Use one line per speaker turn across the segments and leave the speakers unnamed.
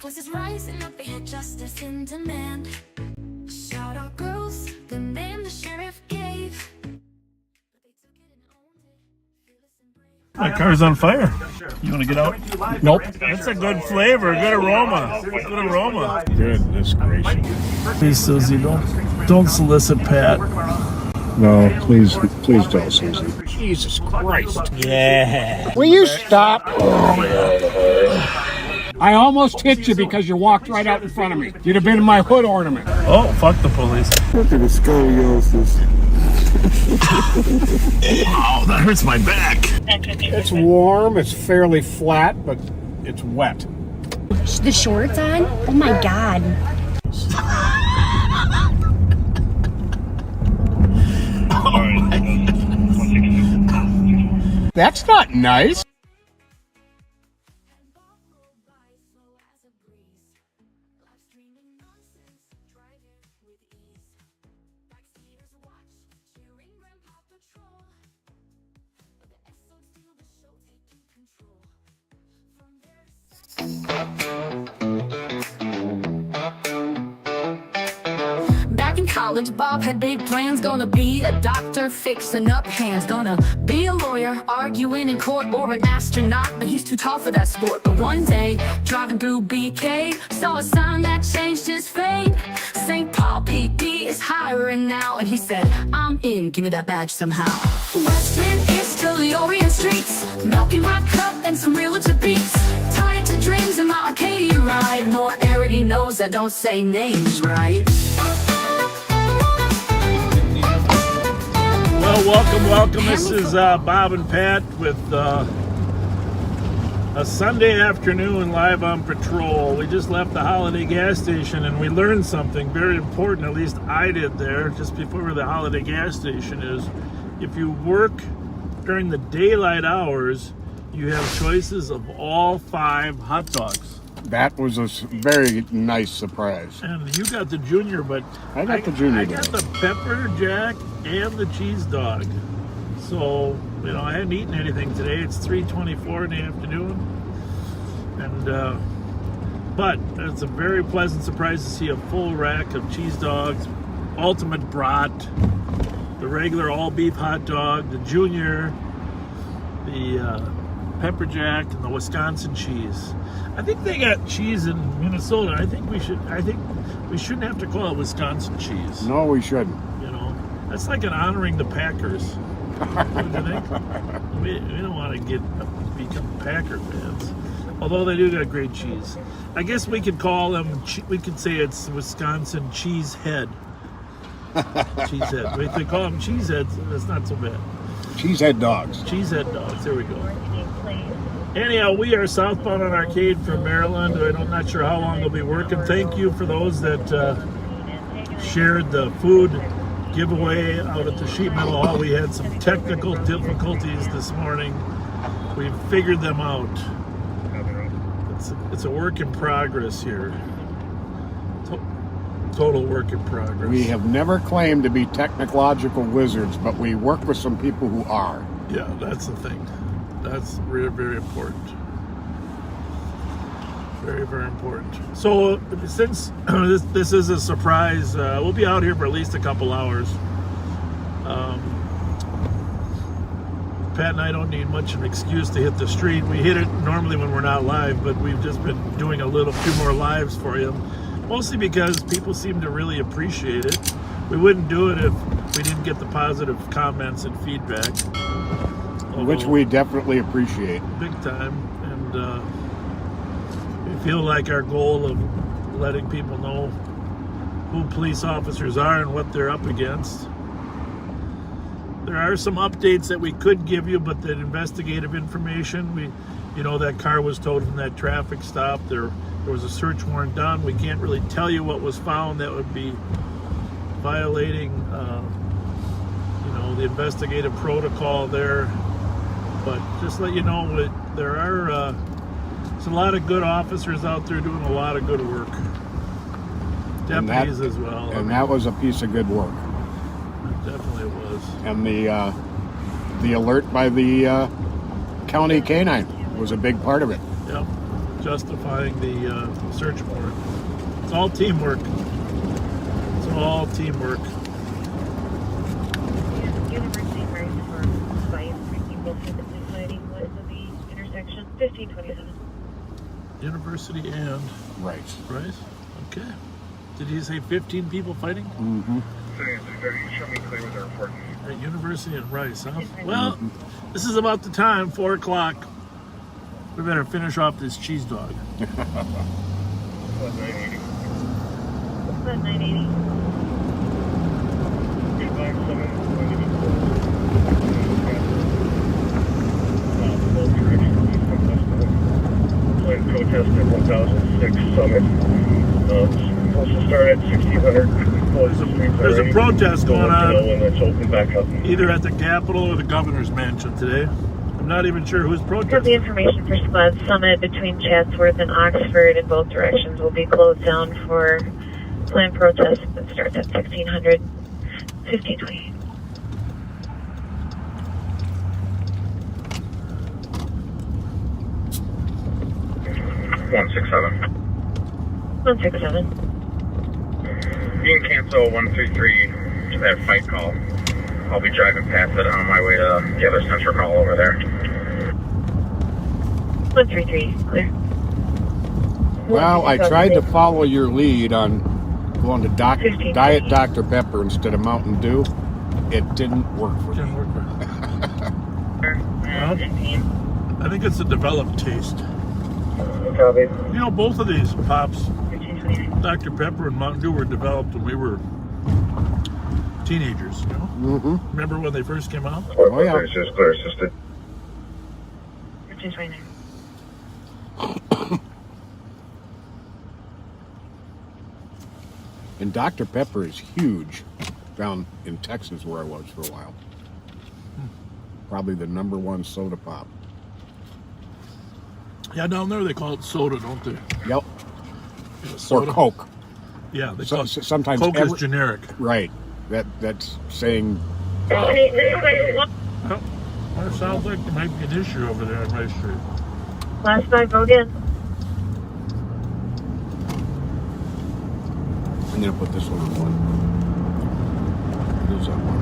Voices rising up, they had justice in demand. Shout out girls, the name the sheriff gave.
My car's on fire. You want to get out?
Nope.
That's a good flavor, good aroma. Good aroma.
Goodness gracious.
Please, Susie, don't solicit Pat.
No, please don't, Susie. Jesus Christ.
Yeah.
Will you stop? I almost hit you because you walked right out in front of me. You'd have been in my hood ornament.
Oh, fuck the police.
Look at the scoliosis.
Oh, that hurts my back.
It's warm, it's fairly flat, but it's wet.
The shorts on? Oh my god.
That's not nice.
Back in college, Bob had big plans. Gonna be a doctor, fixing up hands. Gonna be a lawyer, arguing in court, or an astronaut. But he's too tall for that sport. But one day, driving through BK, saw a sign that changed his fate. St. Paul PD is hiring now. And he said, I'm in, give me that badge somehow. Western is to the Orient streets, milking my cup and some realtor beats. Tied to dreams in my Arcadia ride. More arity knows I don't say names right.
Well, welcome. This is Bob and Pat with a Sunday afternoon live on patrol. We just left the Holiday gas station and we learned something very important, at least I did there, just before the Holiday gas station is, if you work during the daylight hours, you have choices of all 5 hot dogs.
That was a very nice surprise.
And you got the junior, but
I got the junior.
I got the pepper jack and the cheese dog. So, I hadn't eaten anything today. It's 3:24 in the afternoon. And, but it's a very pleasant surprise to see a full rack of cheese dogs, ultimate brat, the regular all beef hot dog, the junior, the pepper jack, and the Wisconsin cheese. I think they got cheese in Minnesota. I think we shouldn't have to call it Wisconsin cheese.
No, we shouldn't.
That's like an honoring the Packers. Don't you think? We don't want to become Packer fans. Although they do got great cheese. I guess we could call them, we could say it's Wisconsin cheese head. Cheese head. If they call them cheese heads, that's not so bad.
Cheesehead dogs.
Cheesehead dogs, there we go. Anyhow, we are southbound on Arcade from Maryland. I'm not sure how long we'll be working. Thank you for those that shared the food giveaway out at the sheet metal hall. We had some technical difficulties this morning. We've figured them out. It's a work in progress here. Total work in progress.
We have never claimed to be technological wizards, but we work with some people who are.
Yeah, that's the thing. That's very, very important. Very, very important. So, since this is a surprise, we'll be out here for at least a couple hours. Pat and I don't need much of an excuse to hit the street. We hit it normally when we're not live, but we've just been doing few more lives for you. Mostly because people seem to really appreciate it. We wouldn't do it if we didn't get the positive comments and feedback.
Which we definitely appreciate.
Big time. And we feel like our goal of letting people know who police officers are and what they're up against. There are some updates that we could give you, but that investigative information, that car was towed from that traffic stop. There was a search warrant done. We can't really tell you what was found. That would be violating, the investigative protocol there. But just let you know, there's a lot of good officers out there doing a lot of good work. Deputies as well.
And that was a piece of good work.
It definitely was.
And the alert by the county canine was a big part of it.
Yep. justifying the search warrant. It's all teamwork. It's all teamwork.
University Vries for site. 3 people physically fighting. What is the intersection? 1527.
University and
Right.
Rice? Okay. Did he say 15 people fighting?
Mm-hmm.
Show me clear with the report.
At University and Rice, huh? Well, this is about the time, 4 o'clock. We better finish off this cheese dog.
980.
What's that 980?
857. Both directions. Planned protest at 1006 Summit. Supposed to start at 1600.
There's a protest going on
When it's open back up.
either at the Capitol or the Governor's Mansion today. I'm not even sure who's
Have the
protesting.
information for Squad Summit between Chatsworth and Oxford in both directions will be closed down for planned protest that starts at 1600. 1528.
One 167.
167.
You can cancel 133 that fight call. I'll be driving past it on my way to the other central call over there.
133, clear.
Well, I tried to follow your lead on going to Diet Dr. Pepper instead of Mountain Dew. It didn't work for me.
Didn't work for him.
And 15.
I think it's a developed taste.
Copy.
You know, both of these pops,
1529.
Dr. Pepper and Mountain Dew, were developed when we were teenagers, you know?
Mm-hmm.
Remember when they first came out?
Oh, yeah.
Just clear assisted.
1529.
And Dr. Pepper is huge down in Texas where I was for a while. Probably the #1 soda pop.
Yeah, down there they call it soda, don't they?
Yep.
Yeah,
Or
soda.
Coke.
Yeah, they
So,
call it
sometimes
Coke is generic.
Right. That's saying
Okay, this way.
Well, it sounds like there might be an issue over there on Rice Street.
Last night, go again.
I'm gonna put this one on one. There's that one.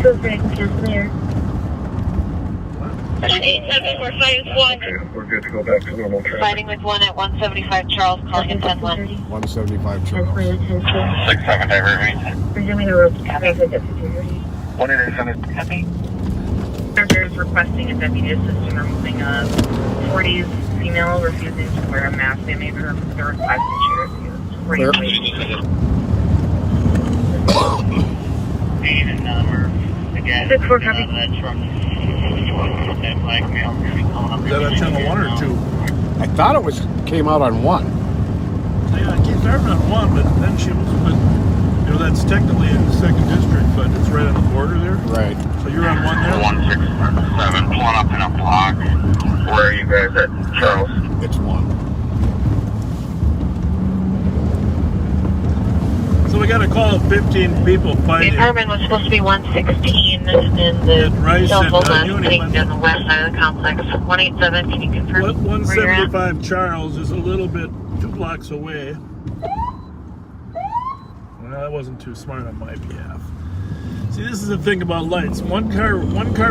Tuesday, just clear.
187, we're fighting one.
Okay, we're good to go back to normal traffic.
Fighting with one at 175 Charles, calling in 10-1.
175
That's
Charles.
clear, 10-4.
67 divert me.
Resuming the road traffic at 1530.
188
Copy.
Charger is requesting a deputy assistant removing a 40s female refusing to wear a mask. They made her the request and she refused.
Clear.
And we're again.
6-4, copy.
That truck. That black male coming
Is that on
up.
channel 1 or 2?
I thought it came out on 1.
Yeah, it keeps starting on 1, but then she was, but, you know, that's technically in the 2nd district, but it's right on the border there.
Right.
So you're on 1 there?
167, pulling up in a block. Where are you guys at, Charles?
It's 1.
So we got a call of 15 people
The
fighting.
apartment was supposed to be 116 and the
At Rice
cell
and,
phone line
Union
sitting
went-
on the west side of the complex. 187, can you confirm
What
where you're at?
175 Charles is a little bit 2 blocks away. Well, that wasn't too smart on my behalf. See, this is the thing about lights. One car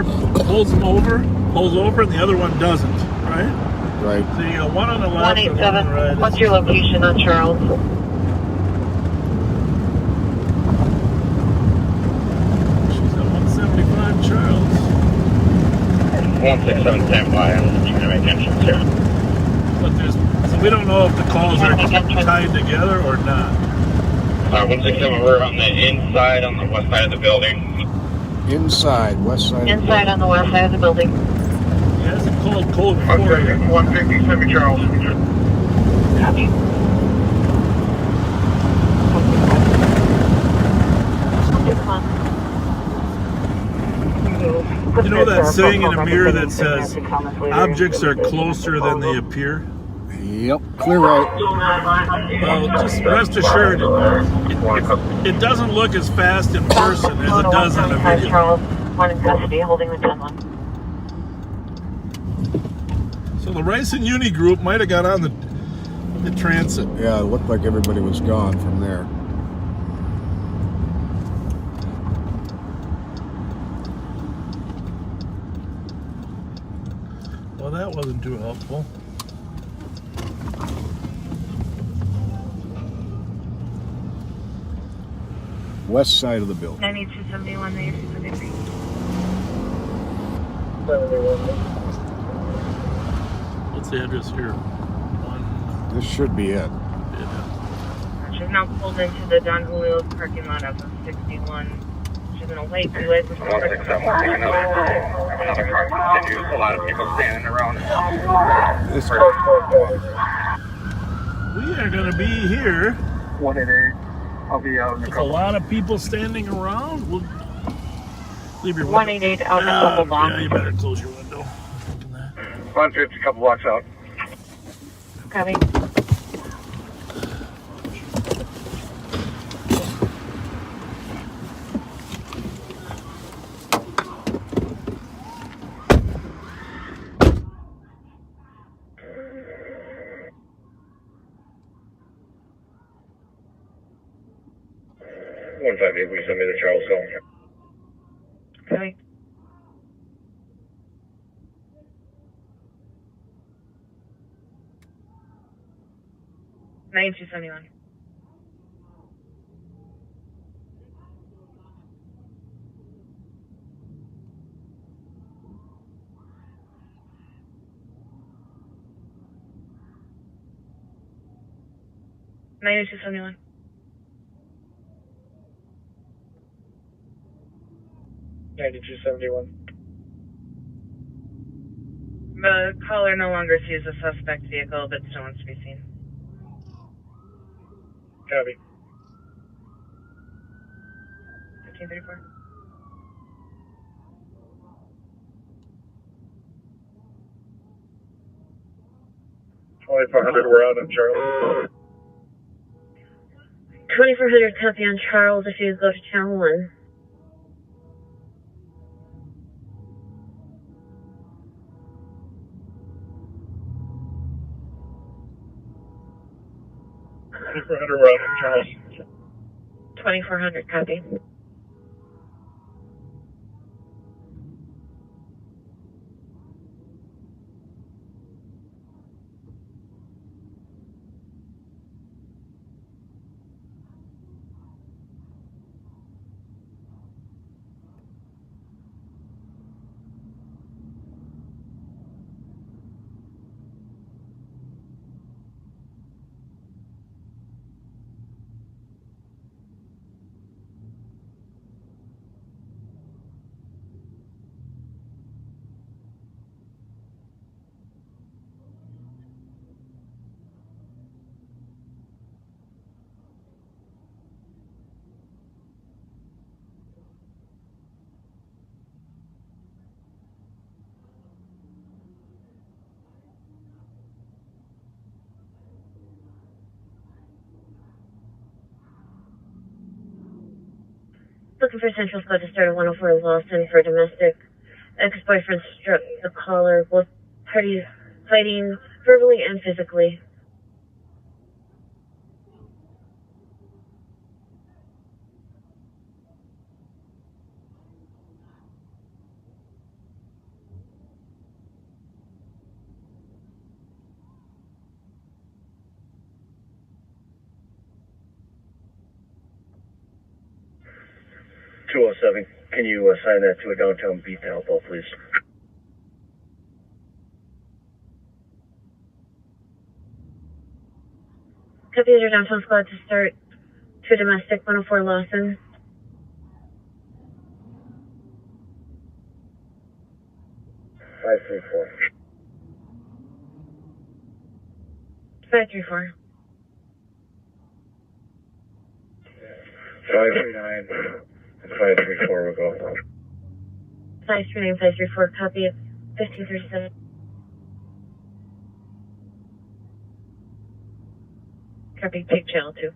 pulls over, and the other one doesn't, right?
Right.
So you got one on the left and one on the
187,
right.
what's your location on Charles?
She's at 175 Charles.
167 standby. I'm trying to make entrance here.
But so we don't know if the calls are tied together or not.
167, we're on the inside, on the west side of the building.
Inside, west side.
Inside on the west side of the building.
He hasn't called code 4 yet.
157 Charles.
Copy.
You know that saying in a mirror that says objects are closer than they appear?
Yep, clear right.
Well, just rest assured, it doesn't look as fast in person as it does on a video.
Charles, one in custody, holding the 10-1.
So the Rice and Uni group might have got on the transit.
Yeah, it looked like everybody was gone from there.
Well, that wasn't too helpful.
West side of the building.
9271, 9273.
What's the address here?
This should be it.
Yeah.
She's now pulled into the Don Julio's parking lot of 61. She's gonna wait to it.
167. Another car continues. A lot of people standing around.
This,
We are going to be here.
188. I'll be out in a
With a
couple.
lot of people standing around. We'll leave your window.
188 out in a couple blocks.
Yeah, you better close your window.
150, a couple blocks out.
Copy.
Will you send me the Charles Hill?
Copy. Nine two 71. Nine two 71. The caller no longer sees a suspect vehicle, but still wants to be seen.
Copy.
1534.
We're out on Charles.
2400 copy on Charles if you go to channel 1.
We're out on Charles.
2400 copy. Looking for Central Squad to start at 104 Lawson for domestic. Ex-boyfriend struck the caller, both parties fighting verbally and physically.
Can you assign that to a downtown beat to help out, please?
Copy your downtown squad to start to domestic 104 Lawson.
Five three four.
534.
539 and 534 will go.
539, 534, copy it. 1537. Copy, take channel 2.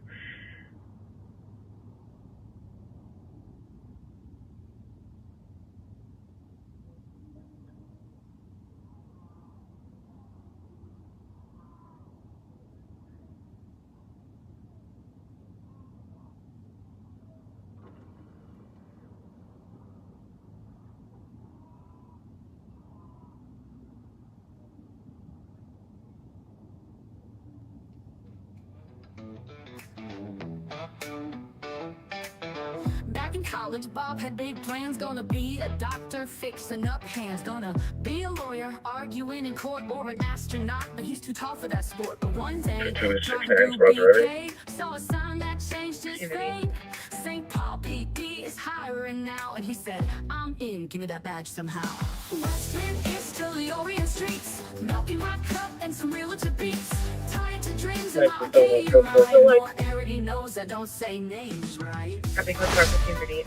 Back in college, Bob had big plans. Gonna be a doctor, fixing up hands. Gonna be a lawyer, arguing in court, or an astronaut. But he's too tall for that sport. But one day, driving through BK, saw a sign that changed his fate. St. Paul PD is hiring now, and he said, I'm in, give me that badge somehow. Westman is to the Orient streets, milking my cup and some realtor beats. Tied to dreams and my day ride. More already knows I don't say names right.
Copy, code car 1538.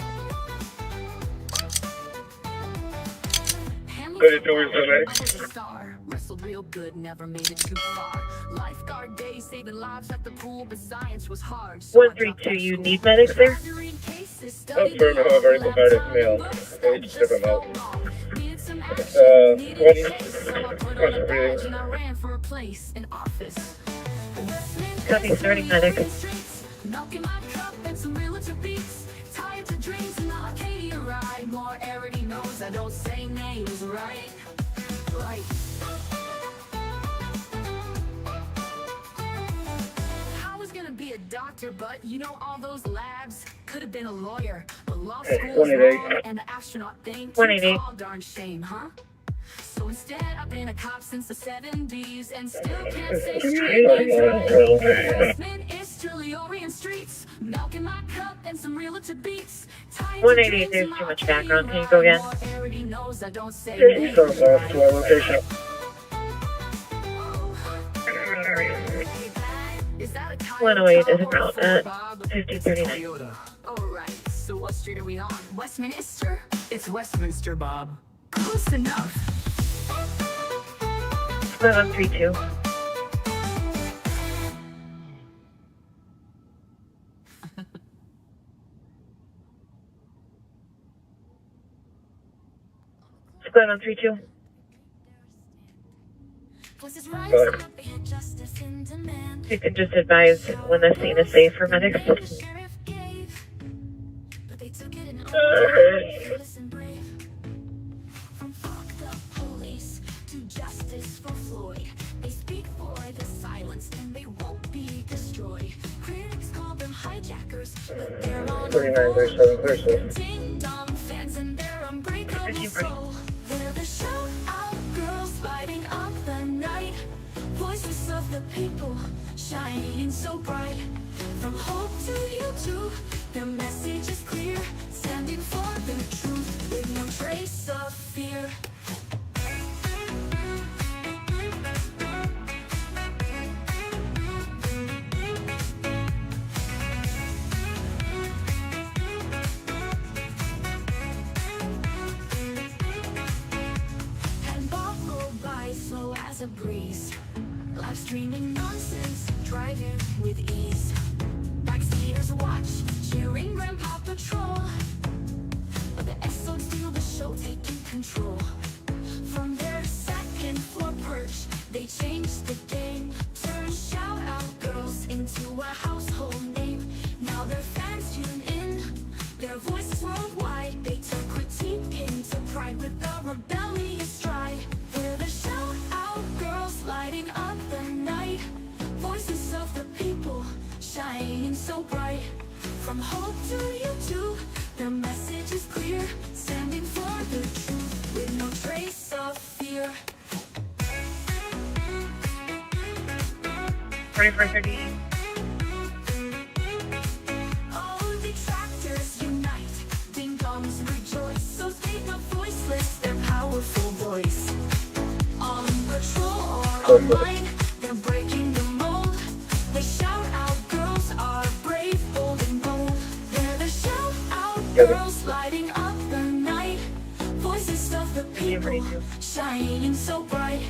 Wrestled real good, never made it too far. Lifeguard days, saving lives at the pool, but science was hard.
132, you need medics there?
Affirmative, vertical medic male. Age different male. 20.
And I ran for a place in office.
Copy, starting medic.
Milking my cup and some realtor beats. Tied to dreams and the Arcadia ride. More already knows I don't say names right. Right. I was gonna be a doctor, but you know all those labs. Could have been a lawyer, but law school was wrong, and the astronaut thing too tall, darn shame, huh? So instead, I've been a cop since the 70s and still can't say straight. Westman is still the Orient streets, milking my cup and some realtor beats.
188, there's too much background. Can you go again?
Already knows I don't say
He's so close to our location.
Is that a
108 is en route at 1539.
Alright, so what street are we on? Westminster? It's Westminster, Bob. Close enough.
Split 132. Split 132. You can just advise when the scene is safe for medics.
Justice for Floyd. They speak for the silence and they won't be destroyed. Critics call them hijackers, but they're on
3937.
ding dong fans and their unbreakable soul. They're the shout out girls lighting up the night. Voices of the people shining so bright. From hope to YouTube, their message is clear. Standing for the truth with no trace of fear. A breeze, live streaming nonsense, driving with ease. Backseaters watch, cheering Grandpa Patrol, but the SOs steal the show, taking control. From their second floor perch, they changed the game, turned shout out girls into a household name. Now their fans tune in, their voices worldwide. They turn critique into pride with a rebellious stride. We're the shout out girls lighting up the night. Voices of the people shining so bright. From hope to YouTube, their message is clear. Standing for the truth with no trace of fear.
2430.
Oh, detractors unite, ding-dongs rejoice. So speak up voiceless, their powerful voice. On patrol or online, they're breaking the mold. They shout out girls are brave, bold and bold. They're the shout out girls lighting up the night. Voices of the people shining so bright.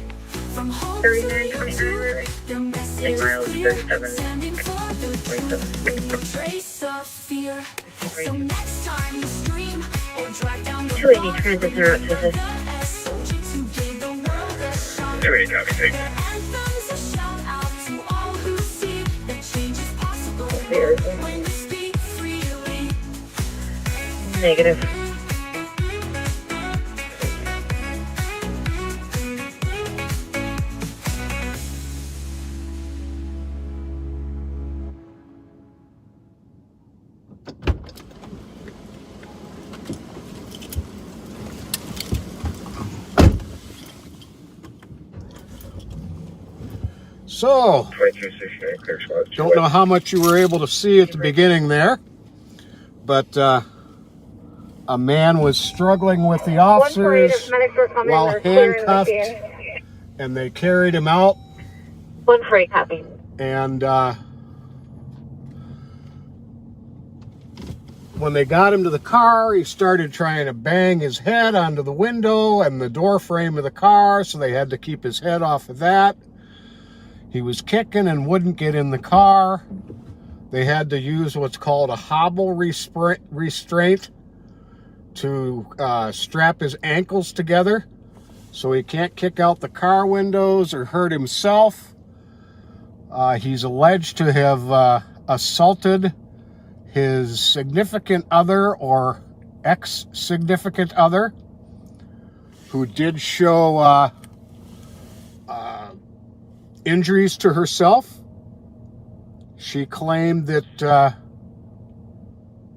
From hope
3929,
their message
8 miles,
is clear,
37,
sending forth with a trace of fear. So next time you scream or drive down the
280 transits are out to this.
SOG to give the world a shot.
280 copy, take.
Anthems a shout out to all who see that change is possible when you speak freely.
Negative.
So,
2268, clear squad.
don't know how much you were able to see at the beginning there, but a man was struggling with the officers while handcuffed, and they carried him out.
148 copy.
And when they got him to the car, he started trying to bang his head onto the window and the door frame of the car, so they had to keep his head off of that. He was kicking and wouldn't get in the car. They had to use what's called a hobble restraint to strap his ankles together so he can't kick out the car windows or hurt himself. He's alleged to have assaulted his significant other or ex-significant other, who did show injuries to herself. She claimed that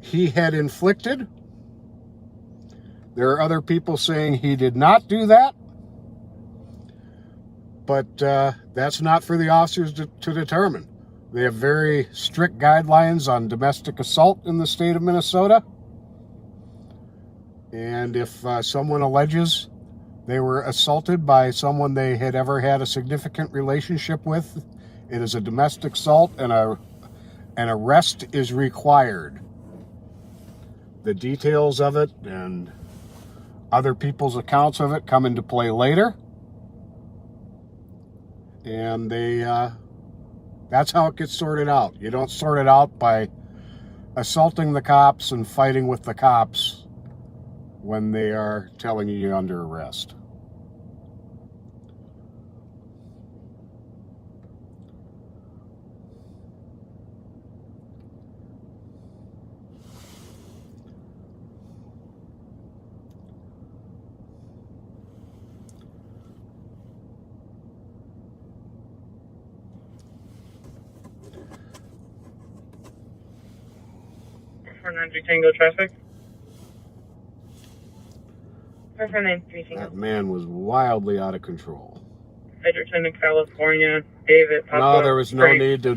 he had inflicted. There are other people saying he did not do that, but that's not for the officers to determine. They have very strict guidelines on domestic assault in the state of Minnesota. And if someone alleges they were assaulted by someone they had ever had a significant relationship with, it is a domestic assault and an arrest is required. The details of it and other people's accounts of it come into play later. And that's how it gets sorted out. You don't sort it out by assaulting the cops and fighting with the cops when they are telling you you're under arrest.
Fernando Tango traffic.
That man was wildly out of control.
Edgerton in California. David.
No, there was no need to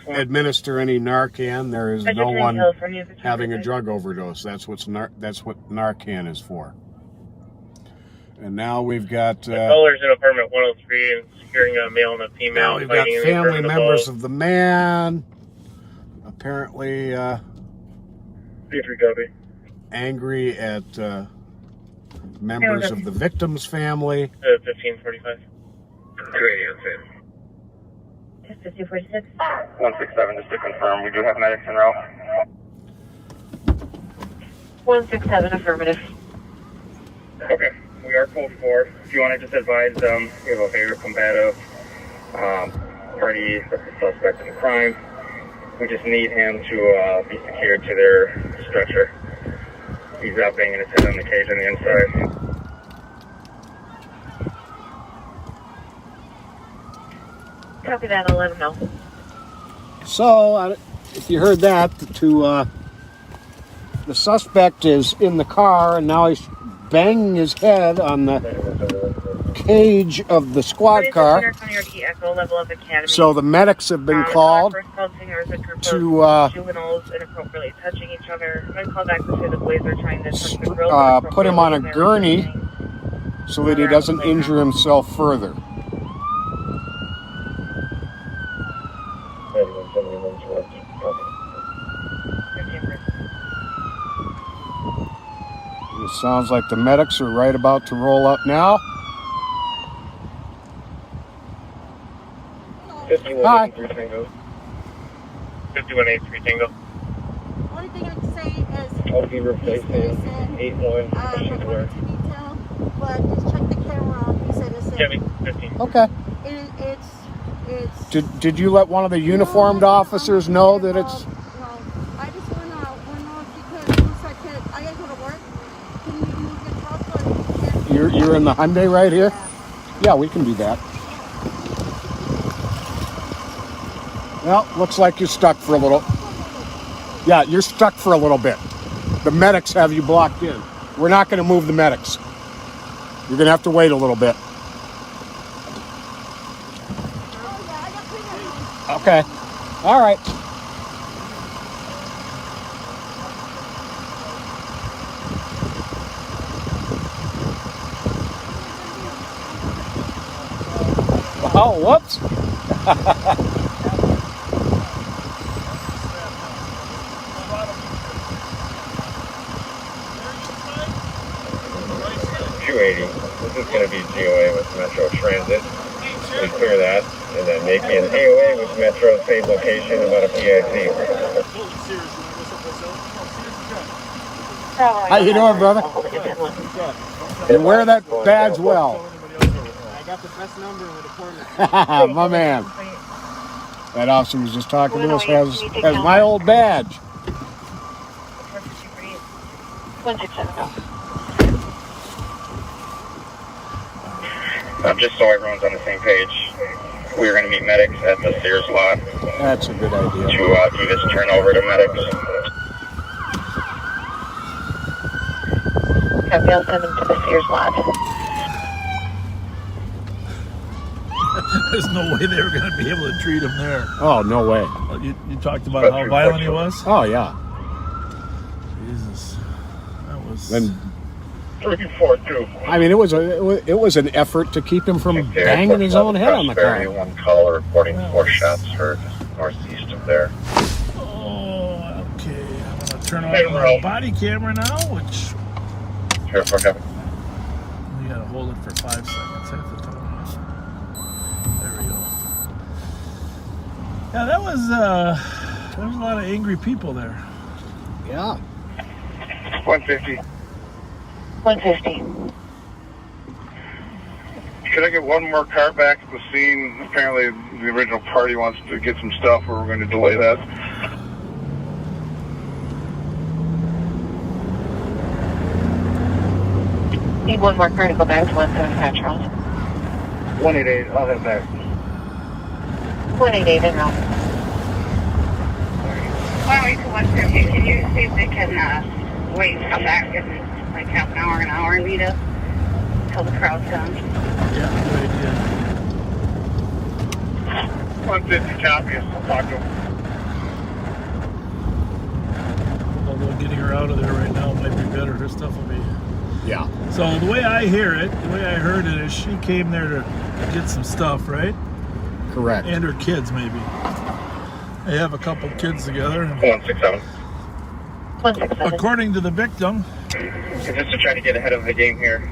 administer any Narcan. There is no one having a drug overdose. That's what Narcan is for. And now we've got
callers in apartment 103 and securing a male and a female.
now we've got family members of the man. Apparently angry at members of the victim's family.
1545.
280 on scene.
5246.
167, just to confirm, we do have medics en route.
167, affirmative.
Okay, we are code 4. If you want to just advise them, we have a very combative party that's the suspect in the crime. We just need him to be secured to their stretcher. He's out banging his head on the cage on the inside.
Copy that, I'll let him know.
So, if you heard that, the suspect is in the car and now he's banging his head on the cage of the squad car. So the medics have been called to
juveniles inappropriately touching each other. I'm call back to say the boys are trying to touch the grill.
Put him on a gurney so that he doesn't injure himself further. It sounds like the medics are right about to roll up now. Hi.
5183 Tango.
Only thing I can say is
I'll be replacing 8-1
according to detail, but just check the camera. He said it's
Chevy 15.
Okay.
it's
Did you let one of the uniformed officers know that it's...
no. I just want to know if you could, once I gotta go to work. Can you move your truck or
You're in the Hyundai right here? Yeah, we can do that. Well, looks like you're stuck for a little. Yeah, you're stuck for a little bit. The medics have you blocked in. We're not going to move the medics. You're going to have to wait a little bit. Okay. All right. Oh, whoops.
280. This is going to be GOA with Metro Transit. We clear that, and then make me an AOA with Metro, same location, about a PIC.
How you doing, brother? And wear that badge well.
I got the best number in the department.
My man. That officer was just talking to us, has my old badge.
1670.
Just so everyone's on the same page, we're going to meet medics at the Sears lot
That's a good idea.
to do this turnover to medics.
Copy, I'll send them to the Sears lot.
There's no way they were going to be able to treat him there.
Oh, no way.
You talked about how violent he was?
Oh, yeah.
Jesus. That was...
And
342.
I mean, it was an effort to keep him from banging his own head on the car.
One caller reporting 4 shots heard northeast of there.
Oh, okay. I'm going to turn off my body camera now, which...
Here, for heaven.
You got to hold it for 5 seconds. I have to turn it off. There we go. Yeah, that was there was a lot of angry people there.
Yeah.
150.
150.
Could I get one more car back to the scene? Apparently the original party wants to get some stuff, or we're going to delay that.
Need one more car to go back to 175 Charles.
188, I'll head back.
188 en route.
Why don't we to 150? Can you see if they can wait and come back in like half an hour, and meet us till the crowd's done?
Yeah, good idea.
150 copy. I'll talk to him.
Although getting her out of there right now might be better. Her stuff will be...
Yeah.
So the way I hear it, the way I heard it is she came there to get some stuff, right?
Correct.
And her kids, maybe. They have a couple kids together.
167.
167.
According to the victim,
Just to try to get ahead of the game here,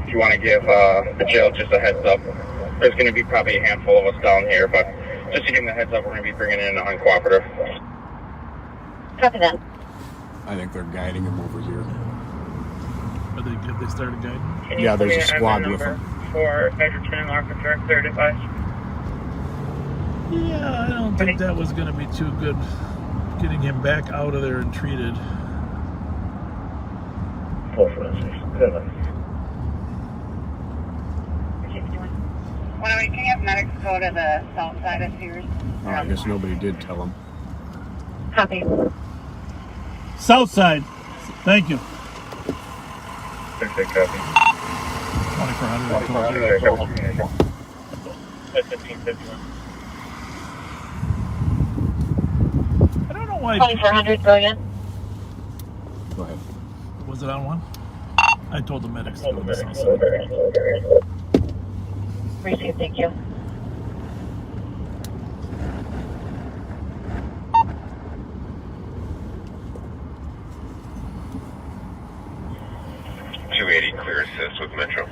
if you want to give the jail just a heads up, there's going to be probably a handful of us down here, but just to give them a heads up, we're going to be bringing in an uncooperative.
Copy that.
I think they're guiding him over here.
have they started guiding?
Yeah, there's a squad with them.
For Edgerton Officer 35.
Yeah, I don't think that was going to be too good getting him back out of there and treated.
Why don't we, can you have medics go to the south side of Sears?
Oh, I guess nobody did tell him.
Copy.
South side. Thank you.
6-8 copy.
2400.
1551.
I don't know why.
2400 billion.
Go ahead.
Was it on one? I told the medics to go to the south side.
Received, thank you.
Clear assist with Metro.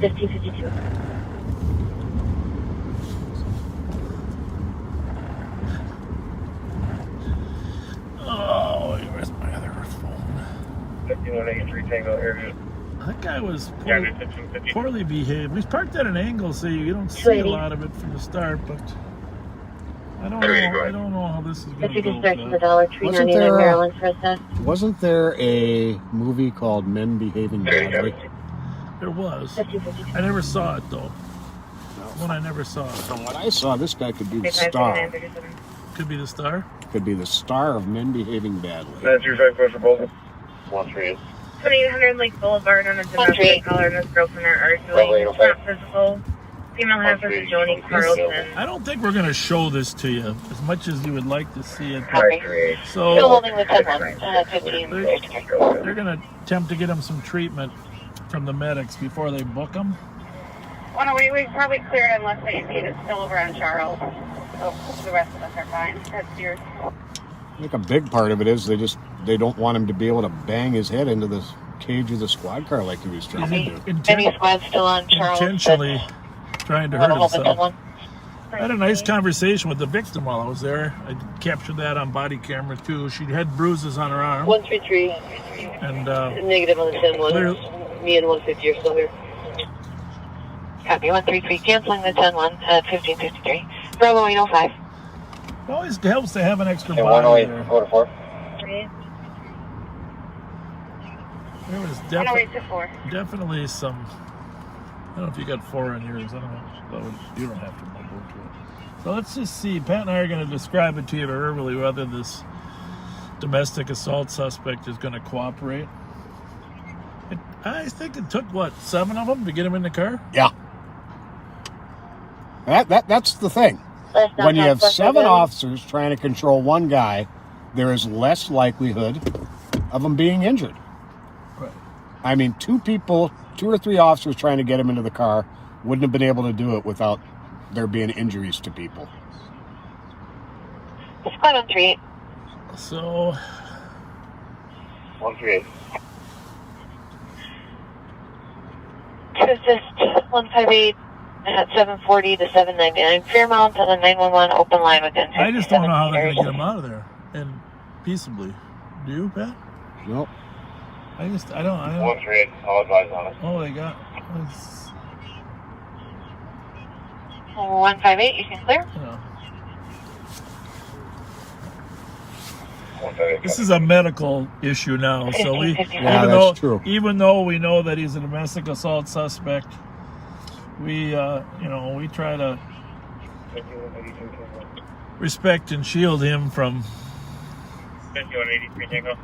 1552.
Oh, where's my other phone?
5183 Tango area.
That guy was poorly behaved. We parked at an angle so you don't see a lot of it from the start, but I don't know how this is going to go.
Wasn't there a movie called Men Behaving Badly?
There was. I never saw it though. One I never saw.
From what I saw, this guy could be the star.
Could be the star?
Could be the star of Men Behaving Badly.
That's your 5 for both. 138.
2800 Lake Boulevard on a domestic caller and his girlfriend are arguing. It's not physical. Female half is Joni Carlson.
I don't think we're going to show this to you as much as you would like to see it. So
Still holding the 10-1, 15.
They're going to attempt to get him some treatment from the medics before they book him.
Well, no, we probably cleared unless they see it's still over on Charles. So the rest of us are fine. That's yours.
I think a big part of it is they don't want him to be able to bang his head into the cage of the squad car like he was trying to do.
Any squad still on Charles?
Intentionally trying to hurt himself. I had a nice conversation with the victim while I was there. I captured that on body camera too. She had bruises on her arm.
133.
And
negative on the 10-1. Me and 150 are still here. Copy 133. Canceling the 10-1 at 1553. Bravo 805.
It always helps to have an extra body there.
4.
There was definitely some. I don't know if you got 4 on yours. I don't know. You don't have to go to it. So let's just see. Pat and I are going to describe it to you verbally whether this domestic assault suspect is going to cooperate. I think it took, 7 of them to get him in the car?
Yeah. That's the thing. When you have 7 officers trying to control one guy, there is less likelihood of him being injured.
Right.
I mean, 2 or 3 officers trying to get him into the car wouldn't have been able to do it without there being injuries to people.
Squad on 3.
So
138.
To assist 158 at 740 to 799. Fairmount on the 911 open line within 57
I just don't know how they're going to
meters.
get him out of there and peaceably. Do you, Pat?
Nope.
I don't.
138. I'll advise on it.
Oh, they got.
158, you can clear.
This is a medical issue now, so even though we know that he's a domestic assault suspect, we try to respect and shield him from.
5183 Tango.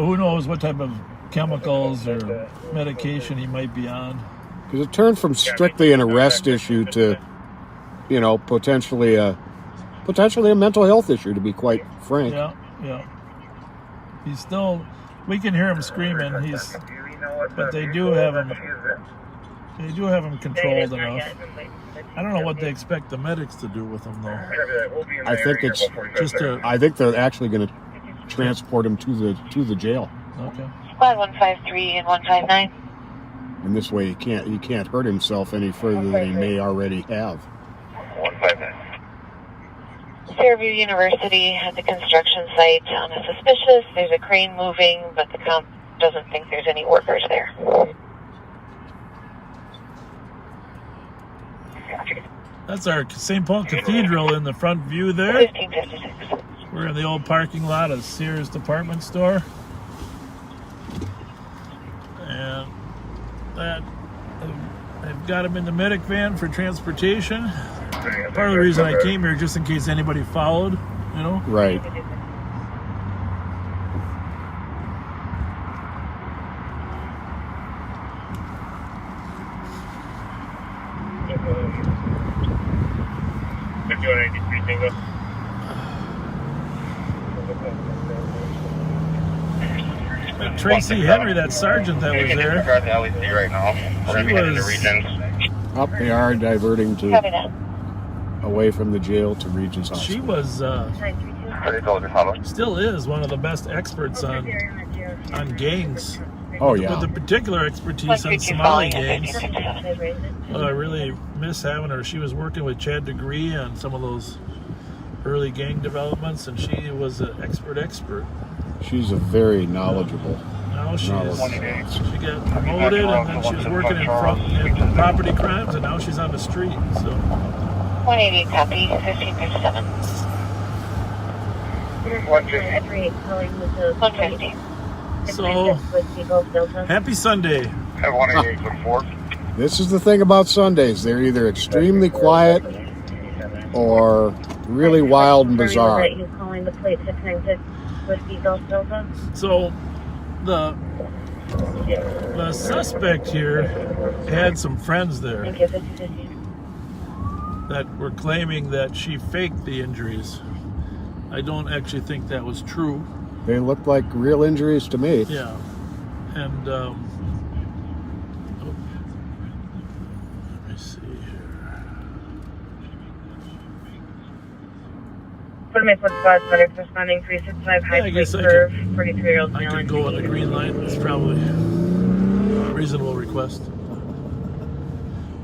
Who knows what type of chemicals or medication he might be on.
Because it turned from strictly an arrest issue to, potentially a mental health issue, to be quite frank.
Yeah. He's still. We can hear him screaming. But they do have him. They do have him controlled enough. I don't know what they expect the medics to do with him, though.
I think it's I think they're actually going to transport him to the jail.
Okay.
Squad 153 and 159.
And this way he can't hurt himself any further than he may already have.
159.
Fairview University at the construction site on a suspicious. There's a crane moving, but the comp doesn't think there's any workers there.
That's our St. Paul Cathedral in the front view there.
1556.
We're in the old parking lot of Sears department store. And I've got him in the medic van for transportation. Part of the reason I came here, just in case anybody followed,
Right.
Tracy Henry, that sergeant that was there.
Right now. We're
She
going to
was-
Regents.
Up they are diverting
Copy that.
away from the jail to Regents Hospital.
She was, still is one of the best experts on gangs
Oh, yeah.
With the particular expertise on Somali gangs. I really miss having her. She was working with Chad Degree on some of those early gang developments, and she was an expert.
She's a very knowledgeable.
Now she got promoted, and then she was working in property crimes, and now she's on the street. So
180 copy, 1537. 150.
So happy Sunday.
Have 188 for 4.
This is the thing about Sundays. They're either extremely quiet or really wild and bizarre.
So the suspect here had some friends there that were claiming that she faked the injuries. I don't actually think that was true.
They look like real injuries to me.
Yeah. And let me see here.
Responding 365 High Street Curve, 43-year-old
I could go on the green light. It's probably a reasonable request.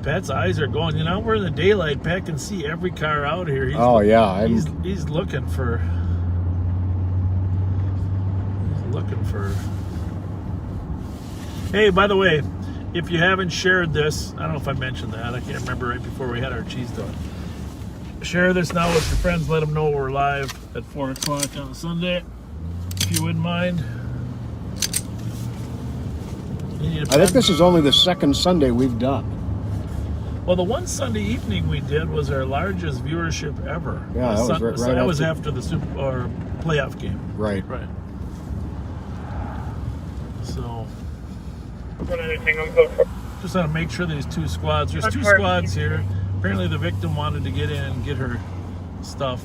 Pat's eyes are going. You know, we're in the daylight. Pat can see every car out here. He's looking for. Hey, by the way, if you haven't shared this, I don't know if I mentioned that. I can't remember right before we had our cheese done. Share this now with your friends. Let them know we're live at 4 o'clock on Sunday, if you wouldn't mind.
I think this is only the second Sunday we've done.
Well, the one Sunday evening we did was our largest viewership ever.
Yeah,
that was after the Super or playoff game.
Right.
So, just want to make sure there's 2 squads. There's 2 squads here. Apparently, the victim wanted to get in and get her stuff.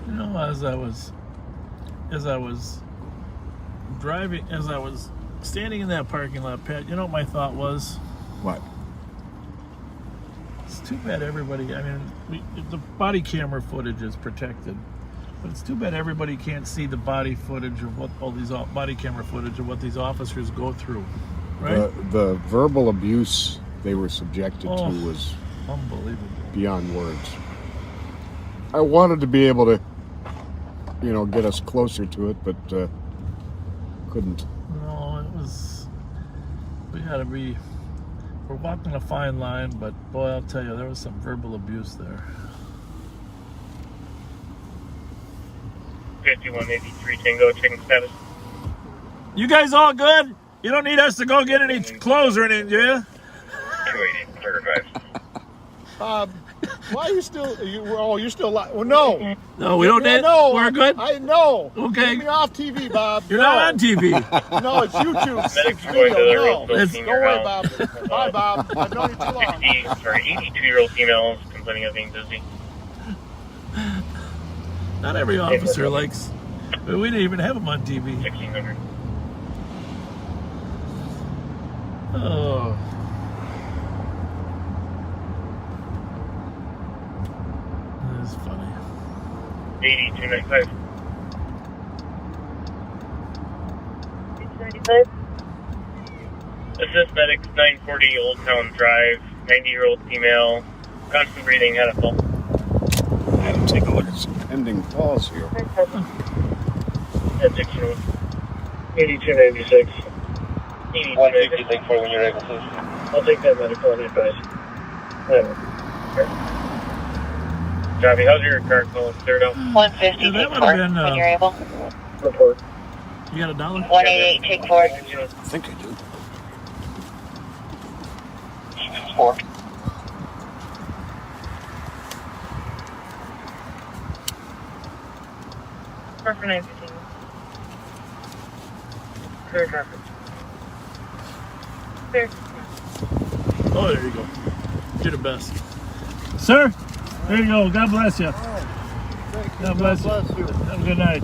You know, as I was driving, as I was standing in that parking lot, Pat, you know what my thought was?
What?
It's too bad everybody, I mean, the body camera footage is protected, but it's too bad everybody can't see the body footage of what all these body camera footage of what these officers go through, right?
The verbal abuse they were subjected to was
unbelievable, beyond words.
I wanted to be able to, get us closer to it, but couldn't.
No, it was. We're walking a fine line, but boy, I'll tell you, there was some verbal abuse there.
5183 Tango, checking status.
You guys all good? You don't need us to go get any clothes or anything, do you?
280, clear drive.
Why are you still? You're still alive. Well, no.
No, we don't need.
No,
we're good.
I know.
Okay.
Get me off TV, Bob.
You're not on TV.
No, it's YouTube.
Medics going to the
No,
road.
don't worry, Bob. Bye, Bob. I've known you too long.
82-year-old females complaining of being dizzy.
Not every officer likes. We didn't even have them on TV.
1600.
Oh. That's funny.
8295.
295.
Assist medics 940 Old Town Drive. 90-year-old female. Constant breathing, had a fall.
I had to take a look at some pending calls here.
At 601.
8296.
150, take 4 when you're able to.
I'll take that medical on advice.
Javi, how's your car calling? Cleared out.
150,
Yeah, that
take
would
4
have been,
when you're able.
Report.
You got $1?
188, take 4.
I think I do.
4.
For 915. Clear traffic. Clear.
Oh, there you go. You're the best. Sir, there you go. God bless you. God bless you. Have a good night.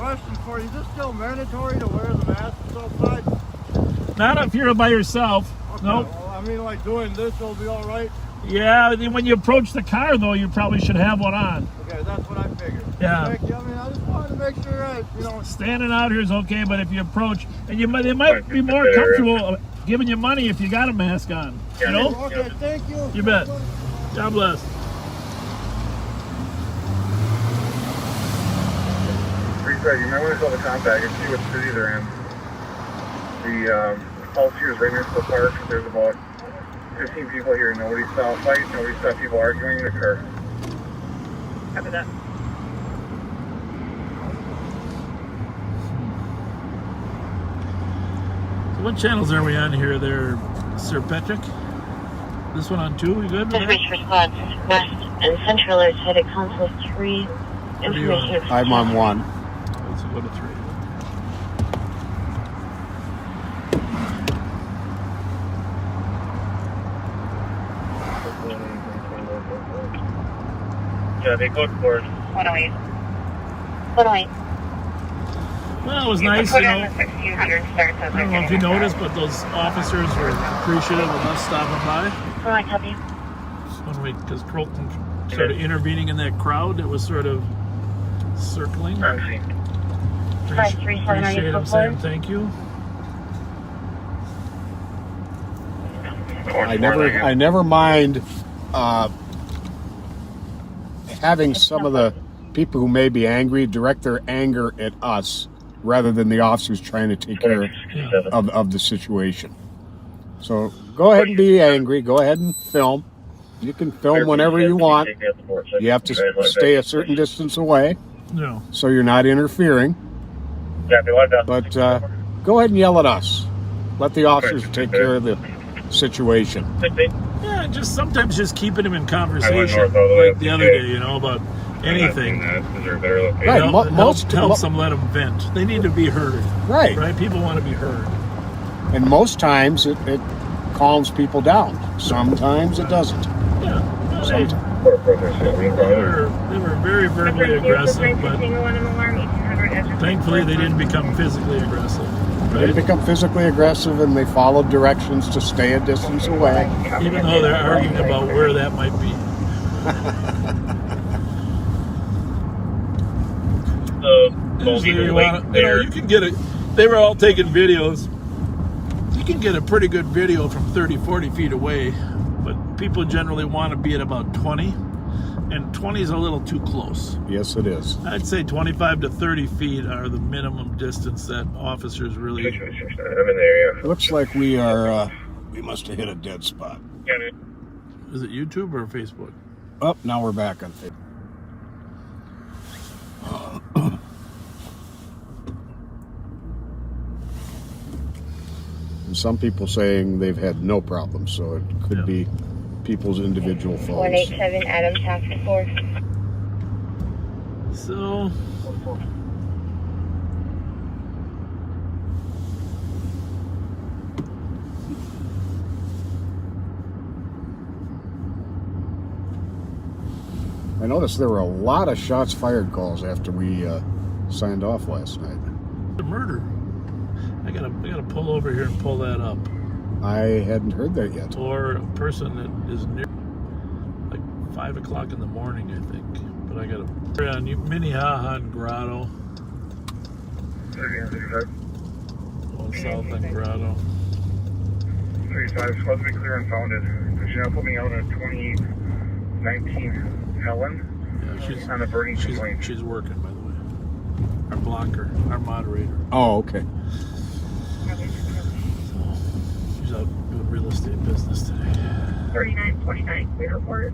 Question for you. Is it still mandatory to wear the mask outside?
Not if you're by yourself.
Okay,
Nope.
well, I mean, like doing this will be all right.
Yeah, when you approach the car, though, you probably should have one on.
Okay, that's what I figured.
Yeah.
Thank you. I mean, I just wanted to make sure I, you know.
Standing out here is okay, but if you approach, and they might be more comfortable giving you money if you got a mask on. You know?
Okay, thank you.
You bet. God bless.
You might want to call the contact and see what city they're in. The pulse here is right next to the park. There's about 15 people here. Nobody saw a fight. Nobody saw people arguing in the car.
Copy that.
So what channels are we on here there, Sir Patrick? This one on 2? You good?
Reach for squads west and central are headed Council 3. Information.
I'm on 1.
Let's go to 3.
Yeah, they code for it.
108.
108.
Well, it was
You
nice,
put
you
in
know.
the 1600 starts as
I don't know if you noticed, but those officers were appreciative of us stopping by.
108, copy.
Because Colton started intervening in that crowd that was sort of circling.
537, are you
Appreciate him
code
saying
for?
thank you.
I never mind having some of the people who may be angry direct their anger at us rather than the officers trying to take care of the situation. So go ahead and be angry. Go ahead and film. You can film whenever you want. You have to stay a certain distance away,
No.
so you're not interfering. But go ahead and yell at us. Let the officers take care of the situation.
Yeah, just sometimes just keeping them in conversation, like the other day, you know, about anything.
Right,
Helps them let them vent. They need to be heard.
Right.
Right. People want to be heard.
And most times it calms people down. Sometimes it doesn't.
Yeah.
Sometimes.
They were very verbally aggressive, but thankfully they didn't become physically aggressive.
They
Right?
become physically aggressive and they follow directions to stay a distance away.
Even though they're arguing about where that might be. Usually you can get it. They were all taking videos. You can get a pretty good video from 30, 40 feet away, but people generally want to be at about 20, and 20 is a little too close.
Yes, it is.
I'd say 25 to 30 feet are the minimum distance that officers really...
I'm in the area.
Looks like we are, we must have hit a dead spot.
Is it YouTube or Facebook?
Oh, now we're back on Facebook. And some people saying they've had no problems, so it could be people's individual phones.
187 Adam Task Force.
So...
I noticed there were a lot of shots fired calls after we signed off last night.
The murder. I gotta pull over here and pull that up.
I hadn't heard that yet.
Or a person that is near, like 5 o'clock in the morning, I think. But I gotta put on Minnehaha and Grotto. Going south on Grotto.
35, supposed to be clear and founded. She's now put me out on 2019 Helen.
Yeah, she's
on the burning complaint.
She's working, by the way. Our blocker, our moderator.
Oh, okay.
She's out doing real estate business today.
3929, clear report.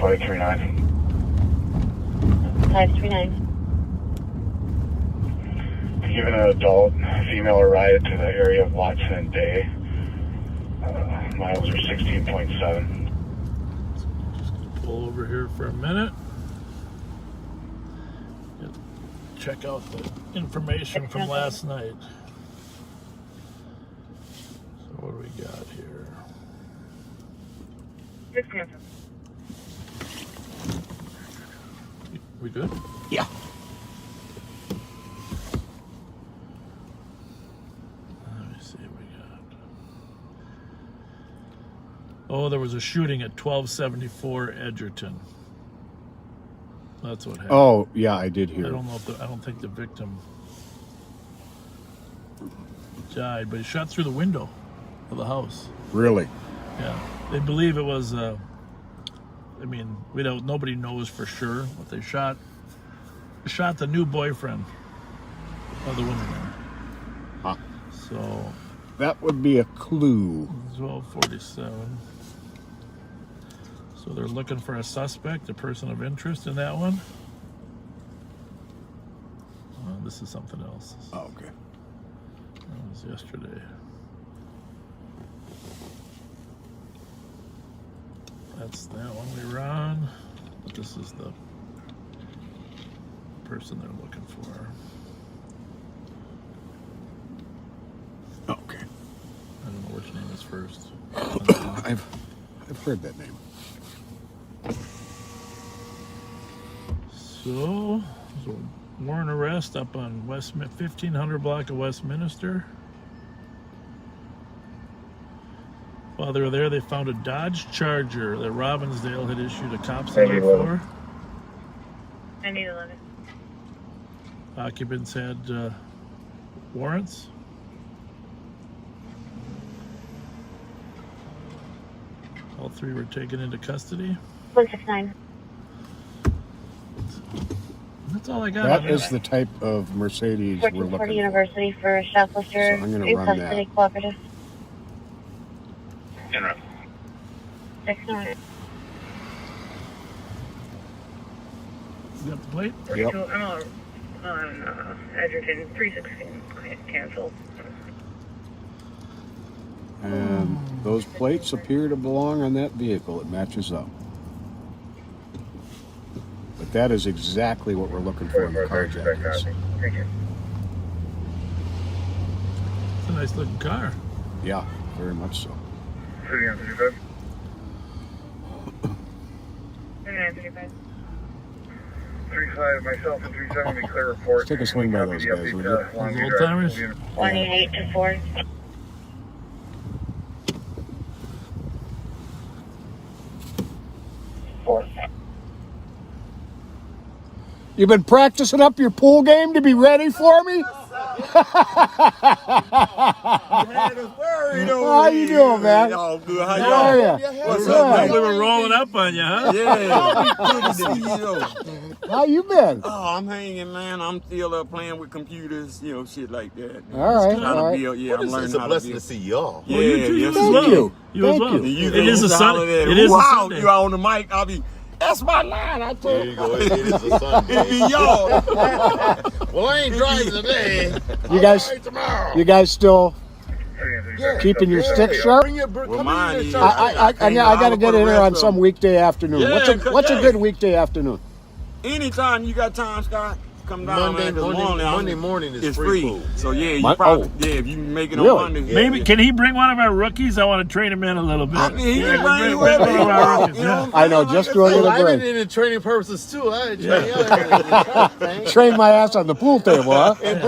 539.
539.
Given an adult female a ride to the area of Watson and Day. Miles are 16.7.
Pull over here for a minute. Check out the information from last night. So what do we got here? We good?
Yeah.
Oh, there was a shooting at 1274 Edgerton. That's what happened.
Oh, yeah, I did hear.
I don't know if I don't think the victim died, but he shot through the window of the house.
Really?
Yeah, they believe it was. I mean, nobody knows for sure, but they shot the new boyfriend of the woman there.
Huh.
So
that would be a clue.
1247. So they're looking for a suspect, a person of interest in that one. This is something else.
Oh, okay.
That was yesterday. That's that one we were on. But this is the person they're looking for.
Okay.
I don't know which name is first.
I've heard that name.
So, there's a warrant arrest up on 1500 block of Westminster. While they were there, they found a Dodge Charger that Robbinsdale had issued a cop's alert for.
I need 11.
Occupants had warrants. All three were taken into custody.
169.
That's all I got.
That is the type of Mercedes we're looking for.
University for shoplifter.
So I'm going to run that.
Cooperative.
Interrupt.
6-9.
You got the plate?
Yep.
I'm on Edgerton 316 cancel.
And those plates appear to belong on that vehicle. It matches up. But that is exactly what we're looking for in the carjackings.
Thank you.
It's a nice looking car.
Yeah, very much so.
3935.
3935.
35, myself and 37 declare report.
Let's take a swing by those guys, will you?
Those old timers?
188 to 4.
You've been practicing up your pool game to be ready for me? How you doing, man?
Y'all good.
How are you?
What's
Good.
up, man?
We were rolling up on you, huh?
Yeah. Good to see you.
How you been?
Oh, I'm hanging, man. I'm still playing with computers, shit like that.
All right,
Trying
all right.
to build, I'm learning
It's a
how
blessing
to
to see y'all.
Yeah,
you
yes,
as well.
Thank you.
You as
Thank
well.
you.
It is a Sunday. It is a Sunday.
You out on the mic, I'll be, that's my line, I told
There you go. It is a Sunday.
It be y'all.
Well, I ain't driving today.
You guys,
Tomorrow.
you guys still keeping your stick sharp?
Bring your
Well, mine is.
I got to get in there on some weekday afternoon.
Yeah,
What's a good weekday afternoon?
Anytime you got time, Scott, come down.
Monday morning is
it's
free
free.
food.
So yeah, you
My-
probably
oh.
if you make it
Really?
on Monday.
Maybe can he bring one of our rookies? I want to train him in a little bit.
I mean, he can
bring
bring
one
whoever
of
he
our
wants.
rookies.
You know
Yeah.
what I'm
I know,
saying?
just
Like
do a
I said,
little
I've
break.
been in training purposes too. I train y'all.
Train my ass on the pool table, huh?
And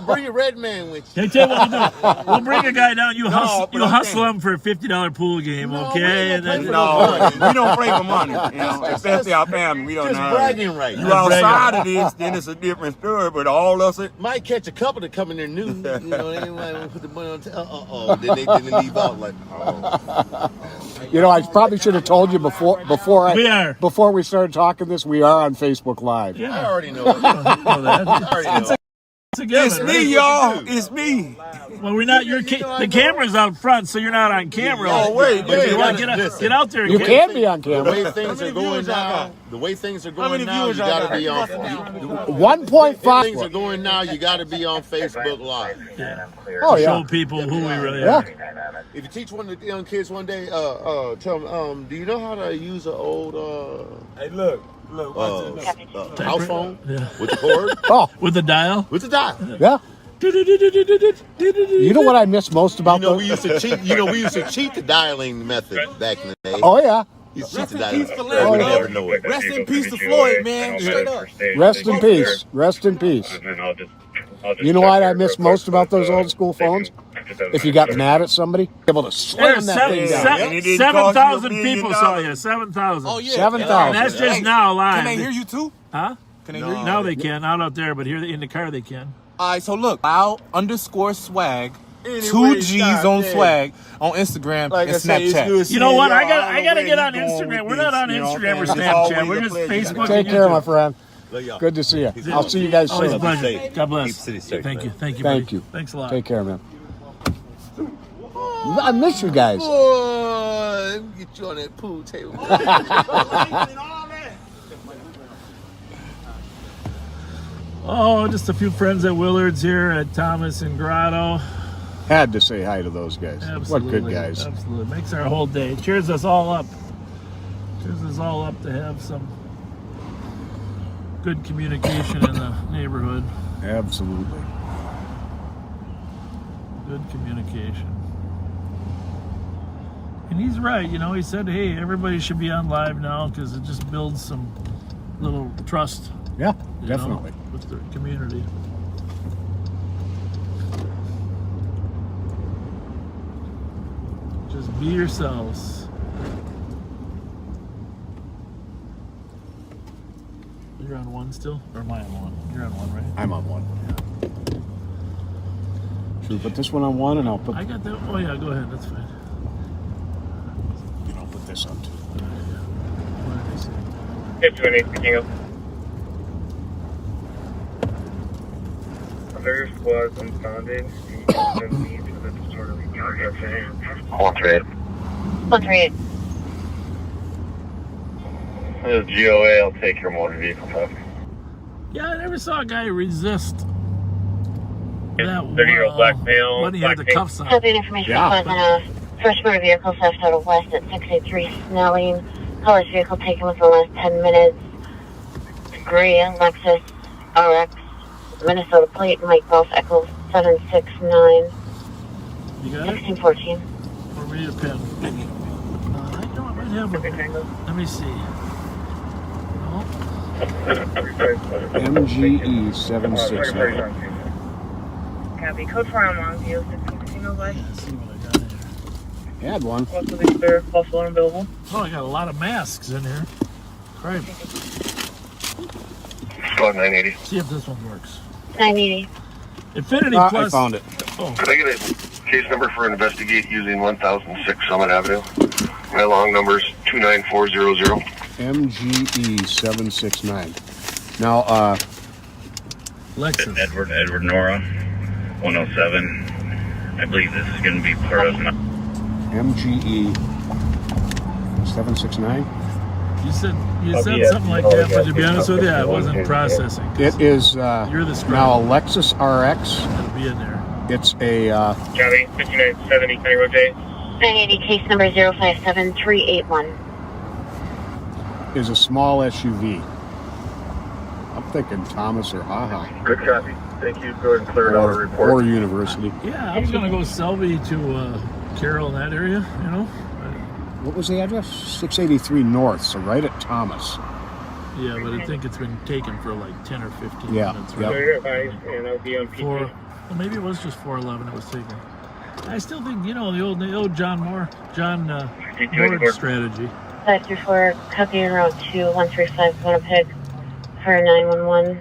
bring your red man with you.
Hey, tell you what we'll do. We'll bring a guy down. You hustle,
but I'm
hustle
saying-
him for a $50 pool game,
No,
okay?
we ain't
And
gonna
then
pay
No, we don't pray for money. Especially our family. We don't
Just
know.
bragging right.
You outside of this, then it's a different story. But all us,
Might catch a couple that come in there new. You know, they might want to put the money on. Then they leave out like,
You know, I probably should have told you before we started talking this. We are on Facebook Live.
Yeah.
I already know it.
You know that.
I already know.
It's a given,
it's
right?
me, y'all. It's me.
Well, we're not. The camera's out front, so you're not on camera.
Oh, wait,
But if you
wait,
want to get out there.
You
and
can be on
The
camera.
way things are going now, you got to be on.
1.5.
Things are going now, you got to be on Facebook Live.
Oh yeah.
show people who we really
Yeah.
are.
If you teach one of the young kids one day, tell them, do you know how to use an old
Hey, look.
house phone
Yeah.
with the cord?
Oh
With the dial.
With the dial.
yeah. You know what I miss most about
We
those?
used to cheat. We used to cheat the dialing method back in the day.
Oh yeah.
You used to cheat the
Rest in peace,
dialing.
Fletcher.
We never know it.
Rest in peace to Floyd, man. Straight up.
Rest in peace. Rest in peace.
And then I'll just
You know
check
what I
here
miss
real quick
most about
with,
those old school phones? if you got mad at somebody, able to slam that thing down.
7,000 people saw you. 7,000.
Oh, yeah.
7,000.
And that's just now live.
Can they hear you too?
Huh?
Can they hear you?
Now they can. Not out there, but here in the car they can.
All right, so look, _swag,
Anyway,
2 G's on
goddamn.
swag on Instagram
Like
and
I say, it's
Snapchat.
good
You know what? I
seeing
gotta
y'all
get
the
on
way you going
Instagram.
with
We're not
this,
on
you know,
Instagram or
and it's
Snapchat.
always
We're
a
just
pleasure.
Facebook.
Take
and
care,
YouTube.
my friend.
Look, y'all.
Good to see you. I'll see you guys
Always a
soon.
pleasure. God bless.
Keep city safe,
Thank
man.
you. Thank you.
Thank
buddy.
you.
Thanks a lot.
Take care, man. I miss you guys.
Boy, let me get you on that pool table.
Oh, just a few friends at Willard's here at Thomas and Grotto.
Had to say hi to those guys.
Absolutely.
What good guys.
Absolutely. Makes our whole day. Cheers us all up. Cheers us all up to have some good communication in the neighborhood.
Absolutely.
Good communication. And he's right, you know, he said, hey, everybody should be on live now because it just builds some little trust.
Yeah,
you
definitely.
know, with the community. Just be yourselves. You're on one still? Or am I on one? You're on one, right?
I'm on one. Should we put this one on one and I'll put...
I got that. Oh, yeah, go ahead. That's fine.
You know, put this on too.
If you need picking up.
Their squad's unfounded. And needs for the disorderly conduct.
138.
138.
This is GOA. I'll take your motor vehicle theft.
Yeah, I never saw a guy resist that
30-year-old black male.
when he had the cuffs on.
Copy information was on a first motor vehicle theft out of west at 683 Snelling. Colors vehicle taken within the last 10 minutes. Gray Lexus RX. Minnesota plate, Mike Golf Echo 769.
You got it?
1614.
Or we need a pen. I know I might have one. Let me see. No.
MGE 769.
Copy. Code 4 on Longview, 16 Signal Light.
Let's see what I got here.
Had one.
What's the clear? Buffalo and Billable.
Oh, I got a lot of masks in here. Right.
Squad 980.
See if this one works.
980.
Infinity
I
Plus.
found it.
Oh,
Could I get a case number for investigate using 1006 Summit Avenue? My long number is 29400.
MGE 769. Now,
Lexus.
Edward Nora, 107. I believe this is going to be part of my...
MGE 769.
You said something like that, but to be honest with you, I wasn't processing.
It is
You're the scribe.
now a Lexus RX.
It'll be in there.
It's a
County 5970 County Road J.
980 case number 057381.
is a small SUV. I'm thinking Thomas or Haha.
Good copy. Thank you. Go ahead and clear it out of the report.
Or University.
Yeah, I was gonna go Selby to Carroll in that area. You know.
What was the address? 683 North, so right at Thomas.
Yeah, but I think it's been taken for like 10 or 15
Yeah,
minutes.
yep.
You're advised, and I'll be on PT.
Well, maybe it was just 411 it was taken. I still think, you know, the old John Moore strategy.
534, copy en route to 135 Winnipeg for 911.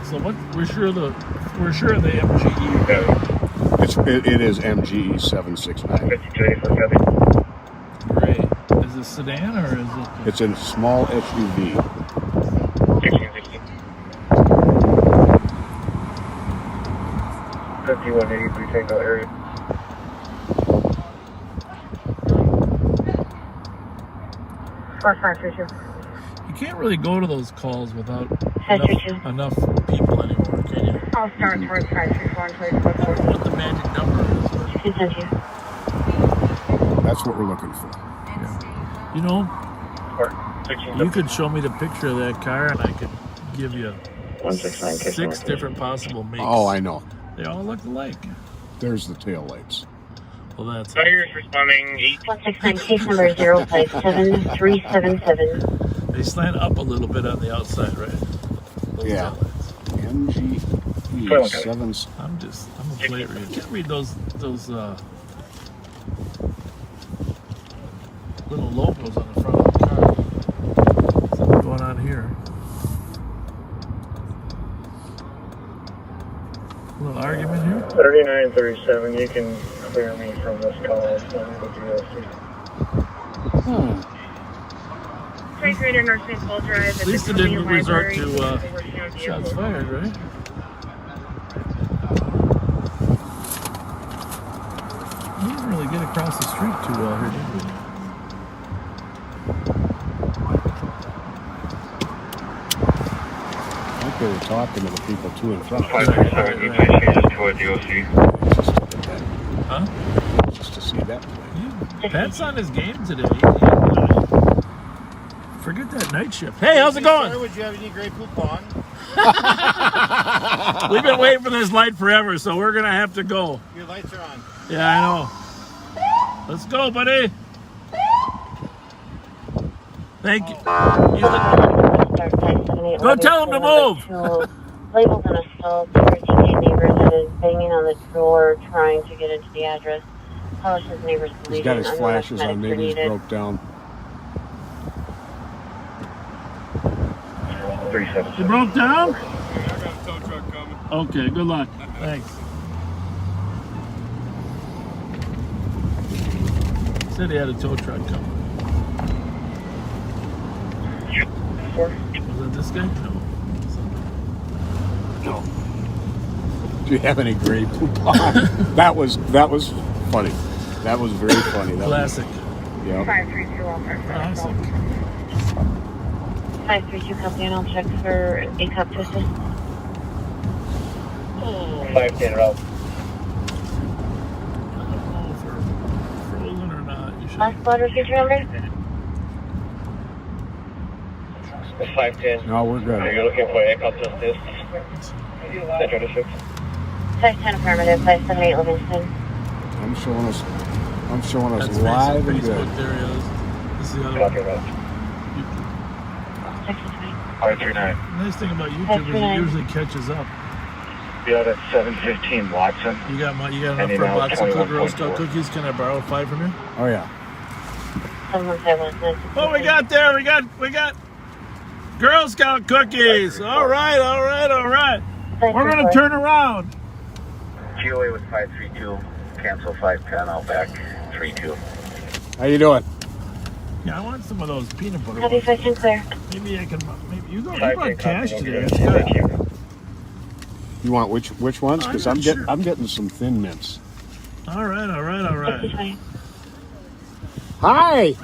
So what? We're sure the MGE.
It is MGE 769.
Gray. Is it sedan or is it?
It's a small SUV.
5183 Tango area.
You can't really go to those calls without
532.
enough people anymore, can you?
I'll start towards 534 and 534.
What the magic number is.
That's what we're looking for.
You know, you could show me the picture of that car and I could give you 6 different possible makes.
Oh, I know.
They all look alike.
There's the tail lights.
Well, that's
Fires responding
169 case number 057377.
They slant up a little bit on the outside, right? Those
Yeah.
outlets.
MGE 7.
I'm a plate reader. Can't read those little logos on the front of the car. Something going on here. A little argument here.
3937, you can clear me from this call. It's not the GLC.
Greater North St. Paul Drive.
At least it didn't resort to shots fired, right? We didn't really get across the street too well here, did we?
I think they were talking to the people too in front.
537, you can change it toward the OC.
Huh?
Just to see that.
Yeah. Pat's on his game today. Forget that night shift. Hey, how's it going?
Sir, would you have any gray coupon?
We've been waiting for this light forever, so we're going to have to go.
Your lights are on.
Yeah, I know. Let's go, buddy. Thank you. Go tell him to move.
Labeled an assault. 13 neighbors that is banging on the door trying to get into the address. Hollis's neighbors
He's got his flashes on. Maybe he's broke down.
37.
You broke down?
I got a tow truck coming.
Okay, good luck. Thanks. Said he had a tow truck coming. Was that this guy? No.
Do you have any gray coupon? that was funny. That was very funny. That
Classic.
Yeah.
532 Walker.
Classic.
532 copy, and I'll check for a cop to assist.
510 route.
I don't know if we're frozen or not. You should.
Last blood receipt number?
510.
No, we're good.
Are you looking for a cop to assist? Central District.
510 affirmative, 578 Livingston.
I'm showing us
That's
live and
Facebook.
good.
There he is. This is the other
Copy
one.
route.
539.
Nice thing about YouTube is it usually catches up.
Yeah, that's 715 Watson.
You got enough
Any
for a
now,
box of Girl
21.4.
Scout cookies? Can I borrow 5 from you?
Oh yeah.
715
What we got there? We got Girl Scout cookies. All right. We're gonna turn around.
GOA with 532. Cancel 510. I'll back 32.
How you doing?
Yeah, I want some of those peanut butter
Copy,
ones.
510 clear.
Maybe I can. Maybe you brought
510
cash
copy.
today.
Thank you.
You want which ones? Because
I'm not
I'm getting some Thin Mints.
All right.
55.
Hi.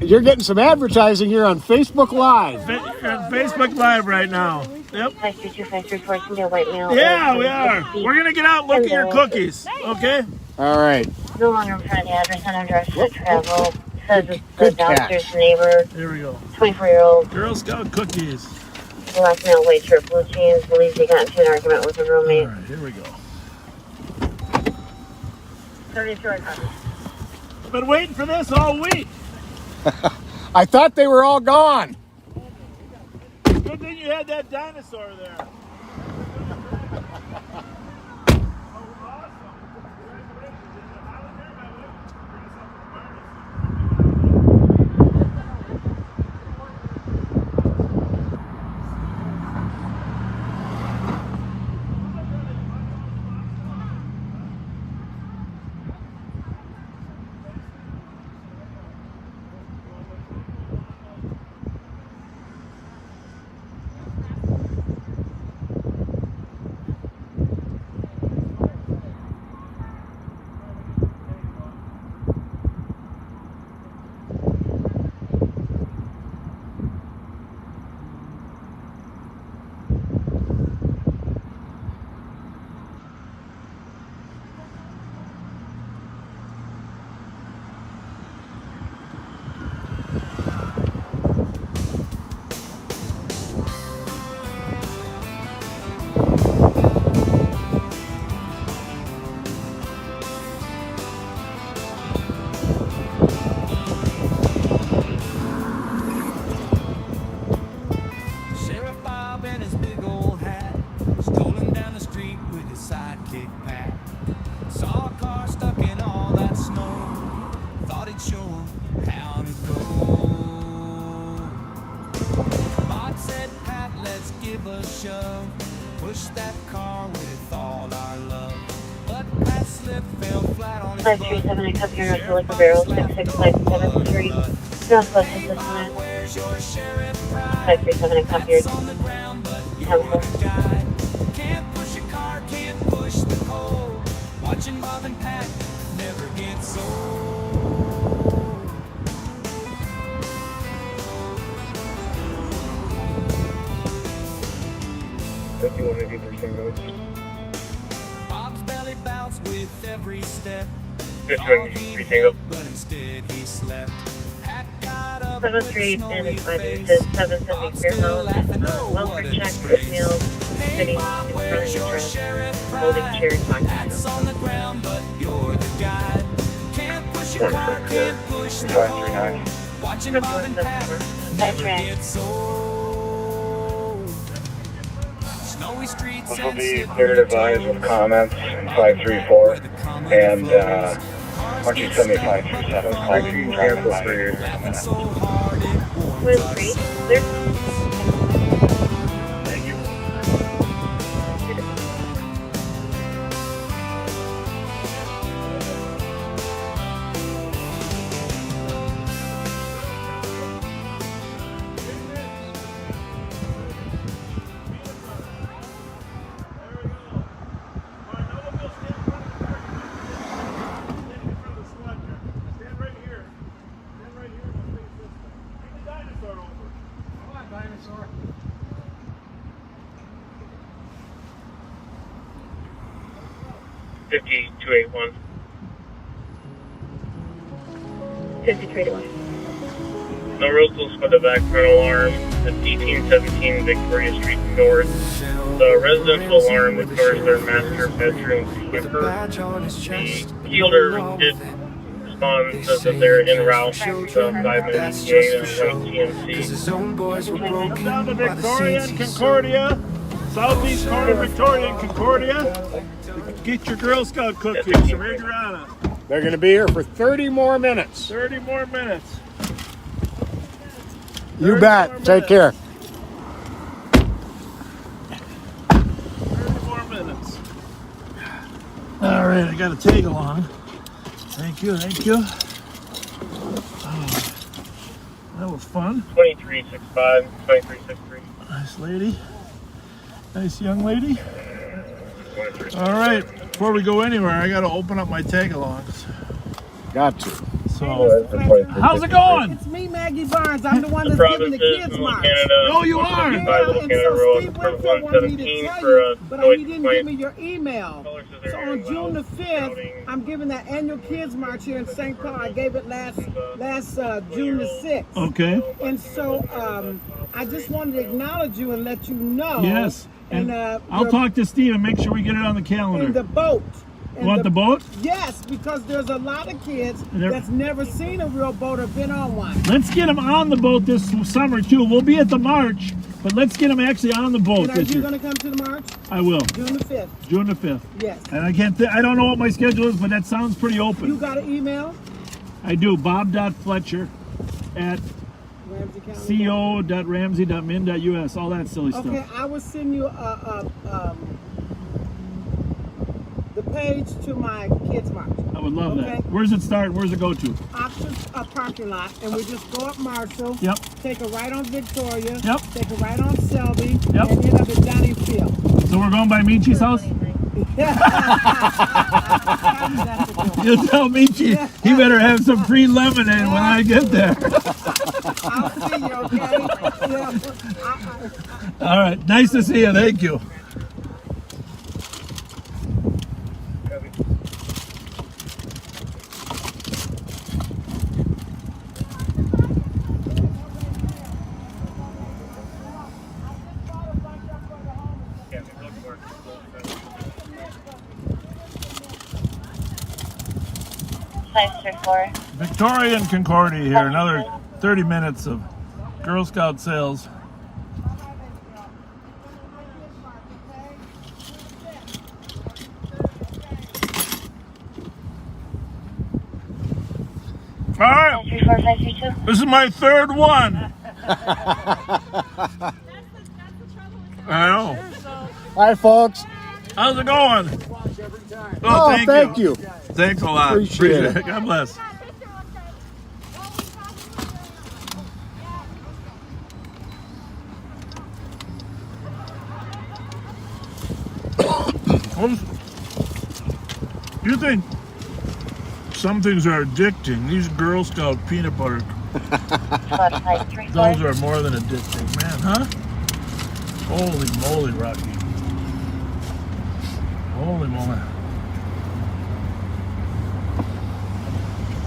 You're getting some advertising here on Facebook Live.
You're on Facebook Live right now. Yep.
532, 534, can be a white male.
Yeah, we are. We're gonna get out and look at your cookies. Okay.
All right.
No longer in front of the address and address to travel. Says it's the
Good catch.
downstairs neighbor,
Here we go.
24-year-old,
Girl Scout cookies.
black male, white shirt, blue jeans, believes he got into an argument with a
All
roommate.
right. Here we go.
32 copy.
I've been waiting for this all week.
I thought they were all gone.
Good thing you had that dinosaur there.
kick back. Saw a car stuck in all that snow. Thought he'd show him how to go. Bob said, Pat, let's give a shove. Push that car with all our love. But Pat slipped, fell flat on his butt.
537, I come here at the Burrill, 66573. Northwest Assistant. 537, I come here.
Can't push a car, can't push the cold. Watching Bob and Pat never gets old. Bob's belly bounced with every step. But instead he slept.
738 and it's 770 Fairmount. Welfare check, meals, sitting in front of the dress, holding chair, talking to them.
But you're the guide. Can't push a car, can't push the road. Watching Bob and Pat never gets old. Snowy streets
This will be cleared advised with comments in 534 and once you send me 537, call me and cancel for your comments.
With free, clear.
Thank you.
5281.
5321.
No rosals for the back front alarm at 1817 Victoria Street North. The residential alarm ignores their master bedroom skipper. The key holder did respond, says that they're en route to 598 and white TMC.
Come down to Victoria and Concordia, southeast corner of Victoria and Concordia. Get your Girl Scout cookies from Adriana.
They're going to be here for 30 more minutes.
30 more minutes.
You bet. Take care.
30 more minutes. All right, I got a tag along. Thank you, thank you. Oh, that was fun.
2365, 2363.
Nice lady. Nice young lady. All right, before we go anywhere, I got to open up my tag-alongs.
Got to.
So, how's it going?
It's me, Maggie Barnes. I'm the one that's giving the kids march.
No, you are.
Yeah, and so Steve Winfield wanted me to tell you, but he didn't give me your email. So on June the 5th, I'm giving that annual kids march here in St. Paul. I gave it last June the 6th.
Okay.
And so I just wanted to acknowledge you and let you know.
Yes. And I'll talk to Steve and make sure we get it on the calendar.
And the boat.
You want the boat?
Yes, because there's a lot of kids that's never seen a real boat or been on one.
Let's get them on the boat this summer too. We'll be at the march, but let's get them actually on the boat
And
this year.
are you going to come to the march?
I will.
June the 5th.
June the 5th.
Yes.
And I don't know what my schedule is, but that sounds pretty open.
You got an email?
I do. Bob.Fletcher at co.ramsey.min.us. All that silly stuff.
Okay, I will send you the page to my kids march.
I would love that. Where's it start? Where's it go to?
Option parking lot, and we just go up Marshall.
Yep.
Take a right on Victoria.
Yep.
Take a right on Selby.
Yep.
And end up at Johnny Field.
So we're going by Michi's house? You tell Michi he better have some free lemonade when I get there.
I'll see you, okay?
All right. Nice to see you. Thank you. Victoria and Concordia here. Another 30 minutes of Girl Scout sales. All right.
34532.
This is my third one. I know.
Hi, folks.
How's it going?
Oh, thank you.
Thanks a lot.
Appreciate it.
God bless. You think some things are addicting? These Girl Scout peanut butter, those are more than addicting, man, huh? Holy moly, Rocky. Holy moly.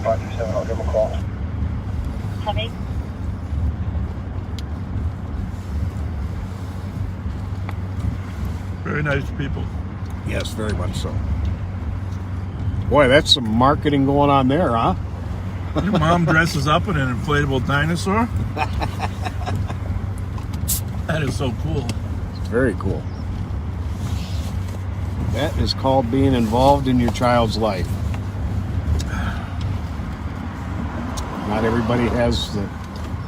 537, I'll give him a call.
Heavy.
Very nice people.
Yes, very much so. Boy, that's some marketing going on there, huh?
Your mom dresses up in an inflatable dinosaur? That is so cool.
It's very cool. That is called being involved in your child's life. Not everybody has the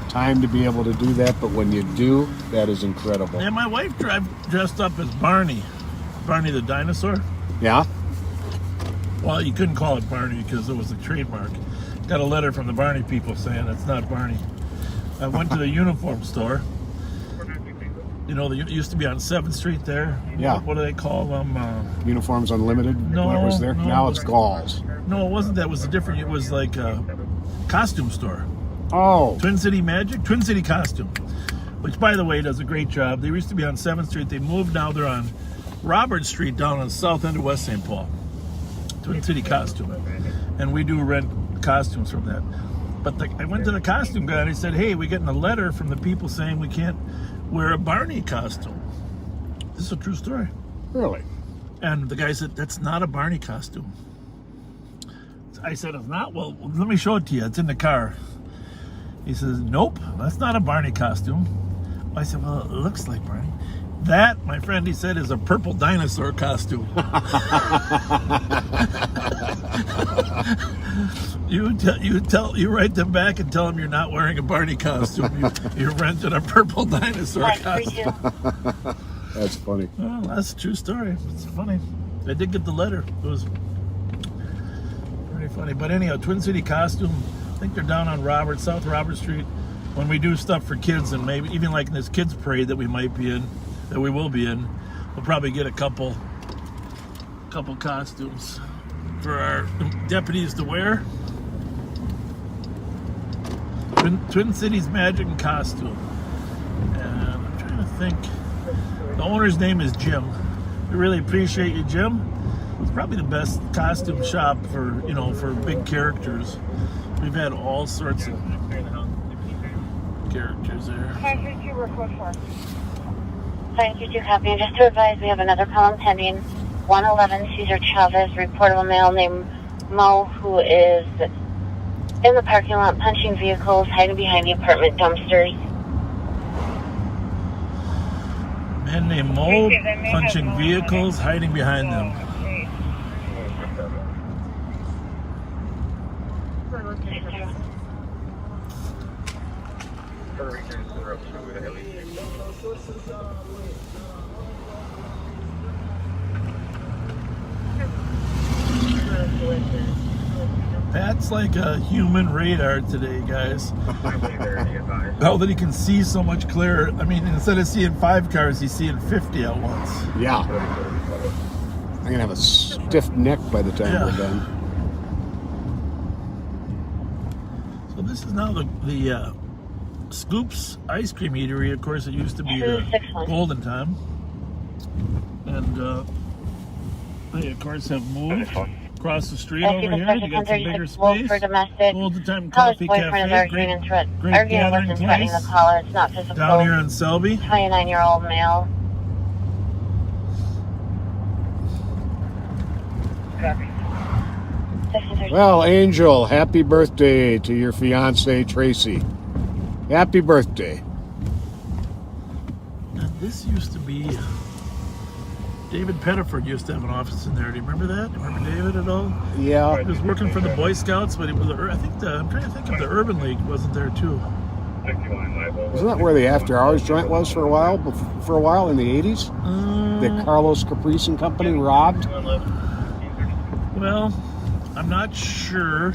time to be able to do that, but when you do, that is incredible.
Yeah, my wife dressed up as Barney. Barney the dinosaur.
Yeah?
Well, you couldn't call it Barney because it was a trademark. Got a letter from the Barney people saying it's not Barney. I went to the uniform store. You know, they used to be on 7th Street there.
Yeah.
What do they call them?
Uniforms Unlimited?
No,
What was there?
no,
Now it's Galls.
No, it wasn't that. It was a different. It was like a costume store.
Oh.
Twin City Magic? Twin City Costume. Which, by the way, does a great job. They used to be on 7th Street. They moved. Now they're on Robert Street down on the south end of West St. Paul. Twin City Costume. And we do rent costumes from that. But I went to the costume guy and he said, hey, we're getting a letter from the people saying we can't wear a Barney costume. This is a true story.
Really?
And the guy said, that's not a Barney costume. I said, it's not? Well, let me show it to you. It's in the car. He says, nope, that's not a Barney costume. I said, well, it looks like Barney. That, my friend, he said, is a purple dinosaur costume. You write them back and tell them you're not wearing a Barney costume. You're renting a purple dinosaur costume.
That's funny.
Well, that's a true story. It's funny. I did get the letter. It was pretty funny. But anyhow, Twin City Costume, I think they're down on South Robert Street. When we do stuff for kids, and maybe even like in this kids parade that we might be in, that we will be in, we'll probably get a couple costumes for our deputies to wear. Twin Cities Magic and Costume. And I'm trying to think. The owner's name is Jim. We really appreciate you, Jim. It's probably the best costume shop for, you know, for big characters. We've had all sorts of characters there.
532, report 4. 532, copy. Just to advise, we have another column pending. 111 Cesar Chavez, reportable male named Mo, who is in the parking lot punching vehicles, hiding behind the apartment dumpsters.
Man named Mo punching vehicles, hiding behind them. Pat's like a human radar today, guys. Oh, that he can see so much clearer. I mean, instead of seeing 5 cars, he's seeing 50 at once.
Yeah. I'm going to have a stiff neck by the time we're done.
So this is now the Scoops ice cream eatery. Of course, it used to be the Golden Time. And they, of course, have moved across the street over here. You got some bigger space. Golden Time Coffee Cafe. Great gathering place.
It's not physical.
Down here in Selby.
29-year-old male.
Well, Angel, happy birthday to your fiance Tracy. Happy birthday.
Now, this used to be David Pettiford used to have an office in there. Do you remember that? Do you remember David at all?
Yeah.
He was working for the Boy Scouts, but he was, I'm trying to think if the Urban League wasn't there too.
Isn't that where the After Hours joint was for a while? In the 80s? That Carlos Caprice and Company robbed?
Well, I'm not sure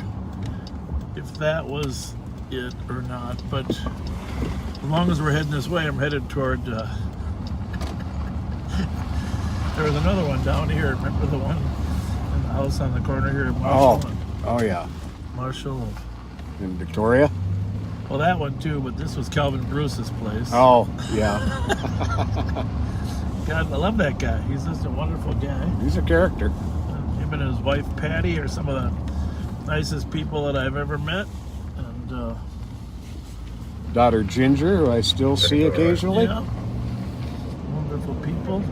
if that was it or not, but as long as we're heading this way, I'm headed toward... there was another one down here. Remember the one in the house on the corner here? Marshall
Oh yeah.
Marshall.
In Victoria?
Well, that one too, but this was Calvin Bruce's place.
Oh, yeah.
God, I love that guy. He's just a wonderful guy.
He's a character.
Him and his wife Patty are some of the nicest people that I've ever met. And
daughter Ginger, who I still see occasionally.
Yeah. Wonderful people.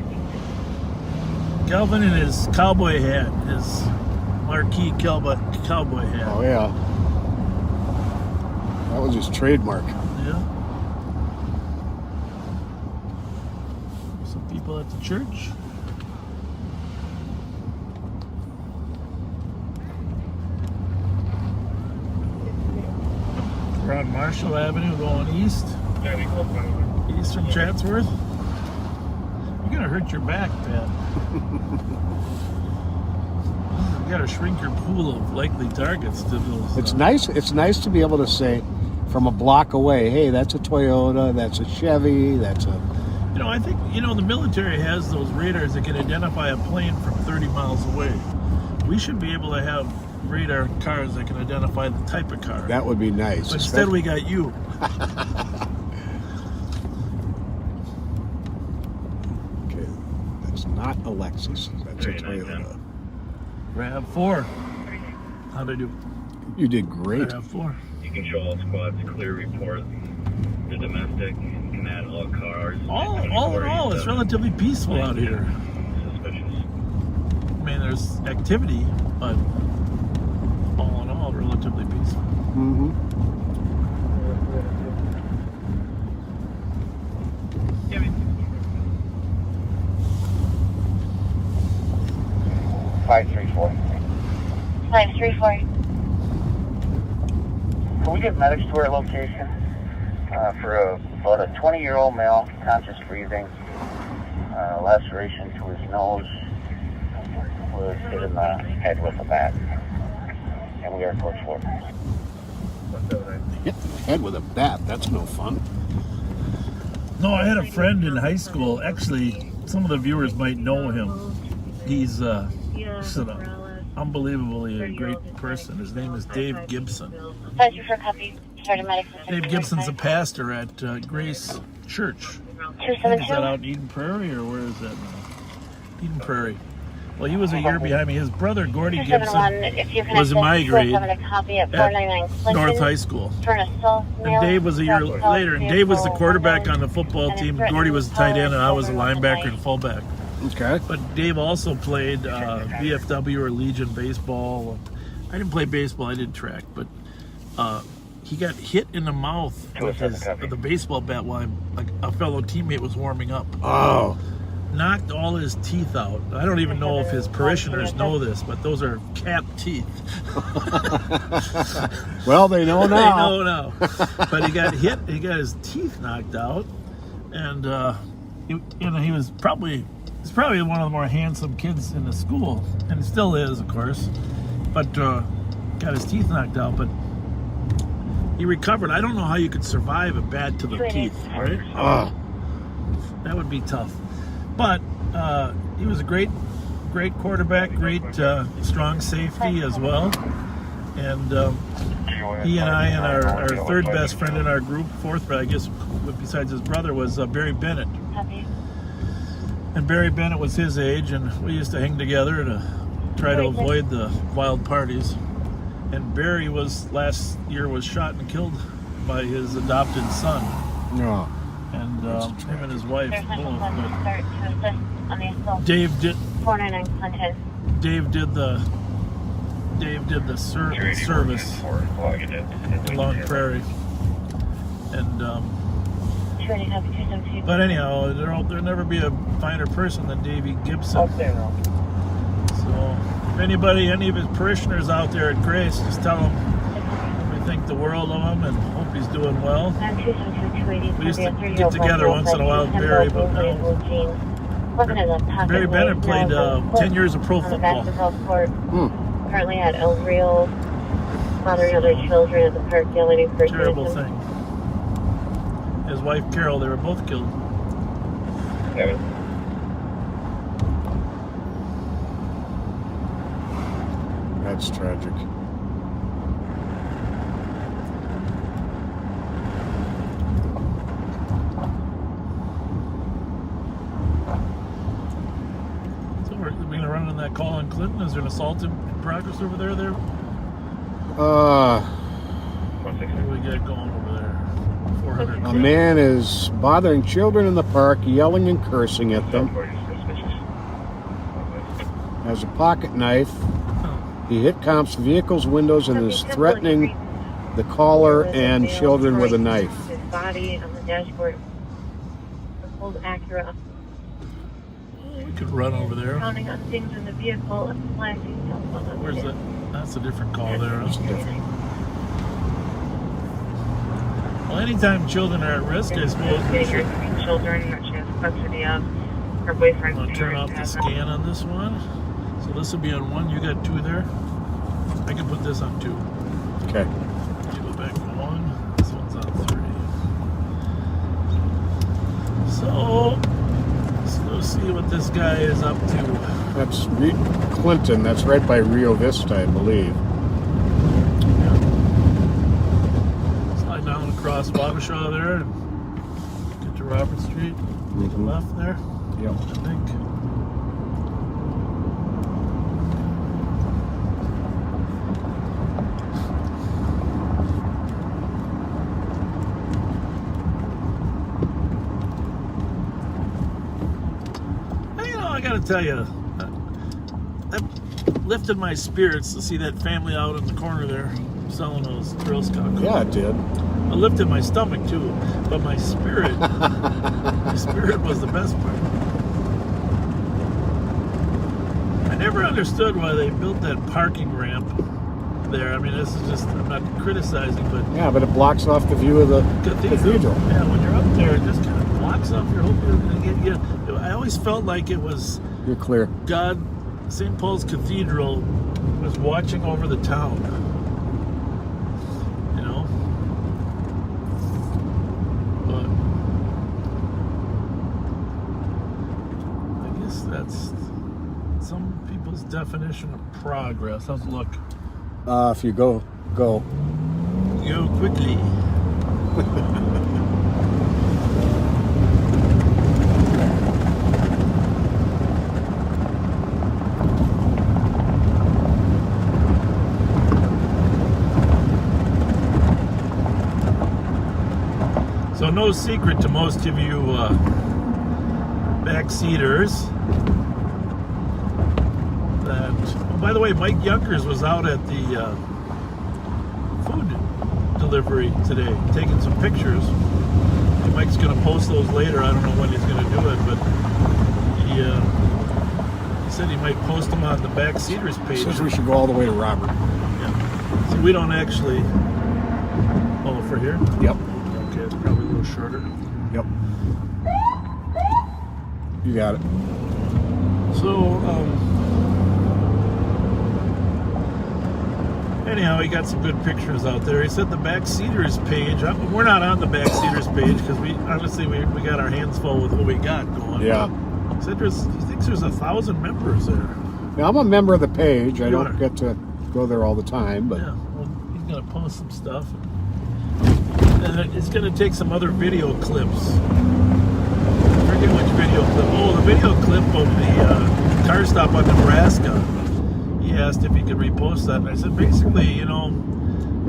Calvin in his cowboy hat, his marquee cowboy hat.
Oh, yeah. That was his trademark.
Yeah. Some people at the church. We're on Marshall Avenue going east. East from Chatsworth. You're gonna hurt your back, Pat. You gotta shrink your pool of likely targets to those.
It's nice. It's nice to be able to say from a block away, hey, that's a Toyota, that's a Chevy, that's a...
You know, I think, the military has those radars that can identify a plane from 30 miles away. We should be able to have radar cars that can identify the type of car.
That would be nice.
But instead we got you.
Okay, that's not a Lexus. That's a Toyota.
RAV4. How'd I do?
You did great.
RAV4.
You can show all squads clear report. The domestic can add all cars.
All in all, it's relatively peaceful out here.
Suspicious.
I mean, there's activity, but all in all, relatively peaceful.
Mm-hmm.
Five, 534.
Can we get medics to our location for about a 20-year-old male, conscious breathing, laceration to his nose, was hit in the head with a bat, and we are close for it.
Hit the head with a bat. That's no fun.
No, I had a friend in high school. Actually, some of the viewers might know him. He's just an unbelievably a great person. His name is Dave Gibson.
Thank you for copy.
Dave Gibson's a pastor at Grace Church.
272.
Is that out in Eden Prairie, or where is that now? Eden Prairie. Well, he was a year behind me. His brother, Gordy Gibson, was in my grade at North High School. And Dave was a year later. And Dave was the quarterback on the football team. Gordy was the tight end, and I was a linebacker and fullback.
Okay.
But Dave also played VFW or Legion baseball. I didn't play baseball. I did track. But he got hit in the mouth with the baseball bat while a fellow teammate was warming up.
Oh.
Knocked all his teeth out. I don't even know if his parishioners know this, but those are cat teeth.
Well, they know now.
They know now. But he got hit. He got his teeth knocked out, and he was probably one of the more handsome kids in the school, and it still is, of course. But got his teeth knocked out, but he recovered. I don't know how you could survive a bat to the teeth, right? That would be tough. But he was a great quarterback, great strong safety as well. And he and I and our third best friend in our group, fourth, I guess, besides his brother, was Barry Bennett. And Barry Bennett was his age, and we used to hang together to try to avoid the wild parties. And Barry last year was shot and killed by his adopted son.
Yeah.
And him and his wife both. Dave did the service in Long Prairie, and But anyhow, there'll never be a finer person than Davy Gibson. So, if anybody, any of his parishioners out there at Grace, just tell him we think the world of him and hope he's doing well. We used to get together once in a while with Barry, but no. Barry Bennett played 10 years of pro football.
Currently at El Rio, monitoring other children at the park yelling for
terrible thing. His wife Carol, they were both killed.
That's tragic.
So we're going to run on that call on Clinton. Is there an assault in progress over there? What do we get going over there? 400.
A man is bothering children in the park, yelling and cursing at them. Has a pocket knife. He hit cops' vehicle's windows and is threatening the caller and children with a knife.
His body on the dashboard. The old Acura.
We could run over there.
Counting on things in the vehicle and flashing cell phone.
Where's that? That's a different call there. That's different. Well, anytime children are at risk, I suppose we should.
Children that she has custody of. Her boyfriend.
I'll turn off the scan on this one. So this will be on 1. You got 2 there. I can put this on 2.
Okay.
You go back to 1. This one's on 3. So let's see what this guy is up to.
That's Clinton. That's right by Rio Vista, I believe.
Yeah. Slide down across Wabasha there and get to Robert Street. To the left there.
Yep.
I think. I gotta tell you, that lifted my spirits to see that family out in the corner there selling those Girl Scout cookies.
Yeah, it did.
It lifted my stomach too, but my spirit, was the best part. I never understood why they built that parking ramp there. I mean, this is just, I'm not criticizing, but...
Yeah, but it blocks off the view of the cathedral.
Yeah, when you're up there, it just kind of blocks off your hope you're going to get you. I always felt like it was...
You're clear.
God, St. Paul's Cathedral was watching over the town. You know? But... I guess that's some people's definition of progress. How's it look?
If you go.
Go quickly. So no secret to most of you backseaters that, oh, by the way, Mike Youngers was out at the food delivery today, taking some pictures. Mike's going to post those later. I don't know when he's going to do it, but he said he might post them on the backseaters page.
Says we should go all the way to Robert.
Yeah. So we don't actually... Oh, for here?
Yep.
Okay, it's probably a little shorter.
Yep. You got it.
So, anyhow, he got some good pictures out there. He said the backseaters page, we're not on the backseaters page because we got our hands full with what we got going.
Yeah.
He said he thinks there's 1,000 members there.
Now, I'm a member of the page. I don't get to go there all the time, but...
Yeah, well, he's going to post some stuff. And it's going to take some other video clips. I forget which video clip. Oh, the video clip of the car stop on Nebraska. He asked if he could repost that. And I said, basically, you know,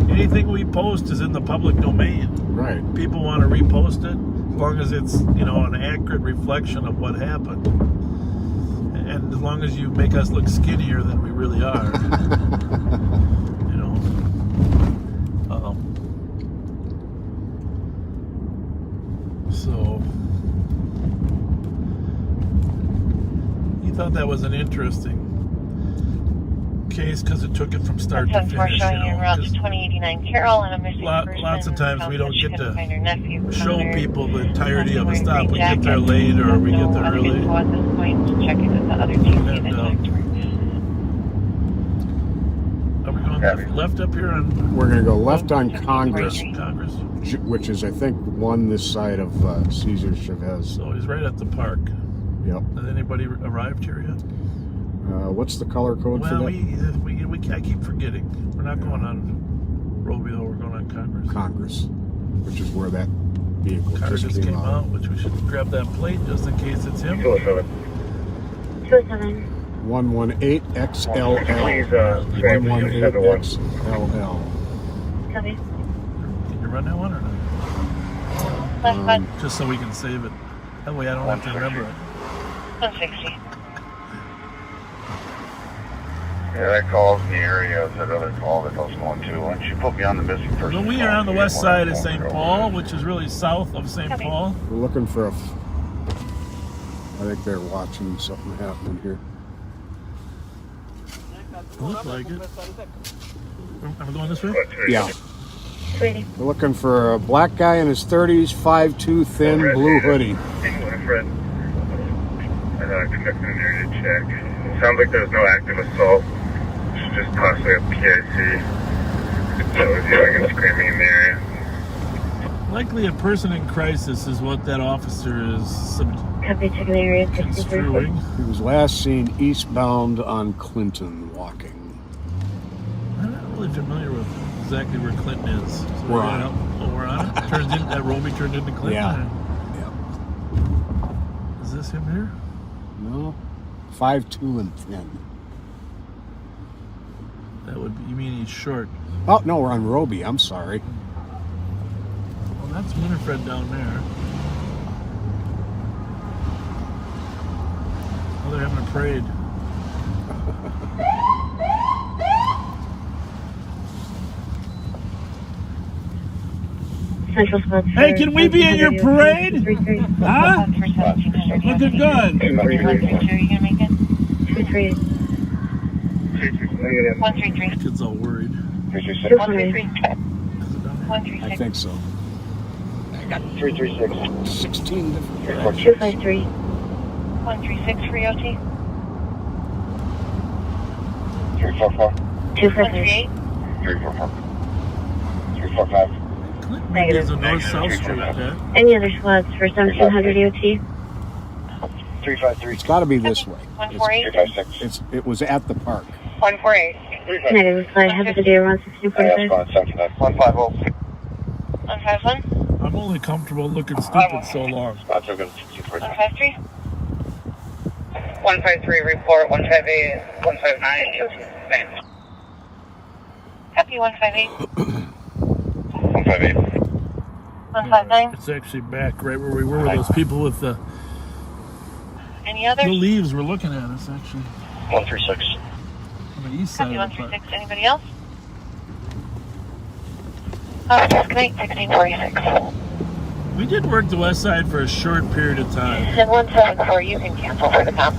anything we post is in the public domain.
Right.
People want to repost it as long as it's, you know, an accurate reflection of what happened. And as long as you make us look skinnier than we really are. You know. So, that was an interesting case because it took it from start to finish.
Showing
You
en
know,
route to
'cause
2089 Carroll and a missing person.
lots of times we don't get to
Find her nephew
show
from there.
people the entirety of a
Wearing
stop. We
green
get there
jacket.
late or we get there
No other
early.
info at this point. Checking with the other TC that talked to her.
Are we going left up here on?
We're going to go left on Congress,
Congress.
which is, I think, one this side of Cesar Chavez.
So he's right at the park.
Yep.
Has anybody arrived here yet?
What's the color code for
Well,
that?
I keep forgetting. We're not going on Robio. We're going on Congress.
Congress, which is where that vehicle
Car
just came out.
which we should grab that plate just in case it's him.
207.
118 XLL.
Please,
118 XLL.
Copy.
Can you run that one or not?
Left button.
Just so we can save it. That way I don't have to remember it.
160.
Yeah, that calls in the area. That other call that was going to. Why don't you put me on the missing person?
Well, we are on the west side of St. Paul, which is really south of St. Paul.
We're looking for I think they're watching something happening here.
Looks like it. Am I going this way?
Yeah.
Sweetie.
We're looking for a black guy in his 30s, 5'2", thin, blue hoodie.
Fred. Conducting an area check. It sounds like there's no active assault. It's just possibly a PIC. So it's yelling and screaming in the area.
Likely a person in crisis is what that officer is
Copy, checking the area.
construing.
He was last seen eastbound on Clinton walking.
I'm not really familiar with exactly where Clinton is. So
We're on it.
Oh, we're on it? Turns in, that Roby turned into Clinton?
Yeah.
Is this him here?
No. 5'2" and thin.
That would be, you mean he's short?
Oh, no, we're on Roby. I'm sorry.
Well, that's Winifred down there. Oh, they're having a parade.
Central sponsor.
Hey, can we be in your parade? Huh? Looking good.
132, you gonna make it? 23. 133.
Kid's all worried.
133. 136.
I think so.
I got 336.
16 different.
253. 136 for OT.
344.
258.
344. 345.
Maybe it's a north-south street, okay?
Any other squads for 1700 EOT?
353.
It's got to be this way.
148.
356.
It was at the park.
148. Negative, slide. Have a good day. 11645.
150.
151.
I'm only comfortable looking stupid so long.
153.
153 report, 158, 159.
Copy 158.
158.
159.
It's actually back right where we were with those people with the
Any others?
leaves were looking at us, actually.
136.
On the east side
Copy
of the park.
136. Anybody else? Officers, good night. 1646.
We did work the west side for a short period of time,
7174. You can cancel for the comp.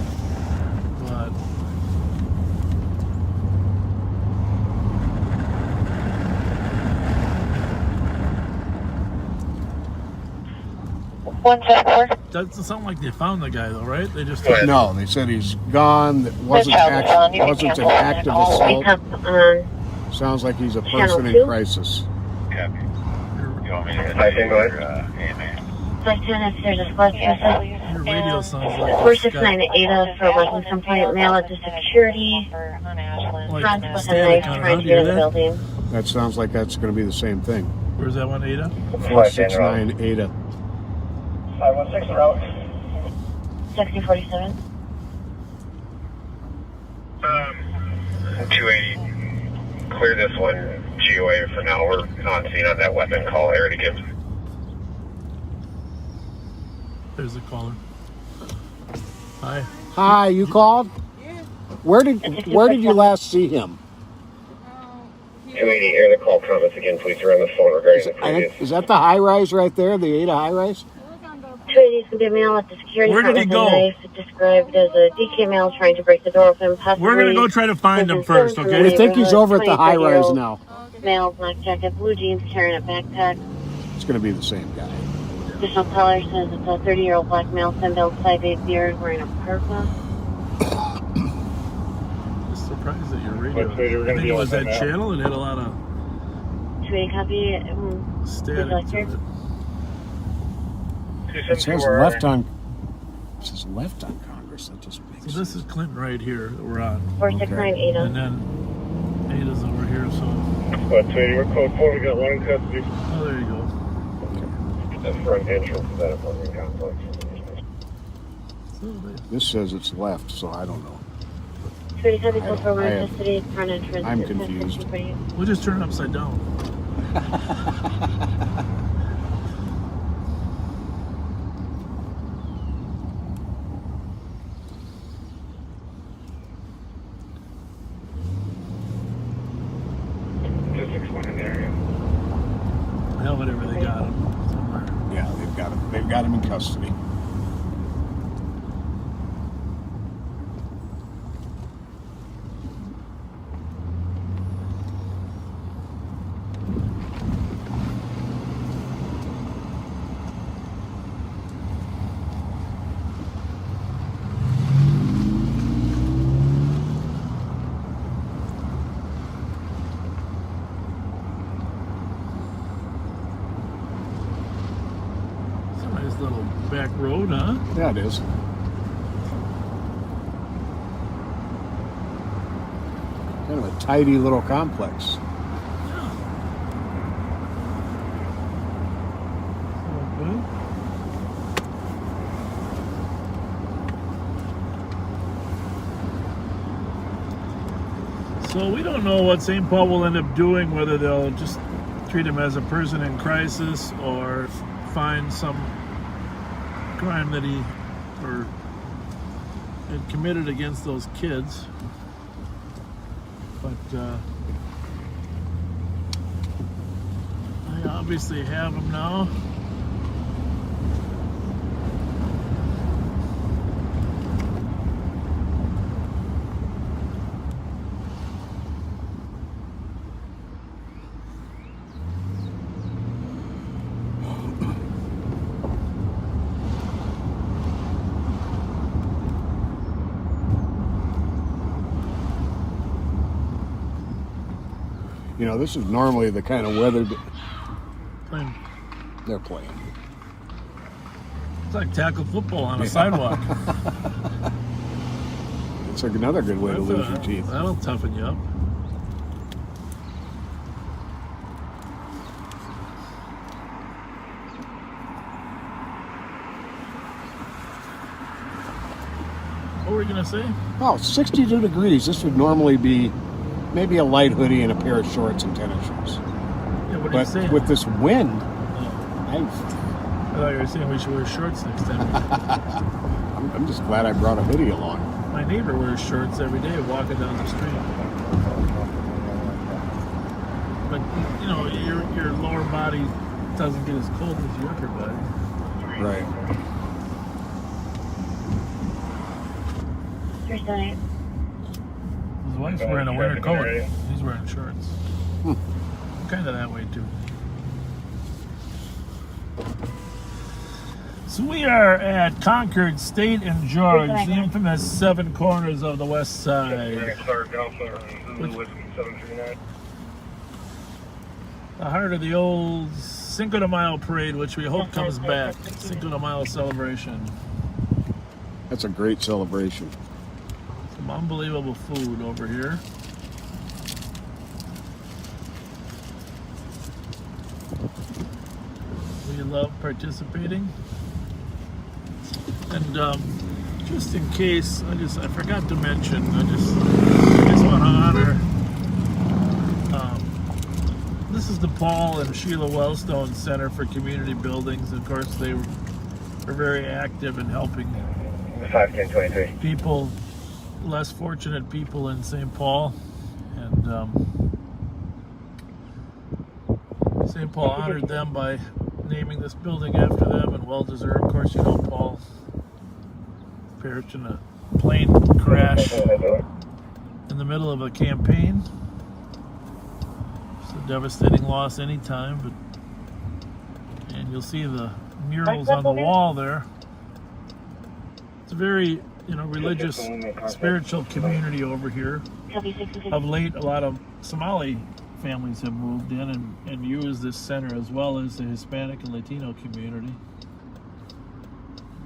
but
174.
doesn't sound like they found the guy though, right? They just
No, they said he's gone. That wasn't an active assault. Sounds like he's a person in crisis.
Copy. You want me to I think go ahead.
If there's a squad
Your radio sounds like
469 Ada for working complaint mail at the security. Front with a knife trying to get in the building.
That sounds like that's going to be the same thing.
Where's that one, Ada?
469 Ada.
516 route.
6047.
280. Clear this one. GOA for now. We're on scene on that weapon call area to give.
There's the caller. Hi.
Hi, you called? Yeah. Where did you last see him?
280, air the call comments again, please. You're on the phone regarding the previous.
Is that the high rise right there, the Ada high rise?
280 received a mail at the security
Where did he
front with
go?
a knife described as a DK male trying to break the door open. Possibly
We're gonna go try to find him first, okay?
We think he's over at the high rise now.
Male, black jacket, blue jeans, carrying a backpack.
It's going to be the same guy.
Additional caller says it's a 30-year-old black male, thin-built, 5'8" beard, wearing a parka.
I'm surprised that your radio. I think it was that channel. It had a lot of
Copy.
static to it.
It says left on. It says left on Congress. That just makes
So this is Clinton right here that we're on.
469 Ada.
And then Ada's over here, so.
Squad 280, we're code 4, we got one in custody.
Oh, there you go.
The front entrance of that apartment complex.
This says it's left, so I don't know. I'm confused.
We'll just turn it upside down.
Just explain the area.
Hell, whatever, they got him somewhere.
Yeah, they've got him. They've got him in custody.
Little back road, huh?
Yeah, it is. Kind of a tidy little complex.
So we don't know what St. Paul will end up doing, whether they'll just treat him as a person in crisis or find some crime that he had committed against those kids. But I obviously have him now.
You know, this is normally the kind of weather that they're playing.
It's like tackle football on a sidewalk.
It's like another good way to lose your teeth.
That'll toughen you up. What were you going to say?
Oh, 62 degrees. This would normally be maybe a light hoodie and a pair of shorts and tennis shoes.
Yeah, what are you
But
saying?
with this wind,
I thought you were saying we should wear shorts next time.
I'm just glad I brought a hoodie along.
My neighbor wears shorts every day walking down the street. But, you know, your lower body doesn't get as cold as your upper body.
Right.
His wife's wearing a winter coat. He's wearing shorts. Kind of that way, too. So we are at Concord State and George, the infamous 7 corners of the west side. The heart of the old Cinco de Mayo parade, which we hope comes back. Cinco de Mayo celebration.
That's a great celebration.
Some unbelievable food over here. We love participating. And just in case, I forgot to mention, I just want to honor, this is the Paul and Sheila Wellstone Center for Community Buildings. Of course, they were very active in helping
51023
people, less fortunate people in St. Paul. And St. Paul honored them by naming this building after them, and well deserved. Of course, you know Paul perished in a plane crash in the middle of a campaign. It's a devastating loss anytime, but and you'll see the murals on the wall there. It's a very, religious, spiritual community over here. Of late, a lot of Somali families have moved in and used this center, as well as the Hispanic and Latino community.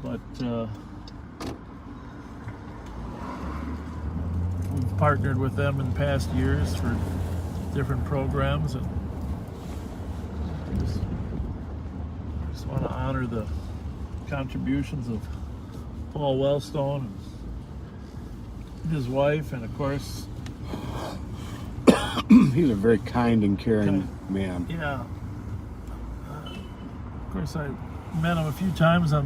But we've partnered with them in past years for different programs, and just want to honor the contributions of Paul Wellstone and his wife, and of course
he's a very kind and caring man.
Yeah. Of course, I met him a few times out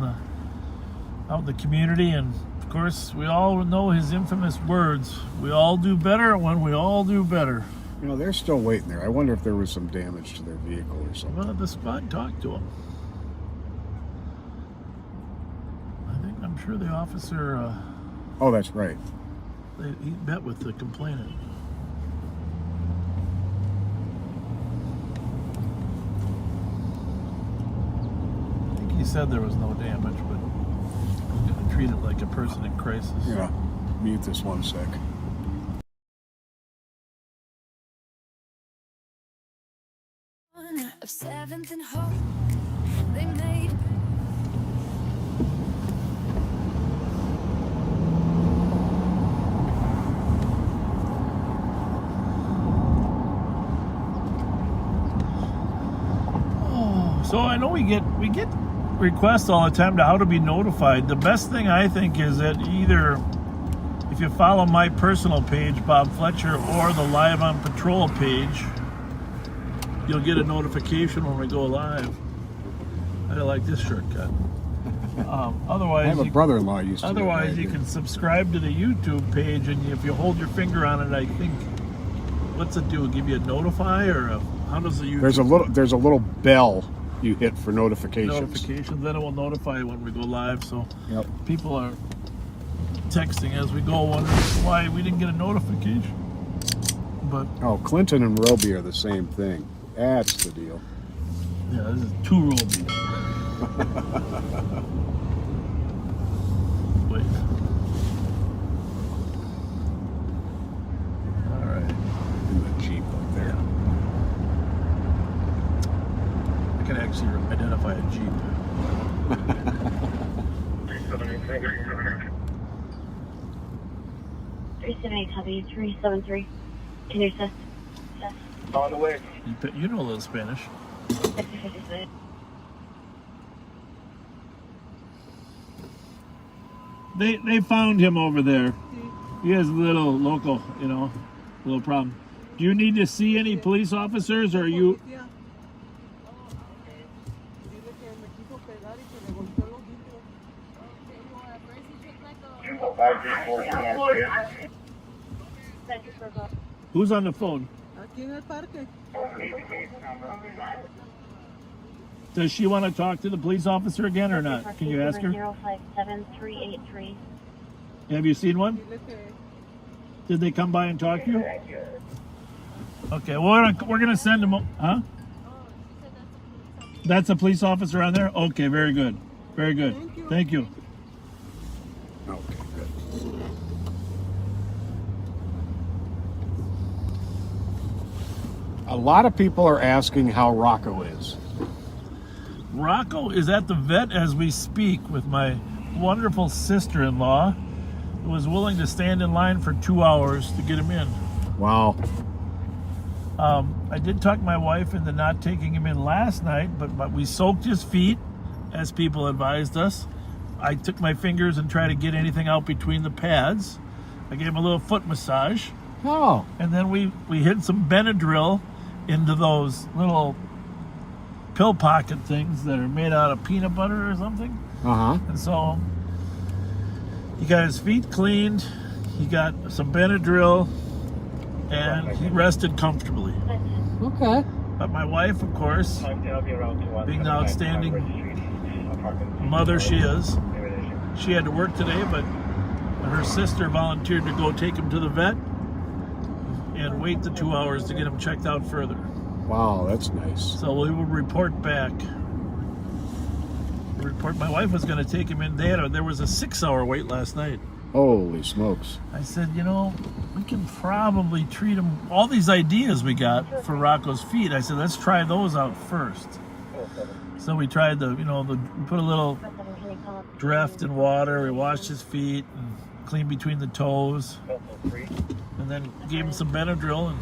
in the community, and of course, we all know his infamous words: "We all do better when we all do better."
They're still waiting there. I wonder if there was some damage to their vehicle or something.
Well, the squad talked to him. I'm sure the officer.
Oh, that's right.
He met with the complainant. I think he said there was no damage, but I'm going to treat it like a person in crisis.
Yeah. Mute this one sec.
Of 7th and Hope, they made.
So I know we get requests all the time to how to be notified. The best thing I think is that either if you follow my personal page, Bob Fletcher, or the Live on Patrol page, you'll get a notification when we go live. I like this shortcut. Otherwise,
I have a brother-in-law used to.
Otherwise, you can subscribe to the YouTube page, and if you hold your finger on it, I think, what's it do? Give you a notify, or how does the YouTube?
There's a little bell you hit for notifications.
Then it will notify you when we go live. So people are texting as we go, wondering why we didn't get a notification. But
Clinton and Roby are the same thing. That's the deal.
Yeah, this is two Roby. Wait. All right.
In the Jeep up there.
I can actually identify a Jeep.
378 copy, 373. Can you assist?
On the way.
You know a little Spanish. They found him over there. He has a little local, little problem. Do you need to see any police officers, or are you? Who's on the phone? Does she want to talk to the police officer again or not? Can you ask her?
057-383.
Have you seen one? Did they come by and talk to you? Okay, well, we're gonna send them. Huh? That's a police officer on there? Okay, very good. Very good. Thank you.
Okay, good. A lot of people are asking how Rocco is.
Rocco is at the vet as we speak with my wonderful sister-in-law, who was willing to stand in line for 2 hours to get him in.
Wow.
I did talk my wife into not taking him in last night, but we soaked his feet, as people advised us. I took my fingers and tried to get anything out between the pads. I gave him a little foot massage.
Oh.
And then we hid some Benadryl into those little pill pocket things that are made out of peanut butter or something.
Uh-huh.
And so he got his feet cleaned, he got some Benadryl, and he rested comfortably.
Okay.
But my wife, of course, being the outstanding mother she is, she had to work today, but her sister volunteered to go take him to the vet and wait the 2 hours to get him checked out further.
Wow, that's nice.
So we will report back. My wife was going to take him in. There was a 6-hour wait last night.
Holy smokes.
I said, you know, we can probably treat him. All these ideas we got for Rocco's feet, I said, let's try those out first. So we tried we put a little Dreft in water. We washed his feet and cleaned between the toes. And then gave him some Benadryl, and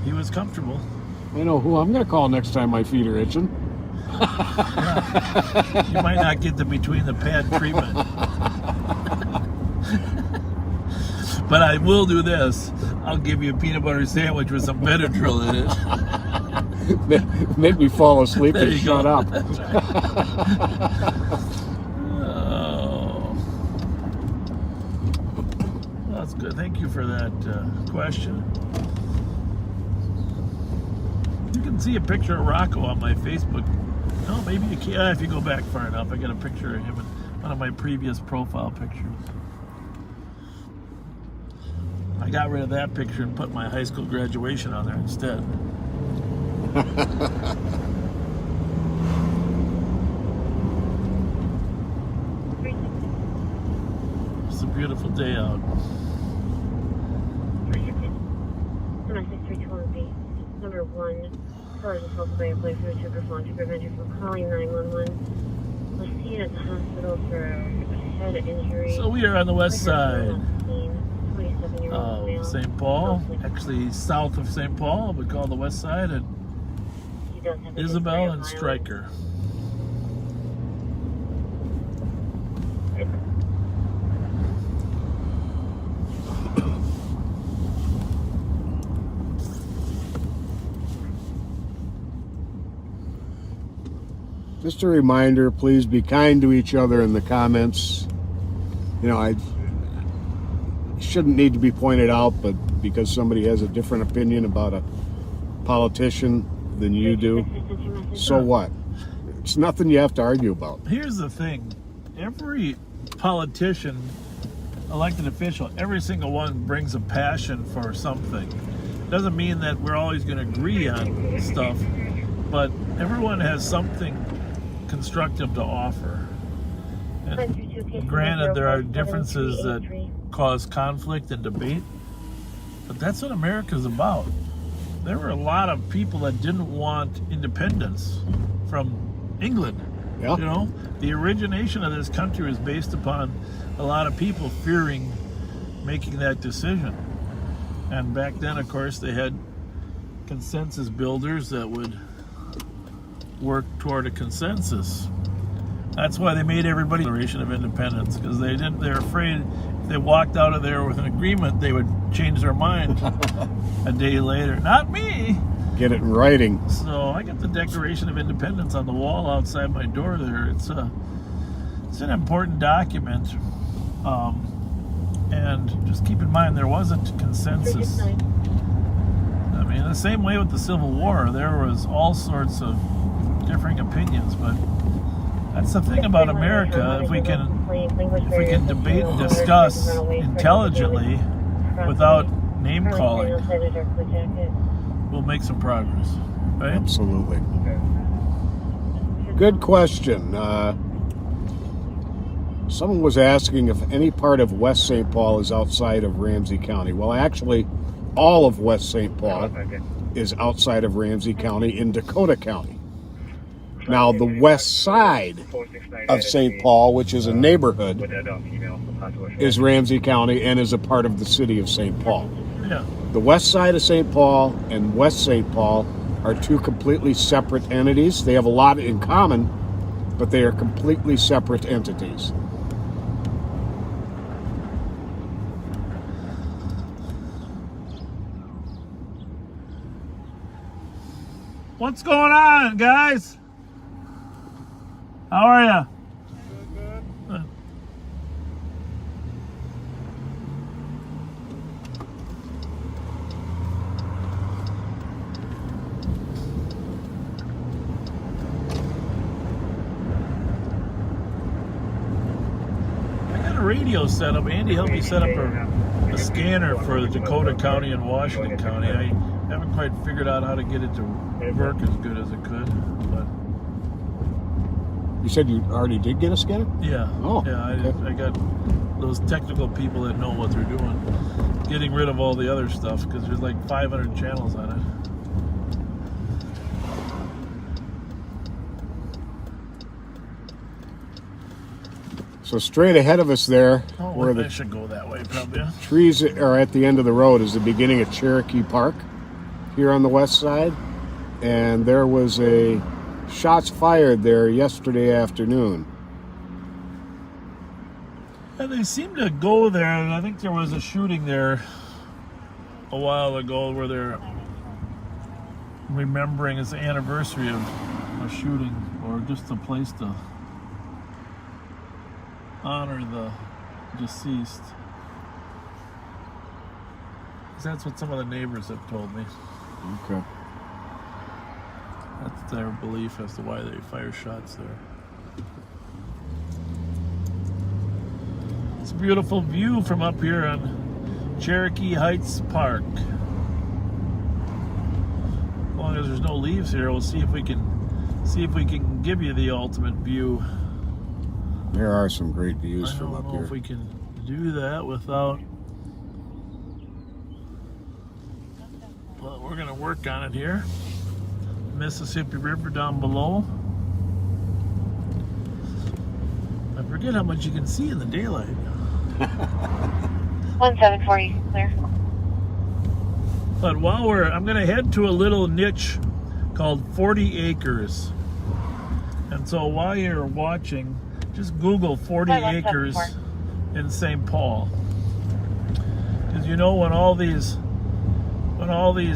he was comfortable.
I know who I'm going to call next time my feet are itching.
Yeah. You might not get the between the pad treatment. But I will do this. I'll give you a peanut butter sandwich with some Benadryl in
it. Make me fall asleep and shut up.
Oh. That's good. Thank you for that question. You can see a picture of Rocco on my Facebook. No, maybe you can't. If you go back far enough, I got a picture of him in one of my previous profile pictures. I got rid of that picture and put my high school graduation on there instead. It's a beautiful day out.
Number 1, callers assaulted by a boyfriend who took her phone to prevent her from calling 911. Was seen at the hospital for a head injury.
So we are on the west side of St. Paul, actually south of St. Paul, we call the west side, and Isabel and Stryker.
Just a reminder, please be kind to each other in the comments. You know, I shouldn't need to be pointed out, but because somebody has a different opinion about a politician than you do, so what? It's nothing you have to argue about.
Here's the thing. Every politician, elected official, every single one brings a passion for something. Doesn't mean that we're always going to agree on stuff, but everyone has something constructive to offer. And granted, there are differences that cause conflict and debate, but that's what America's about. There were a lot of people that didn't want independence from England.
Yeah.
You know, the origination of this country was based upon a lot of people fearing making that decision. And back then, of course, they had consensus builders that would work toward a consensus. That's why they made everybody a Declaration of Independence, because they're afraid if they walked out of there with an agreement, they would change their mind a day later. Not me.
Get it in writing.
So I got the Declaration of Independence on the wall outside my door there. It's an important document. And just keep in mind, there wasn't consensus. I mean, the same way with the Civil War, there was all sorts of differing opinions, but that's the thing about America. If we can debate and discuss intelligently without name calling, we'll make some progress, right?
Absolutely. Good question. Someone was asking if any part of West St. Paul is outside of Ramsey County. Well, actually, all of West St. Paul is outside of Ramsey County in Dakota County. Now, the west side of St. Paul, which is a neighborhood, is Ramsey County and is a part of the city of St. Paul.
Yeah.
The west side of St. Paul and West St. Paul are two completely separate entities. They have a lot in common, but they are completely separate entities.
What's going on, guys? How are ya? Good. radio setup. Andy helped me set up a scanner for Dakota County and Washington County. I haven't quite figured out how to get it to work as good as it could. But
you said you already did get a scanner?
yeah.
Oh,
Yeah,
okay.
I got those technical people that know what they're doing. Getting rid of all the other stuff because there's like 500 channels on it.
So straight ahead of us there,
Oh,
where
I
the
should go that way probably.
trees are at the end of the road, is the beginning of Cherokee Park here on the west side. And there was a shots fired there yesterday afternoon.
Yeah, they seem to go there, and I think there was a shooting there a while ago where they're remembering it's the anniversary of a shooting, or just a place to honor the deceased. 'Cause that's what some of the neighbors have told me.
Okay.
That's their belief as to why they fire shots there. It's a beautiful view from up here on Cherokee Heights Park. As long as there's no leaves here, we'll see if we can give you the ultimate view.
There are some great
I
views from
don't
up
know
here.
if we can do that without. Well, we're going to work on it here. Mississippi River down below. I forget how much you can see in the daylight.
1740, clear.
But while I'm going to head to a little niche called 40 Acres. And so while you're watching, just Google 40 acres in St. Paul. Because you know, when all these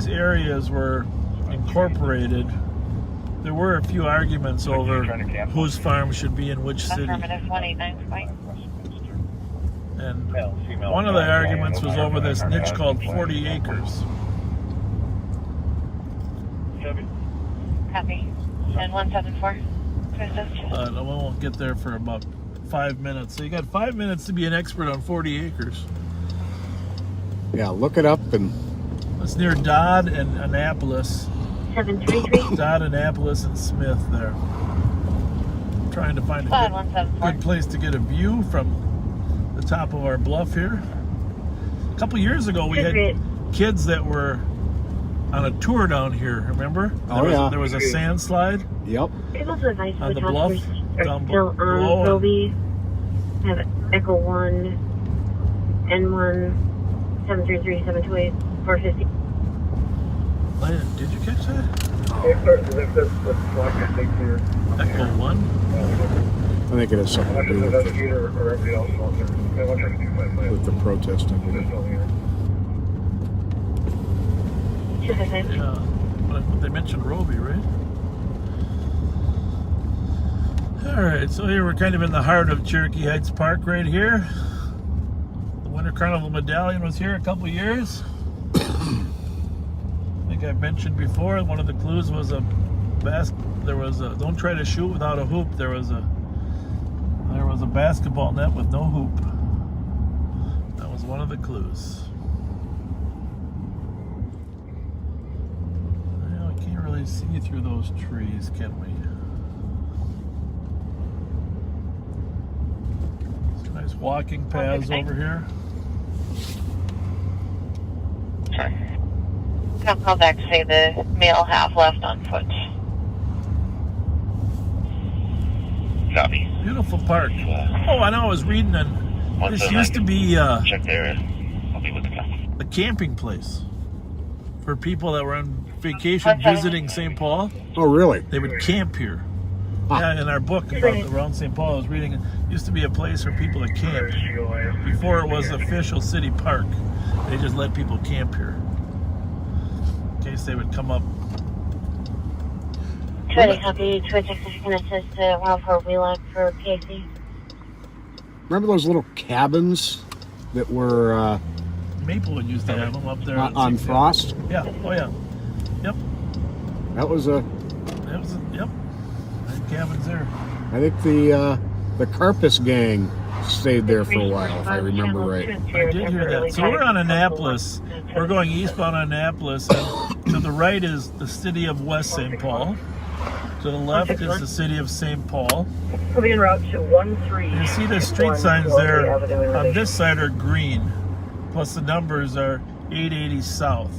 areas were incorporated, there were a few arguments over whose farm should be in which city.
Affirmative 189,
And one of the arguments was over this niche called 40 acres.
Copy. And 174.
I won't get there for about 5 minutes. So you got 5 minutes to be an expert on 40 acres.
Yeah, look it up. And
it's near Dodd and Annapolis.
733.
Dodd, Annapolis, and Smith there. I'm trying to find a good place to get a view from the top of our bluff here. A couple years ago, we had kids that were on a tour down here, remember? There was a sand slide.
Yep.
It's also advice
on the bluff down
still on
below.
Toby. Have Echo 1, N1, 733, 728, 450.
Did you catch that?
Echo
Echo 1?
I think it has something to do with the protest over there.
Yeah, but they mentioned Roby, right? Alright, so here we're kind of in the heart of Cherokee Heights Park right here. The Winter Carnival Medallion was here a couple years. I think I've mentioned before, one of the clues was don't try to shoot without a hoop. There was a basketball net with no hoop. That was one of the clues. Really see through those trees, can we? Some nice walking paths over here.
I'll call back to say the male half left on foot.
Copy.
Beautiful park. Oh, I know. I was reading, and this used to be
check there. I'll be with you.
a camping place for people that were on vacation visiting St. Paul.
Oh, really?
They would camp here. Yeah, in our book about around St. Paul, I was reading, it used to be a place for people to camp. Before it was official city park, they just let people camp here. In case they would come up.
20 copy, 26 if you can assist 104 Wheelock for PAC.
Remember those little cabins that were
Maplewood used to have them up there
on Frost?
Yeah. Oh yeah. Yep.
That was
yep. Cabins there.
I think the Carpus gang stayed there for a while, if I remember right.
I did hear that. So we're on Annapolis. We're going eastbound on Annapolis, and to the right is the city of West St. Paul. To the left is the city of St. Paul.
We'll be en route to 13.
You see the street signs there on this side are green, plus the numbers are 880 south.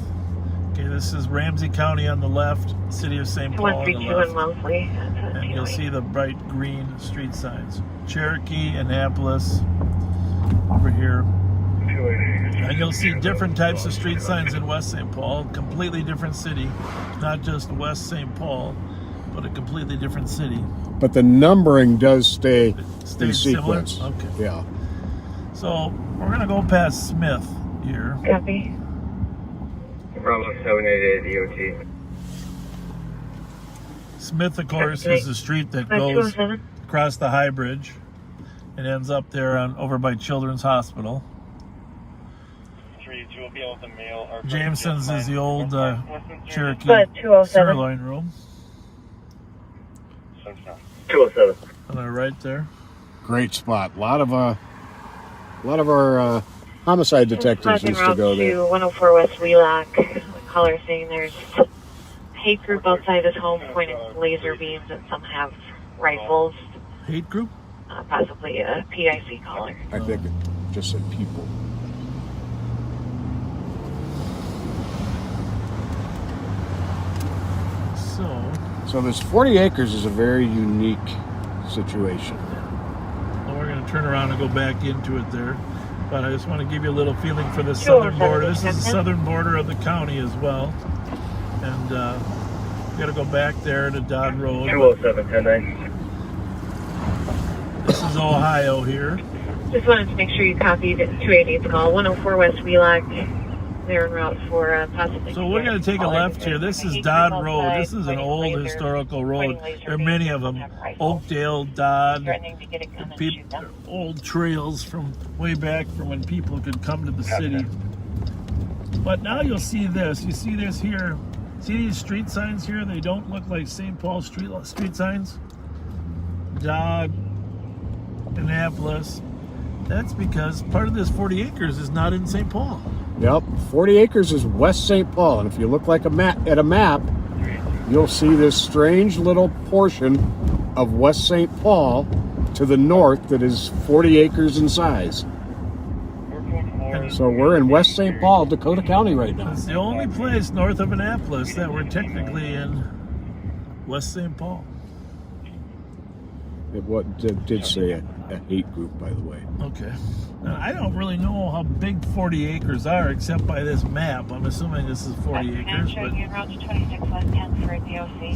Okay, this is Ramsey County on the left, city of St. Paul on the left. And you'll see the bright green street signs. Cherokee, Annapolis, over here. And you'll see different types of street signs in West St. Paul, completely different city, not just West St. Paul, but a completely different city.
But the numbering does stay in
similar?
sequence.
Okay.
Yeah.
So we're gonna go past Smith here.
Copy.
Bravo 788 DOT.
Smith, of course, is the street that goes across the High Bridge and ends up there over by Children's Hospital. Jameson's is the old Cherokee sirloin room.
207.
On our right there.
Great spot. A lot of our homicide detectives used to go there.
104 West Wheelock. Caller saying there's a hate group outside his home pointing laser beams, and some have rifles.
Hate group?
Possibly a PIC caller.
I think it just said people. So this 40 acres is a very unique situation.
Well, we're going to turn around and go back into it there. But I just want to give you a little feeling for the southern border. This is the southern border of the county as well. And we got to go back there to Dodd Road.
207, 109.
This is Ohio here.
Just wanted to make sure you copied 288's call. 104 West Wheelock. They're en route for possibly.
So we're going to take a left here. This is Dodd Road. This is an old historical road. There are many of them. Oakdale, Dodd, old trails from way back from when people could come to the city. But now you'll see this. You see this here. See these street signs here? They don't look like St. Paul street signs. Dodd, Annapolis. That's because part of this 40 acres is not in St. Paul.
Yep, 40 acres is West St. Paul, and if you look like at a map, you'll see this strange little portion of West St. Paul to the north that is 40 acres in size. So we're in West St. Paul, Dakota County right now.
It's the only place north of Annapolis that we're technically in West St. Paul.
It did say a hate group, by the way.
Okay. Now, I don't really know how big 40 acres are except by this map. I'm assuming this is 40 acres. But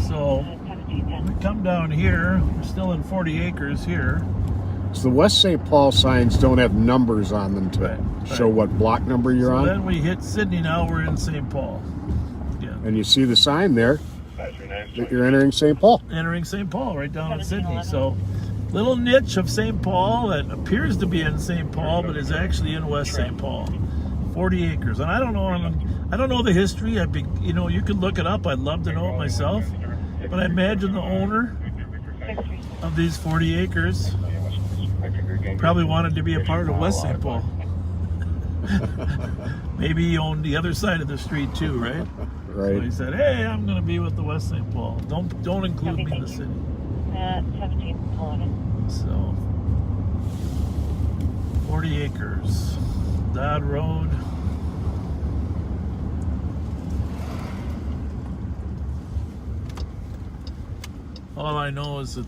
so we come down here. We're still in 40 acres here.
So the West St. Paul signs don't have numbers on them to show what block number you're on.
Then we hit Sydney. Now we're in St. Paul. Yeah.
And you see the sign there that you're entering St. Paul.
Entering St. Paul right down in Sydney. So little niche of St. Paul that appears to be in St. Paul, but is actually in West St. Paul. 40 acres. And I don't know the history. You could look it up. I'd love to know it myself. But I imagine the owner of these 40 acres probably wanted to be a part of West St. Paul. Maybe he owned the other side of the street too, right?
Right.
So he said, "Hey, I'm going to be with the West St. Paul. Don't include me in the city."
17
So 40 acres, Dodd Road. All I know is that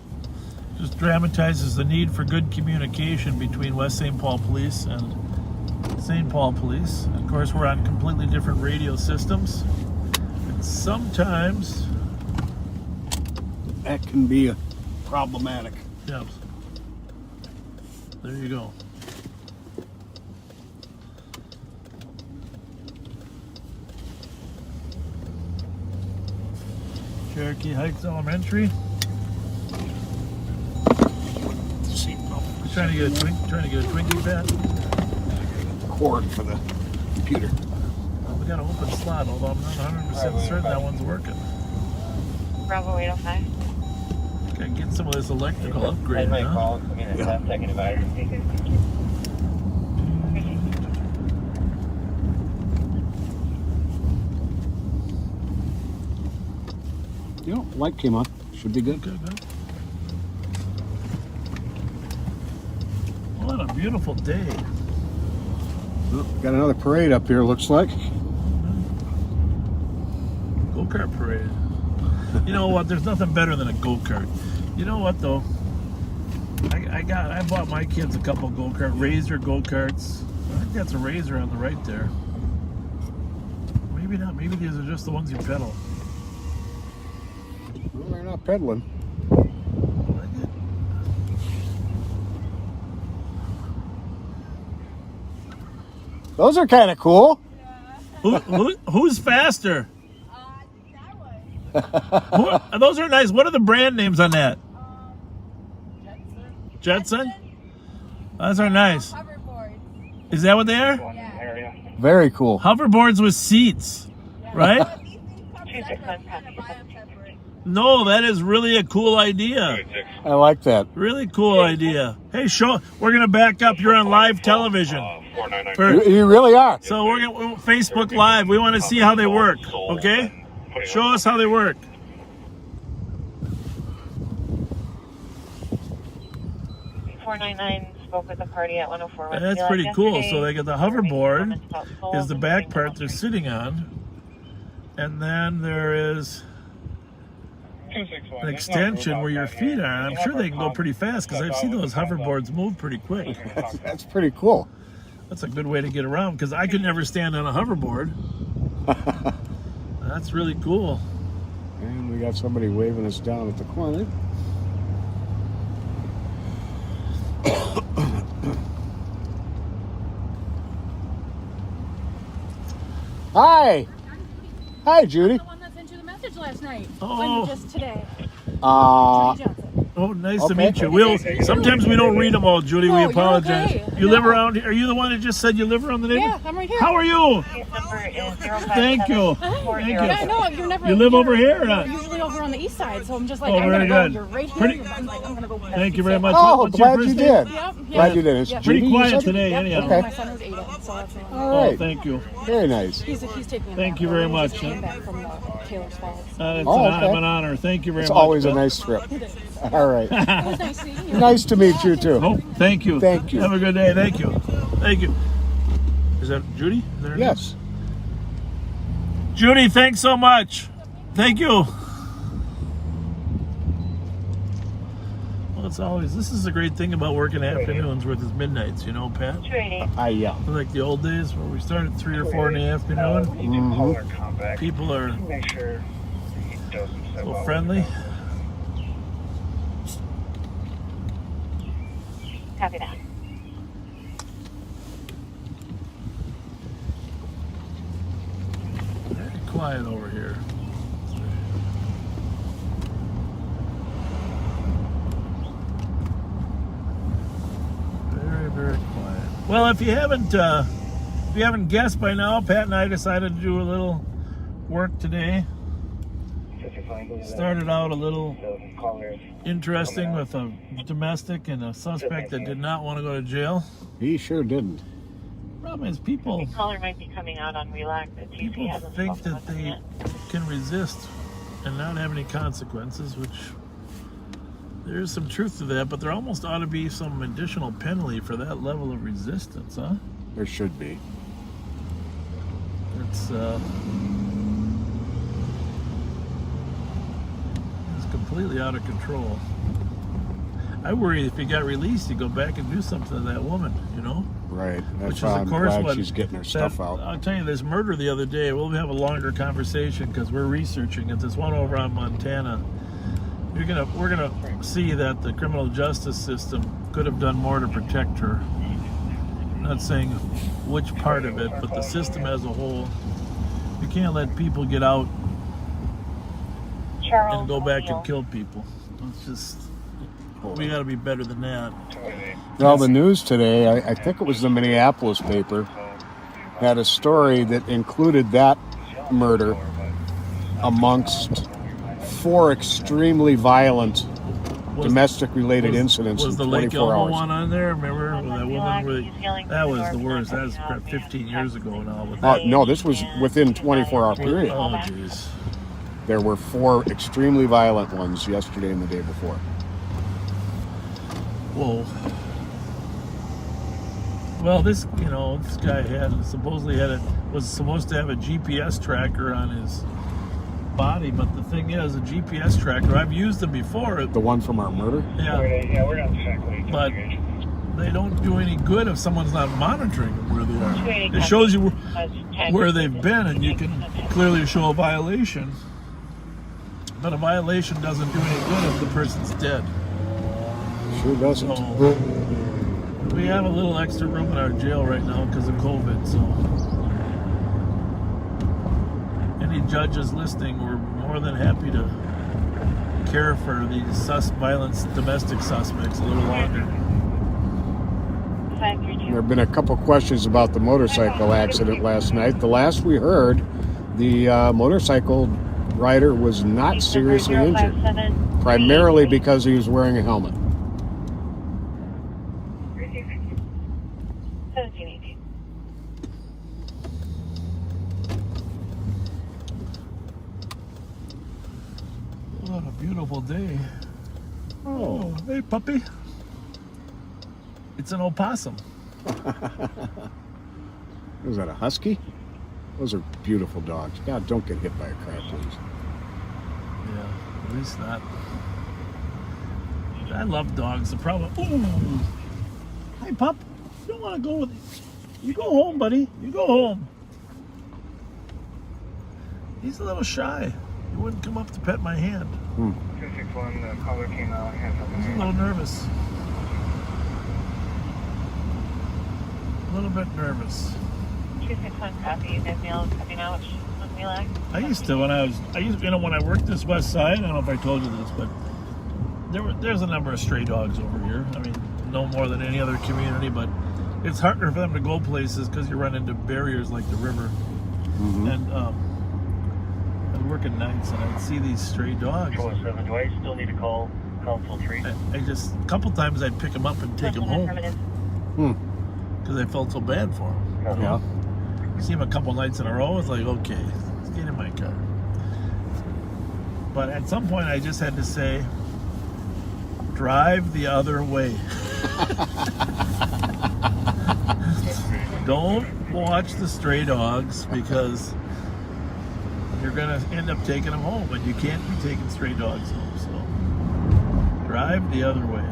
just dramatizes the need for good communication between West St. Paul Police and St. Paul Police. Of course, we're on completely different radio systems. And sometimes
that can be problematic.
Yes. There you go. Cherokee Heights Elementary. Trying to get a Twinkie pad.
Cord for the computer.
Well, we got an open slot, although I'm not 100% certain that one's working.
Bravo 805.
Gotta get some of this electrical upgrade, huh?
Light came on. Should be good.
Good. What a beautiful day.
Well, got another parade up here, looks like.
Go-kart parade. You know what? There's nothing better than a go-kart. You know what, though? I bought my kids a couple go-kart, Razor go-karts. I think that's a Razor on the right there. Maybe not. Maybe these are just the ones you pedal.
Well, they're not pedaling. Those are kind of cool.
Who's faster? Those are nice. What are the brand names on that? Jetson? Those are nice. Is that what they are?
Yeah. Very cool.
Hoverboards with seats, right? No, that is really a cool idea.
I like that.
Really cool idea. Hey, we're going to back up. You're on live television.
You really are.
So we're going to Facebook Live. We want to see how they work, okay? Show us how they work.
Spoke with the party at 104.
That's pretty cool. So they got the hoverboard is the back part they're sitting on. And then there is an extension where your feet are. I'm sure they can go pretty fast because I've seen those hoverboards move pretty quick.
That's pretty cool.
That's a good way to get around because I could never stand on a hoverboard. That's really cool.
And we got somebody waving us down at the corner. Hi. Hi, Judy.
The one that sent you the message last night.
Oh.
Just today.
Oh, nice to meet you. Sometimes we don't read them all, Judy. We apologize.
Okay.
You live around here? Are you the one that just said you live around the neighborhood?
Yeah, I'm right here.
How are you? Thank you.
Thank you. Yeah, no, you're never.
You live over here? Or not?
You're usually over on the east side, so I'm just like,
Oh,
I'm
very
gonna
good.
go. You're right here. I'm like, I'm gonna go.
Thank you very much.
Oh,
What's your
glad
first
you
name?
did.
Yep.
Glad you did. It's
Yep.
Judy,
Pretty
you
quiet
said?
today,
Yep.
anyhow.
My son was 8, so that's
All right.
Oh, thank you.
Very nice.
He's taking.
Thank you very much.
He just came back from Taylor's Falls.
It's
okay.
an honor. Thank you very
It's
much.
always a
Bill.
nice trip. All right.
It was nice seeing you.
Nice to meet you, too.
Oh, thank you.
Thank you.
Have a good day. Thank you. Thank you. Is that Judy? Is that her
Yes.
name? Judy, thanks so much. Thank you. Well, this is a great thing about working afternoons versus midnights, you know, Pat?
Yeah.
Like the old days where we started 3 or 4 in the afternoon.
Mm-hmm.
People are
Make sure he doesn't step
so
out.
friendly.
Copy that.
Very quiet over here. Very, very quiet. Well, if you haven't guessed by now, Pat and I decided to do a little work today. Started out a little interesting with a domestic and a suspect that did not want to go to jail.
He sure didn't.
Problem is, people
Caller might be coming out on relax.
people think that they can resist and not have any consequences, which there is some truth to that, but there almost ought to be some additional penalty for that level of resistance, huh?
There should be.
It's completely out of control. I worry if he got released, he'd go back and do something to that woman, you know?
Right. That's
Which is,
why
of
I'm
course,
glad
what
she's getting her stuff out.
I'll tell you, this murder the other day, we'll have a longer conversation because we're researching it. This one over on Montana, we're gonna see that the criminal justice system could have done more to protect her. I'm not saying which part of it, but the system as a whole. You can't let people get out and go back and kill people. It's just, we got to be better than that.
Well, the news today, I think it was the Minneapolis paper, had a story that included that murder amongst 4 extremely violent domestic-related incidents
was
in
the Lake
24
Elmo
hours.
one on there? Remember that woman? That was the worst. That was 15 years ago now.
No, this was within 24-hour period.
Oh, jeez.
There were 4 extremely violent ones yesterday and the day before.
Whoa. Well, this guy was supposed to have a GPS tracker on his body, but the thing is, a GPS tracker, I've used them before.
The one from our murder?
Yeah.
Yeah, we're not check.
But they don't do any good if someone's not monitoring them where they are. It shows you where they've been, and you can clearly show a violation. But a violation doesn't do any good if the person's dead.
Sure doesn't.
So, we have a little extra room in our jail right now because of COVID, so any judges listening, we're more than happy to care for these domestic suspects a little longer.
There have been a couple questions about the motorcycle accident last night. The last we heard, the motorcycle rider was not seriously injured, primarily because he was wearing a helmet.
1718.
What a beautiful day.
Oh,
hey puppy. It's an opossum.
Was that a husky? Those are beautiful dogs. God, don't get hit by a car, please.
Yeah, at least not. I love dogs. The problem. Ooh. Hey, pup. You don't want to go with. You go home, buddy. You go home. He's a little shy. He wouldn't come up to pet my hand.
261, the caller came out.
He's a little nervous. A little bit nervous.
261 copy. You guys mail coming out on Relax.
I used to when I worked this west side. I don't know if I told you this, but there's a number of stray dogs over here. I mean, no more than any other community, but it's harder for them to go places because you run into barriers like the river.
Mm-hmm.
And I'd work at nights and I'd see these stray dogs.
207, do I still need to call Council 3?
I just, a couple times I'd pick them up and take them home. Because I felt so bad for them.
Yeah.
See him a couple nights in a row, it's like, okay, let's get in my car. But at some point I just had to say, drive the other way. Don't watch the stray dogs because you're going to end up taking them home, and you can't be taking stray dogs home. So drive the other way.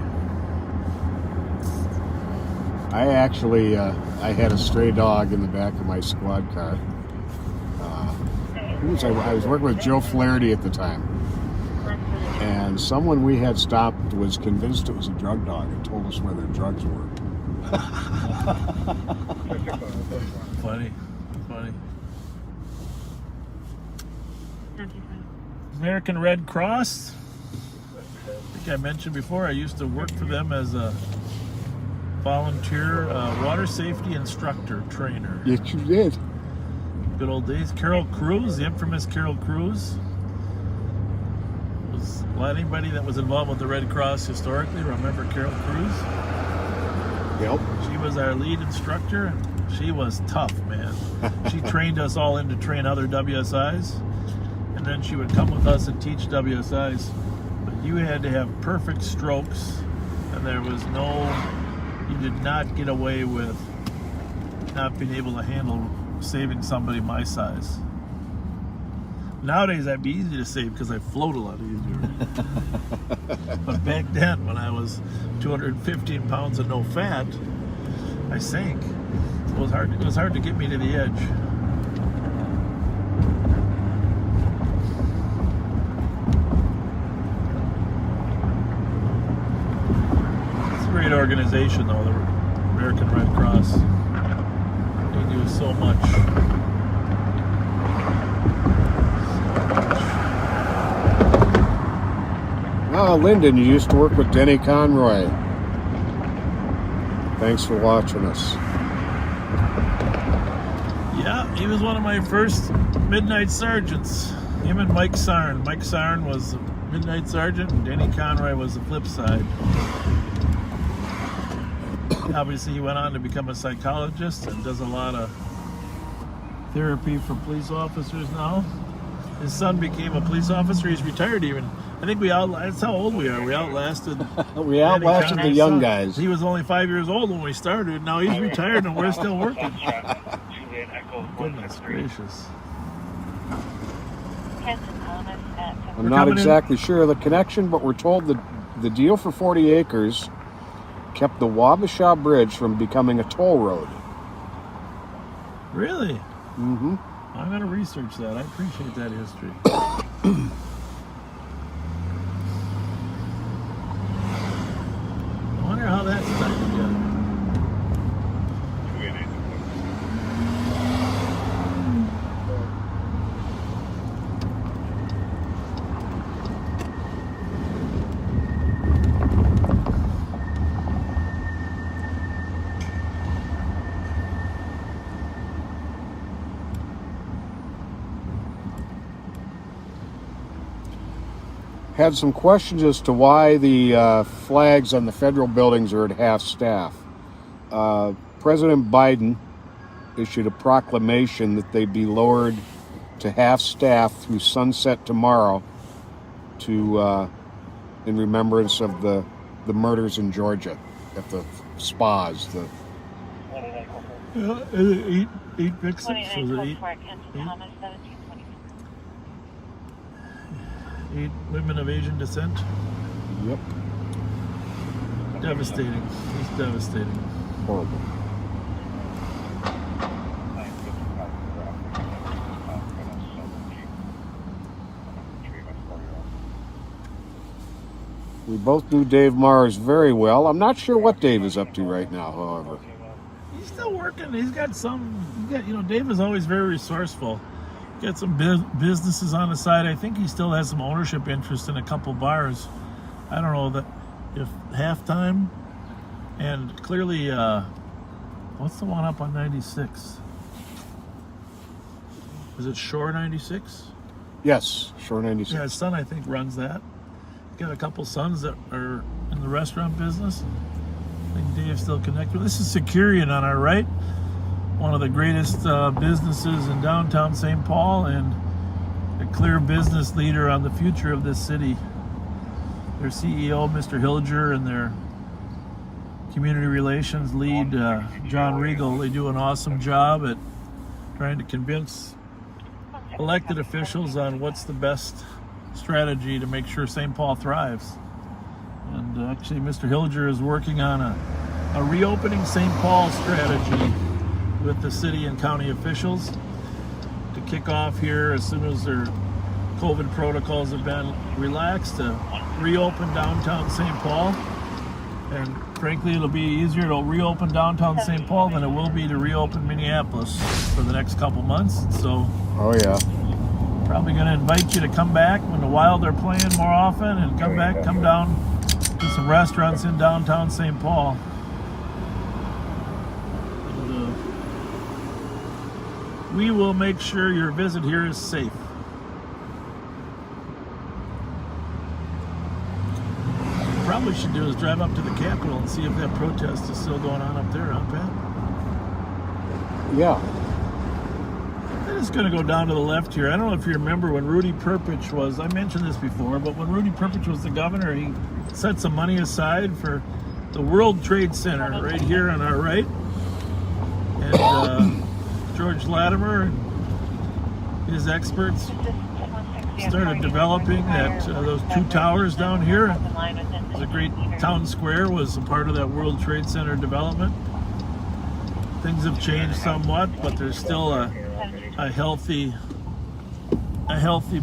I actually, I had a stray dog in the back of my squad car. I was working with Joe Flaherty at the time. And someone we had stopped was convinced it was a drug dog and told us where their drugs were.
Funny. American Red Cross. I think I mentioned before, I used to work for them as a volunteer water safety instructor trainer.
Yes, you did.
Good old days. Carol Cruz, the infamous Carol Cruz. Anybody that was involved with the Red Cross historically remember Carol Cruz?
Yep.
She was our lead instructor. She was tough, man. She trained us all in to train other WSIs, and then she would come with us and teach WSIs. But you had to have perfect strokes, and you did not get away with not being able to handle saving somebody my size. Nowadays, I'd be easy to save because I float a lot easier. But back then, when I was 215 pounds and no fat, I sank. It was hard to get me to the edge. It's a great organization, though, the American Red Cross. They do so much.
Oh, Lyndon, you used to work with Denny Conroy. Thanks for watching us.
Yeah, he was one of my first midnight sergeants. Him and Mike Sarn. Mike Sarn was Midnight Sergeant, and Denny Conroy was the flip side. Obviously, he went on to become a psychologist and does a lot of therapy for police officers now. His son became a police officer. He's retired even. I think that's how old we are. We outlasted
We outlasted the young guys.
He was only 5 years old when we started. Now he's retired and we're still working. Goodness gracious.
I'm not exactly sure of the connection, but we're told that the deal for 40 acres kept the Wabasha Bridge from becoming a toll road.
Really?
Mm-hmm.
I'm going to research that. I appreciate that history. I wonder how that's tied together.
Had some questions as to why the flags on the federal buildings are at half staff. President Biden issued a proclamation that they be lowered to half staff through sunset tomorrow to in remembrance of the murders in Georgia at the spas.
Eight victims. Was it eight women of Asian descent?
Yep.
Devastating. It's devastating.
Horrible. We both knew Dave Mars very well. I'm not sure what Dave is up to right now, however.
He's still working. He's got Dave is always very resourceful. Got some businesses on the side. I think he still has some ownership interest in a couple bars. I don't know that if Halftime and clearly, what's the one up on 96? Is it Shore 96?
Yes, Shore 96.
Yeah, his son I think runs that. Got a couple sons that are in the restaurant business. I think Dave's still connected. This is Securian on our right. One of the greatest businesses in downtown St. Paul and a clear business leader on the future of this city. Their CEO, Mr. Hilger, and their community relations lead, John Regal, they do an awesome job at trying to convince elected officials on what's the best strategy to make sure St. Paul thrives. And actually, Mr. Hilger is working on a reopening St. Paul strategy with the city and county officials to kick off here as soon as their COVID protocols have been relaxed to reopen downtown St. Paul. And frankly, it'll be easier to reopen downtown St. Paul than it will be to reopen Minneapolis for the next couple months. So,
oh yeah,
probably going to invite you to come back when the Wild are playing more often and come down to some restaurants in downtown St. Paul. We will make sure your visit here is safe. What we probably should do is drive up to the Capitol and see if that protest is still going on up there, huh, Pat?
Yeah.
I'm just going to go down to the left here. I don't know if you remember when Rudy Perpich was, I mentioned this before, but when Rudy Perpich was the governor, he set some money aside for the World Trade Center right here on our right. And George Latimer and his experts started developing those two towers down here. The great town square was a part of that World Trade Center development. Things have changed somewhat, but there's still a healthy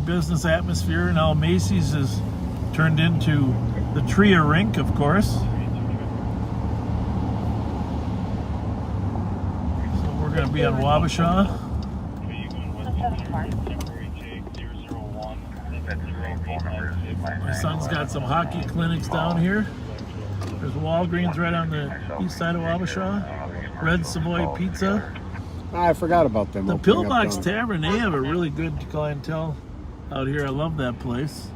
business atmosphere. Now Macy's has turned into the Tria Rink, of course. So we're going to be on Wabasha. My son's got some hockey clinics down here. There's Walgreens right on the east side of Wabasha. Red Savoy Pizza.
I forgot about them.
The Pillbox Tavern, they have a really good clientele out here. I love that place.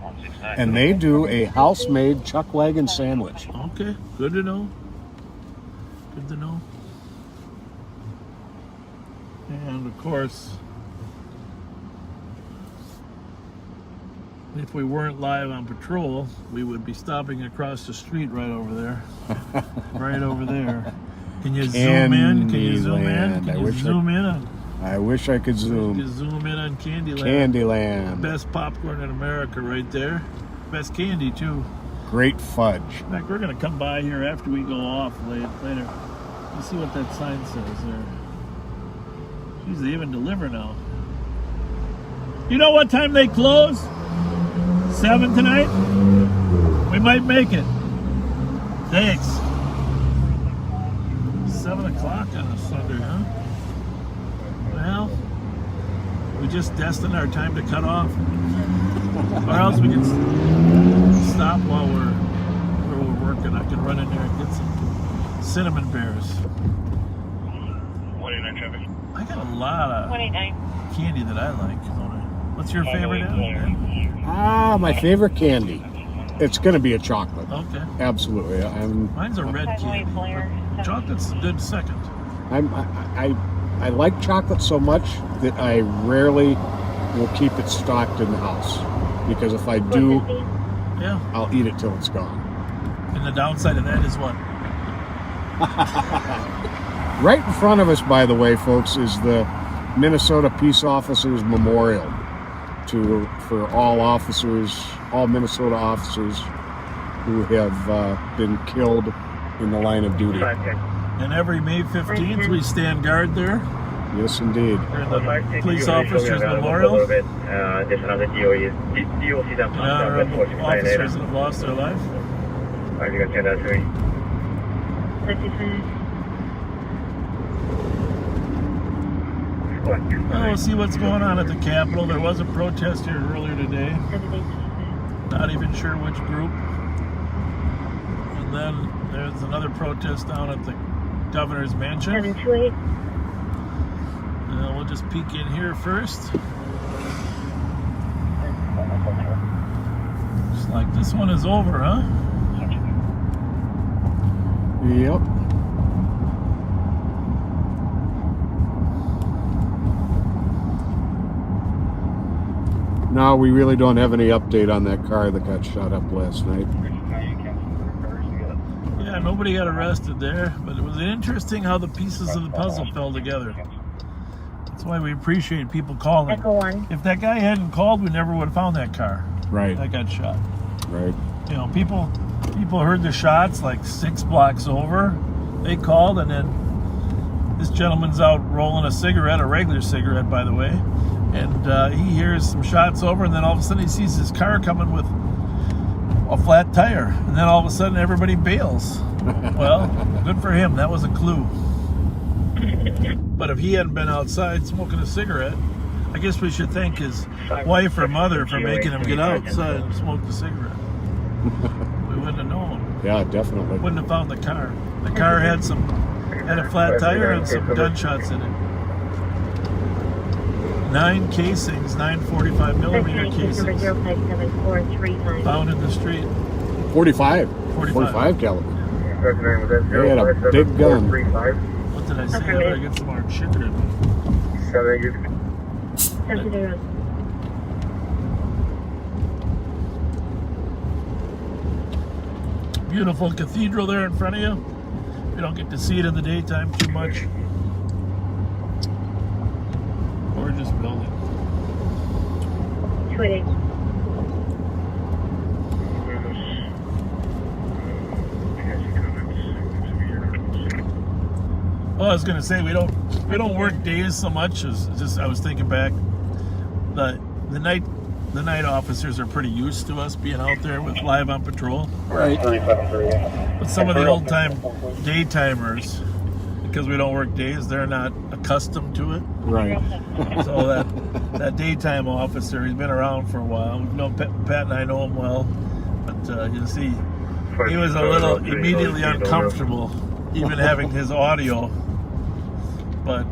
And they do a house-made chuck wagon sandwich.
Okay, good to know. Good to know. And of course, if we weren't live on patrol, we would be stopping across the street right over there. Right over there. Can you zoom in? Can you zoom in? Can you zoom in on?
I wish I could zoom.
You can zoom in on Candyland.
Candyland.
Best popcorn in America right there. Best candy too.
Great fudge.
In fact, we're going to come by here after we go off later. Let's see what that sign says there. Jeez, they even deliver now. You know what time they close? 7 tonight? We might make it. Thanks. 7 o'clock on a Sunday, huh? Well, we just destined our time to cut off. Or else we can stop while we're working. I can run in there and get some cinnamon bears.
29 traffic.
I got a lot of
29.
candy that I like. What's your favorite?
My favorite candy. It's going to be a chocolate.
Okay.
Absolutely.
Mine's a red candy. Chocolate's a good second.
I like chocolate so much that I rarely will keep it stocked in the house. Because if I do,
yeah,
I'll eat it till it's gone.
And the downside of that is what?
Right in front of us, by the way, folks, is the Minnesota Peace Officers Memorial for all officers, all Minnesota officers who have been killed in the line of duty.
And every May 15th, we stand guard there.
Yes, indeed.
The Police Officers Memorial. In honor of officers that have lost their life. Well, we'll see what's going on at the Capitol. There was a protest here earlier today. Not even sure which group. And then there's another protest down at the governor's mansion.
728.
We'll just peek in here first. Looks like this one is over, huh?
Yep. No, we really don't have any update on that car that got shot up last night.
Yeah, nobody got arrested there, but it was interesting how the pieces of the puzzle fell together. That's why we appreciate people calling.
Echo 1.
If that guy hadn't called, we never would have found that car.
Right.
That got shot.
Right.
You know, people heard the shots like 6 blocks over. They called, and then this gentleman's out rolling a cigarette, a regular cigarette, by the way, and he hears some shots over, and then all of a sudden he sees his car coming with a flat tire, and then all of a sudden everybody bails. Well, good for him. That was a clue. But if he hadn't been outside smoking a cigarette, I guess we should thank his wife or mother for making him get outside and smoke the cigarette. We wouldn't have known.
Yeah, definitely.
Wouldn't have found the car. The car had a flat tire and some gunshots in it. 9 casings, 9.45 millimeter casings, found in the street.
45 caliber. They had a big gun.
What did I say? I better get some more chicken in me. Beautiful cathedral there in front of you. You don't get to see it in the daytime too much. Gorgeous building.
28.
Well, I was gonna say we don't work days so much. As just I was thinking back, the night officers are pretty used to us being out there with live on patrol.
Right.
But some of the old time daytimers, because we don't work days, they're not accustomed to it.
Right.
So that daytime officer, he's been around for a while. We've known Pat and I know him well, but you see, he was a little immediately uncomfortable, even having his audio. But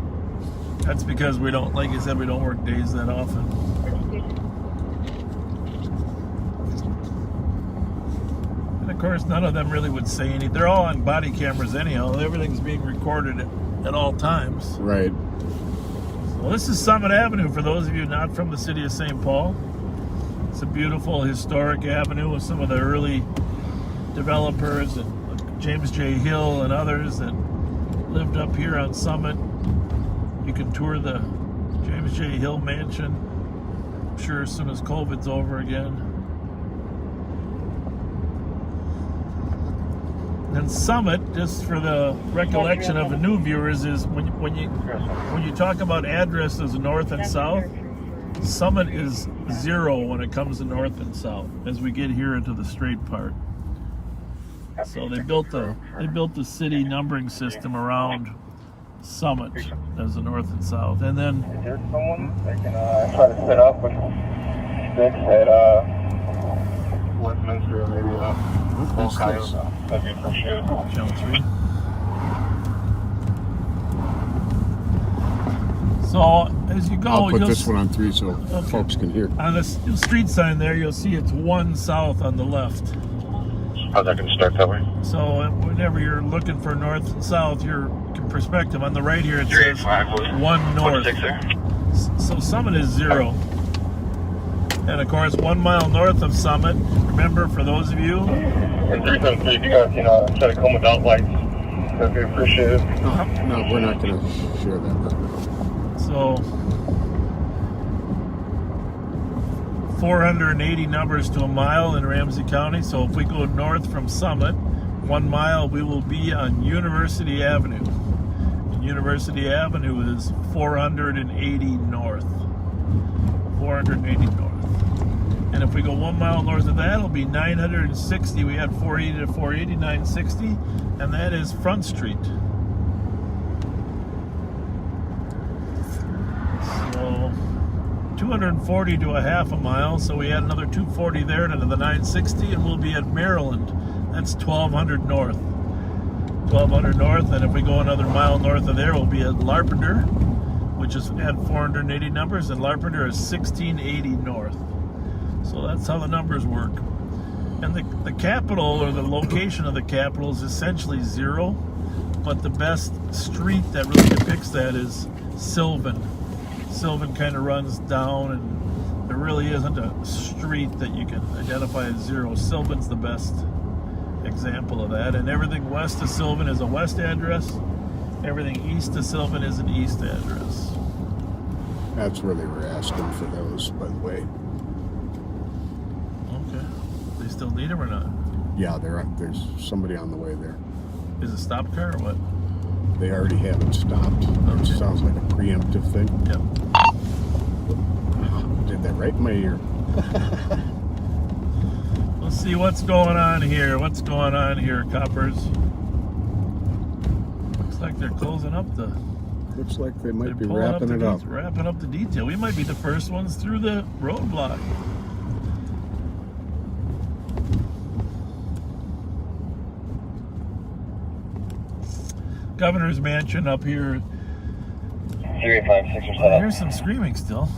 that's because we don't, like you said, we don't work days that often. course, none of them really would say anything. They're all on body cameras anyhow. Everything's being recorded at all times.
Right.
Well, this is Summit Avenue for those of you not from the city of St. Paul. It's a beautiful historic avenue with some of the early developers and James J. Hill and others that lived up here on Summit. You can tour the James J. Hill mansion, I'm sure, as soon as COVID's over again. And Summit, just for the recollection of the new viewers, is when you talk about addresses north and south, Summit is 0 when it comes to north and south as we get here into the straight part. So they built the city numbering system around Summit as the north and south, and then
There's someone that can try to set up with sticks at Westminster, maybe Full Coyote. That'd be appreciated.
Channel 3. So as you go,
I'll put this one on 3 so folks can hear.
On the street sign there, you'll see it's 1 south on the left.
How's that going to start that way?
So whenever you're looking for north and south, your perspective on the right here, it says 1 north. So Summit is 0. And of course, 1 mile north of Summit, remember, for those of you.
And 373, if you guys, try to come without lights, that'd be appreciated.
No, we're not going to share that.
So 480 numbers to a mile in Ramsey County. So if we go north from Summit 1 mile, we will be on University Avenue. And University Avenue is 480 north. 480 north. And if we go 1 mile north of that, it'll be 960. We had 480 to 480, 960, and that is Front Street. So 240 to a half a mile, so we add another 240 there to the 960, and we'll be at Maryland. That's 1200 north. 1200 north, and if we go another mile north of there, we'll be at Larpenteur, which is at 480 numbers, and Larpenteur is 1680 north. So that's how the numbers work. And the capital, or the location of the capital, is essentially 0, but the best street that really depicts that is Sylvan. Sylvan kind of runs down, and there really isn't a street that you can identify as 0. Sylvan's the best example of that, and everything west of Sylvan is a west address. Everything east of Sylvan is an east address.
That's where they were asking for those, by the way.
Okay. They still need them or not?
Yeah, there's somebody on the way there.
Is it stop car or what?
They already have it stopped.
Okay.
It sounds like a preemptive thing.
Yep.
Did that right in my ear.
Let's see what's going on here. What's going on here, coppers? Looks like they're closing up the...
Looks like they might be wrapping it up.
Wrapping up the detail. We might be the first ones through the roadblock. Governor's Mansion up here.
385, 6 or 7.
Oh, here's some screaming still.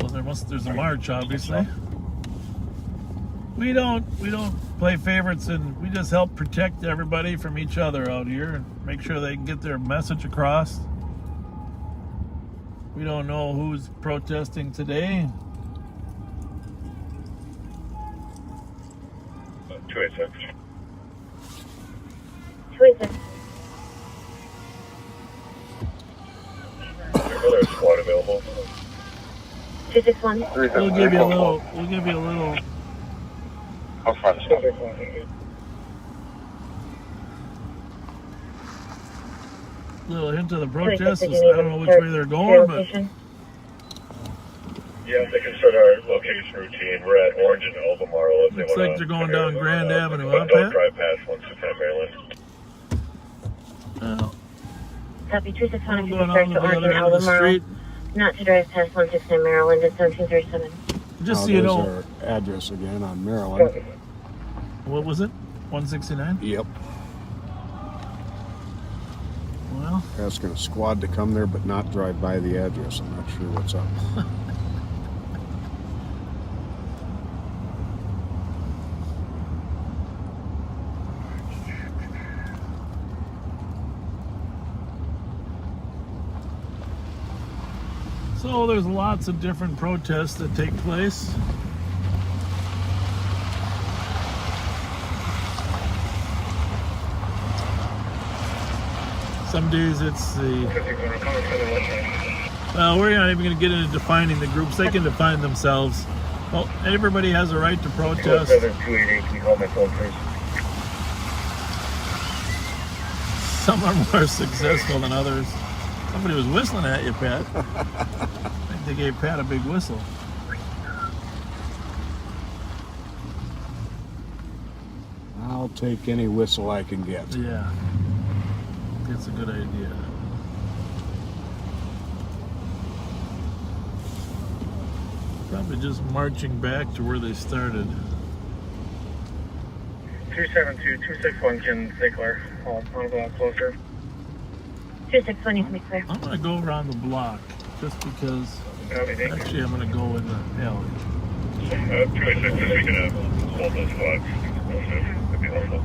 Well, there's a march, obviously. We don't play favorites, and we just help protect everybody from each other out here and make sure they can get their message across. We don't know who's protesting today.
286.
286.
Another squad available.
261.
We'll give you a little.
How far the stuff?
Little hint of the protest. I don't know which way they're going, but
Yeah, they can start our location routine. We're at Orange and Albemarle. If
looks like they're going down Grand Avenue,
but
huh,
don't
Pat?
drive past 169 Maryland.
Copy 261. If you
Going
start
on
to
the
Orange and
other end of the
Albemarle,
street.
not to drive past 169 Maryland. It's 1737.
Just so you
There's
know.
our address again on Maryland.
What was it? 169?
Yep.
Well,
Asking a squad to come there but not drive by the address. I'm not sure what's up.
So there's lots of different protests that take place. Some days it's the... Well, we're not even going to get into defining the groups. They can define themselves. Well, everybody has a right to protest.
7288, can you call my phone, please?
Some are more successful than others. Somebody was whistling at you, Pat. I think they gave Pat a big whistle.
I'll take any whistle I can get.
Yeah. That's a good idea. Probably just marching back to where they started.
272-261 can stay clear. I'll go out closer.
261, you can be clear.
I'm going to go around the block just because actually I'm going to go in the alley.
286, if we can hold those flags. That'd be helpful.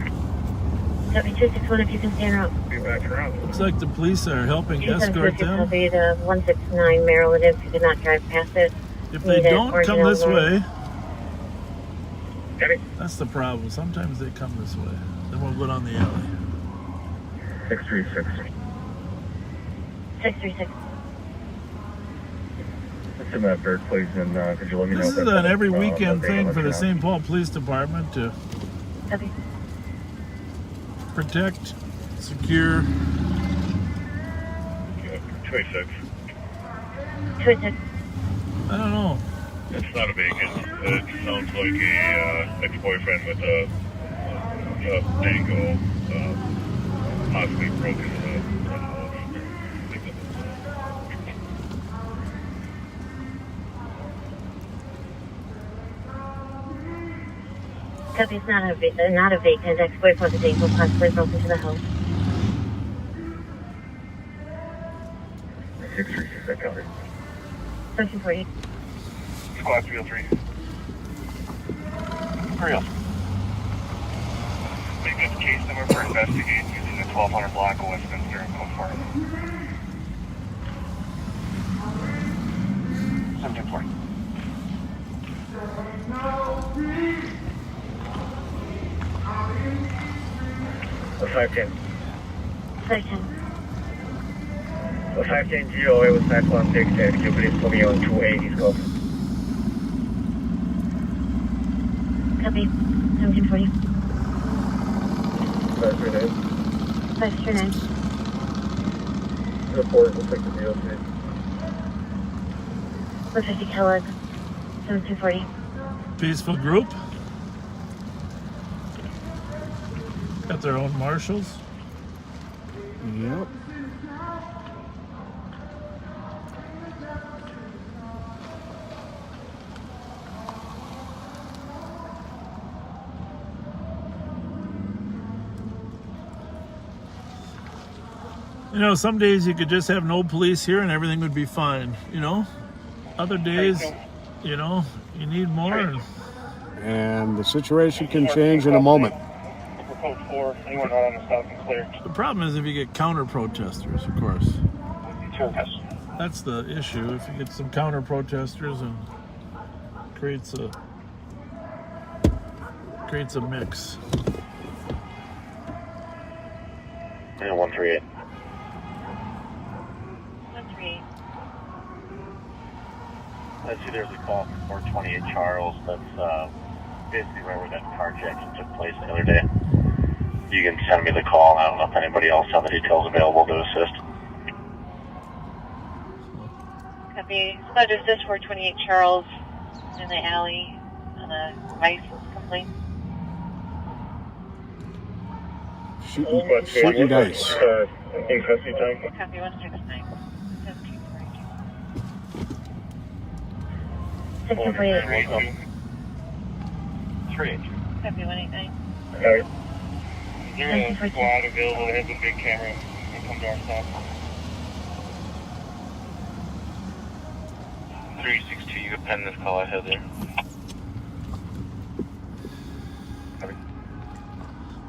Copy 261, if you can stand up.
Be back around.
Looks like the police are helping escort them.
Copy the 169 Maryland if you did not drive past it.
If they don't come this way, that's the problem. Sometimes they come this way. Then we'll go down the alley.
636.
636.
What's in that bird, please? And could you let me know?
This is an every weekend thing for the St. Paul Police Department to protect, secure.
286.
286.
I don't know.
It's not a vacant. It sounds like a ex-boyfriend with a dango, possibly broken in a house.
Copy, it's not a vacant. Ex-boyfriend with a dango, possibly broken into the house.
636, I covered.
1340.
Squad 303. Burrill. Make this case number for investigate using the 1200 block of Westminster and code 4. 1740. The 510.
510.
The 510 GOA was 516, and can you please put me on 280 scope?
Copy. 1740.
539.
539.
The 4 will take the deal, please.
150 Kellogg. 1740.
Peaceful group. Got their own marshals.
Yep.
You know, some days you could just have no police here and everything would be fine, you know? Other days, you know, you need more.
And the situation can change in a moment.
Code 4, anyone not on the south and clear.
The problem is if you get counter-protesters, of course.
Yes.
That's the issue. If you get some counter-protesters and creates a mix.
138.
138.
I see there's a call for 428 Charles. That's basically right where that carjacking took place the other day. You can send me the call. I don't know if anybody else has the details available to assist.
Copy. Spot assist 428 Charles in the alley on a Vries complaint.
Shooting dice.
In custody time.
Copy 169. 1748.
3.
Copy 189.
Alright. Is there a squad available that has a big camera and come to our stop?
362, you can pen this call ahead there.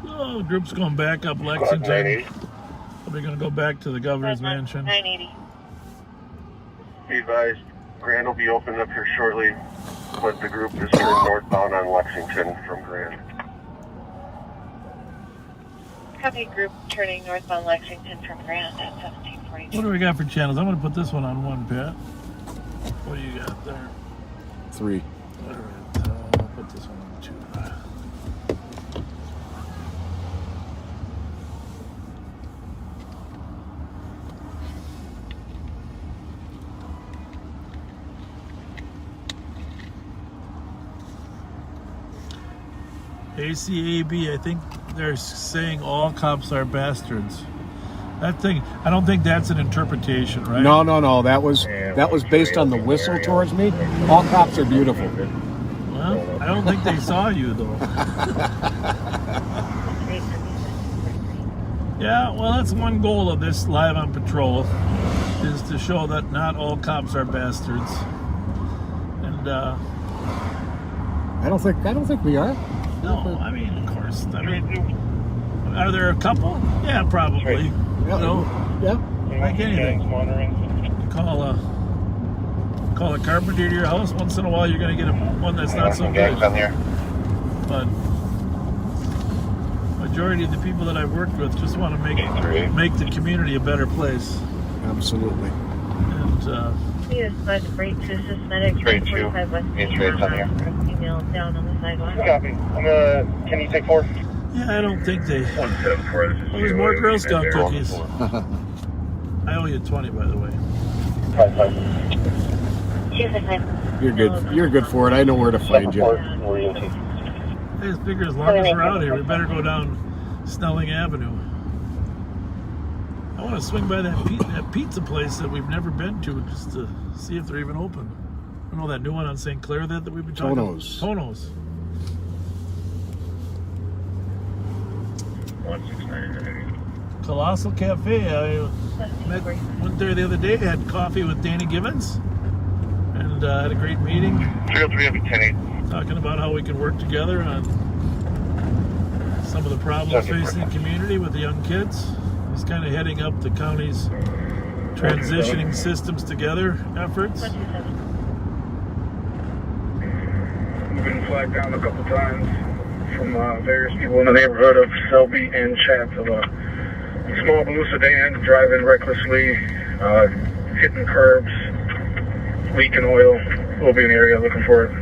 Oh, the group's going back up Lexington. Are they going to go back to the governor's mansion?
980.
Be advised, Grand will be opening up here shortly, but the group is turned northbound on Lexington from Grand.
Copy, group turning northbound Lexington from Grand at 1742.
What do we got for channels? I'm going to put this one on 1, Pat. What do you got there?
3.
All right, I'll put this one on 2. ACAB, I think they're saying all cops are bastards. That thing, I don't think that's an interpretation, right?
No. That was based on the whistle towards me. All cops are beautiful.
Well, I don't think they saw you though. Yeah, well, that's one goal of this Live on Patrol, is to show that not all cops are bastards. And
I don't think we are.
no, I mean, of course. I mean, are there a couple? Yeah, probably.
Yeah.
You know,
yeah.
like anything. You call a carpenter to your house. Once in a while, you're going to get one that's not so good. But majority of the people that I've worked with just want to make the community a better place.
Absolutely.
And
He is glad to break to systematic 45 West. Email down on the sidewalk.
Copy. Can you take 4?
yeah, I don't think they.
174. This is
There's more Girl Scout cookies. I owe you 20, by the way.
265.
You're good for it. I know where to find you.
I just figure as long as we're out here, we better go down Snelling Avenue. I want to swing by that pizza place that we've never been to just to see if they're even open. I know that new one on St. Clair that we've been talking about. Tono's.
169.
Colossal Cafe. I went there the other day, had coffee with Danny Gibbons, and had a great meeting.
303
Talking about how we can work together on some of the problems facing the community with the young kids. He's kind of heading up the county's transitioning systems together efforts.
We've been flagged down a couple times from various people in the neighborhood of Selby and Chats of a small blue sedan driving recklessly, hitting curbs, leaking oil. We'll be in the area looking for it.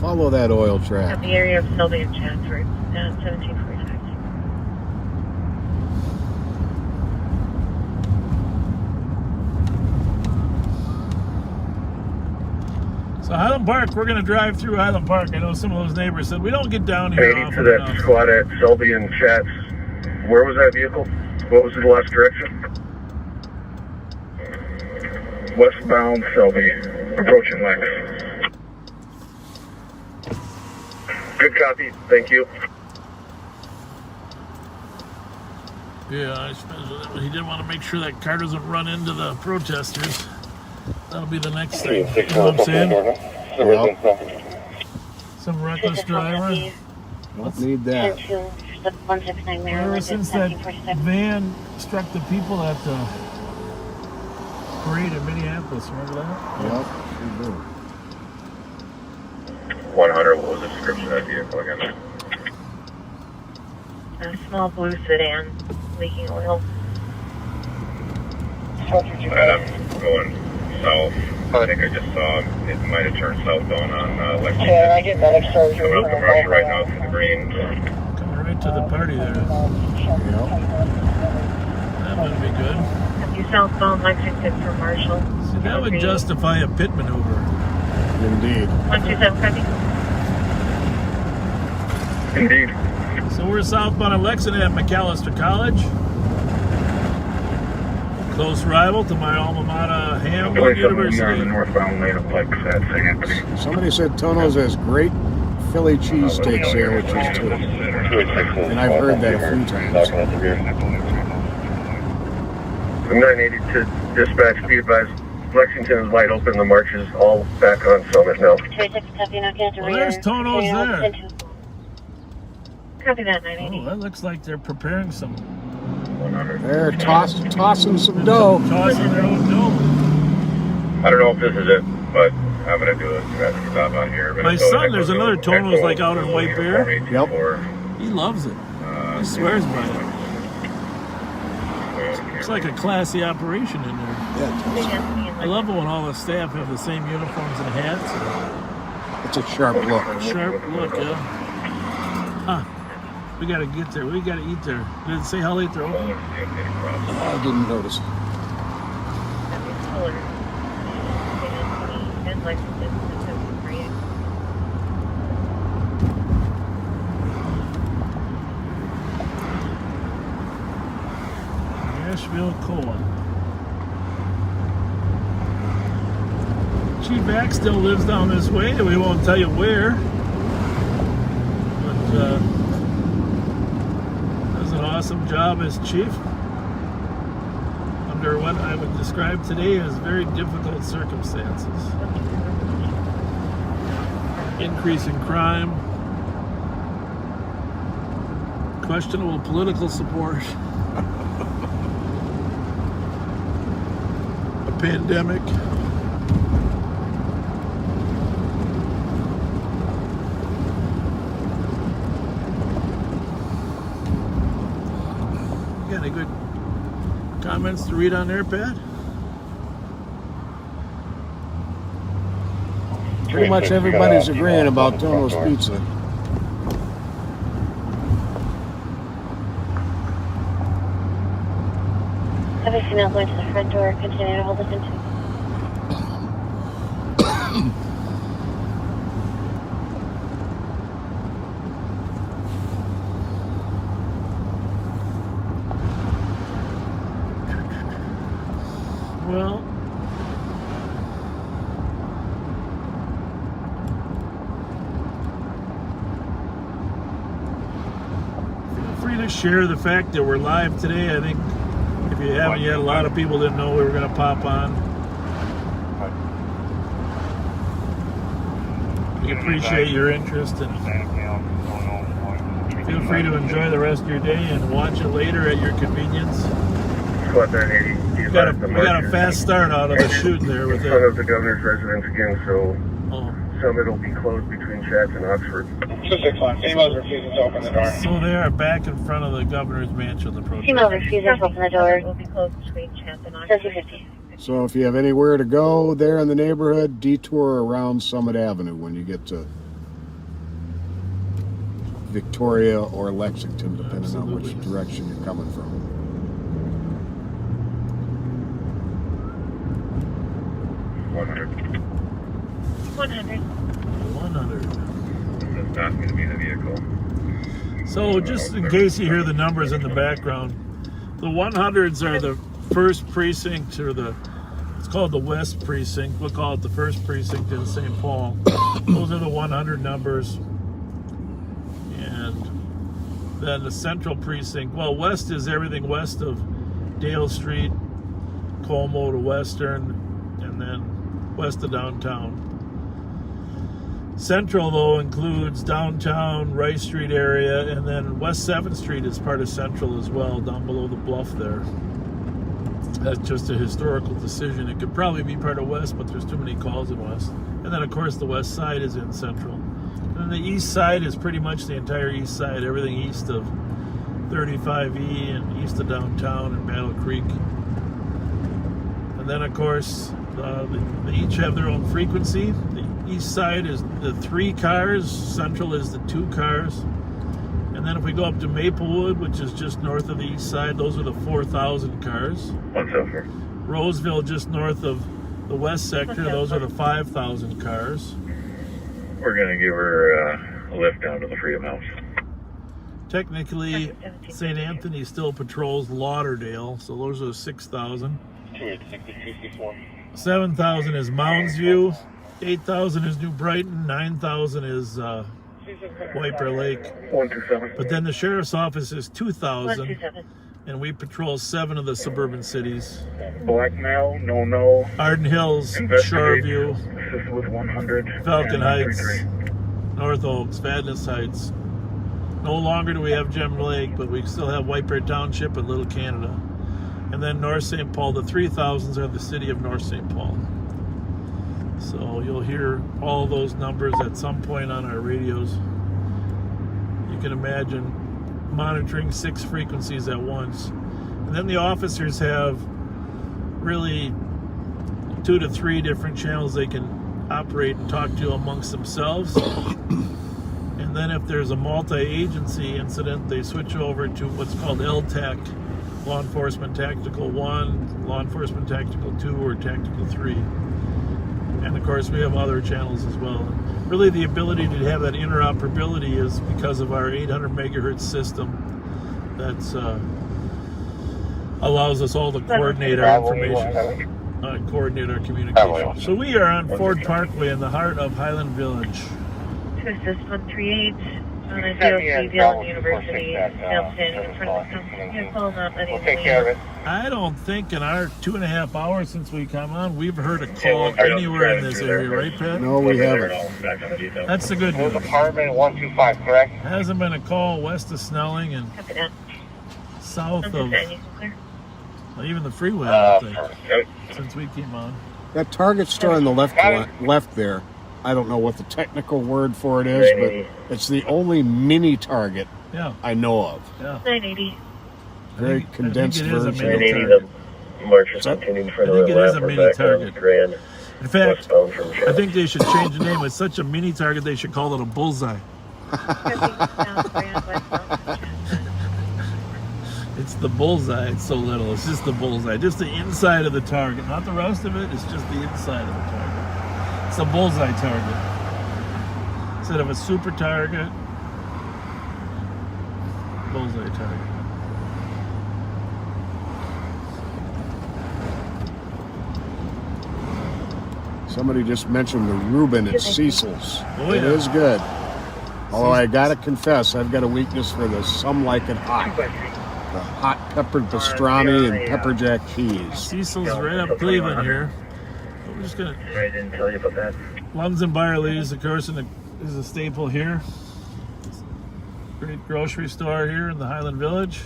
Follow that oil track.
At the area of Selby and Chatsworth at 1746.
So Highland Park, we're going to drive through Highland Park. I know some of those neighbors said, we don't get down here
80
often
to that
enough.
squad at Selby and Chats. Where was that vehicle? What was the last direction? Westbound Selby, approaching Lex. Good copy, thank you.
Yeah, I suppose he did want to make sure that car doesn't run into the protesters. That'll be the next thing. You know what I'm saying? Some reckless driver.
Don't need that.
Ever since that van struck the people at the parade in Minneapolis, remember that?
Yep, we do.
100, what was the description of that vehicle again?
A small blue sedan leaking oil.
Alright, I'm going south. I think I just saw it might have turned southbound on Lexington.
Yeah, I get that extra.
Coming up commercial right now to the green.
Coming right to the party there.
Yep.
That would be good.
Have you southbound Lexington for Marshall?
See, that would justify a pit maneuver.
Indeed.
127 copy.
Indeed.
So we're southbound at Lexington at McAllister College. Close rival to my alma mater, Hamlin University.
On the northbound lane of Lex at St. Anthony.
Somebody said Tono's has great Philly cheesesteak sandwiches too. And I've heard that a few times.
980 to dispatch, be advised. Lexington is wide open. The march is all back on Summit now.
Well, there's Tono's there.
Copy that, 980.
Oh, that looks like they're preparing some.
They're tossing some dough.
Tossing their own dough.
I don't know if this is it, but I'm gonna do a traffic stop on here.
My son, there's another Tono's like out in White Bear.
Yep.
He loves it. He swears by it. It's like a classy operation in there.
Yeah,
I love it when all the staff have the same uniforms and hats.
it's a sharp look.
Sharp look, yeah. Huh. We gotta get there. We gotta eat there. Did it say how late they're open?
I didn't notice.
Nashville Cola. Chief Mack still lives down this way. We won't tell you where. But does an awesome job as chief under what I would describe today as very difficult circumstances. Increase in crime, questionable political support, a pandemic. You got any good comments to read on there, Pat?
Pretty much everybody's agreeing about Tono's Pizza.
Every female going to the front door, continue to hold us into.
Well, feel free to share the fact that we're live today. I think if you haven't yet, a lot of people didn't know we were going to pop on. We appreciate your interest, and feel free to enjoy the rest of your day and watch it later at your convenience. We got a fast start out of the shoot there with
it. In front of the governor's residence again, so Summit will be closed between Chats and Oxford.
261, females refusing to open the door.
So they are back in front of the governor's mansion, the protest.
Female refusing to open the door. Will be closed between Chats and Oxford. 50.
So if you have anywhere to go there in the neighborhood, detour around Summit Avenue when you get to Victoria or Lexington, depending on which direction you're coming from.
That's not going to be the vehicle.
So just in case you hear the numbers in the background, the 100s are the first precinct, or it's called the West Precinct. We'll call it the first precinct in St. Paul. Those are the 100 numbers. And then the Central Precinct, well, West is everything west of Dale Street, Como to Western, and then west of downtown. Central, though, includes downtown, Rice Street area, and then West 7th Street is part of Central as well, down below the bluff there. That's just a historical decision. It could probably be part of West, but there's too many calls in West. And then, of course, the West Side is in Central. And then the East Side is pretty much the entire East Side, everything east of 35E and east of downtown and Battle Creek. And then, of course, they each have their own frequency. The East Side is the 3 cars, Central is the 2 cars. And then if we go up to Maplewood, which is just north of the East Side, those are the 4,000 cars.
What's over?
Roseville, just north of the West Sector, those are the 5,000 cars.
We're going to give her a lift down to the Freedom House.
Technically, St. Anthony still patrols Lauderdale, so those are 6,000. 7,000 is Mounds View, 8,000 is New Brighton, 9,000 is White Bear Lake.
127.
But then the sheriff's office is 2,000, and we patrol 7 of the suburban cities.
Blackmail, no.
Arden Hills, Shoreview,
Assist with 100.
Falcon Heights, North Oaks, Vadnais Heights. No longer do we have Gem Lake, but we still have White Bear Township and Little Canada. And then North St. Paul, the 3,000s are the city of North St. Paul. So you'll hear all those numbers at some point on our radios. You can imagine monitoring 6 frequencies at once. And then the officers have really 2 to 3 different channels they can operate and talk to amongst themselves. And then if there's a multi-agency incident, they switch over to what's called LTAC, Law Enforcement Tactical 1, Law Enforcement Tactical 2, or Tactical 3. And of course we have other channels as well. And really the ability to have that interoperability is because of our 800 megahertz system that's allows us all to coordinate our information, coordinate our communication. So we are on Ford Parkway in the heart of Highland Village.
To assist 138 on a DOC deal in University, still standing in front of the vehicle, not letting
We'll take care of it.
I don't think in our 2.5 hours since we come on, we've heard a call anywhere in this area, right, Pat?
No, we haven't.
That's the good news.
Apartment 125, correct?
Hasn't been a call west of Snelling and south of even the freeway, I don't think, since we came on.
That Target store on the left there, I don't know what the technical word for it is, but it's the only mini Target I know of.
Yeah.
980.
Very condensed version.
980,
the
march is continuing for another lap. I think it is a mini Target. In fact, I think they should change the name. It's such a mini Target, they should call it a bullseye. It's the bullseye. It's so little. It's just the bullseye. Just the inside of the target. Not the rest of it. It's just the inside of the target. It's a bullseye target. Instead of a super target, bullseye target.
Somebody just mentioned the Reuben at Cecil's.
Oh,
It
yeah.
is good. Although I gotta confess, I've got a weakness for the Some Like It Hot. The hot peppered pastrami and pepper jack cheese.
Cecil's right up Cleveland here. We're just gonna.
I didn't tell you about that.
Lunds and Byerly's, of course, is a staple here. Great grocery store here in the Highland Village.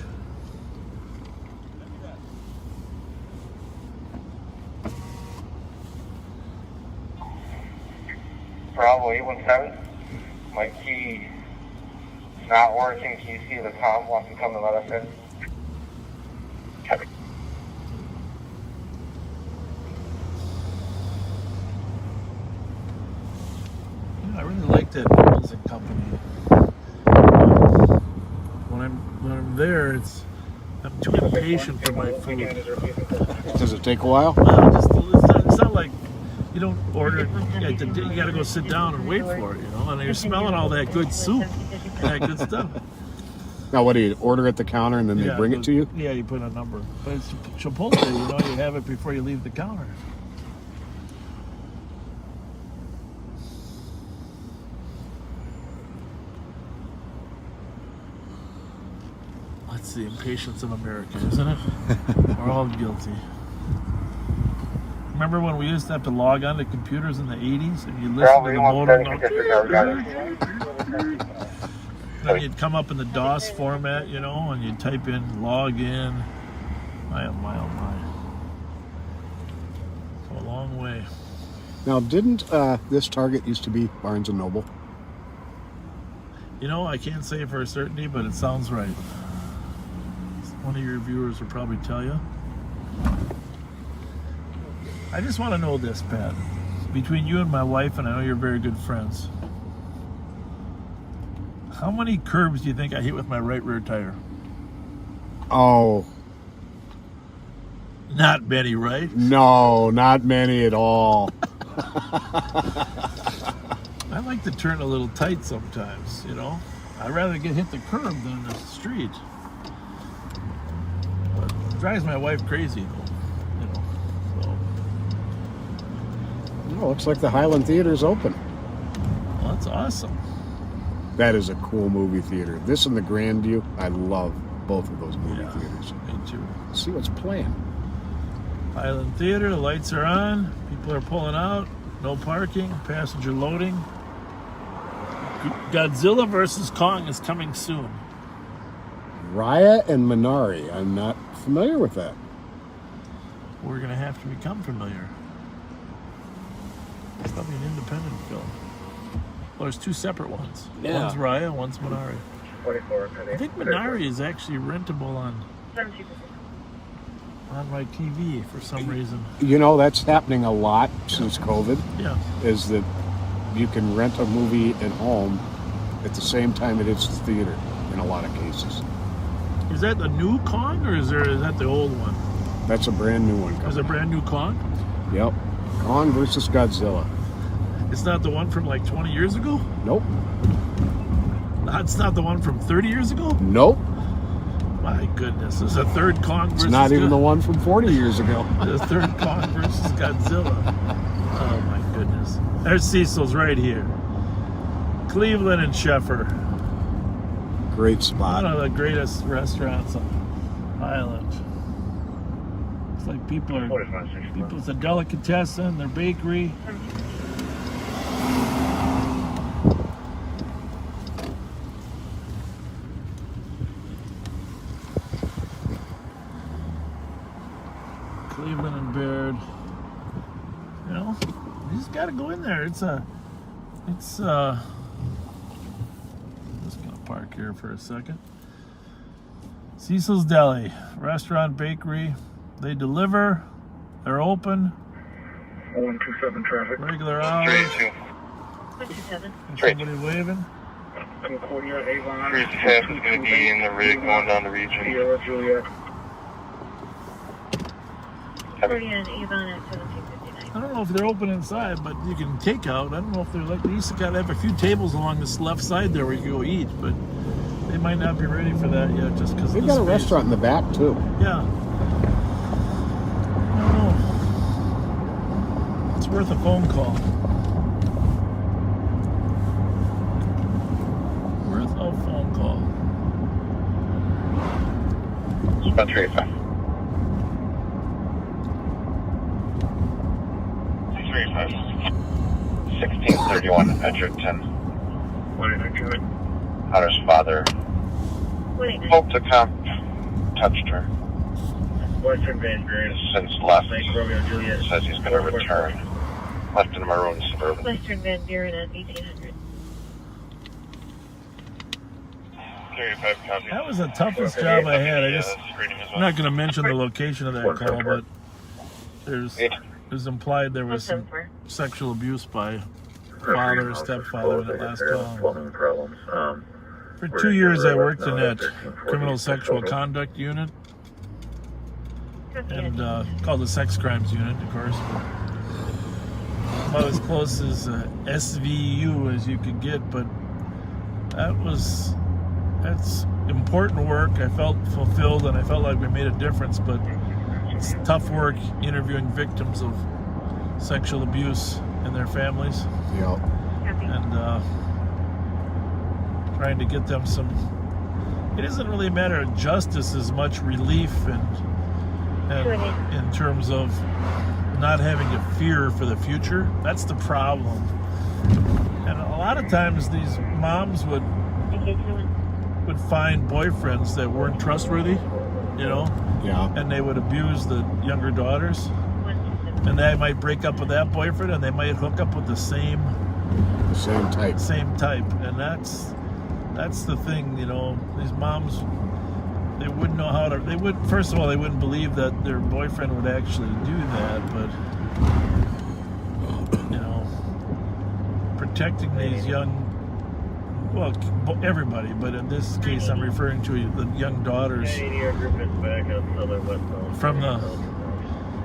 Bravo 817. My key is not working. Can you see the cop wants to come and let us in?
I really like that Burrill and Company. When I'm there, I'm too impatient for my food.
Does it take a while?
It's not like you don't order it. You got to go sit down and wait for it, and you're smelling all that good soup, that good stuff.
Now, what do you order at the counter and then they bring it to you?
Yeah, you put a number. But it's Chipotle, you have it before you leave the counter. That's the impatience of America, isn't it? We're all guilty. Remember when we used to have to log on to computers in the 80s and you listen to the motor? Then you'd come up in the DOS format, and you'd type in log in. My oh my. Go a long way.
Now, didn't this Target used to be Barnes & Noble?
I can't say for a certainty, but it sounds right. One of your viewers will probably tell you. I just want to know this, Pat. Between you and my wife, and I know you're very good friends, how many curbs do you think I hit with my right rear tire?
Oh.
Not many, right?
No, not many at all.
I like to turn a little tight sometimes, I'd rather hit the curb than the street. But it drives my wife crazy, though.
Oh, looks like the Highland Theater's open.
Well, that's awesome.
That is a cool movie theater. This and the Grandview, I love both of those movie theaters.
Me too.
Let's see what's playing.
Highland Theater, the lights are on. People are pulling out. No parking. Passenger loading. Godzilla vs. Kong is coming soon.
Raya and Minari. I'm not familiar with that.
We're going to have to become familiar. It's probably an independent film. Well, there's two separate ones.
Yeah.
One's Raya, one's Minari.
24.
I think Minari is actually rentable on my TV for some reason.
You know, that's happening a lot since COVID.
Yeah.
Is that you can rent a movie at home at the same time it is the theater in a lot of cases.
Is that the new Kong or is that the old one?
That's a brand new one.
There's a brand new Kong?
Yep. Kong versus Godzilla.
It's not the one from like 20 years ago?
Nope.
That's not the one from 30 years ago?
Nope.
My goodness. It's a third Kong versus
It's not even the one from 40 years ago.
The third Kong versus Godzilla. Oh my goodness. There's Cecil's right here. Cleveland and Sheffer.
Great spot.
One of the greatest restaurants on the island. It's like it's a delicatessen, their bakery. Cleveland and Baird. You know, you just gotta go in there. I'm just gonna park here for a second. Cecil's Deli, restaurant, bakery. They deliver. They're open.
127 traffic.
Regular hours.
127.
Somebody waving.
Concordia, Avon.
Cruise task is going to be in the rig going down the region.
Sierra, Juliet.
Concordia and Avon at 1759.
I don't know if they're open inside, but you can take out. I don't know if they're like, they used to kind of have a few tables along this left side there where you can go eat, but they might not be ready for that yet just because
They've got a restaurant in the back too.
Yeah. I don't know. It's worth a phone call. Worth a phone call.
Spot 35. 1631 Edgerton.
What did I do it?
Hunter's father spoke to Comp, touched her.
Western Van Buren.
Since left,
Romeo Juliet.
says he's going to return. Left in a maroon Suburban.
Western Van Buren at 1800.
35 copy.
That was the toughest job I had. I'm not going to mention the location of that call, but it was implied there was some sexual abuse by father or stepfather in that last call. For 2 years I worked in that criminal sexual conduct unit, and called the sex crimes unit, of course. About as close as SVU as you could get, but that's important work. I felt fulfilled and I felt like we made a difference, but it's tough work interviewing victims of sexual abuse and their families.
Yeah.
And trying to get them some. It isn't really a matter of justice as much relief and in terms of not having a fear for the future. That's the problem. And a lot of times these moms would find boyfriends that weren't trustworthy, you know?
Yeah.
And they would abuse the younger daughters. And they might break up with that boyfriend and they might hook up with the same type. And that's the thing, you know. These moms, they wouldn't know how to, first of all, they wouldn't believe that their boyfriend would actually do that, but, you know, protecting these young, well, everybody, but in this case I'm referring to the young daughters from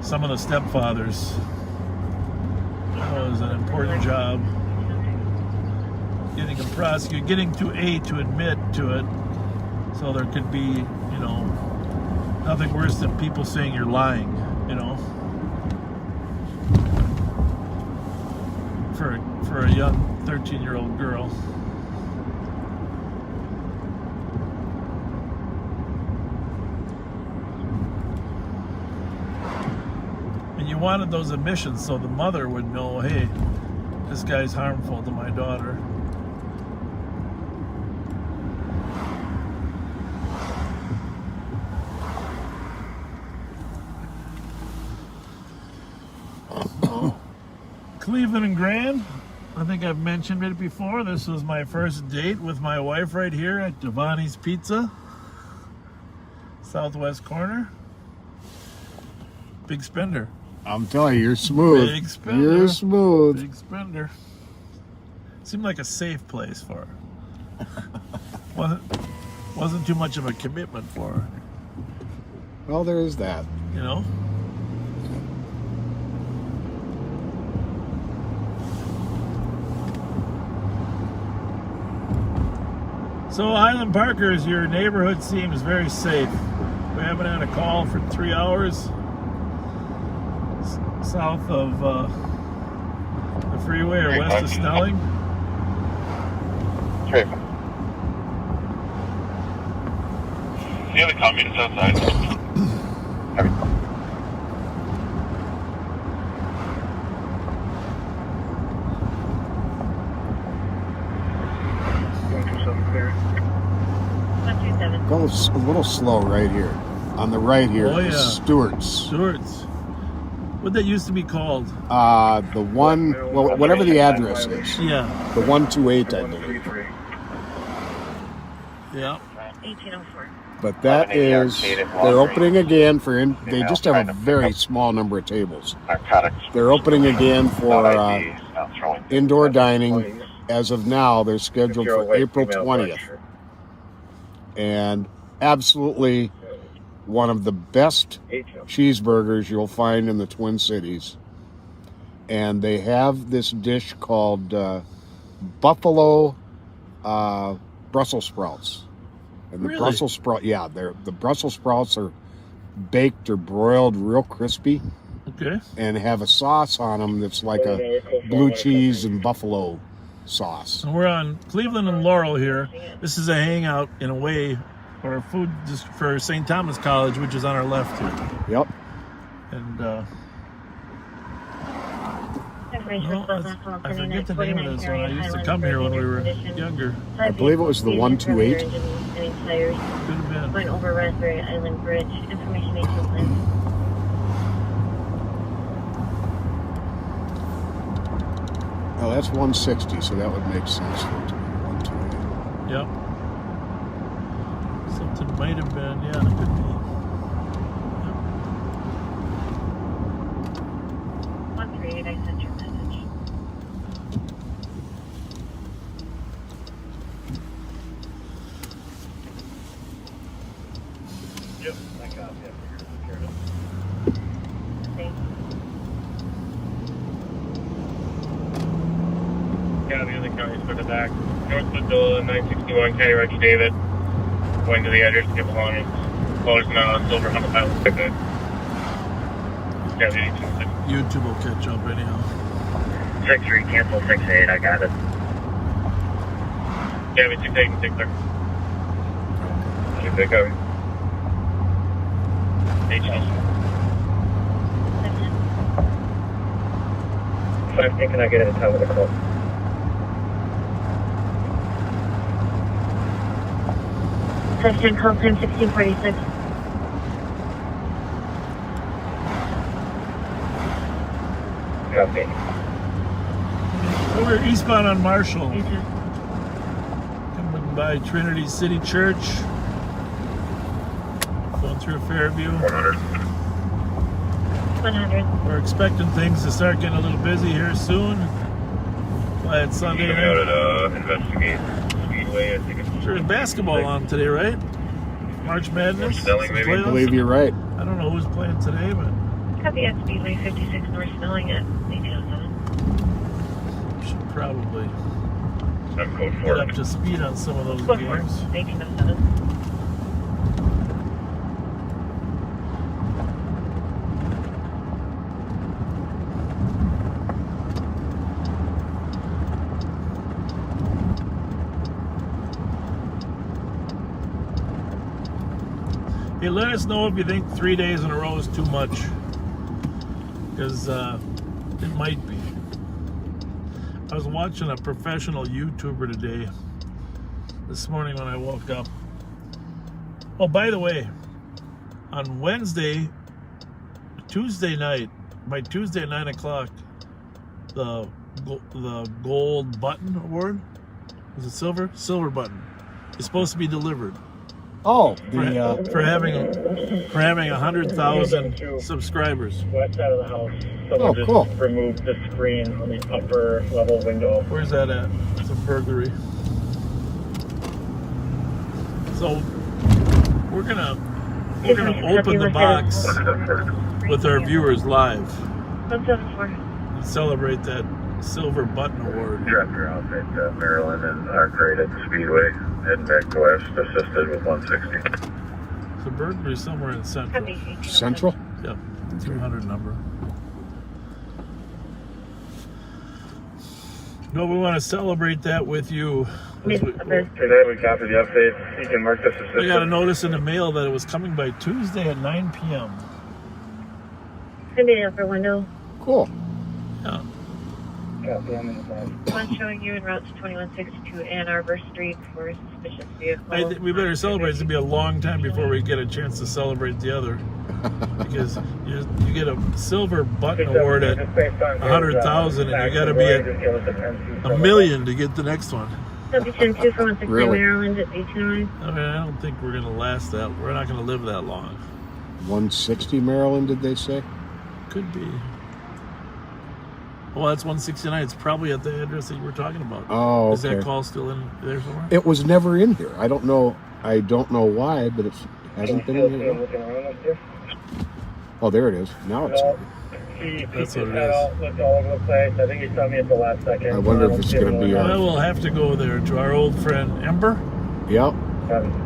some of the stepfathers. That was an important job. Getting them prosecuted, getting to admit to it, so there could be, you know, nothing worse than people saying you're lying, you know, for a young 13-year-old girl. And you wanted those admissions so the mother would know, hey, this guy's harmful to my daughter. Cleveland and Grand. I think I've mentioned it before. This was my first date with my wife right here at Giovanni's Pizza, southwest corner. Big spender.
I'm telling you, you're smooth.
Big spender.
You're smooth.
Big spender. Seemed like a safe place for her. Wasn't too much of a commitment for her.
Well, there is that.
You know? So Highland Parkers, your neighborhood seems very safe. We haven't had a call for 3 hours south of the freeway or west of Snelling.
Okay. The other communists outside.
Go a little slow right here. On the right here,
Oh, yeah.
Stewart's.
Stewart's. What that used to be called?
The one, well, whatever the address is.
Yeah.
The 128, I believe.
Yeah.
1804.
But that is, they're opening again for, they just have a very small number of tables. They're opening again for indoor dining. As of now, they're scheduled for April 20th. And absolutely one of the best cheeseburgers you'll find in the Twin Cities. And they have this dish called buffalo Brussels sprouts. And the
Really?
Brussels sprout, yeah, the Brussels sprouts are baked or broiled real crispy.
Okay.
And have a sauce on them that's like a blue cheese and buffalo sauce.
So we're on Cleveland and Laurel here. This is a hangout in a way, or a food just for St. Thomas College, which is on our left here.
Yep.
And I forget the name of this one. I used to come here when we were younger.
I believe it was the 128.
Could have been.
Going over Raspberry Island Bridge. Information agent plan.
Oh, that's 160, so that would make sense for it to be 128.
Yep. Something might have been, yeah, it could be.
138, I sent your message.
Yep, I got it.
Yeah, the other counties for the back. North Woodville, 961, County Roger David. Going to the address, get belongings. Callers now, Silver Humble Pilot. Good. Yeah, the 1806.
YouTube will catch up anyhow.
6-3, cancel 6-8, I got it.
Yeah, the 6-8 and 6-3.
Should pick up.
I'm thinking I get it in time with the call.
Touchdown call time 1646.
Copy.
We're eastbound on Marshall. Coming by Trinity City Church. Going through Fairview.
100.
100.
We're expecting things to start getting a little busy here soon. Quiet Sunday
Coming
night.
out at Investigate Speedway, I think it's...
There's basketball on today, right? March Madness.
Snelling, maybe?
I believe you're right.
I don't know who's playing today, but
Copy at Speedway 56 North Snelling at 1807.
should probably
I'm code
get
4.
up to speed on some of those
Code 4,
games.
1807.
Hey, let us know if you think 3 days in a row is too much, because it might be. I was watching a professional YouTuber today, this morning when I woke up. Oh, by the way, on Tuesday night, by Tuesday at 9 o'clock, the gold button award. Is it silver? Silver button. It's supposed to be delivered.
Oh,
for having 100,000 subscribers.
West side of the house.
Oh,
Someone
cool.
just removed the screen on the upper level window.
Where's that at? It's a burglary. So we're gonna open the box with our viewers live.
174.
And celebrate that silver button award.
Dropped her off at Maryland and Arc right at the Speedway. Heading back to west, assisted with 160.
It's a burglary somewhere in Central.
Central?
Yep, 300 number. No, we want to celebrate that with you.
Today we copy the update. You can mark this as
We got a notice in the mail that it was coming by Tuesday at 9 p.m.
Send me the upper window.
Cool.
Yeah.
One showing you en route to 2162 Ann Arbor Street for a suspicious vehicle.
I think we better celebrate. It's going to be a long time before we get a chance to celebrate the other. Because you get a silver button award at 100,000 and you got to be at $1 million to get the next one.
W10-2 for 160
Really?
Maryland at 1809.
I mean, I don't think we're going to last that. We're not going to live that long.
160 Maryland, did they say?
Could be. Well, that's 169. It's probably at the address that you were talking about.
Oh,
Is
okay.
that call still in there somewhere?
It was never in here. I don't know why, but it hasn't been in here. Oh, there it is. Now it's in.
That's what it is.
Looked all over the place. I think he saw me at the last second.
I wonder if it's going to be
Well, we'll have to go there to our old friend Ember.
Yep.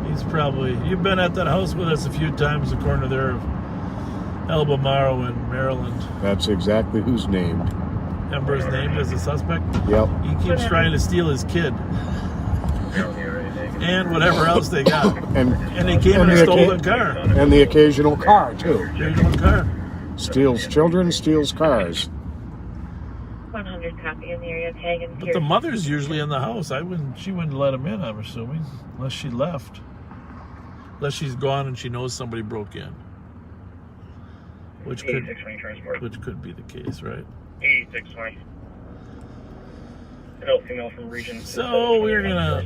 He's probably, you've been at that house with us a few times, the corner there of Albemarle in Maryland.
That's exactly who's named.
Ember's named as a suspect.
Yep.
He keeps trying to steal his kid. And whatever else they got. And they came and stole the car.
And the occasional car, too.
Occasional car.
Steals children, steals cars.
100 copy in the area tag and
But the mother's usually in the house. She wouldn't let him in, I'm assuming. Unless she left. Unless she's gone and she knows somebody broke in. Which could be the case, right?
8620. Adult female from region.
So we're gonna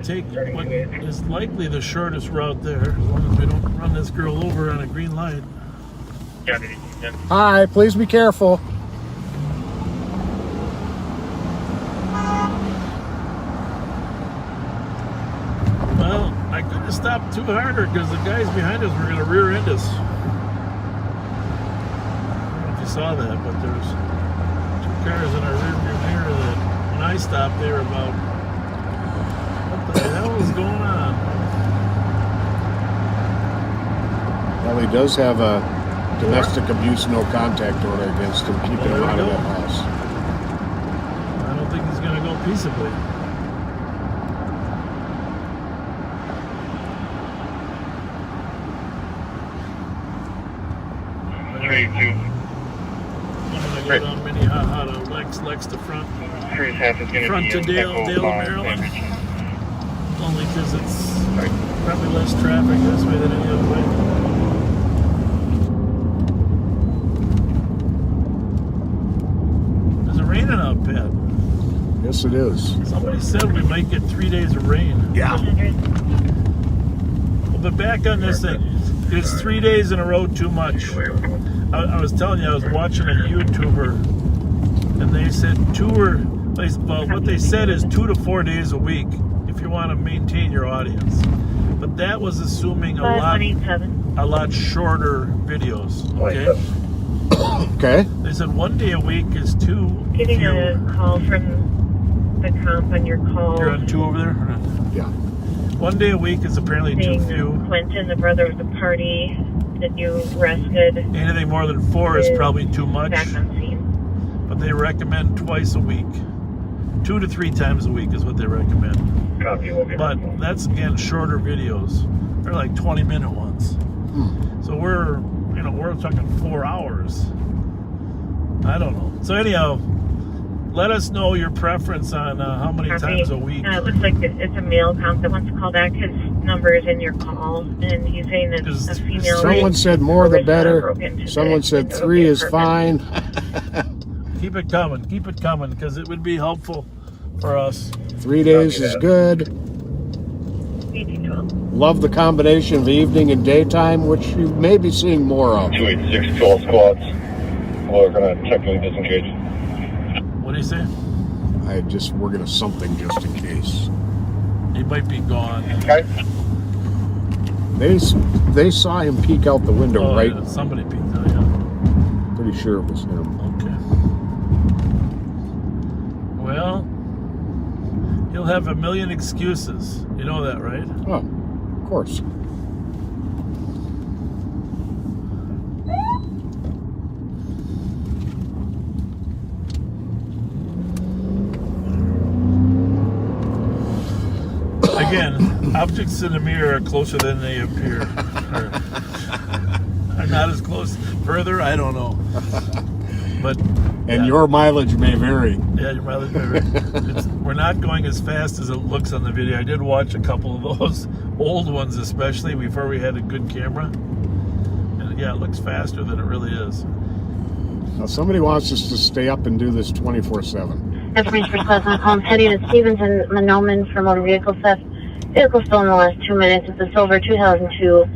take what is likely the shortest route there, as long as we don't run this girl over on a green light.
Hi, please be careful.
Well, I couldn't stop too harder because the guys behind us were gonna rear end us. I don't know if you saw that, but there's two cars in our rear view mirror that when I stopped they were about, what the hell is going on?
Well, he does have a domestic abuse no contact order against him, keeping him out of that house.
I don't think he's gonna go peaceably. I'm gonna go down Minnehaha to Lex to front to Dale, Maryland. Only because it's probably less traffic this way than any other way. Is it raining out, Pat?
Yes, it is.
Somebody said we might get 3 days of rain.
Yeah.
Well, but back on this thing, it's 3 days in a row too much. I was telling you, I was watching a YouTuber, and they said what they said is 2 to 4 days a week if you want to maintain your audience. But that was assuming a lot shorter videos. Okay.
Okay.
They said 1 day a week is too
Getting
few.
a call from the comp on your call.
You're on 2 over there?
Yeah.
1 day a week is apparently too few.
Quentin, the brother of the party that you arrested.
Anything more than 4 is probably too much.
Back on scene.
But they recommend twice a week. 2 to 3 times a week is what they recommend. But that's, again, shorter videos. They're like 20-minute ones. So we're talking 4 hours. I don't know. So anyhow, let us know your preference on how many times a week.
It looks like it's a male comp that wants to call back. His number is in your call, and he's saying that a female.
Someone said more the better. Someone said 3 is fine.
Keep it coming, because it would be helpful for us.
3 days is good. Love the combination of evening and daytime, which you may be seeing more of.
286 12 squads. We're going to technically disengage.
What do you say?
We're going to something just in case.
He might be gone.
Okay.
They saw him peek out the window, right?
Yeah, somebody peeked out, yeah.
Pretty sure it was him.
Okay. Well, he'll have a million excuses. You know that, right?
Oh, of course.
Again, objects in the mirror are closer than they appear. Are not as close. Further, I don't know. But
your mileage may vary.
Yeah, your mileage may vary. We're not going as fast as it looks on the video. I did watch a couple of those old ones, especially before we had a good camera. And yeah, it looks faster than it really is.
Now, somebody wants us to stay up and do this 24/7.
Information for Squad Column heading to Stevens and Monoman for motor vehicle theft. Vehicle stolen in the last 2 minutes. It's a silver 2002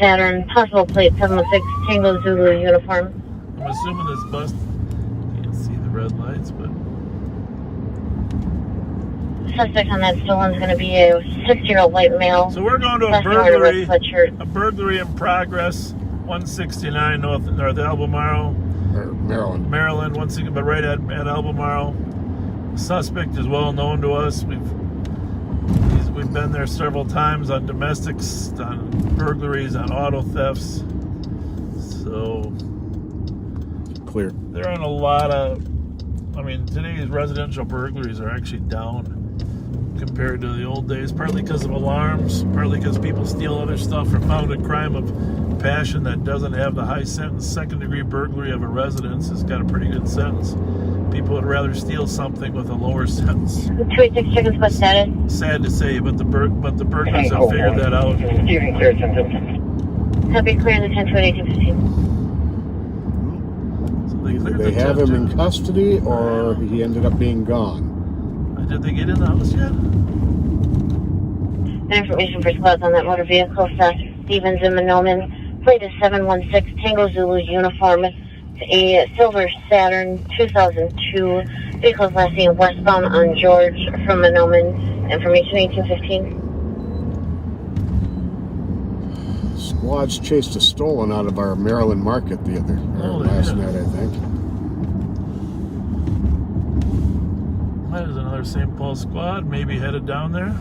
Saturn, possible plate 716 Tango Zulu uniform.
I'm assuming this bus, can't see the red lights, but...
Suspect on that stolen is going to be a 60-year-old white male.
So we're going to a burglary in progress, 169 North Albemarle. Maryland, but right at Albemarle. The suspect is well known to us. We've been there several times on domestics, on burglaries, on auto thefts. So
clear.
There aren't a lot of. Today's residential burglaries are actually down compared to the old days. Partly because of alarms, partly because people steal other stuff or found a crime of passion that doesn't have the high sentence. Second-degree burglary of a residence has got a pretty good sentence. People would rather steal something with a lower sentence.
286 seconds, what status?
Sad to say, but the burglars have figured that out.
Steven clear, 10-10. Copy, clear in the 10 to 1815.
So
they have him in custody, or he ended up being gone.
Did they get in the house yet?
Information for squads on that motor vehicle. Stevens and Monoman. Plate is 716 Tango Zulu uniform. A silver Saturn 2002. Vehicles last seen westbound on George from Monoman. Information 1815.
Squads chased a stolen out of our Maryland market last night, I think.
That is another St. Paul squad, maybe headed down there.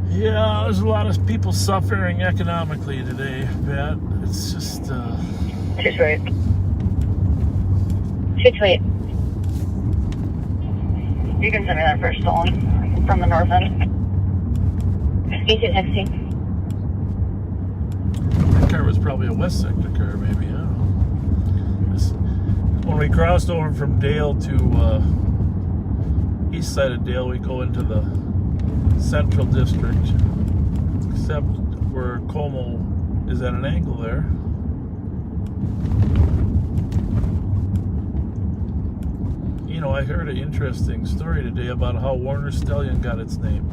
Yeah, there's a lot of people suffering economically today, Pat. It's just...
228. 228. You can send me that first stolen from the north end. Easy taxi.
That car was probably a West Sector car, maybe. I don't know. When we crossed over from Dale to east side of Dale, we go into the Central District, except where Como is at an angle there. You know, I heard an interesting story today about how Warner Stallion got its name.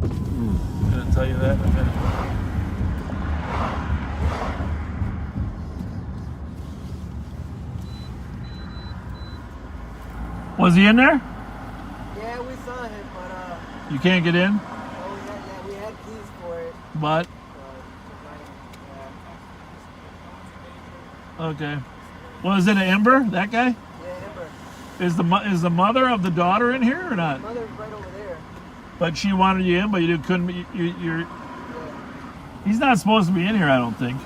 I'm going to tell you that in a minute. Was he in there?
Yeah, we saw him, but
you can't get in?
oh, yeah, we had keys for it.
But okay. Was it an Ember? That guy?
Yeah, Ember.
Is the mother of the daughter in here or not?
Mother's right over there.
But she wanted you in, but you couldn't. You're. He's not supposed to be in here, I don't think.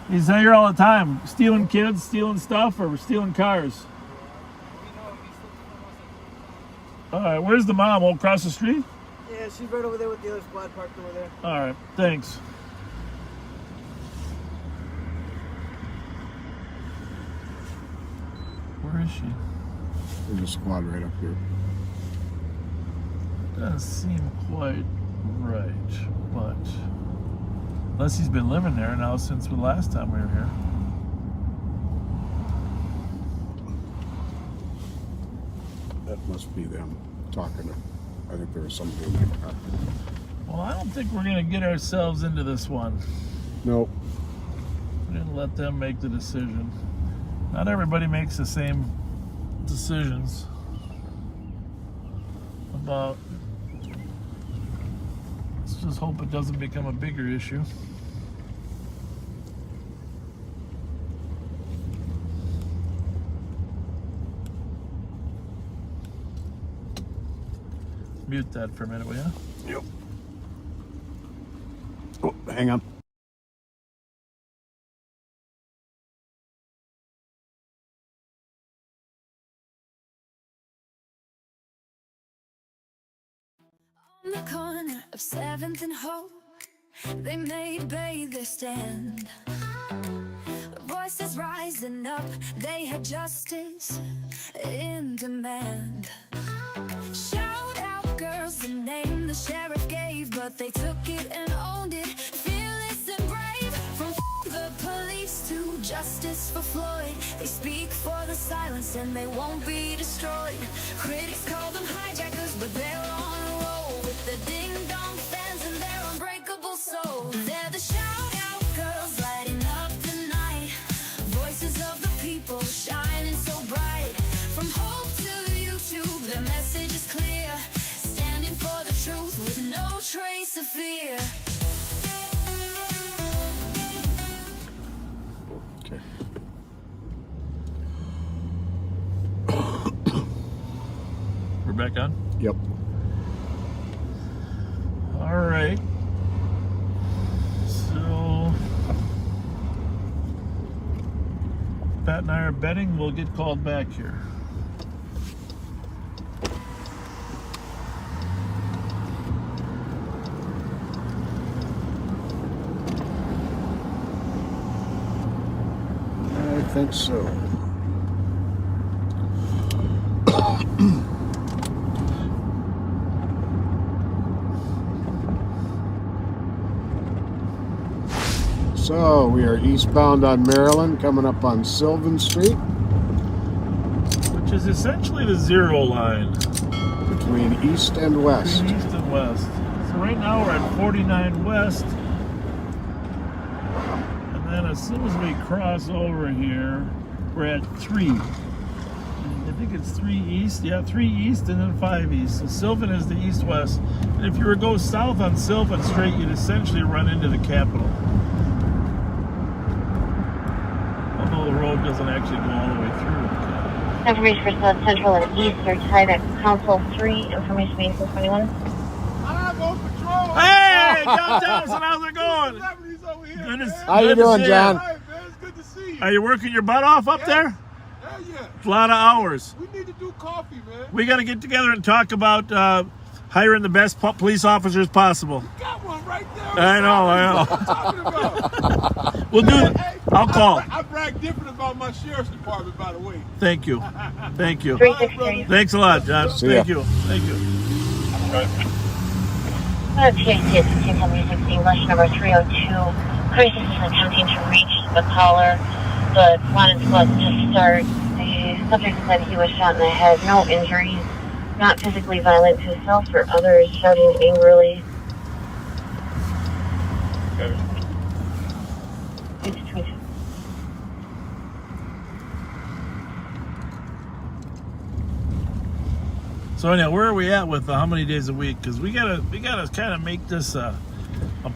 He's here all the time, stealing kids, stealing stuff, or stealing cars. All right, where's the mom? All across the street?
Yeah, she's right over there with the other squad parked over there.
All right, thanks. Where is she?
There's a squad right up here.
Doesn't seem quite right, but unless he's been living there now since the last time we were here.
That must be them talking to, I think there was somebody in the car.
Well, I don't think we're gonna get ourselves into this one.
Nope.
We're gonna let them make the decision. Not everybody makes the same decisions about. Let's just hope it doesn't become a bigger issue. Mute that for a minute, will you?
Yep. Oh, hang on.
On the corner of 7th and Hope, they made Bay their stand. Voices rising up, they had justice in demand. Shout out girls, the name the sheriff gave, but they took it and owned it, fearless and brave. From the police to justice for Floyd, they speak for the silence and they won't be destroyed. Critics call them hijackers, but they're on a roll with the ding-dong fans and their unbreakable soul. They're the shout-out girls lighting up the night, voices of the people shining so bright. From Hope to YouTube, their message is clear, standing for the truth with no trace of fear.
Okay.
We're back on?
Yep.
All right. So Pat and I are betting we'll get called back here.
I think so. So we are eastbound on Maryland, coming up on Sylvan Street.
Which is essentially the zero line.
Between east and west.
Between east and west. So right now we're at 49 west. And then as soon as we cross over here, we're at 3. I think it's 3 east. Yeah, 3 east and then 5 east. So Sylvan is the east-west. And if you were to go south on Sylvan Street, you'd essentially run into the Capitol. Although the road doesn't actually go all the way through.
Information for South Central and East are tied at Council 3, information vehicle 21.
I'm on patrol.
Hey, John Thompson, how's it going? Goodness,
How you doing, John?
Hey, man, it's good to see you.
Are you working your butt off up there?
Hell yeah.
It's a lot of hours.
We need to do coffee, man.
We got to get together and talk about hiring the best police officers possible.
You got one right there.
I know.
What I'm talking about.
We'll do it. I'll call.
I brag different about my sheriff's department, by the way.
Thank you. Thank you.
363.
Thanks a lot, John.
See ya.
Thank you. Thank you.
THC is 1616 English, number 302. Crisis is attempting to reach the caller, but wanted squad to start. The subject said he was shot in the head, no injuries, not physically violent to himself or others, shouting angrily.
So anyhow, where are we at with how many days a week? Because we gotta kind of make this a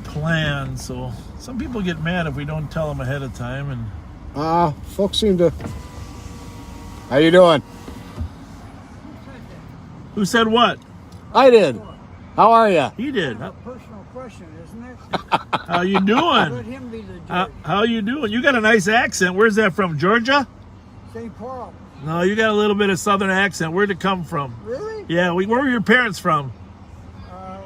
plan. So some people get mad if we don't tell them ahead of time. And
folks seem to. How you doing?
Who said what?
I did. How are you?
He did.
Personal question, isn't it?
How you doing?
Let him be the judge.
How you doing? You got a nice accent. Where's that from? Georgia?
St. Paul.
No, you got a little bit of southern accent. Where'd it come from?
Really?
Yeah. Where were your parents from?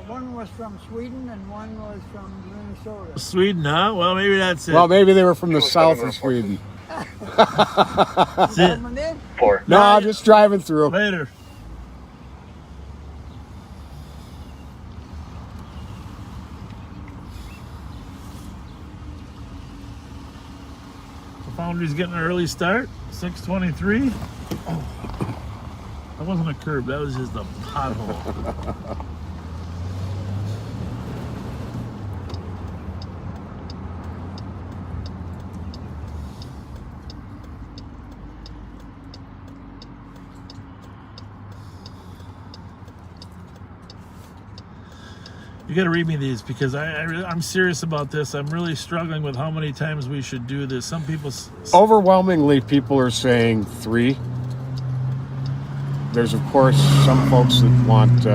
One was from Sweden and one was from Minnesota.
Sweden, huh? Well, maybe that's it.
Well, maybe they were from the south of Sweden.
That's it.
4.
No, just driving through.
Later. The Foundry's getting an early start. 6:23. Oh, that wasn't a curb. That was just a pothole. You got to read me these because I'm serious about this. I'm really struggling with how many times we should do this. Some people...
Overwhelmingly, people are saying 3. There's, of course, some folks that want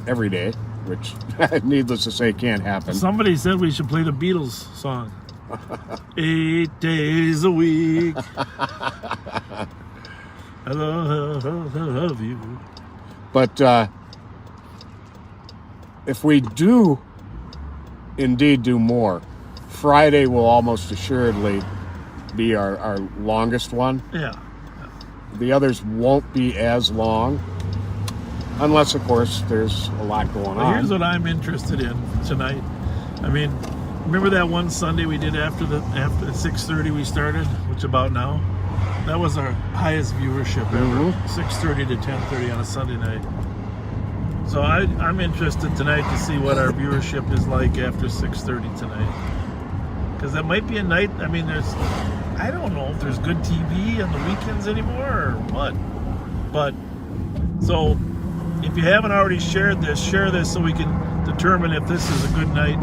every day, which, needless to say, can't happen.
Somebody said we should play the Beatles song. 8 days a week. I love you.
But... if we do indeed do more, Friday will almost assuredly be our longest one.
Yeah.
The others won't be as long, unless, of course, there's a lot going on.
Here's what I'm interested in tonight. I mean, remember that one Sunday we did after 6:30 we started, which about now? That was our highest viewership ever. 6:30 to 10:30 on a Sunday night. So I'm interested tonight to see what our viewership is like after 6:30 tonight. Because that might be a night, I mean, I don't know if there's good TV on the weekends anymore or what. But, so, if you haven't already shared this, share this so we can determine if this is a good night,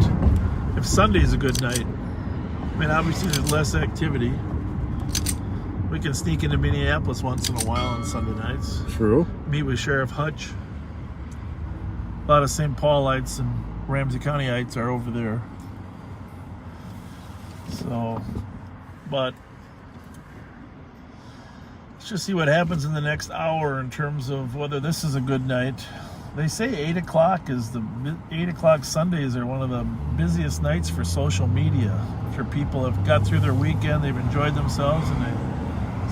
if Sunday's a good night. I mean, obviously there's less activity. We can sneak into Minneapolis once in a while on Sunday nights.
True.
Meet with Sheriff Hutch. A lot of St. Paulites and Ramsey Countyites are over there. So, but let's just see what happens in the next hour in terms of whether this is a good night. They say 8 o'clock is 8 o'clock Sundays are one of the busiest nights for social media. After people have got through their weekend, they've enjoyed themselves and they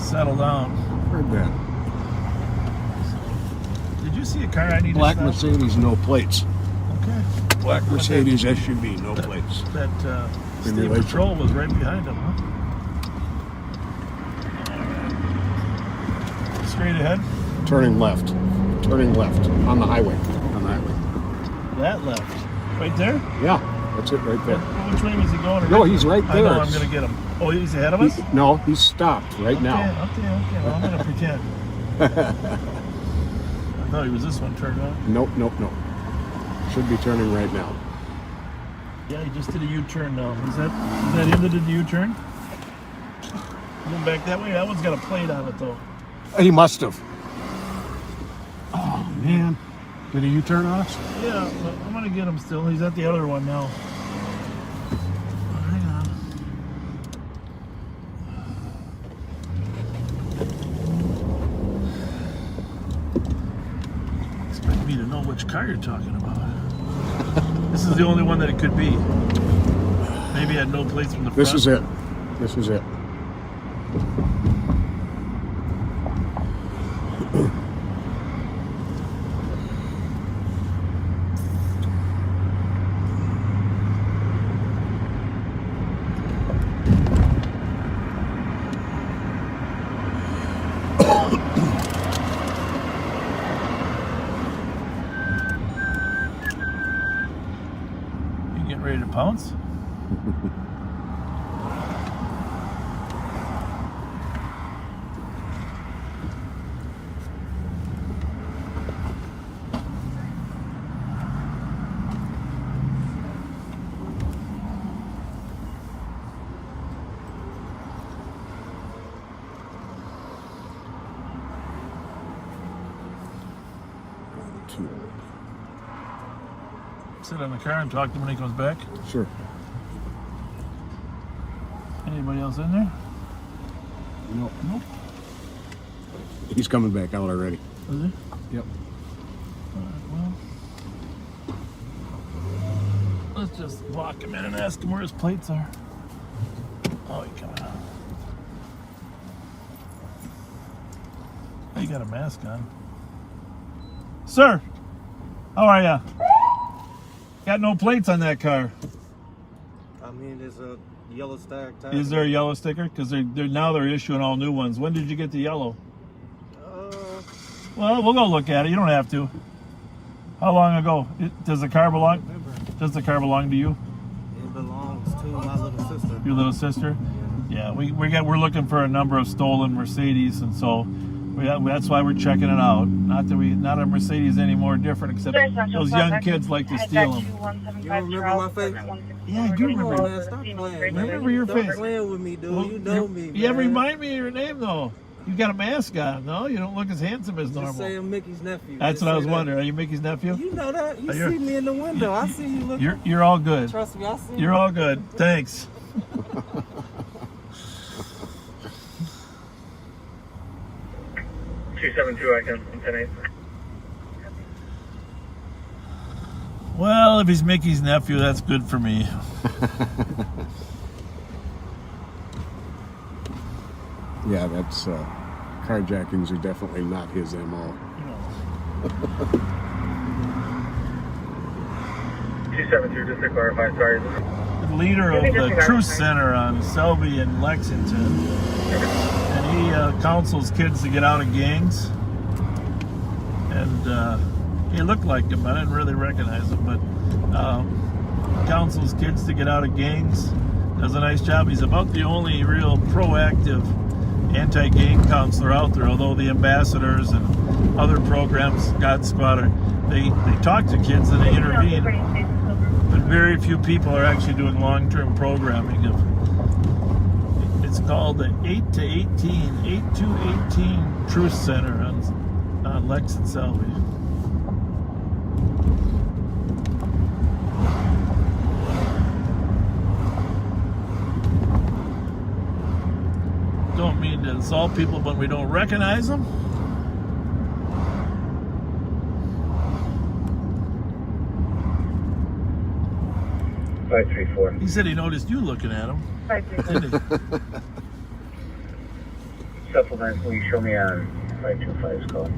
settle down.
Heard that.
Did you see a car I need
Black
to stop?
Mercedes, no plates.
Okay.
Black Mercedes SUV, no plates.
That State Patrol was right behind him, huh? Straight ahead?
Turning left on the highway.
That left. Right there?
Yeah, that's it right there.
Which way was he going?
No, he's right there.
I know I'm going to get him. Oh, he's ahead of us?
No, he's stopped right now.
Okay. Well, I'm going to pretend. I thought he was this one turned on.
Nope. Should be turning right now.
Yeah, he just did a U-turn now. Is that him that did the U-turn? Going back that way? That one's got a plate on it, though.
He must have. Oh, man. Did he U-turn on us?
Yeah, but I'm going to get him still. He's at the other one now. Hang on. Expect me to know which car you're talking about. This is the only one that it could be. Maybe it had no plates from the front.
This is it.
You getting ready to pounce? Sit in the car and talk to him when he comes back.
Sure.
Anybody else in there?
Nope. He's coming back out already.
Is he?
Yep.
Alright, well, let's just walk him in and ask him where his plates are. Oh, he coming out. You got a mask on. Sir, how are ya? Got no plates on that car.
I mean, there's a yellow tag.
Is there a yellow sticker? Because now they're issuing all new ones. When did you get the yellow? Well, we'll go look at it. You don't have to. How long ago? Does the car belong? Does the car belong to you?
It belongs to my little sister.
Your little sister? Yeah. We're looking for a number of stolen Mercedes, and so that's why we're checking it out. Not a Mercedes any more different, except those young kids like to steal them.
You remember my face?
Yeah, I do remember.
Man, stop playing.
Remember your face.
Stop playing with me, dude. Well, you know me.
Yeah,
man.
remind me of your name though. You got a mask on, no? You don't look as handsome as normal.
Just say I'm Mickey's nephew.
That's what I was wondering. Are you Mickey's nephew?
You know that. You see me in the window. I see you looking.
You're all good.
Trust me, I see you.
You're all good. Thanks.
272, I can 10-8.
Well, if he's Mickey's nephew, that's good for me.
Yeah, that's carjackings are definitely not his MO.
272, just to clarify, sorry.
The leader of the Truth Center on Selby and Lexington, and he counsels kids to get out of gangs. And he looked like him. I didn't really recognize him, but counsels kids to get out of gangs. Does a nice job. He's about the only real proactive anti-gang counselor out there, although the ambassadors and other programs, God Squad, they talk to kids and they intervene. But very few people are actually doing long-term programming. It's called the 8 to 18 Truth Center on Lex and Selby. Don't mean to insult people when we don't recognize them.
He
said he noticed you looking at him.
534. Supplement, will you show me on 525's call?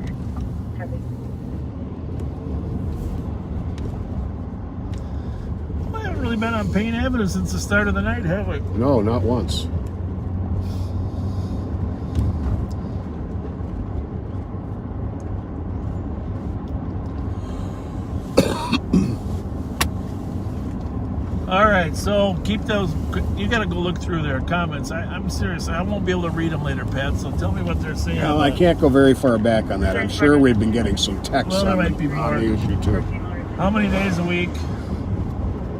I haven't really been on Payne Avenue since the start of the night, have we?
No, not once.
All right, so keep those. You got to go look through their comments. I'm serious. I won't be able to read them later, Pat. So tell me what they're saying.
Well, I can't go very far back on that. I'm sure we've been getting some texts
there
on
might be more.
the issue too.
How many days a week?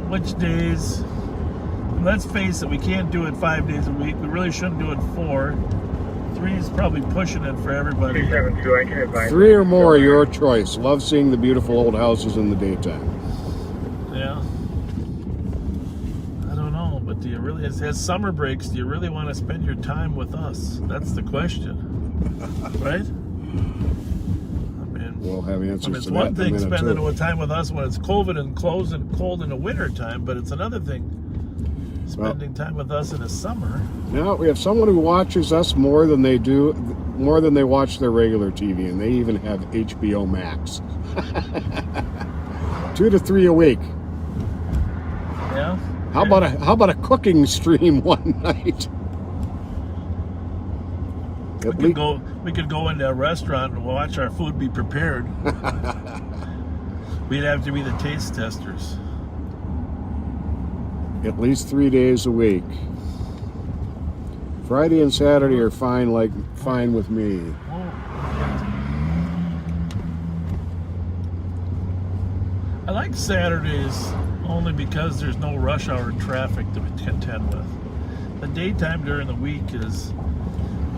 Which days? Let's face it, we can't do it 5 days a week. We really shouldn't do it 4. 3 is probably pushing it for everybody.
372, I can advise.
3 or more, your choice. Love seeing the beautiful old houses in the daytime.
Yeah. Do you really, as summer breaks, do you really want to spend your time with us? That's the question, right? I mean,
we'll have answers
it's
to
one
that
thing spending time with us when it's COVID and cold in the winter time, but it's another thing spending time with us in the summer.
Now we have someone who watches us more than they watch their regular TV, and they even have HBO Max. 2 to 3 a week.
Yeah.
How about a cooking stream one night?
We could go into a restaurant and watch our food be prepared. We'd have to be the taste testers.
At least 3 days a week. Friday and Saturday are fine with me.
I like Saturdays only because there's no rush hour traffic to contend with. The daytime during the week is...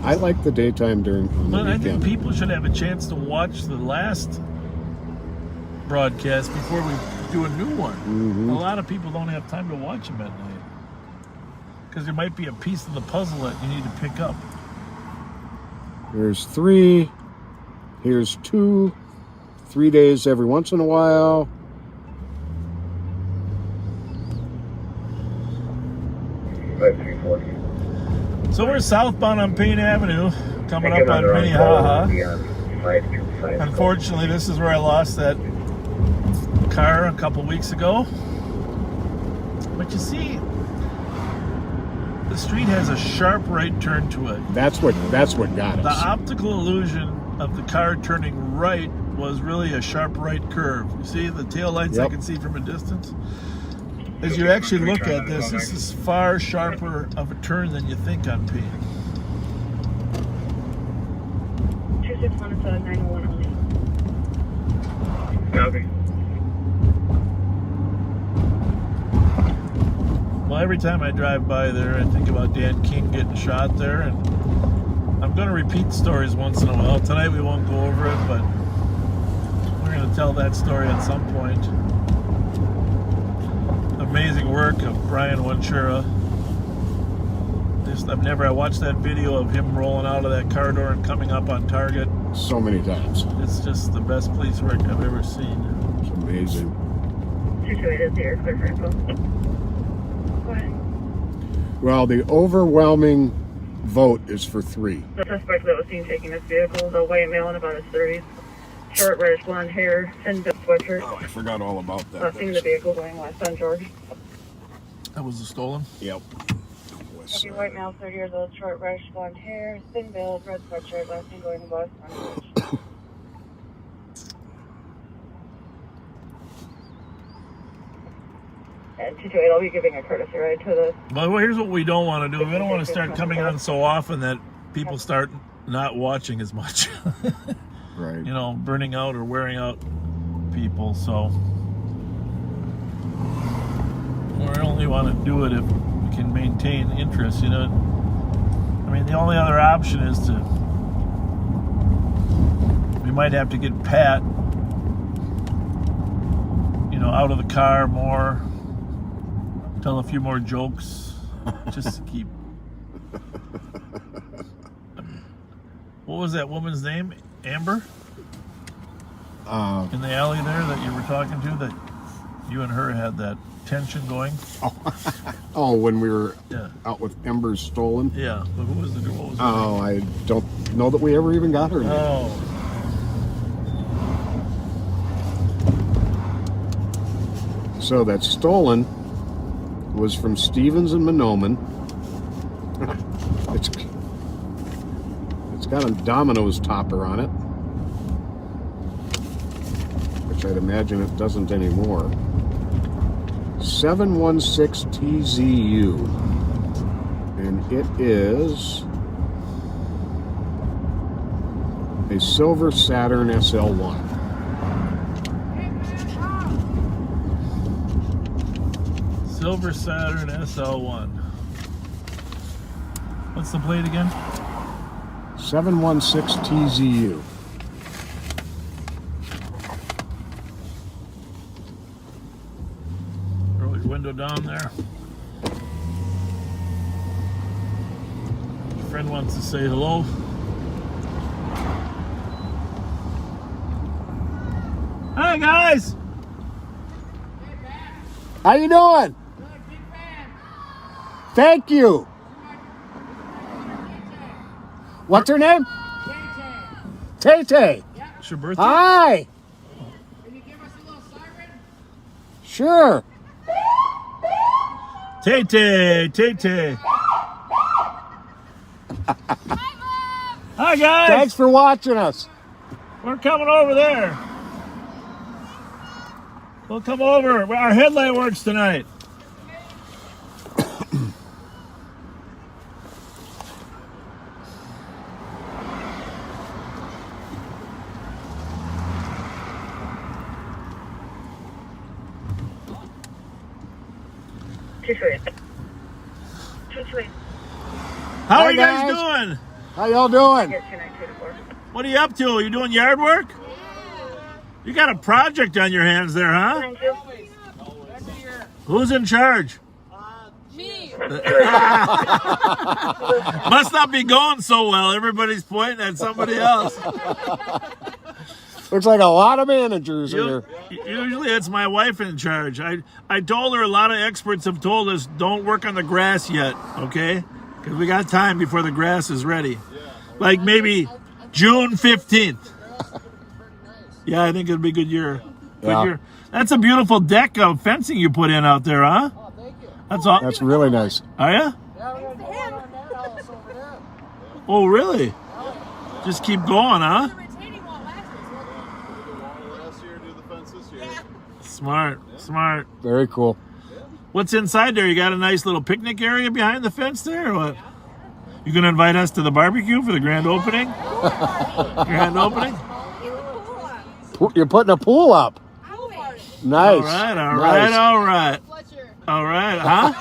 I like the daytime during the weekend.
I think people should have a chance to watch the last broadcast before we do a new one.
Mm-hmm.
A lot of people don't have time to watch them at night because there might be a piece of the puzzle that you need to pick up.
There's 3. Here's 2. 3 days every once in a while.
So we're southbound on Payne Avenue, coming up on Minnehaha. Unfortunately, this is where I lost that car a couple weeks ago. But you see, the street has a sharp right turn to it.
That's what got
The
us.
optical illusion of the car turning right was really a sharp right curve. You see the taillights I can see from a distance? As you actually look at this, this is far sharper of a turn than you think on P.
261-901 only.
Okay.
Well, every time I drive by there, I think about Dan King getting shot there, and I'm going to repeat stories once in a while. Tonight we won't go over it, but we're going to tell that story at some point. Amazing work of Brian Wenchura. I watched that video of him rolling out of that car door and coming up on target
so many times.
It's just the best police work I've ever seen.
It's amazing.
228 is here, clear for info. Go ahead.
Well, the overwhelming vote is for 3.
The suspect that was seen taking this vehicle is a white male in about his 30s. Short, reddish blonde hair, thin bib sweatshirt.
Oh, I forgot all about that.
Seen the vehicle going west on George.
That was the stolen?
Yep.
Okay, white male, 30 years old, short, reddish blonde hair, thin build, red sweatshirt, last seen going west on George. And 228, I'll be giving a courtesy ride to the...
Well, here's what we don't want to do. We don't want to start coming on so often that people start not watching as much.
Right.
You know, burning out or wearing out people, so we only want to do it if we can maintain interest, you know. I mean, the only other option is we might have to get Pat, you know, out of the car more, tell a few more jokes, just to keep. What was that woman's name? Amber? In the alley there that you were talking to, that you and her had that tension going?
Oh, when we were out with Embers Stolen?
Yeah, but who was the girl?
Oh, I don't know that we ever even got her name.
Oh.
So that stolen was from Stevens and Monoman. It's got a Domino's topper on it, which I'd imagine it doesn't anymore. 716 TZU, and it is a silver Saturn SL1.
Silver Saturn SL1. What's the plate again?
716 TZU.
Roll your window down there. Your friend wants to say hello. Hi guys!
How you doing? Thank you. What's her name? Tay-Tay.
It's your birthday?
Hi.
Can you give us a little siren?
Sure.
Tay-Tay, Tay-Tay. Hi guys.
Thanks for watching us.
We're coming over there. We'll come over. Our headlight works tonight. How are you guys doing?
How y'all doing?
What are you up to? You doing yard work? You got a project on your hands there, huh? Who's in charge?
Me.
Must not be going so well. Everybody's pointing at somebody else.
Looks like a lot of managers here.
Usually it's my wife in charge. I told her a lot of experts have told us don't work on the grass yet, okay? Because we got time before the grass is ready. Like maybe June 15th. Yeah, I think it'll be a good year. Good
Yeah.
year. That's a beautiful deck of fencing you put in out there, huh?
Oh, thank you.
That's all.
That's really nice.
Are ya?
Yeah, we're going to go on that house over there.
Oh, really? Just keep going, huh? Smart, smart.
Very cool.
What's inside there? You got a nice little picnic area behind the fence there, or what? You gonna invite us to the barbecue for the grand opening? Grand opening?
You're putting a pool up. Nice.
All right, all
Nice.
right, all right. All right, huh?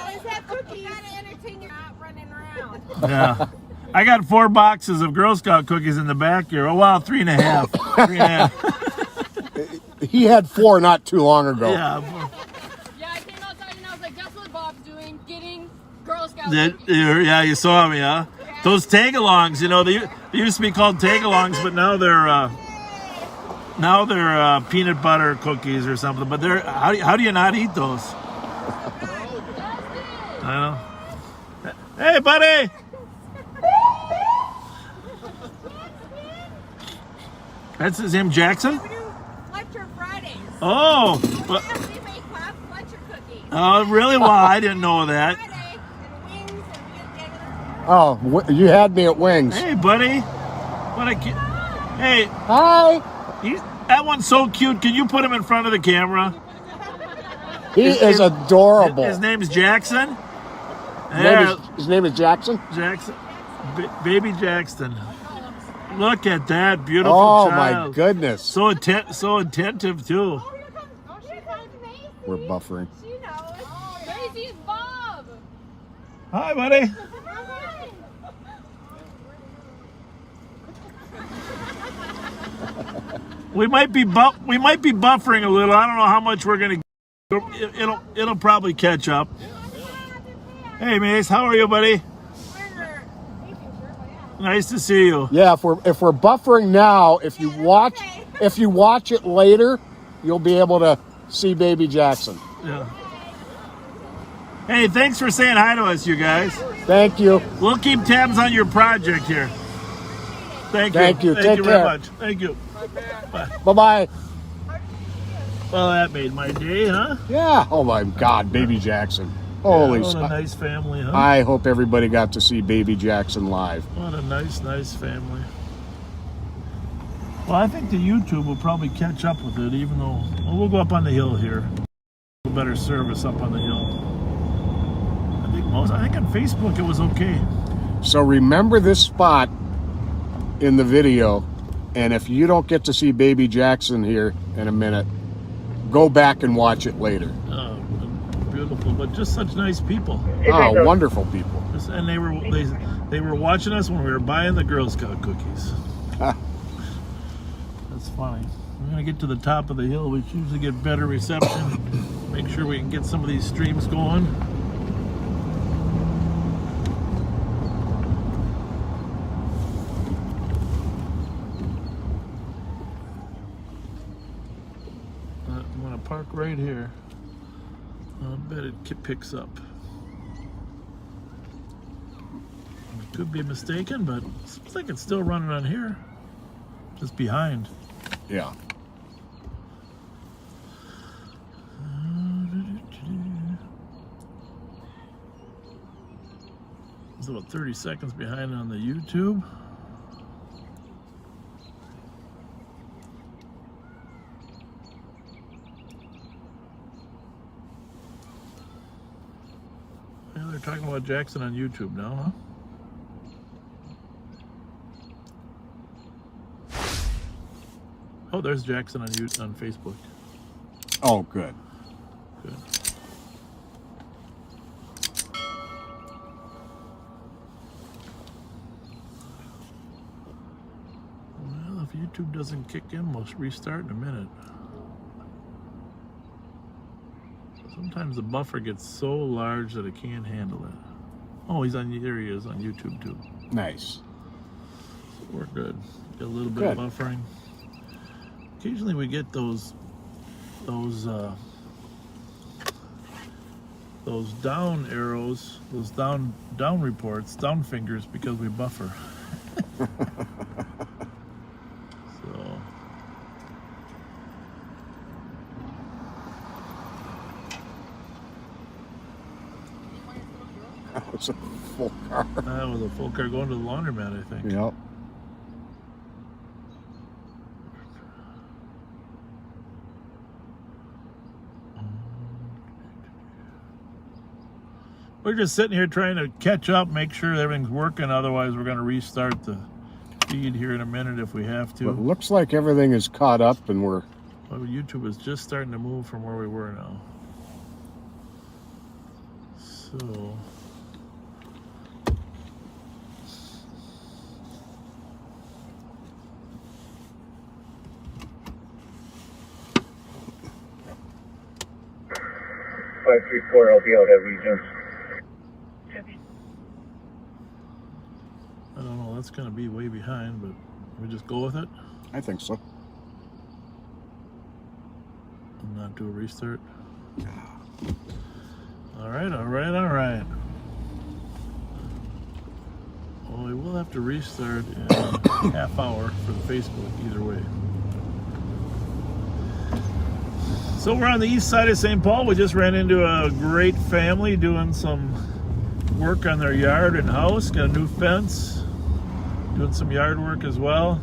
Yeah. I got 4 boxes of Girl Scout cookies in the back here. Oh, wow, 3.5. 3.5.
He had 4 not too long ago.
Yeah.
Yeah, I came outside and I was like, that's what Bob's doing, getting Girl Scouts.
Yeah, you saw me, huh? Those tag-alongs, you know, they used to be called tag-alongs, but now they're peanut butter cookies or something. But they're how do you not eat those? I know. Hey, buddy. That's his name, Jackson?
Fletcher Fridays.
Oh.
We make Fletcher cookies.
Oh, really? Well, I didn't know that.
Oh, you had me at wings.
Hey, buddy. What a kid. Hey.
Hi.
That one's so cute. Can you put him in front of the camera?
He is adorable.
His name is Jackson?
His name is Jackson?
Jackson. Baby Jackson. Look at that beautiful
child.
child.
My goodness.
So attentive, too.
We're buffering.
Daisy's Bob.
Hi, buddy. We might be buffering a little. I don't know how much we're gonna. It'll probably catch up. Hey, Mace, how are you, buddy? Nice to see you.
Yeah, if we're buffering now, if you watch it later, you'll be able to see Baby Jackson.
Yeah. Hey, thanks for saying hi to us, you guys.
Thank you.
We'll keep tabs on your project here. Thank you.
Thank you.
Thank
Take
you
care.
very much. Thank you. Bye.
Bye-bye.
Well, that made my day, huh?
Yeah. Oh, my God, Baby Jackson. Holy
What a nice family, huh?
I hope everybody got to see Baby Jackson live.
What a nice family. Well, I think the YouTube will probably catch up with it, even though we'll go up on the hill here. Better service up on the hill. I think on Facebook it was okay.
So remember this spot in the video, and if you don't get to see Baby Jackson here in a minute, go back and watch it later.
Oh, beautiful, but just such nice people.
Oh, wonderful people.
And they were watching us when we were buying the Girl Scout cookies. That's funny. We're gonna get to the top of the hill. We usually get better reception. Make sure we can get some of these streams going. I'm gonna park right here. I bet it picks up. I could be mistaken, but it seems like it's still running on here. Just behind.
Yeah.
It's about 30 seconds behind on the YouTube. Yeah, they're talking about Jackson on YouTube now, huh? Oh, there's Jackson on Facebook.
Oh, good.
Good. Well, if YouTube doesn't kick in, we'll restart in a minute. Sometimes the buffer gets so large that it can't handle it. Oh, there he is on YouTube too.
Nice.
So we're good. Get a little bit of buffering. Occasionally we get those down arrows, those down reports, down fingers, because we buffer. So
full car.
That was a full car going to the laundromat, I think.
Yep.
We're just sitting here trying to catch up, make sure everything's working. Otherwise, we're going to restart the feed here in a minute if we have to.
But it looks like everything is caught up and we're...
Well, YouTube is just starting to move from where we were now. So...
I'll be out at Regents.
I don't know, that's going to be way behind, but we just go with it?
I think so.
And not do a restart? Alright, alright, alright. Well, we will have to restart in a half hour for the Facebook, either way. So we're on the east side of St. Paul. We just ran into a great family doing some work on their yard and house. Got a new fence, doing some yard work as well.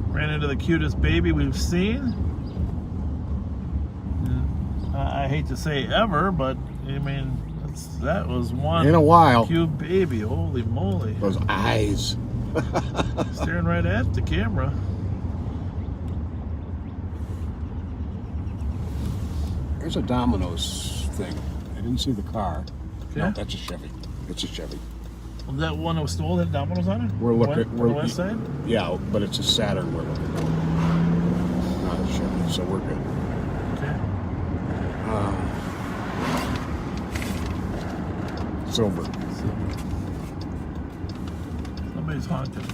Ran into the cutest baby we've seen. I hate to say ever, but I mean, that was one
in a while.
Cute baby. Holy moly.
Those eyes.
Staring right at the camera.
There's a Domino's thing. I didn't see the car.
Yeah?
No, that's a Chevy. It's a Chevy.
Well, that one that was stolen had Domino's on it?
We're looking.
On the west side?
Yeah, but it's a Saturn we're looking at. Not a Chevy, so we're good.
Okay.
Silver.
Somebody's honking.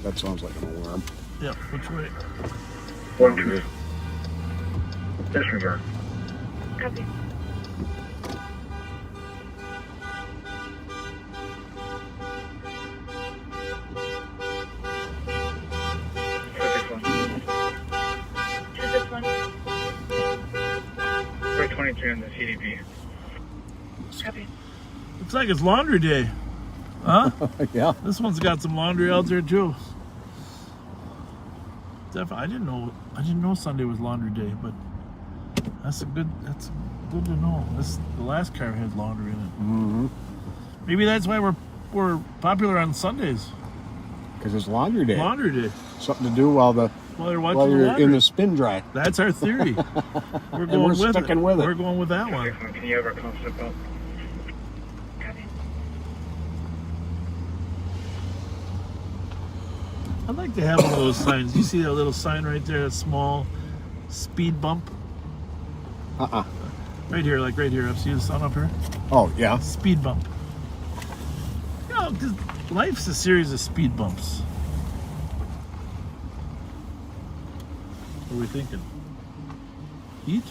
That sounds like an alarm.
Yep, which way?
1, 2. Disregard.
Copy.
We're 23 on the CDP.
Copy.
Looks like it's laundry day. Huh?
Yeah.
This one's got some laundry out there too. Definitely. I didn't know Sunday was laundry day, but that's good to know. The last car had laundry in it.
Mm-hmm.
Maybe that's why we're popular on Sundays.
Because it's laundry day.
Laundry day.
Something to do while you're in the spin dry.
That's our theory. We're going with it. We're going with that one.
Can you ever come step up?
Copy.
I'd like to have one of those signs. You see that little sign right there, a small speed bump? Right here, like right here. See the sun up here?
Oh, yeah.
Speed bump. You know, 'cause life's a series of speed bumps. What are we thinking? Heat?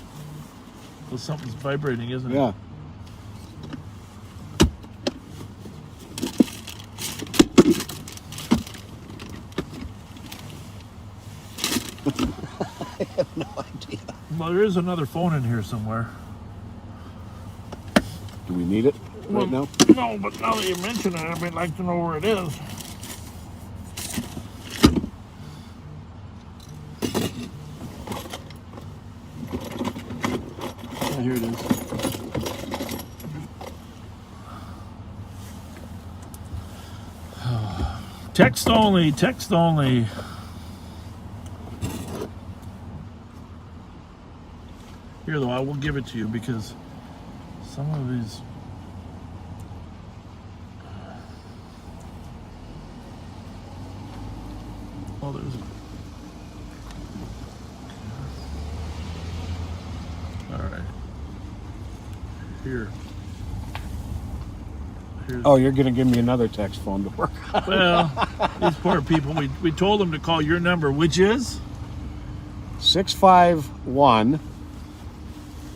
Well, something's vibrating, isn't it?
Yeah. I have no idea.
Well, there is another phone in here somewhere.
Do we need it right now?
No, but now that you mention it, I'd like to know where it is. Oh, here it is. Text only, text only. Here though, I will give it to you because some of these oh, there's all right. Here's
Oh, you're gonna give me another text phone to work on.
well, these poor people. We told them to call your number, which is
651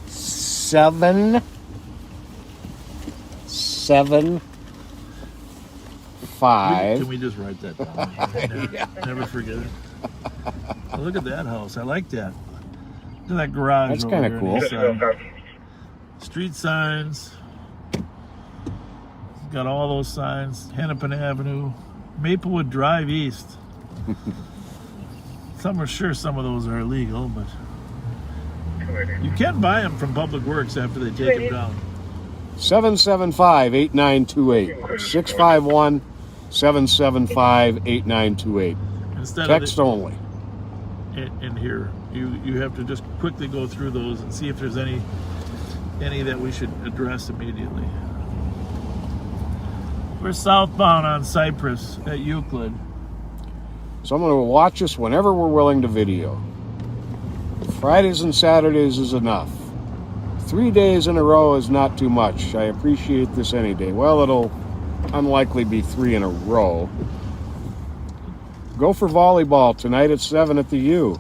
775.
Can we just write that down?
Yeah.
Never forget it. Oh, look at that house. I like that. Look at that garage.
That's
over
kinda
there
cool.
on the side. Street signs. got all those signs. Hennepin Avenue, Maplewood Drive East. Some are sure some of those are illegal, but you can buy them from Public Works after they take them down.
775-8928. 651-775-8928. Text only.
In here, you have to just quickly go through those and see if there's any that we should address immediately. We're southbound on Cypress at Euclid.
Someone will watch us whenever we're willing to video. Fridays and Saturdays is enough. 3 days in a row is not too much. I appreciate this any day. Well, it'll unlikely be 3 in a row. Go for volleyball tonight at 7 at the U.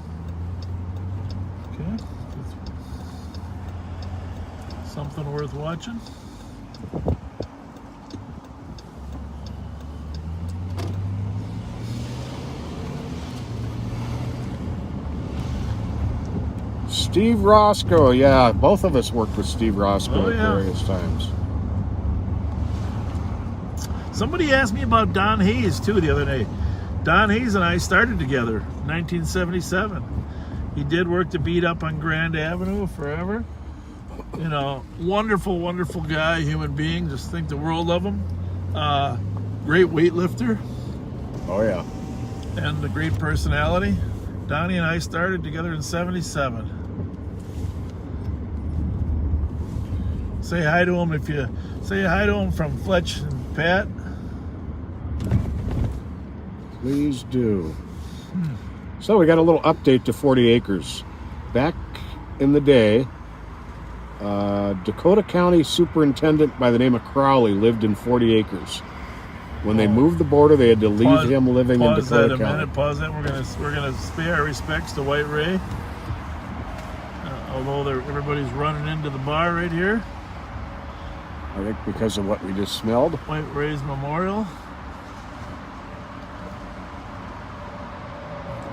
Okay. Something worth watching.
Steve Roscoe, yeah, both of us worked with Steve Roscoe at various times.
Somebody asked me about Don Hayes too the other day. Don Hayes and I started together in 1977. He did work to beat up on Grand Avenue forever. You know, wonderful, wonderful guy, human being. Just think the world of him. Great weightlifter.
Oh yeah.
And a great personality. Donnie and I started together in 77. Say hi to him if you say hi to him from Fletcher and Pat.
Please do. So we got a little update to 40 acres. Back in the day, Dakota County Superintendent by the name of Crowley lived in 40 acres. When they moved the border, they had to leave him living in Dakota County.
Pause that. We're gonna pay our respects to White Ray. Although everybody's running into the bar right here.
I think because of what we just smelled.
White Ray's Memorial.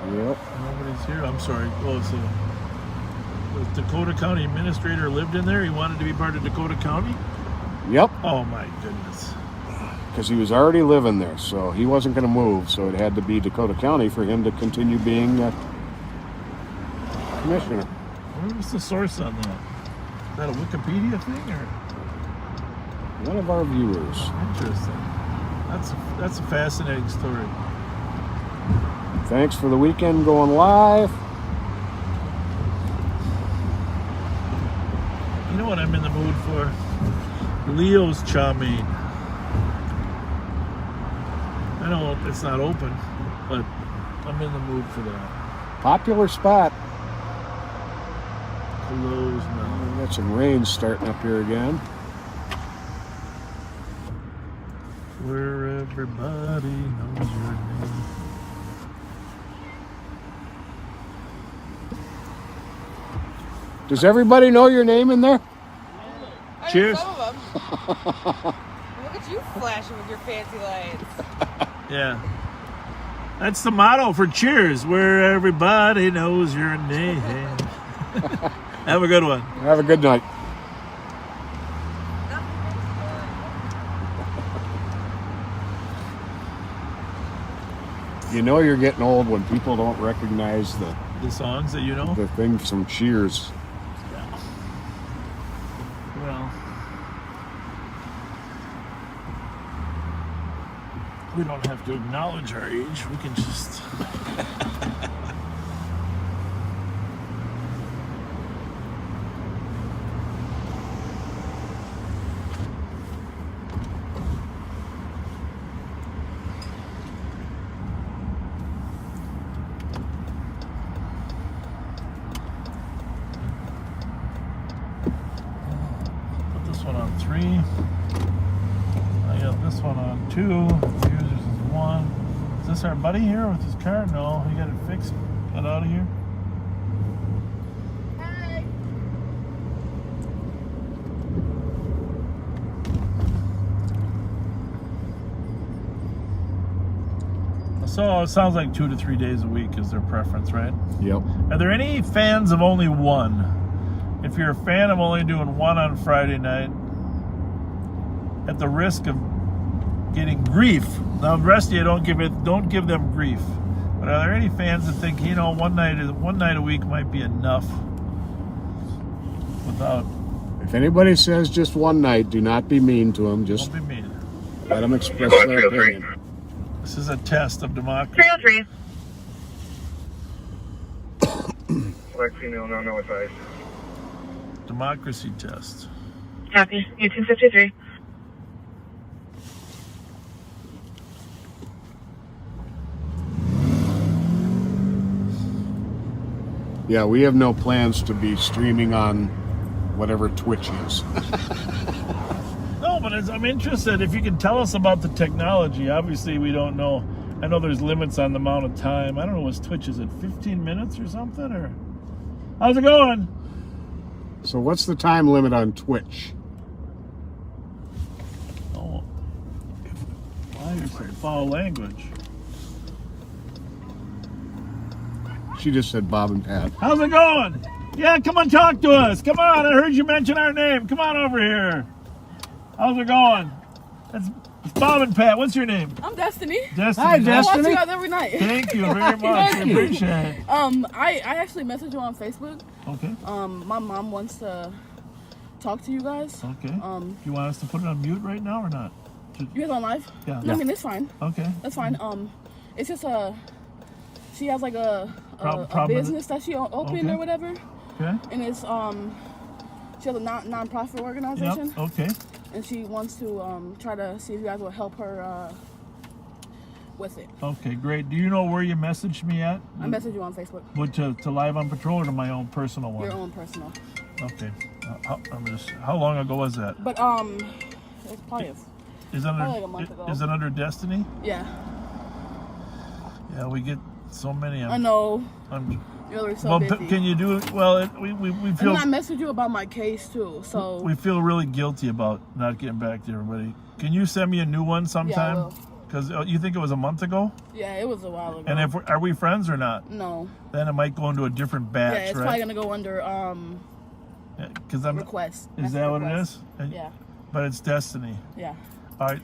Yep.
Nobody's here. I'm sorry. Oh, so the Dakota County Administrator lived in there. He wanted to be part of Dakota County.
Yep.
Oh my goodness.
Because he was already living there, so he wasn't going to move. So it had to be Dakota County for him to continue being commissioner.
Where was the source on that? Is that a Wikipedia thing or?
One of our viewers.
Interesting. That's a fascinating story.
Thanks for the weekend going live.
You know what I'm in the mood for? Leo's chow mein. I know it's not open, but I'm in the mood for that.
Popular spot.
Closed now.
We got some rain starting up here again.
Where everybody knows your name.
Does everybody know your name in there?
Cheers.
Some of them. Look at you flashing with your fancy lights.
Yeah. That's the motto for Cheers, where everybody knows your name. Have a good one.
Have a good night. You know you're getting old when people don't recognize the
songs that you know?
The thing from Cheers.
Yeah. Well, we don't have to acknowledge our age. We can just... Our buddy here with his car? No, he got it fixed. Got out of here.
Hey.
So it sounds like 2 to 3 days a week is their preference, right?
Yep.
Are there any fans of only one? If you're a fan of only doing one on Friday night, at the risk of getting grief. Now, the rest of you don't give them grief. But are there any fans that think, you know, one night a week might be enough? Without.
If anybody says just one night, do not be mean to them. Just
don't be mean.
Let them express their opinion.
This is a test of democracy.
303.
Black female, no advice.
Democracy test.
Copy. U-253.
Yeah, we have no plans to be streaming on whatever Twitch is.
No, but I'm interested if you can tell us about the technology. Obviously, we don't know. I know there's limits on the amount of time. I don't know what's Twitch. Is it 15 minutes or something? Or how's it going?
So what's the time limit on Twitch?
Oh, why you say foul language?
She just said Bob and Pat.
How's it going? Yeah, come on, talk to us. Come on, I heard you mention our name. Come on over here. How's it going? It's Bob and Pat. What's your name?
I'm Destiny.
Destiny.
Hi,
I watch
Destiny.
you guys every night.
Thank you very much. I appreciate it.
I actually messaged you on Facebook.
Okay.
My mom wants to talk to you guys.
Okay. You want us to put it on mute right now or not?
You guys on live?
Yeah.
No, I mean, it's fine.
Okay.
That's fine. It's just she has like a business that she opened or whatever.
Okay.
And it's she has a non-profit organization.
Yep. Okay.
And she wants to try to see if you guys will help her with it.
Okay, great. Do you know where you messaged me at?
I messaged you on Facebook.
What, to Live on Patrol or to my own personal one?
Your own personal.
Okay. How long ago was that?
But it's probably like a month ago.
Is it under Destiny?
Yeah.
Yeah, we get so many.
I know. You're so busy.
Can you do it? Well, we feel.
And I messaged you about my case too, so.
We feel really guilty about not getting back to everybody. Can you send me a new one sometime?
Yeah, I will.
Because you think it was a month ago?
Yeah, it was a while ago.
And are we friends or not?
No.
Then it might go into a different batch,
yeah, it's
right?
probably gonna go under request.
Is that what it is?
Yeah.
But it's Destiny.
Yeah.
All right.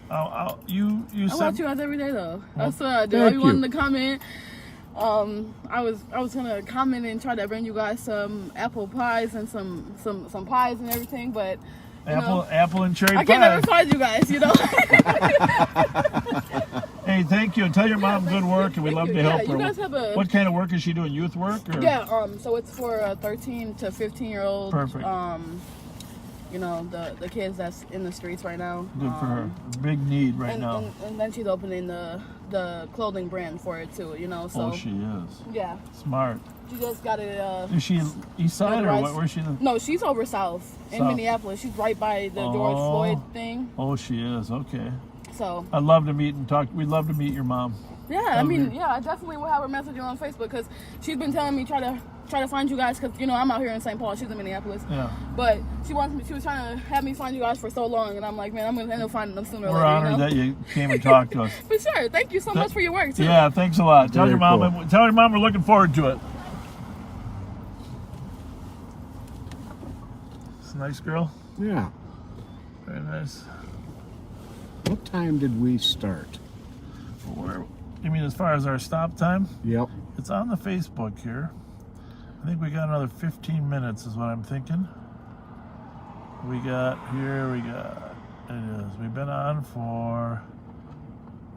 You
I
said.
watch you guys every day though.
Well,
I swear I do.
thank
I wanted
you.
to comment. I was gonna comment and try to bring you guys some apple pies and some pies and everything, but
Apple and cherry pie.
I can never find you guys, you know.
Hey, thank you. Tell your mom good work, and we'd love to help her.
You guys have
What kind of work is she doing? Youth work? Or?
Yeah. So it's for 13 to 15-year-old.
Perfect.
You know, the kids that's in the streets right now.
Good for her. Big need right now.
And then she's opening the clothing brand for it too, you know. So.
Oh, she is.
Yeah.
Smart.
She just got it.
Is she east side or what? Where's she?
No, she's over south in Minneapolis. She's right by the George Floyd thing.
Oh, she is. Okay.
So.
I'd love to meet and talk. We'd love to meet your mom.
Yeah, I mean, yeah, I definitely will have her message you on Facebook because she's been telling me try to find you guys because, you know, I'm out here in St. Paul. She's in Minneapolis.
Yeah.
But she was trying to have me find you guys for so long, and I'm like, man, I'm going to end up finding them sooner or
We're
later.
honored that you came and talked to us.
For sure. Thank you so much for your work, too.
Yeah, thanks a lot. Tell your mom.
Cool.
Tell your mom we're looking forward to it. It's a nice girl.
Yeah.
Very nice.
What time did we start?
You mean as far as our stop time?
Yep.
It's on the Facebook here. I think we got another 15 minutes is what I'm thinking. It is. We've been on for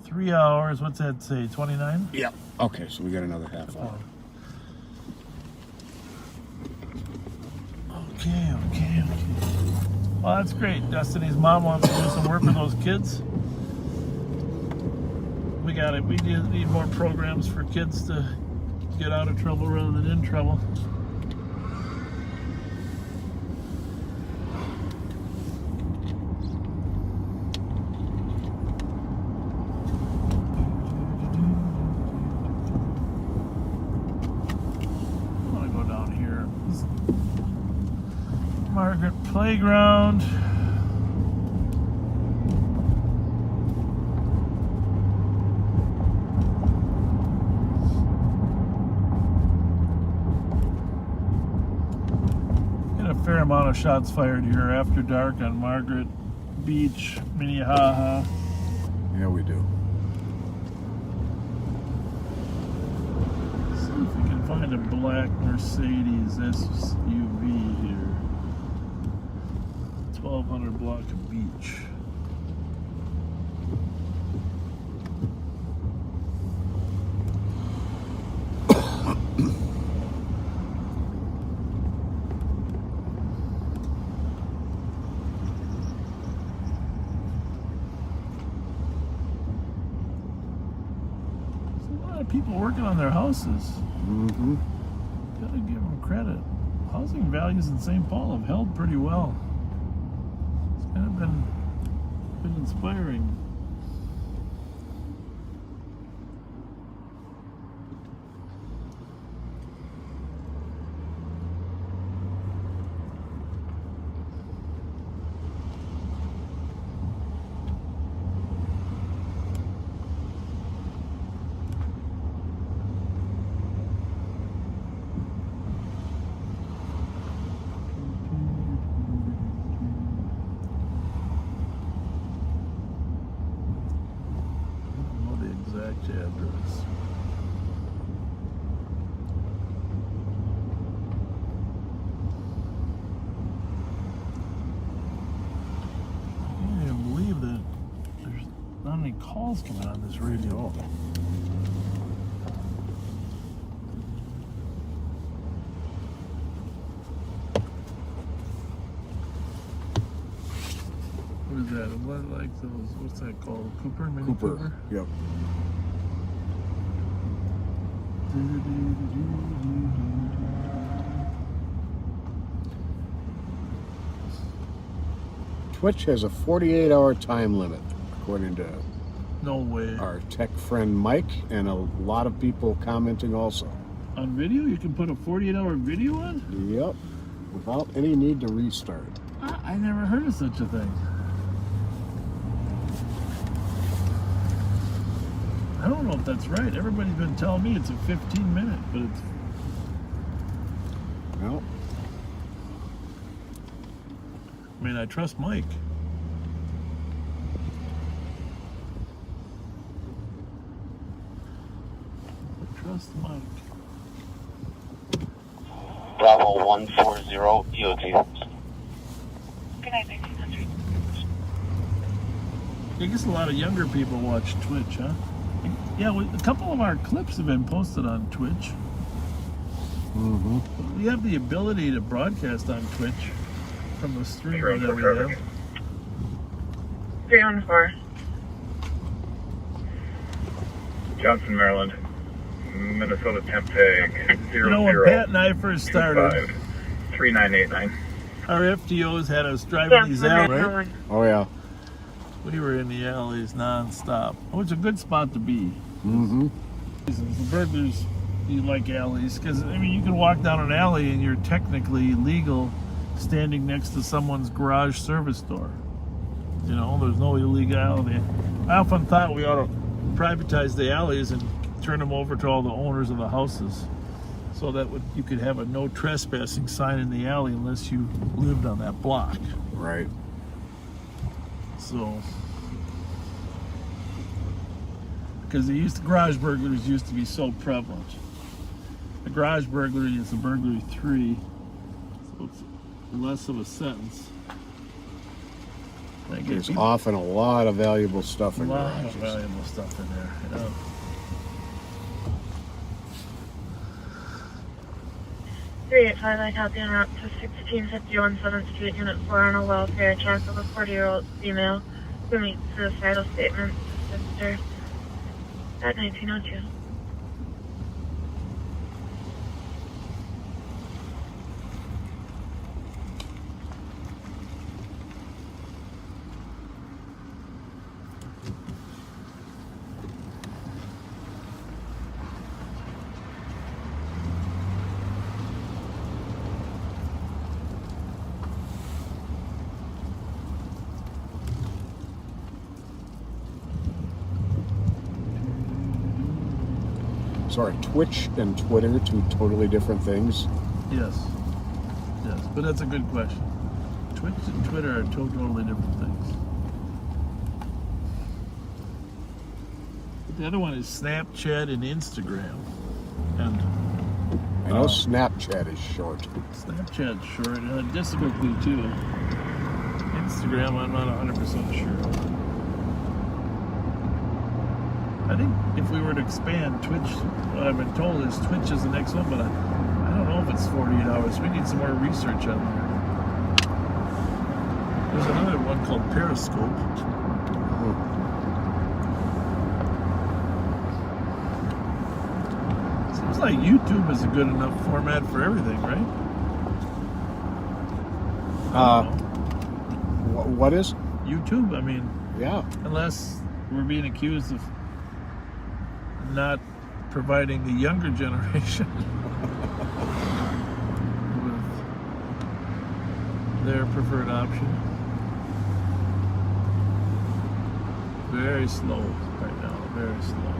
3 hours. What's that say, 29?
Yep. Okay, so we got another half hour.
Okay. Well, that's great. Destiny's mom wants to do some work with those kids. We got it. We need more programs for kids to get out of trouble rather than in trouble. I'm gonna go down here. Margaret Playground. Fair amount of shots fired here after dark on Margaret Beach, Minnehaha.
Yeah, we do.
See if we can find a black Mercedes SUV here. 1200 block of Beach. People working on their houses.
Mm-hmm.
Gotta give them credit. Housing values in St. Paul have held pretty well. It's kind of been inspiring. Address. I can't even believe that there's not any calls coming on this radio. What is that? What, like those? What's that called? Cooper? Mini Cooper?
Yep. Twitch has a 48-hour time limit, according to
no way.
Our tech friend Mike, and a lot of people commenting also.
On video? You can put a 48-hour video on?
Yep. Without any need to restart.
I never heard of such a thing. I don't know if that's right. Everybody's been telling me it's a 15-minute, but it's...
Well...
I mean, I trust Mike. I trust Mike.
Bravo 140 EOT.
Good night, 1900.
I guess a lot of younger people watch Twitch, huh? Yeah, a couple of our clips have been posted on Twitch.
Mm-hmm.
We have the ability to broadcast on Twitch from the streamer that we have.
314.
Johnson, Maryland. Minnesota temp tag 00.
You know, when Pat and I first started,
3989.
our FTOs had us driving these alleys.
Right? Oh, yeah.
We were in the alleys non-stop. Oh, it's a good spot to be.
Mm-hmm.
The burglars, you like alleys, because, I mean, you can walk down an alley and you're technically legal standing next to someone's garage service door. You know, there's no illegality. I often thought we ought to privatize the alleys and turn them over to all the owners of the houses, so that you could have a no trespassing sign in the alley unless you lived on that block.
Right.
So, because garage burglaries used to be so prevalent. The garage burglary is a burglary 3, so it's less of a sentence.
There's often a lot of valuable stuff in garages.
A lot of valuable stuff in there, you know.
I copy en route to 1651 7th Street, Unit 4 on a welfare check of a 40-year-old female who meets suicidal statement sister at 1902.
So are Twitch and Twitter two totally different things?
Yes. Yes, but that's a good question. Twitch and Twitter are two totally different things. The other one is Snapchat and Instagram. And
I know Snapchat is short.
Snapchat's short. Difficultly too. Instagram, I'm not 100% sure. I think if we were to expand Twitch, what I've been told is Twitch is the next one, but I don't know if it's 48 hours. We need some more research on there. There's another one called Periscope. Seems like YouTube is a good enough format for everything, right?
What is?
YouTube, I mean.
Yeah.
Unless we're being accused of not providing the younger generation with their preferred option. Very slow right now, very slow.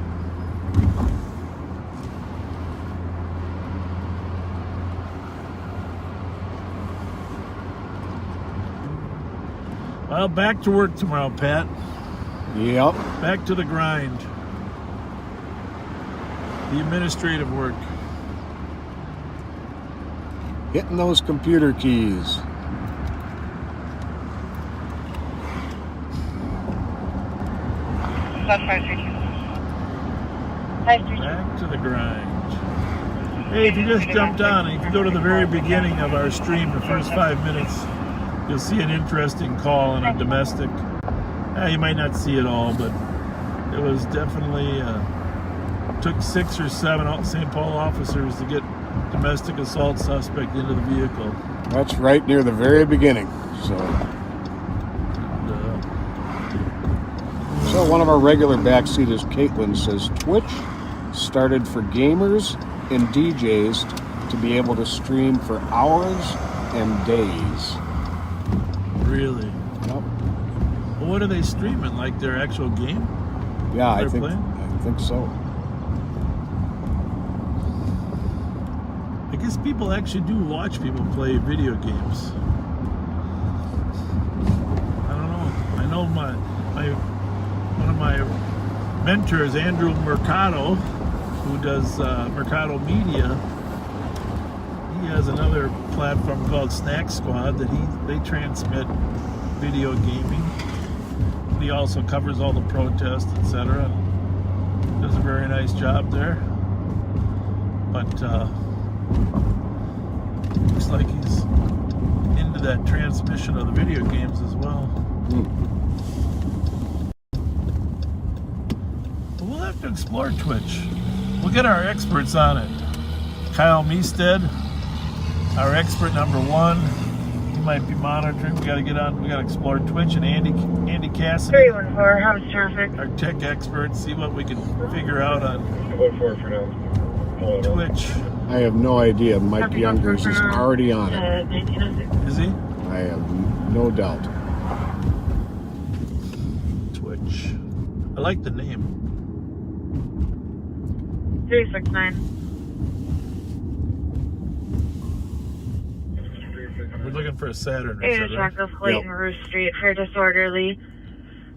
Well, back to work tomorrow, Pat.
Yep.
Back to the grind. The administrative work.
Hitting those computer keys.
Back to the grind. Hey, if you just jumped on, if you go to the very beginning of our stream, the first 5 minutes, you'll see an interesting call on a domestic. You might not see it all, but it was definitely took 6 or 7 St. Paul officers to get domestic assault suspect into the vehicle.
That's right near the very beginning. So one of our regular backseaters, Caitlin, says Twitch started for gamers and DJs to be able to stream for hours and days.
Really?
Yep.
Well, what are they streaming? Like their actual game?
Yeah, I think so.
I guess people actually do watch people play video games. I don't know. I know one of my mentors, Andrew Mercado, who does Mercado Media. He has another platform called Snack Squad that they transmit video gaming. He also covers all the protests, etc. Does a very nice job there. But looks like he's into that transmission of the video games as well. But we'll have to explore Twitch. We'll get our experts on it. Kyle Meestead, our expert number 1. He might be monitoring. We got to get on. We got to explore Twitch, and Andy Cassidy,
314, how's traffic?
our tech expert. See what we can figure out on
314 for now.
Twitch.
I have no idea. Mike Youngers is already on it.
1906.
Is he?
I have no doubt.
Twitch. I like the name.
369.
We're looking for a Saturn.
Intersection of Clayton Roost Street for disorderly.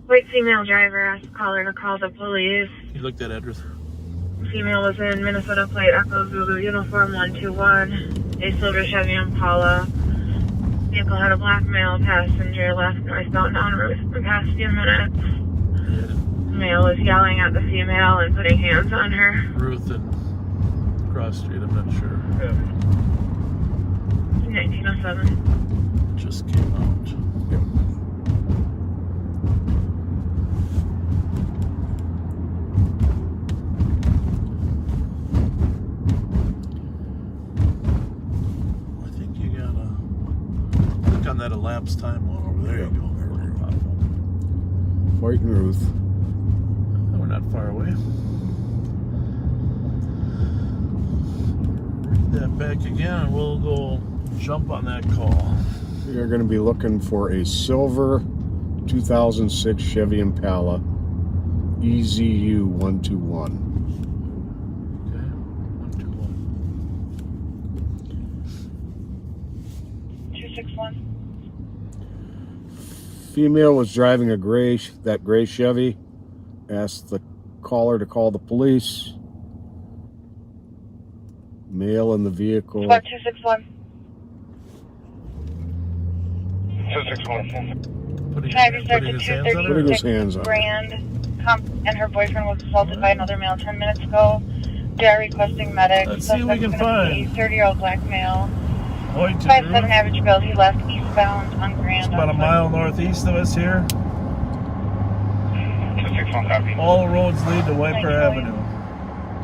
White female driver asked the caller to call the police.
You looked at address.
Female was in Minnesota plate Echo Zulu uniform 121. A silver Chevy Impala. Vehicle had a black male passenger left northbound on Ruth in the past few minutes. The male was yelling at the female and putting hands on her.
Ruth and Cross Street, I'm not sure.
1907.
Just came out. I think you gotta click on that elapsed time one over there. You go.
White and Ruth.
We're not far away. Read that back again and we'll go jump on that call.
We are going to be looking for a silver 2006 Chevy Impala EZU 121.
Okay, 121.
261.
Female was driving that gray Chevy. Asked the caller to call the police. Male in the vehicle.
About 261.
261.
Putting
Have you
his
started
hands on her?
Putting his
236
hands on her.
Grand and her boyfriend was assaulted by another male 10 minutes ago. They are requesting medics.
Let's see what we can find.
30-year-old black male.
Hoyt to
5'7"
Ruth.
average build. He left eastbound on Grand.
It's about a mile northeast of us here.
261 copy.
All roads lead to Wiper Avenue.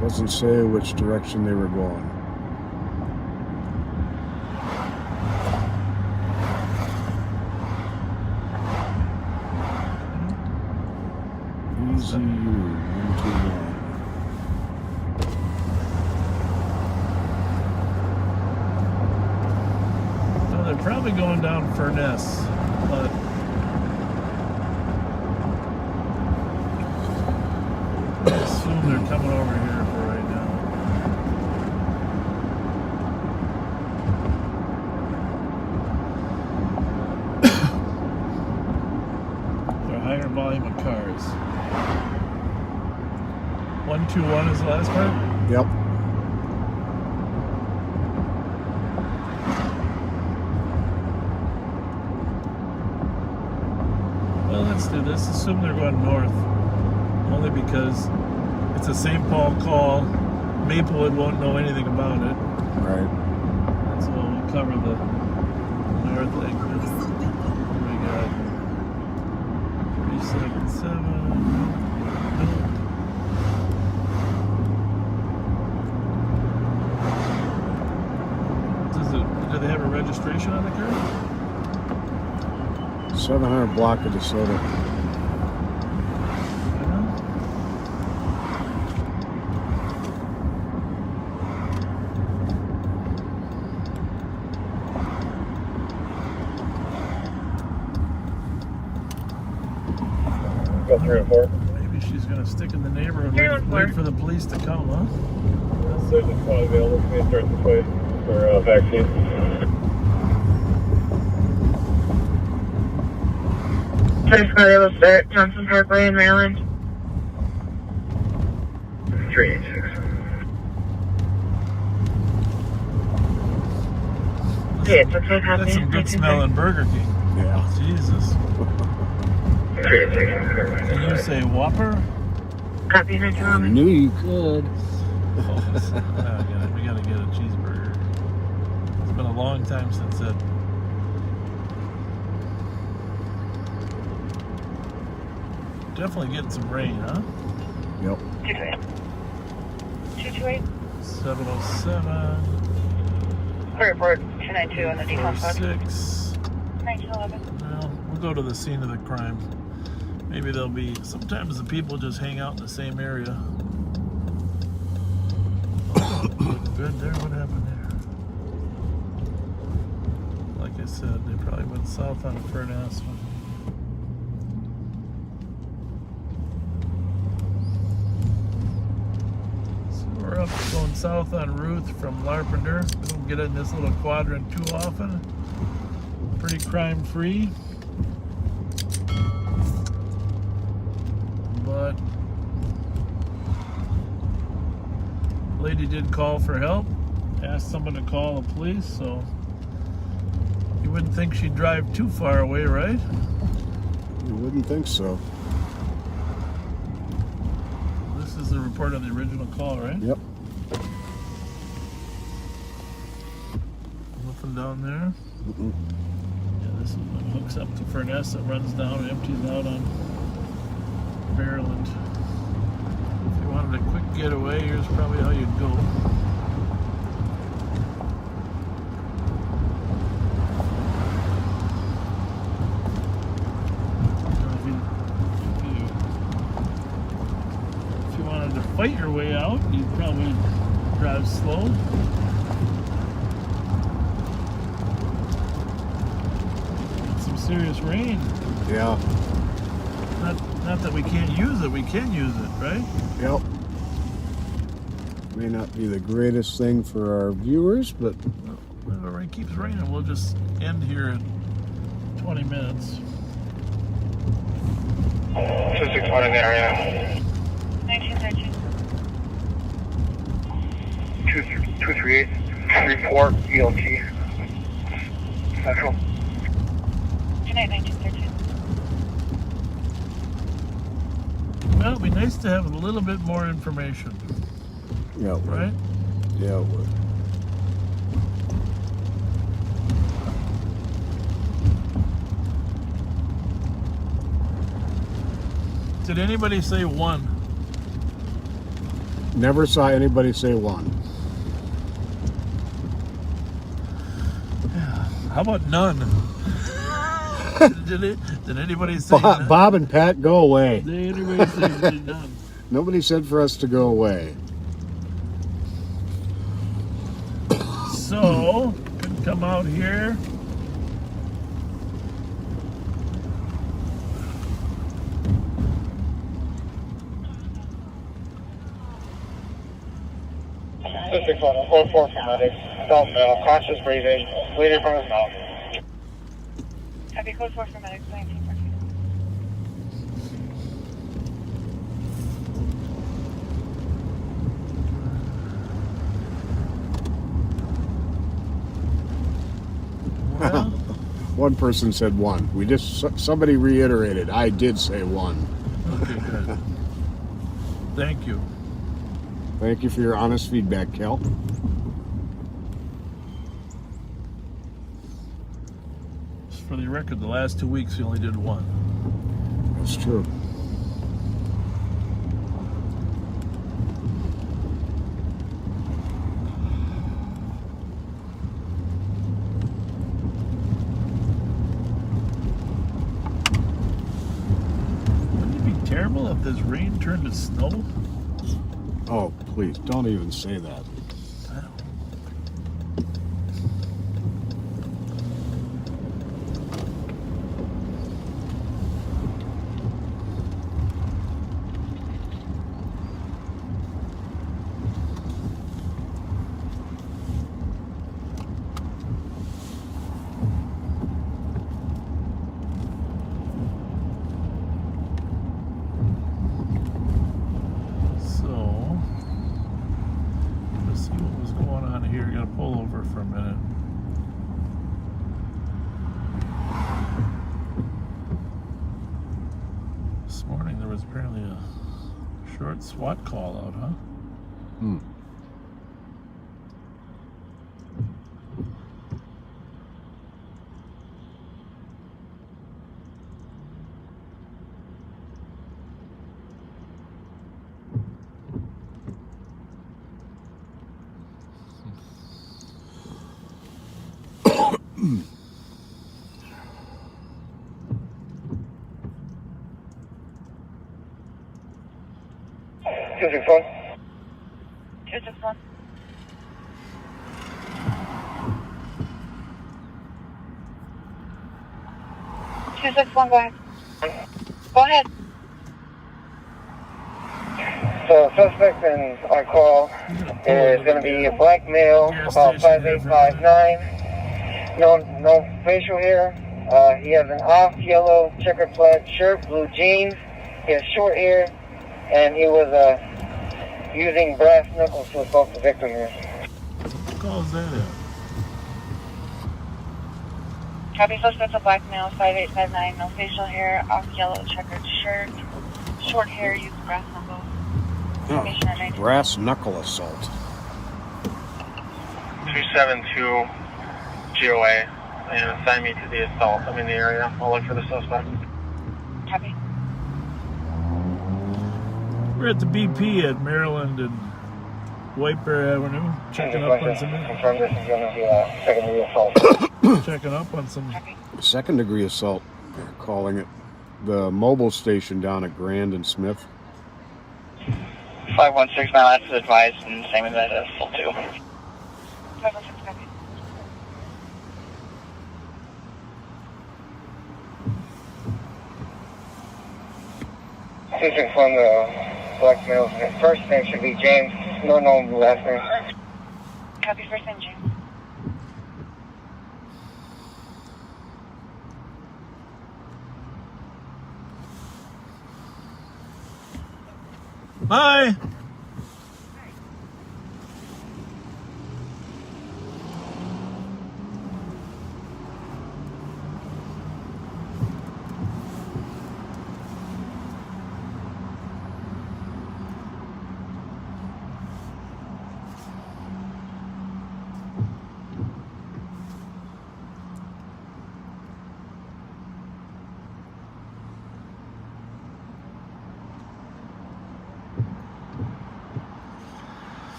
Doesn't say which direction they were going. EZU 121.
So they're probably going down Furnace, but I assume they're coming over here for right now. They're a higher volume of cars. 121 is the last part?
Yep.
Well, let's do this. Assume they're going north. Only because it's a St. Paul call. Maplewood won't know anything about it.
Right.
So we'll cover the north exit. What do we got? 377. Do they have a registration on the car?
700 block of DeSoto.
Go 304.
Maybe she's going to stick in the neighborhood, wait for the police to come, huh?
Surgeon's not available. Can we start this way for vaccine?
First car they will start Johnson Parkway in Maryland.
386.
Okay, it's okay, copy.
That's some good smelling Burger King.
Yeah.
Jesus.
386.
Can you say Whopper?
Copy,
I knew you could.
We gotta get a cheeseburger. It's been a long time since that. Definitely getting some rain, huh?
Yep.
228.
707.
Report 292 on the decon spot.
46.
1911.
Well, we'll go to the scene of the crime. Maybe there'll be. Sometimes the people just hang out in the same area. Looking good there. What happened there? Like I said, they probably went south on a Furnace one. So we're up going south on Ruth from Larpenter. We don't get in this little quadrant too often. Pretty crime free. But lady did call for help, asked someone to call the police, so you wouldn't think she'd drive too far away, right?
You wouldn't think so.
This is the report on the original call, right?
Yep.
Nothing down there.
Mm-mm.
Yeah, this one hooks up to Furnace that runs down and empties out on Maryland. If you wanted a quick getaway, here's probably how you'd go. If you wanted to fight your way out, you'd probably drive slow. Get some serious rain.
Yeah.
Not that we can't use it, we can use it, right?
Yep. May not be the greatest thing for our viewers, but
If it keeps raining, we'll just end here in 20 minutes.
261 in the area.
1913.
238 34 ELT. Central.
Good night, 1913.
Well, it'd be nice to have a little bit more information.
Yeah, it would.
Right?
Yeah, it would.
Did anybody say one?
Never saw anybody say one.
How about none? Did anybody say none?
Bob and Pat, go away.
Did anybody say none?
Nobody said for us to go away.
So, could come out here.
District 4 for medics. Adult male, conscious breathing, bleeding from his mouth.
Copy code 4 for medics, 1914.
Well,
one person said one. Somebody reiterated. I did say one.
okay, good. Thank you.
Thank you for your honest feedback, Kel.
Just for the record, the last 2 weeks we only did one.
That's true.
Wouldn't it be terrible if this rain turned to snow?
Oh, please, don't even say that.
For a minute. This morning there was apparently a short SWAT call out, huh?
Hmm.
District 4.
District 1. District 1, go ahead. Go ahead.
So, suspect in our call is going to be a black male, about 5'8", 5'9". No facial hair. He has an off yellow checkered plaid shirt, blue jeans. He has short hair, and he was using brass knuckles to assault the victim here.
What calls that at?
Copy, suspect's a black male, 5'8", 5'9", no facial hair, off yellow checkered shirt, short hair, used brass knuckles. Information at 19.
Brass knuckle assault.
272 GOA, and assign me to the assault. I'm in the area. I'll look for the suspect.
Copy.
We're at the BP at Maryland and Whitebear Avenue, checking up on some.
Confirm this is going to be a second-degree assault.
Checking up on some.
Second degree assault, they're calling it. The mobile station down at Grand and Smith.
516, my last is advised, and same as that assault too.
516, copy.
District from the black male. First name should be James. No known last name.
Copy, first name James.
Bye.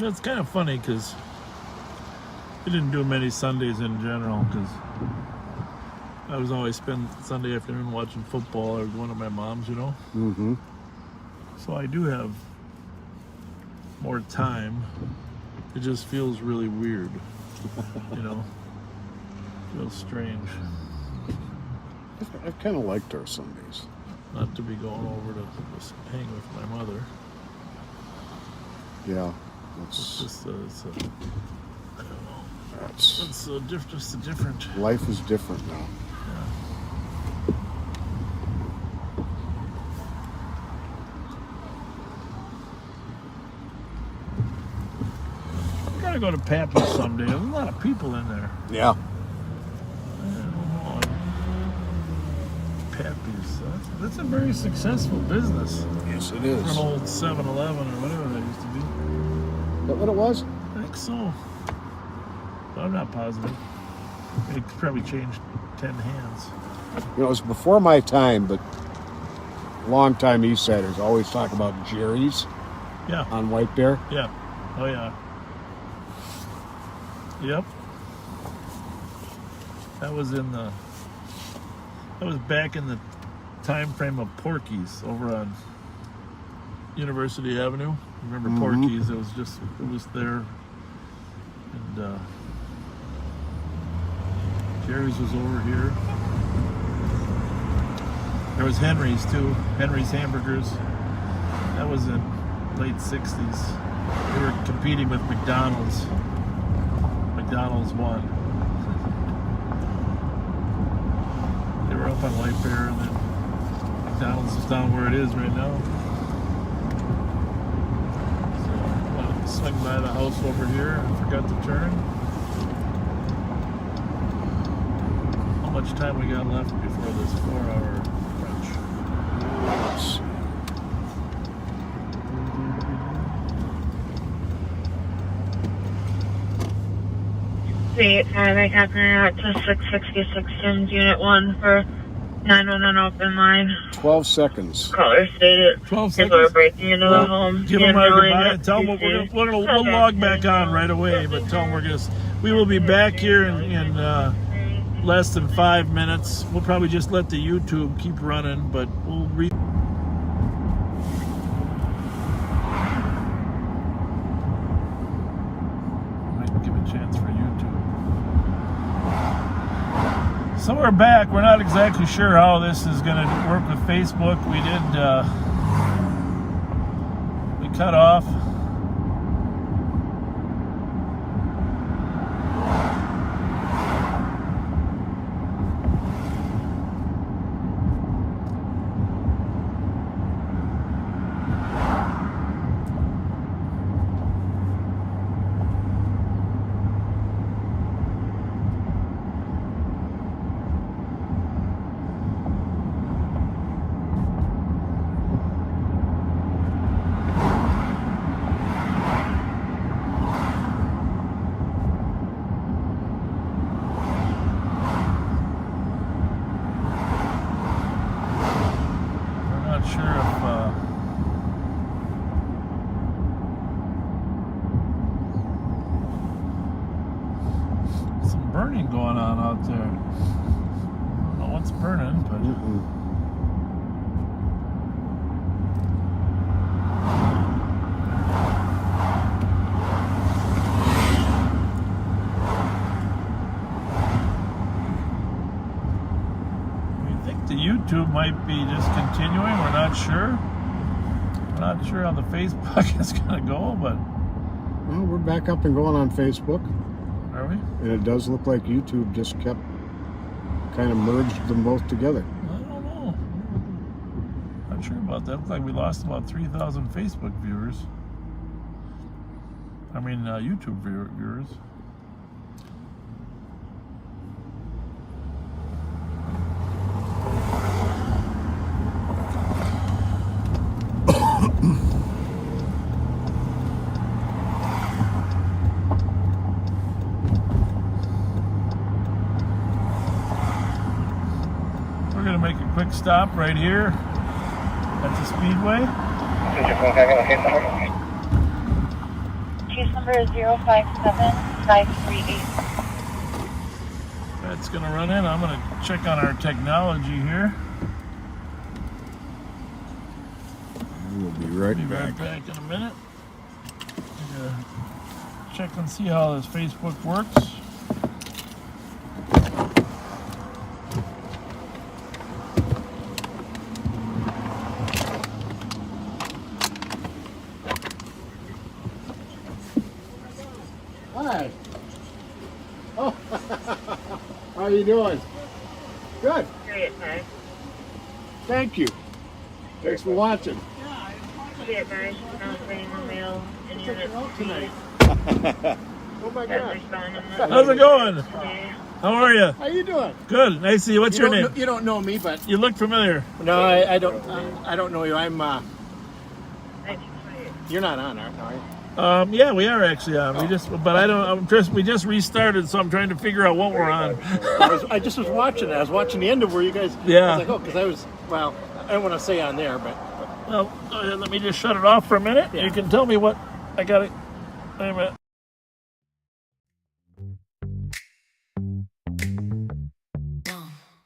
It's kind of funny because we didn't do many Sundays in general because I was always spend Sunday afternoon watching football or going to my mom's, you know.
Mm-hmm.
So I do have more time. It just feels really weird, you know. Feels strange.
I kind of liked our Sundays.
Not to be going over to just hang with my mother.
Yeah.
It's just, I don't know.
It's
It's just a different.
life is different now.
I gotta go to Pappy's someday. There's a lot of people in there.
Yeah.
I don't know. Pappy's. That's a very successful business.
Yes, it
For
is.
an old 7-Eleven or whatever that used to be.
Is that what it was?
I think so. But I'm not positive. It probably changed 10 hands.
You know, it was before my time, but long time East Siders always talk about Jerry's.
Yeah.
On White Bear.
Yeah. Oh yeah. Yep. That was back in the time frame of Porky's over on University Avenue. Remember Porky's? It was there. And Jerry's was over here. There was Henry's too. Henry's Hamburgers. That was in late 60s. They were competing with McDonald's. McDonald's won. They were up on White Bear, and then McDonald's is down where it is right now. So I swing by the house over here and forgot to turn. How much time we got left before this 4-hour crunch?
Let's see.
They calculated out to 666 Sims Unit 1 for 911 open line.
12 seconds.
Caller stated
12
if we're breaking into the home.
Give them our goodbye and tell them we'll log back on right away, but tell them we will be back here in less than 5 minutes. We'll probably just let the YouTube keep running, but we'll might give a chance for YouTube. So we're back. We're not exactly sure how this is going to work with Facebook. We cut off. Burning going on out there. I don't know what's burning, but we think the YouTube might be just continuing. We're not sure. We're not sure how the Facebook is going to go, but
well, we're back up and going on Facebook.
Are we?
And it does look like YouTube just kept kind of merged them both together.
I don't know. about that. Looks like we lost about 3,000 Facebook viewers. I mean, YouTube viewers. We're going to make a quick stop right here at the Speedway.
Case number is 057538.
That's going to run in. I'm going to check on our technology here.
We'll be right back.
Back in a minute. Check and see how this Facebook works.
Hi. Oh, how are you doing? Good.
Great, bye.
Thank you. Thanks for watching.
Be advised, not saying the mail in unit tonight.
Oh my God.
How's it going? How are you?
How you doing?
Good. Nice to see you. What's your name?
You don't know me, but
You look familiar.
no, I don't. I don't know you. I'm. You're not on, are you?
Yeah, we are actually on. We just restarted, so I'm trying to figure out what we're on.
I just was watching it. I was watching the end of where you guys.
Yeah.
I was like, oh, because I was. Well, I don't want to say on there, but.
Well, go ahead, let me just shut it off for a minute.
Yeah.
You can tell me what I got it. Wait a minute.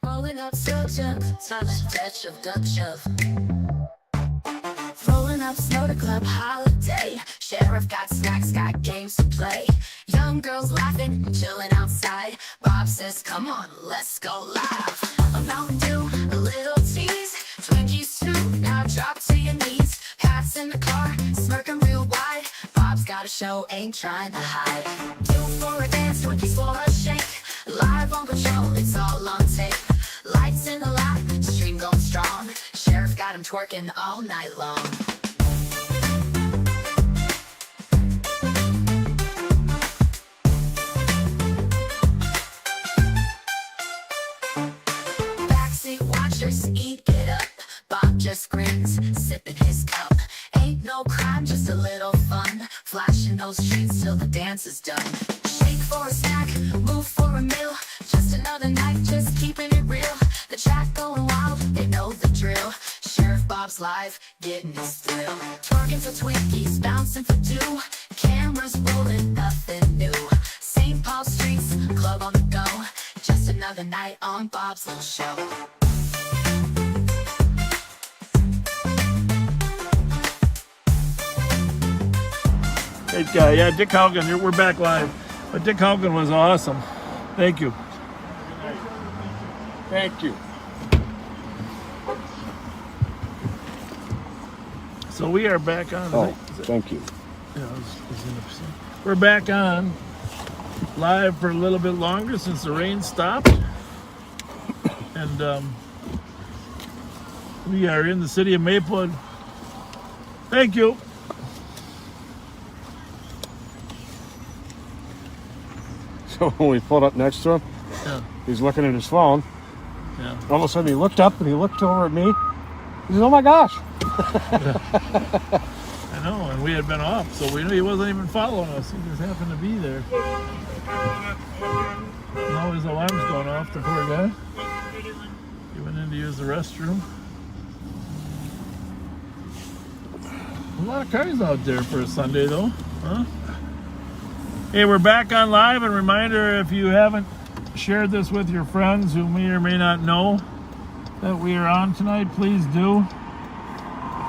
Rolling up silk, silent touch of duck shove. Rolling up snow to club holiday. Sheriff got snacks, got games to play. Young girls laughing, chilling outside. Bob says, come on, let's go live. A Mountain Dew, a little tease. Twinkies too, now drop to your knees. Pat's in the car, smirking real wide. Bob's got a show, ain't trying to hide. Two for a dance, Twinkies for a shake. Live on patrol, it's all on tape. Lights in the lot, stream going strong. Sheriff got him twerking all night long. Backseat watchers eat it up. Bob just grins, sipping his cup. Ain't no crime, just a little fun. Flashing those sheets till the dance is done. Shake for a snack, move for a meal. Just another night, just keeping it real. The chat going wild, they know the drill. Sheriff Bob's live, getting his thrill. Twerking for Twinkies, bouncing for two. Cameras rolling, nothing new. St. Paul streets, club on the go. Just another night on Bob's little show.
Great guy. Yeah, Dick Haugen. We're back live. But Dick Haugen was awesome. Thank you.
Thank you.
So we are back on.
Thank you.
Yeah, we're back on live for a little bit longer since the rain stopped. And we are in the city of Maplewood. Thank you.
So when we pulled up next to him, he's looking at his phone.
Yeah.
All of a sudden he looked up and he looked over at me. He said, oh my gosh.
I know, and we had been off, so we knew he wasn't even following us. He just happened to be there. Now his alarm's going off, the poor guy. He went in to use the restroom. A lot of cars out there for a Sunday, though, huh? Hey, we're back on live, and reminder, if you haven't shared this with your friends who may or may not know that we are on tonight, please do.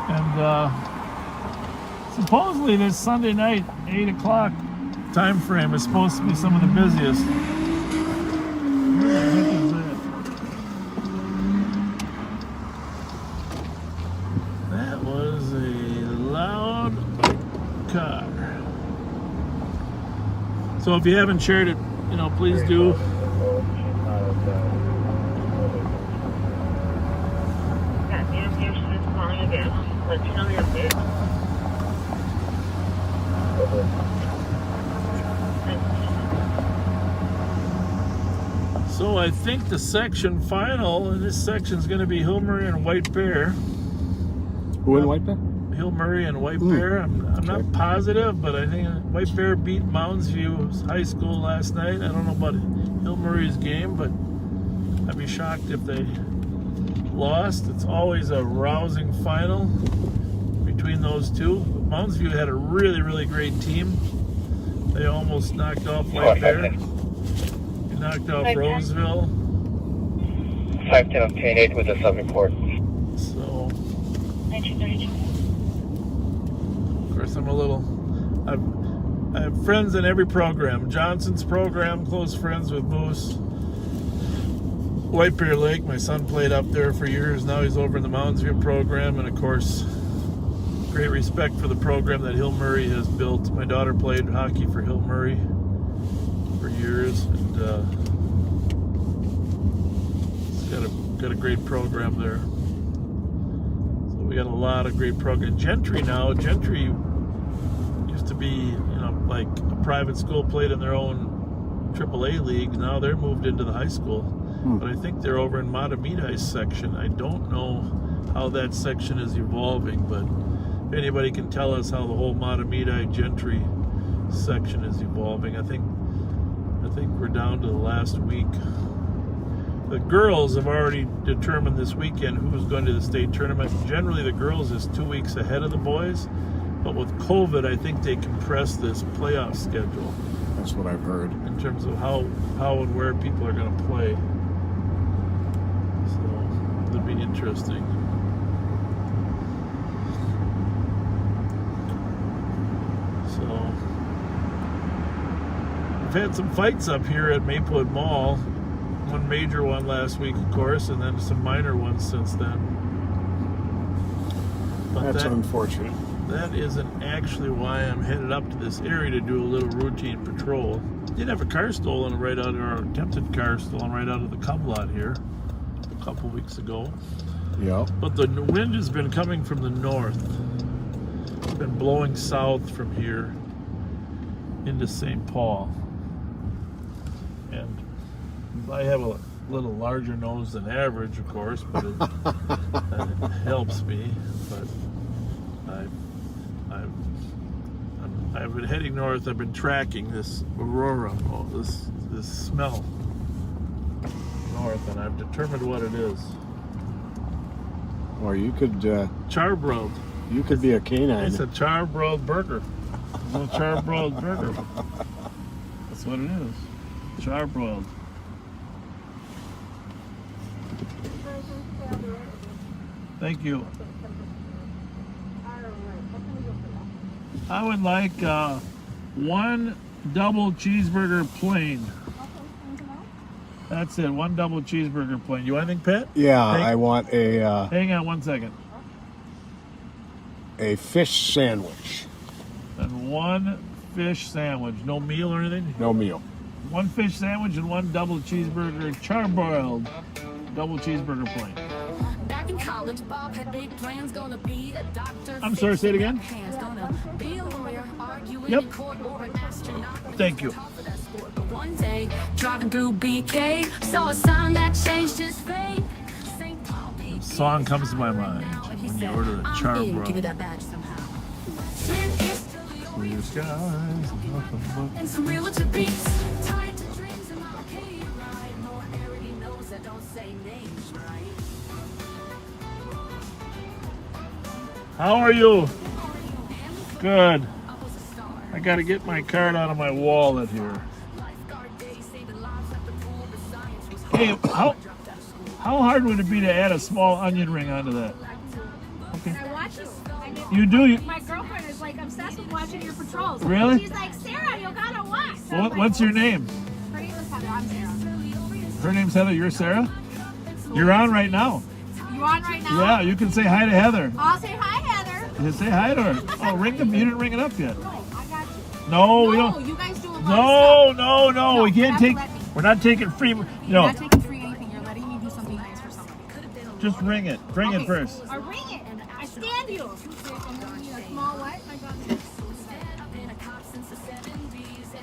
And supposedly this Sunday night, 8 o'clock time frame is supposed to be some of the busiest. Where the heck is that? That was a loud car. So if you haven't shared it, please do.
Yeah, she's calling again.
let you know your bid.
So I think the section final in this section is going to be Hill Murray and White Bear.
Who in White Bear?
Hill Murray and White Bear. I'm not positive, but I think White Bear beat Mounds View High School last night. I don't know about Hill Murray's game, but I'd be shocked if they lost. It's always a rousing final between those two. But Mounds View had a really, really great team. They almost knocked off White Bear. They knocked off Roseville.
510 obtain 8 with a sub report.
So,
1932.
of course, I have friends in every program. Johnson's program, close friends with Moose. White Bear Lake, my son played up there for years. Now he's over in the Mounds View program, and of course, great respect for the program that Hill Murray has built. My daughter played hockey for Hill Murray for years, and it's got a great program there. So we got a lot of great programs. Gentry used to be, like a private school, played in their own AAA league. Now they're moved into the high school. But I think they're over in Matamidai's section. I don't know how that section is evolving, but if anybody can tell us how the whole Matamidai Gentry section is evolving. I think we're down to the last week. The girls have already determined this weekend who's going to the state tournament. Generally, the girls is 2 weeks ahead of the boys, but with COVID, I think they compressed this playoff schedule.
That's what I've heard.
In terms of how and where people are going to play. So, it'll be interesting. So, we've had some fights up here at Maplewood Mall. One major one last week, of course, and then some minor ones since then. But
that's unfortunate.
That isn't actually why I'm headed up to this area to do a little routine patrol. Did have a car stolen right out of our attempted car stolen right out of the Cub lot here a couple weeks ago.
Yeah.
But the wind has been coming from the north. It's been blowing south from here into St. Paul. And I have a little larger nose than average, of course, but it helps me. But I've been heading north. I've been tracking this aurora, this smell north, and I've determined what it is.
Or you could
charbroiled.
You could be a canine.
It's a charbroiled burger. It's a charbroiled burger. That's what it is. Charbroiled. Thank you. I would like one double cheeseburger plain. That's it, one double cheeseburger plain. You want anything, Pat?
Yeah, I want a...
hang on 1 second.
A fish sandwich.
And one fish sandwich. No meal or anything?
No meal.
One fish sandwich and one double cheeseburger, charbroiled double cheeseburger plain.
Back in college, Bob had big plans, gonna be a doctor.
I'm sorry, say it again?
Gonna be a lawyer, arguing
Yep.
in court, or an astronaut.
Thank you.
But one day, driving through BK, saw a sign that changed his fate. St. Paul, BK.
Song comes to my mind when you order the charbroiled.
Give you that badge somehow.
Blue skies, nothing but...
And some realtor beats, tied to dreams and my okay ride. More arity knows that don't say names right.
How are you? Good. I gotta get my card out of my wallet here. Hey, how hard would it be to add a small onion ring onto that? Okay.
I watch you.
You do?
My girlfriend is like obsessed with watching your patrols.
Really?
She's like, Sarah, you gotta watch. So
What's your name?
Her name is Heather. I'm Sarah.
Her name's Heather. You're Sarah? You're on right now.
You on right now?
Yeah, you can say hi to Heather.
I'll say hi, Heather.
You say hi to her. Oh, ring them. You didn't ring it up yet.
No, I got you.
No, we don't.
You guys do a lot of stuff.
No. We can't take. We're not taking free.
You're not taking free anything. You're letting me do something nice for somebody.
Just ring it. Ring it first.
I ring it. I stand you. Small what?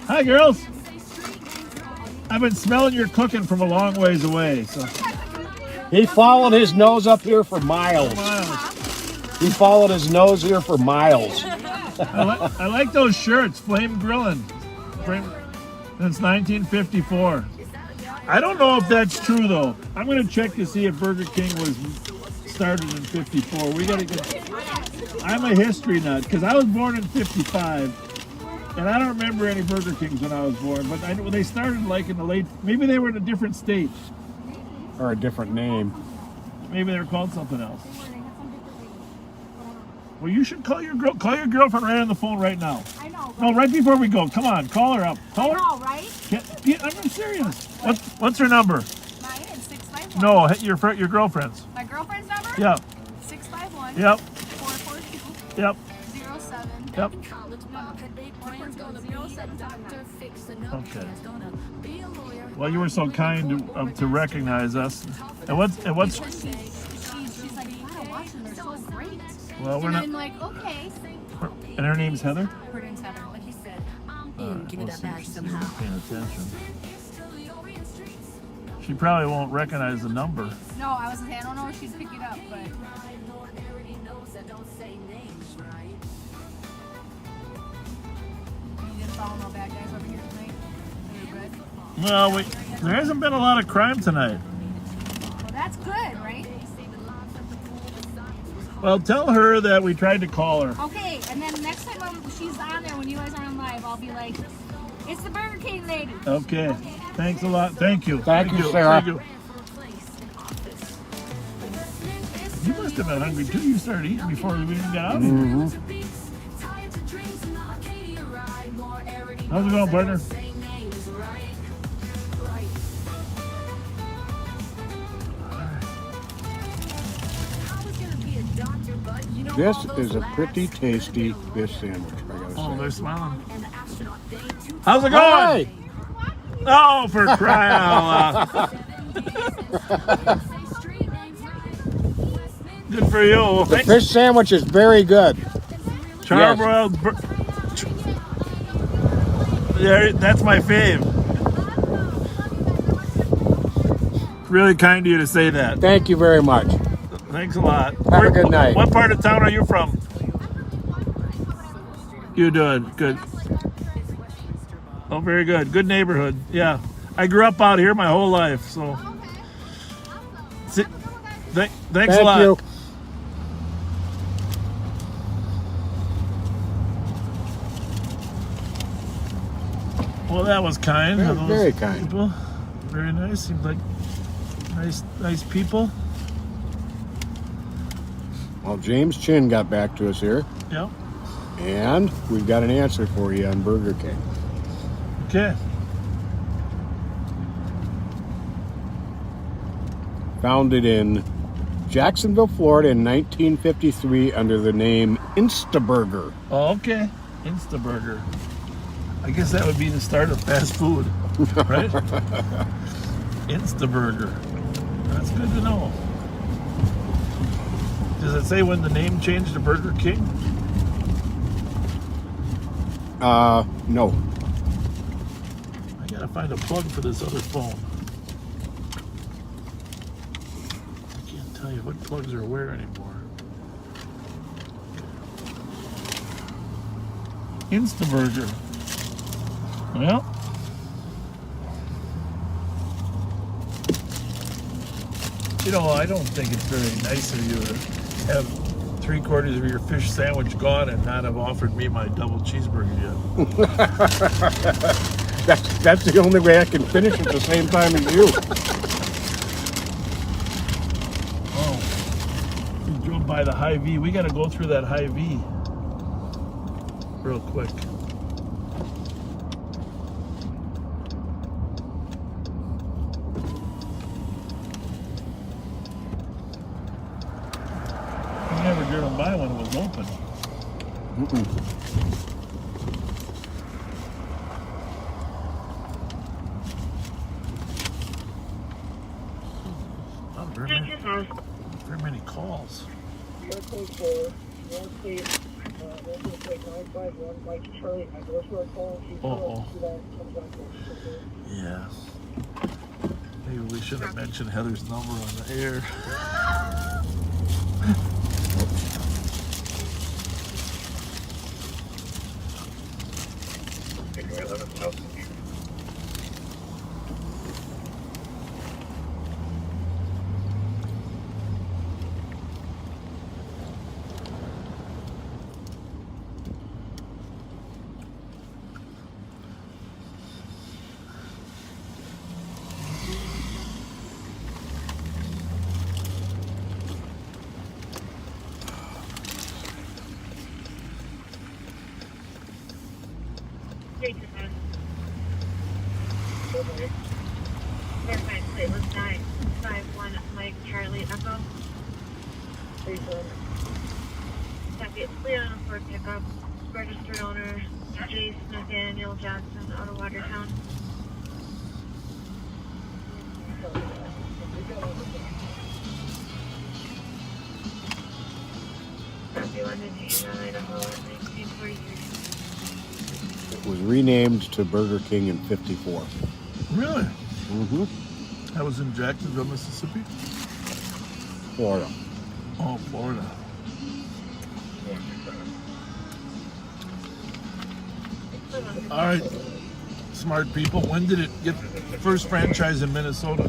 Hi, girls. I've been smelling your cooking from a long ways away. So
He followed his nose up here for miles. He followed his nose here for miles.
I like those shirts, Flame Grillin'. Since 1954. I don't know if that's true though. I'm going to check to see if Burger King was started in 54. We got to get. I'm a history nut because I was born in 55, and I don't remember any Burger Kings when I was born. But I know they started like in the late. Maybe they were in a different state
Or a different name.
Maybe they were called something else. Well, you should call your girlfriend right on the phone right now.
I know.
No, right before we go. Come on, call her up. Call her.
I know, right?
I'm serious. What's her number?
Mine is 651.
No, your girlfriend's.
My girlfriend's number?
Yeah.
651.
Yep.
442.
Yep.
07.
Yep. Okay. Well, you were so kind to recognize us. And what's?
She's like, you gotta watch them. They're so great.
Well, we're
and
not.
I'm like, okay.
And her name's Heather.
Her name's Heather. Like he said,
give me that badge somehow.
Paying attention. She probably won't recognize the number.
No, I was saying, I don't know if she's picked it up, but. You didn't follow no bad guys over here tonight?
Well, there hasn't been a lot of crime tonight.
Well, that's good, right?
Well, tell her that we tried to call her.
Okay, and then next time when she's on there, when you guys are on live, I'll be like, it's the Burger King lady.
Okay. Thanks a lot. Thank you.
Thank you, Sarah.
Thank you. You must have been hungry too. You started eating before we even got out.
Mm-hmm.
How's it going, partner?
This is a pretty tasty fish sandwich, I gotta say.
Oh, they're smiling. How's it going? Oh, for crying out loud. Good for you.
The fish sandwich is very good.
Charbroiled. Yeah, that's my fave. Really kind of you to say that.
Thank you very much.
Thanks a lot.
Have a good night.
What part of town are you from? You doing good. Oh, very good. Good neighborhood. Yeah, I grew up out here my whole life, so. Thanks a lot.
You.
Well, that was kind.
Very kind.
People. Very nice. Seems like nice people.
Well, James Chin got back to us here.
Yep.
And we've got an answer for you on Burger King.
Okay.
Founded in Jacksonville, Florida in 1953 under the name Instaburger.
Oh, okay. Instaburger. I guess that would be the start of fast food, right? Instaburger. That's good to know. Does it say when the name changed to Burger King?
No.
I gotta find a plug for this other phone. I can't tell you what plugs are where anymore. Instaburger. Well. You know, I don't think it's very nice of you to have 3/4 of your fish sandwich gone and not have offered me my double cheeseburger yet.
That's the only way I can finish at the same time as you.
Oh, we drove by the Hy-Vee. We got to go through that Hy-Vee real quick. Never driven by when it was open. Not very many calls. Uh-oh. Yeah. Maybe we should have mentioned Heather's number on the air.
Verified plate was 951 Mike Charlie Echo. Second, Leon Ford pickup. Registered owner Jace Nathaniel Johnson out of Watertown.
It was renamed to Burger King in '54.
Really?
Mm-hmm.
That was in Jacksonville, Mississippi?
Florida.
Oh, Florida. All right, smart people. When did it get the first franchise in Minnesota?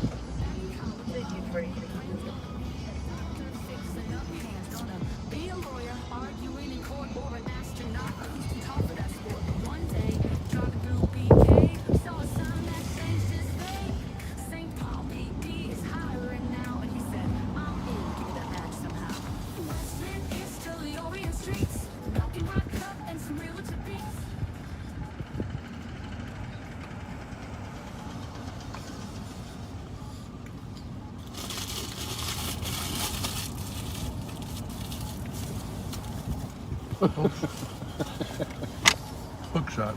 Hook shot.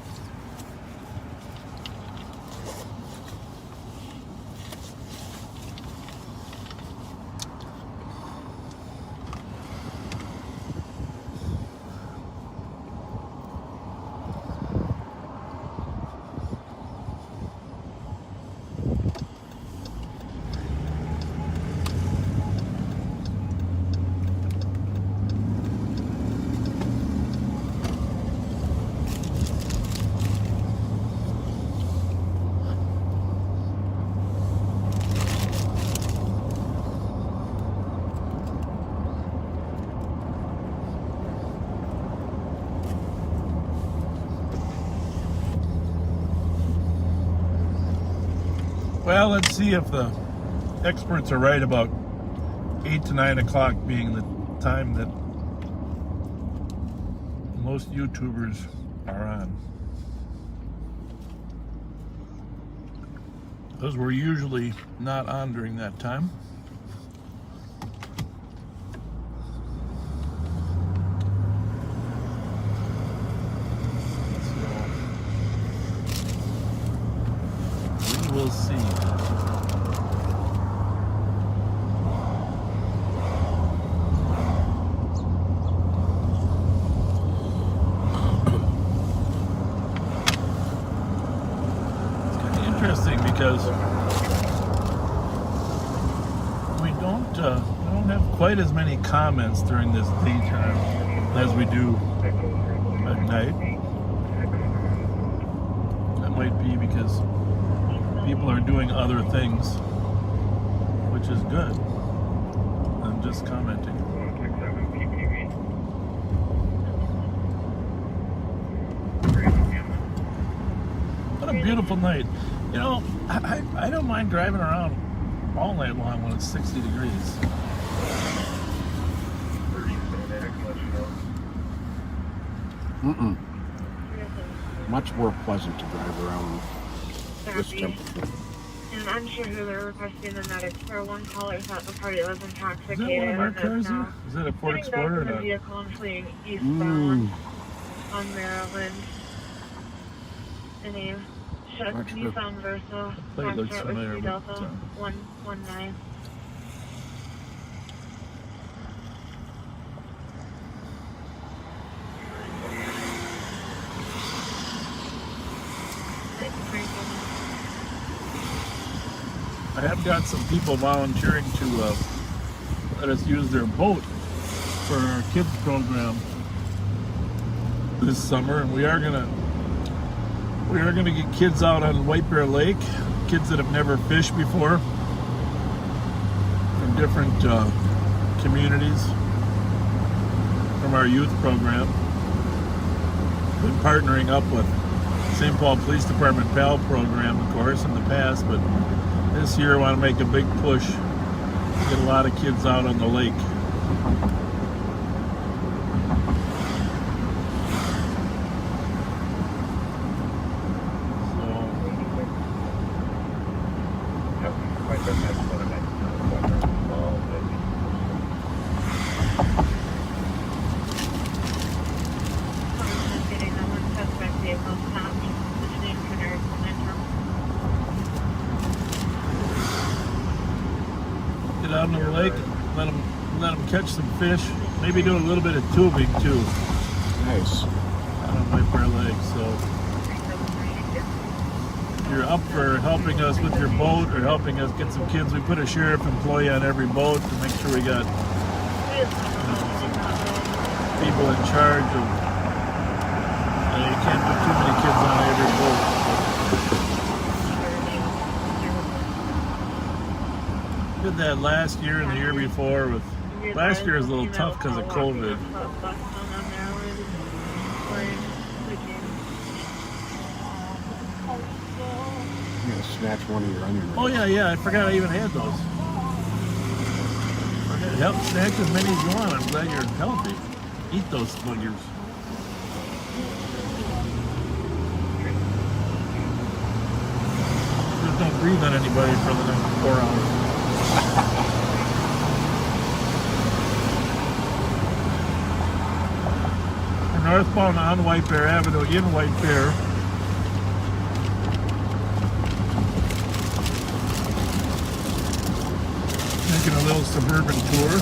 Well, let's see if the experts are right about 8 to 9 o'clock being the time that most YouTubers are on. Because we're usually not on during that time. So, we will see. Because we don't have quite as many comments during this daytime as we do at night. That might be because people are doing other things, which is good. I'm just commenting. What a beautiful night. You know, I don't mind driving around all night long when it's 60 degrees.
Much more pleasant to drive around this temperature.
And I'm sure who they're requesting the medics for. One caller thought the party was intoxicated.
Is that one of our cars here? Is that a Ford Explorer or
the
not?
vehicle and fleeing eastbound on Maryland. And a Nissan Versa.
Plate looks familiar, but
Delta 119.
I have got some people volunteering to let us use their boat for our kids program this summer, and we are gonna get kids out on White Bear Lake, kids that have never fished before from different communities from our youth program. Been partnering up with St. Paul Police Department PAL program, of course, in the past, but this year I want to make a big push to get a lot of kids out on the lake. Get out into the lake, let them catch some fish. Maybe do a little bit of tubing too.
Nice.
Out on White Bear Lake. So if you're up for helping us with your boat or helping us get some kids, we put a sheriff employee on every boat to make sure we got some people in charge of. You can't put too many kids on every boat. Did that last year and the year before. With last year was a little tough because of COVID.
I'm gonna snatch one of your onion rings.
Oh yeah, I forgot I even had those. Help snatch as many as you want. I'm glad you're healthy. Eat those boogers. Just don't breathe on anybody for the next 4 hours. We're northbound on White Bear Avenue in White Bear. Making a little suburban tour.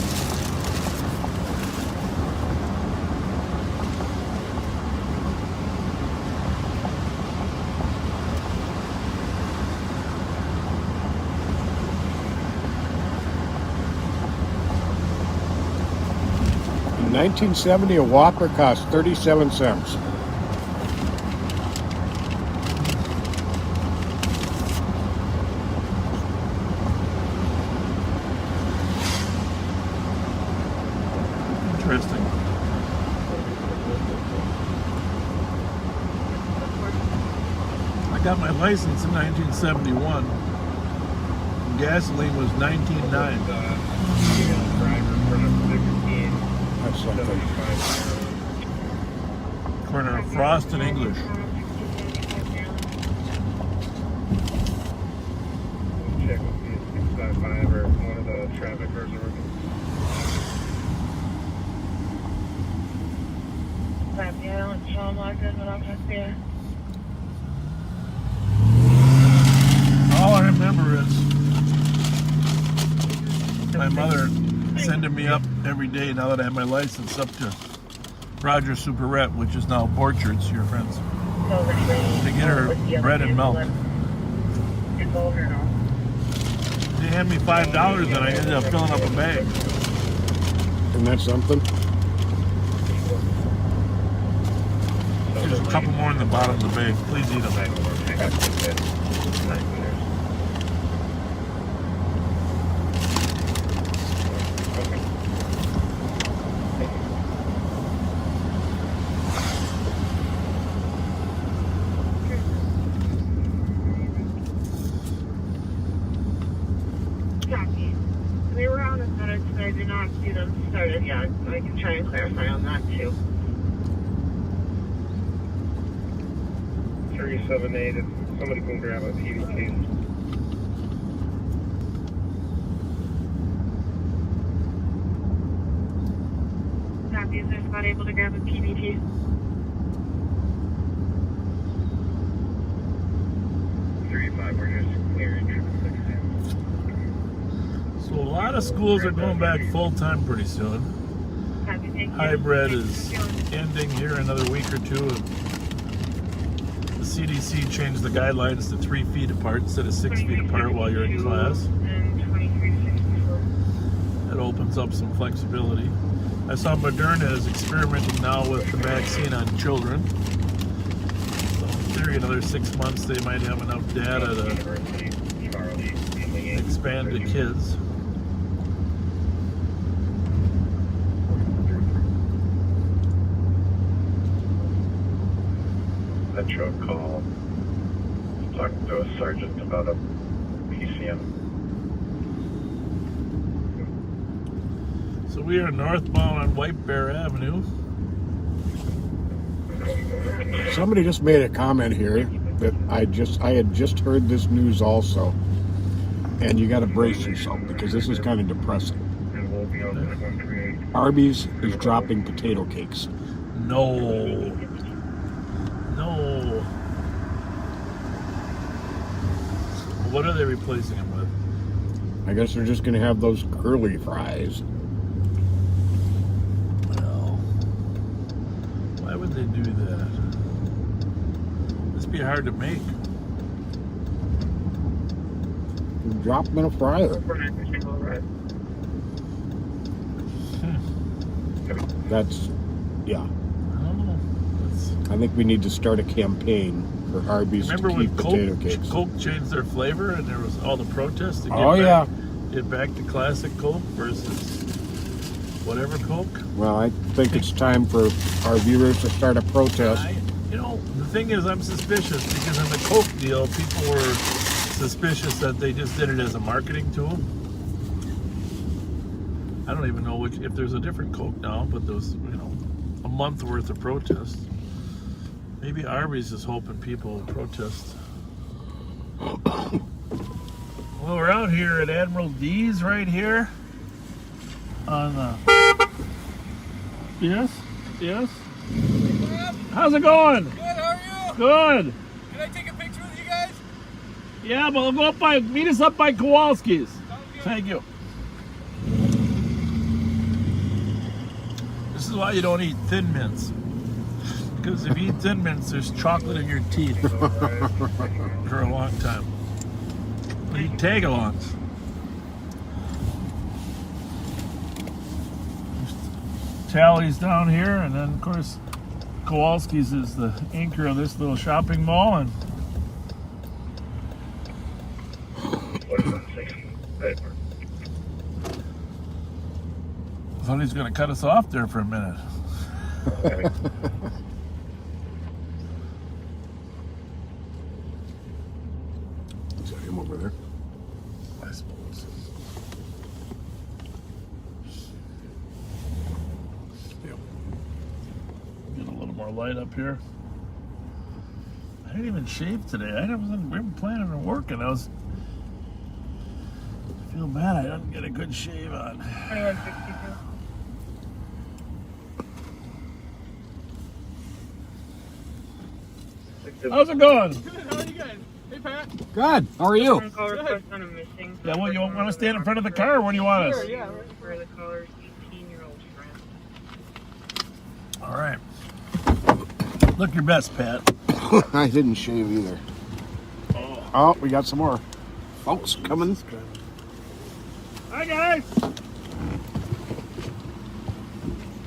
In 1970, a Whopper cost 37 cents.
Interesting. I got my license in 1971. Gasoline was $19.9.
That's something.
Corner of Frost and English.
Check with the 655 or one of the traffickers or
Yeah, I don't show them like this, but I'm just here.
All I remember is my mother sending me up every day, now that I have my license, up to Roger Superette, which is now Borchards, your friends, to get her bread and milk. They hand me $5 and I ended up filling up a bag.
Isn't that something?
There's a couple more in the bottom of the bag. Please eat them.
Copy. They were on the center today. I did not see them started yet. I can try and clarify on that too.
378, if somebody can grab a PVT.
Copy. Is there somebody able to grab a PVT?
We're just clearing 666.
So a lot of schools are going back full-time pretty soon. Hybrid is ending here in another week or two. The CDC changed the guidelines to 3 feet apart instead of 6 feet apart while you're in class. That opens up some flexibility. I saw Moderna is experimenting now with the vaccine on children. So in theory, another 6 months they might have enough data to expand to kids.
Metro call. Talking to a sergeant about a PCM.
So we are northbound on White Bear Avenue.
Somebody just made a comment here that I had just heard this news also, and you got to brace yourself because this is kind of depressing. Arby's is dropping potato cakes.
No. What are they replacing them with?
I guess they're just going to have those curly fries.
Well, why would they do that? This be hard to make.
Drop them in a fryer. That's, yeah. I think we need to start a campaign for Arby's to keep potato cakes.
Coke changed their flavor and there was all the protests to get back to classic Coke versus whatever Coke?
Well, I think it's time for our viewers to start a protest.
The thing is, I'm suspicious because in the Coke deal, people were suspicious that they just did it as a marketing tool. I don't even know if there's a different Coke now, but there's, a month worth of protests. Maybe Arby's is hoping people will protest. Well, we're out here at Admiral D's right here. On the... Yes? How's it going?
Good, how are you?
Good.
Can I take a picture with you guys?
Yeah, but we'll go meet us up by Kowalski's. Thank you. This is why you don't eat Thin Mints. Because if you eat Thin Mints, there's chocolate in your teeth for a long time. You eat Tagalongs. Tally's down here, and then of course Kowalski's is the anchor of this little shopping mall, and I thought he was going to cut us off there for a minute.
Is that him over there?
I suppose.
Yep.
Get a little more light up here. I didn't even shave today. We were planning on working. I feel bad I didn't get a good shave on.
2162.
How's it going?
Good, how are you guys? Hey, Pat.
Good. How are you?
Call request on a missing.
Yeah, well, you want to stand in front of the car, or where do you want us?
Sure, yeah.
For the caller's 18-year-old friend.
All right. Look your best, Pat.
I didn't shave either. Oh, we got some more folks coming.
Hi, guys.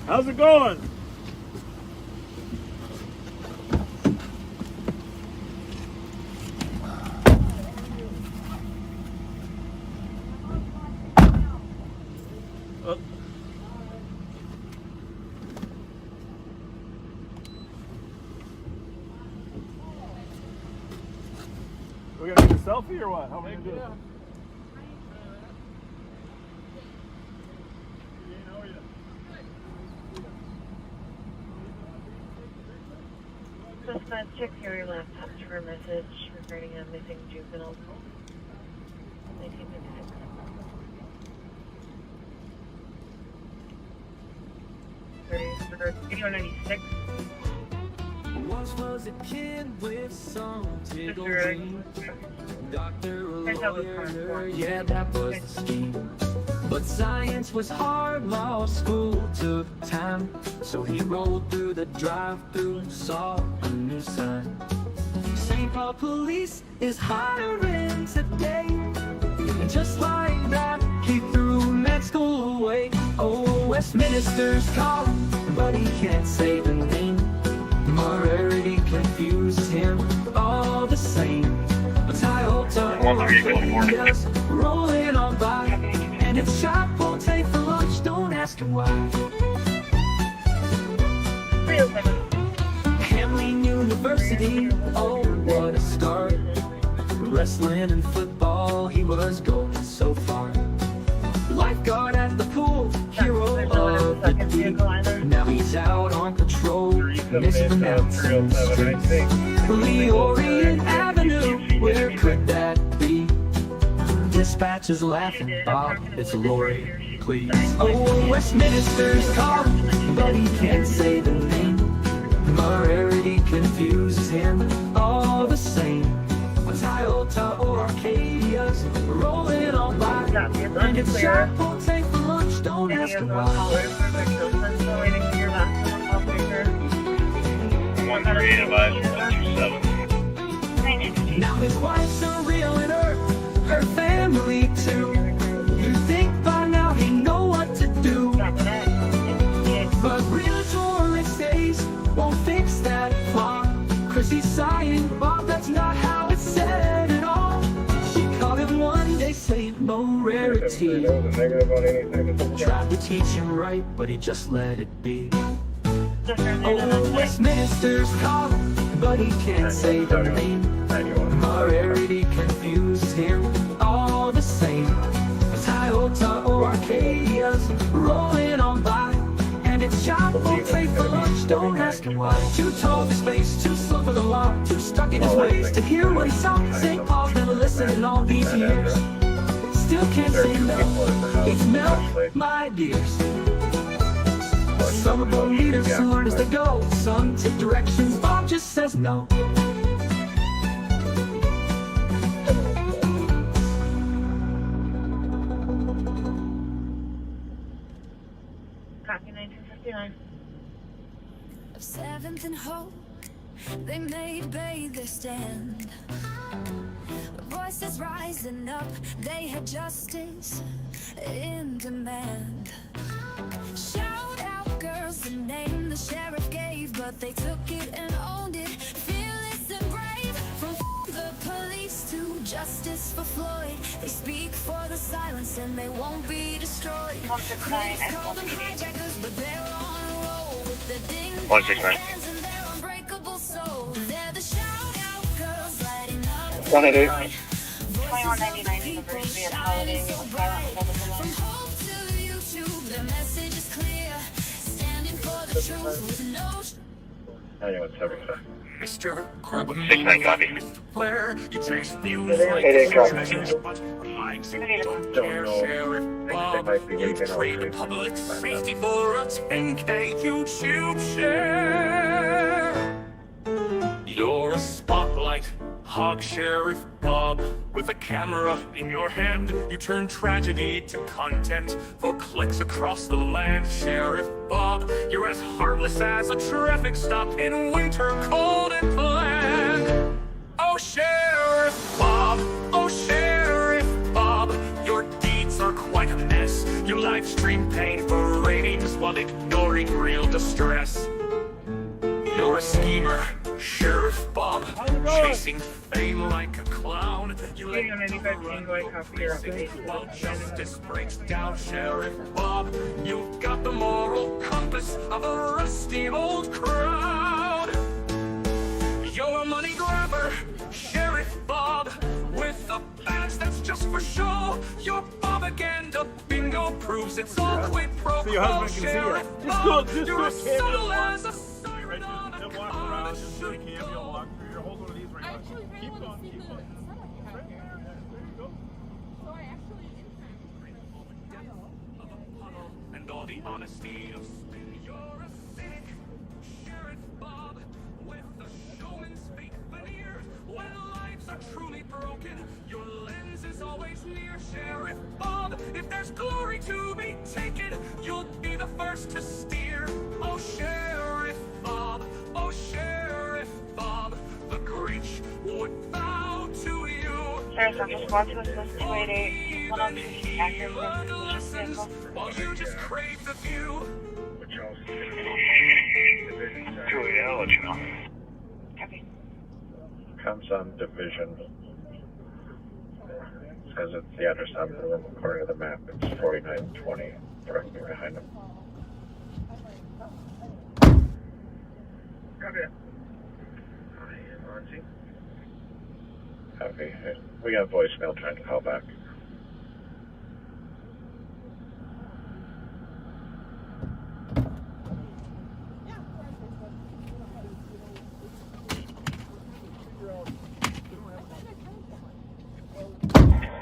How's it going? We gonna do a selfie or what? How are we gonna do it?
Suspect, check your laptop for a message regarding a missing juvenile. 1956. 8196.
Once was a kid with some tickling. Doctor, a lawyer, yeah, that was the scheme. But science was hard while school took time. So he rolled through the drive-thru, saw a new sign. St. Paul Police is hiring today. And just like that, he threw med school away. Oh, Westminster's calling, but he can't say the name. Morality confuses him all the same. But Toyota just rolling on by. And if shop won't take for lunch, don't ask him why. Hamline University, oh what a start. Wrestling and football, he was going so far. Lifeguard at the pool, hero of the deep. Now he's out on patrol, mispronouncing streets. Leorian Avenue, where could that be? Dispatch is laughing, Bob, it's Lori, please. Oh, Westminster's calling, but he can't say the name. Morality confuses him all the same. Toyota or Arcadia's rolling on by. And if shop won't take for lunch, don't ask him why.
138 advised 127.
Now his wife's a realtor, her family too. You think by now he know what to do. But realtor estates won't fix that flaw. Cause he's sighing, Bob, that's not how it's said at all. She called him one day saying no rarity. Tried to teach him right, but he just let it be. Oh, Westminster's calling, but he can't say the name. Morality confuses him all the same. Toyota or Arcadia's rolling on by. And it's shop won't take for lunch, don't ask him why. Too tall for space, too slow for the law, too stuck in his ways to hear what he saw. St. Paul's never listened in all these years. Still can't say no, it's milk, my dears. Some of the leaders learn as they go. Some take directions, Bob just says no.
Copy 1959.
Of 7th and Hope, they made bathe their stand. Voices rising up, they had justice in demand. Shout out girls, the name the sheriff gave, but they took it and owned it, fearless and brave. From the police to justice for Floyd, they speak for the silence and they won't be destroyed. Critics call them hijackers, but they're on a roll with the ding hands and their unbreakable soul. They're the shout out girls lighting up.
188. 2199 anniversary of holiday with silent
From hope to YouTube, their message is clear. Standing for the truth with no.
9175.
Mr.
69 copy.
Where you taste views like
88 copy.
don't care, Sheriff Bob. You trade public safety for a 10K YouTube share. You're a spotlight hog, Sheriff Bob. With a camera in your hand, you turn tragedy to content for clicks across the land. Sheriff Bob, you're as heartless as a traffic stop in winter cold and bland. Oh, Sheriff Bob, oh, Sheriff Bob, your deeds are quite a mess. You live stream pain for ratings while ignoring real distress. You're a schemer, Sheriff Bob, chasing fame like a clown. You let while justice breaks down. Sheriff Bob, you've got the moral compass of a rusty old crowd. You're a money grabber, Sheriff Bob, with a badge that's just for show. Your propaganda bingo proves it's all quid pro quo. Sheriff Bob, you're as subtle as a siren on a car. And all the honesty of spin, you're a cynic, Sheriff Bob, with a showman's fake veneer. When lives are truly broken, your lens is always near. Sheriff Bob, if there's glory to be taken, you'll be the first to steer. Oh, Sheriff Bob, oh, Sheriff Bob, the Grinch
There's just 1 to assist 288, 102 accurate vehicle.
I'll let you know.
Okay.
Comes on division. Says it's the address on the room according to the map. It's 4920, directly behind him. Copy. Ramsey. Copy. We got voicemail trying to call back.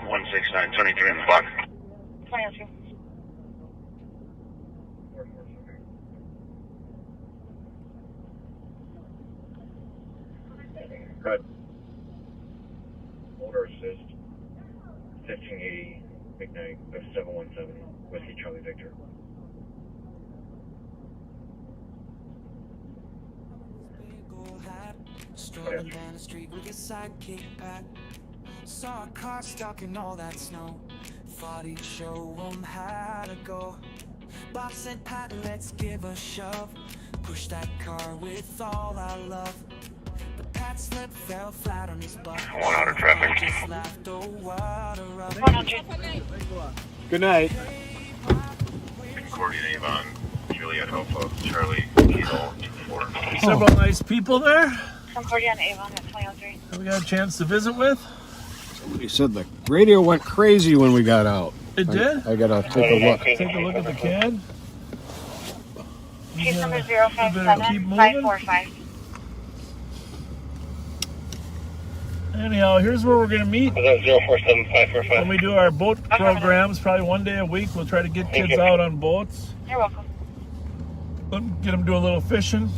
$169, 23 in the block.
22.
Good. Motor assist. 1580 McKnight of 717 Whiskey Charlie Victor.
Strolling down the street with your sidekick back. Saw a car stuck in all that snow. Thought he'd show him how to go. Bob said, Pat, let's give a shove. Push that car with all our love. But Pat slipped, fell flat on his butt.
100 traffic.
Just laughed, oh, what a rub.
100.
Good night.
Concordia Avon, Juliet Alpha, Charlie, Kilo, 24.
Several nice people there
Concordia and Avon at 203.
that we got a chance to visit with.
He said the radio went crazy when we got out.
It did?
I gotta take a look.
Take a look at the CAD.
Case number
better keep
057545.
Anyhow, here's where we're going to meet.
047545.
When we do our boat programs, probably one day a week, we'll try to get kids out on boats.
You're welcome.
Get them do a little fishing.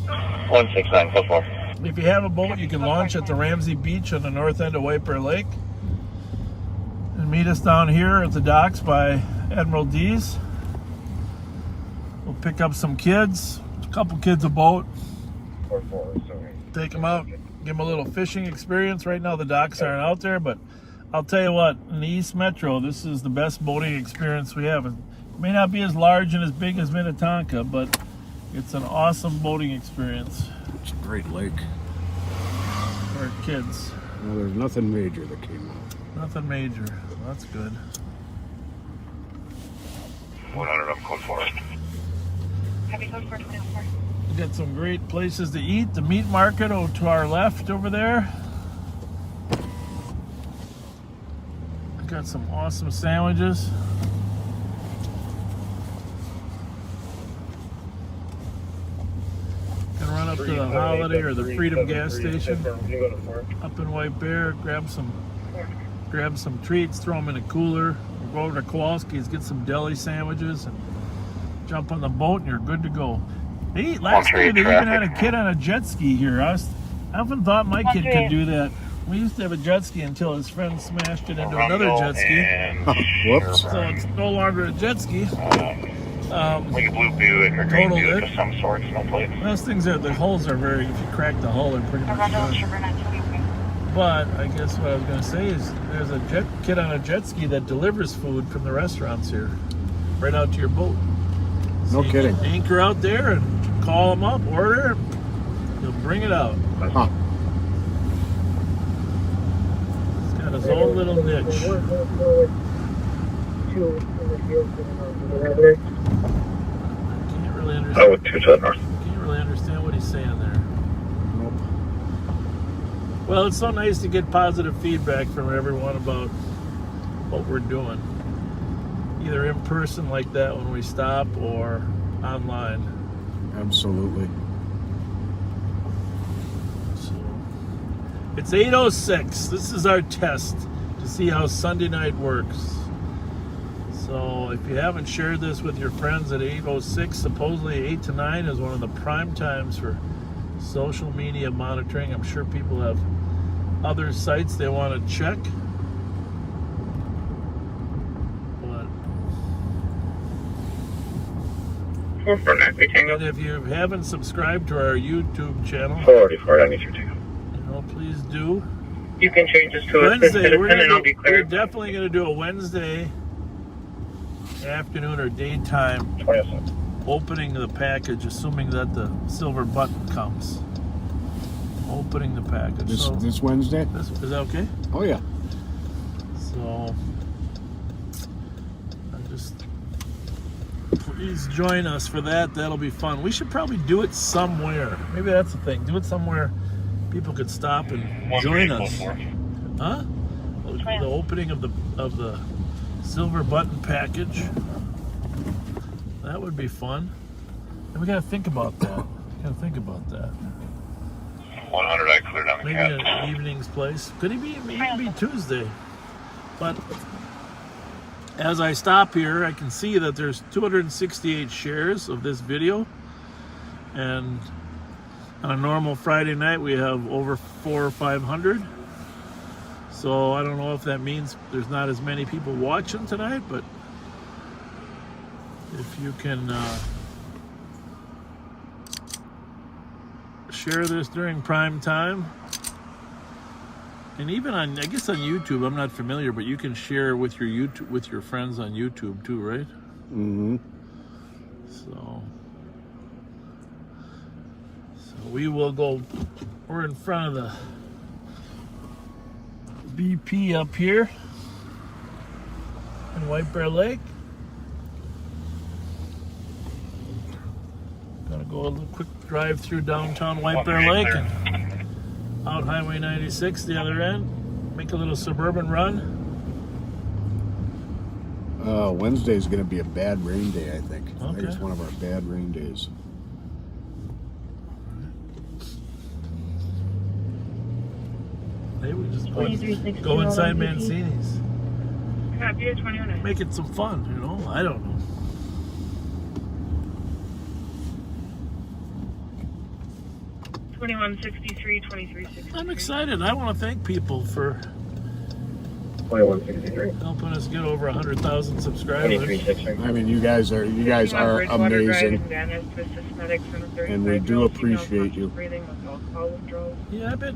16944.
If you have a boat, you can launch at the Ramsey Beach on the north end of Wiper Lake. And meet us down here at the docks by Admiral D's. We'll pick up some kids, a couple kids a boat. Take them out, give them a little fishing experience. Right now the docks aren't out there, but I'll tell you what, in the East Metro, this is the best boating experience we have. It may not be as large and as big as Minnetonka, but it's an awesome boating experience.
It's a great lake.
For kids.
Well, there's nothing major that came out.
Nothing major. That's good.
100 up code 4.
Happy code 424.
We got some great places to eat. The meat market to our left over there. Got some awesome sandwiches. Gonna run up to the Holiday or the Freedom gas station up in White Bear, grab some treats, throw them in a cooler. We'll go over to Kowalski's, get some deli sandwiches, and jump on the boat, and you're good to go. Hey, last year they even had a kid on a jet ski here. I often thought my kid could do that. We used to have a jet ski until his friend smashed it into another jet ski.
Whoops.
So it's no longer a jet ski.
Like a blue Buick or green Buick of some sort, no plates.
Those things are, the hulls are very, if you crack the hull, they're pretty much done. But I guess what I was going to say is there's a kid on a jet ski that delivers food from the restaurants here, right out to your boat.
No kidding.
Anchor out there and call them up, order, he'll bring it out.
Huh.
He's got his own little niche. Can't really understand.
with 27 north.
Can't really understand what he's saying there.
Nope.
Well, it's so nice to get positive feedback from everyone about what we're doing. Either in person like that when we stop or online.
Absolutely.
So, it's 8:06. This is our test to see how Sunday night works. So if you haven't shared this with your friends at 8:06, supposedly 8 to 9 is one of the prime times for social media monitoring. I'm sure people have other sites they want to check. But if you haven't subscribed to our YouTube channel,
44, I need your ticket.
please do.
You can change this to
Wednesday,
assisted
we're
and I'll be
we're
clear.
definitely going to do a Wednesday afternoon or daytime opening the package, assuming that the silver button comes. Opening the package.
This Wednesday?
Is that okay?
Oh, yeah.
So, please join us for that. That'll be fun. We should probably do it somewhere. Maybe that's the thing. Do it somewhere people could stop and join us. Huh? The opening of the silver button package. That would be fun. And we gotta think about that.
100, I cleared on the
Maybe
cat.
an evening's place. Could it be Tuesday? But as I stop here, I can see that there's 268 shares of this video. And on a normal Friday night, we have over 400 or 500. So I don't know if that means there's not as many people watching tonight, but if you can share this during prime time, and even on, I guess on YouTube, I'm not familiar, but you can share with your friends on YouTube too, right?
Mm-hmm.
So we will go. We're in front of the BP up here in White Bear Lake. Gonna go a little quick drive through downtown White Bear Lake and out Highway 96 the other end. Make a little suburban run.
Wednesday's going to be a bad rain day, I think. I think
Okay.
it's one of our bad rain days.
Maybe we just go
2360
inside
BP.
Mancini's.
Copy at 21.
Make it some fun, you know? I don't know. I'm excited. I want to thank people for
2163.
helping us get over 100,000 subscribers.
I mean, you guys are amazing, and we do appreciate you.
Yeah, I bet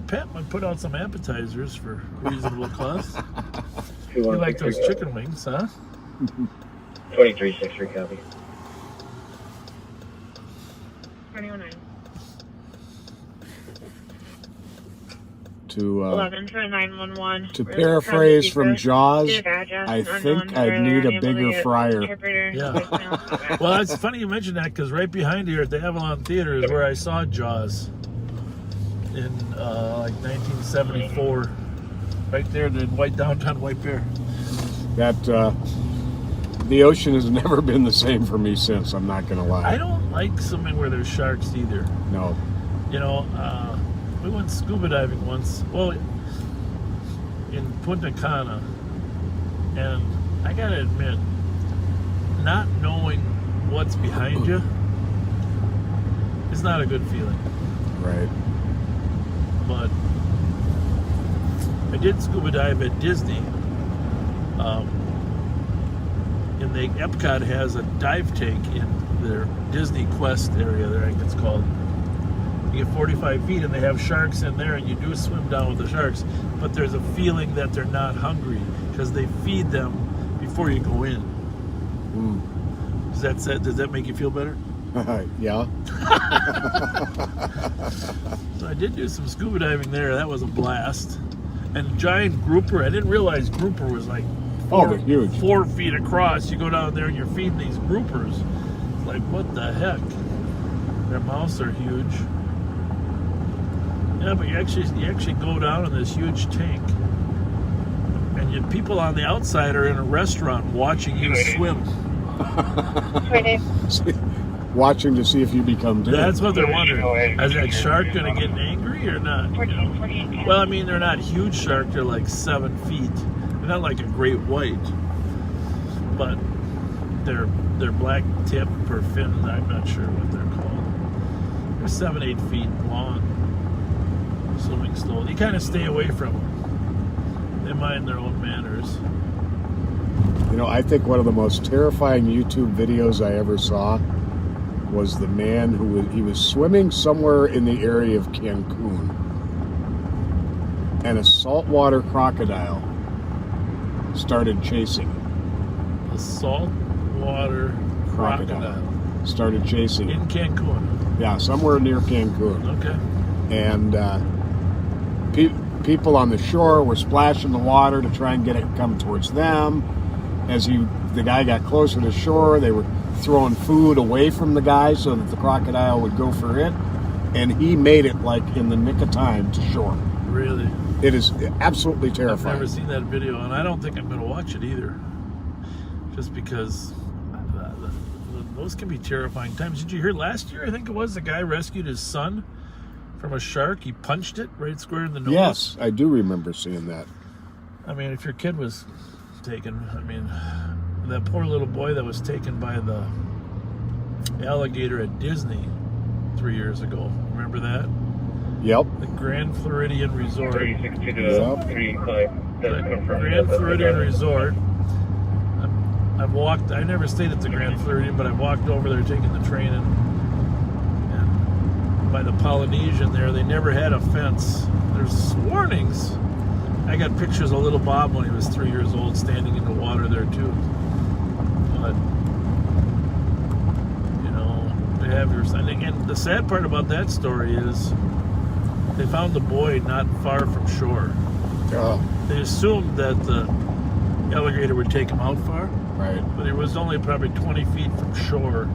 Pat might put out some appetizers for reasonable cost. You like those chicken wings, huh?
2363 copy.
21.
To
11 for 911.
to paraphrase from Jaws, I think I'd need a bigger fryer.
Yeah. Well, it's funny you mention that because right behind here at the Avalon Theater is where I saw Jaws in like 1974. Right there in downtown White Bear.
That the ocean has never been the same for me since. I'm not gonna lie.
I don't like swimming where there's sharks either.
No.
You know, we went scuba diving once. Well, in Punta Cana, and I gotta admit, not knowing what's behind you is not a good feeling.
Right.
But I did scuba dive at Disney. And the Epcot has a dive tank in their Disney Quest area there, I think it's called. You get 45 feet and they have sharks in there, and you do swim down with the sharks, but there's a feeling that they're not hungry because they feed them before you go in. Does that make you feel better?
Yeah.
So I did do some scuba diving there. That was a blast. And giant grouper. I didn't realize grouper was like
they're huge.
4 feet across. You go down there and you're feeding these groupers. It's like, what the heck? Their mouths are huge. Yeah, but you actually go down in this huge tank, and people on the outside are in a restaurant watching you swim.
Watching to see if you become dead.
That's what they're wondering. Is that shark going to get angry or not? Well, I mean, they're not huge sharks. They're like 7 feet. They're not like a great white, but they're black tip or fins. I'm not sure what they're called. They're 7-8 feet long. Swimming slowly. You kind of stay away from them. They mind their own manners.
You know, I think one of the most terrifying YouTube videos I ever saw was the man who was swimming somewhere in the area of Cancun, and a saltwater crocodile started chasing.
A saltwater crocodile
started chasing
in Cancun.
Yeah, somewhere near Cancun.
Okay.
And people on the shore were splashing the water to try and get it to come towards them. As the guy got closer to shore, they were throwing food away from the guy so that the crocodile would go for it. And he made it like in the nick of time to shore.
Really?
It is absolutely terrifying.
I've never seen that video, and I don't think I'm going to watch it either. Just because those can be terrifying times. Did you hear last year, I think it was, the guy rescued his son from a shark? He punched it right square in the nose.
Yes, I do remember seeing that.
I mean, if your kid was taken, I mean, that poor little boy that was taken by the alligator at Disney 3 years ago. Remember that?
Yep.
The Grand Floridian Resort.
362 to 35.
The Grand Floridian Resort. I never stayed at the Grand Floridian, but I walked over there taking the train, and by the Polynesian there, they never had a fence. There's warnings. I got pictures of little Bob when he was 3 years old standing in the water there too. But, you know, they have your sign. And the sad part about that story is they found the boy not far from shore.
Oh.
They assumed that the alligator would take him out far.
Right.
But it was only probably 20 feet from shore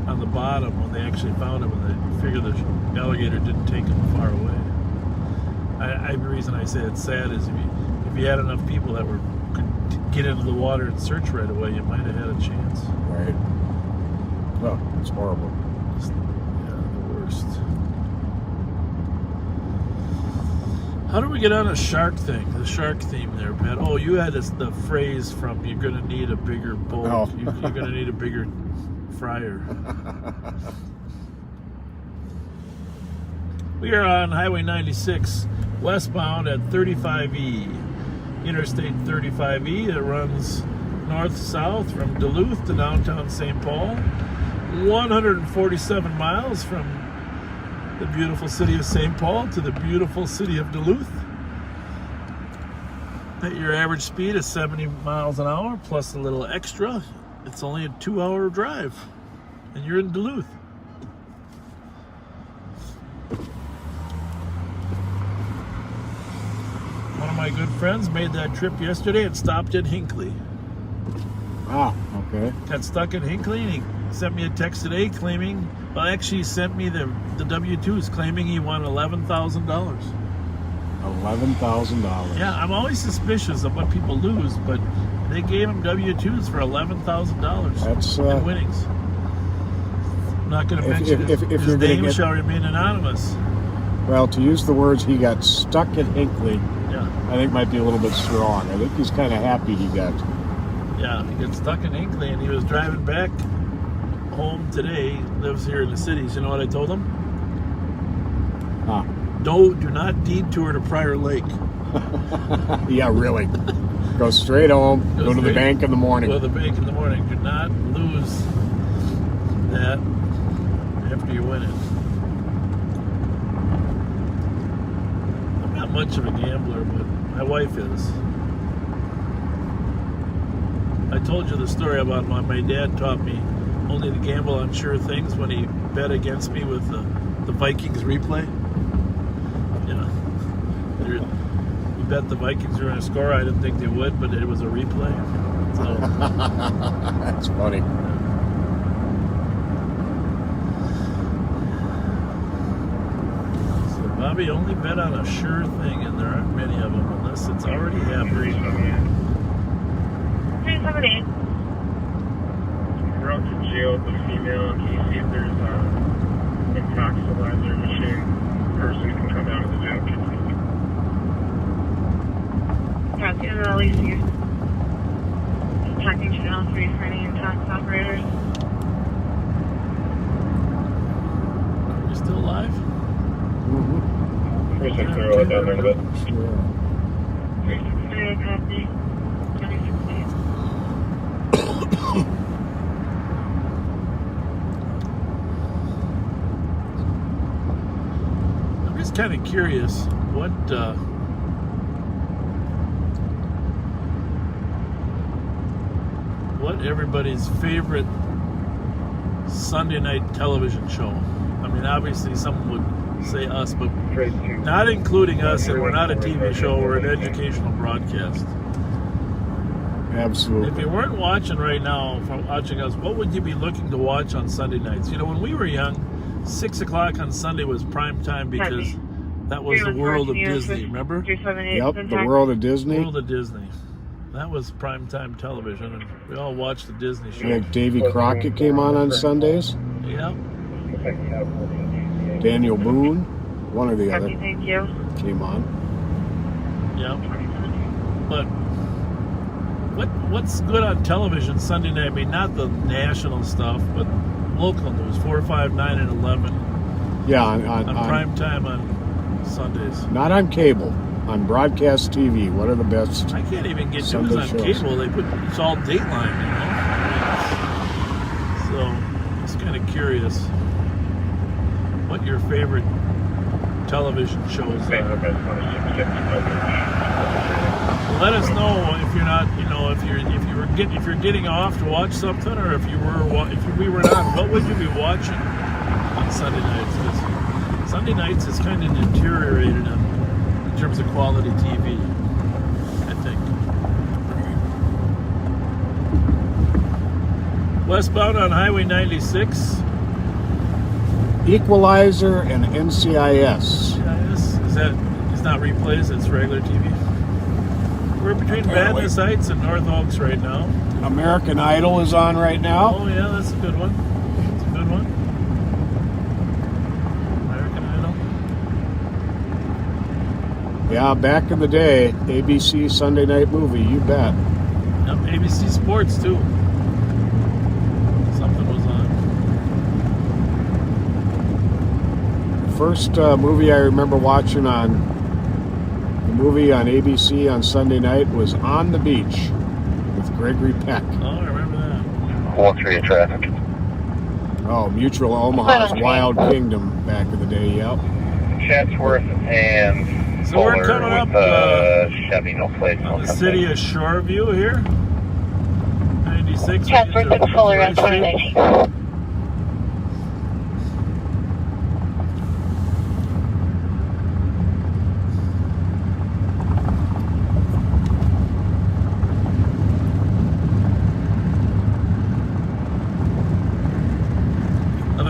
on the bottom when they actually found him, and they figured the alligator didn't take him far away. The reason I say it's sad is if you had enough people that could get into the water and search right away, you might have had a chance.
Right. Well, it's horrible.
Yeah, the worst. How do we get on a shark thing? The shark theme there, Pat. Oh, you had the phrase from "you're going to need a bigger boat."
Oh.
You're going to need a bigger fryer. We are on Highway 96, westbound at 35E. Interstate 35E that runs north-south from Duluth to downtown St. Paul. 147 miles from the beautiful city of St. Paul to the beautiful city of Duluth. At your average speed is 70 miles an hour plus a little extra. It's only a 2-hour drive, and you're in Duluth. One of my good friends made that trip yesterday and stopped at Hinckley.
Ah, okay.
Got stuck in Hinckley, and he sent me a text today claiming, well, actually he sent me the W-2s claiming he won $11,000.
$11,000.
Yeah, I'm always suspicious of what people lose, but they gave him W-2s for $11,000
That's
in winnings. I'm not going to mention his name shall remain anonymous.
Well, to use the words he got stuck at Hinckley,
yeah,
I think might be a little bit strong. I think he's kind of happy he got.
Yeah, he got stuck in Hinckley, and he was driving back home today. He lives here in the cities. You know what I told him?
Huh.
Do not detour to Prior Lake.
Yeah, really. Go straight home. Go to the bank in the morning.
Go to the bank in the morning. Do not lose that after you win it. I'm not much of a gambler, but my wife is. I told you the story about my dad taught me only to gamble on sure things when he bet against me with the Vikings replay. He bet the Vikings were going to score. I didn't think they would, but it was a replay. So
that's funny.
So Bobby only bet on a sure thing, and there aren't many of them unless it's already happened.
378.
We're out to jail with the female. Can you see if there's a toxilizer machine person who can come out of the jail?
Yeah, it's gonna release you. Checking channel 3 for any tax operators.
Are we still alive?
Mm-hmm.
First and throw it down there in a bit.
Yeah, copy. 26.
I'm just kind of curious what what everybody's favorite Sunday night television show. I mean, obviously someone would say us, but not including us, and we're not a TV show, we're an educational broadcast.
Absolutely.
If you weren't watching right now, from watching us, what would you be looking to watch on Sunday nights? You know, when we were young, 6 o'clock on Sunday was prime time because that was the world of Disney, remember?
Yep, the world of Disney.
World of Disney. That was prime time television, and we all watched the Disney show.
Like Davy Crockett came on Sundays.
Yep.
Daniel Boone, one or the other,
Thank you.
came on.
Yep. But what's good on television Sunday night? I mean, not the national stuff, but local news, 4, 5, 9, and 11.
Yeah,
on prime time on Sundays.
Not on cable, on broadcast TV. What are the best?
I can't even get
Sunday
news on
shows?
cable. It's all Dateline, you know. So it's kind of curious what your favorite television shows are. Let us know if you're not, you know, if you're getting off to watch something, or if we were not. What would you be watching on Sunday nights? 'Cause Sunday nights is kind of deteriorated in terms of quality TV, I think. Westbound on Highway 96.
Equalizer and NCIS.
It's not replays, it's regular TV. We're between Badness Heights and North Oaks right now.
American Idol is on right now.
Oh yeah, that's a good one. That's a good one. American Idol.
Yeah, back in the day, ABC Sunday Night Movie, you bet.
Yep, ABC Sports too. Something was on.
First movie I remember watching on ABC on Sunday night was On the Beach with Gregory Peck.
Oh, I remember that.
4-3 of traffic.
Oh, Mutual Omaha's Wild Kingdom back in the day, yep.
Chatsworth and
So
Fuller
we're coming up
with Chevy no plate.
on the city of Shoreview here. 96.
Chatsworth and Fuller on 2019.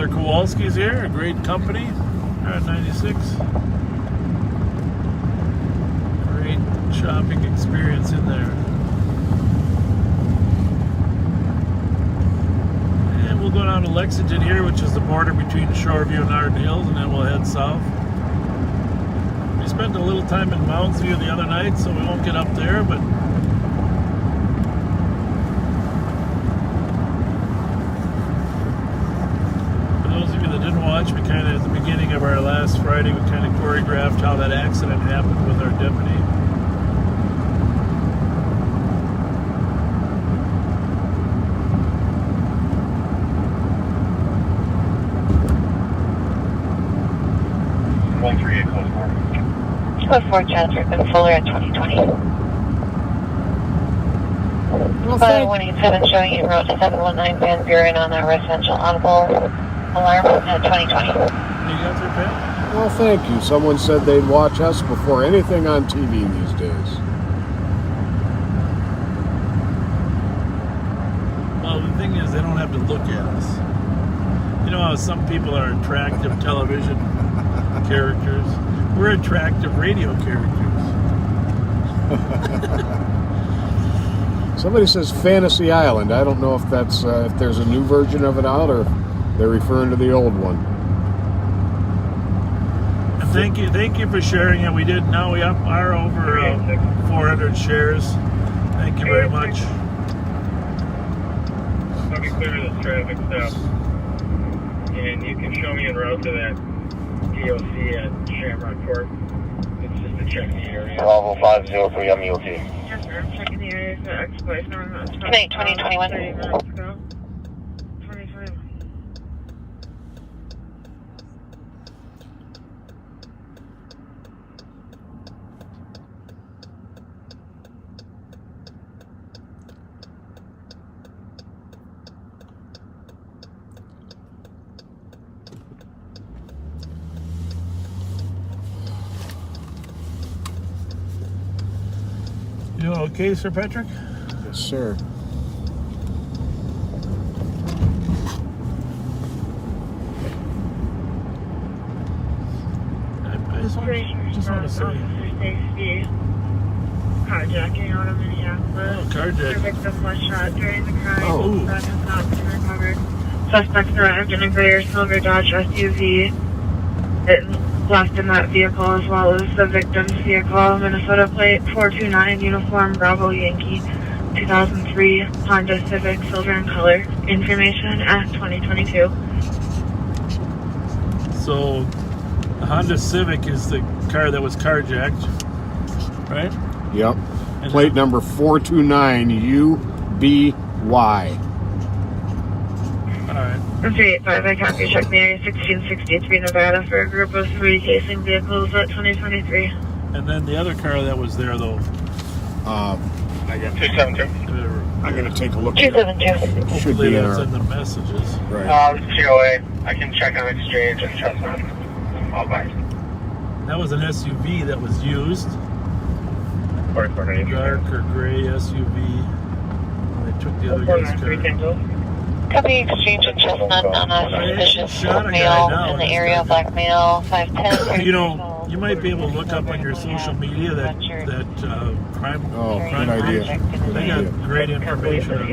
Kowalski's here, a great company. They're at 96. Great shopping experience in there. And we'll go down to Lexington here, which is the border between Shoreview and Arden Hills, and then we'll head south. We spent a little time in Mounds View the other night, so we won't get up there, but we kind of, at the beginning of our last Friday, we kind of choreographed how that accident happened with our deputy.
Code 4 Chatsworth and Fuller at 2020. File 187 showing you Route 719 Van Buren on a residential audible alarm at 2020.
You got there, Pat?
Well, thank you. Someone said they'd watch us before anything on TV these days.
Well, the thing is, they don't have to look at us. You know how some people are attractive television characters? We're attractive radio characters.
Somebody says Fantasy Island. I don't know if that's if there's a new version of it out or they're referring to the old one.
And thank you for sharing it. We did. Now we are over 400 shares. Thank you very much.
Let me clear this traffic stop, and you can show me en route to that DOC at Shamrock Court. It's just to check the area.
Bravo 503 on MULT.
Yes, sir. I'm checking the area for ex-boyfriend.
Tonight, 2021.
30 minutes ago. 2021.
You doing okay, Sir Patrick?
Yes, sir.
I just want to say.
Safety. Carjacking out of Minneapolis.
Oh, carjacking.
The victim was shot during the crime.
Oh.
That has not been recovered. Suspects arrived in a gray or silver Dodge SUV. It left in that vehicle as well as the victim's vehicle. Minnesota plate 429 uniform Bravo Yankee 2003 Honda Civic silver in color. Information at 2022.
So, the Honda Civic is the car that was carjacked, right?
Yep. Plate number 429 UBY.
All right.
385, I copy. Check the area 1663 Nevada for a group of 3 casing vehicles at 2023.
And then the other car that was there, though.
I got 272.
I'm going to take a look.
272.
Hopefully that's in the messages.
Right.
COA. I can check on exchange and Chestnut. All by.
That was an SUV that was used. Dark or gray SUV. They took the other guy's car.
Copy exchange in Chestnut on a suspicious male in the area of black male 5'10".
You know, you might be able to look up on your social media that crime.
Oh,
crime
good idea.
page. They got great information on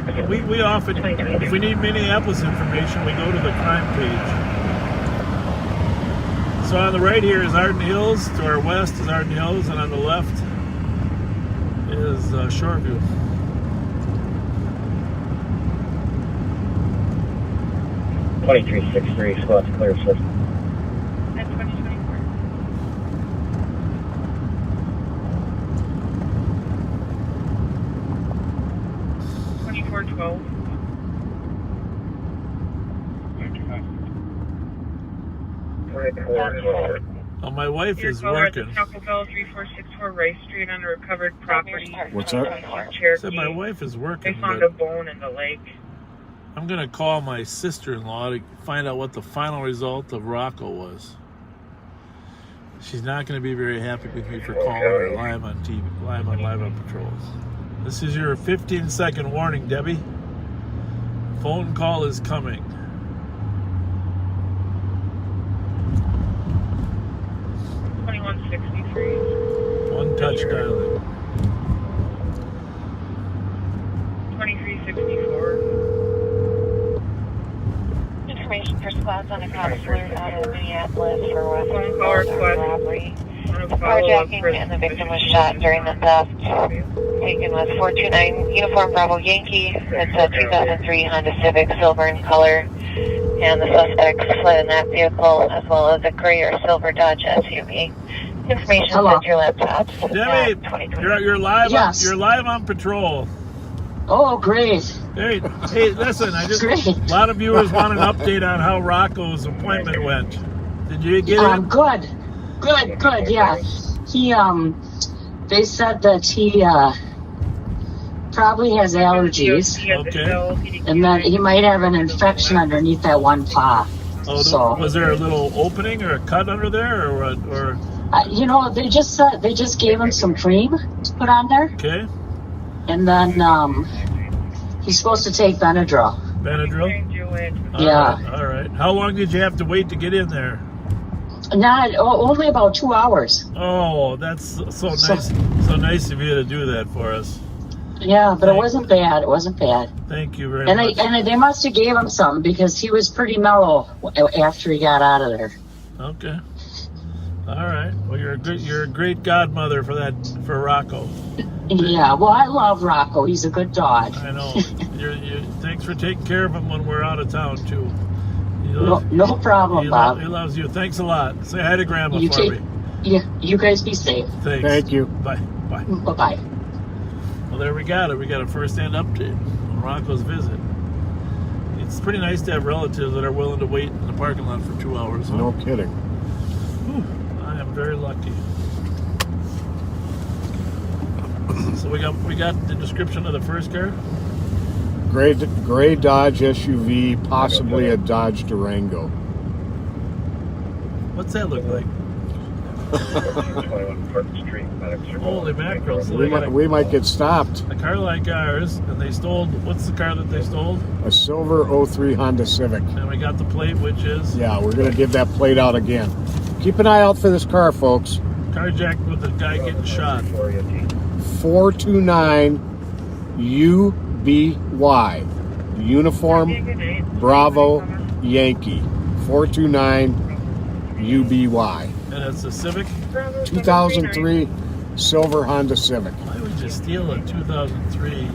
there. We often, if we need Minneapolis information, we go to the crime page. So on the right here is Arden Hills. To our west is Arden Hills, and on the left is Shoreview.
$2363, squad's clear, sir.
At 2024. $2412.
Oh, my wife is working.
Taco Bell 3464 Rice Street on a recovered property.
What's that?
I said my wife is working.
They found a bone in the lake.
I'm going to call my sister-in-law to find out what the final result of Rocco was. She's not going to be very happy with me for calling her live on TV, live on Patrols. This is your 15-second warning, Debbie. Phone call is coming. One touch dialing.
2364.
Information for squads on a cop alert out of Minneapolis for weapons robbery. Carjacking and the victim was shot during the theft. Taken with 429 uniform Bravo Yankee. It's a 2003 Honda Civic silver in color. And the suspects fled in that vehicle as well as a gray or silver Dodge SUV. Information at your laptop.
Debbie, you're live.
Yes.
You're live on patrol.
Oh, great.
Hey, listen, a lot of viewers want an update on how Rocco's appointment went. Did you get it?
Good, yeah. He, they said that he, probably has allergies.
Okay.
And that he might have an infection underneath that one paw.
Oh,
so,
was there a little opening or a cut under there, or what? Or
you know, they just gave him some cream to put on there.
Okay.
And then he's supposed to take Benadryl.
Benadryl?
Yeah.
All right. How long did you have to wait to get in there?
Only about 2 hours.
Oh, that's so nice. So nice of you to do that for us.
Yeah, but it wasn't bad. It wasn't bad.
Thank you very much.
And they must have gave him something because he was pretty mellow after he got out of there.
Okay. All right. Well, you're a great godmother for Rocco.
Yeah. Well, I love Rocco. He's a good dog.
I know. Thanks for taking care of him when we're out of town too.
No problem, Bob.
He loves you. Thanks a lot. Say hi to Grandma for me.
Yeah. You guys be safe.
Thanks.
Thank you.
Bye. Bye.
Bye-bye.
Well, there we got it. We got a first-hand update on Rocco's visit. It's pretty nice to have relatives that are willing to wait in the parking lot for 2 hours. Huh?
No kidding.
Whew, I am very lucky. So we got the description of the first car.
Gray Dodge SUV, possibly a Dodge Durango.
What's that look like? Holy mackerel. So
we might get stopped.
a car like ours, and they stole, what's the car that they stole?
A silver 03 Honda Civic.
And we got the plate, which is?
Yeah, we're going to give that plate out again. Keep an eye out for this car, folks.
Carjacked with a guy getting shot.
429 UBY. Uniform Bravo Yankee. 429 UBY.
And it's a Civic?
2003 silver Honda Civic.
Why would you steal a 2003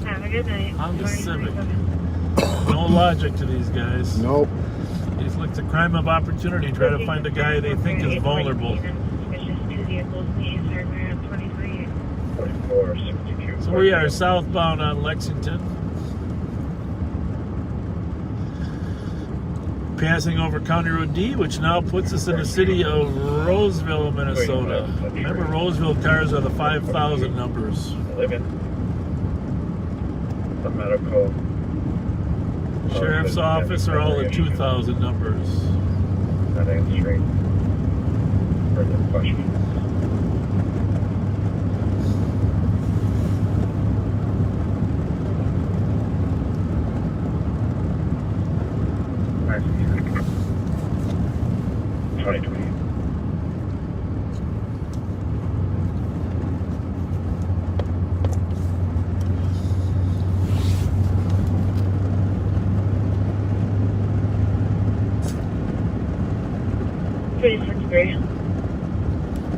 Have a good night.
Honda Civic? No logic to these guys.
Nope.
It's like a crime of opportunity. Try to find a guy they think is vulnerable. So we are southbound on Lexington. Passing over County Road D, which now puts us in the city of Roseville, Minnesota. Remember, Roseville cars are the 5,000 numbers.
The medical.
Sheriff's office are all the 2,000 numbers.
Not answering further questions. Nice. 2020.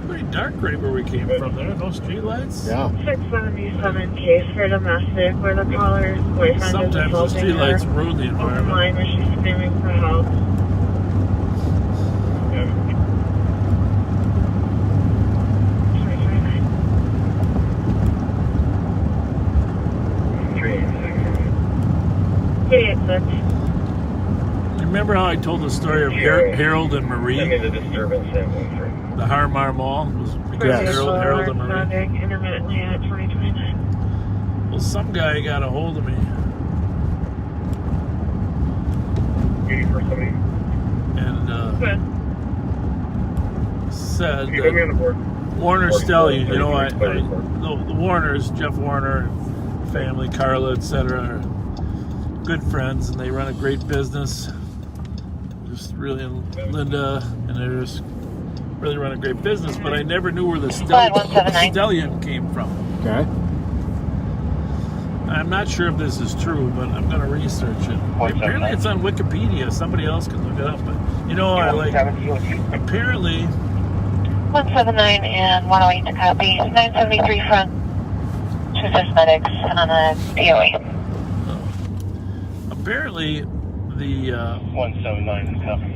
Pretty dark right where we came from. There are no streetlights.
Yeah.
677 case for domestic where the caller's boyfriend
Sometimes
is
the
assaulting
streetlights
her.
ruin the environment.
Online where she's screaming for help.
Remember how I told the story of Harold and Marie?
Send me the disturbance sample for
The Harmar Mall was because
Yes.
Harold and Marie.
Responding intermittently at 2029.
Well, some guy got a hold of me
waiting for somebody.
and said
Can you put me on the board?
Warner Stellion, you know,
Sorry.
the Warners, Jeff Warner, family, Carla, etc., are good friends, and they run a great business. Just really, Linda, and they just really run a great business. But I never knew where the Stellion came from.
Okay.
I'm not sure if this is true, but I'm going to research it. Apparently, it's on Wikipedia. Somebody else can look it up. But you know, apparently.
179 and 108 to copy. 973 front. To medics on a DOE.
Apparently, the
179 copy.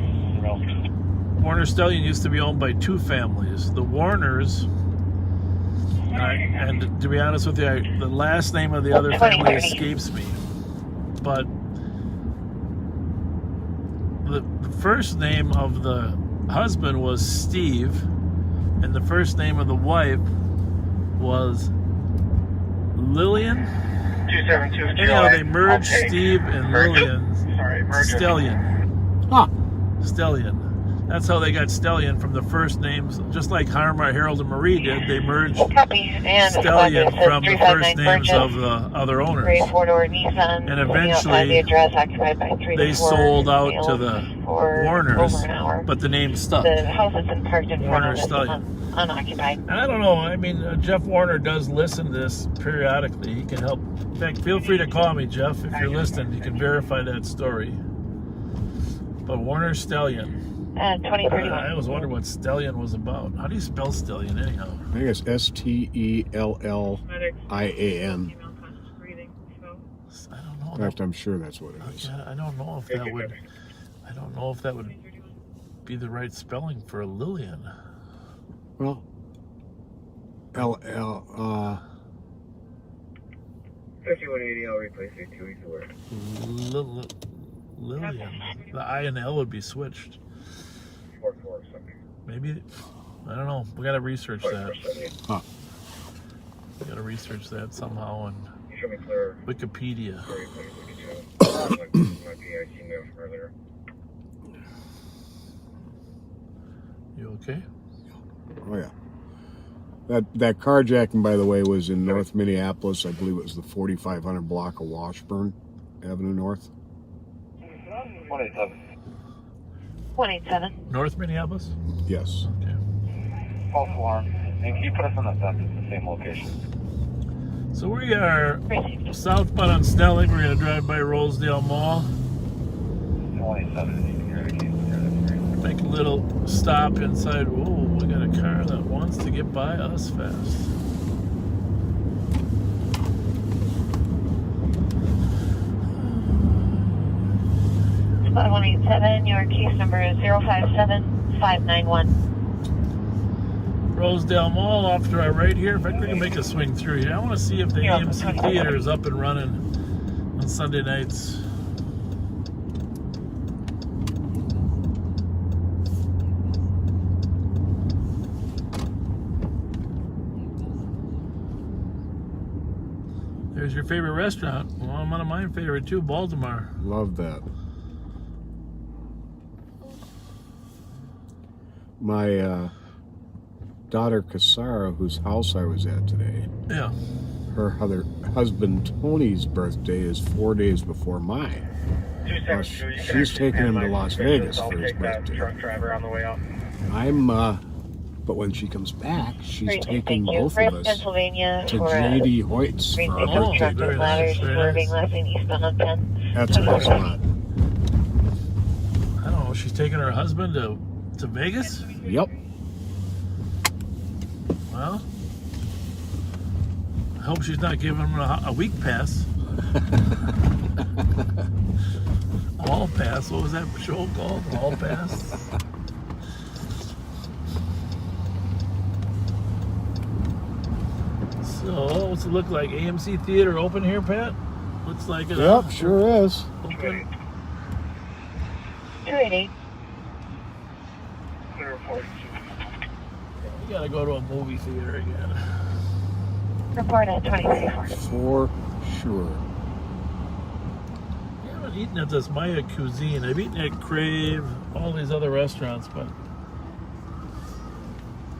Warner Stellion used to be owned by two families. The Warners, and to be honest with you, the last name of the other family escapes me. But the first name of the husband was Steve, and the first name of the wife was Lillian.
272.
Anyhow, they merged Steve and Lillian. Stellion.
Huh.
Stellion. That's how they got Stellion from the first names, just like Harmar, Harold, and Marie did. They merged Stellion from the first names of the other owners. And eventually, they sold out to the Warners, but the name stuck.
The house has been parked in front
Warner
of us
Stellion.
unoccupied.
And I don't know, I mean, Jeff Warner does listen to this periodically. He can help. In fact, feel free to call me, Jeff, if you're listening. You can verify that story. But Warner Stellion.
2031.
I always wondered what Stellion was about. How do you spell Stellion, anyhow?
I think it's Stellian.
I don't know.
In fact, I'm sure that's what it is.
I don't know if that would. I don't know if that would be the right spelling for Lillian.
Well,
5180, I'll replace your 2 weeks of work.
Lillian. The I and L would be switched.
44 something.
Maybe. I don't know. We got to research that.
Huh.
We got to research that somehow on
You show me clear.
Wikipedia.
My PIC note earlier.
You okay?
Oh, yeah. That carjacking, by the way, was in North Minneapolis. I believe it was the 4500 block of Washburn Avenue North.
187.
187.
North Minneapolis?
Yes.
Okay.
False alarm. And can you put us on the same location?
So we are southbound on Snelling. We're going to drive by Rosedale Mall.
187.
Make a little stop inside. Whoa, we got a car that wants to get by us fast.
Spot 187, your case number is 057591.
Rosedale Mall off to our right here. If I can make a swing through here. I want to see if the AMC Theater is up and running on Sunday nights. There's your favorite restaurant. Well, I'm one of my favorite too, Baltimore.
Love that. My daughter Casara, whose house I was at today.
Yeah.
Her husband Tony's birthday is 4 days before mine. Well, she's taking him to Las Vegas for his birthday.
Truck driver on the way out.
But when she comes back, she's
Great,
taking
thank you.
both
Fred,
of us
Pennsylvania
to
for
J.D. Hoyt's for our birthday.
truck with ladders swerving left and eastbound on 10.
That's a nice lot.
I don't know. She's taking her husband to Vegas?
Yep.
Well, I hope she's not giving him a week pass. All pass. What was that show called? All pass. So, what's it look like? AMC Theater open here, Pat? Looks like it.
Yep, sure is.
Open.
288.
We gotta go to a movie theater again.
Report at 2034.
For sure.
I haven't eaten at this Maya Cuisine. I've eaten at Crave, all these other restaurants, but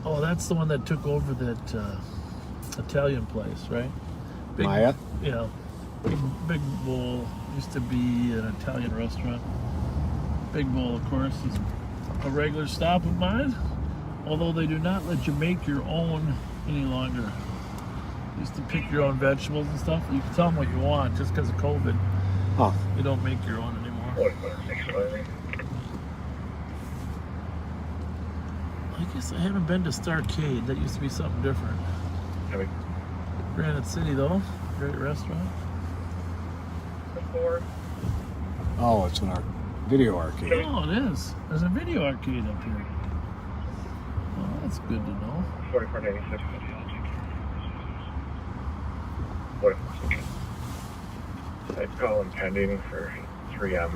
oh, that's the one that took over that Italian place, right?
Maya?
You know, Big Bull used to be an Italian restaurant. Big Bull, of course, is a regular stop of mine, although they do not let you make your own any longer. You used to pick your own vegetables and stuff. You can tell them what you want just because of COVID.
Huh.
You don't make your own anymore. I guess I haven't been to Starcade. That used to be something different. Granite City, though. Great restaurant.
Oh, it's an video arcade.
Oh, it is. There's a video arcade up here. Well, that's good to know.
4496. I'd call him pending for 3M.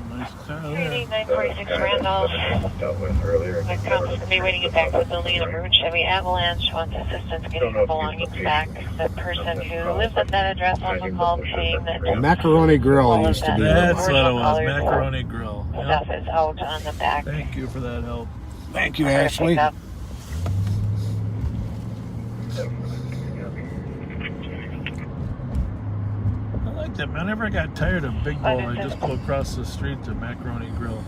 Nice car there.
946 Randolph.
Dealt with earlier.
My cop is going to be waiting to get back to the building in a maroon Chevy Avalanche. Wants assistance getting her belongings back. The person who lives at that address also called saying that
Macaroni Grill used to be.
That's what it was. Macaroni Grill. Yep.
stuff is out on the back.
Thank you for that help.
Thank you, Ashley.
I like that, man. Whenever I got tired of Big Bull, I just go across the street to Macaroni Grill.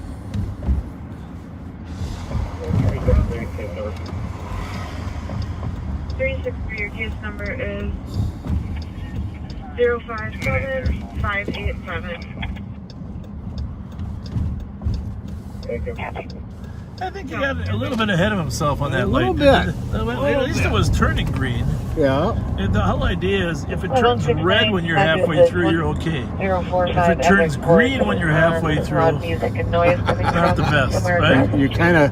363, your case number is 057587.
Thank you.
I think he got a little bit ahead of himself on that
little
light.
bit.
At least it was turning green.
Yeah.
And the whole idea is if it turns red when you're halfway through, you're okay. If it turns green when you're halfway through, it's not the best, right?
You kind of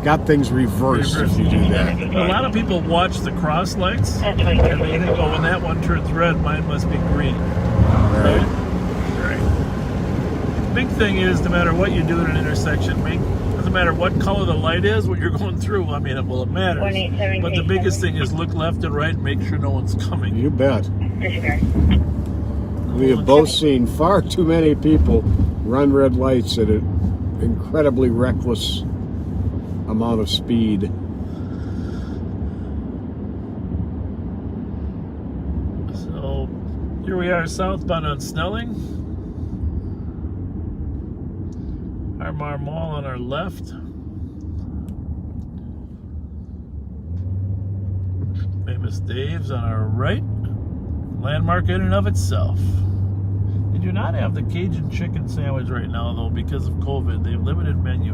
got things reversed if you do that.
A lot of people watch the cross lights and they think, oh, when that one turns red, mine must be green. Right? Right. The big thing is, no matter what you do at an intersection, doesn't matter what color the light is when you're going through. I mean, well, it matters. But the biggest thing is look left and right and make sure no one's coming.
You bet. We have both seen far too many people run red lights at an incredibly reckless amount of speed
Here we are southbound on Snelling. Armar Mall on our left. Famous Dave's on our right. Landmark in and of itself. They do not have the Cajun chicken sandwich right now, though, because of COVID. They have limited menu.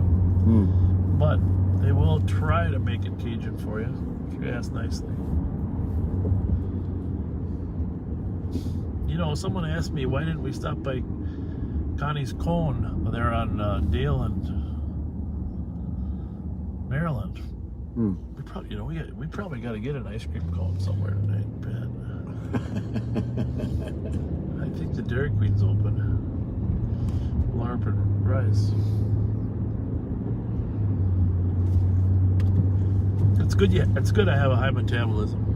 But they will try to make it Cajun for you, if you ask nicely. You know, someone asked me, why didn't we stop by Connie's Cone there on Dale and Maryland? We probably, you know, we probably got to get an ice cream cone somewhere tonight, Pat. I think the Dairy Queen's open. LARP and Rice. It's good. Yeah, it's good. I have a high metabolism.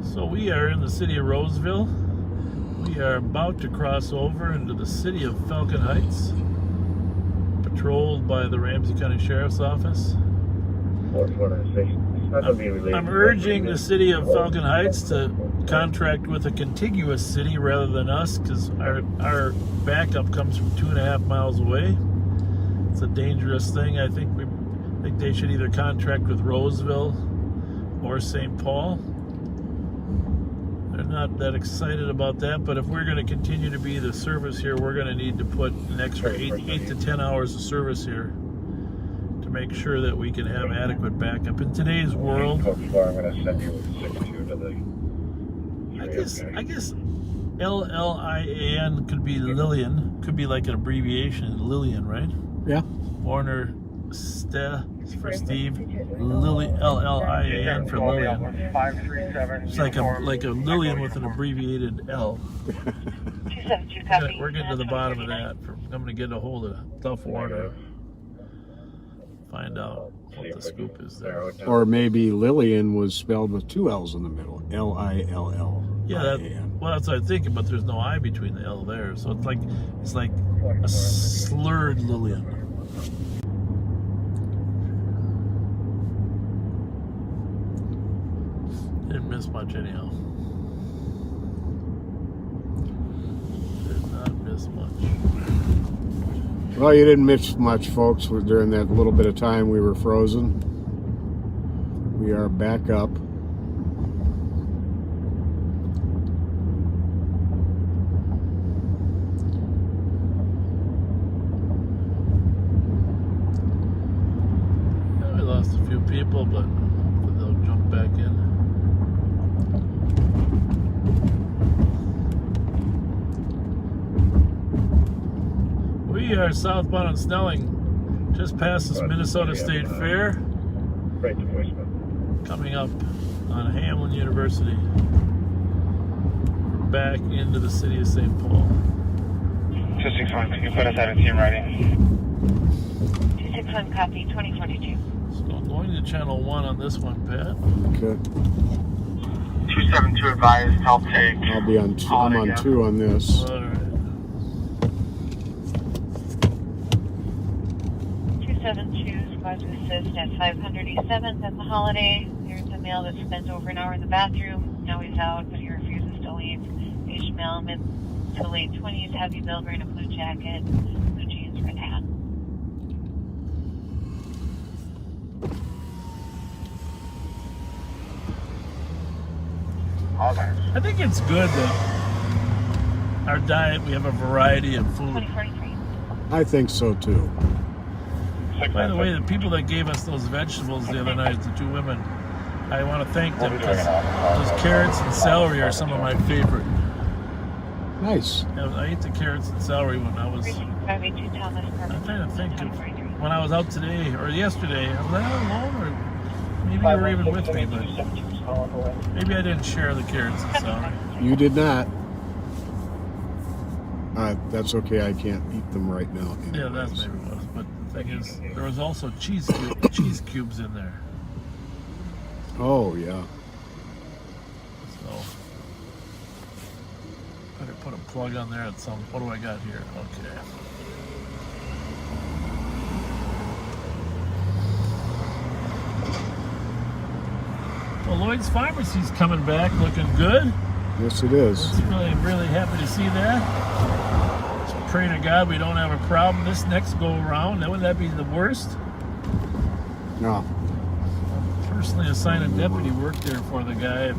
So we are in the city of Roseville. We are about to cross over into the city of Falcon Heights, patrolled by the Ramsey County Sheriff's Office. I'm urging the city of Falcon Heights to contract with a contiguous city rather than us, because our backup comes from 2.5 miles away. It's a dangerous thing. I think they should either contract with Roseville or St. Paul. They're not that excited about that, but if we're going to continue to be the service here, we're going to need to put an extra 8 to 10 hours of service here to make sure that we can have adequate backup. In today's world, I guess Lilian could be Lillian, could be like an abbreviation, Lillian, right?
Yeah.
Warner for Steve, Lilian for Lillian. It's like a Lillian with an abbreviated L. We're getting to the bottom of that. I'm going to get a hold of Duff Warner. Find out what the scoop is there.
Or maybe Lillian was spelled with 2 L's in the middle. L-I-L-L.
Yeah, well, that's what I'm thinking, but there's no I between the L there, so it's like a slurred Lillian. Didn't miss much anyhow. Did not miss much.
Well, you didn't miss much, folks, during that little bit of time we were frozen. We are back up.
Yeah, we lost a few people, but they'll jump back in. We are southbound on Snelling, just past this Minnesota State Fair.
Right to voicemail.
Coming up on Hamlin University. We're back into the city of St. Paul.
261, can you put us out of team writing?
261, copy, 2042.
So I'm going to channel 1 on this one, Pat.
Okay.
272 advised, I'll take.
I'll be on I'm on 2 on this.
All right.
272, squad to assist at 500 East 7th at the Holiday. Here's a male that spent over an hour in the bathroom. Now he's out, but he refuses to leave. Age male, mid to late 20s, heavy build, wearing a blue jacket, blue jeans, red hat.
I think it's good that our diet, we have a variety of food.
2043.
I think so, too.
By the way, the people that gave us those vegetables the other night, the 2 women, I want to thank them, because those carrots and celery are some of my favorite.
Nice.
I ate the carrots and celery when I was... I'm trying to think of when I was out today or yesterday. Was I out alone, or maybe you were even with me, but maybe I didn't share the carrots and celery.
You did not. That's okay. I can't eat them right now. Anyways.
Yeah, that's maybe what it was. But the thing is, there was also cheese cubes in there.
Oh, yeah.
So, better put a plug on there at some... What do I got here? Okay. Well, Lloyd's Pharmacy's coming back, looking good.
Yes, it is.
It's really happy to see that. Just pray to God we don't have a problem this next go around. Wouldn't that be the worst?
No.
Personally assigned a deputy work there for the guy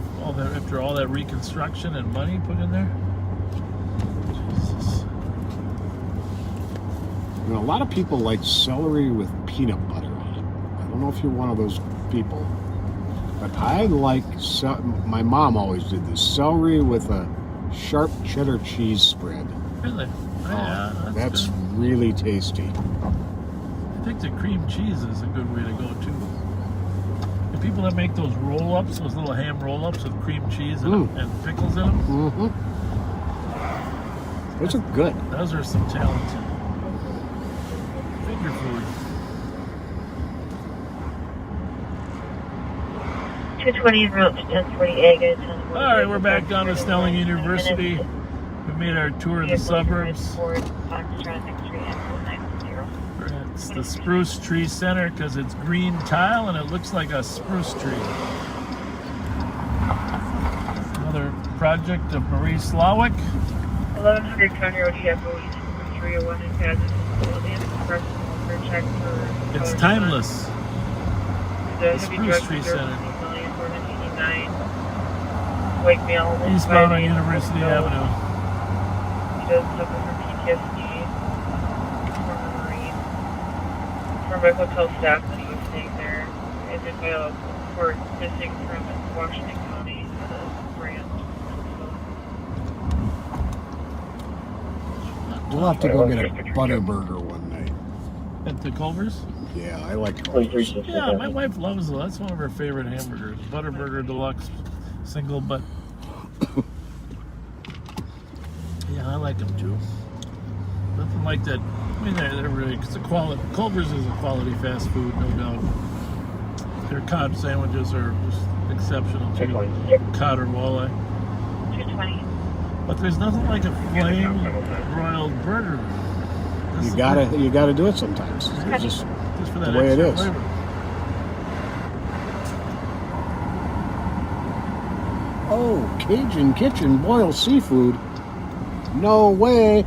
after all that reconstruction and money put in there. Jesus.
You know, a lot of people like celery with peanut butter on it. I don't know if you're one of those people, but I like, my mom always did this, celery with a sharp cheddar cheese spread.
Really? Yeah,
that's
good.
Really tasty.
I think the cream cheese is a good way to go too. The people that make those roll-ups, those little ham roll-ups with cream cheese and pickles in them.
Mm-hmm. Those are good.
Those are some talented finger food.
220 en route to 1040 Agate.
All right, we're back down to Snelling University. We made our tour of the suburbs. It's the Spruce Tree Center because it's green tile and it looks like a spruce tree. Another project of Marie Slawick.
1100 County Road, Chapel East, 301 in Kansas.
It's timeless. The Spruce Tree Center. Eastbound on University Avenue.
He does suffer from PTSD, former Marine. Former hotel staff that he was staying there. And then by a court missing from Washington County for the grant.
We'll have to go get a Butterburger one night.
At the Culver's?
Yeah, I like Culver's.
Yeah, my wife loves it. That's one of her favorite hamburgers. Butterburger Deluxe single, but yeah, I like them too. Nothing like that. I mean, they're really, it's a quality. Culver's is a quality fast food, no doubt. Their cod sandwiches are just exceptional too. Cod or walleye.
220.
But there's nothing like a flame broiled burger.
You gotta do it sometimes. It's just
for
the
that
way it
extra
is.
flavor.
Oh, Cajun Kitchen boiled seafood. No way.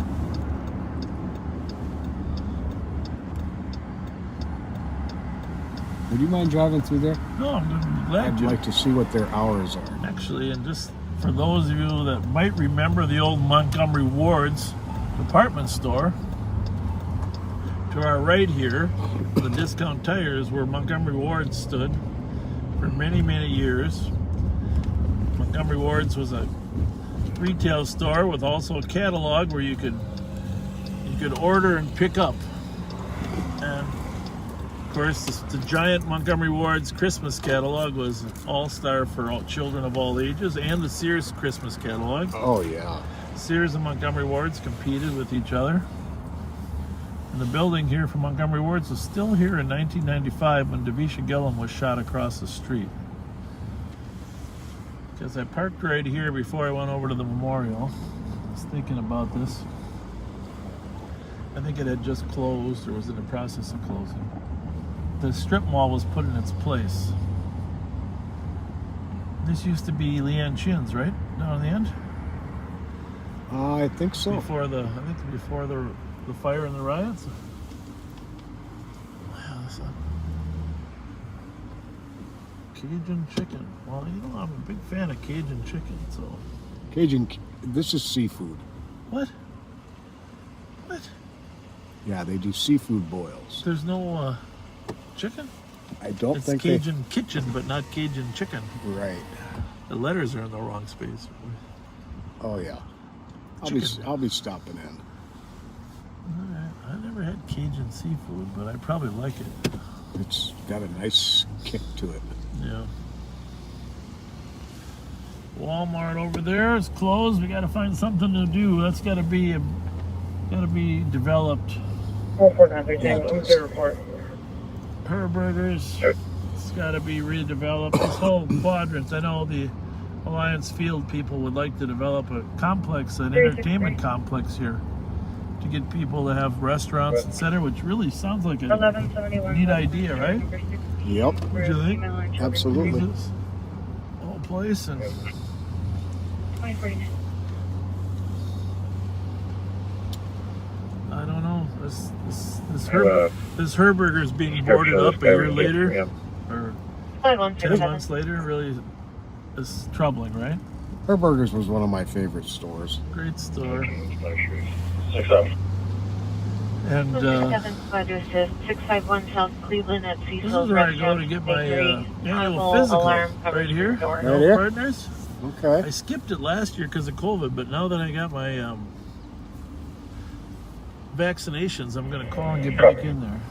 Would you mind driving through there?
No, I'm glad
I'd
to.
like to see what their hours are.
Actually, and just for those of you that might remember the old Montgomery Ward's department store, to our right here, the Discount Tires, where Montgomery Ward stood for many, many years. Montgomery Ward's was a retail store with also a catalog where you could order and pick up. And of course, the giant Montgomery Ward's Christmas catalog was an all-star for all children of all ages, and the Sears Christmas catalog.
Oh yeah.
Sears and Montgomery Ward's competed with each other. And the building here for Montgomery Ward's was still here in 1995 when Davisha Gillum was shot across the street. Because I parked right here before I went over to the memorial. I was thinking about this. I think it had just closed or was in the process of closing. The strip mall was put in its place. This used to be Leanne Chin's, right? Down in the end?
I think so.
Before the fire and the riots? Wow, that's Cajun chicken. Well, you know, I'm a big fan of Cajun chicken, so.
This is seafood.
What? What?
Yeah, they do seafood boils.
There's no chicken?
I don't think
it's Cajun kitchen, but not Cajun chicken.
Right.
The letters are in the wrong space.
Oh yeah. I'll be stopping in.
Alright. I never had Cajun seafood, but I probably like it.
It's got a nice kick to it.
Yeah. Walmart over there is closed. We got to find something to do. That's got to be developed.
Report.
Her burgers. It's got to be redeveloped. This whole quadrant. I know the Alliance Field people would like to develop a complex, an entertainment complex here, to get people to have restaurants, etc., which really sounds like a neat idea, right?
Yep.
What do you think?
Absolutely.
whole place, and
2049.
I don't know. This Herberger is being boarded up a year later, or 10 months later. Really, is troubling, right?
Herberger's was one of my favorite stores.
Great store.
6-7.
And
651 South Cleveland at
this
Cisco.
is where I go to get my annual physical, right here.
Right here?
Partners.
Okay.
I skipped it last year because of COVID, but now that I got my vaccinations, I'm going to call and get back in there.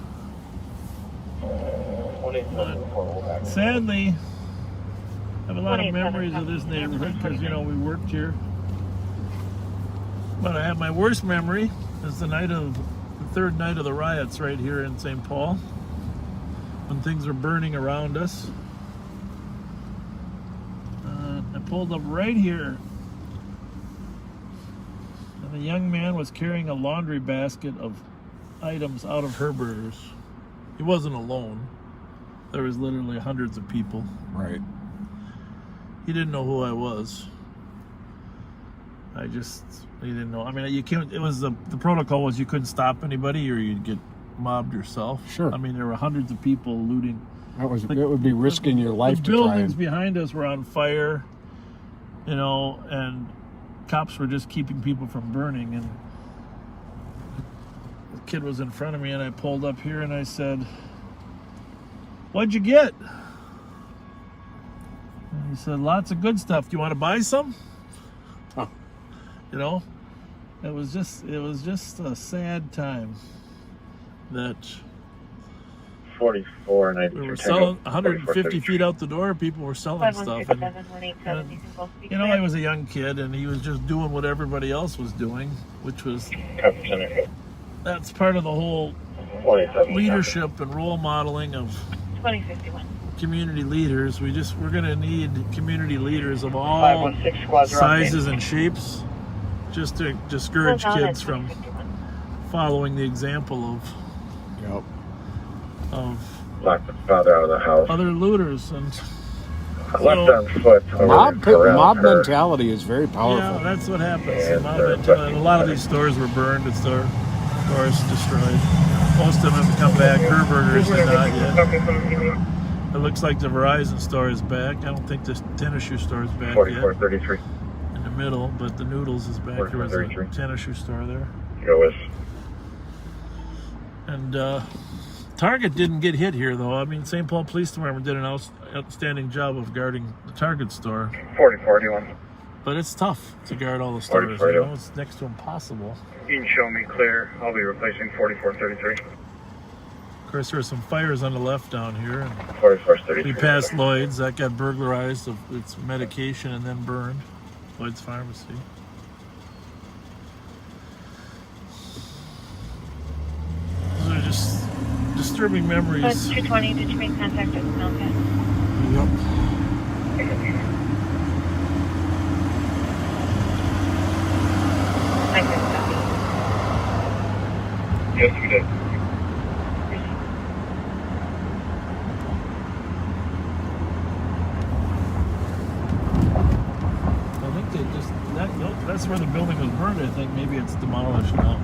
But sadly, I have a lot of memories of this neighborhood because, you know, we worked here. But I have my worst memory is the third night of the riots right here in St. Paul, when things were burning around us. I pulled up right here, and the young man was carrying a laundry basket of items out of Herberger's. He wasn't alone. There was literally hundreds of people.
Right.
He didn't know who I was. He didn't know. I mean, you can't. It was the protocol was you couldn't stop anybody or you'd get mobbed yourself.
Sure.
I mean, there were hundreds of people looting.
It would be risking your life to try.
The buildings behind us were on fire, you know, and cops were just keeping people from burning. And the kid was in front of me, and I pulled up here and I said, "What'd you get?" And he said, "Lots of good stuff. Do you want to buy some?"
Huh.
You know, it was just a sad time that
44 and
we were selling 150 feet out the door. People were selling stuff. And, you know, I was a young kid, and he was just doing what everybody else was doing, which was that's part of the whole leadership and role modeling of
2051.
community leaders. We're going to need community leaders of all sizes and shapes, just to discourage kids from following the example of
locked the father out of the house.
other looters. And
Left on foot.
Mob mentality is very powerful.
yeah, that's what happens. Mob mentality. A lot of these stores were burned. The stores destroyed. Most of them have come back. Herberger's are not yet. It looks like the Verizon store is back. I don't think the tennis shoe store is back
4433.
yet. In the middle, but the Noodles is back. There was a tennis shoe store there.
Go with.
And Target didn't get hit here, though. I mean, St. Paul Police Department did an outstanding job of guarding the Target store.
4041.
But it's tough to guard all the stores. You know, it's next to impossible.
You can show me clear. I'll be replacing 4433.
Of course, there were some fires on the left down here. And
4433.
we passed Lloyd's. That got burglarized of its medication and then burned. Lloyd's Pharmacy. Those are just disturbing memories.
220, did you make contact with Milka?
Yep.
I can copy.
Yes, we did.
I think they just that's where the building was burned. I think maybe it's demolished now.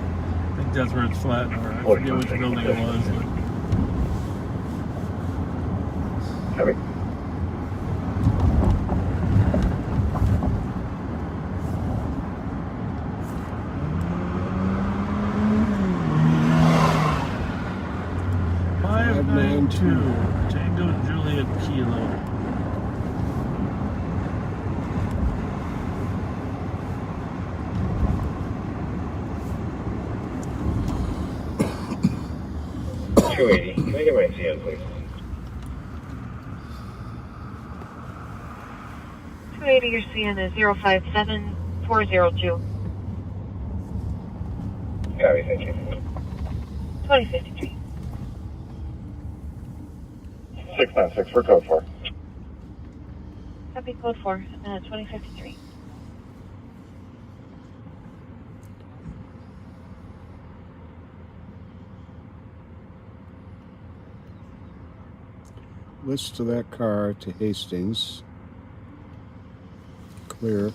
I think that's where it's flat. Or I forget which building it was.
Heavy.
Tango Juliet Kilo.
$280. Can I get my CN, please?
280, your CN is 057402.
Copy, thank you.
2053.
696 for code 4.
Copy code 4, 2053.
List to that car to Hastings. clear.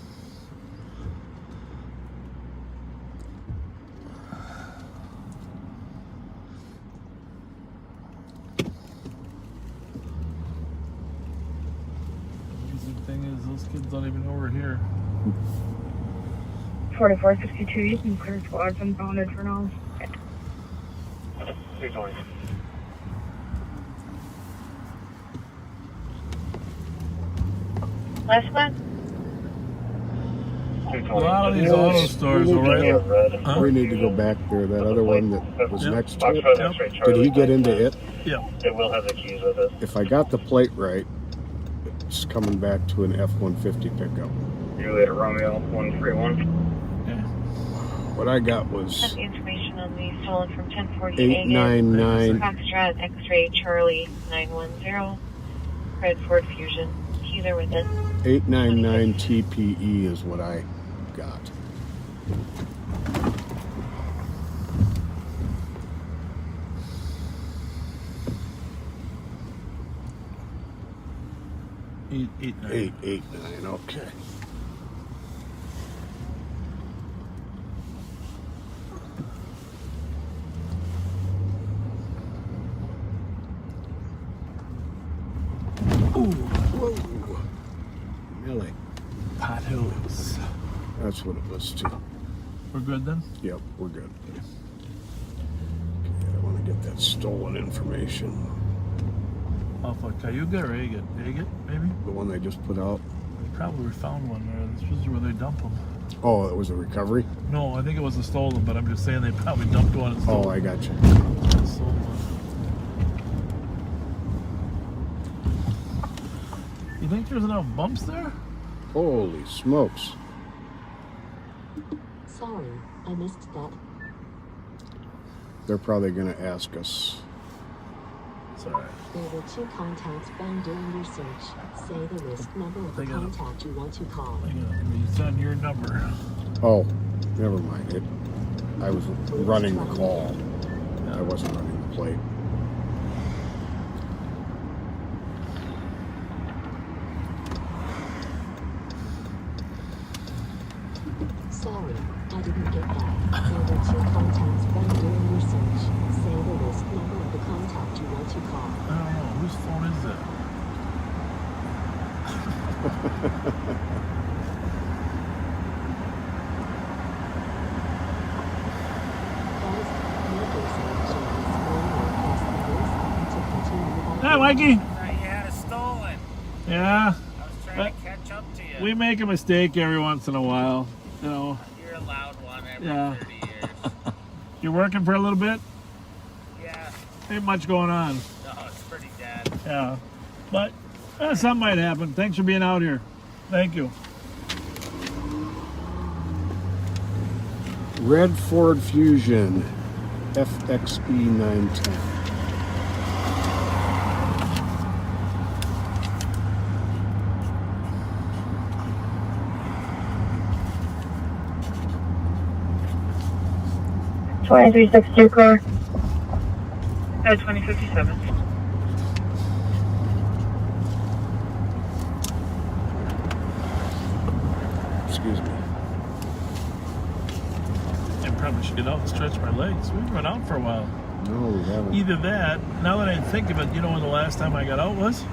The thing is, those kids don't even know we're here.
4462, you can clear squads unbounded for now.
320.
Last one?
A lot of these auto stores are right. Huh?
We need to go back there. That other one that was next to it.
Yep.
Did he get into it?
Yeah.
It will have the keys with it.
If I got the plate right, it's coming back to an F-150 pickup.
You later, Romeo 131.
What I got was
Sent the information on the stolen from 1048
899.
Foxtrot X-Ray Charlie 910. Red Ford Fusion. Keys are with it.
899 TPE is what I got.
Eight,
889. Okay. Ooh, whoa. Millie.
Potholes.
That's what it was too.
We're good then?
Yep, we're good. Okay, I want to get that stolen information.
Off of Cayuga or Agate? Agate, maybe?
The one they just put out.
We probably found one there. This is where they dump them.
Oh, it was a recovery?
No, I think it was a stolen, but I'm just saying they probably dumped one and stole.
Oh, I got you.
Sold one. You think there's enough bumps there?
Holy smokes.
Sorry, I missed that.
They're probably going to ask us.
Sorry.
There were 2 contacts found during your search. Say the list number of the contact you want to call.
It's on your number.
Oh, never mind it. I was running the call. I wasn't running the plate.
Sorry, I didn't get that. There were 2 contacts found during your search. Say the list number of the contact you want to call.
I don't know. Whose phone is that? Hi, Mikey.
You had it stolen.
Yeah.
I was trying to catch up to you.
We make a mistake every once in a while, you know.
You're a loud one every 30 years.
You're working for a little bit?
Yeah.
Ain't much going on.
No, it's pretty dead.
Yeah. But something might happen. Thanks for being out here. Thank you.
Red Ford Fusion FXE 910.
$23.62 car. 2057.
Excuse me.
I probably should get out and stretch my legs. We've been out for a while.
No, we haven't.
Either that, now that I think of it, you know when the last time I got out was?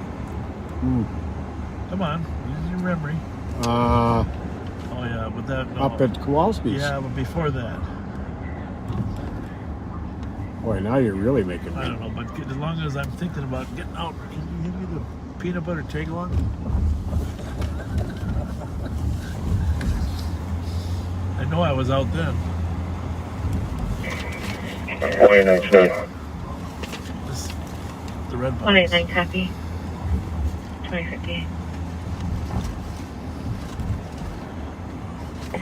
Come on, use your memory. Oh yeah, but that... No.
Up at Kowalski's.
Yeah, but before that.
Boy, now you're really making me.
I don't know, but as long as I'm thinking about getting out, can you give me the peanut butter take along? I know I was out then.
189.
The red box.
189 copy. 2058.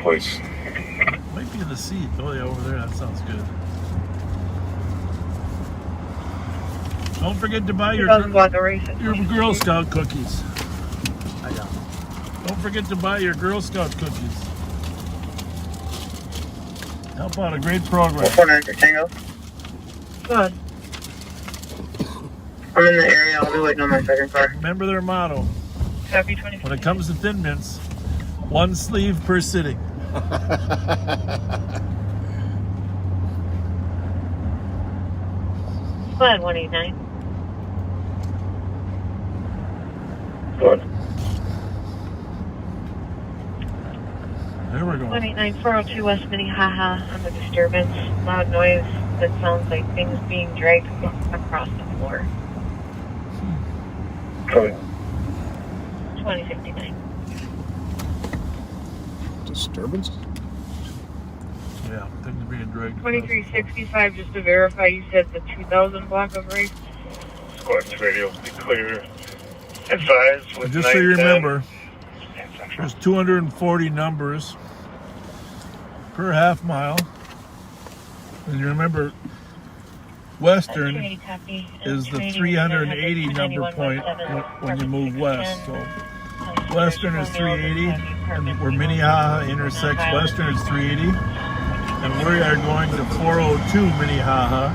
Please.
Might be in the seat. Oh yeah, over there. That sounds good. Don't forget to buy your Girl Scout cookies. Don't forget to buy your Girl Scout cookies. Help out a great program.
490 Tango.
Good. I'm in the area. I'll be waiting on my second car.
Remember their motto.
Copy 20.
When it comes to Thin Mints, One sleeve per sitting.
Squad 189.
There we go.
189 402 West Minnehaha on the disturbance. Loud noise that sounds like things being dragged across the floor.
Code.
2059.
Disturbance?
Yeah, things being dragged.
2365, just to verify, you said the 2000 block of race?
Squad's radio, be clear. Advise with
Just so you remember, there's 240 numbers per half mile. And you remember, Western is the 380 number point when you move west. So Western is 380, and where Minnehaha intersects Western is 380. And we are going to 402 Minnehaha.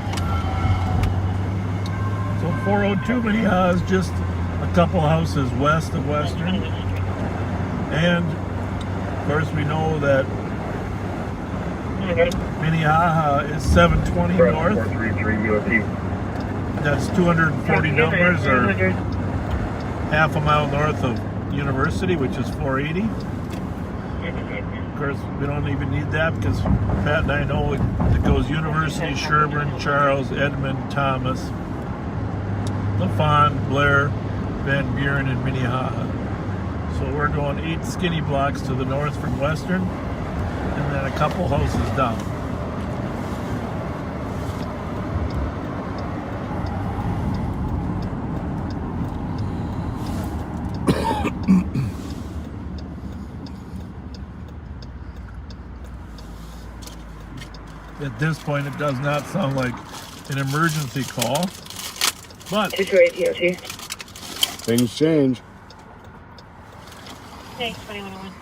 So 402 Minnehaha is just a couple houses west of Western. And of course we know that Minnehaha is 720 north. That's 240 numbers, or half a mile north of University, which is 480. Of course, we don't even need that because Pat and I know it goes University, Sherburne, Charles, Edmond, Thomas, LaFawn, Blair, Van Buren, and Minnehaha. So we're going 8 skinny blocks to the north from Western, and then a couple houses down. At this point, it does not sound like an emergency call, but
things change.
Thanks, 2101.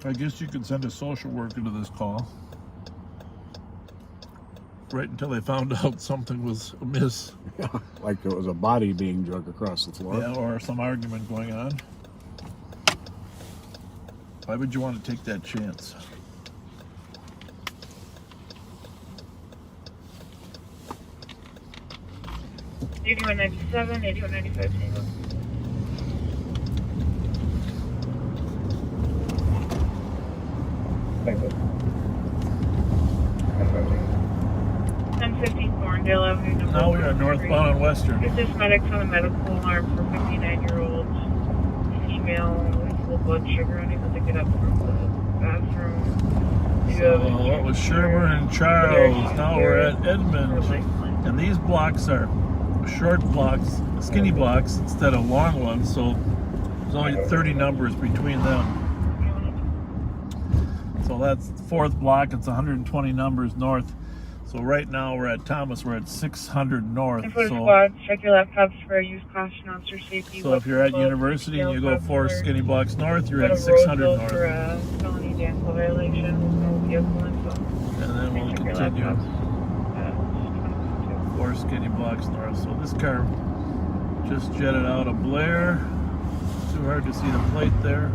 I guess you could send a social worker to this call. Right until they found out something was amiss.
Like there was a body being dragged across the floor.
Yeah, or some argument going on. Why would you want to take that chance?
8197, 8195, Thebo.
Thank you.
1015 Thorndale Avenue.
Now we are northbound on Western.
Assist medics on a medical alarm for 59-year-old female with low blood sugar, unable to get up from the bathroom.
So what was Sherburne and Charles? Now we're at Edmond. And these blocks are short blocks, skinny blocks instead of long ones, so there's only 30 numbers between them. So that's the fourth block, it's 120 numbers north. So right now we're at Thomas, we're at 600 north.
For the squad, check your laptops for use caution, officer safety.
So if you're at University and you go 4 skinny blocks north, you're at 600 north.
For a felony vehicle violation, no vehicle info.
And then we'll continue 4 skinny blocks north. So this car just jetted out of Blair. Too hard to see the plate there.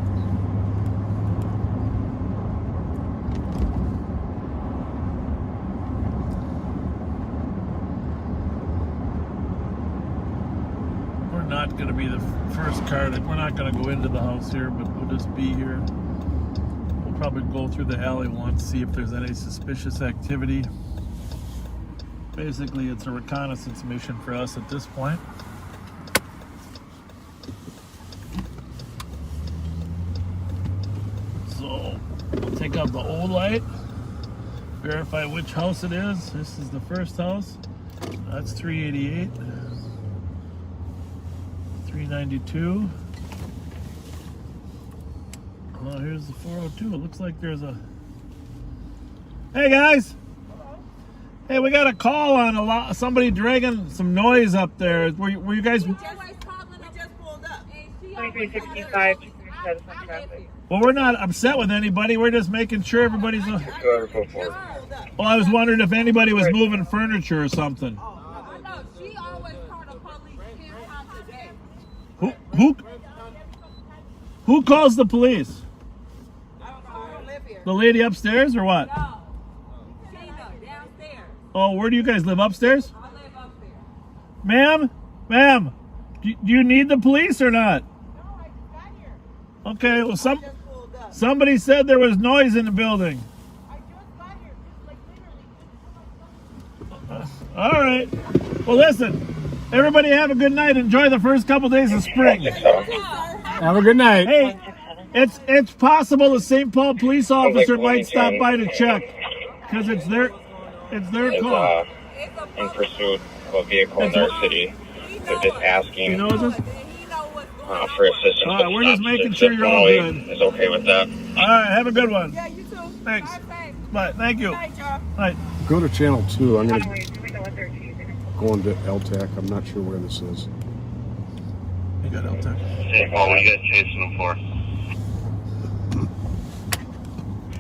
Not going to be the first car that we're not going to go into the house here, but we'll just be here. We'll probably go through the alley once, see if there's any suspicious activity. Basically, it's a reconnaissance mission for us at this point. So we'll take out the old light, verify which house it is. This is the first house. That's 388. 392. Oh, here's the 402. It looks like there's a... Hey, guys! Hey, we got a call on somebody dragging some noise up there. Were you guys...
2365, status on traffic.
Well, we're not upset with anybody. We're just making sure everybody's. Well, I was wondering if anybody was moving furniture or something. Who calls the police? The lady upstairs or what?
No. Downstairs.
Oh, where do you guys live? Upstairs?
I live upstairs.
Ma'am, do you need the police or not?
No, I just got here.
Okay, well somebody said there was noise in the building.
I just got here, just like literally.
All right. Well, listen. Everybody have a good night. Enjoy the first couple days of spring.
Have a good night.
Hey, it's possible the St. Paul police officer might stop by to check because it's their call.
In pursuit of a vehicle in our city. They're just asking for assistance.
All right, we're just making sure you're all good.
Is okay with that.
All right, have a good one.
Yeah, you too.
Thanks. Bye. Thank you. Bye.
Go to channel 2. I'm going to go into LTAC. I'm not sure where this is.
You got LTAC.
St. Paul, what are you guys chasing them for?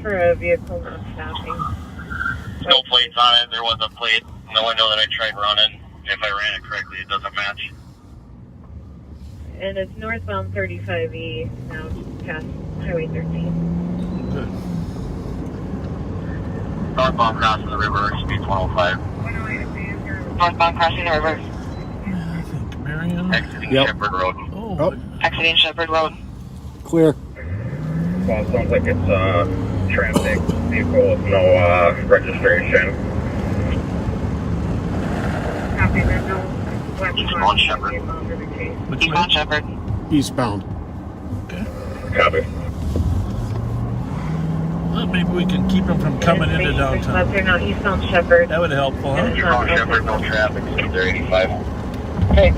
For a vehicle not stopping.
No plates on it. There was a plate in the window that I tried running. If I ran it correctly, it doesn't match.
And it's northbound 35E, now past Highway 13.
Good.
Northbound crossing the river, speed 105.
Northbound crossing the river.
I think Marion.
Exiting Shepherd Road.
Oh.
Exiting Shepherd Road.
Clear.
Well, it sounds like it's a traffic vehicle with no registration.
Copy that, no.
Eastbound Shepherd.
Eastbound Shepherd.
Eastbound.
Okay.
Copy.
Well, maybe we can keep them from coming into downtown.
Left here now, eastbound Shepherd.
That would help, huh?
Eastbound Shepherd, no traffic, speed 85.
Okay.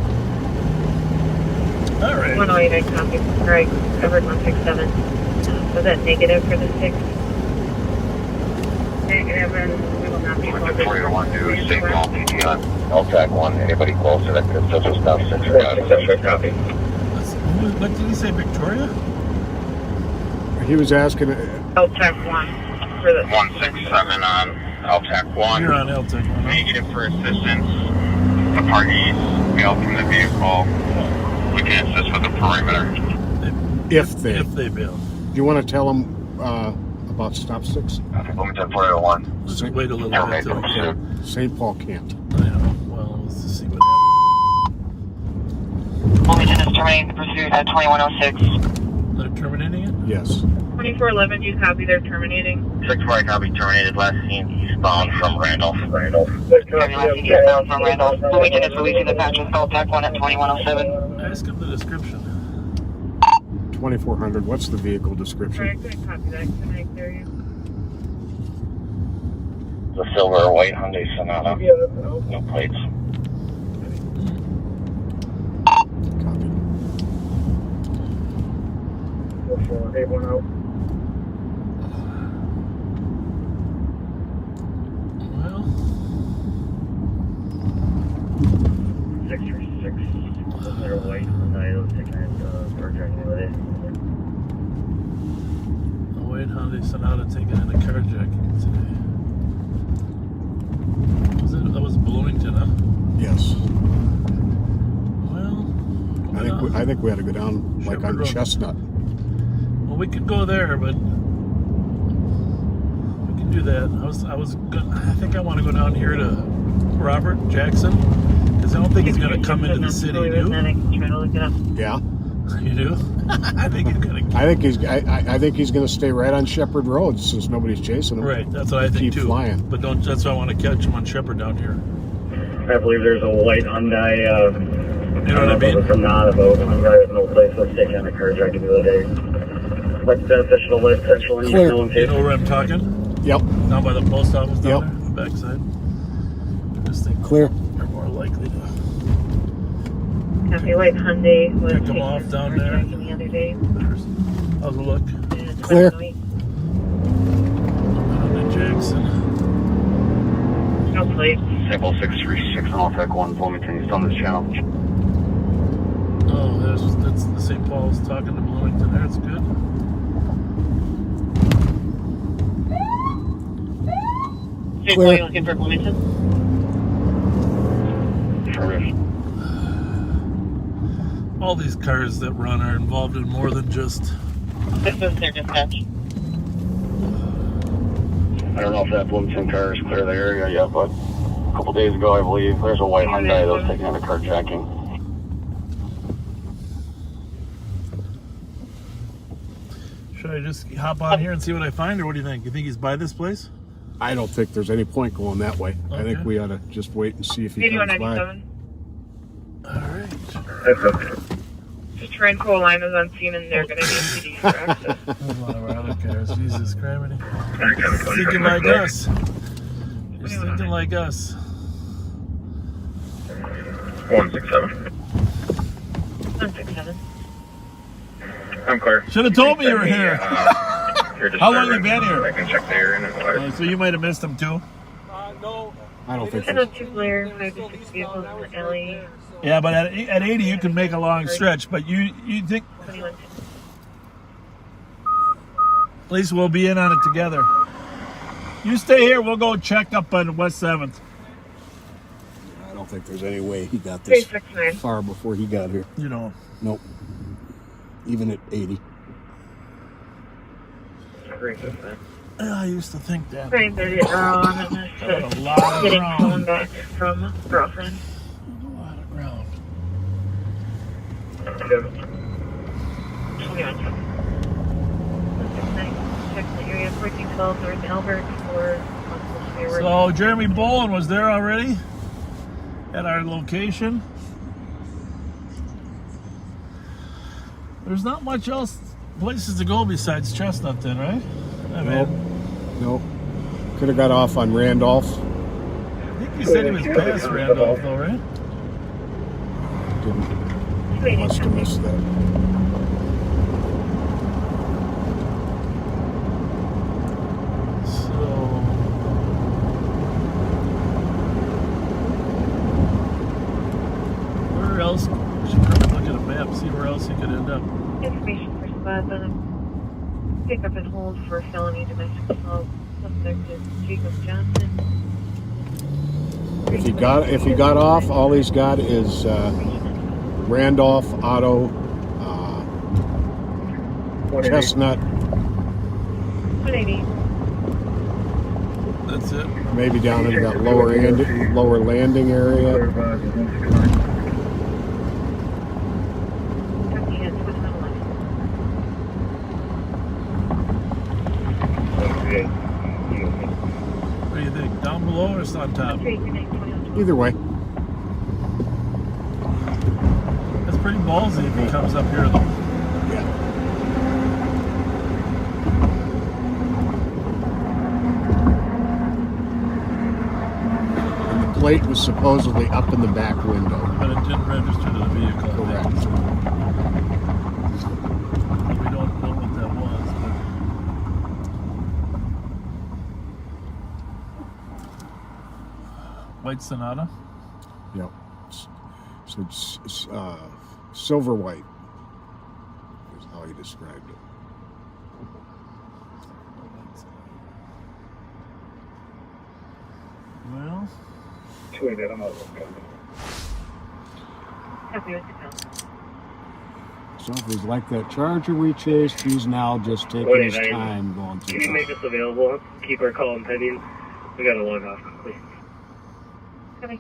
All right.
108, I copy. All right, covered 167. Was that negative for the 6? Negative, and we will not be
With
closed.
the 401 to St. Paul PD on LTAC 1. Anybody closer that could have just stopped 6 or
Copy.
What did he say, Victoria?
He was asking.
LTAC 1 for the
167 on LTAC 1.
You're on LTAC 1.
Negative for assistance. The parties bailed from the vehicle. We can assist with the perimeter.
If they
bail.
Do you want to tell them about stop 6?
Bloomington 401.
Let's wait a little bit till
St. Paul can't.
I know. Well, let's see what happens.
Bloomington is terminating the pursuit at 2106.
They're terminating it?
Yes.
2411, you copy, they're terminating.
6-4 copy terminated. Last seen eastbound from Randolph.
Last seen eastbound from Randolph. Bloomington is releasing the patch with LTAC 1 at 2107.
Ask him the description.
2400. What's the vehicle description?
Alright, good, copy that. Can I clear you?
The silver or white Hyundai Sonata. No plates.
Copy.
44810.
Well,
636. They're white Hyundai. Those taking it for journey with it.
a white Hyundai Sonata taken in a carjacking today. That was Bloomington, huh?
Yes.
Well,
I think we had to go down like
Shepherd
on
Road.
Chestnut.
Well, we could go there, but we can do that. I think I want to go down here to Robert Jackson because I don't think he's going to come into the city. Do you?
Yeah.
You do? I think he's going to.
I think he's going to stay right on Shepherd Road since nobody's chasing him.
Right, that's what I think
Keep
too.
flying.
But don't. That's why I want to catch him on Shepherd down here.
I believe there's a white Hyundai.
You know what I mean?
From not about Hyundai with no place was taken on a carjacking the other day. Like beneficial list, central and
Clear.
east
You know where I'm talking?
Yep.
Down by the post office down there, the backside. I just think
Clear.
You're more likely to
Copy, white Hyundai was
pick them
taken
off
for
down there.
carjacking the other day.
How's it look?
Clear.
Hyundai Jackson.
No plate.
Sample 636 on LTAC 1. Bloomington, he's on this channel.
Oh, that's the St. Paul's talking to Millington there. It's good.
St. Paul, you looking for Bloomington?
All these cars that run are involved in more than just...
This is their dispatch.
I don't know if that Bloomington car is clear of the area yet, but a couple days ago, I believe, there's a white Hyundai that was taking out a carjacking.
Should I just hop on here and see what I find, or what do you think? You think he's by this place?
I don't think there's any point going that way.
Okay.
I think we ought to just wait and see if he comes by.
8197.
Alright.
Just try and pull a line is on scene and they're going to need PD for access.
There's one of our other cars. Jesus Christ. Thinking like us. He's thinking like us.
167.
167.
I'm clear.
Should have told me you were here. How long you been here?
I can check the area and
So you might have missed him too?
I don't think
I
so.
know 2 clear, 5 to 6 vehicles in the alley.
Yeah, but at 80 you can make a long stretch. But you think...
21.
At least we'll be in on it together. You stay here. We'll go check up on West 7th.
I don't think there's any way he got this
369.
far before he got here.
You know.
Nope. Even at 80.
369.
I used to think that.
930 on and
That's a lot of
getting
ground.
phone back from girlfriend.
A lot of ground.
21. Check the area 1412 North Albert for
So Jeremy Bolin was there already at our location. There's not much else places to go besides Chestnut then, right? I mean,
Nope. Could have got off on Randolph.
I think he said he was past Randolph though, right?
Didn't. Must have missed that.
So where else? We should probably look at a map, see where else he could end up.
Information for spots on him. Pick up and hold for felony domestic assault. Suspect is Jacob Johnson.
If he got off, all he's got is Randolph, Otto, Chestnut.
180.
That's it.
Maybe down in that lower landing area.
What do you think? Down below or on top?
Either way.
That's pretty ballsy if he comes up here though.
Yeah. And the plate was supposedly up in the back window.
But it didn't register to the vehicle.
Correct.
We don't know what that was, but... White Sonata?
Yep. So it's silver white is how he described it.
Well...
288, I'm out.
Happy with the count.
So if he's like that Charger we chased, he's now just taking his time going through.
Can you make us available? Keep our call pending. We got to log off quickly.
Okay.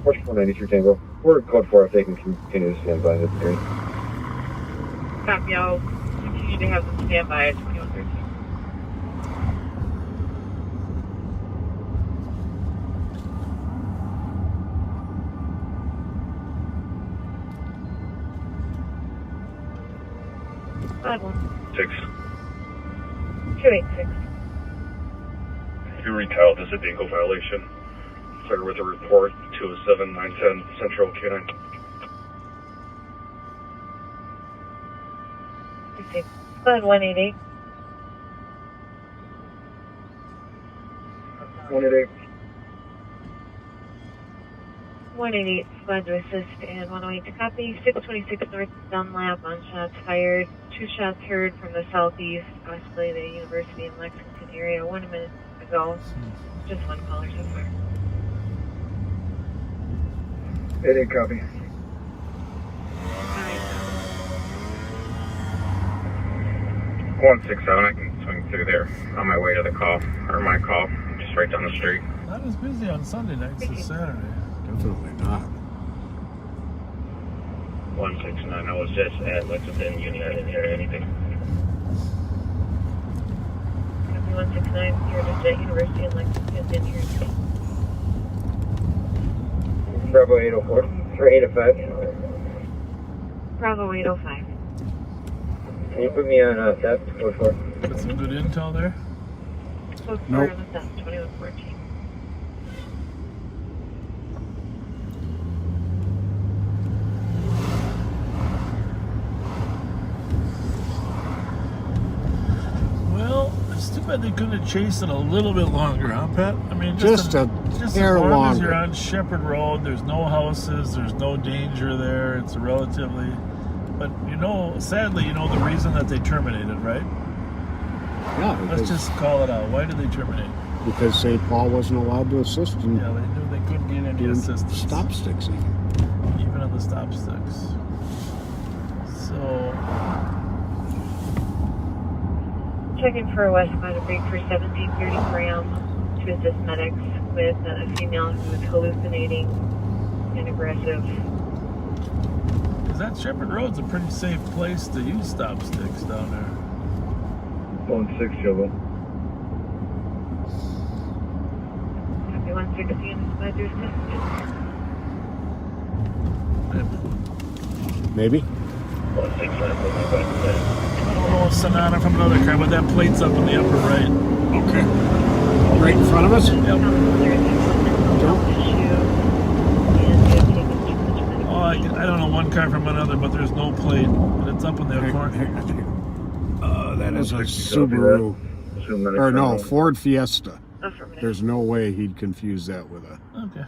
Watch 493 Tango. We're code 4 if they can continue to stand by this screen.
Copy, I'll continue to have them stand by at 2113. Five one.
6.
286.
You recount this a vehicle violation. Started with a report 207-910 Central K9.
188.
188.
188 squad to assist and 108 to copy. 626 North Dunlap on shots fired. 2 shots heard from the southeast, possibly the University in Lexington area 1 minute ago. Just 1 caller so far.
88 copy.
167, I can swing through there on my way to the call, or my call, just right down the street.
Not as busy on Sunday nights as Saturday.
Definitely not.
169, I was just at Lexington Union, I didn't hear anything.
169, here just at University in Lexington, didn't hear anything.
Bravo 804, or 805.
Bravo 805.
Can you put me on theft 44?
Got some good intel there?
Code
Nope.
4 on the theft, 2114.
Well, it's too bad they couldn't have chased it a little bit longer, huh, Pat? I mean,
Just a hair
as long as
longer.
you're on Shepherd Road, there's no houses, there's no danger there. It's a relatively, but you know, sadly, you know the reason that they terminated, right?
Yeah,
Let's just call it out. Why did they terminate?
because St. Paul wasn't allowed to assist in
Yeah, they knew they couldn't get any
doing
assistance.
stop sticks
Even on the stop sticks. So,
Checking for a westbound to break for 1730 Graham to assist medics with a female who is hallucinating and aggressive.
because that Shepherd Road's a pretty safe place to use stop sticks down there.
16 Yogo.
Copy 116 is glad to assist.
maybe.
169,
I don't know a Sonata from another car, but that plate's up in the upper right.
Okay. Right in front of us?
Yep. Oh, I don't know one car from another, but there's no plate. But it's up in the corner.
That is a Subaru. Or no, Ford Fiesta. There's no way he'd confuse that with a...
Okay.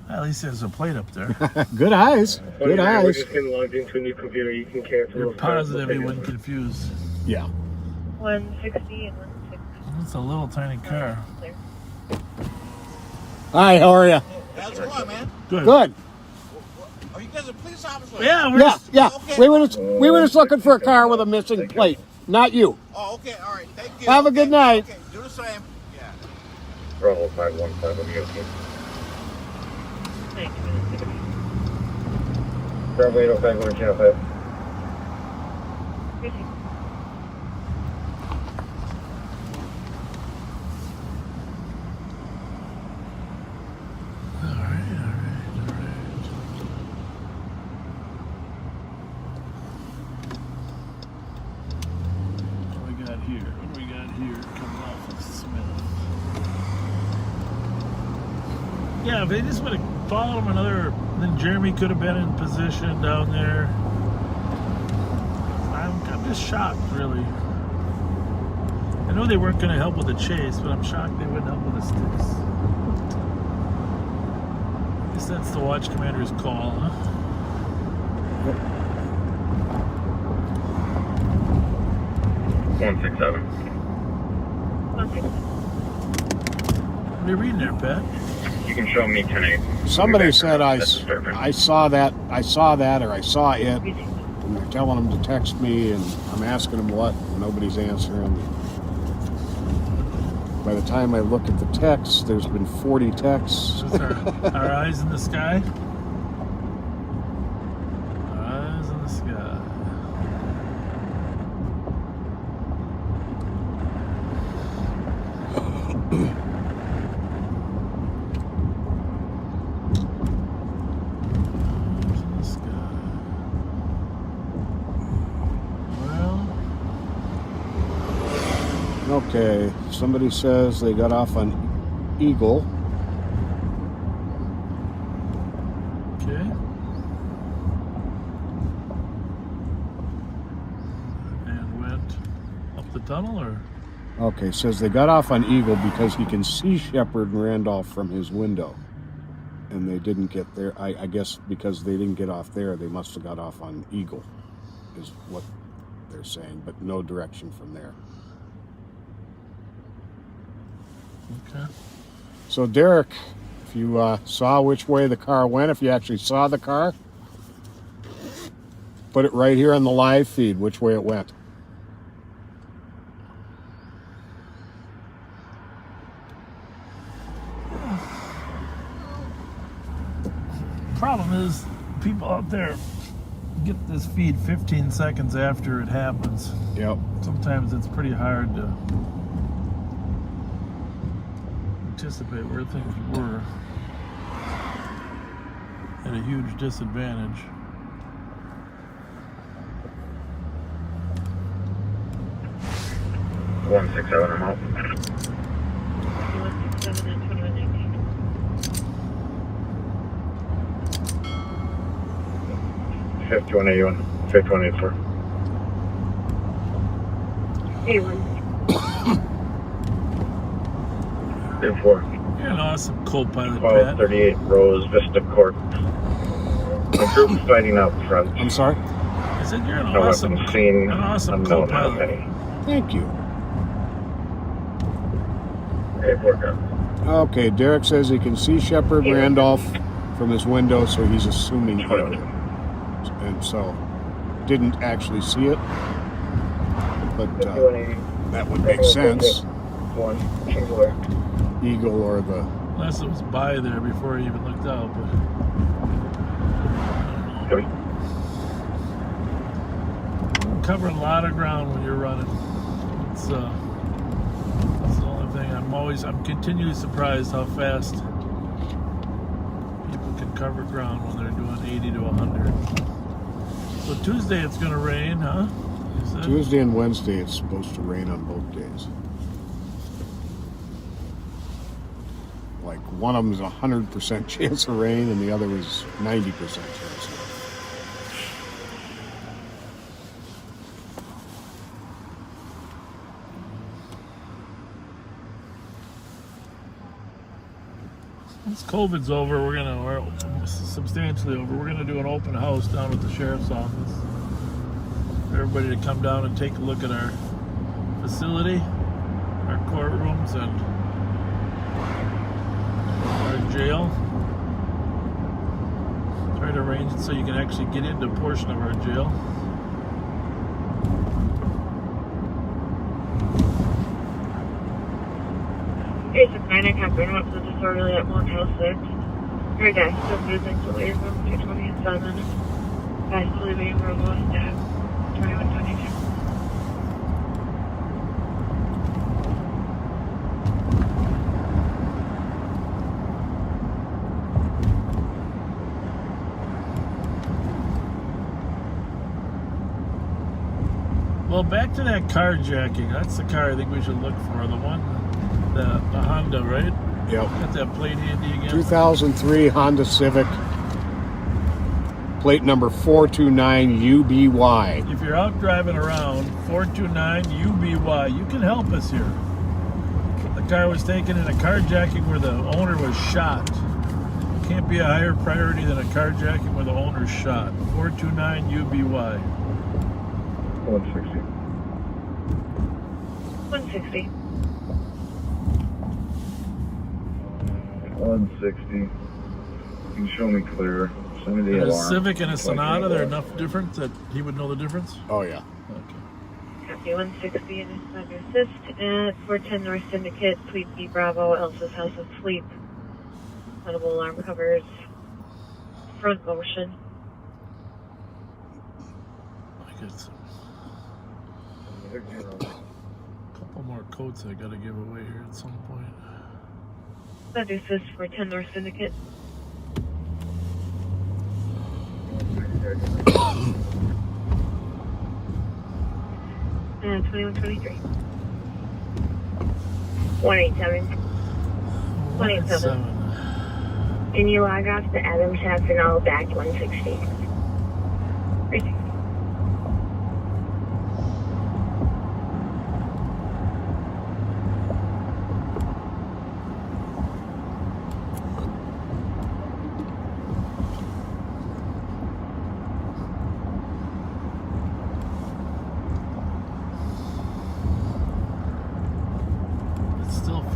At least there's a plate up there.
Good eyes. Good
We're
eyes.
just getting logged into a new computer. You can cancel.
You're
those cards.
positive he wouldn't confuse.
Yeah.
160 and 160.
It's a little tiny car.
Hi, how are you?
How's it going, man?
Good.
Good.
Are you guys a police officer?
Yeah, we're
Yeah.
Okay.
We were just looking for a car with a missing plate. Not you.
Oh, okay. All right. Thank you.
Have a good night.
Okay. Do the same. Yeah.
Bravo 515 on the OK.
Bravo 805, going to channel 5.
What do we got here? What do we got here? Coming off of Smith. Yeah, if they just would have followed him another, then Jeremy could have been in position down there. I'm just shocked, really. I know they weren't going to help with the chase, but I'm shocked they wouldn't help with the sticks. I guess that's the watch commander's call, huh?
167.
What are you reading there, Pat?
You can show me 10-8.
Somebody said I
That's disturbing.
saw that, or I saw it, and they're telling them to text me, and I'm asking them what, and nobody's answering. By the time I look at the text, there's been 40 texts.
Is our eyes in the sky? Our eyes in the sky. Eyes in the sky. Well,
Okay, somebody says they got off on Eagle.
okay. And went up the tunnel, or?
Okay, says they got off on Eagle because he can see Shepard and Randolph from his window. And they didn't get there. I guess because they didn't get off there, they must have got off on Eagle, is what they're saying, but no direction from there.
Okay.
So, Derek, if you saw which way the car went, if you actually saw the car, put it right here on the live feed, which way it went.
Problem is, people out there get this feed 15 seconds after it happens.
Yep.
Sometimes it's pretty hard to anticipate where things were. At a huge disadvantage.
One 6-7, I'm out.
167 and 2119.
5181, 5184.
A1.
4.
You're an awesome co-pilot, Pat.
1238 Rose Vista Court. The group's fighting out front.
I'm sorry?
I said you're an
No
awesome,
weapons seen.
an awesome
Unknown how
co-pilot.
many.
Thank you.
A4
Okay, Derek says he can see Shepard Randolph from his window, so he's assuming Eagle. And so, didn't actually see it, but that would make sense.
One, Singular.
Eagle or the...
Unless it was by there before he even looked out, but... Cover a lot of ground when you're running. It's that's the only thing. I'm continually surprised how fast people can cover ground when they're doing 80 to 100. So Tuesday it's going to rain, huh? You said?
Tuesday and Wednesday it's supposed to rain on both days. Like one of them is 100% chance of rain and the other is 90% chance of rain.
Once COVID's over, we're substantially over. We're gonna do an open house down at the sheriff's office for everybody to come down and take a look at our facility, our courtrooms, and our jail. Try to arrange it so you can actually get into a portion of our jail.
Here's a panic happened up to the disorderly at Motel 6. Her guys still moving to away from 227. Guys still leaving from West at 2122.
Well, back to that carjacking. That's the car I think we should look for. The one, the Honda, right?
Yep.
Got that plate handy again?
2003 Honda Civic. Plate number 429 UBY.
If you're out driving around, 429 UBY, you can help us here. The car was taken in a carjacking where the owner was shot. Can't be a higher priority than a carjacking where the owner's shot. 429 UBY.
160.
160.
160. You can show me clear. Send me the
And a
alarm.
Civic and a Sonata, they're enough difference that he would know the difference?
Oh, yeah.
Okay.
Copy 160 and under assist at 410 North Syndicate, Suite B Bravo, Elsa's House of Sleep. Audible alarm covers front motion.
I got some. Couple more coats I gotta give away here at some point.
Under assist for 10 North Syndicate. And 2123.
187. 187. Can you log off the Adams House and all back 160?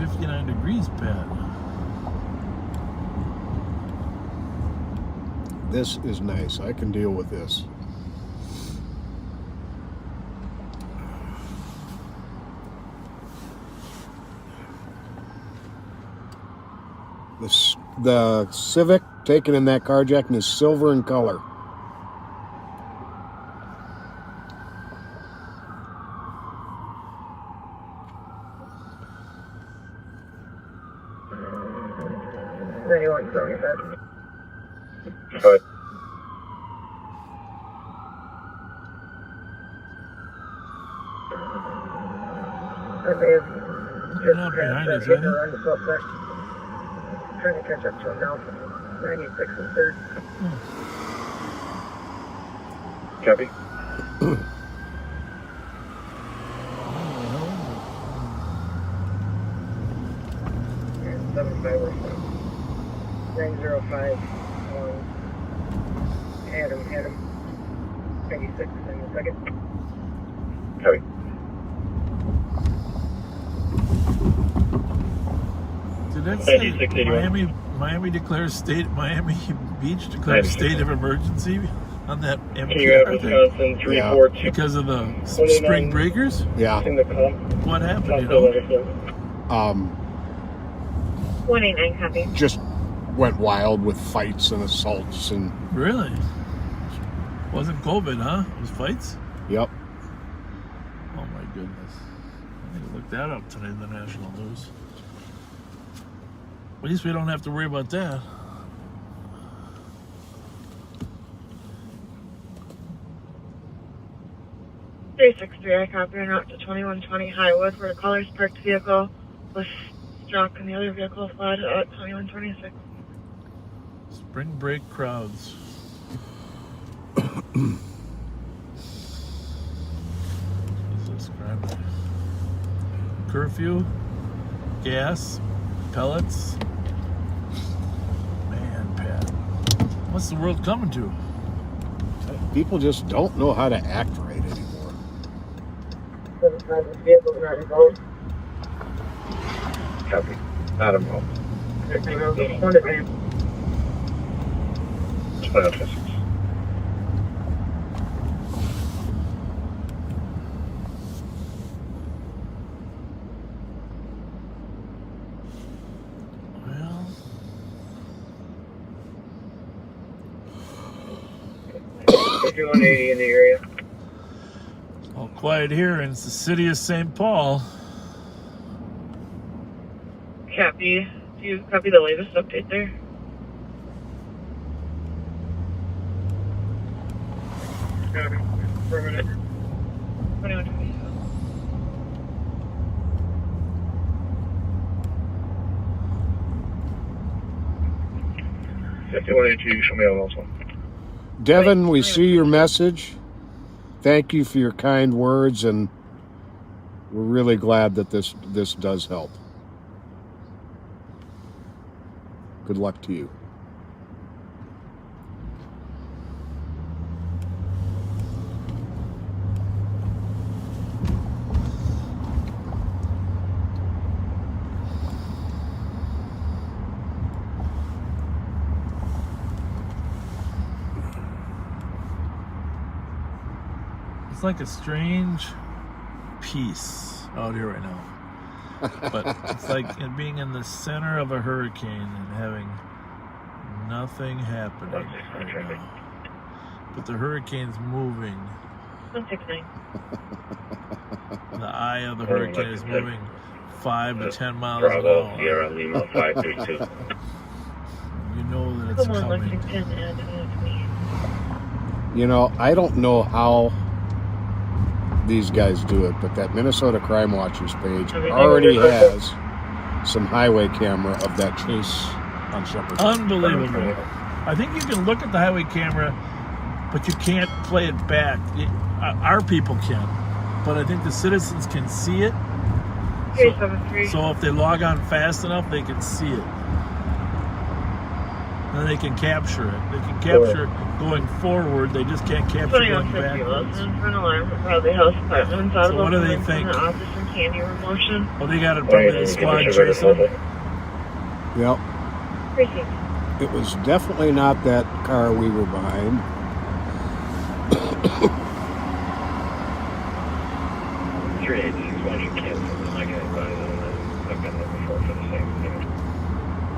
59 degrees, Pat.
This is nice. I can deal with this. The Civic taken in that carjacking is silver in color.
But
Not behind us, are they?
trying to catch up to him now. 96 and 3rd. Copy. And 75 or so. 905 on Adam. 96 in a second. Copy.
Did that say Miami Beach declares state of emergency on that MPR thing? Because of the spring breakers?
Yeah.
What happened, you know?
189 copy.
Just went wild with fights and assaults and...
Really? Wasn't COVID, huh? It was fights?
Yep.
Oh my goodness. I need to look that up today in the national news. At least we don't have to worry about that.
I copy en route to 2120 Highwood, where the caller's parked vehicle was struck and the other vehicle fled at 2126.
Spring break crowds. Jesus Christ. Curfew, gas, pellets. Man, Pat. What's the world coming to?
People just don't know how to act right anymore.
Copy. Not involved.
Well,
5180 in the area.
all quiet here, and it's the city of St. Paul.
Copy. Do you copy the latest update there?
Copy. Affirmative.
2120.
5182, you show me on also.
Devin, we see your message. Thank you for your kind words, and we're really glad that this does help. Good luck to you.
It's like a strange peace out here right now. But it's like it being in the center of a hurricane and having nothing happening right now. But the hurricane's moving.
169.
The eye of the hurricane is moving 5 to 10 miles an hour.
Sierra Lima 532.
You know that it's
Come on,
coming.
Lexington and me.
You know, I don't know how these guys do it, but that Minnesota Crime Watchers page already has some highway camera of that chase on Shepherd.
Unbelievable. I think you can look at the highway camera, but you can't play it back. Our people can, but I think the citizens can see it. So if they log on fast enough, they can see it. And they can capture it. They can capture it going forward. They just can't capture it going backwards.
So what do they think? anti-room motion.
Well, they got it probably the squad chasing them.
Yep.
Precinct.
It was definitely not that car we were behind.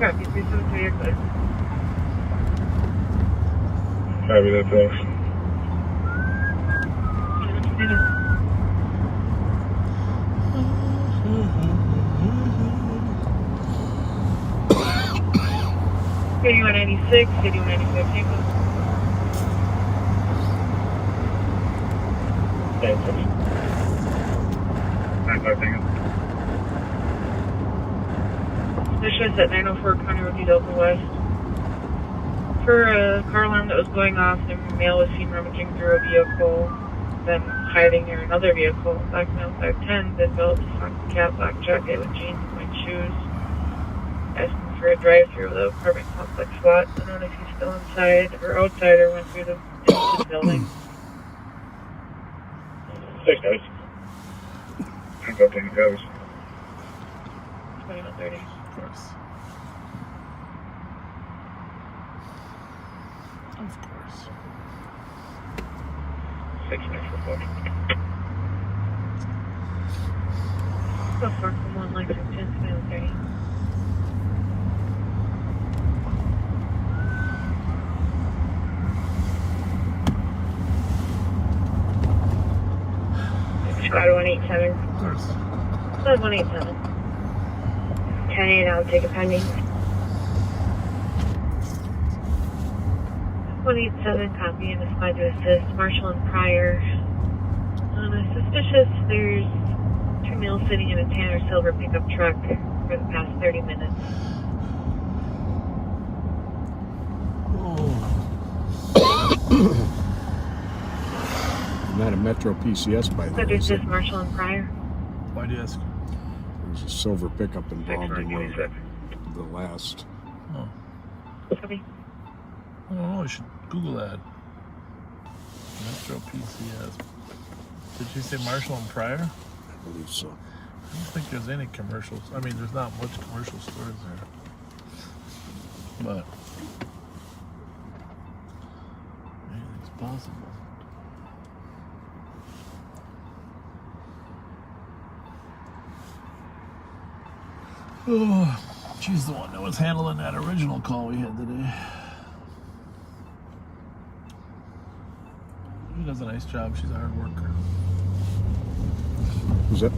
Copy, 373, you're clear.
Copy that, thanks.
City 196, City 195, Tango.
Thanks. 95, Tango.
Suspicious at 904 County Road Delta West. For a car alarm that was going off, the male was seen rummaging through a vehicle, then hiding near another vehicle. Black male 5'10", developed a sock cap, black jacket with jeans and white shoes. Asking for a drive-through of the apartment complex lot. I don't know if he's still inside or outside or went through the building.
6 guys. I'm about to take goes.
2130.
Of course. Of course.
6 minutes for 4.
So far from 1 line from 10 to 2130. Squad 187.
Of course.
Squad 187. 10-8, I'll take a pending. 187, copy, and a squad to assist. Marshall and Pryor. Suspicious, there's 2 males sitting in a tan or silver pickup truck for the past 30 minutes.
Not a Metro PCS by the way.
There's just Marshall and Pryor.
Why do you ask?
There's a silver pickup involved in the last.
Oh.
Copy.
I don't know. I should Google that. Metro PCS. Did you say Marshall and Pryor?
I believe so.
I don't think there's any commercials. I mean, there's not much commercial stores there. But anything's possible. Oh, she's the one that was handling that original call we had today. She does a nice job. She's a hard worker.
Who's that?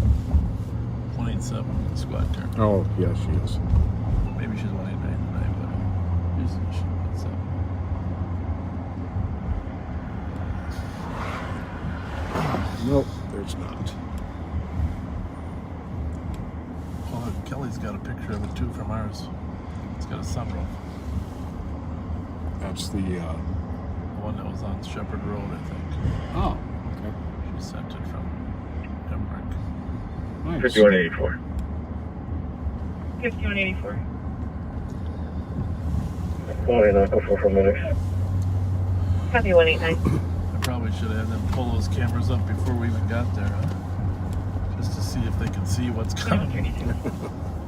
187 squad car.
Oh, yeah, she is.
Maybe she's 189 tonight, but she's 187.
Nope, there's not.
Oh, Kelly's got a picture of it too from ours. It's got a sunroof.
That's the
one that was on Shepherd Road, I think.
Oh, okay.
She sent it from Emmerich.
Nice.
5184.
5184.
Quality knock up 4 minutes.
Copy 189.
I probably should have had them pull those cameras up before we even got there, huh? Just to see if they can see what's coming.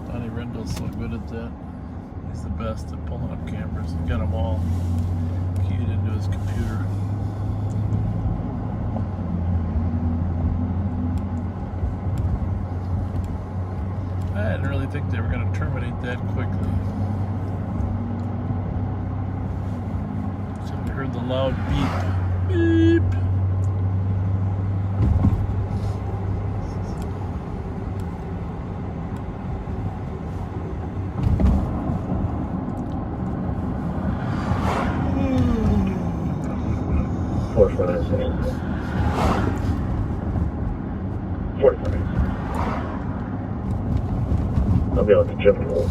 Donnie Rendell's so good at that. He's the best at pulling up cameras. He got them all keyed into his computer. I didn't really think they were going to terminate that quickly. So we heard the loud beep. Beep.
I'll be able to jump and roll.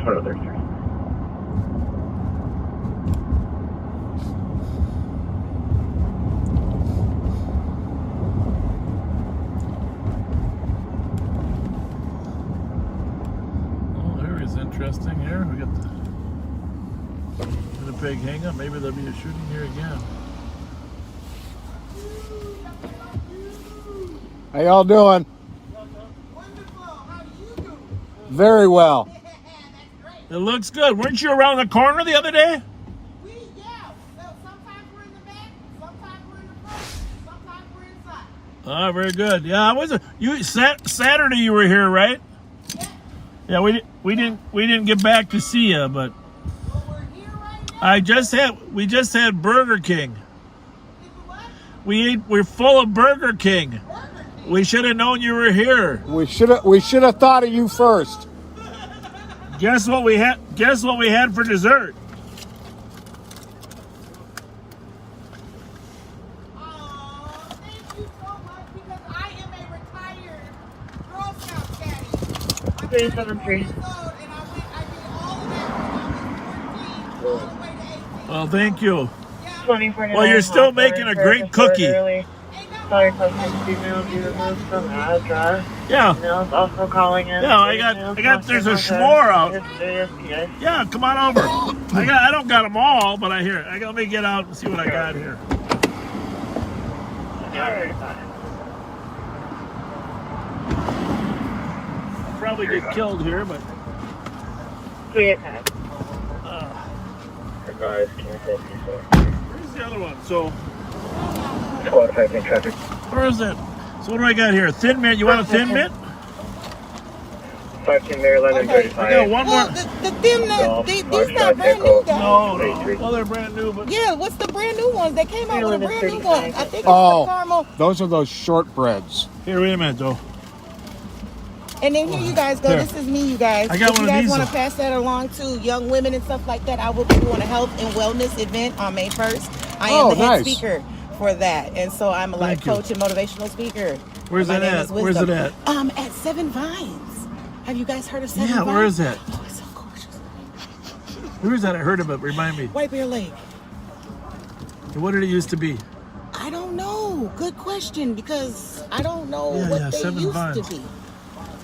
Turn of their 3.
Oh, the area's interesting here. We got the big hang up. Maybe there'll be a shooting here again.
How y'all doing? Very well.
It looks good. Weren't you around the corner the other day? Oh, very good. Yeah, I was. Saturday you were here, right? Yeah, we didn't get back to see you, but we just had Burger King. We're full of Burger King. We should have known you were here.
We should have thought of you first.
Guess what we had for dessert? Well, thank you. Well, you're still making a great cookie.
Sorry, customer's email be removed from address.
Yeah.
Emails also calling in.
Yeah, I got. There's a s'more out. Yeah, come on over. I don't got them all, but I hear. Let me get out and see what I got here. I'll probably get killed here, but.
Advise, cancel.
Where's the other one? So.
Squad affecting traffic.
Where is it? So what do I got here? Thin Mint. You want a Thin Mint?
510 Maryland and 35.
I got one more.
The Thin Mint, these not brand new, guys.
No, they're brand new. But
yeah, what's the brand new ones? They came out with a brand new one. I think it's the caramel.
Those are those shortbreads.
Here, wait a minute, though.
And then here you guys go.
Here.
This is me, you guys.
I got
if
one
you
of
guys
these.
want to pass that along to young women and stuff like that, I will be doing a health and wellness event on May 1st. I am the head speaker for that. And so I'm a life coach and motivational speaker.
Where's that at? Where's it at?
At Seven Vines. Have you guys heard of Seven Vines?
Yeah, where is that?
Oh, it's so gorgeous.
Where is that? I heard of it. Remind me.
White Bear Lake.
What did it used to be?
I don't know. Good question, because I don't know what they
Seven
used
Vines.
to be.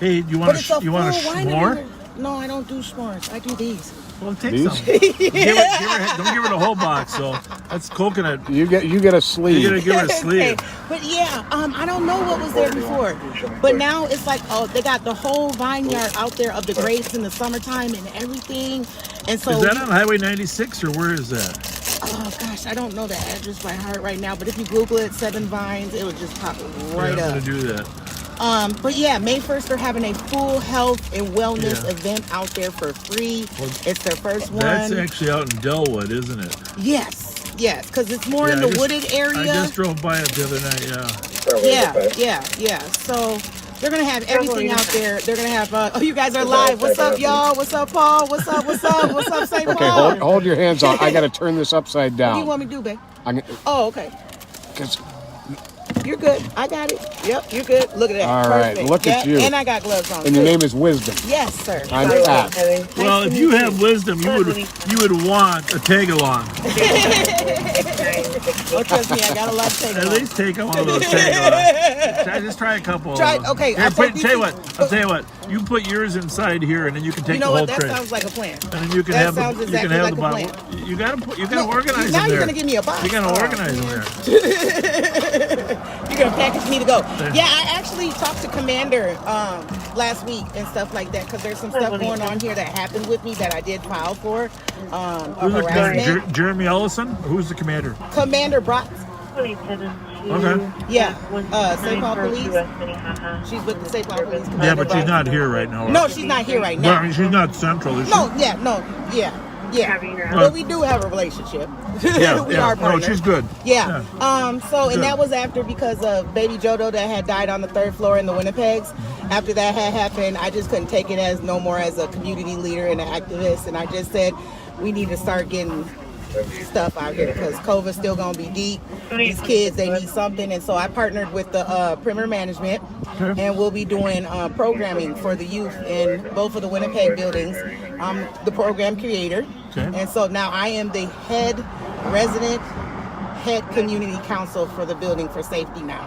Hey, you want a s'more?
No, I don't do s'mores. I do these.
Well, take some. Don't give her the whole box, though. That's coconut.
You get a sleeve.
You gotta give her a sleeve.
Okay. But yeah, I don't know what was there before. But now it's like, they got the whole vineyard out there of the grapes in the summertime and everything. And so
is that on Highway 96 or where is that?
Oh gosh, I don't know the address by heart right now. But if you Google it, Seven Vines, it would just pop right up.
I'm gonna do that.
But yeah, May 1st they're having a full health and wellness event out there for free. It's their first one.
That's actually out in Delwood, isn't it?
Yes, because it's more in the wooded area.
I just drove by it the other night.
Yeah. So they're gonna have everything out there. They're gonna have. You guys are live. What's up, y'all? What's up, Paul? What's up, St. Paul?
Okay, hold your hands on. I gotta turn this upside down.
What do you want me to do, babe? Okay.
Because
you're good. I got it. Yep, you're good. Look at that.
All right, look at you.
And I got gloves on.
And your name is Wisdom.
Yes, sir.
I'm Pat.
Well, if you have wisdom, you would want a tag along.
Oh, trust me, I got a lot of tag along.
At least take one of those tag along. Just try a couple.
Okay.
Here, I'll tell you what. You put yours inside here, and then you can take the whole tray.
That sounds like a plan.
And then you can have the bottle. You gotta organize
now
in
you're
there.
gonna give me a box.
You gotta organize in there.
You're gonna package me to go. Yeah, I actually talked to Commander last week and stuff like that, because there's some stuff going on here that happened with me that I did file for.
Who's the commander? Jeremy Ellison? Who's the commander?
Commander Brock.
Okay.
Yeah. St. Paul Police. She's with the St. Paul Police.
Yeah, but she's not here right now.
No, she's not here right now.
Well, she's not central, is she?
Yeah. But we do have a relationship.
Yeah,
we are partners.
No, she's good.
Yeah. And that was after, because of baby Jodo that had died on the 3rd floor in the Winnipegs. After that had happened, I just couldn't take it no more as a community leader and an activist, and I just said we need to start getting stuff out here, because COVID's still gonna be deep. These kids, they need something, and so I partnered with the Premier Management, and we'll be doing programming for the youth in both of the Winnipeg buildings. I'm the program creator, and so now I am the head community council for the building for safety now.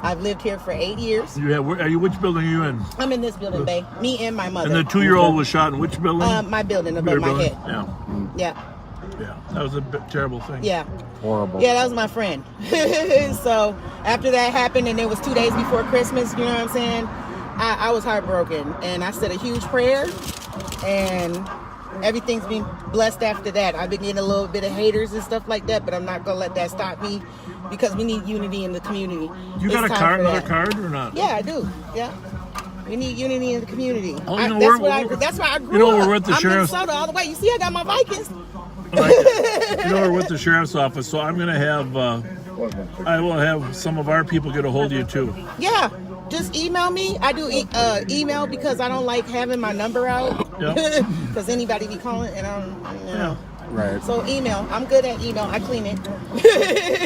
I've lived here for 8 years.
Yeah, which building are you in?
I'm in this building, babe. Me and my mother.
And the 2-year-old was shot in which building?
My building above my head.
Yeah. Yeah, that was a terrible thing.
Yeah.
Horrible.
Yeah, that was my friend. So after that happened, and it was 2 days before Christmas, you know what I'm saying? I was heartbroken, and I said a huge prayer, and everything's been blessed after that. I've been getting a little bit of haters and stuff like that, but I'm not going to let that stop me because we need unity in the community.
You got another card or not?
Yeah, I do. Yeah. We need unity in the community.
Oh,
That's why I grew up.
You know, we're with the
I'm
sheriff's.
Minnesota all the way. You see, I got my Vikings.
You know, we're with the sheriff's office, so I'm going to have, I will have some of our people get a hold of you too.
Yeah, just email me. I do email because I don't like having my number out. Because anybody be calling and I'm, you know.
Right.
So email. I'm good at email. I clean it.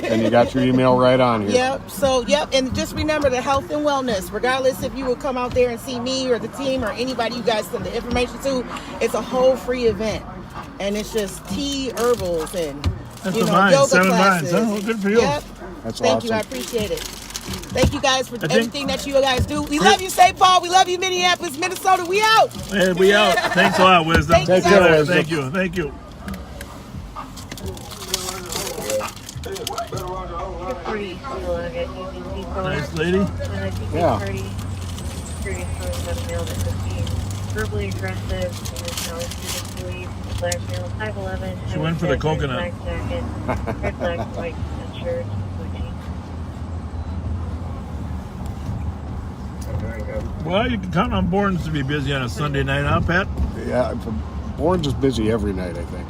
And you got your email right on here.
Yep. So, yep. And just remember the health and wellness. Regardless if you would come out there and see me or the team or anybody you guys send the information to, it's a whole free event. And it's just tea, herbals, and
That's
yoga
7
classes.
vines. Oh, good for you.
Yep.
That's
Thank
awesome.
you. I appreciate it. Thank you guys for everything that you guys do. We love you, St. Paul. We love you, Minneapolis, Minnesota. We out.
Hey, we out. Thanks a lot, Wisdom.
Thank you.
Thank you. Thank you. Nice lady.
Yeah.
Verbally aggressive, blackmail, 5'11",
She went for the coconut.
black jacket, red, black, white shirt,
Well, you can count on Bournes to be busy on a Sunday night, huh, Pat?
Yeah, Bournes is busy every night, I think.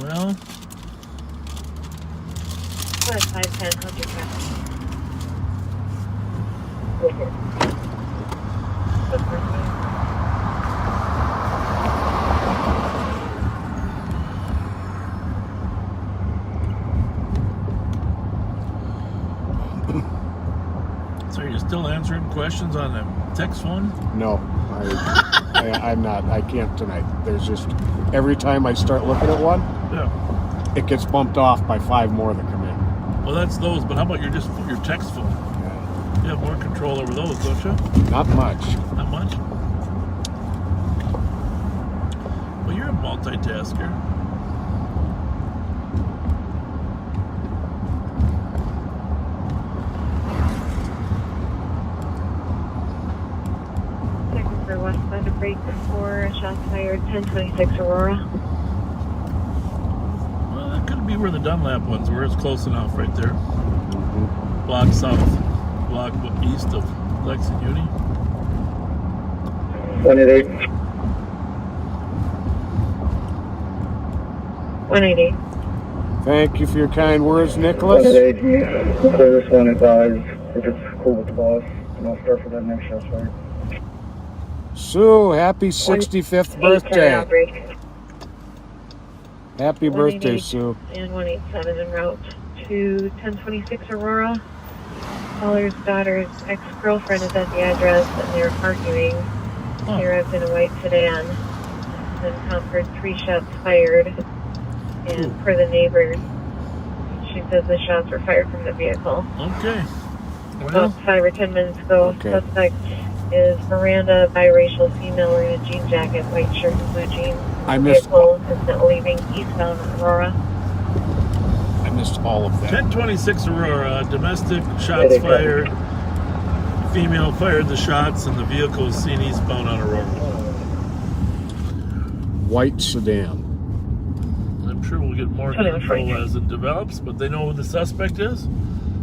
Well,
5'10", 100 pounds.
so you're still answering questions on the text phone?
No, I'm not. I can't tonight. There's just, every time I start looking at one, it gets bumped off by 5 more that come in.
Well, that's those, but how about your text phone? You have more control over those, don't you?
Not much.
Not much? Well, you're a multitasker.
Second for westbound to break before shots fired, 1026 Aurora.
Well, that could be where the Dunlap ones were. It's close enough right there. Block south, block east of Lex and Uni.
188. 188.
Thank you for your kind words, Nicholas.
188. Clear this one advised if it's cool with the boss, and I'll start for that next shot fired.
Sue, happy 65th birthday. Happy birthday,
188
Sue.
And 187 en route to 1026 Aurora. Caller's daughter's ex-girlfriend is at the address and they're arguing. They arrived in a white sedan. Then Comfort 3 shots fired. And per the neighbors, she says the shots were fired from the vehicle.
Okay.
About 5 or 10 minutes ago, suspect is Miranda, biracial female in a jean jacket, white shirt and blue jeans.
I missed-
Vehicle is now leaving eastbound Aurora.
I missed all of that.
1026 Aurora, domestic shots fired. Female fired the shots and the vehicle is seen eastbound on Aurora.
White sedan.
I'm sure we'll get more control as it develops, but they know who the suspect is.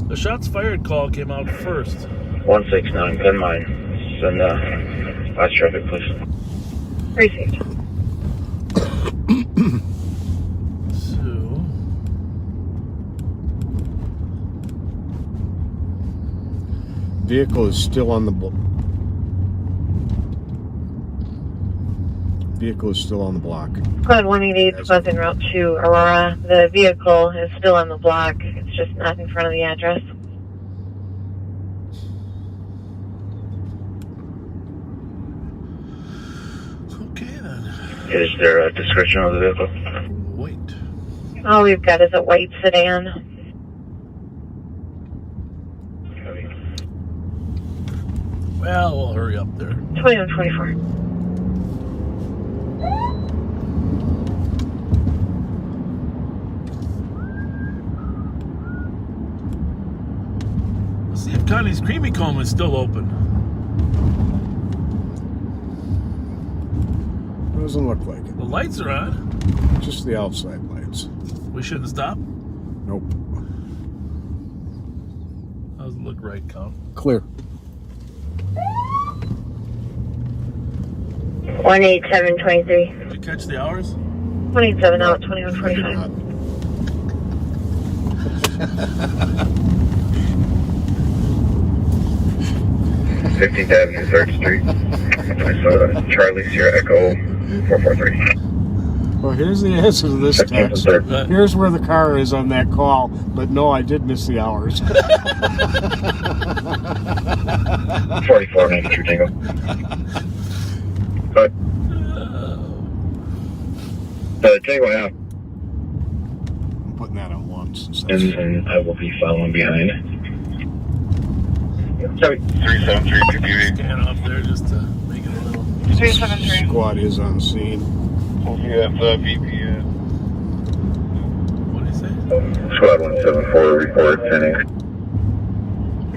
The shots fired call came out first.
169, Penn Mine. Send last traffic, please.
Received.
Vehicle is still on the Vehicle is still on the block.
Code 188 was en route to Aurora. The vehicle is still on the block. It's just not in front of the address.
Okay then.
Is there a description of the vehicle?
Wait.
All we've got is a white sedan.
Well, we'll hurry up there.
2144.
Let's see if Connie's Creamy Comb is still open.
Doesn't look like it.
The lights are on.
Just the outside lights.
We shouldn't stop?
Nope.
Doesn't look right, Count.
Clear.
18723.
Did you catch the hours?
187 out, 2145.
15th Avenue, 3rd Street. Minnesota. Charlie Sierra Echo 443.
Well, here's the answer to this text. Here's where the car is on that call, but no, I did miss the hours.
4492 Tango. Good. Tango now.
I'm putting that on one since that's...
And I will be following behind.
373
Stand off there just to make it a little.
373.
Squad is on scene.
Yeah, VP.
What did he say?
Squad 174 report pending.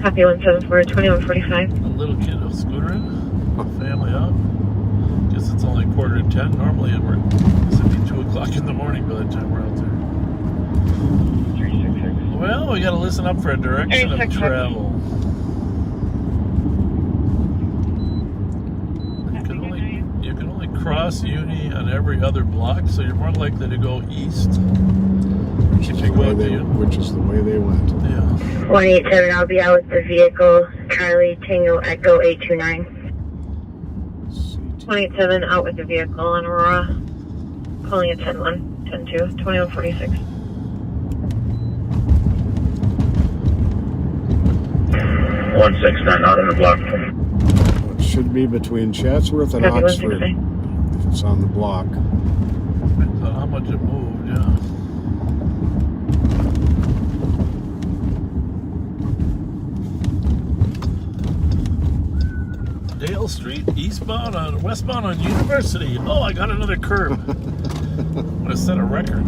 Copy 174, 2145.
A little kid of scootering. Family up. Guess it's only 9:45. Normally it would be 2 o'clock in the morning by the time we're out there.
366.
Well, we gotta listen up for a direction of travel. You can only cross Uni on every other block, so you're more likely to go east.
Which is the way they went.
Yeah.
187, I'll be out with the vehicle. Charlie Tango Echo 829.
187 out with the vehicle on Aurora. Calling at 10-1, 10-2, 2146.
169 out on the block.
It should be between Chatsworth and
Copy,
Oxford
160.
if it's on the block.
Depends on how much it moved, yeah. Dale Street, westbound on University. Oh, I got another curb. I'm gonna set a record.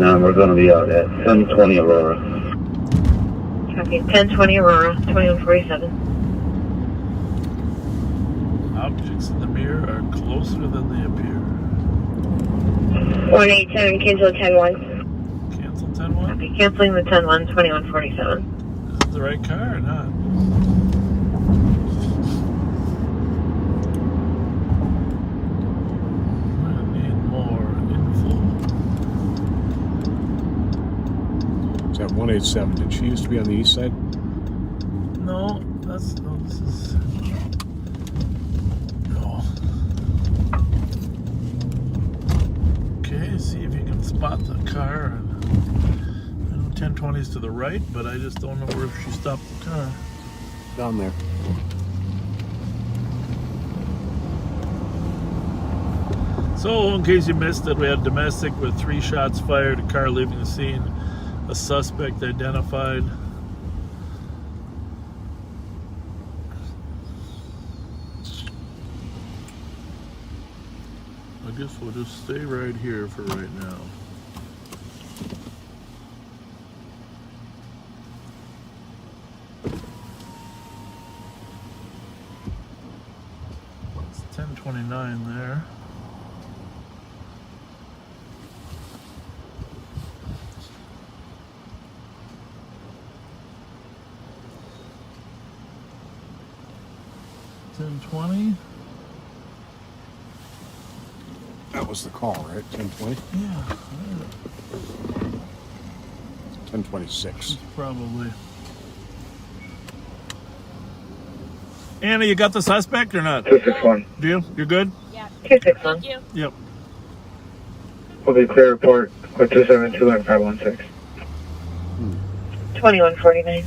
We're going to be out at 1020 Aurora.
Copy, 1020 Aurora, 2147.
Objects in the mirror are closer than they appear.
187, cancel 10-1.
Cancel 10-1?
Copy, canceling the 10-1, 2147.
Is it the right car or not? I need more info.
Is that 187? Did she used to be on the east side?
No, this is... No. Okay, see if you can spot the car. I know 1020 is to the right, but I just don't know where she stopped the car.
Down there.
So, in case you missed it, we had domestic with 3 shots fired, a car leaving the scene, a suspect identified. I guess we'll just stay right here for right now. It's 1029 there. $10.20.
That was the call, right? 1020?
Yeah.
1026.
Probably. Anna, you got the suspect or not?
261.
Do you? You're good?
261.
Yep.
Will be clear report with 272 and 516.
2149.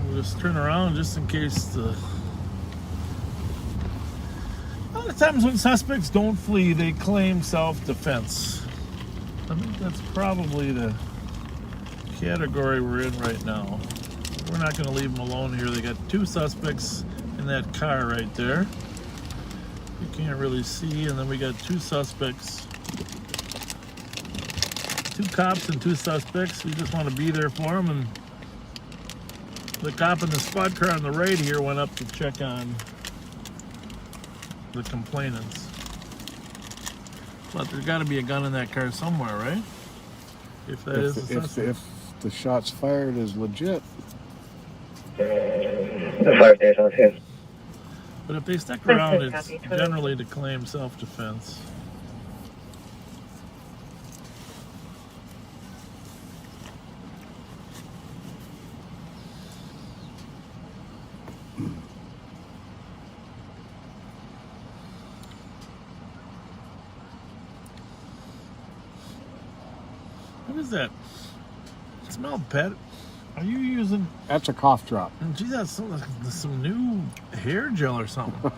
We'll just turn around just in case the... A lot of times when suspects don't flee, they claim self-defense. I think that's probably the category we're in right now. We're not going to leave them alone here. They got two suspects in that car right there. You can't really see. And then we got two suspects. Two cops and two suspects. We just want to be there for them. And the cop in the squad car on the right here went up to check on the complainants. But there's got to be a gun in that car somewhere, right? If that is the suspect.
If the shots fired is legit.
5 days on scene.
But if they stick around, it's generally to claim self-defense. What is that? It smells pet. Are you using...
That's a cough drop.
Gee, that's some new hair gel or something.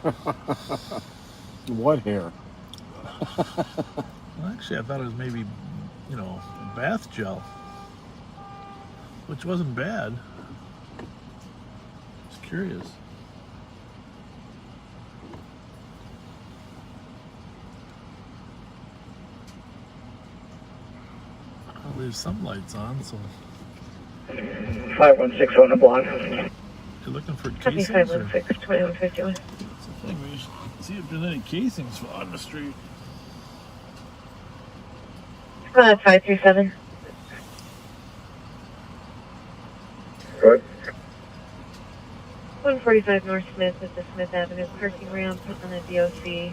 What hair?
Well, actually, I thought it was maybe, you know, bath gel. Which wasn't bad. Just curious. I'll leave some lights on, so...
516 on the block.
You're looking for
Copy
casings?
516, 2151.
That's the thing, we should see if there's any casings on the street.
537.
Good.
145 North Smith at the Smith Avenue parking ramp on the DOC.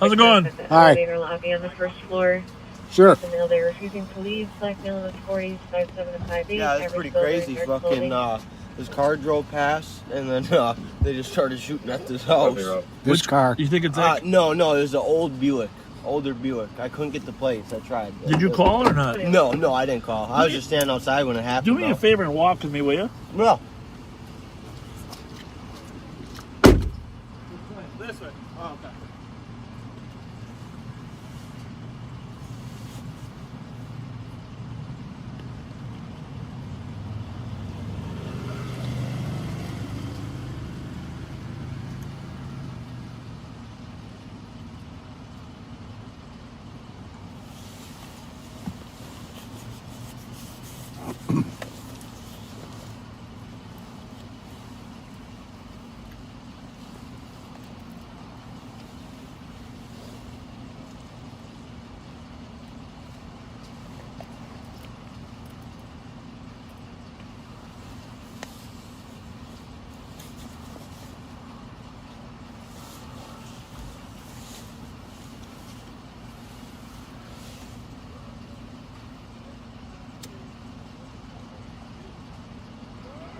How's it going?
At the
Hi.
elevator lobby on the first floor.
Sure.
The mail, they're refusing to leave. Black mail in the 40s, 57 to 58.
Yeah, it's pretty crazy. Fucking, his car drove past, and then they just started shooting at this house.
This car.
You think it's like...
No, it was an old Buick. Older Buick. I couldn't get the plates. I tried.
Did you call or not?
No, I didn't call. I was just standing outside when it happened.
Do me a favor and walk with me, will you?
No.
This way. Oh, okay.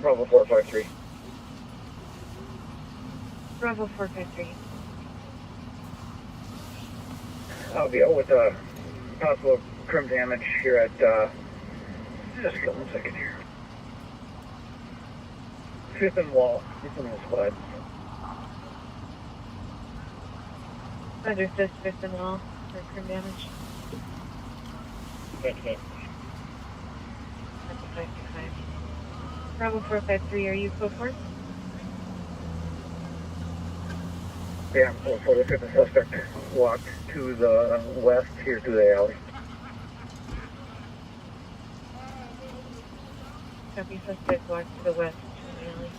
Bravo 453.
Bravo 453.
I'll be out with possible crim damage here at, just give 1 second here. 5th and Wall, it's in the squad.
Understood, 5th and Wall for crim damage.
Thank you.
That's a 525. Bravo 453, are you code 4?
Yeah, for the 5th suspect walked to the west here to the alley.
Copy, suspect walked to the west to the alley.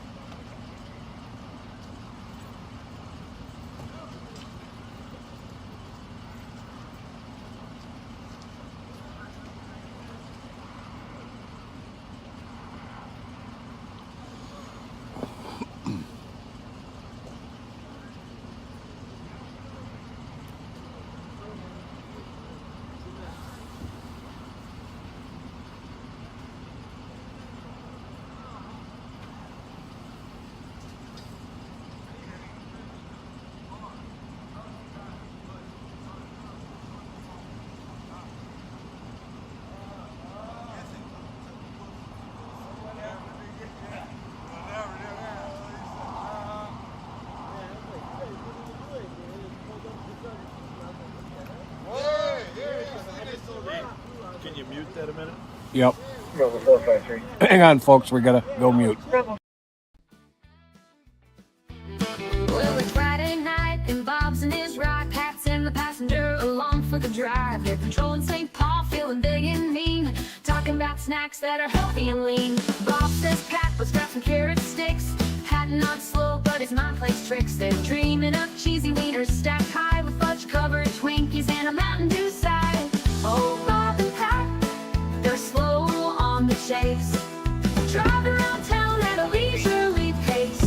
Can you mute that a minute?
Yep.
Bravo 453.
Hang on, folks. We gotta go mute.
Well, it's Friday night, and Bob's in his ride. Pat's in the passenger, along for the drive. They're patrolling St. Paul, feeling big and mean, talking about snacks that are healthy and lean. Bob says Pat was got some carrot sticks, patting not slow, but his mind plays tricks. They're dreaming of cheesy wieners stacked high with fudge-covered Twinkies and a Mountain Dew side. Oh, Bob and Pat, they're slow on the chase, drive around town at a leisurely pace.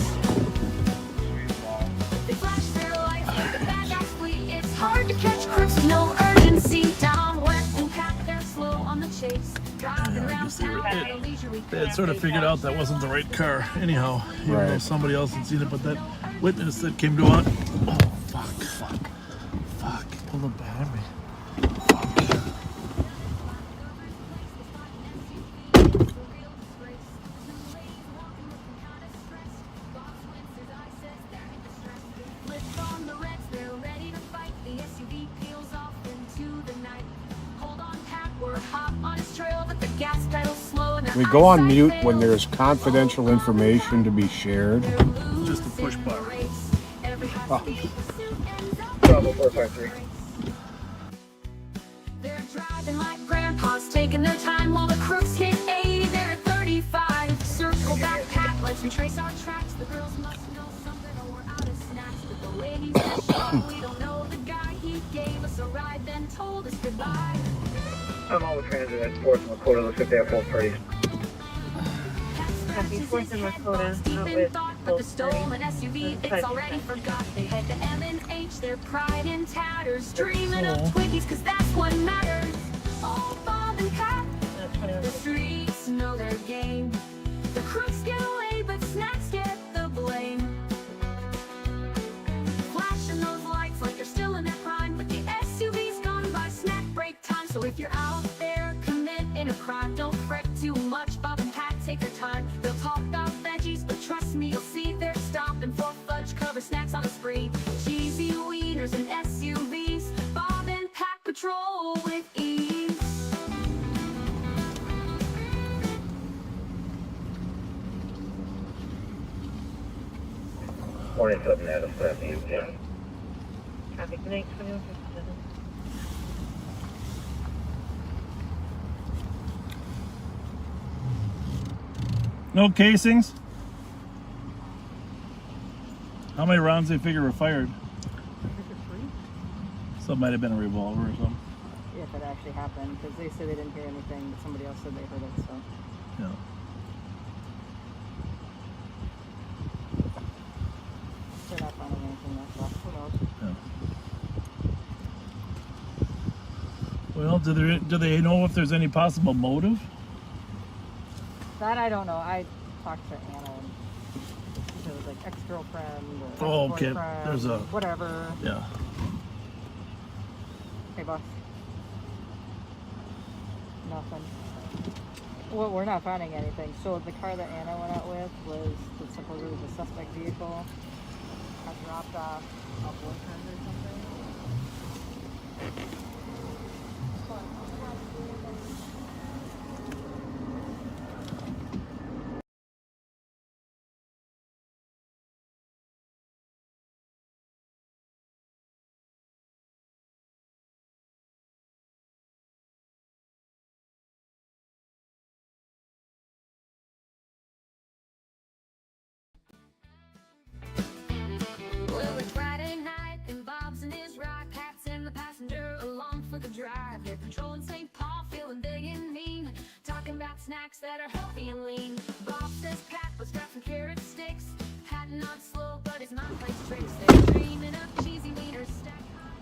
They flash their lights like the bad guys flee. It's hard to catch crooks with no urgency. Down west and Pat, they're slow on the chase, driving around town at a leisurely pace.
They had sort of figured out that wasn't the right car anyhow, even though somebody else had seen it, but that witness that came to it, oh, fuck, pull up behind me.
We go on mute when there's confidential information to be shared.
Just a push bar.
Oh.
Bravo 453.
They're driving like grandpas, taking their time while the crooks hit 80. They're at 35. Circle back, Pat, let's retrace our tracks. The girls must know something or we're out of snacks. But the ladies are sure we don't know the guy. He gave us a ride, then told us goodbye.
I'm all with transit at 4th and Lakota. Looks like they have both parties.
Copy, 4th and Lakota,
Deep
out
in
with
thought, but the
both
stolen
parties.
SUV, it's already forgot. They head to M&H, their pride in tatters, dreaming of Twinkies, cause that's what matters. Oh, Bob and Pat, the streets know their game. The crooks get away, but snacks get the blame. Flashing those lights like they're still in their prime, but the SUV's gone by snack break time. So if you're out there committing a crime, don't fret too much. Bob and Pat take their time. They'll talk about veggies, but trust me, you'll see they're stopping for fudge cover snacks on a spree. Cheesy wieners and SUVs, Bob and Pat patrol with ease.
Morning, 7 out of 7. Yeah.
Traffic connect 2157.
No casings? How many rounds they figure were fired? So it might have been a revolver or something.
If it actually happened, because they said they didn't hear anything, but somebody else said they heard it, so.
Yeah.
They're not finding anything that's left. Who knows?
Yeah. Well, do they know if there's any possible motive?
That I don't know. I talked to Anna, and it was like ex-girlfriend or
Oh, okay.
ex-boyfriend,
There's a
whatever.
Yeah.
Hey, boss. Nothing. Well, we're not finding anything. So the car that Anna went out with was supposedly the suspect vehicle. I dropped off a boyfriend or something.
Well, it's Friday night, and Bob's in his ride. Pat's in the passenger, along for the drive. They're patrolling St. Paul, feeling big and mean, talking about snacks that are healthy and lean. Bob says Pat was got some carrot sticks, patting on slow, but his mind plays tricks. They're dreaming of cheesy wieners stacked high.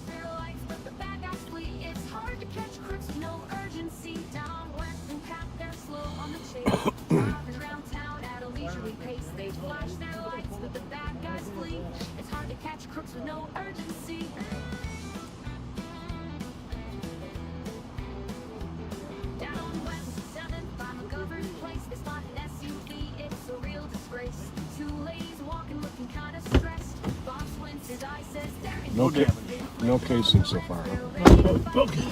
Their lights, but the bad guys flee. It's hard to catch crooks with no urgency. Down west and Pat, they're slow on the chase, driving around town at a leisurely pace. They flash their lights, but the bad guys flee. It's hard to catch crooks with no urgency. Down west, 7 by
No casing so far. Huh?
Okay.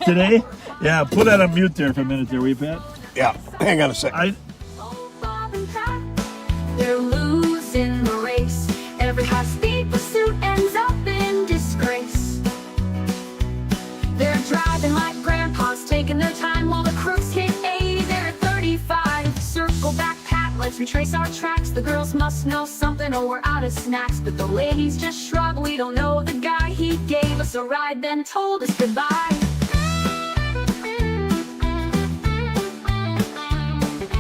Today? Yeah, put that on mute there for a minute there, will you, Pat?
Yeah, hang on a second.
They're losing the race. Every high-speed pursuit ends up in disgrace. They're driving like grandpas, taking their time while the crooks hit 80. They're at 35. Circle back, Pat, let's retrace our tracks. The girls must know something or we're out of snacks. But the ladies just shrug, we don't know the guy. He gave us a ride, then told us goodbye.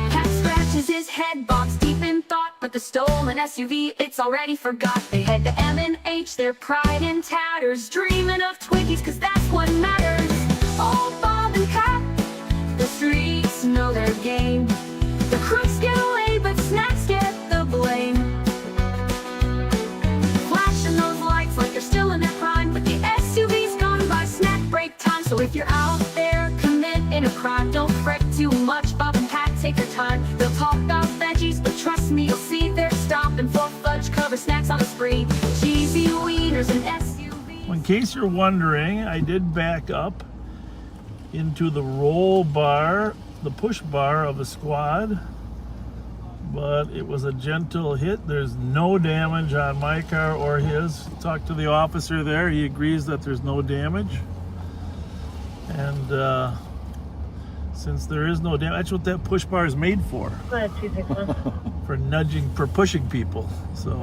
Pat scratches his head, bobs deep in thought. But the stolen SUV, it's already forgot. They head to M&H, their pride in tatters. Dreaming of Twinkies, cause that's what matters. Oh, Bob and Pat, the streets know their game. The crooks get away, but snacks get the blame. Flashing those lights like they're still in their prime. But the SUV's gone by snack break time. So if you're out there committing a crime, don't fret too much. Bob and Pat take their time. They'll talk about veggies, but trust me, you'll see they're stopping for fudge cover snacks on the spree. Cheesy wieners and SUVs.
In case you're wondering, I did back up into the roll bar, the push bar of a squad, but it was a gentle hit. There's no damage on my car or his. Talked to the officer there. He agrees that there's no damage. And since there is no damage, that's what that push bar is made for.
Go ahead, 261.
For nudging, for pushing people. So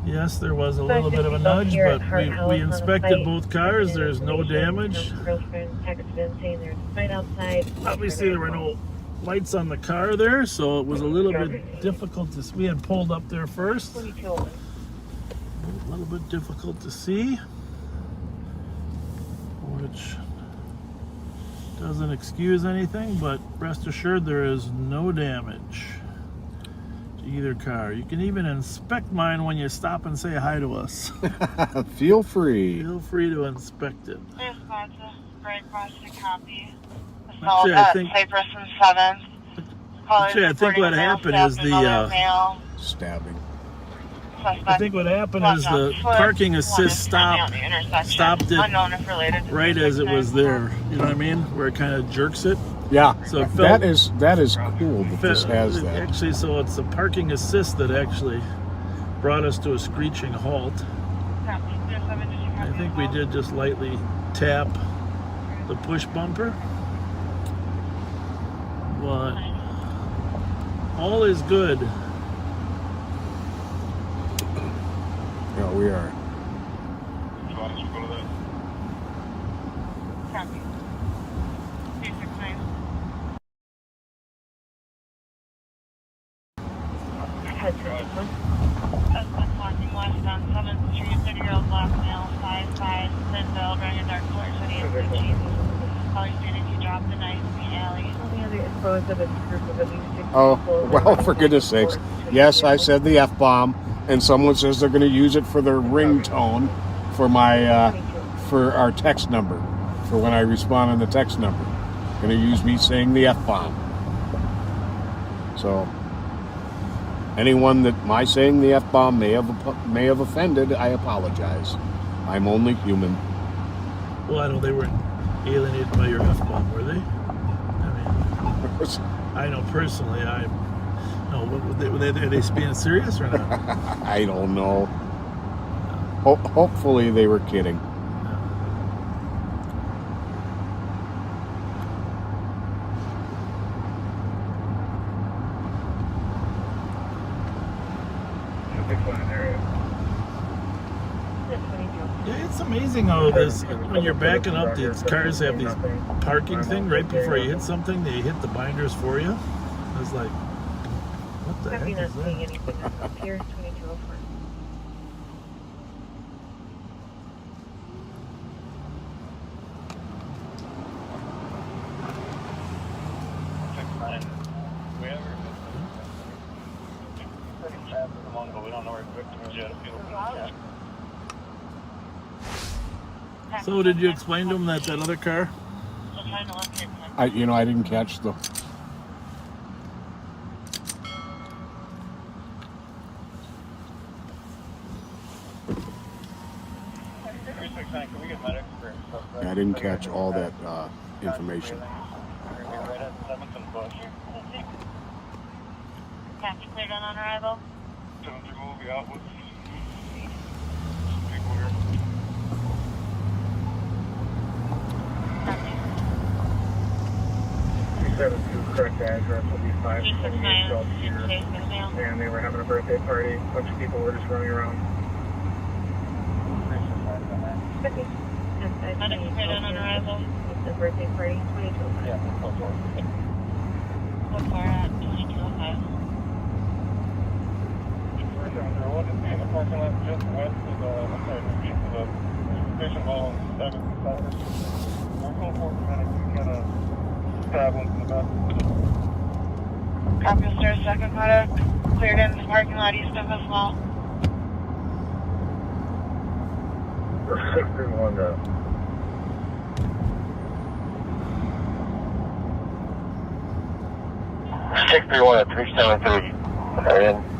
yes, there was a little bit of a nudge, but we inspected both cars. There's no damage. Obviously, there were no lights on the car there, so it was a little bit difficult to see. We had pulled up there first. A little bit difficult to see, which doesn't excuse anything, but rest assured there is no damage to either car. You can even inspect mine when you stop and say hi to us.
Feel free.
Feel free to inspect it.
Assault at Cypress and 7th.
Actually, I think what happened is the
stabbing.
I think what happened is the parking assist stopped it right as it was there. You know what I mean? Where it kind of jerks it.
Yeah.
So it
that is cool that this has that.
Actually, so it's the parking assist that actually brought us to a screeching halt. I think we did just lightly tap the push bumper, but all is good.
Yeah, we are.
Walking west on 7th Street, 30-year-old black male, 5'5", thin build, wearing a dark color hoodie and blue jeans. Probably stated he dropped the knife in the alley.
Oh, well, for goodness sakes. Yes, I said the F-bomb, and someone says they're going to use it for their ringtone for my, for our text number, for when I respond on the text number. Going to use me saying the F-bomb. So, anyone that my saying the F-bomb may have offended, I apologize. I'm only human.
Well, I know they weren't alienated by your F-bomb, were they? I mean, I know personally, were they being serious or not?
I don't know. Hopefully they were kidding.
Yeah, it's amazing how this, when you're backing up, these cars have these parking thing right before you hit something, they hit the binders for you. I was like, what the heck is that?
Here, 2204.
So did you explain to them that other car?
I didn't catch the... I didn't catch all that information.
Catch cleared on arrival.
7-3 will be out with people here. 372 correct address will be 528 here. And they were having a birthday party. A bunch of people were just running around.
Medic cleared on arrival.
The birthday party, 2205.
Yeah,
So far at 2205.
371 is in the parking lot just west of the, I'm sorry, east of the station hall on 7th and Cyrus. We're going for medics to kind of stab them in the back.
Copy, sir. Second product cleared in the parking lot east of us well.
631 to
631 at 373.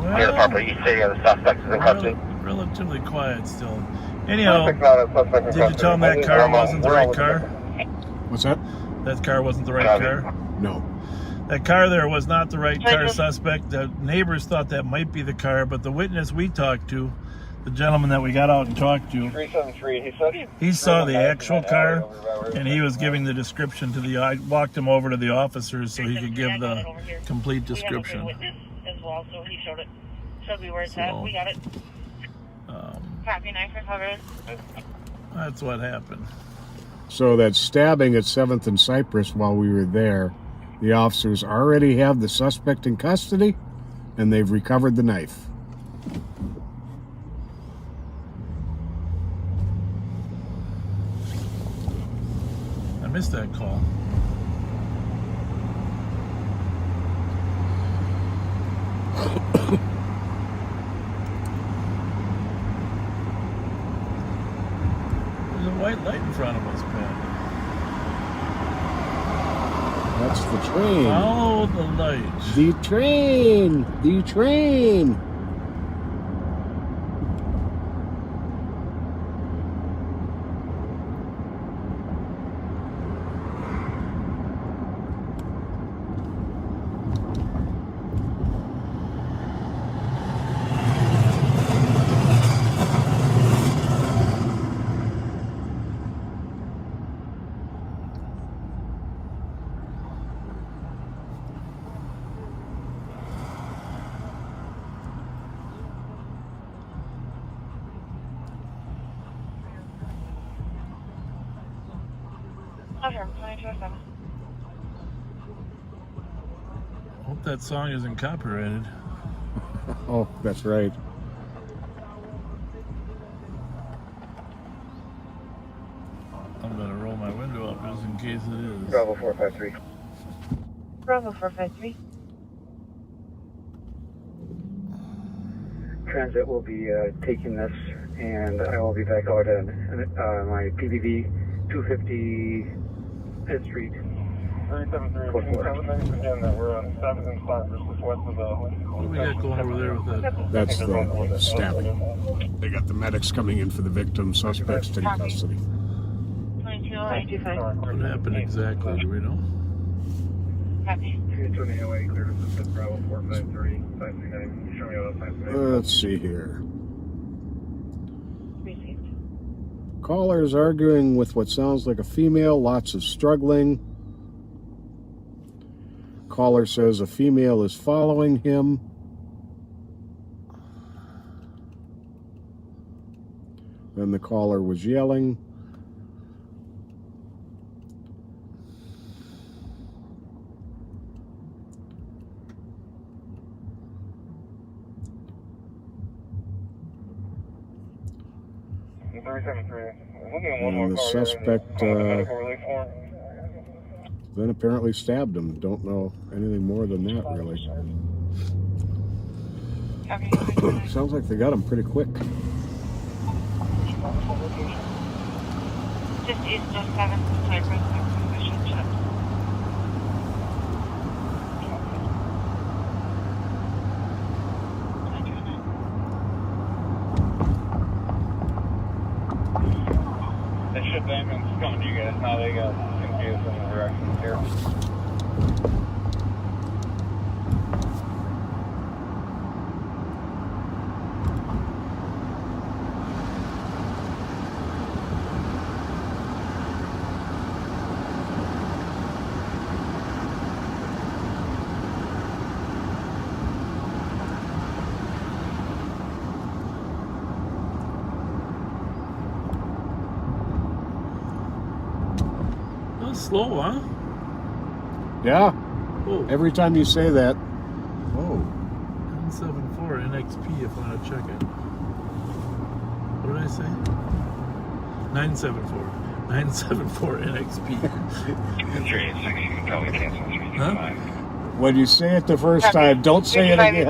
Near the property east city of the suspect is in custody.
Relatively quiet still. Anyhow, did you tell him that car wasn't the right car?
What's that?
That car wasn't the right car?
No.
That car there was not the right car suspect. The neighbors thought that might be the car, but the witness we talked to, the gentleman that we got out and talked to,
373,
he saw the actual car, and he was giving the description to the, I walked him over to the officers so he could give the complete description.
As well, so he showed it. Showed me where it's at. We got it. Copy, 9 for coverage.
That's what happened.
So that stabbing at 7th and Cypress while we were there, the officers already have the suspect in custody, and they've recovered the knife.
I missed that call. There's a white light in front of us, Pat.
That's the train.
Follow the light.
The train! The train!
Pleasure, 2207.
Hope that song isn't copyrighted.
Oh, that's right.
I'm gonna roll my window up just in case it is.
Bravo 453.
Bravo 453.
Transit will be taking this, and I will be back out on my PBV 250 5th Street. 373. Again, that we're on 7th and Cypress, just west of the.
What do we got going over there with that?
That's the stabbing. They got the medics coming in for the victim, suspects in custody.
22825.
What happened exactly? Do we know?
Copy.
328 clear to Bravo 453 539. Show me all the 539.
Let's see here.
Received.
Callers arguing with what sounds like a female, lots of struggling. Caller says a female is following him. Then the caller was yelling. And the suspect then apparently stabbed him. Don't know anything more than that, really. Sounds like they got him pretty quick.
Just east of 7th Cypress, mission check.
the ambulance is coming to you guys now. They got confused in the directions here.
Slow, huh?
Yeah.
Oh.
Every time you say that. Oh.
974 NXP if I want to check it. What did I say? 974. 974 NXP. Huh?
When you say it the first time, don't say it again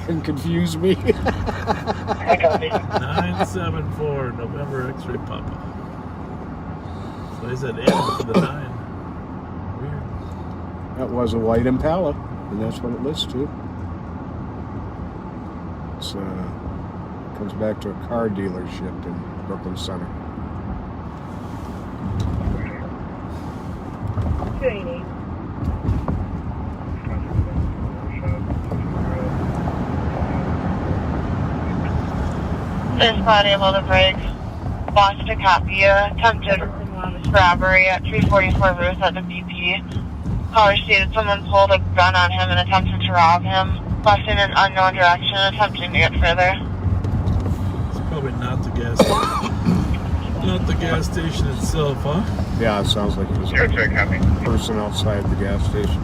and confuse me.
974 November X-ray Papa. So they said M for the 9. Weird.
That was a white Impala, and that's what it lists to. It's comes back to a car dealership in Brooklyn Center.
280.
This body able to break. Lost a copy. Attempted robbery at 344 Ruth at the BP. Caller stated someone pulled a gun on him and attempted to rob him. Left in an unknown direction, attempting to get further.
It's probably not the gas station. Not the gas station itself, huh?
Yeah, it sounds like it was a person outside the gas station.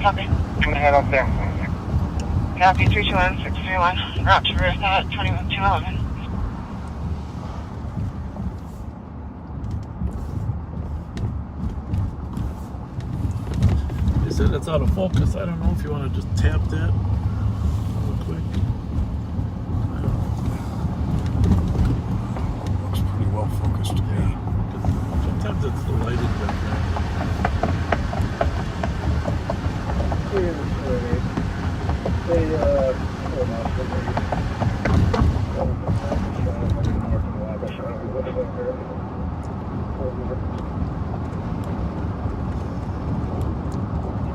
Copy.
I'm gonna head up there.
Copy 321-631. Route to Ruth at 21211.
They said it's out of focus. I don't know if you want to just tap that real quick.
Looks pretty well focused to me.
Sometimes it's the lighting back there.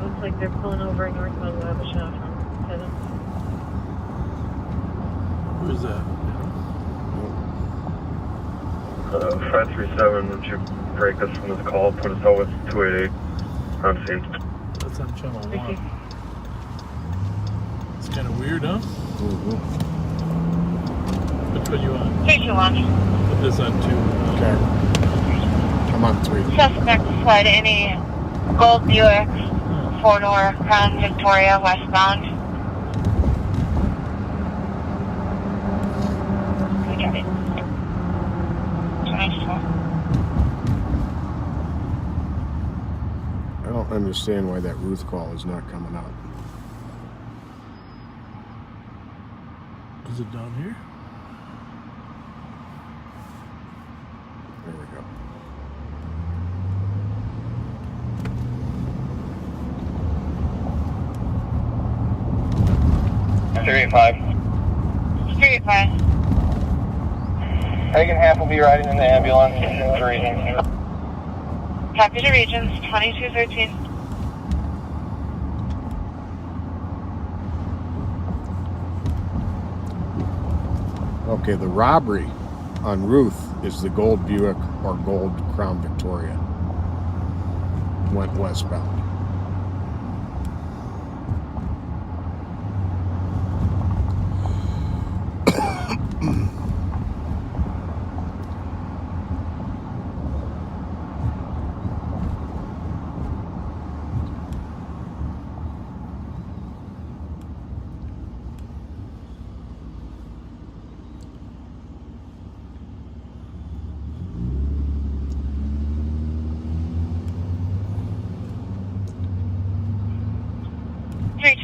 Looks like they're pulling over northbound Wabasha from 7.
Who's that?
Fred 37, would you break us from this call? Put us out with 288 on scene.
That's on channel 1. It's kind of weird, huh? Which one you on?
321.
Put this on 2.
Okay. I'm on 3.
Suspect fled in a gold Buick, 4-door Crown Victoria westbound. Okay. 24.
I don't understand why that Ruth call is not coming out.
Is it down here?
There we go.
Hagen half will be riding in the ambulance.
Copy to Regions 2213.
Okay, the robbery on Ruth is the gold Buick or gold Crown Victoria. Went westbound.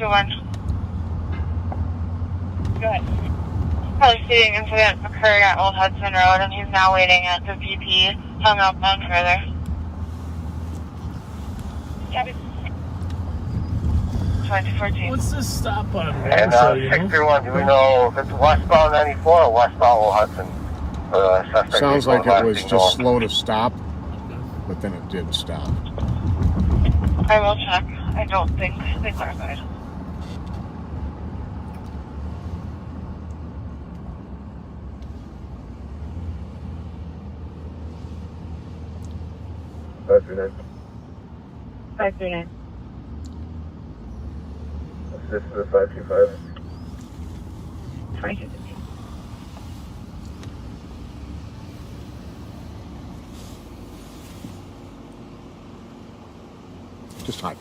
Go ahead. Probably speeding incident occurred at Old Hudson Road, and he's now waiting at the BP, hung up on further. Copy. 2014.
What's this stop on?
And 631, do we know if it's westbound 94 or westbound Old Hudson?
Suspect
Sounds like
vehicle
it was
lasting
just
door.
slow to stop, but then it did stop.
I will check. I don't think they clarified.
That's your name.
539.
Assist to the 525.
22.
Just hide.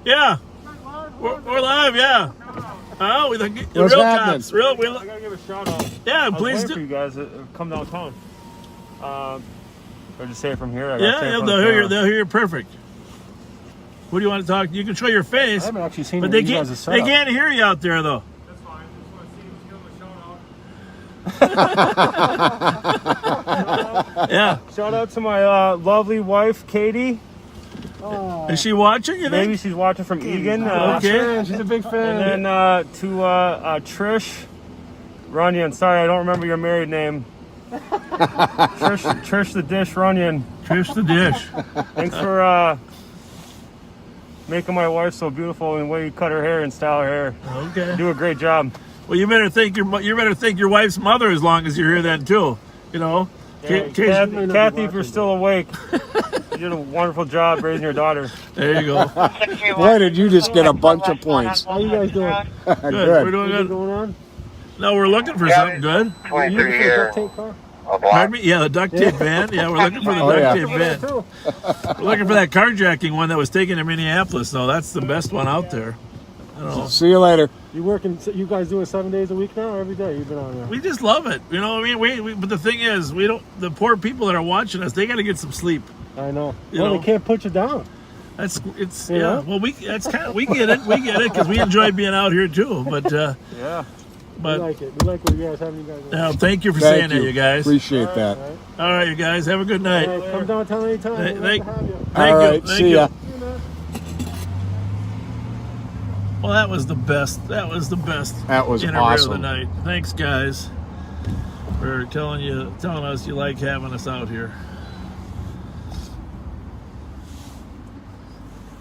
Yeah. We're live, yeah. Oh, we the
What's
real
happening?
cops. Real,
I gotta give a shout out.
Yeah,
I was
please
waiting
do.
for you guys to come downtown. Or just say it from here. I gotta say it
Yeah,
from
they'll
the
hear you.
camera.
They'll hear you perfect. What do you want to talk? You can show your face.
I haven't actually seen
but
what
they
you
can't.
guys' set
They
up.
can't hear you out there though.
That's fine. Just want to see who's giving a shout out.
Yeah.
Shout out to my lovely wife, Katie.
Is she watching? You
Maybe
think?
she's watching from Egan.
Okay.
She's a big fan. And then to Trish Runyon. Sorry, I don't remember your married name. Trish the Dish Runyon.
Trish the Dish.
Thanks for making my wife so beautiful in the way you cut her hair and style her hair.
Okay.
You do a great job.
Well, you better thank your wife's mother as long as you're here then too. You know.
Yeah, Kathy, if you're still awake, you did a wonderful job raising your daughter.
There you go.
Why did you just get a bunch of points?
How you guys doing?
Good.
Good.
We're doing good.
Going on?
No, we're looking for something good.
23 here.
Pardon me? Yeah, the duct tape van. Yeah, we're looking for the duct tape van. We're looking for that carjacking one that was taken in Minneapolis. though. That's the best one out there. I don't know.
See you later.
You working? You guys doing 7 days a week now, or every day you've been on there?
We just love it. You know what I mean? We but the thing is, we don't. The poor people that are watching us, they got to get some sleep.
I know.
You
Well,
know?
they can't put you down.
It's
You
yeah.
know?
Well, we get it. We get it because we enjoy being out here too. But
Yeah.
but
we like it. We like what you guys having you guys.
now, thank you for saying that, you guys.
Appreciate that.
All right, you guys. Have a good night.
All right, come downtown anytime. We'd love
Thank
to have you.
Thank
All
you.
right,
Thank
see
you.
ya.
Well, that was the best. That was the best.
That was
interview
awesome.
of the night. Thanks, guys, for telling us you like having us out here.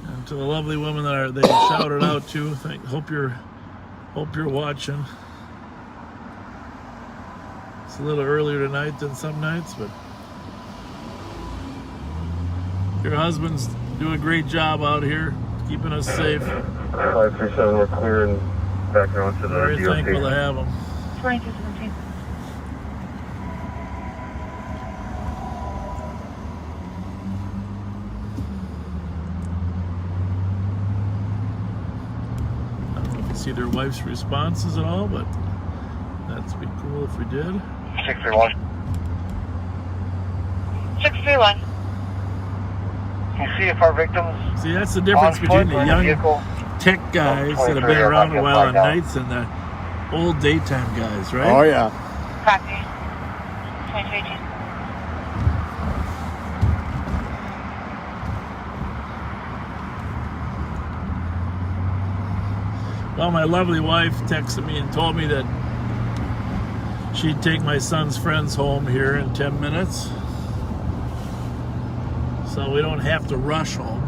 And to the lovely women that they shouted out to, hope you're watching. It's a little earlier tonight than some nights, but your husbands do a great job out here keeping us safe.
537, we're clear and back on to the
Very
DOT.
thankful to have them.
2217.
I don't know if you see their wife's responses at all, but that'd be cool if we did.
631.
631.
Can you see if our victims
See, that's the difference
on
between
foot
the
or in
young
vehicle?
tech guys that have been around a while on nights and the old daytime guys, right?
Oh yeah.
Copy. 2218.
Well, my lovely wife texted me and told me that she'd take my son's friends home here in 10 minutes. So we don't have to rush home.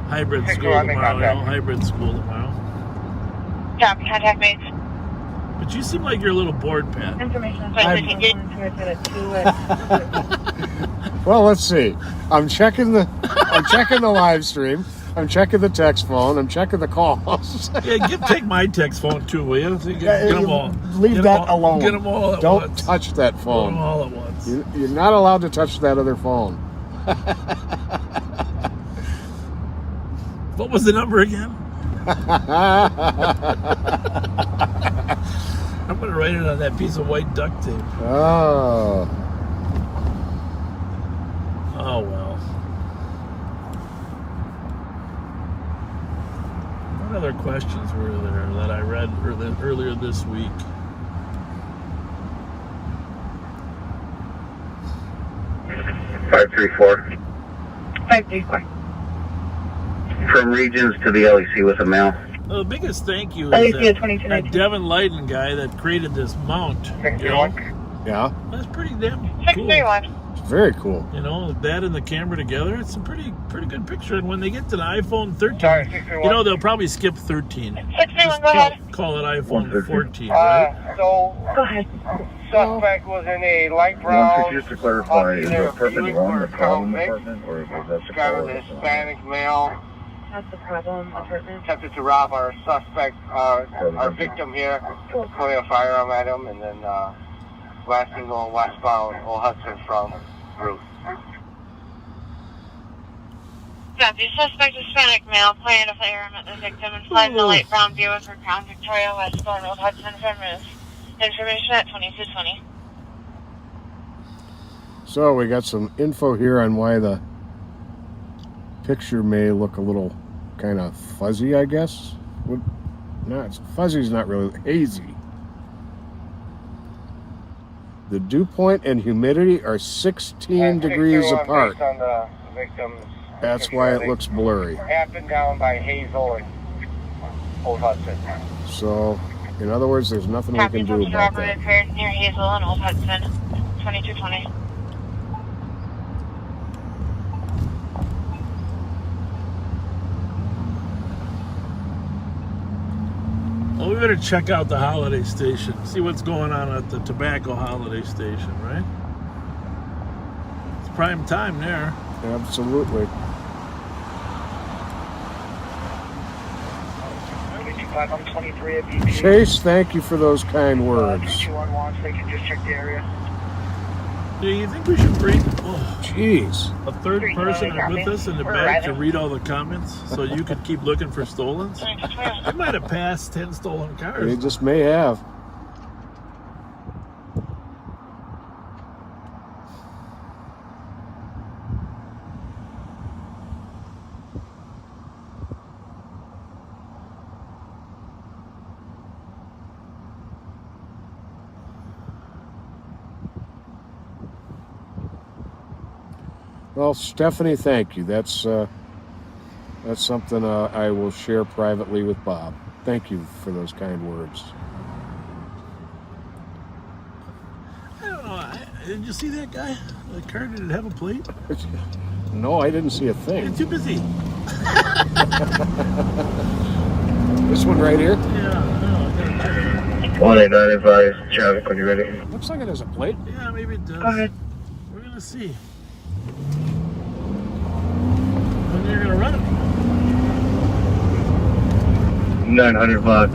Hybrid school tomorrow, you know, hybrid school tomorrow.
Copy. Contact made.
But you seem like you're a little bored, Pat.
Information.
Well, let's see. I'm checking the live stream. I'm checking the text phone. I'm checking the calls.
Yeah, take my text phone too, will you? Get them all.
Leave
Get
that
them all,
alone.
Get them all at
Don't
once.
touch that
Get
phone.
them all at once.
You're not allowed to touch that other phone.
What was the number again? I'm going to write it on that piece of white duct tape.
Oh.
Oh, well. What other questions were there that I read earlier this week?
Five
534.
From Regions to the LEC with a mail.
The biggest thank you
Oh,
is
you see a
that
2219.
Devin Leiden guy that created this mount. You know?
Yeah.
That's pretty damn cool.
631.
It's very cool.
You know, that and the camera together, it's a pretty good picture. And when they get to the iPhone 13,
Sorry, 631.
you know, they'll probably skip 13.
631, go ahead.
Call it iPhone 14, right?
Go ahead.
Suspect was in a light brown.
Just to clarify, is
either
the person
Buick
one
or
the
a
problem
Mix.
apartment, or is that the
Described as a Hispanic male.
That's the problem apartment.
Attempted to rob our suspect, our victim here. Pointing a firearm at him, and then last thing going westbound, Old Hudson from Ruth.
The suspect Hispanic male pointed a firearm at the victim and fled in a light brown Buick or Crown Victoria westbound Old Hudson from Ruth. Information at 2220.
So we got some info here on why the picture may look a little kind of fuzzy, I guess. No, it's fuzzy's not really hazy. The dew point and humidity are 16 degrees apart.
Based on the victim's
That's why it looks blurry.
happened down by Hazel and Old Hudson.
So, in other words, there's nothing we can do about that.
Occurred near Hazel and Old Hudson. 2220.
Well, we better check out the holiday station. See what's going on at the tobacco holiday station, right? It's prime time there.
Absolutely. Chase, thank you for those kind words.
They can just check the area.
Do you think we should bring
Jeez.
a third person with us in the back to read all the comments so you could keep looking for stolens? I might have passed 10 stolen cars.
They just may have. Well, Stephanie, thank you. That's something I will share privately with Bob. Thank you for those kind words.
I don't know. Did you see that guy? The car, did it have a plate?
No, I didn't see a thing.
You're too busy.
This one right here?
Yeah, I gotta check it.
189 advised traffic when you're ready.
Looks like it has a plate.
Yeah, maybe it does.
Go ahead.
We're gonna see. When you're gonna run it.
900 block,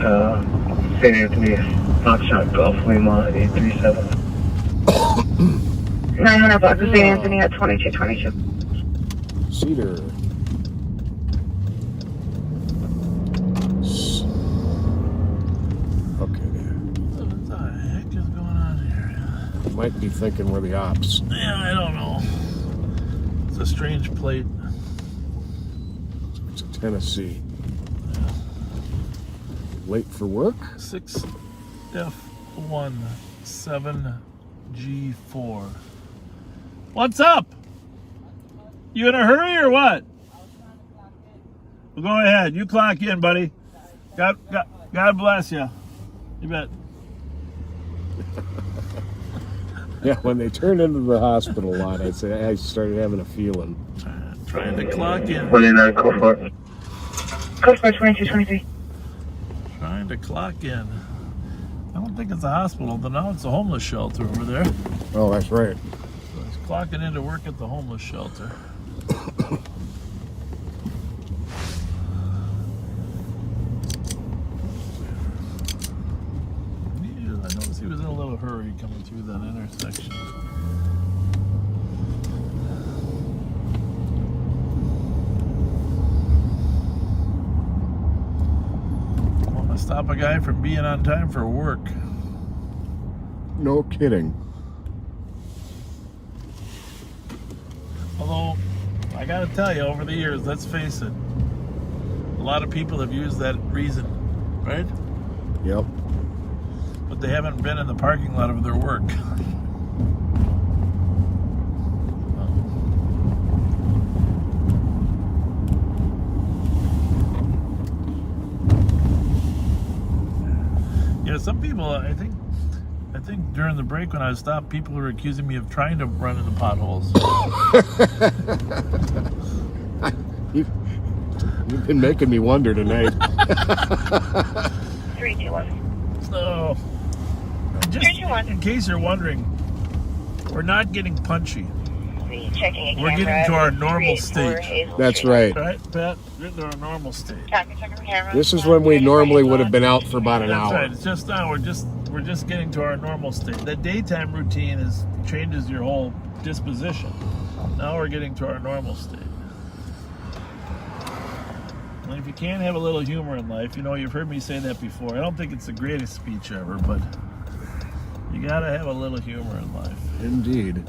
St. Anthony, Foxtrot, Golf, Lima, 837.
900 block of St. Anthony at 2222.
Cedar. Okay.
What the heck is going on here?
Might be thinking we're the ops.
Yeah, I don't know. It's a strange plate.
It's a Tennessee. Late for work?
6F17G4. What's up? You in a hurry or what? Well, go ahead. You clock in, buddy. God bless you. You bet.
Yeah, when they turned into the hospital lot, I started having a feeling.
Trying to clock in.
189, code for it.
Code for 2223.
Trying to clock in. I don't think it's a hospital, but now it's a homeless shelter over there.
Oh, that's right.
So it's clocking in to work at the homeless shelter. I noticed he was in a little hurry coming through that intersection. Want to stop a guy from being on time for work.
No kidding.
Although, I gotta tell you, over the years, let's face it, a lot of people have used that reason, right?
Yep.
But they haven't been in the parking lot of their work. Yeah, some people, I think during the break when I was stopped, people were accusing me of trying to run into potholes.
You've been making me wonder tonight.
321.
So, just in case you're wondering, we're not getting punchy.
Checking a
We're getting to our normal state.
That's right.
Right, Pat? We're getting to our normal state.
This is when we normally would have been out for about an
That's
hour.
right. It's just now. We're just getting to our normal state. The daytime routine changes your whole disposition. Now we're getting to our normal state. And if you can't have a little humor in life, you've heard me say that before. I don't think it's the greatest speech ever, but you gotta have a little humor in life.
Indeed.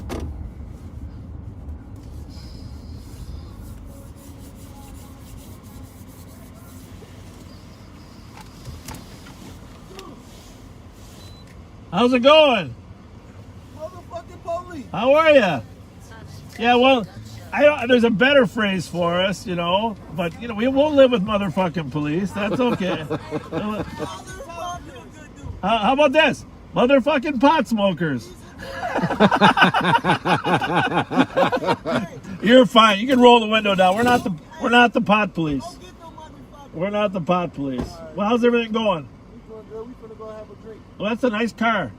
How's it going?
Motherfucking police.
How are you? Yeah, well, there's a better phrase for us, but we won't live with motherfucking police. That's okay. How about this? Motherfucking pot smokers. You're fine. You can roll the window down. We're not the pot police. We're not the pot police. Well, how's everything going?
We finna go have a drink.
Well, that's a nice car.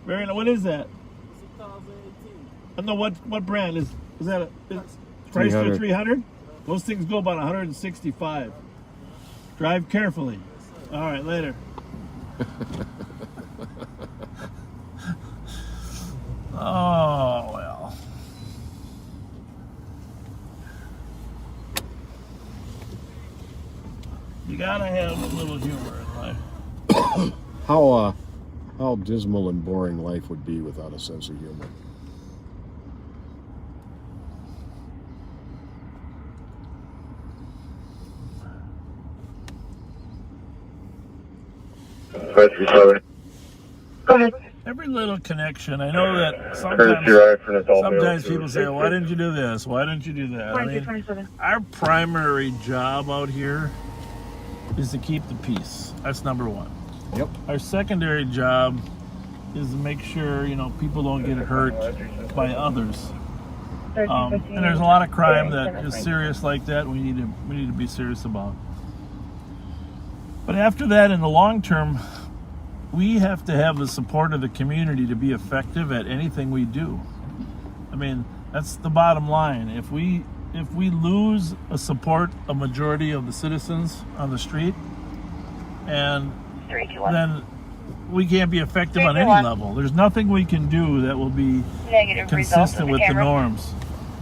Very nice. What is that?
It's a 2018.
I don't know what brand is that? Chrysler 300? Those things go about 165. Drive carefully. All right, later. Oh, well. You gotta have a little humor in life.
How dismal and boring life would be without a sense of humor.
Go ahead.
Every little connection. I know that sometimes people say, why didn't you do this? Why didn't you do that? I mean, our primary job out here is to keep the peace. That's number one.
Yep.
Our secondary job is to make sure, people don't get hurt by others. And there's a lot of crime that is serious like that. We need to be serious about. But after that, in the long term, we have to have the support of the community to be effective at anything we do. I mean, that's the bottom line. If we lose a majority of the citizens on the street, and then we can't be effective on any level. There's nothing we can do that will be consistent with the norms.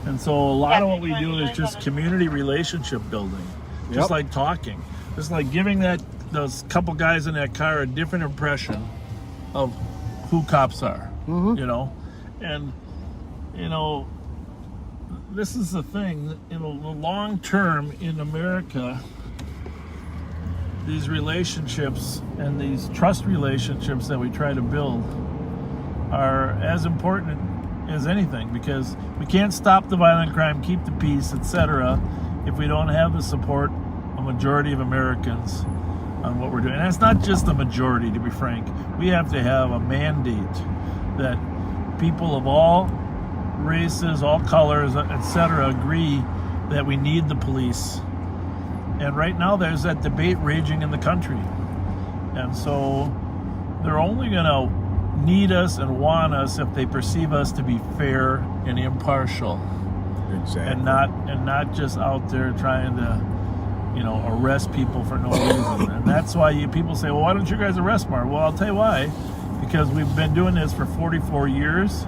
And so a lot of what we do is just community relationship building, just like talking, just like giving those couple guys in that car a different impression of who cops are, and this is the thing, in the long term in America, these relationships and these trust relationships that we try to build are as important as anything, because we can't stop the violent crime, keep the peace, etc., if we don't have the support of a majority of Americans on what we're doing. And it's not just a majority, to be frank. We have to have a mandate that people of all races, all colors, etc., agree that we need the police. And right now there's that debate raging in the country. And so they're only going to need us and want us if they perceive us to be fair and impartial.
Exactly.
And not just out there trying to, arrest people for no reason. And that's why people say, well, why don't you guys arrest more? Well, I'll tell you why. Because we've been doing this for 44 years,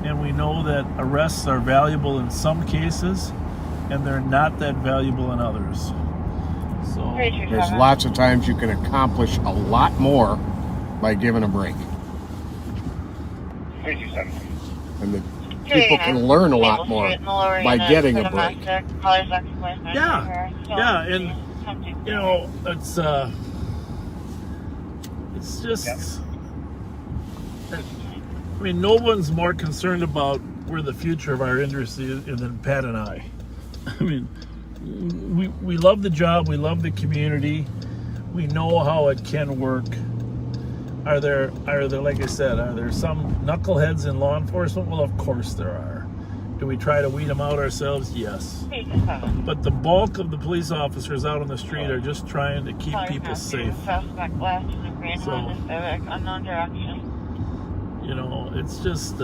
and we know that arrests are valuable in some cases, and they're not that valuable in others. So
there's lots of times you can accomplish a lot more by giving a break. And the people can learn a lot more by getting a break.
Yeah, and it's just, I mean, no one's more concerned about where the future of our industry is than Pat and I. I mean, we love the job, we love the community, we know how it can work. Are there, like I said, are there some knuckleheads in law enforcement? Well, of course there are. Do we try to weed them out ourselves? Yes. But the bulk of the police officers out on the street are just trying to keep people safe.
Suspect left in the green
So,
Honda Civic, unknown direction.
you know, it's just,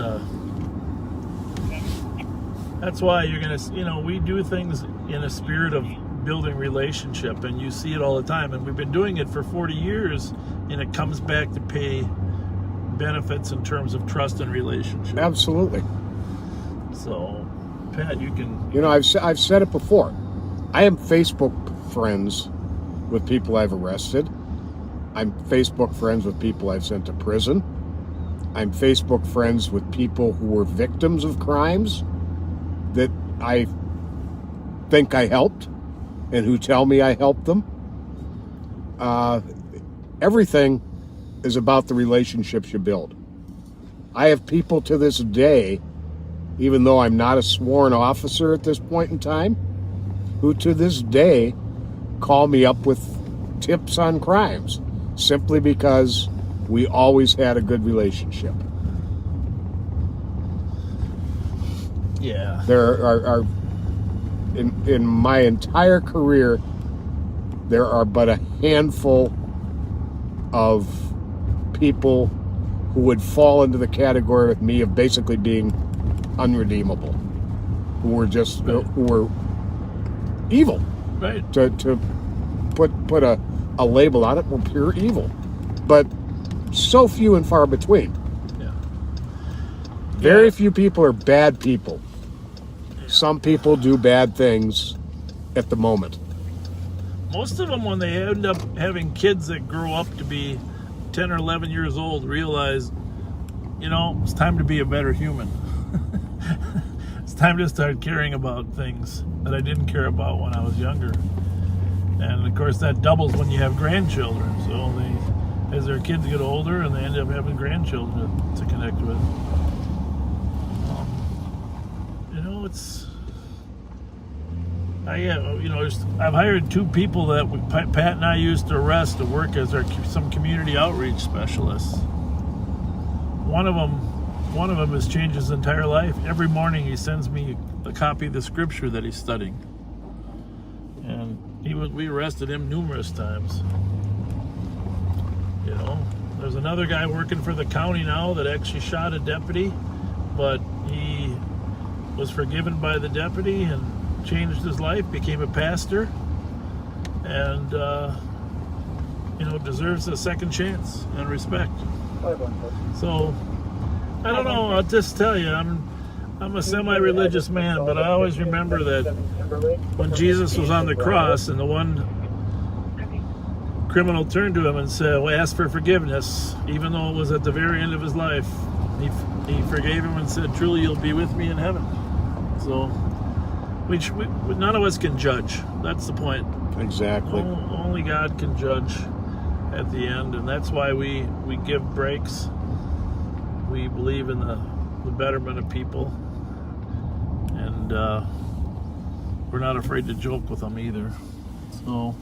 that's why you're going to, you know, we do things in a spirit of building relationship, and you see it all the time, and we've been doing it for 40 years, and it comes back to pay benefits in terms of trust and relationship.
Absolutely.
So, Pat, you can...
You know, I've said it before. I am Facebook friends with people I've arrested. I'm Facebook friends with people I've sent to prison. I'm Facebook friends with people who were victims of crimes that I think I helped and who tell me I helped them. Everything is about the relationships you build. I have people to this day, even though I'm not a sworn officer at this point in time, who to this day call me up with tips on crimes simply because we always had a good relationship.
Yeah.
There are in my entire career, there are but a handful of people who would fall into the category with me of basically being unredeemable, who were just who were evil.
Right.
To put a label on it, were pure evil, but so few and far between.
Yeah.
Very few people are bad people. Some people do bad things at the moment.
Most of them, when they end up having kids that grow up to be 10 or 11 years old, realize, you know, it's time to be a better human. It's time to start caring about things that I didn't care about when I was younger. And of course that doubles when you have grandchildren. So as their kids get older, and they end up having grandchildren to connect with. You know, I've hired 2 people that Pat and I used to arrest to work as some community outreach specialists. One of them has changed his entire life. Every morning he sends me a copy of the scripture that he's studying. And we arrested him numerous times. You know, there's another guy working for the county now that actually shot a deputy, but he was forgiven by the deputy and changed his life, became a pastor, and deserves a second chance and respect. So I don't know, I'll just tell you, I'm a semi-religious man, but I always remember that when Jesus was on the cross and the one criminal turned to him and said, well, ask for forgiveness, even though it was at the very end of his life, he forgave him and said, truly you'll be with me in heaven. So none of us can judge. That's the point.
Exactly.
Only God can judge at the end, and that's why we give breaks. We believe in the betterment of people, and we're not afraid to joke with them either. So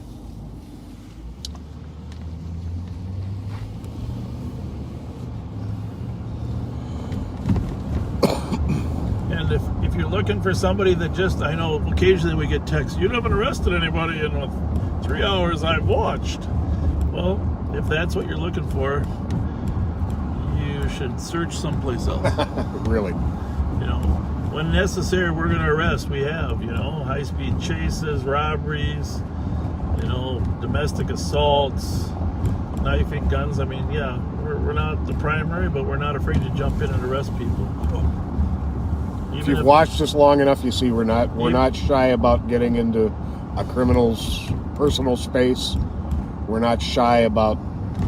and if you're looking for somebody that just, I know occasionally we get texts, you haven't arrested anybody in the 3 hours I've watched. Well, if that's what you're looking for, you should search someplace else.
Really?
You know, when necessary, we're going to arrest. We have, high-speed chases, robberies, domestic assaults, knifing, guns. I mean, yeah, we're not the primary, but we're not afraid to jump in and arrest people.
If you've watched us long enough, you see we're not shy about getting into a criminal's personal space. We're not shy about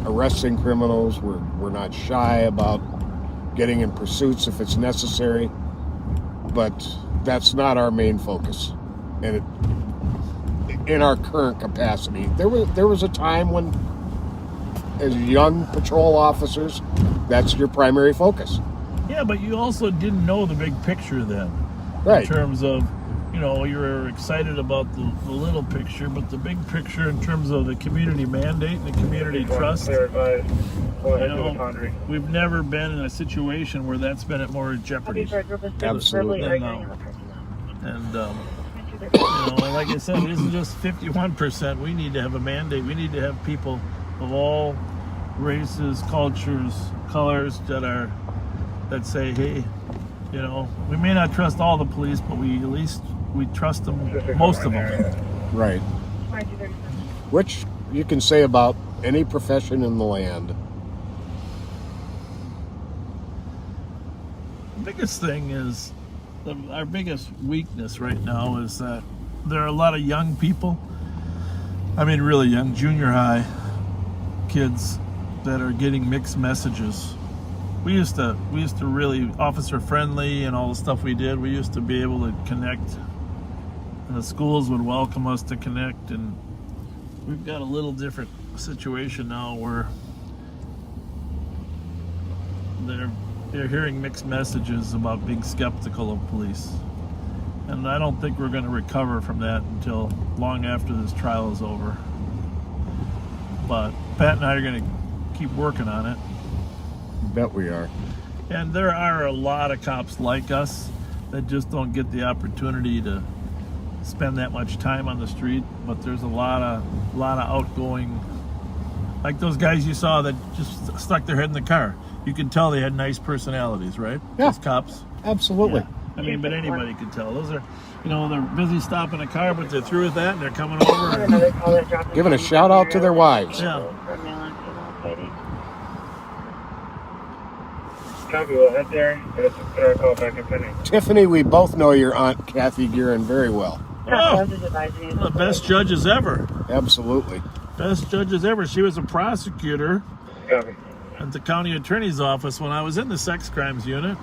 arresting criminals. We're not shy about getting in pursuits if it's necessary. But that's not our main focus. And in our current capacity, there was a time when, as young patrol officers, that's your primary focus.
Yeah, but you also didn't know the big picture then.
Right.
In terms of you know, you're excited about the little picture, but the big picture in terms of the community mandate and the community trust, you know, we've never been in a situation where that's been at more jeopardy.
Absolutely.
Than now. And, you know, like I said, it isn't just 51%. We need to have a mandate. We need to have people of all races, cultures, colors that say, hey, you know, we may not trust all the police, but we at least trust them, most of them.
Right. Which you can say about any profession in the land.
The biggest thing is, our biggest weakness right now is that there are a lot of young people, I mean really young, junior high kids that are getting mixed messages. We used to really officer friendly and all the stuff we did. We used to be able to connect, and the schools would welcome us to connect, and we've got a little different situation now where they're hearing mixed messages about being skeptical of police. And I don't think we're going to recover from that until long after this trial is over. But Pat and I are going to keep working on it.
Bet we are.
And there are a lot of cops like us that just don't get the opportunity to spend that much time on the street. But there's a lot of outgoing, like those guys you saw that just stuck their head in the car. You can tell they had nice personalities, right?
Yeah.
Those cops.
Absolutely.
Yeah. I mean, but anybody could tell. Those are, you know, they're busy stopping a car, but they're through with that and they're coming over. And
giving a shout out to their wives.
Yeah.
Copy, we'll head there and put our call back in Pennington.
Tiffany, we both know your Aunt Kathy Guerin very well.
Oh, the best judges ever.
Absolutely.
Best judges ever. She was a prosecutor
Copy.
at the county attorney's office when I was in the sex crimes unit.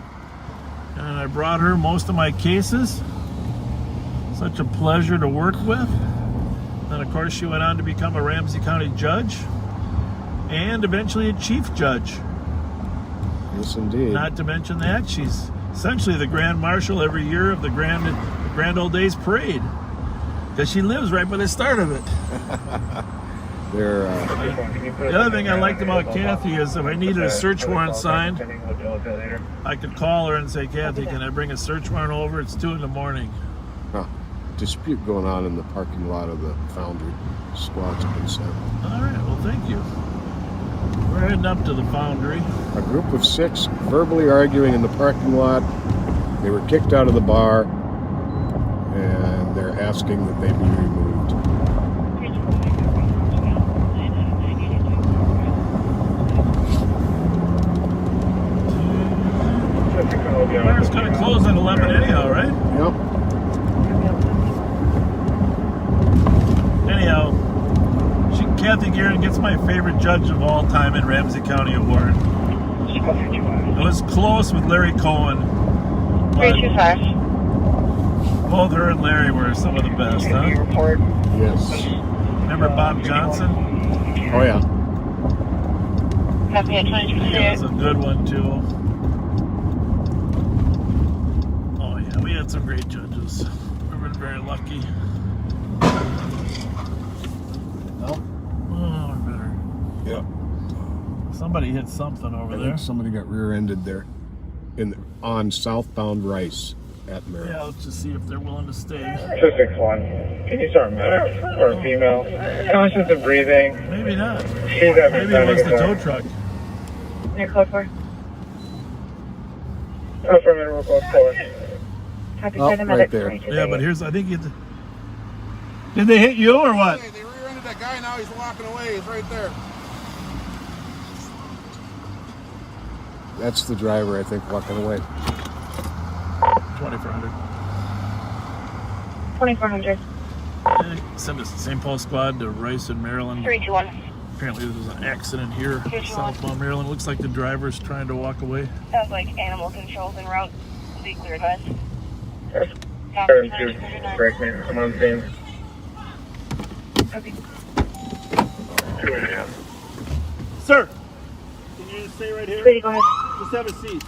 And I brought her most of my cases. Such a pleasure to work with. And of course she went on to become a Ramsey County judge and eventually a chief judge.
Yes, indeed.
Not to mention that she's essentially the grand marshal every year of the Grand Old Days Parade, because she lives right by the start of it. The other thing I liked about Kathy is if I needed a search warrant signed, I could call her and say, Kathy, can I bring a search warrant over? It's 2 a.m.
Huh. Dispute going on in the parking lot of the Foundry. Squad's been sent.
All right, well, thank you. We're heading up to the Foundry.
A group of 6 verbally arguing in the parking lot. They were kicked out of the bar, and they're asking that they be removed.
Bar's going to close at 11 anyhow, right?
Yep.
Anyhow, Kathy Guerin gets my favorite judge of all time in Ramsey County Award. It was close with Larry Cohen.
325.
Both her and Larry were some of the best, huh?
Yes.
Remember Bob Johnson?
Oh, yeah.
Copy at 22.
Yeah, that's a good one, too. Oh, yeah, we had some great judges. We've been very lucky.
Yeah.
Somebody hit something over there.
Somebody got rear-ended there on southbound Rice at Merrill.
Yeah, let's just see if they're willing to stay.
261. Can you start medic or a female? Conscious of breathing.
Maybe not.
She's at
Maybe it was the tow truck.
Your code 4.
Affirmative, we'll go forward.
Copy,
Oh,
paramedic.
right there.
Yeah, but here's, I think you... Did they hit you or what?
They rear-ended that guy, now he's walking away. He's right there.
That's the driver, I think, walking away.
2400.
2400.
Send us the St. Paul squad to Rice and Maryland.
321.
Apparently there was an accident here,
321.
southbound Maryland. Looks like the driver's trying to walk away.
Sounds like animal controls en route. Be cleared, guys.
Turn to break me. I'm on scene.
Copy.
2 a.m.
Sir, can you just stay right here?
Sweetie, go ahead.
Just have a seat.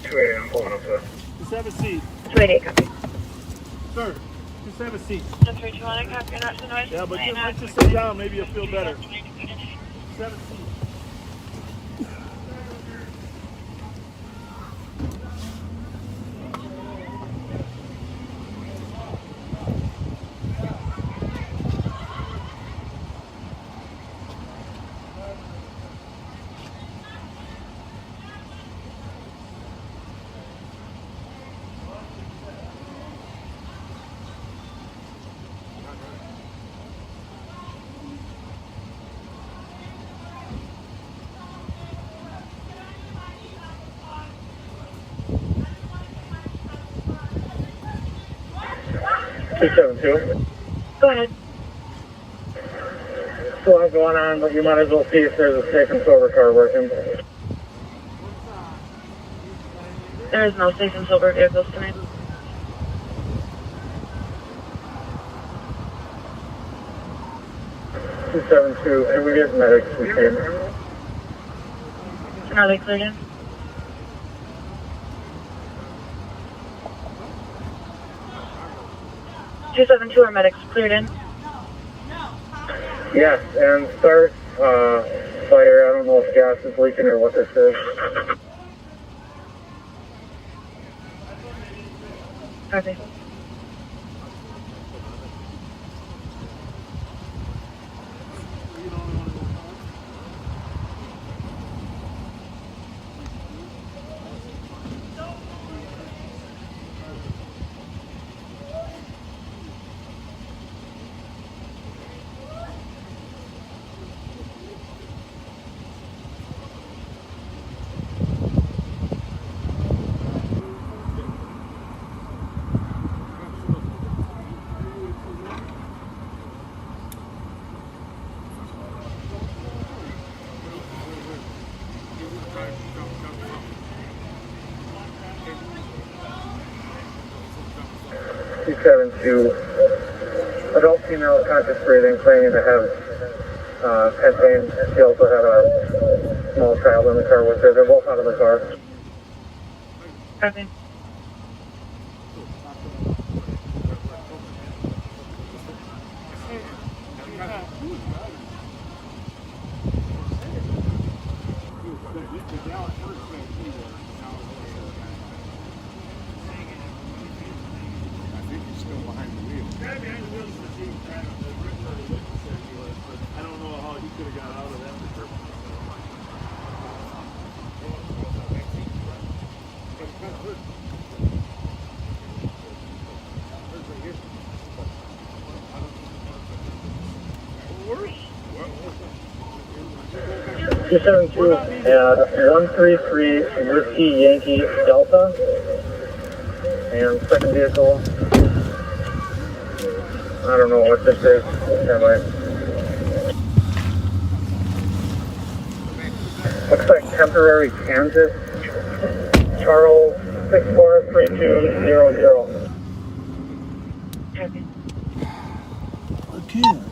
2 a.m. Pulling up, sir.
Just have a seat.
288, copy.
Sir. Just have a seat.
Just reach one and copy not to noise.
Yeah, but you might just sit down. Maybe you'll feel better. Just have a seat.
Go ahead.
Still a lot going on, but you might as well see if there's a safe and sober car working.
There is no safe and sober vehicles tonight.
Can we get medics to see?
Are they cleared in? (272) are medics cleared in?
Yes, and start fire. I don't know if gas is leaking or what this is.
Okay.
Adult female conscious breathing, claiming to have head pain. She also had a small child in the car with her. They're both out of the car.
Okay.
I don't know how he could have got out of that.
272 at 133 Whiskey Yankee Delta. And second vehicle, I don't know what this is. Looks like temporary Kansas, Charles 643200.
Again.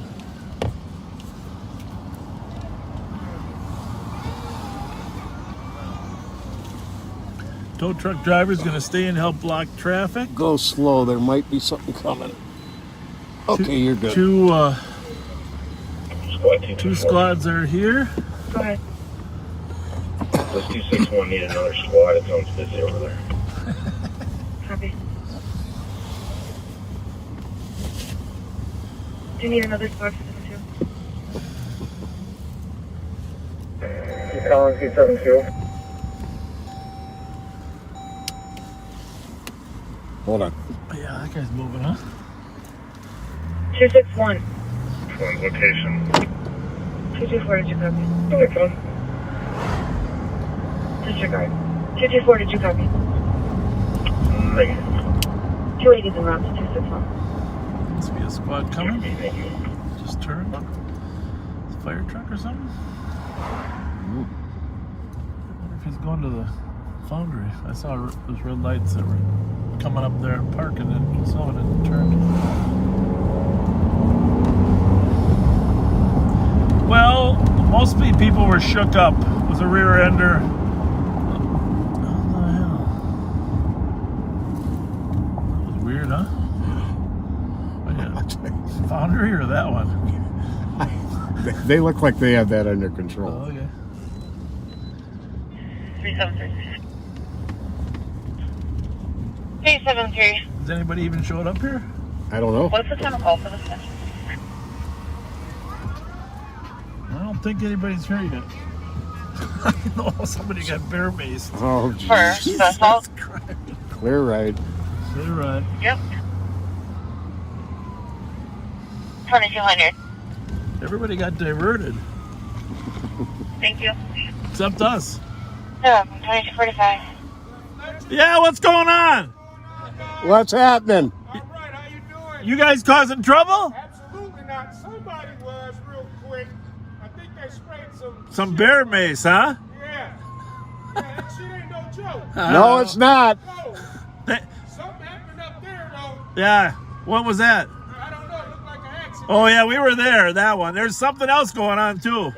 Tow truck driver's gonna stay and help block traffic.
Go slow, there might be something coming. Okay, you're good.
Two squads are here.
Go ahead.
Does 261 need another squad? It sounds busy over there.
Copy. Do you need another squad for this too?
He's calling 272.
Hold on.
Yeah, that guy's moving, huh?
261.
One's location.
224, did you copy? Disregard. 224, did you copy?
Negative.
280 is en route to 261.
Must be a squad coming. Just turned. It's a fire truck or something? I wonder if he's going to the foundry. I saw those red lights that were coming up there and parking, and saw it and turned. Well, mostly people were shook up. It was a rear ender. What the hell? That was weird, huh? Foundry or that one?
They look like they have that under control.
Oh, okay.
373. 373.
Has anybody even showed up here?
I don't know.
What's the time of call for this one?
I don't think anybody's here yet. I know somebody got bear maced.
Oh,
For
Jesus
the assault?
Christ.
Clear ride.
Clear ride.
Yep. 2200.
Everybody got diverted.
Thank you.
Except us.
2245.
Yeah, what's going on?
What's happening?
You guys causing trouble?
Absolutely not. Somebody was real quick. I think they sprayed
Some bear mace, huh?
Yeah, that shit ain't no joke.
No, it's not.
No. Something happened up there, though.
Yeah. What was that?
I don't know. It looked like an accident.
Oh, yeah, we were there, that one. There's something else going on, too.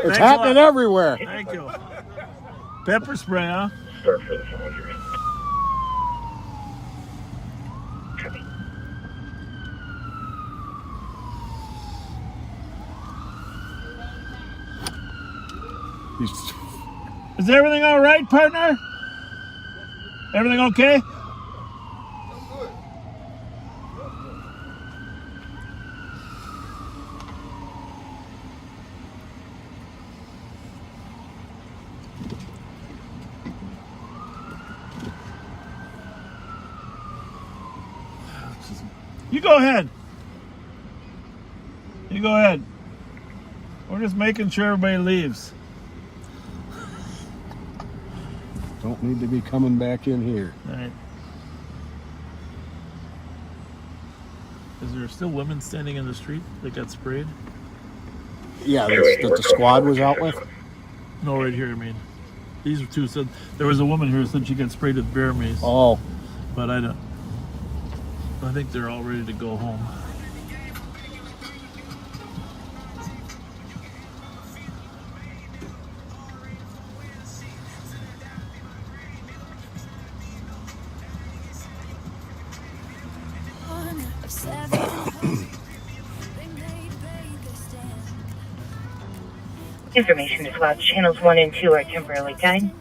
It's happening everywhere.
Thank you. Pepper spray, huh?
Start for the Foundry.
Is everything all right, partner? Everything okay? You go ahead. You go ahead. We're just making sure everybody leaves.
Don't need to be coming back in here.
All right. Is there still women standing in the street that got sprayed?
Yeah, that the squad was out with?
No, right here, I mean. These two said, there was a woman here who said she got sprayed with bear mace.
Oh.
But I think they're all ready to go home.
Information is allowed. Channels 1 and 2 are temporarily tied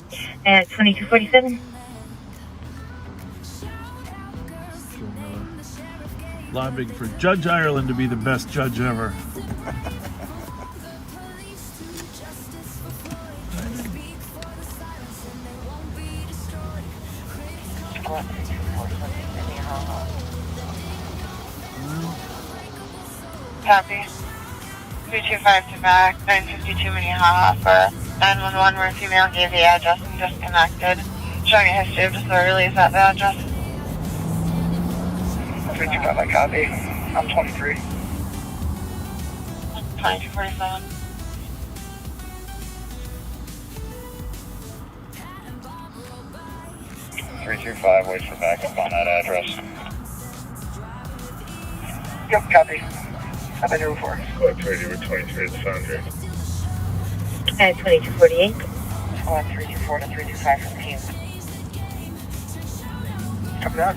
at 2247.
Lobbying for Judge Ireland to be the best judge ever.
Copy. 325 to back, 952 Minnehaha for 911 where a female gave the address and disconnected. Showing a history of disorderly, is that the address?
325, I copy. I'm 23.
2247.
Waits for backup on that address. Yep, copy. I've been here before.
Squad 30 with 23 at the Foundry.
At 2248.
Squad 324 to 325 from team.
Copy that.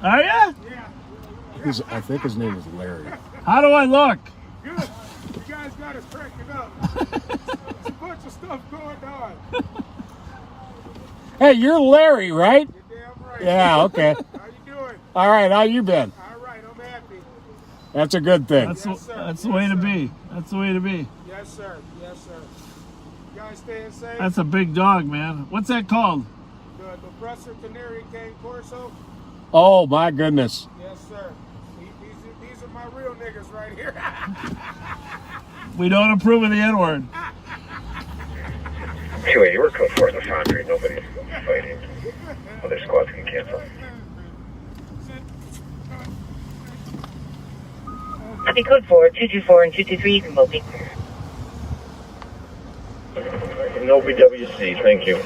Are ya?
I think his name is Larry.
How do I look?
Good. You guys got us cracking up. There's a bunch of stuff going on.
Hey, you're Larry, right?
You're damn right.
Yeah, okay.
How you doing?
All right, how you been?
All right, I'm happy.
That's a good thing.
That's the way to be. That's the way to be.
Yes, sir. Yes, sir. You guys staying safe?
That's a big dog, man. What's that called?
The Presser Canary Cane Corso?
Oh, my goodness.
Yes, sir. These are my real niggas right here.
We don't approve of the N-word.
280, we're code 4 in the Foundry. Nobody's fighting. Other squads can cancel.
Copy code 4, 224 and 223, you can both be.
No BWC, thank you.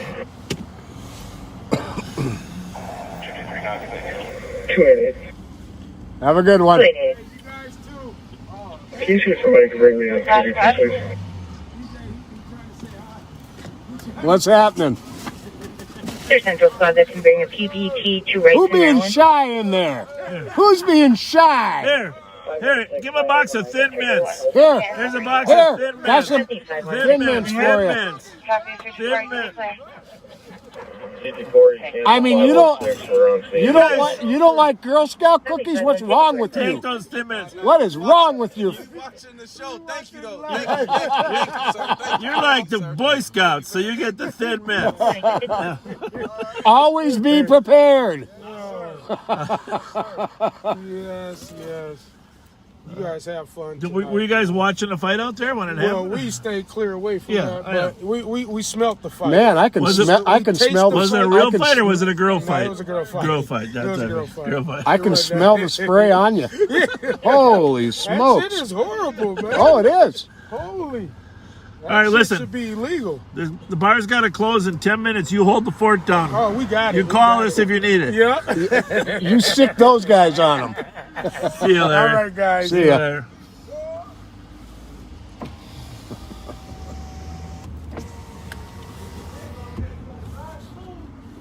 288.
Have a good one.
288.
Can you see if somebody can bring me a PVT, please?
What's happening?
There's Central Squad that can bring a PPT to Wright.
Who's being shy in there? Who's being shy?
Here, give him a box of Thin Mints.
Here.
There's a box
Here.
of Thin Mints.
Got some Thin Mints for you.
Thin Mints.
I mean, you don't like Girl Scout cookies? What's wrong with you?
Take those Thin Mints.
What is wrong with you?
Watching the show. Thank you, though.
You're like the Boy Scouts, so you get the Thin Mints.
Always be prepared.
Yes, yes. You guys have fun.
Were you guys watching the fight out there when it happened?
Well, we stayed clear away from that, but we smelt the fight.
Man, I can smell. I can smell.
Was it a real fight or was it a girl fight?
No, it was a girl fight.
Girl fight. That's
It was a
it.
girl fight.
Girl fight.
I can smell the spray on you. Holy smokes!
That shit is horrible, man.
Oh, it is.
Holy.
All right, listen.
Should be illegal.
The bar's got to close in 10 minutes. You hold the fort down.
Oh, we got it.
You call us if you need it.
Yeah.
You stick those guys on them.
See you, Larry.
All right, guys.
See ya.
Later.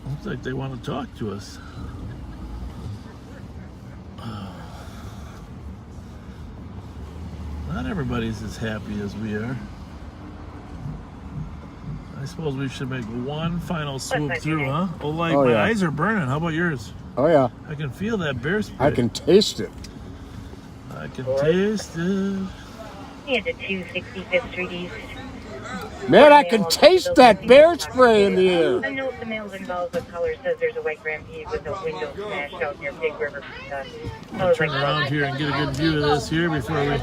Looks like they want to talk to us. Not everybody's as happy as we are. I suppose we should make one final swoop through, huh? Oh, like
Oh,
my
yeah.
eyes are burning. How about yours?
Oh yeah.
I can feel that bear spray.
I can taste it.
I can taste it.
Yeah, the 265th Street East.
Man, I can taste that bear spray in the air.
A note the mail's involved with color says there's a white Rampede with a window smashed out near Big River.
Turn around here and get a good view of this here before we.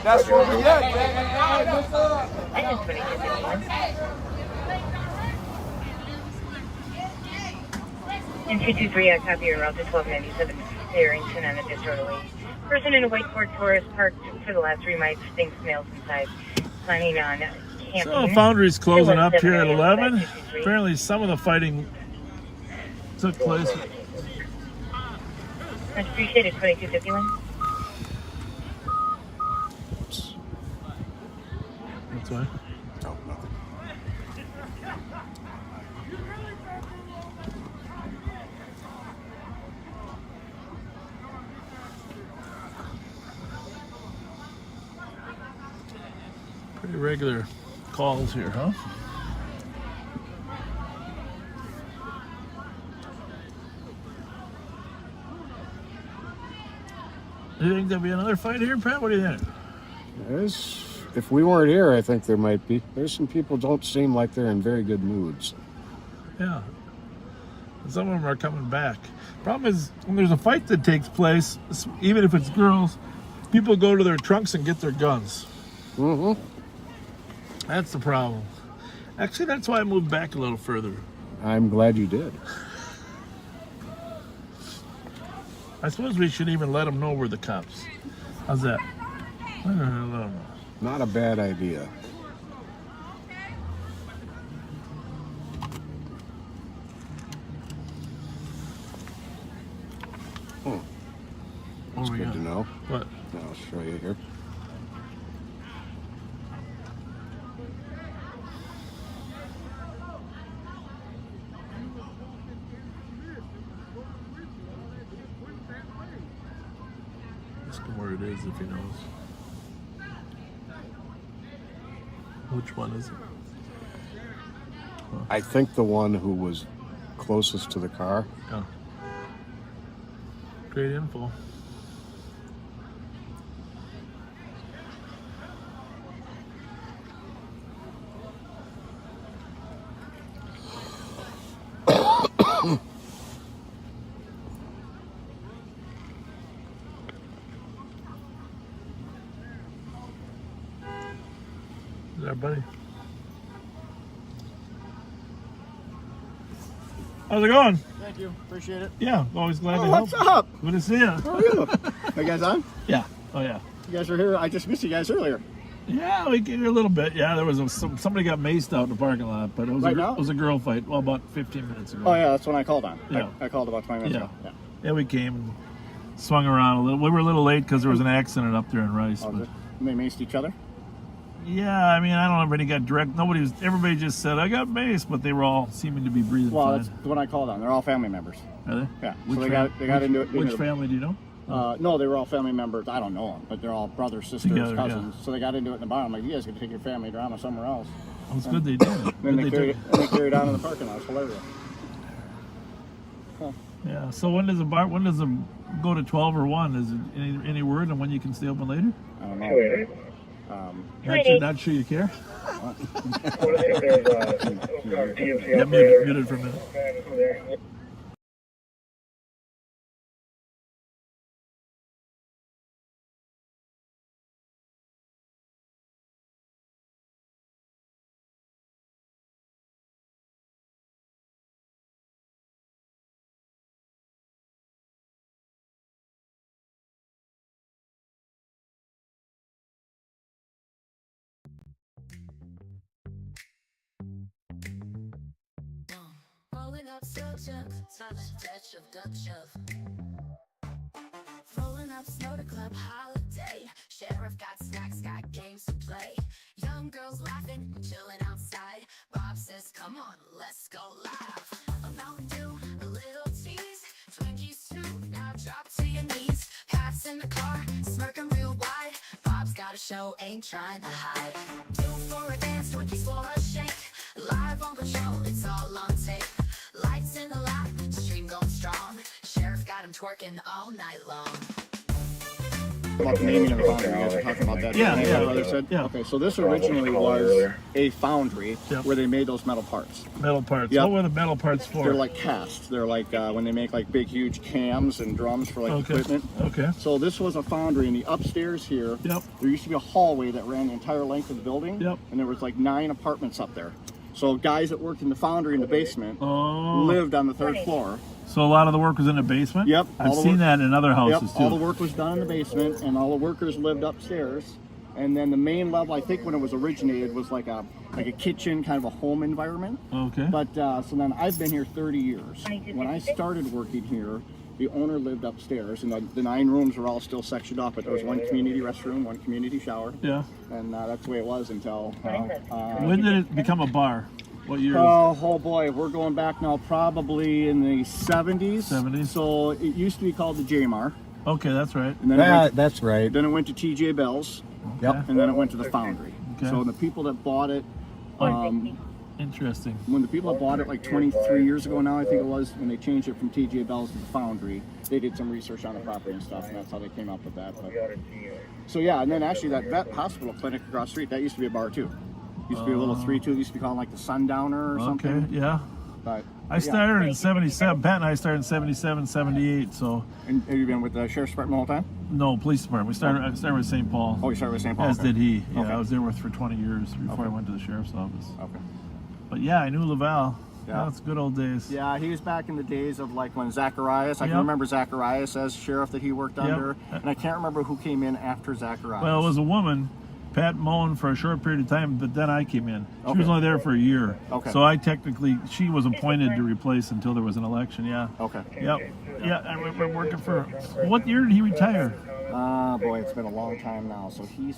That's where we at.
I just put it in 223, I copy your route to 1297 Harrington on a disorderly person in a white Ford Taurus parked for the last 3 miles. Stinks smells inside. Planning on camping.
So Foundry's closing up here at 11. Apparently some of the fighting took place.
Much appreciated, 2251.
That's why.
Oh, nothing.
Pretty regular calls here, huh? Do you think there'll be another fight here, Pat? What do you think?
If we weren't here, I think there might be. There's some people don't seem like they're in very good moods.
Yeah. Some of them are coming back. Problem is, when there's a fight that takes place, even if it's girls, people go to their trunks and get their guns.
Mm-hmm.
That's the problem. Actually, that's why I moved back a little further.
I'm glad you did.
I suppose we should even let them know we're the cops. How's that? I don't know.
Not a bad idea. That's
we
good
got?
to know.
What?
I'll show you here.
Ask him where it is if he knows. Which one is it?
I think the one who was closest to the car.
Oh. Great info. Is that buddy? How's it going?
Thank you. Appreciate it.
Yeah, always glad to help.
What's up?
Good to see you.
How are you? Are you guys on?
Yeah. Oh, yeah.
You guys were here. I just missed you guys earlier.
Yeah, we get here a little bit. Yeah, there was somebody got maced out in the parking lot, but it was,
Right now?
it was a girl fight. Well, about 15 minutes ago.
Oh, yeah, that's when I called on.
Yeah.
I called about 20 minutes
Yeah.
ago. Yeah.
Yeah, we came and swung around a little. We were a little late because there was an accident up there in Rice.
Oh,
But
they maced each other?
yeah, I mean, I don't know if anybody got direct. Everybody just said, I got maced, but they were all seeming to be breathing
Well,
fine.
that's what I called on. They're all family members.
Are they?
Yeah.
Which
So they got into it.
Which family do you know?
No, they were all family members. I don't know them, but they're all brothers, sisters,
Together,
cousins. So they got into it in the bar. I'm like, you guys can take your family drama somewhere else.
Well, it's good they did.
Then
Good
they carried on in the parking lot. It's hilarious. Huh.
Yeah. So when does the go to 12 or 1? Is it any word on when you can stay open later?
I don't know.
Not sure you care.
Yeah,
muted for a minute.
Rolling up Silchuk, touch of duck shove. Rolling up snow to club holiday. Sheriff got snacks, got games to play. Young girls laughing, chilling outside. Bob says, come on, let's go live. A Mountain Dew, a little tease. Twinkies too, now drop to your knees. Pat's in the car, smirking real wide. Bob's got a show, ain't trying to hide. Two for a dance, Twinkies for a shake. Live on patrol, it's all on tape. Lights in the lap, stream going strong. Sheriff got him twerking all night long.
About the naming of the foundry, you guys were talking about that.
Yeah.
Okay, so this originally was a foundry where they made those metal parts.
Metal parts.
Yep.
What were the metal parts for?
They're like cast. They're like when they make like big, huge cams and drums for like equipment.
Okay.
So this was a foundry, and the upstairs here, there used to be a hallway that ran the entire length of the building. Yep. And there was like 9 apartments up there. So guys that worked in the foundry in the basement lived on the 3rd floor.
So a lot of the work was in the basement?
Yep.
I've seen that in other houses too.
All the work was done in the basement, and all the workers lived upstairs. And then the main level, I think when it was originated, was like a kitchen, kind of a home environment.
Okay.
But so then I've been here 30 years. When I started working here, the owner lived upstairs, and the 9 rooms were all still sectioned off, but there was 1 community restroom, 1 community shower.
Yeah.
And that's the way it was until...
when did it become a bar? What year?
Oh boy, we're going back now probably in the 70s.
70s.
So it used to be called the J-Mar.
Okay, that's right.
And then
that's right.
Then it went to TJ Bell's.
Yep.
And then it went to the foundry.
Okay.
So the people that bought it,
interesting.
when the people that bought it like 23 years ago now, I think it was, when they changed it from TJ Bell's to the foundry, they did some research on the property and stuff, and that's how they came up with that. But, so yeah, and then actually that vet hospital clinic across the street, that used to be a bar too. Used to be a little 3-2, used to be called like the Sundowner or something.
Okay, yeah.
But
I started in 77. Pat and I started in 77, 78. So.
And have you been with the sheriff's department the whole time?
No, police department. I started with St. Paul.
Oh, you started with St. Paul.
As did he. Yeah,
Okay.
I was there for 20 years before I went to the sheriff's office.
Okay.
But yeah, I knew Laval.
Yeah.
That's good old days.
Yeah, he was back in the days of like when Zacharias, I can remember Zacharias as sheriff that he worked under, and I can't remember who came in after Zacharias.
Well, it was a woman, Pat Moen, for a short period of time, but then I came in. She was only there for a year.
Okay.
So she was appointed to replace until there was an election, yeah.
Okay.
Yep. Yeah, and we're working for, what year did he retire?
Boy, it's been a long time now. So he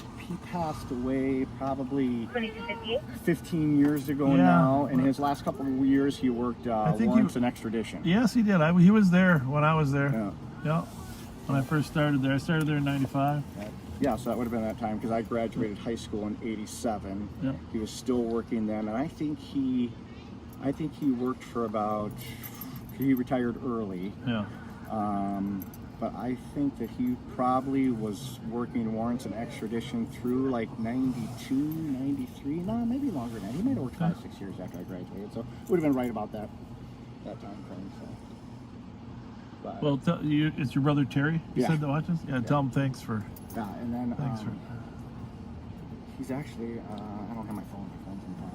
passed away probably 15 years ago now. And his last couple of years, he worked warrants and extradition.
Yes, he did. He was there when I was there.
Yeah.
When I first started there. I started there in 95.
Yeah, so that would have been that time because I graduated high school in '87.
Yep.
He was still working then, and I think he worked for about. He retired early.
Yeah.
But I think that he probably was working warrants and extradition through like 92, 93. No, maybe longer than that. He might have worked 5-6 years after I graduated, so it would have been right about that time frame. So. But,
Well, it's your brother Terry. You said that watches. Yeah, tell him thanks for.
Yeah, and then
Thanks for.
He's actually. I don't have my phone. My phone's in the car.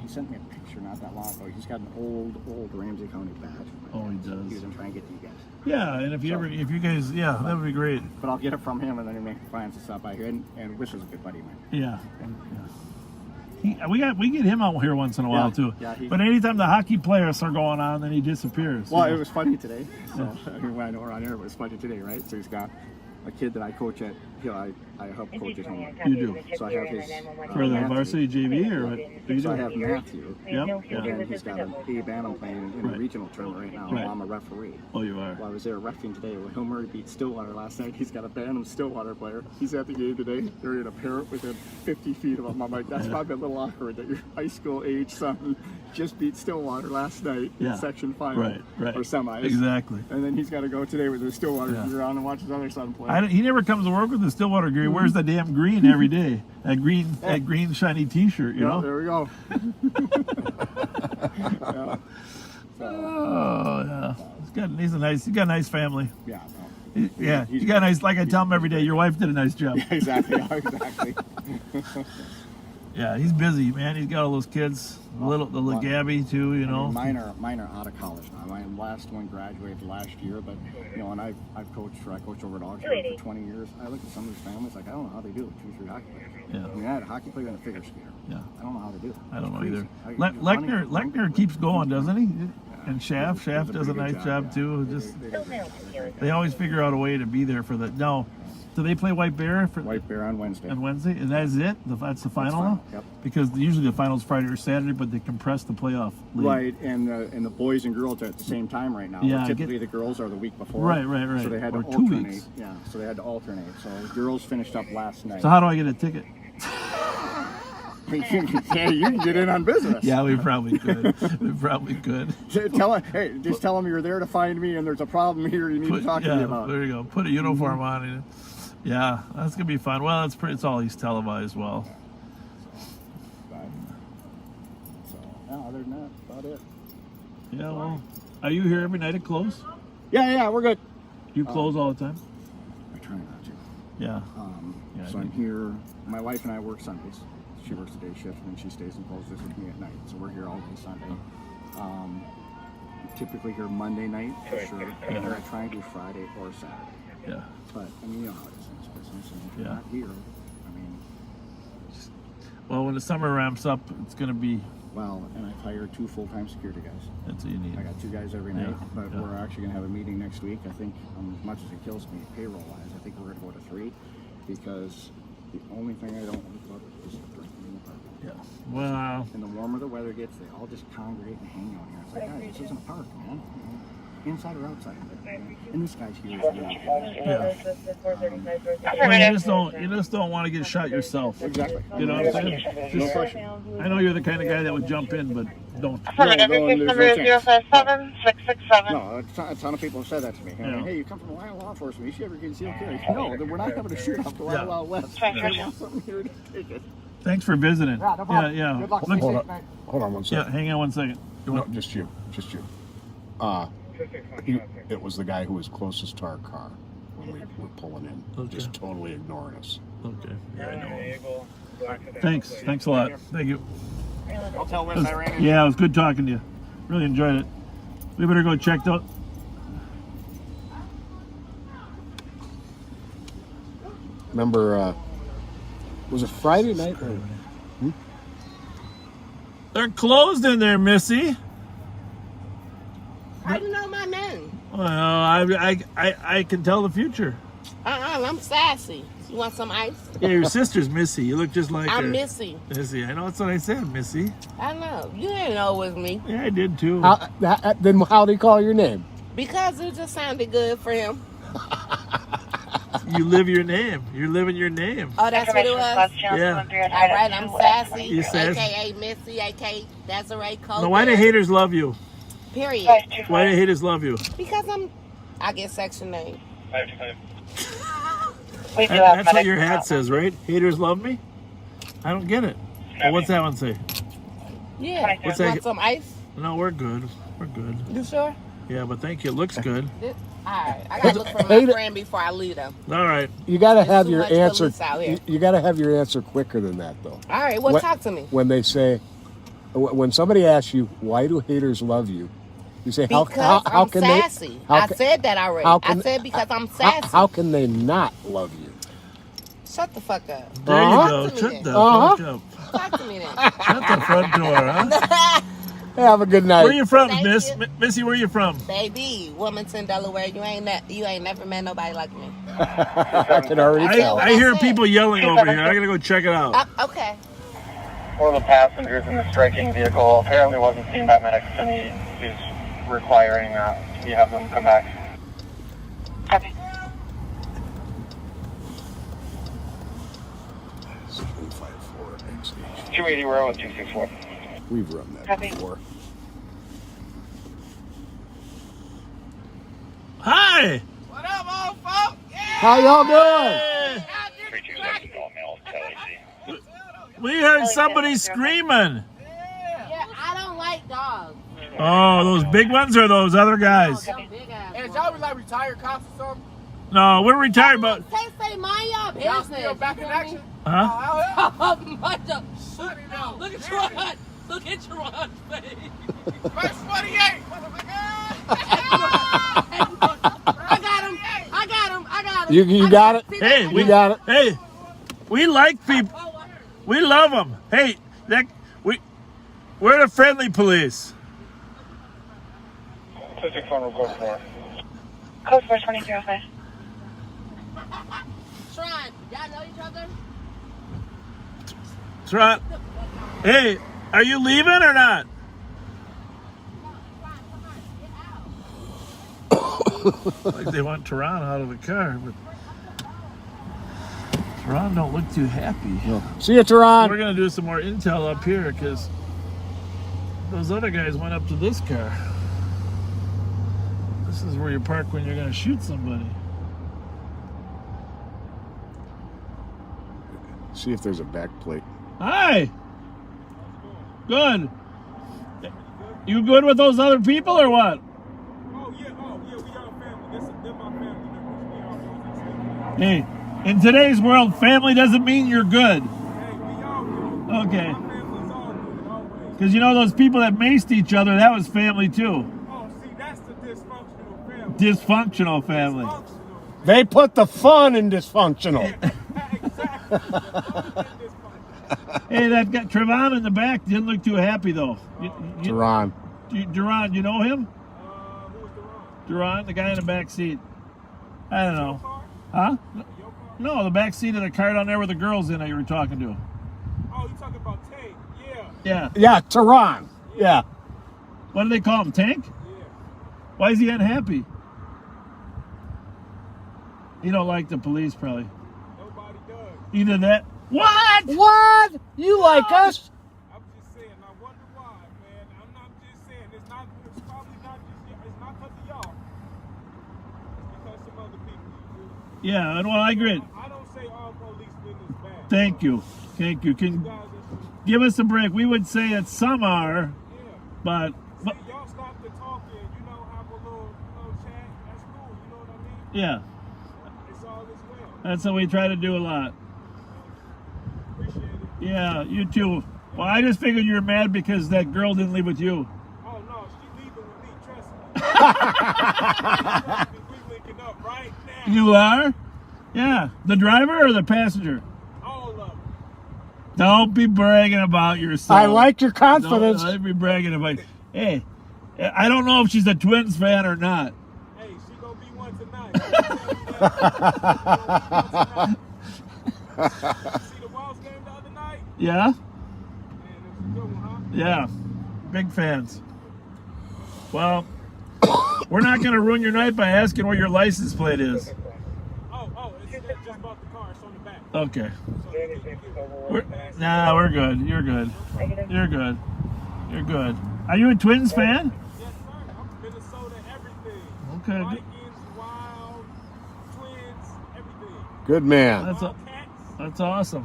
He sent me a picture not that long ago. He's got an old Ramsey County badge.
Oh, he does.
He was gonna try and get to you guys.
Yeah, and if you guys, that would be great.
But I'll get it from him, and then he'll make plans to stop by here. And Wish is a good buddy of mine.
Yeah. We get him out here once in a while too.
Yeah,
but anytime the hockey players are going on, then he disappears.
Well, it was funny today. So I mean, when I know around here, it was funny today, right? So he's got a kid that I coach at. I help coach at home.
You do.
So I have his
For the varsity JV or what? You
So I
do?
have Matthew.
Yep.
And then he's got an A band I'm playing in a regional tournament right now.
Right.
I'm a referee.
Oh, you are.
Well, I was there reffing today. When Hilmer beat Stillwater last night, he's got a Bantam Stillwater player. He's at the game today. They're in a parrot within 50 feet of him. I'm like, that's probably a little awkward that your high school age son just beat Stillwater last night in section final or semis.
Exactly.
And then he's got to go today with his Stillwater gear on and watch his other son play.
He never comes to work with the Stillwater gear. He wears the damn green every day. That green shiny T-shirt, you know.
There we go.
Oh yeah, he's got a nice family.
Yeah.
You got a nice. Like I tell him every day, your wife did a nice job.
Yeah, exactly.
Yeah, he's busy, man. He's got all those kids. The little Gabby too, you know.
I mean, mine are out of college now. My last one graduated last year, but you know, and I coached over at Augsburg for 20 years. I look at some of these families like I don't know how they do it. 2-3 hockey players.
Yeah.
I mean, I had a hockey player and a figure skater.
Yeah.
I don't know how they do it.
I don't know either.
Crazy.
Lechner keeps going, doesn't he? And Schaff does a nice job too. They always figure out a way to be there for the. No, do they play White Bear?
White Bear on Wednesday.
On Wednesday, and that's it. That's the final.
Yep.
Because usually the finals Friday or Saturday, but they compress the playoff league.
Right, and the boys and girls are at the same time right now.
Yeah,
typically the girls are the week before.
Right.
So they had to
or 2
alternate.
weeks.
Yeah, so they had to alternate. So the girls finished up last night.
So how do I get a ticket?
You can get in on business.
Yeah, we probably could.
Just tell them you're there to find me, and there's a problem here you need to talk to me about.
There you go. Put a uniform on. Yeah, that's gonna be fun. Well, it's all East televised. Well.
So other than that, about it.
Yeah. Well, are you here every night at close?
Yeah, we're good.
You close all the time?
I try not to.
Yeah.
So I'm here. My wife and I work Sundays. She works a day shift, and then she stays and closes with me at night. So we're here all day Sunday. Typically here Monday night for sure. And I try and do Friday or Saturday.
Yeah.
But I mean, you know how it is in this business. And if you're not here, I mean.
Well, when the summer ramps up, it's going to be.
Well, and I've hired 2 full-time security guys.
That's what you need.
I got 2 guys every night, but we're actually going to have a meeting next week. I think, as much as it kills me payroll-wise, I think we're going to go to 3 because the only thing I don't like about it is the drinking in the park.
Yeah. Well.
And the warmer the weather gets, they all just congregate and hang out here. It's like, guys, this isn't a park, man. Inside or outside. And this guy's here is really good.
Well, you just don't want to get shot yourself.
Exactly.
You know what I'm saying? I know you're the kind of guy that would jump in, but don't.
No, a ton of people have said that to me. I mean, hey, you come from Ohio law enforcement. You should ever get concealed carry. No, we're not having a shoot off the Wild Wild West. They want something here to take it.
Thanks for visiting.
Yeah, no problem.
Yeah.
Good luck.
Hold on one second.
Yeah, hang on 1 second.
No, just you. It was the guy who was closest to our car when we were pulling in.
Okay.
Just totally ignoring us.
Okay. Yeah, I know. Thanks a lot. Thank you.
I'll tell Wes I ran into.
Yeah, it was good talking to you. Really enjoyed it. We better go check out.
Remember, was it Friday night?
They're closed in there, Missy.
How do you know my name?
Well, I can tell the future.
I'm Sassy. You want some ice?
Yeah, your sister's Missy. You look just like her.
I'm Missy.
Missy, I know that's what I said, Missy.
I know. You didn't know it was me.
Yeah, I did too.
Then how do you call your name?
Because it just sounded good for him.
You live your name. You're living your name.
Oh, that's what it was?
Yeah.
All right, I'm Sassy,
You sassy.
a.k.a. Missy, a.k.a. Desiree Cole.
Now, why do haters love you?
Period.
Why do haters love you?
Because I get Section 8.
That's what your hat says, right? Haters love me? I don't get it. Well, what's that one say?
Yeah.
What's
Want
that?
some ice?
No, we're good. We're good.
You sure?
Yeah, but thank you. It looks good.
All right. I got to look for my friend before I leave them.
All right.
You got to have
too
your
much
answer.
police out here.
You got to have your answer quicker than that, though.
All right. Well, talk to me.
When they say, when somebody asks you, why do haters love you? You say, how
I'm
can
sassy.
they?
I said that already. I said because I'm sassy.
How can they not love you?
Shut the fuck up.
There you go. Shut the fuck up.
Talk to me then.
Shut the front door, huh?
Have a good night.
Where you from,
Thank
Miss?
you.
Missy, where you from?
Baby, Wilmington, Delaware. You ain't never met nobody like me.
I can already tell.
I hear people yelling over here. I gotta go check it out.
Okay.
One of the passengers in the striking vehicle apparently wasn't seen by medics, and he's requiring you have them come back.
Copy.
754 XH.
280 row and 264.
We've run that
Copy.
before.
Hi.
What up, old folks? Yeah.
How y'all doing?
We heard somebody screaming.
Yeah, I don't like dogs.
Oh, those big ones or those other guys?
And y'all be like retired cops or something?
No, we're retired, but
Say mind your business.
Y'all still back in action?
huh?
Mind your- Look at Ron. Look at Ron's face.
Verse 48.
I got him.
You got it?
Hey, we
got it.
Hey, we like people. We love them. Hey, we're the friendly police.
264 will go for.
Code 42305.
Tron, y'all know each other?
That's right. Hey, are you leaving or not? Like they want Tehran out of the car, but Tehran don't look too happy.
See you, Tehran.
We're gonna do some more intel up here because those other guys went up to this car. This is where you park when you're gonna shoot somebody.
See if there's a back plate.
Hi. Good. You good with those other people or what?
Oh, yeah, we all family. They're my family members.
Hey, in today's world, family doesn't mean you're good. Okay. Because you know those people that maced each other, that was family too.
Oh, see, that's the dysfunctional family.
Dysfunctional family.
They put the fun in dysfunctional.
Hey, that guy, Trevon in the back didn't look too happy though.
Tehran.
Duran, you know him? Duran, the guy in the back seat. I don't know. Huh? No, the back seat of the car down there with the girls in that you were talking to.
Oh, you talking about Tank?
Yeah.
Yeah, Tehran. Yeah.
What do they call him? Tank?
Yeah.
Why is he unhappy? He don't like the police, probably.
Nobody does.
Either that. What?
What? You like us?
I'm just saying, I wonder why, man. I'm not just saying. It's probably not just, it's not because of y'all. It's because some other people.
Yeah, well, I agree.
I don't say all policemen is bad.
Thank you. Thank you. Can give us a break. We would say that some are, but
See, y'all stop the talking, have a little, chat. That's cool, you know what I mean?
yeah,
It's all as well.
that's what we try to do a lot.
Appreciate it.
Yeah, you too. Well, I just figured you were mad because that girl didn't leave with you.
Oh, no, she leaving with me, trust me. We linking up right now.
You are? Yeah. The driver or the passenger?
All of them.
Don't be bragging about yourself.
I like your confidence.
Don't be bragging about. Hey, I don't know if she's a Twins fan or not.
Hey, she gonna be one tonight. See the Walls game the other night?
Yeah?
Man, it was a good one, huh?
Yeah. Big fans. Well, we're not going to ruin your night by asking where your license plate is.
Oh, it's just bought the car. It's on the back.
Okay.
So
Nah, we're good. You're good. You're good. You're good. Are you a Twins fan?
yes, sir. I'm Minnesota, everything.
Okay.
Vikings, Wild, Twins, everything.
Good man.
That's awesome.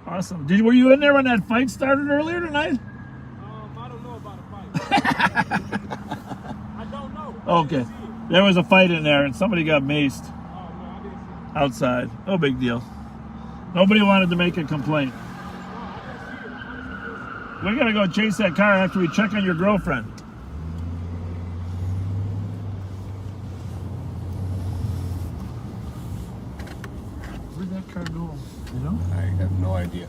Awesome. Were you in there when that fight started earlier tonight?
I don't know about a fight. I don't know.
Okay. There was a fight in there and somebody got maced outside. No big deal. Nobody wanted to make a complaint. We're going to go chase that car after we check on your girlfriend. Where'd that car go? You know?
I have no idea.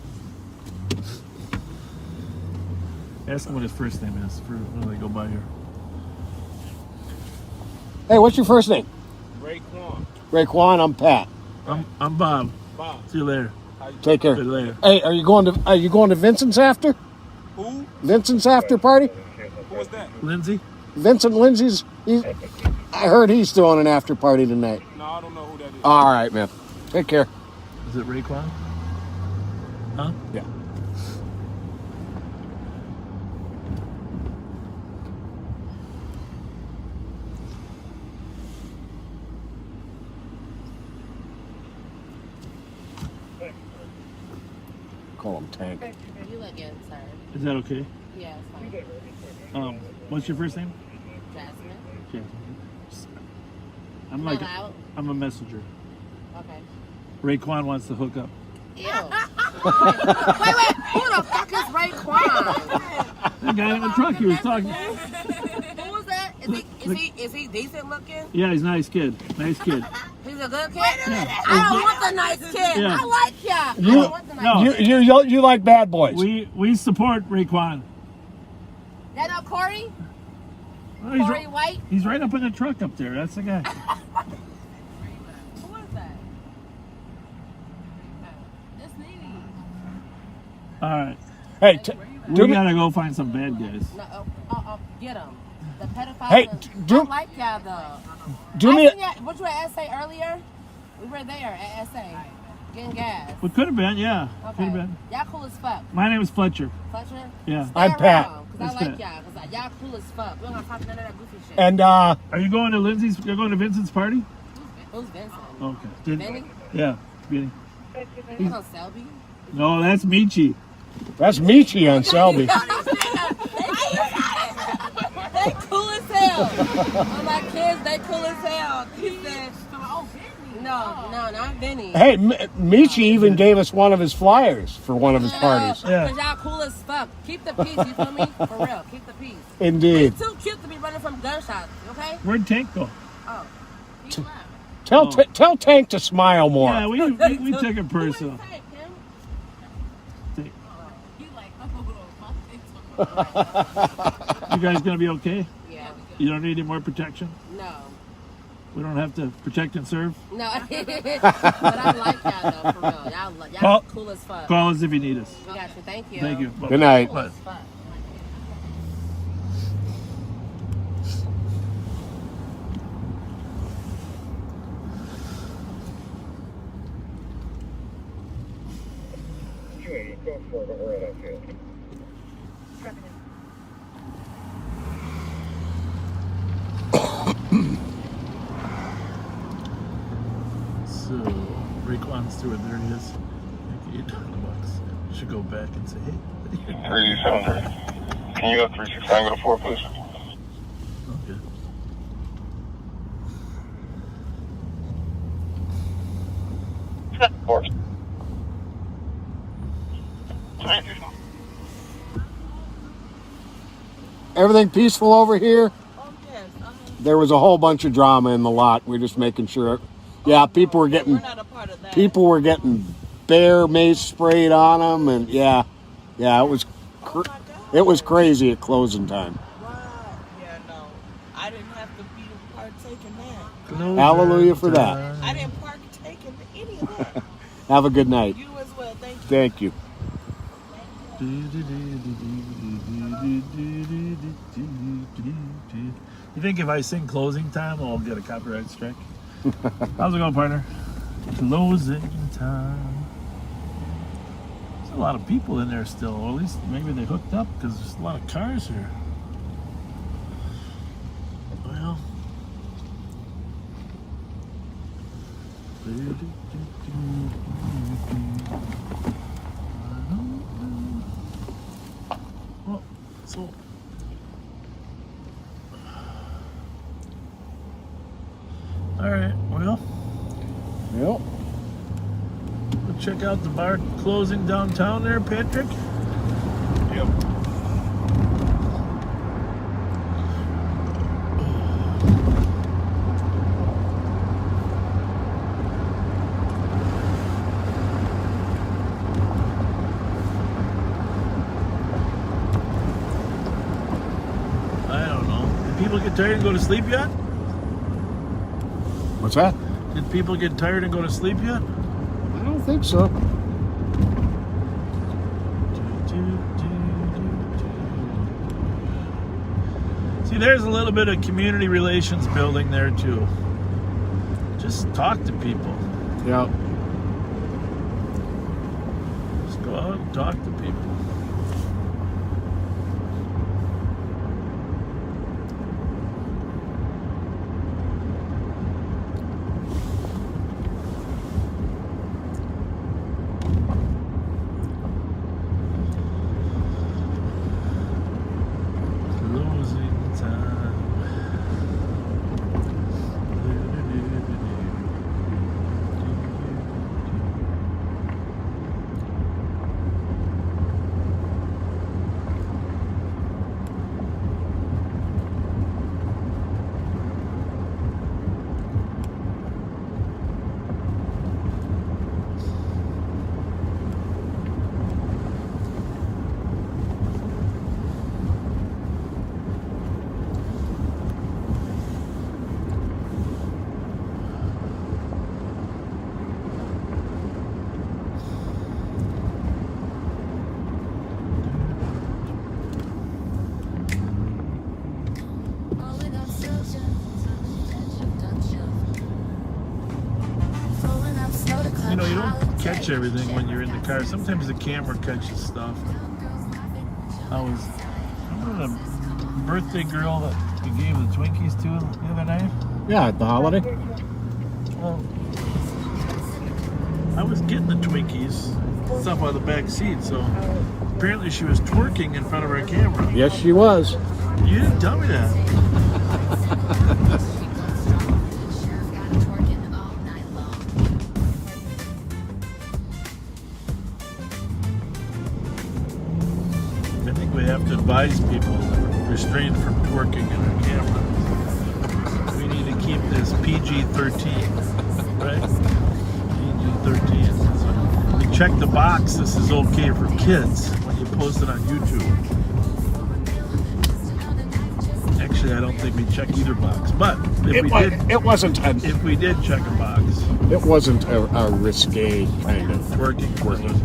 Ask him what his first name is when they go by here.
Hey, what's your first name?
Raekwon.
Raekwon, I'm Pat.
I'm Bob.
Bob.
See you later.
Take care.
See you later.
Hey, are you going to Vincent's after?
Who?
Vincent's after party?
Who was that?
Lindsay?
Vincent Lindsay's. I heard he's throwing an after party tonight.
No, I don't know who that is.
All right, man. Take care.
Is it Raekwon? Huh?
Yeah. Call him Tank.
You look good, sir.
Is that okay?
Yeah, it's fine.
What's your first name?
Jasmine.
Jasmine. I'm a messenger.
Okay.
Raekwon wants to hook up.
Ew. wait, who the fuck is Raekwon?
The guy in the truck he was talking.
Who was that? Is he decent looking?
Yeah, he's a nice kid. Nice kid.
He's a good kid? I don't want the nice kid.
Yeah.
I like ya. I don't want the nice kid.
You like bad boys.
We support Raekwon.
That no Corey?
Oh,
Corey White?
He's right up in the truck up there. That's the guy.
Who is that? It's Nene.
All right.
Hey,
we gotta go find some bad guys.
No, get him. The pedophiles.
Hey,
I like y'all though.
Do me.
What you at SA earlier? We were there at SA. Getting gas.
Well, could have been, yeah.
Okay.
Could have been.
Y'all cool as fuck.
My name is Fletcher.
Fletcher?
Yeah.
Stay
I'm Pat.
around, Cause
That's
I like
Pat.
y'all. Cause y'all cool as fuck. We don't have to talk none of that goofy shit.
And
Are you going to Lindsay's? You're going to Vincent's party?
Who's Vincent?
Okay.
Vinny?
Yeah, Vinny.
He's on Selby?
No, that's Michi.
That's Michi on Selby.
They cool as hell. All my kids, they cool as hell. He said, oh, Vinny. No, not Vinny.
Hey, Michi even gave us one of his flyers for one of his parties.
Yeah. Cause y'all cool as fuck. Keep the peace, you feel me? For real, keep the peace.
Indeed.
He's too cute to be running from gunshots, okay?
Where'd Tank go?
Oh.
Tell Tank to smile more.
Yeah, we took it personal. You guys gonna be okay?
Yeah.
You don't need any more protection?
No.
We don't have to protect and serve?
No. But I like y'all though, for real. Y'all cool as fuck.
Call us if you need us.
We got you. Thank you.
Thank you.
Good night.
Cool as fuck.
Go for it over at field.
So, Raekwon's through it. There he is. Like $800. Should go back and say, hey.
3700. Can you go 369 go to 4, please?
Okay.
Of course.
Everything peaceful over here? There was a whole bunch of drama in the lot. We're just making sure. Yeah, people were getting bear mace sprayed on them, and yeah, it was crazy at closing time.
Yeah, no. I didn't have to be partake in that.
Closing
Hallelujah for that.
I didn't partake in any of that.
Have a good night.
You as well. Thank you.
Thank you.
You think if I sing closing time, I'll get a copyright strike? How's it going, partner? Closing time. There's a lot of people in there still, or at least maybe they hooked up because there's a lot of cars here. Well. Well, so. All right, well.
Yep.
We'll check out the bar closing downtown there, Patrick.
Yep.
Did people get tired and go to sleep yet?
What's that?
Did people get tired and go to sleep yet?
I don't think so.
See, there's a little bit of community relations building there too. Just talk to people.
Yeah.
Just go out and talk to people. You know, you don't catch everything when you're in the car. Sometimes the camera catches stuff. Remember the birthday girl that we gave the Twinkies to the other night?
Yeah, at the holiday.
Well, I was getting the Twinkies, stuff out of the back seat, so apparently she was twerking in front of our camera.
Yes, she was.
You didn't tell me that. I think we have to advise people that are restrained from twerking in our camera. We need to keep this PG-13, right? PG-13. So you check the box, this is okay for kids when you post it on YouTube. Actually, I don't think we check either box, but if we did check a box,
it wasn't a risque kind of
twerking.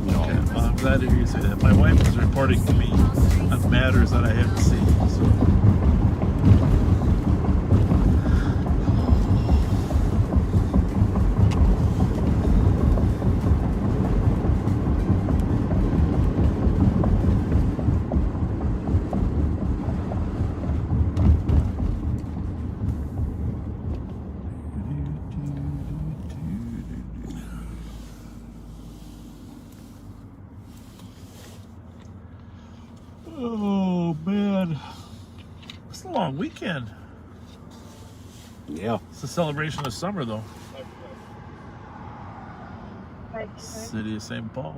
No.
Okay. Well, I'm glad to hear you say that. My wife was reporting to me on matters that I hadn't seen. So. Oh man, it's a long weekend.
Yeah,
it's a celebration of summer though. City of St. Paul.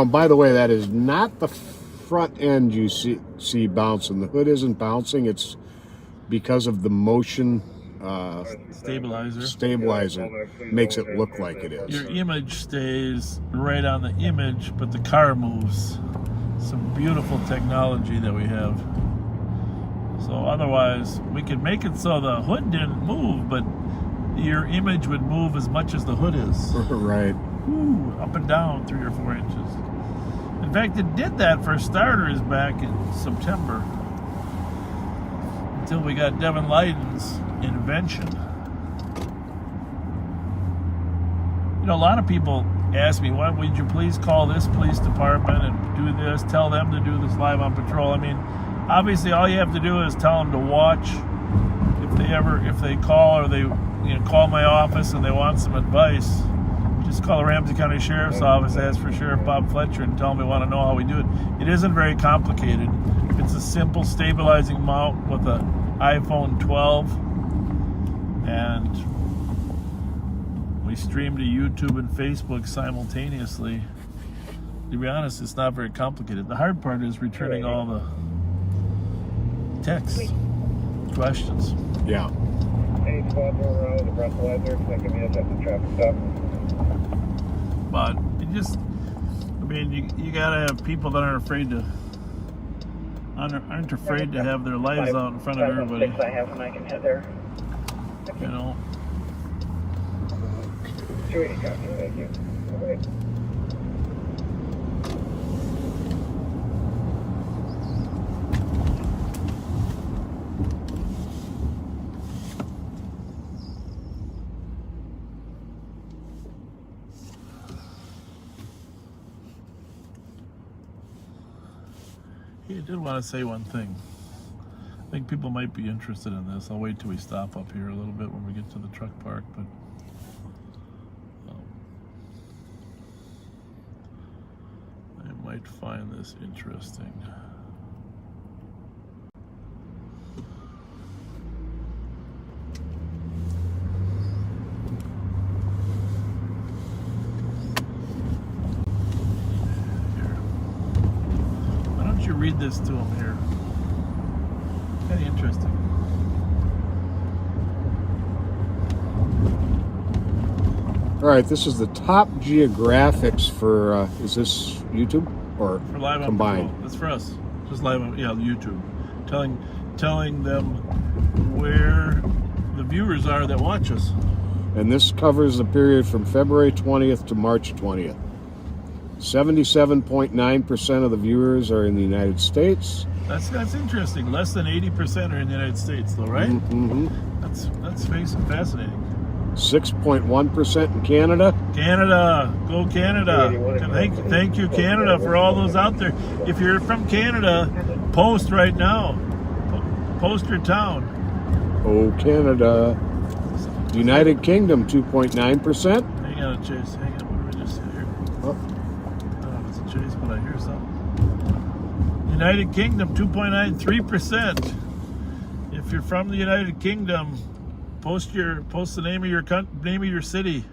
By the way, that is not the front end you see bouncing. The hood isn't bouncing. It's because of the motion stabilizer makes it look like it is.
Your image stays right on the image, but the car moves. Some beautiful technology that we have. So otherwise, we could make it so the hood didn't move, but your image would move as much as the hood is.
Right.
Woo, up and down 3 or 4 inches. In fact, it did that for starters back in September. Until we got Devin Leiden's invention. You know, a lot of people ask me, why would you please call this police department and do this, tell them to do this live on patrol? I mean, obviously all you have to do is tell them to watch. If they call or they call my office and they want some advice, just call the Ramsey County Sheriff's Office, ask for Sheriff Bob Fletcher, and tell them we want to know how we do it. It isn't very complicated. It's a simple stabilizing mount with an iPhone 12, and we stream to YouTube and Facebook simultaneously. To be honest, it's not very complicated. The hard part is returning all the texts, questions.
Yeah.
Any squad going around with a breathalyzer, that can be at the traffic stop.
But to mean, you gotta have people that aren't afraid to have their lives out in front of everybody.
I have when I can head there.
You know.
280 copy, thank you. Okay.
I did want to say one thing. I think people might be interested in this. I'll wait till we stop up here a little bit when we get to the truck park, but I might find this interesting. Read this to them here. Kind of interesting.
All right, this is the top geographics for, is this YouTube or
for live
combined?
That's for us. Just live on, yeah, YouTube. Telling them where the viewers are that watch us.
And this covers the period from February 20th to March 20th. 77.9% of the viewers are in the United States.
That's interesting. Less than 80% are in the United States, though, right?
Mm-hmm.
That's fascinating.
6.1% in Canada.
Canada, go Canada! Thank you, Canada, for all those out there. If you're from Canada, post right now. Post your town.
Oh, Canada. United Kingdom, 2.9%.
Hang on, Chase. Hang on. What did we just say here?
Oh.
I don't know if it's a Chase, but I hear something. United Kingdom, 2.93%. If you're from the United Kingdom, post the name of your city.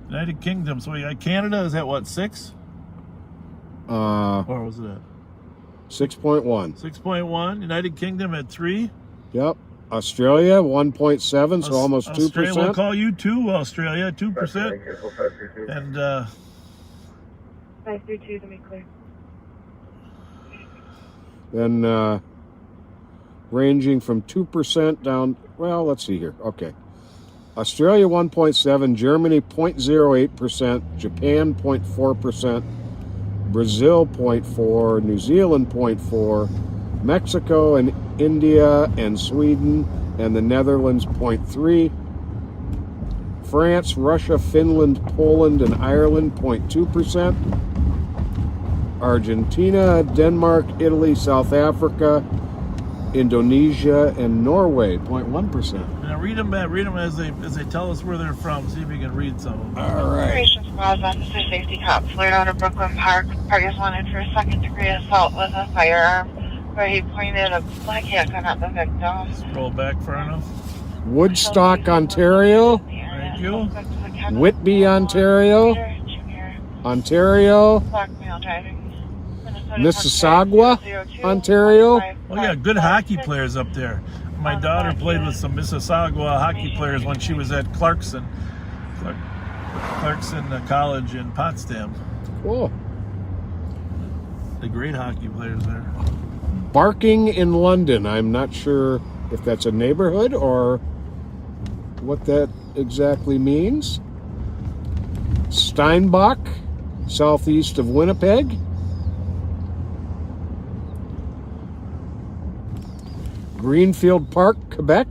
United Kingdom. So we got Canada. Is that what, 6? Or was it at
6.1?
6.1. United Kingdom at 3.
Yep. Australia 1.7, so almost 2%.
We'll call you 2, Australia, 2%. And
532 to be clear.
Then ranging from 2% down. Well, let's see here. Okay. Australia 1.7, Germany 0.08%, Japan 0.4%, Brazil 0.4%, New Zealand 0.4%, Mexico and India and Sweden and the Netherlands 0.3%, France, Russia, Finland, Poland, and Ireland 0.2%, Argentina, Denmark, Italy, South Africa, Indonesia, and Norway 0.1%.
Now read them as they tell us where they're from. See if you can read some of them.
All right.
Operations Squad, Officer Safety Cops, flared out of Brooklyn Park. Parties wanted for a second-degree assault with a firearm, where he pointed a black handgun at the victim.
Scroll back far enough.
Woodstock, Ontario.
Thank you.
Whitby, Ontario. Ontario.
Blackmail driving.
Mississauga, Ontario.
Oh yeah, good hockey players up there. My daughter played with some Mississauga hockey players when she was at Clarkson College in Potsdam.
Cool.
The great hockey players there.
Barking in London. I'm not sure if that's a neighborhood or what that exactly means. Steinbach, southeast of Winnipeg. Greenfield Park, Quebec.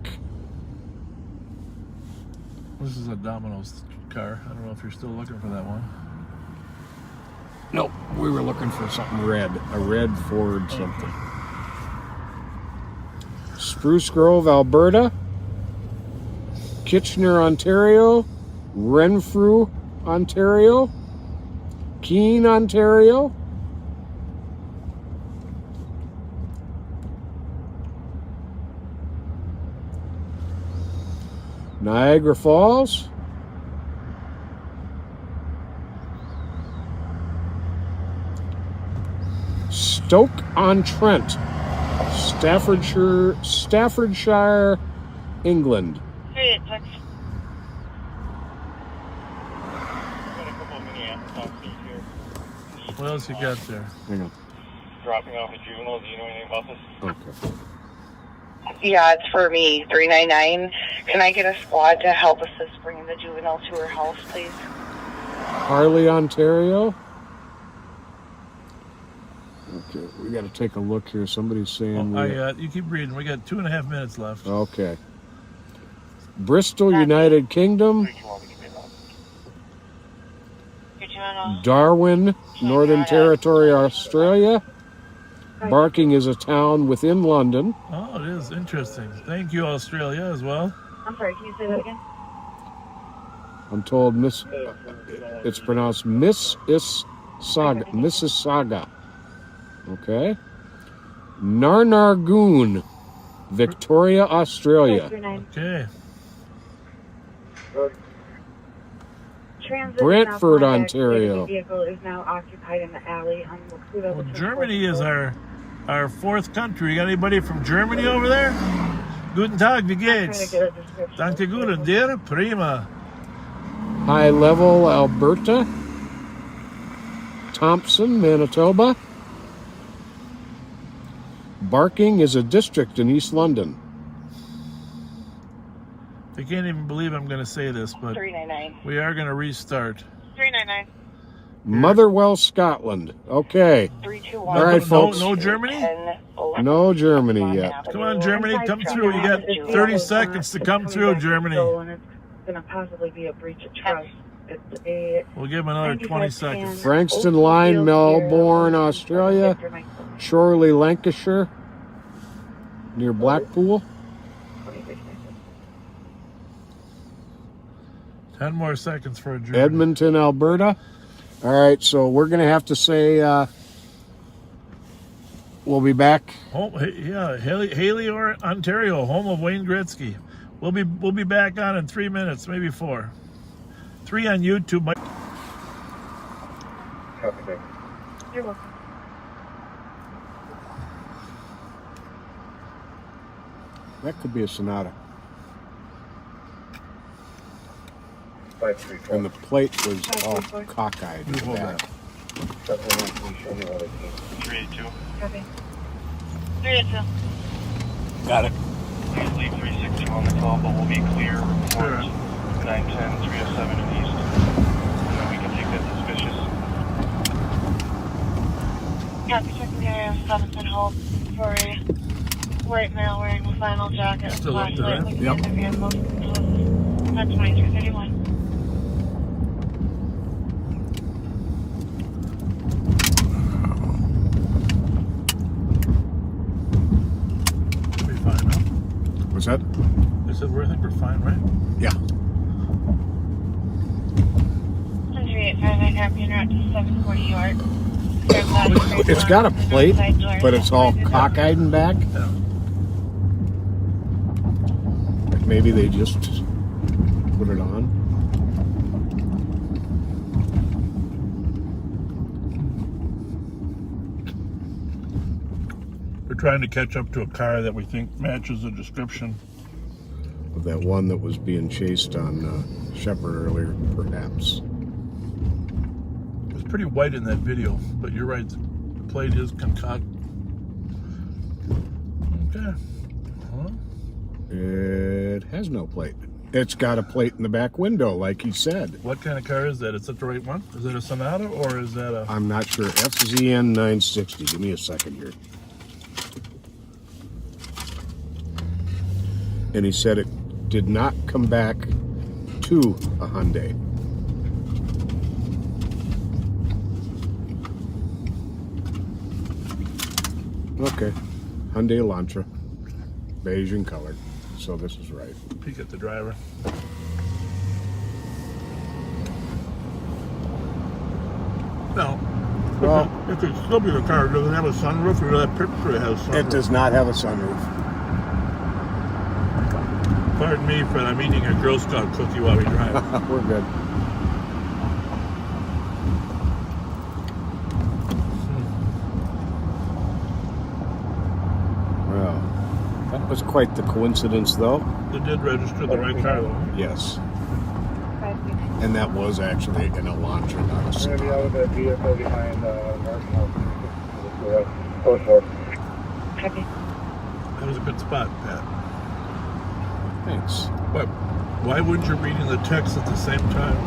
This is a Domino's car. I don't know if you're still looking for that one.
Nope, we were looking for something red. A red Ford something. Spruce Grove, Alberta. Kitchener, Ontario. Renfrew, Ontario. Keene, Ontario. Niagara Falls. Stoke-on-Trent, Staffordshire, England.
386.
Got a couple of Minneapolis officers here.
What else you got there?
Hang on.
Dropping off a juvenile. Do you know anything about this?
Okay.
Yeah, it's for me, 399. Can I get a squad to help assist bringing the juvenile to her house, please?
Harley, Ontario. Okay, we got to take a look here. Somebody's saying...
you keep reading. We got 2.5 minutes left.
Okay. Bristol, United Kingdom. Darwin, Northern Territory, Australia. Barking is a town within London.
Oh, it is interesting. Thank you, Australia, as well.
I'm sorry, can you say that again?
I'm told it's pronounced Mississauga. Okay. Narnargoon, Victoria, Australia.
Okay.
Transit
Brantford,
is now contacted.
Ontario.
The vehicle is now occupied in the alley on Wakuda.
Well, Germany is our fourth country. You got anybody from Germany over there? Guten Tag, wie geht's? Danke gut, und dir? Prima.
High Level, Alberta. Thompson, Manitoba. Barking is a district in East London.
I can't even believe I'm going to say this, but
399.
we are going to restart.
399.
Motherwell, Scotland. Okay.
321.
All right, folks.
No Germany?
No Germany yet.
Come on, Germany, come through. You got 30 seconds to come through, Germany.
It's going to possibly be a breach of trust.
We'll give them another 20 seconds.
Frankston Line, Melbourne, Australia. Chorley, Lancashire. Near Blackpool.
10 more seconds for a Germany.
Edmonton, Alberta. All right, so we're going to have to say we'll be back.
Haley, or Ontario, home of Wayne Gretzky. We'll be back on in 3 minutes, maybe 4. 3 on YouTube.
You're welcome.
That could be a Sonata. And the plate was all cockeyed.
You hold that.
382.
Copy. 382.
Got it.
Please leave 362 on the call, but we'll be clear. Report 910, 307 and east. And then we can take that suspicious.
Copy, checking the area of 7th hold for a white male wearing a flannel jacket.
Still up there, right?
Yep.
That's 2331.
What's that?
They said I think we're fine, right?
Yeah.
385, copy, route to 740 York.
It's got a plate, but it's all cockeyed and back.
Yeah.
Like maybe they just put it on.
We're trying to catch up to a car that we think matches the description
Of that one that was being chased on Shepherd earlier, perhaps.
It was pretty white in that video, but you're right. The plate is concocted. Okay.
It has no plate. It's got a plate in the back window, like he said.
What kind of car is that? Is that the right one? Is it a Sonata or is that a...
I'm not sure. FZN 960. Give me a second here. And he said it did not come back to a Hyundai. Okay. Hyundai Elantra. Beige in color. So this is right.
Peek at the driver. No.
Well,
it could still be the car. Does it have a sunroof or that picture has sunroof?
it does not have a sunroof.
Pardon me, Fred. I'm eating a Girl Scout cookie while we drive.
We're good. Well, that was quite the coincidence, though.
It did register the right car, though.
Yes. And that was actually in a laundry, not a
We're
spa.
going to be out with the vehicle behind North House. Code 4.
Copy.
That was a good spot, Pat.
Thanks.
But why wouldn't you reading the text at the same time?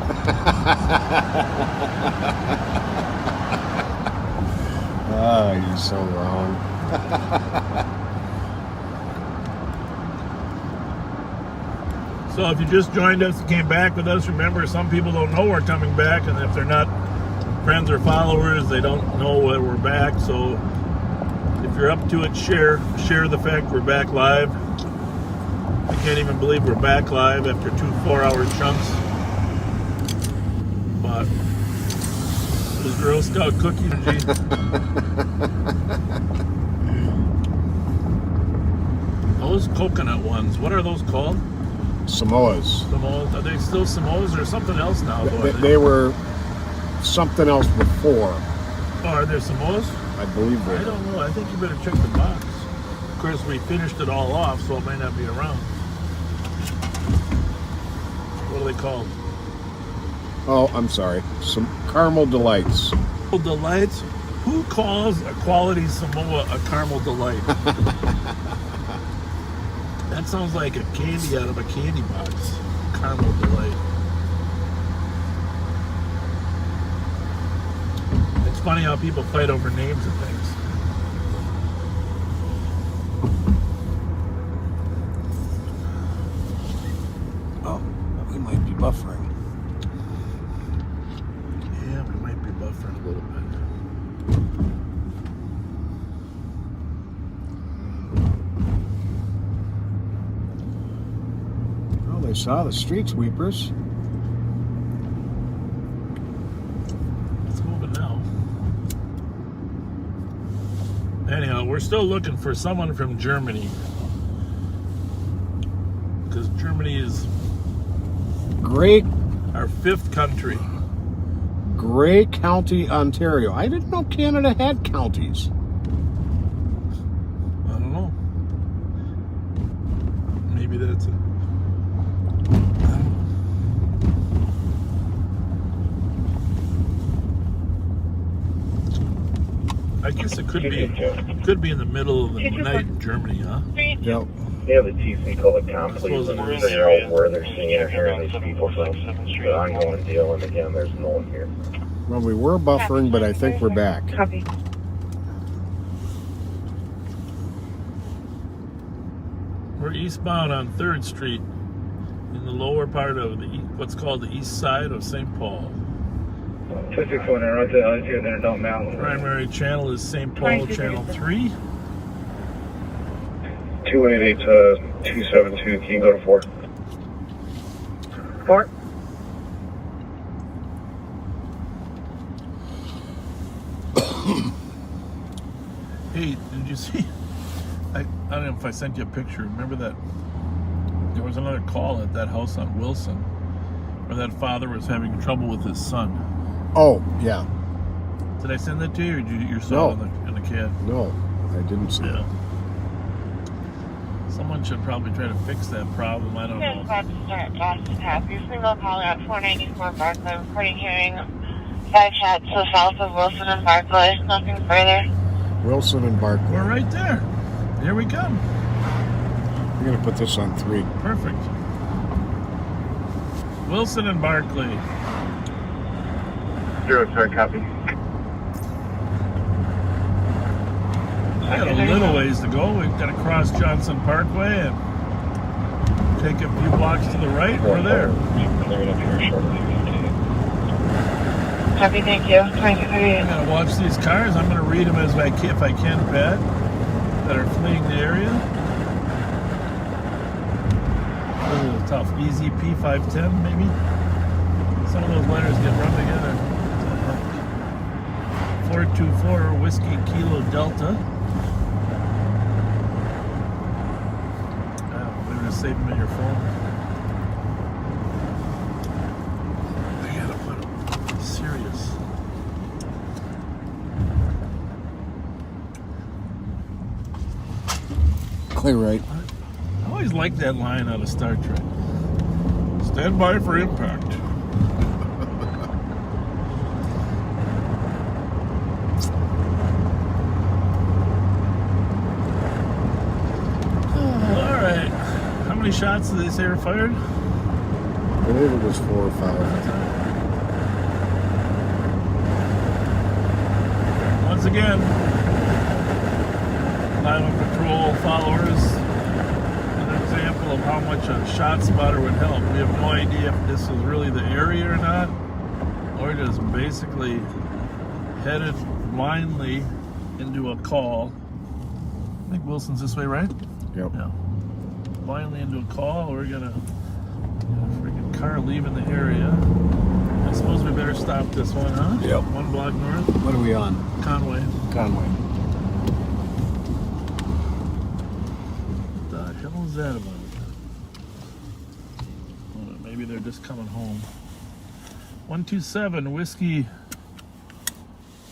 Ah, you're so wrong.
So if you just joined us, came back with us, remember some people don't know we're coming back, and if they're not friends or followers, they don't know that we're back. So if you're up to it, share the fact we're back live. I can't even believe we're back live after 2 4-hour chunks. But it was Girl Scout cookie energy. Those coconut ones, what are those called?
Samoas.
Samoas. Are they still Samoas or something else now?
They were something else before.
Oh, are there Samoas?
I believe they
I don't know. I think you better check the box. Of course, we finished it all off, so it may not be around. What are they called?
Oh, I'm sorry. Some Caramel Delights.
Caramel Delights? Who calls a quality Samoa a Caramel Delight? That sounds like a candy out of a candy box. Caramel Delight. It's funny how people fight over names and things.
Oh, we might be buffering.
Yeah, we might be buffering a little bit.
Well, they saw the street sweepers.
Let's move it now. Anyhow, we're still looking for someone from Germany. Because Germany is
Grey,
our 5th country.
Grey County, Ontario. I didn't know Canada had counties.
I don't know. Maybe that's it. I guess it could be in the middle of the night in Germany, huh?
Yep.
They have a TC called a complete. They're out where they're singing or hearing these people sing. But I'm going to deal, and again, there's no one here.
Well, we were buffering, but I think we're back.
Copy.
We're eastbound on 3rd Street in the lower part of what's called the east side of St. Paul.
261 and right there, here, there, don't matter.
Primary channel is St. Paul Channel 3.
288 272, can you go to 4? 4.
Hey, did you see? I don't know if I sent you a picture. Remember that there was another call at that house on Wilson where that father was having trouble with his son.
Oh, yeah.
Did I send that to you, or did you saw it in the CAD?
No, I didn't see it.
Someone should probably try to fix that problem. I don't know.
About to start Boston Path. Your single call out 494 Barclay. Reporting hearing 5 shots to the south of Wilson and Barclay. Nothing further.
Wilson and Barclay.
We're right there. Here we come.
I'm going to put this on 3.
Perfect. Wilson and Barclay.
0, copy.
I got a little ways to go. We've got to cross Johnson Parkway and take a few blocks to the right. We're there.
Copy, thank you.
I'm going to watch these cars. I'm going to read them if I can, Pat, that are fleeing the area. Oh, tough. Easy P510, maybe? Some of those letters get run together. 424 Whiskey Kilo Delta. We're going to save them in your phone. I gotta put them serious.
Clear right.
I always liked that line out of Star Trek. Stand by for impact. many shots did they say were fired?
I believe it was 4 or 5.
Once again, Highway Patrol followers, an example of how much a shot spotter would help. We have no idea if this is really the area or not, or just basically headed blindly into a call. I think Wilson's this way, right?
Yep.
Yeah. Blindly into a call. We're gonna freaking car leaving the area. I suppose we better stop this one, huh?
Yep.
1 block north.
What are we on?
Conway.
Conway.
What the hell is that about? Maybe they're just coming home. 127 Whiskey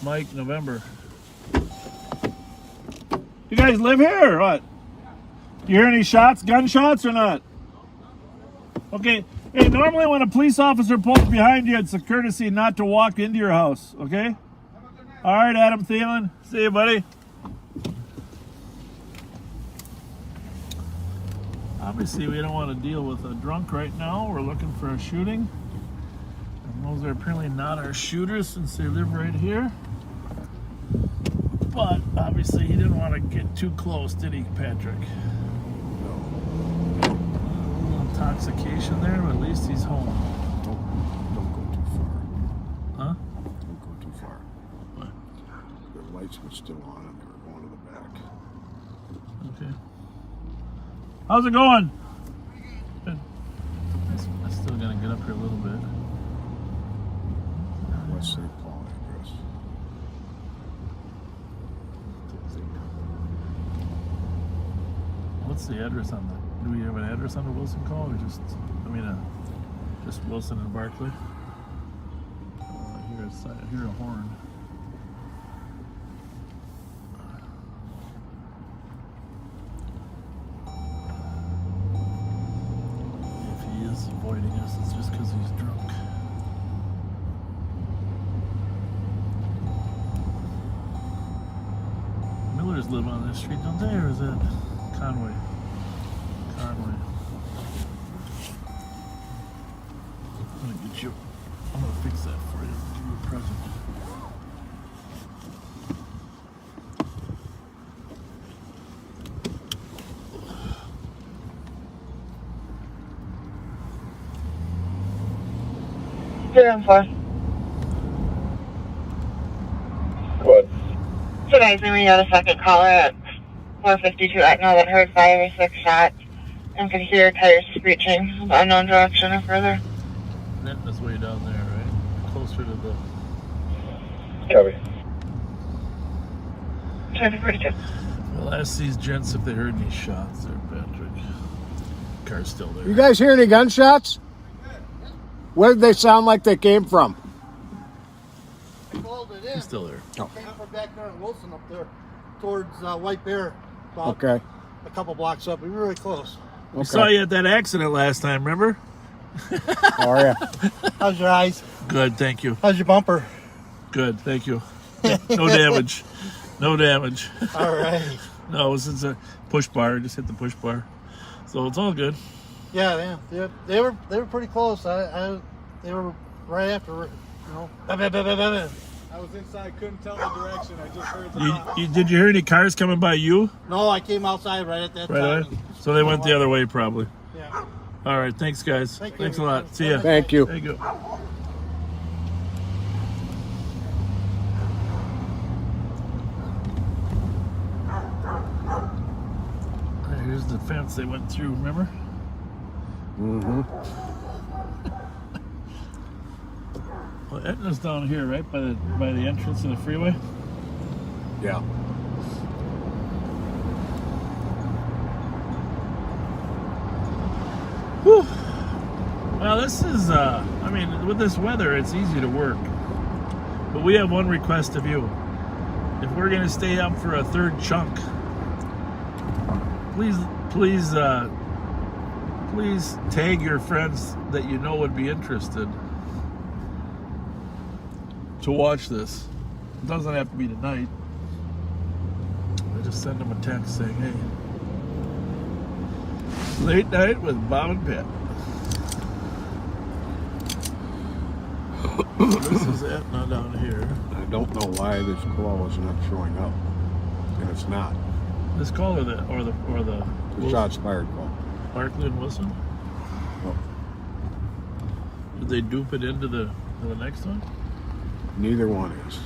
Mike November. You guys live here or what? You hear any shots, gunshots or not? Okay. Hey, normally when a police officer pulls behind you, it's a courtesy not to walk into your house, okay? All right, Adam Thielen. See you, buddy. Obviously, we don't want to deal with a drunk right now. We're looking for a shooting. And those are apparently not our shooters since they live right here. But obviously, he didn't want to get too close, did he, Patrick? A little intoxication there, but at least he's home.
Don't go too far.
Huh?
Don't go too far.
What?
Their lights were still on and they were going to the back.
Okay. How's it going? Good. I'm still gonna get up here a little bit.
West St. Paul address.
What's the address on the? Do we have an address on the Wilson call, or just? Just Wilson and Barkley. I hear a horn. Avoiding us, it's just because he's drunk. Millers live on this street, don't they? Or is that Conway? Conway. I'm gonna fix that for you. Give you a present.
What?
So guys, we got a second caller at 452 right now that heard 5 or 6 shots and could hear tires screeching in the unknown direction or further.
That's way down there, right? Closer to the...
Copy.
Traffic 42.
Well, ask these gents if they heard any shots there, Patrick. Car's still there.
You guys hear any gunshots? Where did they sound like they came from?
I called it in.
He's still there.
Oh.
Came from back there in Wilson up there towards White Bear. About
Okay.
a couple blocks up. We were really close.
We saw you at that accident last time, remember?
How are you?
How's your eyes?
Good, thank you.
How's your bumper?
Good, thank you. No damage. No damage.
All right.
No, since a push bar, just hit the push bar. So it's all good.
Yeah, they were pretty close. They were right after, you know.
I was inside, couldn't tell the direction. I just heard the pop.
Did you hear any cars coming by you?
No, I came outside right at that time.
So they went the other way, probably.
Yeah.
All right, thanks, guys.
Thank you.
Thanks a lot. See ya.
Thank you.
There you go. Here's the fence they went through, remember?
Mm-hmm.
Well, Etna's down here, right? By the entrance to the freeway?
Yeah.
Whew. Well, this is, with this weather, it's easy to work. But we have one request of you. If we're going to stay up for a third chunk, please tag your friends that you know would be interested to watch this. It doesn't have to be tonight. I just send them a text saying, hey, Late night with Bob and Pat. This is Aetna down here.
I don't know why this call is not showing up, and it's not.
This call or the
shots fired call.
Barkley and Wilson.
Oh.
Did they dupe it into the next one?
Neither one is.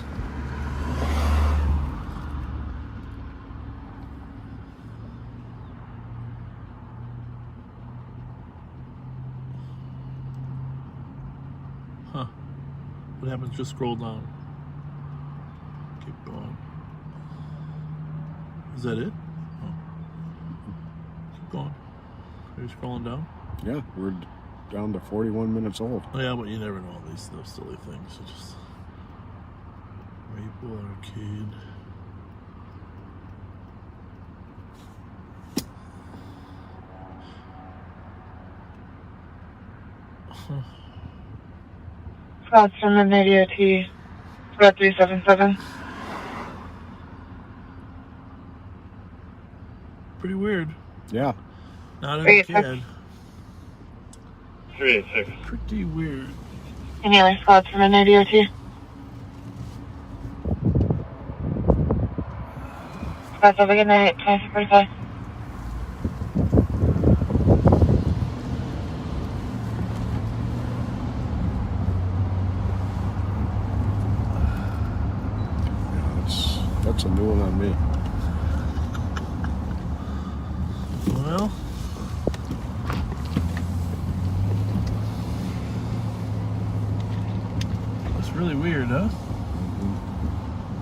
Huh. What happens? Just scroll down. Keep going. Is that it? Oh. Keep going. Are you scrolling down?
Yeah, we're down to 41 minutes old.
Oh yeah, but you never know these silly things. You just Maple Arcade. Huh.
Scott's from the ADOT, Squad 377.
Pretty weird.
Yeah.
Not in a kid.
386.
Pretty weird.
Any other squads from an ADOT? Squads, have a good night. 2645.
That's a new one on me.
Well, that's really weird, huh?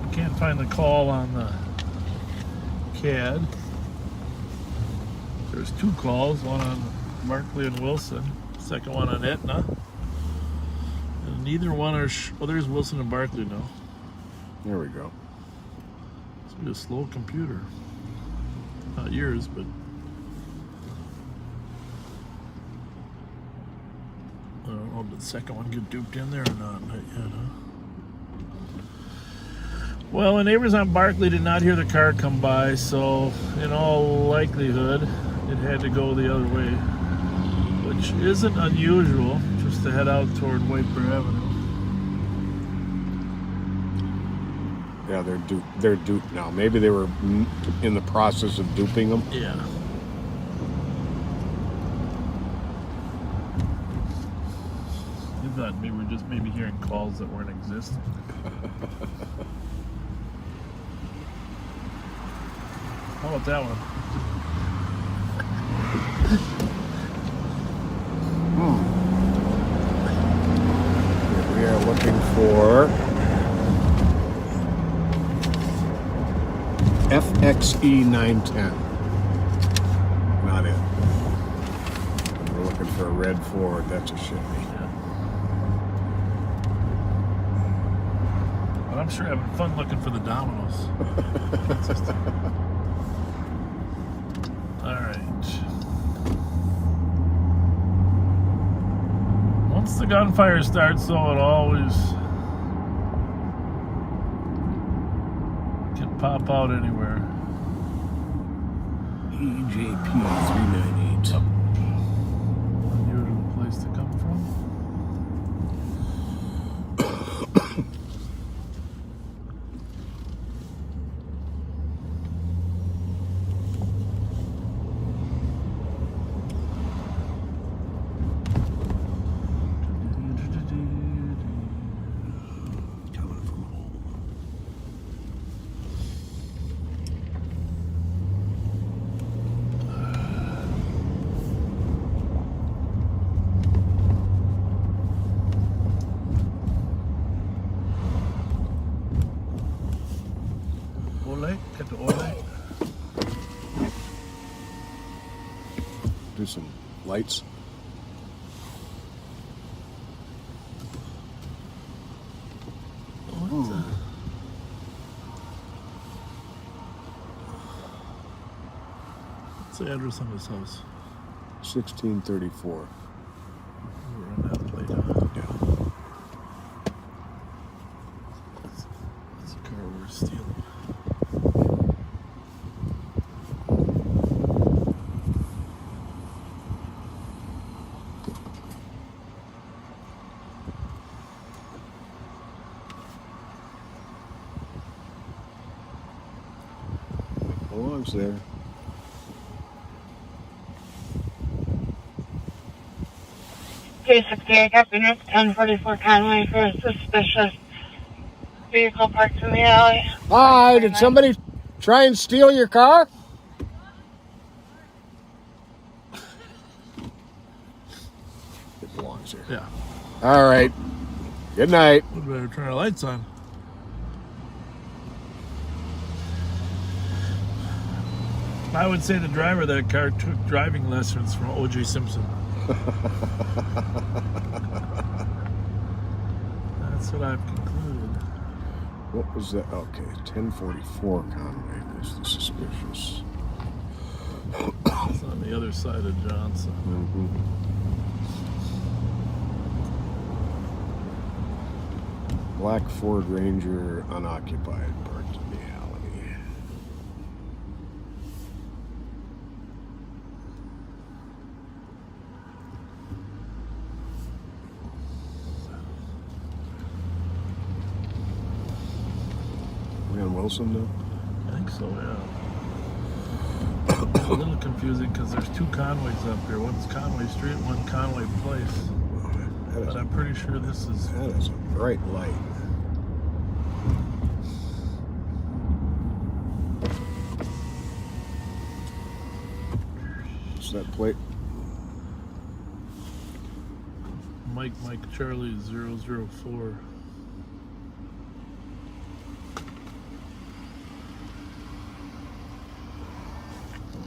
I can't find the call on the CAD. There's two calls, one on Barkley and Wilson, second one on Aetna. And neither one are, well, there's Wilson and Barkley now.
There we go.
It's a slow computer. Not yours, but I don't know, did the second one get duped in there or not? Not yet, huh? Well, the neighbors on Barkley did not hear the car come by, so in all likelihood, it had to go the other way, which isn't unusual, just to head out toward White Bear Avenue.
Yeah, they're duped now. Maybe they were in the process of duping them.
Yeah. I thought maybe we're just hearing calls that weren't existing. How about that one?
We are looking for FXE 910. Not it. We're looking for a red Ford. That's a shit.
But I'm sure having fun looking for the dominoes. Alright. Once the gunfire starts, though, it always can pop out anywhere.
EJP 398.
Unusual place to come from. Get the oil.
Do some lights.
What's that? What's the address on this house?
1634.
We're on that plate.
Yeah.
That's the car we're stealing.
belongs there.
K68, Captain 1044 Conway for a suspicious vehicle parked in the alley.
Hi, did somebody try and steal your car? It belongs here.
Yeah.
All right. Good night.
We better turn our lights on. I would say the driver of that car took driving lessons from O.J. Simpson. That's what I've concluded.
What was that? Okay, 1044 Conway was the suspicious.
It's on the other side of Johnson.
Black Ford Ranger, unoccupied, parked in the alley. We on Wilson now?
I think so, yeah. It's a little confusing because there's two Conways up here. One's Conway Street, one Conway Place. But I'm pretty sure this is...
That is a bright light. What's that plate?
Mike Charlie 004.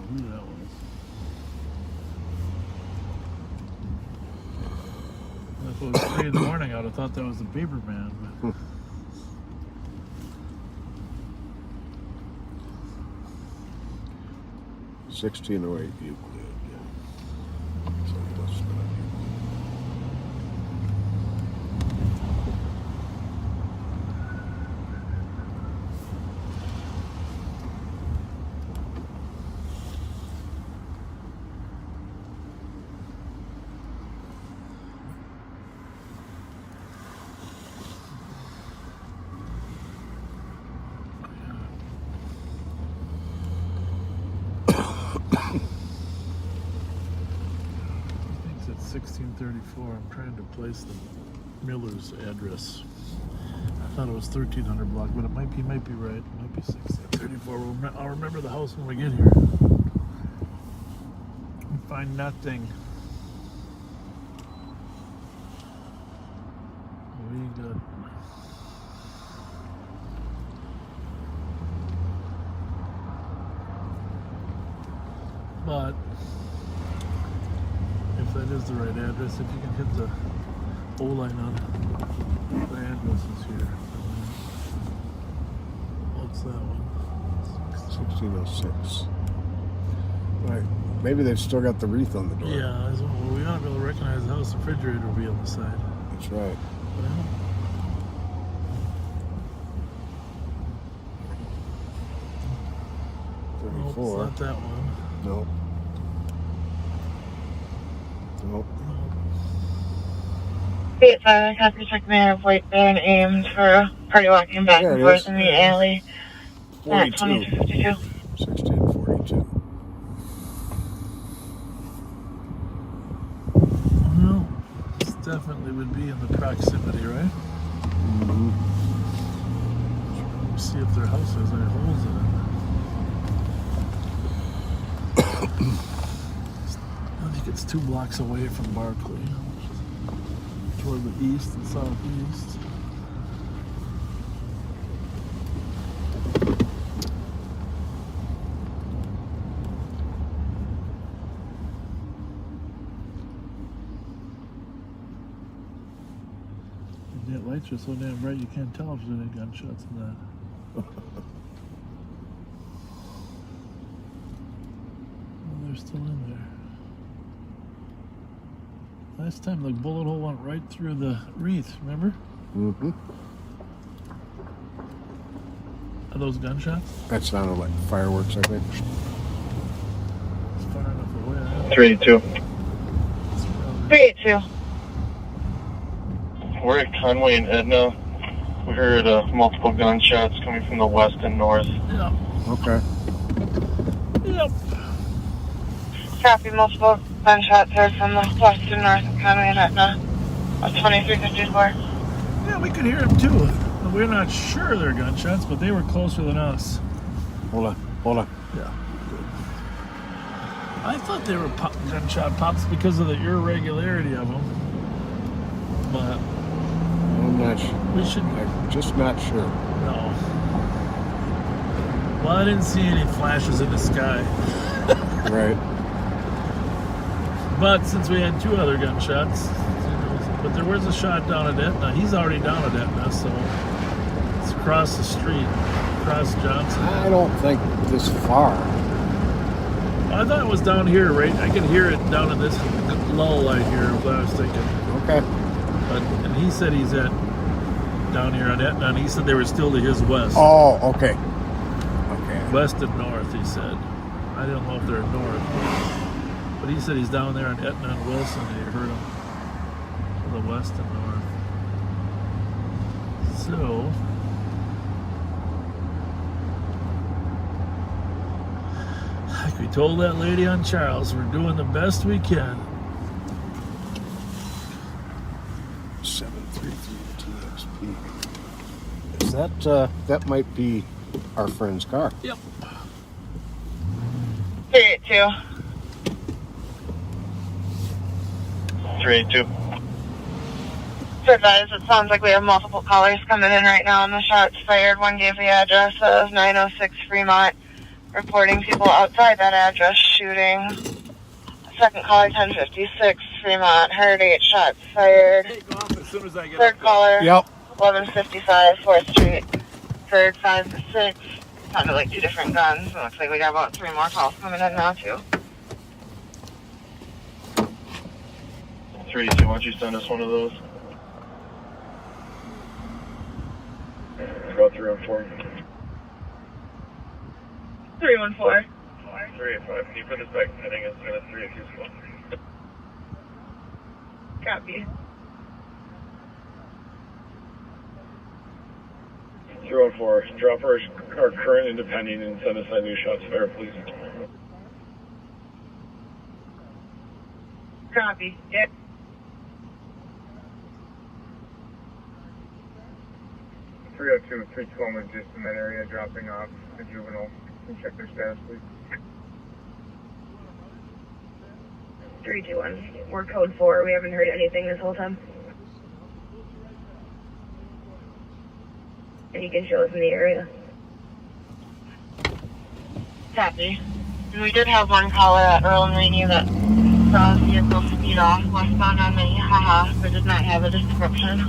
Who that was? If it was 3 in the morning, I would have thought that was the paper man. But
1608 Euclid. So it must have been
I think it's at 1634. I'm trying to place the Miller's address. I thought it was 1300 block, but it might be right. It might be 1634. I'll remember the house when we get here. We find nothing. We got... But if that is the right address, if you can hit the O-line on the addresses here. What's that one?
1606. Right. Maybe they've still got the wreath on the door.
Yeah, well, we ought to be able to recognize the house. The refrigerator will be on the side.
That's right.
Well, nope, it's not that one.
Nope. Nope.
State 5, copy check man of white van aimed for party walking back and forth in the alley.
42.
2252.
1642.
Well, this definitely would be in the proximity, right?
Mm-hmm.
Let's see if their house has any holes in it. I think it's 2 blocks away from Barclay, toward the east and southeast. That lights are so damn bright you can't tell if there's any gunshots in that. Well, they're still in there. Last time the bullet hole went right through the wreath, remember?
Mm-hmm.
Are those gunshots?
That sounded like fireworks, I think.
It's far enough away.
382.
382.
We're at Conway and Edna. We heard multiple gunshots coming from the west and north.
Yeah.
Okay.
Yep.
Copy, multiple gunshots heard from the west and north of Conway and Etna. 2354.
Yeah, we could hear them too. We're not sure they're gunshots, but they were closer than us.
Hold on.
Yeah. I thought they were gunshot pops because of the irregularity of them. But
I'm not sure.
I'm
just not sure.
No. Well, I didn't see any flashes in the sky.
Right.
But since we had 2 other gunshots, but there was a shot down at Etna. He's already down at Etna, so it's across the street, across Johnson.
I don't think this far.
I thought it was down here, right? I could hear it down in this lull right here, what I was thinking.
Okay.
And he said he's at down here on Etna, and he said they were still to his west.
Oh, okay.
West and north, he said. I don't know if they're north, but he said he's down there on Etna and Wilson. They heard him to the west and north. So, like we told that lady on Charles, we're doing the best we can.
733 TXP. Is that that might be our friend's car?
Yep.
382.
382.
To advise, it sounds like we have multiple callers coming in right now on the shots fired. One gave the address of 906 Fremont, reporting people outside that address shooting. Second caller, 1056 Fremont, heard 8 shots fired.
As soon as I get
Third caller,
yep.
1155 4th Street, heard 5 to 6. Sounded like 2 different guns. It looks like we got about 3 more calls coming in now, too.
382, why don't you send us one of those? Go 314.
314.
385. Can you put this back heading as soon as 382 squad?
Copy.
314. Drop our current independent and send us that new shots fired, please.
Copy. Yeah.
302, 312 is just in that area dropping off the juvenile. Check their status, please.
321. We're code 4. We haven't heard anything this whole time. And you can show us in the area. Copy. We did have one caller at Earl and Rainey that saw a vehicle speed off westbound on Minnehaha, but did not have a description.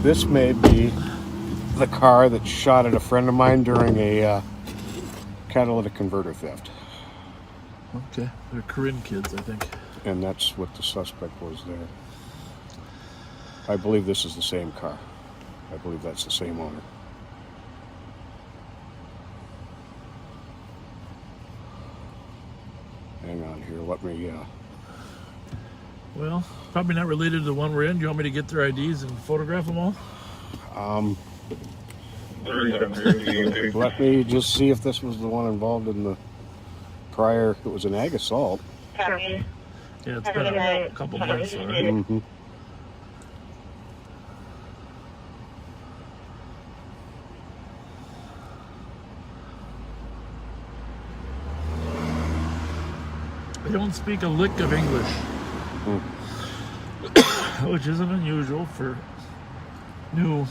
This may be the car that shot at a friend of mine during a catalytic converter theft.
Okay, they're Corinne kids, I think.
And that's what the suspect was there. I believe this is the same car. I believe that's the same owner. Hang on here, let me...
Well, probably not related to the one we're in. Do you want me to get their IDs and photograph them all?
Let me just see if this was the one involved in the prior... It was an ag assault.
Copy.
Yeah, it's been a couple months already.
Mm-hmm.
They don't speak a lick of English, which isn't unusual for new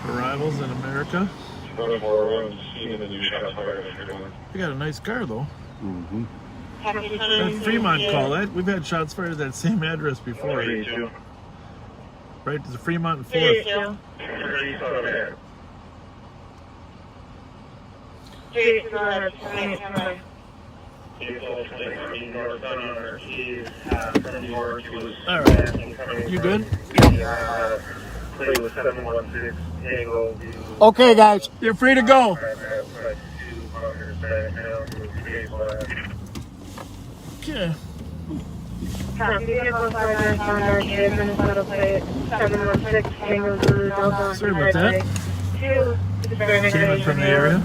arrivals in America. They got a nice car, though.
Mm-hmm.
That Fremont call, we've had shots fired at that same address before. Right, there's a Fremont and 4th.
3
Alright, you good?
Okay, guys.
You're free to go. Okay.
Sorry
about that. Came in from the area?
I'm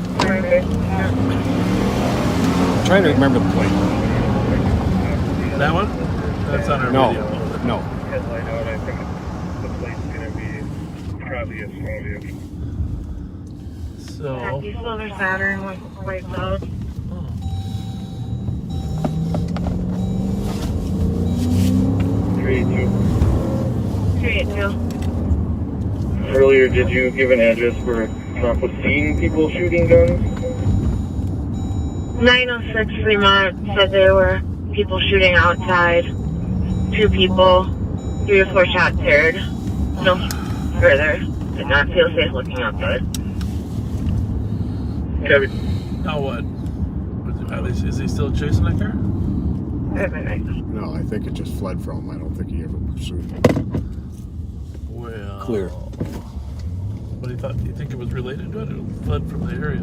trying to remember the plate.
That one? That's on our
No,
video.
no.
Headlight out, I think the plate's going to be probably a small vehicle.
So.
Happy Silver Saturn with white cloud. 382.
Earlier, did you give an address where a cop was seeing people shooting guns?
906 Fremont said there were people shooting outside. 2 people, 3 or 4 shots heard. No further. Did not feel safe looking outside.
Kevin.
Now what? Is he still chasing that car?
No, I think it just fled from him. I don't think he ever pursued him.
Well.
Clear.
But he thought, do you think it was related to it? It fled from the area.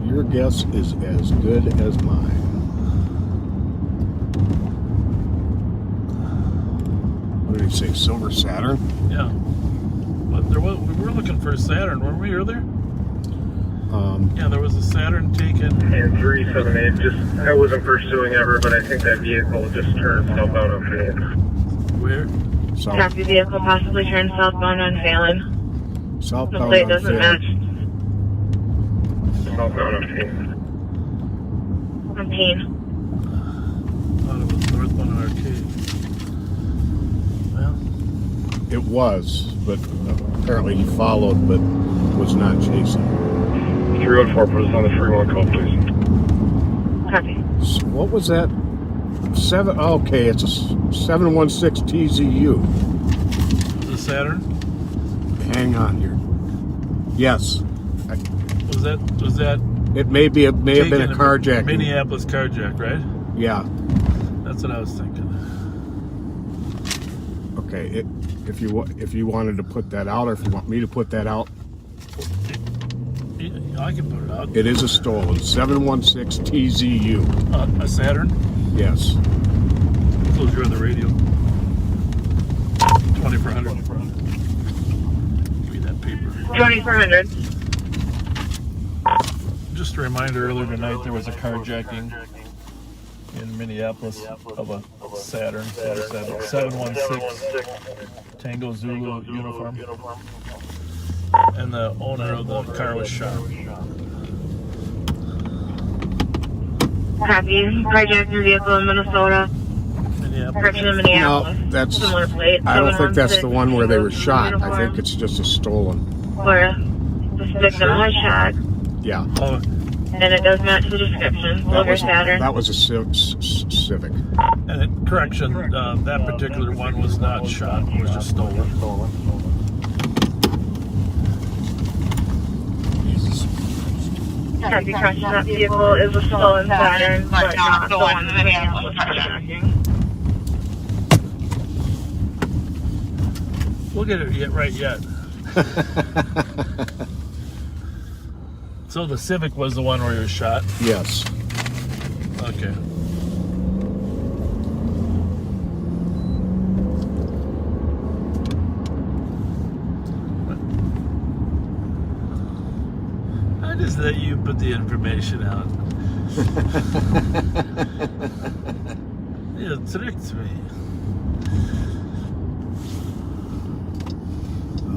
Your guess is as good as mine. What did he say? Silver Saturn?
Yeah. But there was, we were looking for a Saturn, weren't we, earlier? Yeah, there was a Saturn taken.
And 378, I wasn't pursuing ever, but I think that vehicle just turned southbound on Phoenix.
Where?
Copy vehicle possibly turned southbound on Phelan.
Southbound
the plate
on
doesn't
Phelan.
match.
Southbound on Phoenix.
On Payne.
Thought it was northbound Arcade. Well.
It was, but apparently he followed, but was not chasing.
314, put us on the 3-1 call, please.
Copy.
So what was that? Okay, it's a 716 TZU.
The Saturn?
Hang on here. Yes.
Was that?
It may have been a carjacking.
Minneapolis carjack, right?
Yeah.
That's what I was thinking.
Okay. If you wanted to put that out, or if you want me to put that out,
I can put it out.
it is a stolen 716 TZU.
A Saturn?
Yes.
Close your other radio. 2400. Give me that paper.
2400.
Just a reminder, earlier tonight there was a carjacking in Minneapolis of a Saturn 716 Tango Zulu uniform. And the owner of the car was shot.
Copy. Carjacking vehicle in Minnesota. Correction in Minneapolis.
No, that's.
Similar plate.
I don't think that's the one where they were shot. I think it's just a stolen.
Where this victim was shot.
Yeah.
And it does match the description. Silver Saturn.
That was a Civic.
And correction, that particular one was not shot. It was just stolen.
Copy. Correction. That vehicle is a stolen Saturn, but not the one that was carjacking.
We'll get it right yet. So the Civic was the one where he was shot?
Yes.
Okay. I just let you put the information out. You tricked me.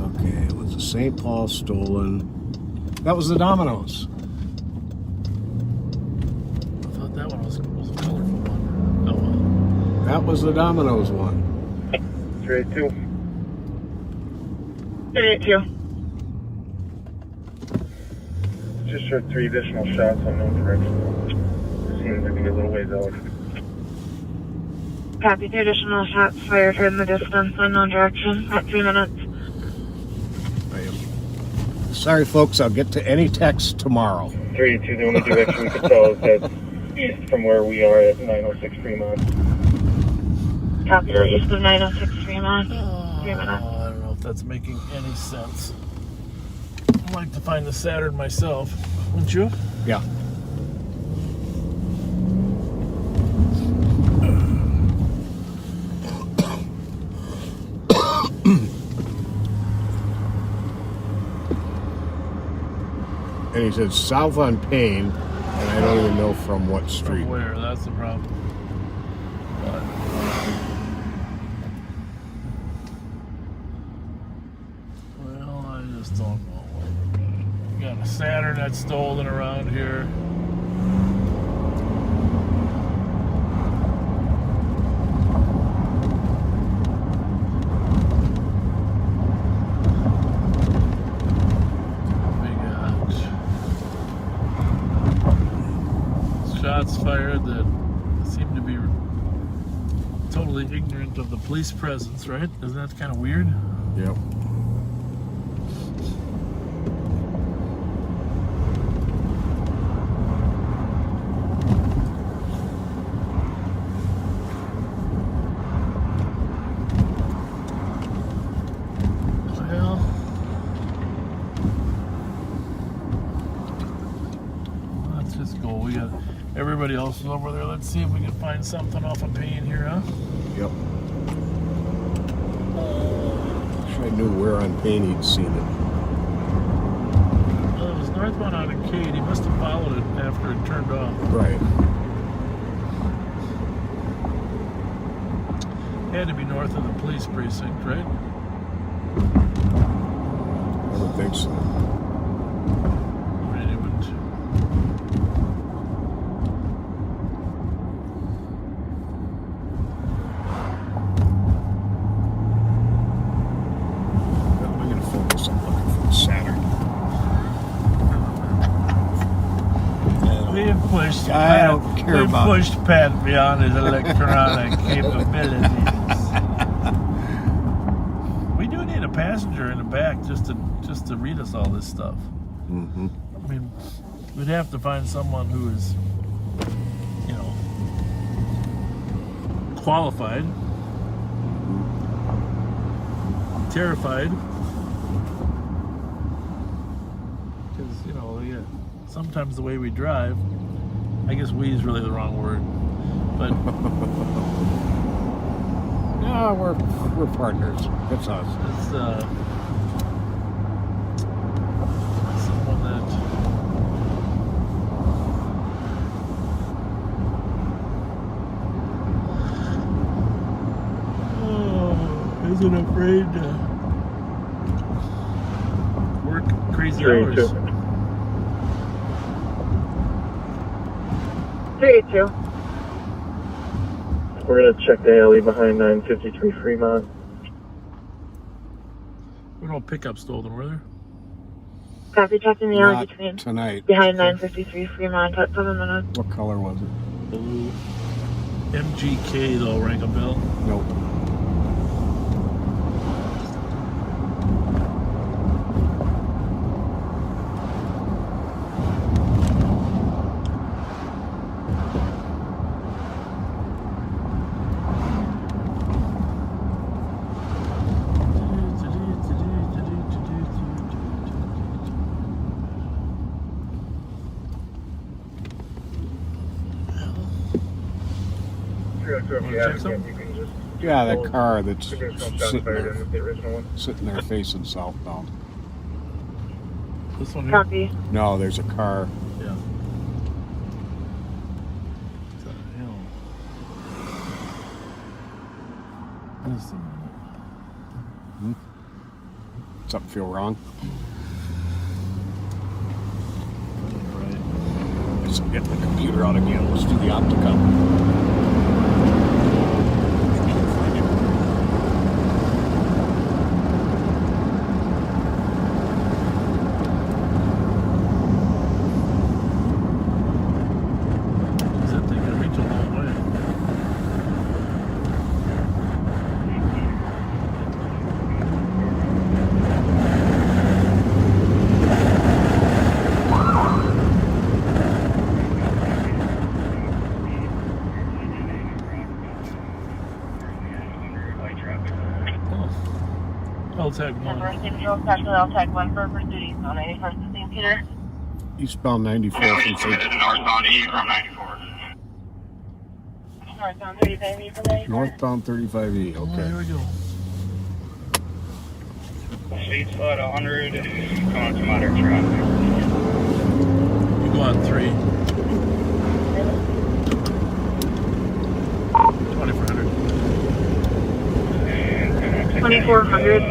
Okay, it was a St. Paul stolen. That was the Domino's.
I thought that one was a colorful one. Oh well.
That was the Domino's one.
382.
382.
Just heard 3 additional shots on no direction. Seems to be a little ways out.
Copy. 3 additional shots fired in the distance, unknown direction, at 3 minutes.
Sorry, folks, I'll get to any text tomorrow.
382, the only direction we could tell is that east from where we are at 906 Fremont.
Copy. East of 906 Fremont. 3 minutes.
I don't know if that's making any sense. I'd like to find the Saturn myself. Wouldn't you?
Yeah. And he said south on Payne, and I don't even know from what street.
From where? That's the problem. But, well, I just don't know. We got a Saturn that's stolen around here. Shots fired that seem to be totally ignorant of the police presence, right? Isn't that kind of weird?
Yep.
Well, let's just go. We got everybody else is over there. Let's see if we can find something off of Payne here, huh?
Yep. Wish I knew where on Payne he'd seen it.
Well, it was northbound out of Cade. He must have followed it after it turned off.
Right.
Had to be north of the police precinct, right?
I would think so.
Right, it would.
I'm going to focus on looking for the Saturn.
We've pushed.
I don't care
we've
about it.
pushed Pat beyond his electronic capabilities. We do need a passenger in the back just to read us all this stuff.
Mm-hmm.
I mean, we'd have to find someone who is, you know, qualified, terrified, because, you know, yeah, sometimes the way we drive, I guess "we" is really the wrong word, but
No, we're partners. It's us.
it's someone that isn't afraid to work crazy hours.
382.
We're gonna check the alley behind 953 Fremont.
There were no pickups stolen, were there?
Copy, checking the alley
Not
between.
tonight.
Behind 953 Fremont at 7 minutes.
What color was it?
Blue. MGK though, ring a bell.
Nope. Yeah, that car that's sitting there facing southbound.
This one here?
Copy.
No, there's a car.
Yeah. What the hell? Just a minute.
Something feel wrong?
Right.
Let's get the computer out again. Let's do the optica.
That thing can reach a long way. LTAG 1.
LTAG 1 for duty on 91st to St. Peter.
Eastbound 94 from St.
Northbound 8 from 94.
Northbound 35E for 94.
Northbound 35E.
Oh,
Okay.
here we go.
Sweet spot 100, coming to moderate traffic.
on 3. 2400.
2400.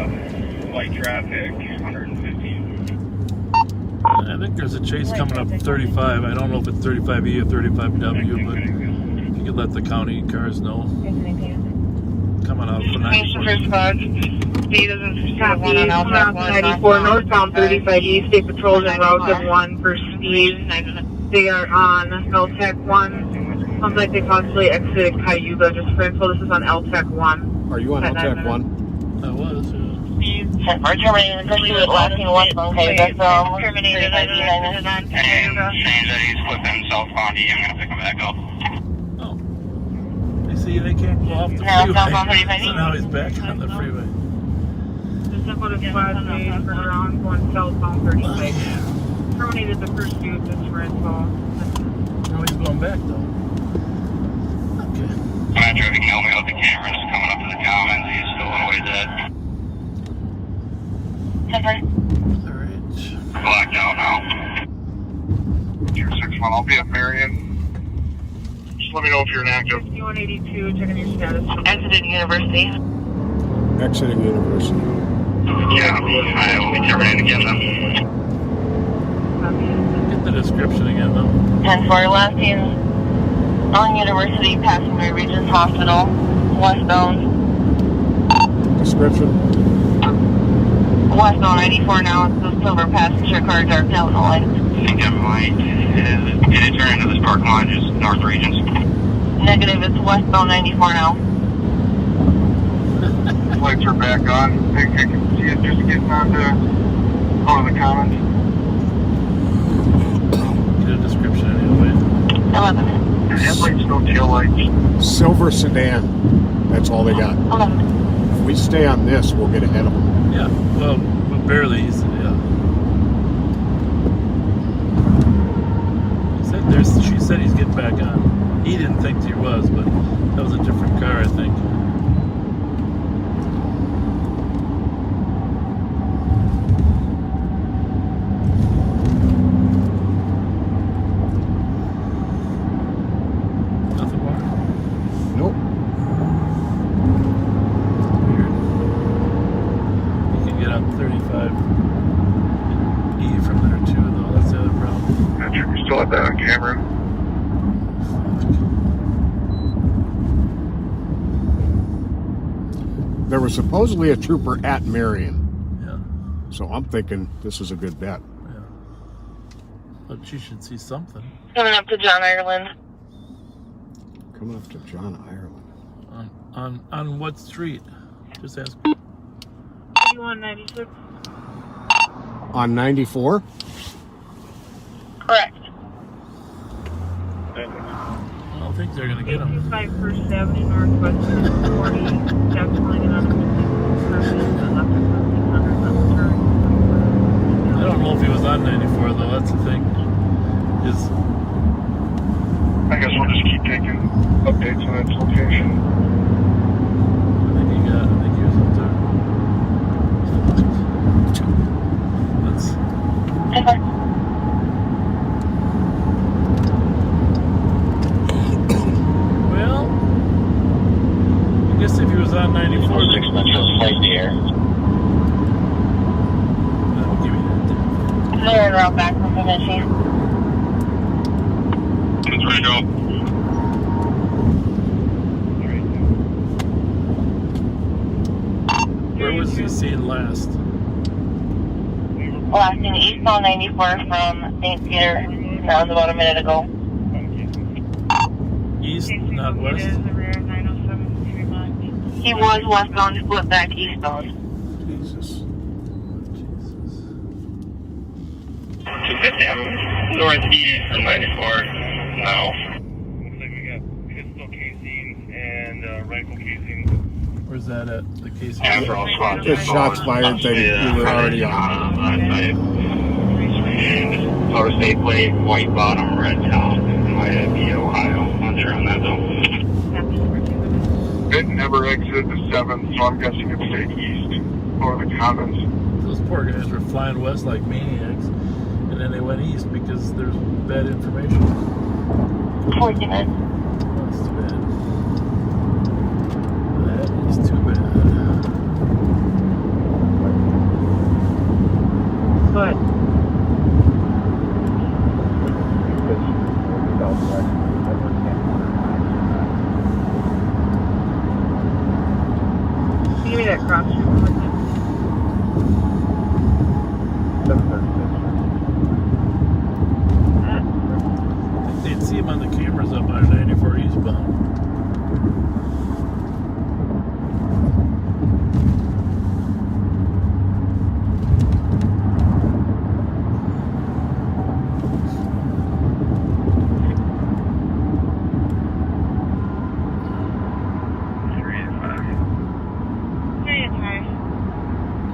Light traffic, 115.
I think there's a chase coming up 35. I don't know if it's 35E or 35W, but if you could let the county cars know. Coming out for 94.
Copy, 94 northbound 35 East. State Patrol's en route of 1 for speed. They are on LTAC 1. Sounds like they possibly exited Cayuga. Just for info, this is on LTAC 1.
Are you on LTAC 1?
I was, yeah.
We're terminating the pursuit lasting westbound Cayuga from
Terminated and saying that he's flipping southbound E. I'm going to pick him back up.
They see they can't go off the freeway. So now he's back on the freeway.
Just about a flat day for ground going southbound 35. Terminated the pursuit. Just for info.
Now he's going back though. Okay.
Command traffic, nail me out the cameras coming up to the commons. He's still on the way dead.
Alright.
Blacked out now.
261, I'll be at Marion. Just let me know if you're inactive.
5182, checking your status.
Exited University.
Exiting University.
Yeah, I will be terminating again then.
Get the description again though.
10-4 lasting on University, passing by Regis Hospital, westbound.
Description.
Westbound 94 now, it's the silver passenger car, dark out light.
I think I might. Did it turn into this parking lot, just North Regions?
Negative, it's westbound 94 now.
Lights are back on. I think I can see it just getting out of the commons.
Get a description anyway.
11.
Headlights, no tail lights.
Silver sedan. That's all they got.
11.
If we stay on this, we'll get ahead of them.
Yeah, well, barely, yeah. She said he's getting back on. He didn't think he was, but that was a different car, I think. Nothing more?
Nope.
Weird. You can get on 35E from there too, though. That's the other problem.
You still have that on camera?
There was supposedly a trooper at Marion.
Yeah.
So I'm thinking this is a good bet.
Yeah. But you should see something.
Coming up to John Ireland.
Coming up to John Ireland.
On what street? Just ask.
5196.
On 94?
Correct.
I don't think they're going to get him.
825 First Avenue Northwest 40. Definitely on
I don't know if he was on 94 though, that's the thing.
I guess we'll just keep taking updates on its location.
I think he was up there. That's... Well, I guess if he was on 94,
Six minutes right there.
that'll give you that.
They're en route back from Bemidji.
It's ready to go.
Where was he seen last?
Lasting eastbound 94 from St. Peter. That was about a minute ago.
East, not west?
He was westbound, split back eastbound.
Jesus.
Northeast from 94 now. Looks like we got pistol casings and rifle casings.
Where's that at? The case?
After all spots.
Just shots fired thing we were already on.
Color state plate, white bottom, red top. Might be Ohio. Not sure on that though.
It never exited the 7th, so I'm guessing it stayed east or the commons.
Those poor guys were flying west like maniacs. And and then they went east because there's bad information.
40 minutes.
That's too bad. That is too bad.
What? Give me that crop shoot.
They'd see him on the cameras up on 94 eastbound.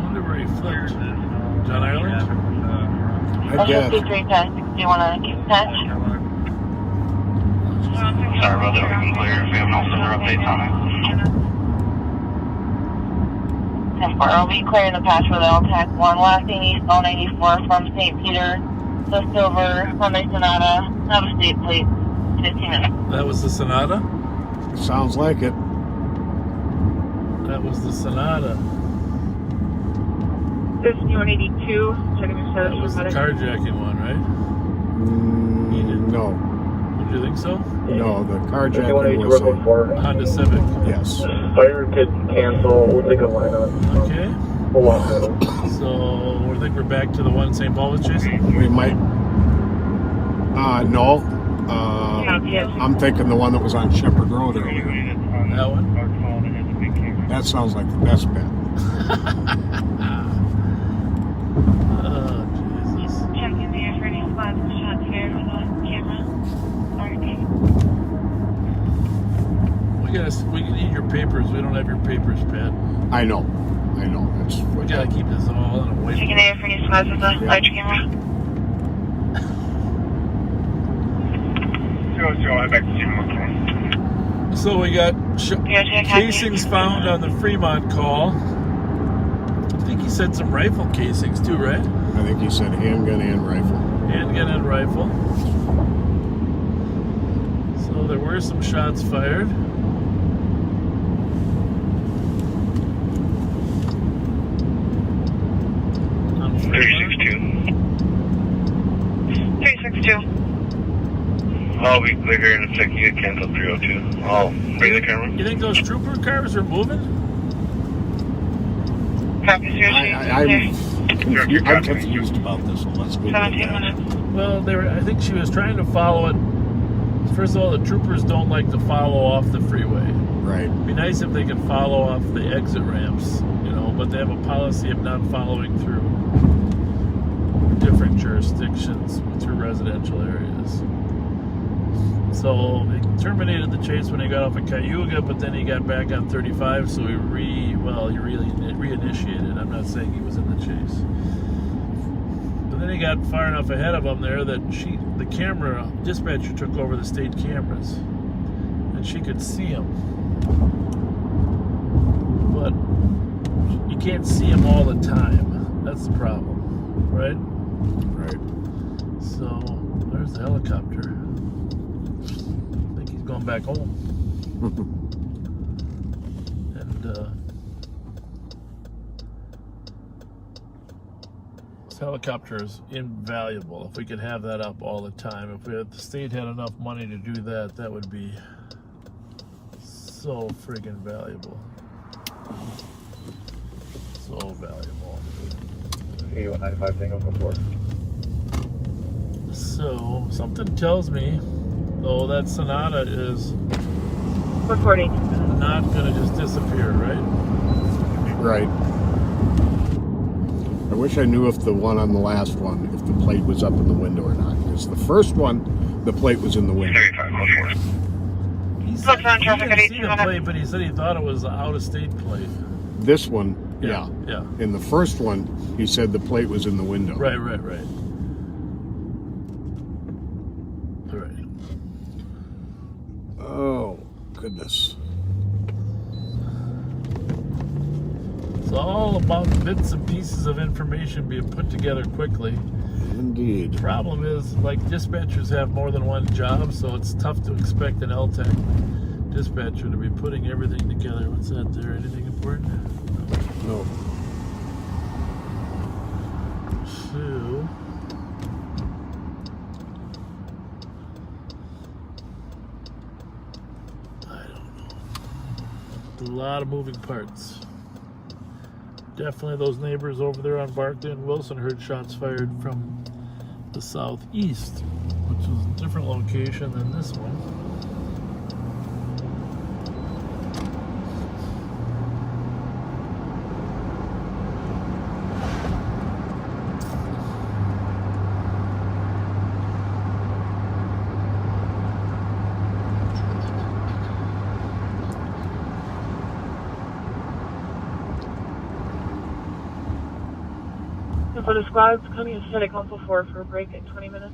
Wonder where he flipped. John Island?
I guess.
Do you want to keep touch?
Sorry about that, we can clear if we have no further updates on it.
10-4, I'll be clearing the patch for the LTAC 1, lasting eastbound 94 from St. Peter to Silver, Hyundai Sonata, have a state plate, 15 minutes.
That was the Sonata?
Sounds like it.
That was the Sonata.
This new 182, checking your status.
That was the carjacking one, right?
No.
Did you think so?
No, the carjacking was a
Honda Civic.
Yes.
Fire could cancel. We'll take a line on.
Okay.
We'll walk that.
So we think we're back to the one St. Paul was chasing?
We might. No. I'm thinking the one that was on Shepherd Road earlier.
That one?
That sounds like the best bet.
Oh, Jesus.
Checking the air for any spots and shots here with the camera.
We need your papers. We don't have your papers, Pat.
I know. That's
We gotta keep this all in a way.
Checking the air for any spots with the large camera.
I'm back to
So we got casings found on the Fremont call. I think he said some rifle casings too, right?
I think he said handgun and rifle.
Handgun and rifle. So there were some shots fired. On Fremont.
362.
I'll be clear here in a second. You cancel 302. I'll bring the camera.
You think those trooper cars are moving?
I'm confused about this one. Let's go.
17 minutes.
Well, I think she was trying to follow it. First of all, the troopers don't like to follow off the freeway.
Right.
It'd be nice if they could follow off the exit ramps, but they have a policy of not following through different jurisdictions through residential areas. So they terminated the chase when he got off of Cayuga, but then he got back on 35, so he reinitiated. I'm not saying he was in the chase. But then he got far enough ahead of him there that the camera dispatcher took over the state cameras, and she could see him. But you can't see him all the time. That's the problem, right?
Right.
So there's the helicopter. Going back home. And this helicopter is invaluable. If we could have that up all the time, if the state had enough money to do that, that would be so friggin' valuable. So valuable.
8195 Tango before.
So something tells me, though, that Sonata is
recording.
Not gonna just disappear, right?
Right. I wish I knew if the one on the last one, if the plate was up in the window or not. Because the first one, the plate was in the window.
He said he didn't see the plate, but he said he thought it was an out-of-state plate.
This one, yeah.
Yeah.
In the first one, he said the plate was in the window.
Right.
Oh, goodness.
So all about bits and pieces of information being put together quickly.
Indeed.
The problem is, like, dispatchers have more than one job, so it's tough to expect an LTAC dispatcher to be putting everything together. What's that there? Anything important?
No.
So, I don't know. A lot of moving parts. Definitely those neighbors over there on Barclay and Wilson heard shots fired from the southeast, which was a different location than this one.
For the squads, coming in City Council 4 for a break in 20 minutes.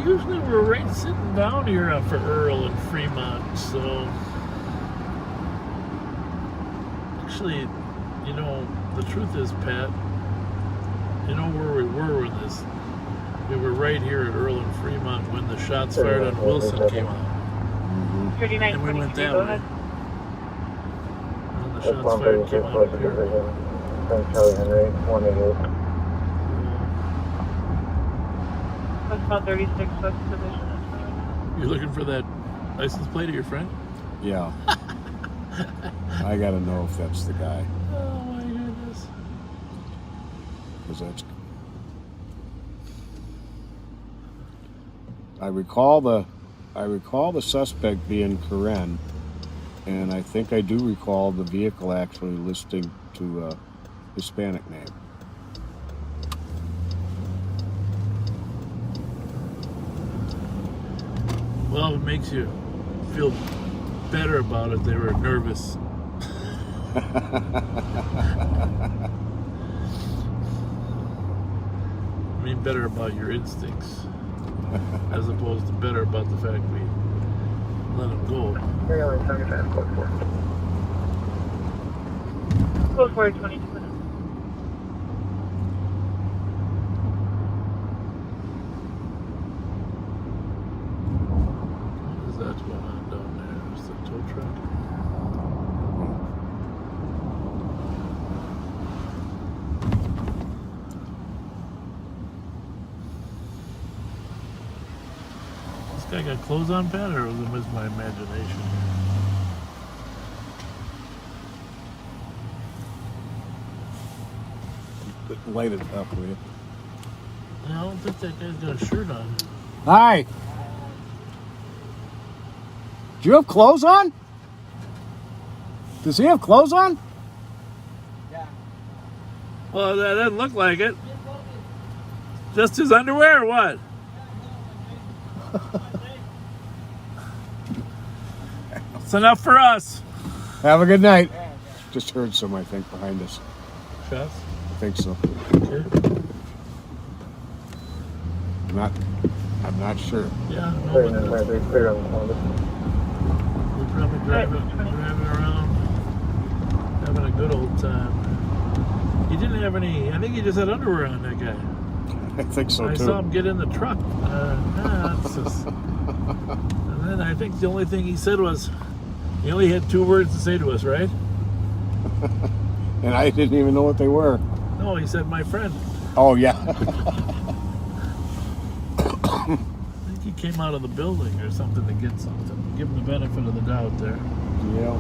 Usually we're right sitting down here for Earl and Fremont, so actually, you know, the truth is, Pat, you know where we were with this? We were right here at Earl and Fremont when the shots fired on Wilson came out. And we went that way. And the shots fired came out up here.
Charlie Henry, 188.
That's about 36 West Division.
You're looking for that license plate of your friend?
Yeah. I gotta know if that's the guy.
Oh my goodness.
Because that's. I recall the suspect being Karen, and I think I do recall the vehicle actually listing to a Hispanic name.
Well, it makes you feel better about it. They were nervous. I mean, better about your instincts, as opposed to better about the fact we let them go.
Code 4, 22 minutes.
That's going on down there. It's the tow truck. This guy got clothes on, Pat, or was it just my imagination?
Light it up, will you?
I don't think that guy's got a shirt on.
Hi. Do you have clothes on? Does he have clothes on?
Well, that doesn't look like it. Just his underwear or what? It's enough for us.
Have a good night. Just heard some, I think, behind us.
Shots?
I think so.
Okay.
I'm not sure.
Yeah, no, we're probably driving around, having a good old time. He didn't have any, I think he just had underwear on, that guy.
I think so,
I
too.
saw him get in the truck. It's just, and then I think the only thing he said was, he only had 2 words to say to us, right?
And I didn't even know what they were.
No, he said, my friend.
Oh, yeah.
I think he came out of the building or something to get something. Give him the benefit of the doubt there.
Yeah.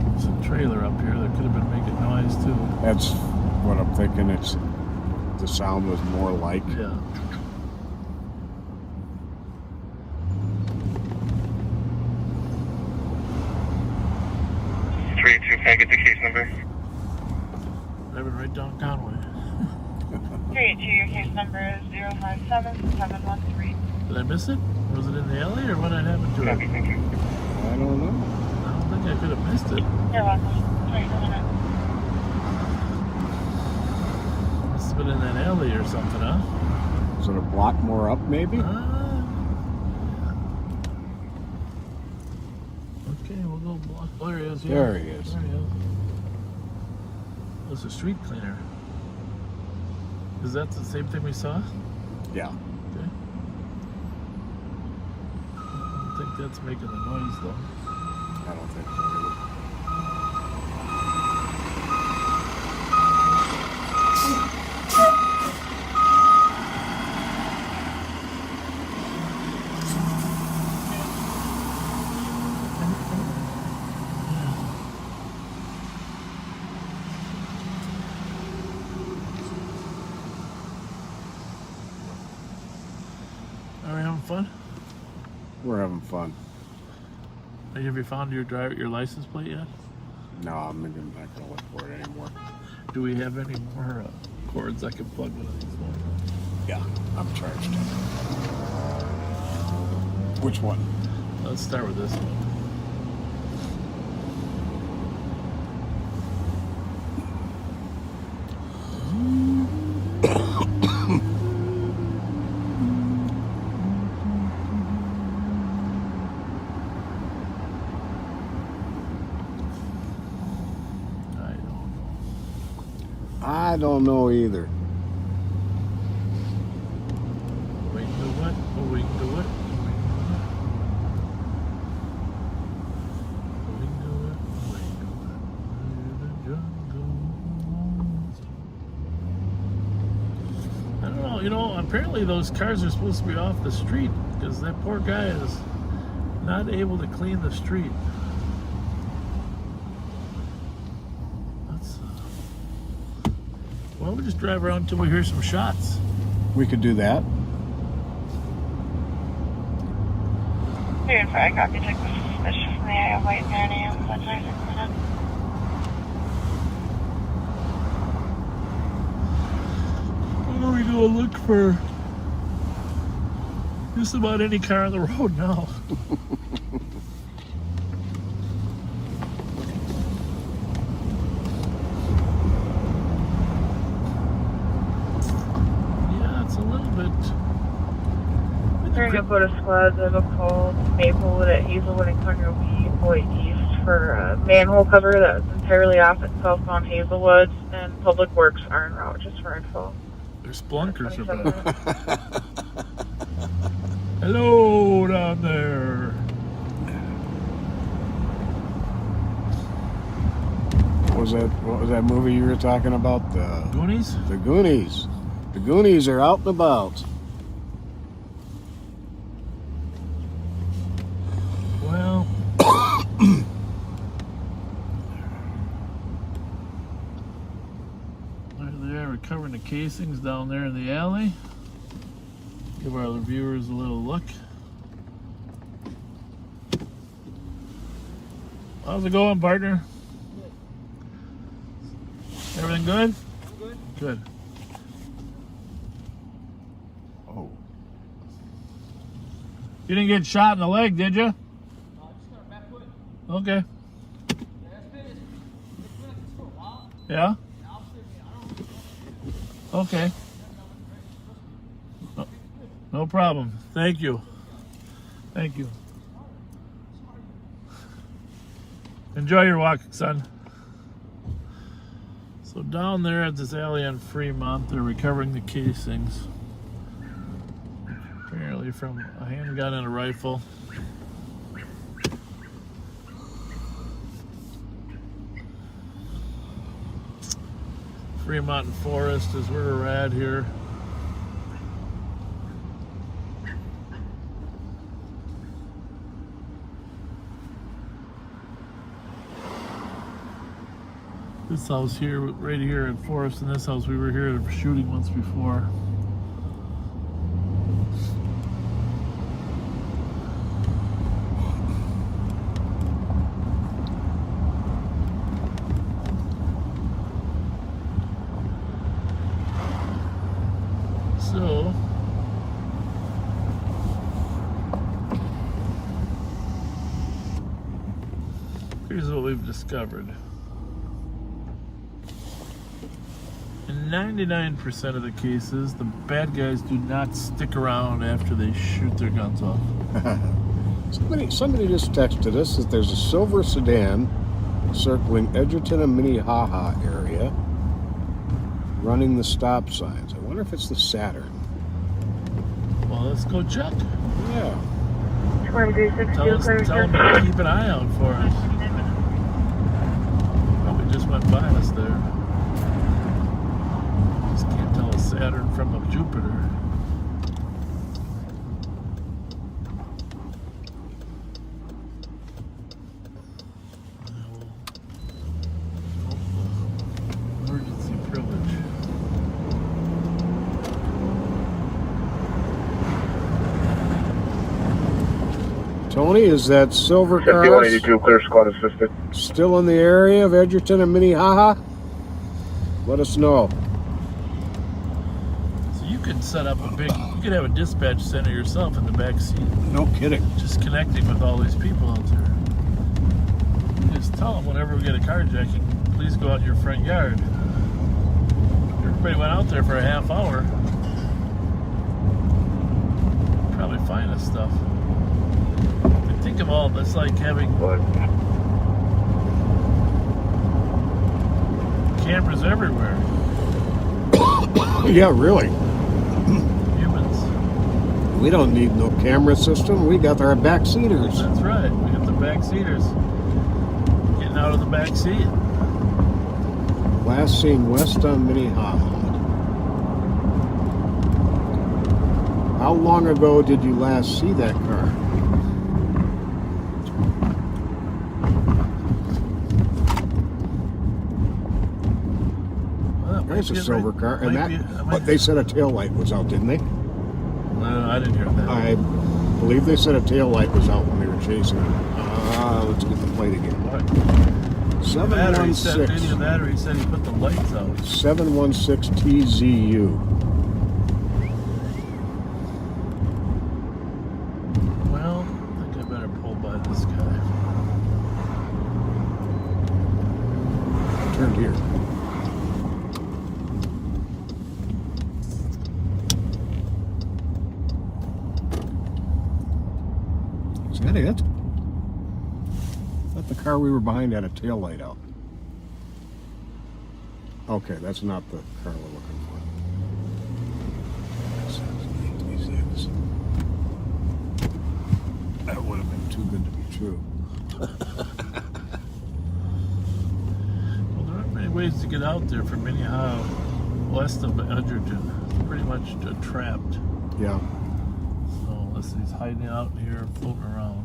There's a trailer up here that could have been making noise too.
That's what I'm thinking. The sound was more like.
Yeah.
Can I get the case number?
Driving right down Conway.
382, your case number is 057713.
Did I miss it? Was it in the alley or what had happened to it?
Copy, thank you.
I don't know.
I don't think I could have missed it.
You're welcome. 24 minutes.
Must have been in that alley or something, huh?
Is it a block more up, maybe?
Okay, we'll go block. There he is. Yeah.
There he is.
There he is. It's a street cleaner. Is that the same thing we saw?
Yeah.
Okay. I don't think that's making the noise though.
I don't think so
Are we having fun?
We're having fun.
Have you found your license plate yet?
No, I'm not gonna look for it anymore.
Do we have any more cords I can plug into these ones?
Yeah, I'm charged. Which one?
Let's start with this one.
I don't know either.
We can do what? Oh, we can do what? We can do it. We can do it. The jungle. I don't know. You know, apparently those cars are supposed to be off the street because that poor guy is not able to clean the street. Why don't we just drive around until we hear some shots?
We could do that.
Here in front, I copy check with suspicion from the area of White Mary AM, 26 minutes.
Why don't we go look for just about any car on the road now?
We're going to put a squad of a call Maplewood at Hazelwood and Conroe East for a manhole cover that's entirely off at southbound Hazelwood, and Public Works are en route just for info.
There's splunkers about. Hello down there.
What was that movie you were talking about? The
Goonies?
The Goonies. The Goonies are out and about.
Well, there they are, recovering the casings down there in the alley. Give our viewers a little look. How's it going, partner? Everything good?
Good.
Good.
Oh.
You didn't get shot in the leg, did you? Okay. Yeah? Okay. No problem. Thank you. Thank you. Enjoy your walk, son. So down there at this alley on Fremont, they're recovering the casings. Apparently from a handgun and a rifle. Fremont and Forest is where we're at here. This house here, right here in Forest, and this house, we were here shooting once before. Here's what we've discovered. In 99% of the cases, the bad guys do not stick around after they shoot their guns off.
Somebody just texted us that there's a silver sedan circling Edgerton and Minnehaha area running the stop signs. I wonder if it's the Saturn.
Well, let's go check.
Yeah.
2362,
Tell them to keep an eye out for us. Probably just went by us there. Just can't tell a Saturn from a Jupiter. Emergency privilege.
Tony, is that silver car
5182, clear squad assisted.
still in the area of Edgerton and Minnehaha? Let us know.
So you could set up you could have a dispatch center yourself in the back seat.
No kidding.
Just connecting with all these people out there. You just tell them whenever we get a carjacking, please go out in your front yard. Everybody went out there for a half hour. Probably find us stuff. Think of all this, like having cameras everywhere.
Yeah, really.
Humans.
We don't need no camera system. We got our backseaters.
That's right. We got the backseaters getting out of the back seat.
Last seen west on Minnehaha. How long ago did you last see that car? There's a silver car, and but they said a tail light was out, didn't they?
No, I didn't hear that.
I believe they said a tail light was out when they were chasing it. Let's get the plate again. 716.
Video battery said he put the lights out.
716 TZU.
Well, I think I better pull by this guy.
Turned here. Is that it? I thought the car we were behind had a tail light out. Okay, that's not the car we're looking for. That would have been too good to be true.
Well, there aren't many ways to get out there from Minnehaha west of Edgerton. It's pretty much trapped.
Yeah.
So unless he's hiding out here, floating around.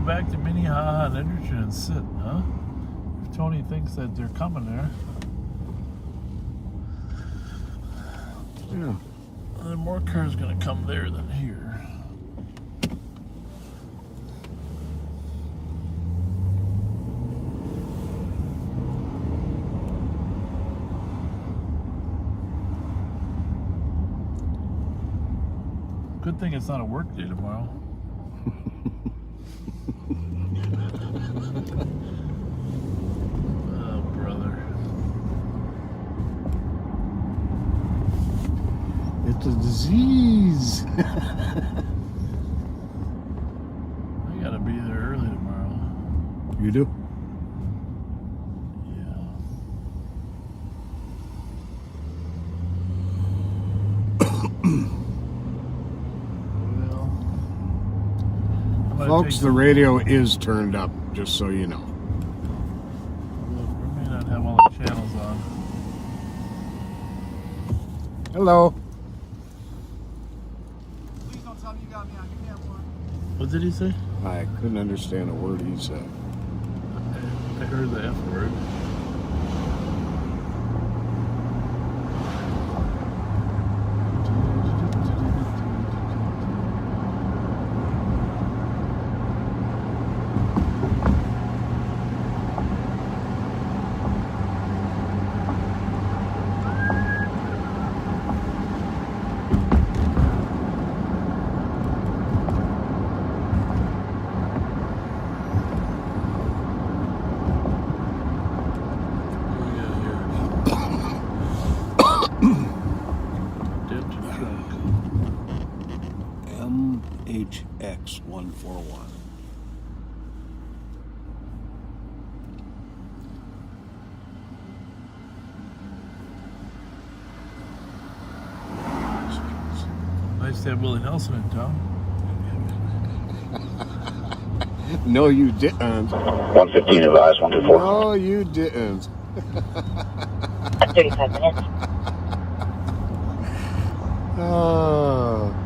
Back to Minnehaha and Edgerton and sit, huh? If Tony thinks that they're coming there.
Yeah.
There are more cars gonna come there than here. Good thing it's not a work day tomorrow. Oh, brother.
It's a disease.
I gotta be there early tomorrow.
You do? Folks, the radio is turned up, just so you know.
We may not have all the channels on.
Hello.
Please don't tell me you got me on camera.
What did he say?
I couldn't understand a word he said.
I heard the F word.
141.
Nice to have Willie Nelson in town.
No, you didn't.
115 advised, 124.
No, you didn't.
35 minutes.
Oh.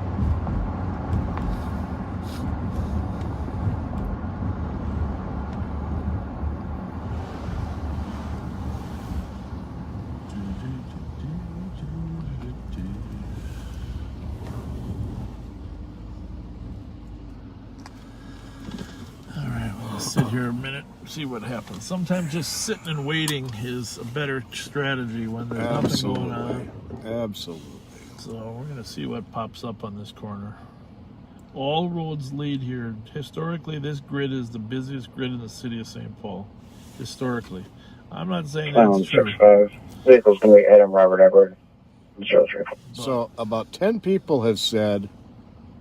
Sit here a minute, see what happens. Sometimes just sitting and waiting is a better strategy when there's nothing going on.
Absolutely.
So we're going to see what pops up on this corner. All roads lead here. Historically, this grid is the busiest grid in the city of St. Paul. Historically. I'm not saying that's true.
65. Vehicle's going to be Adam Robert Edward.
So about 10 people have said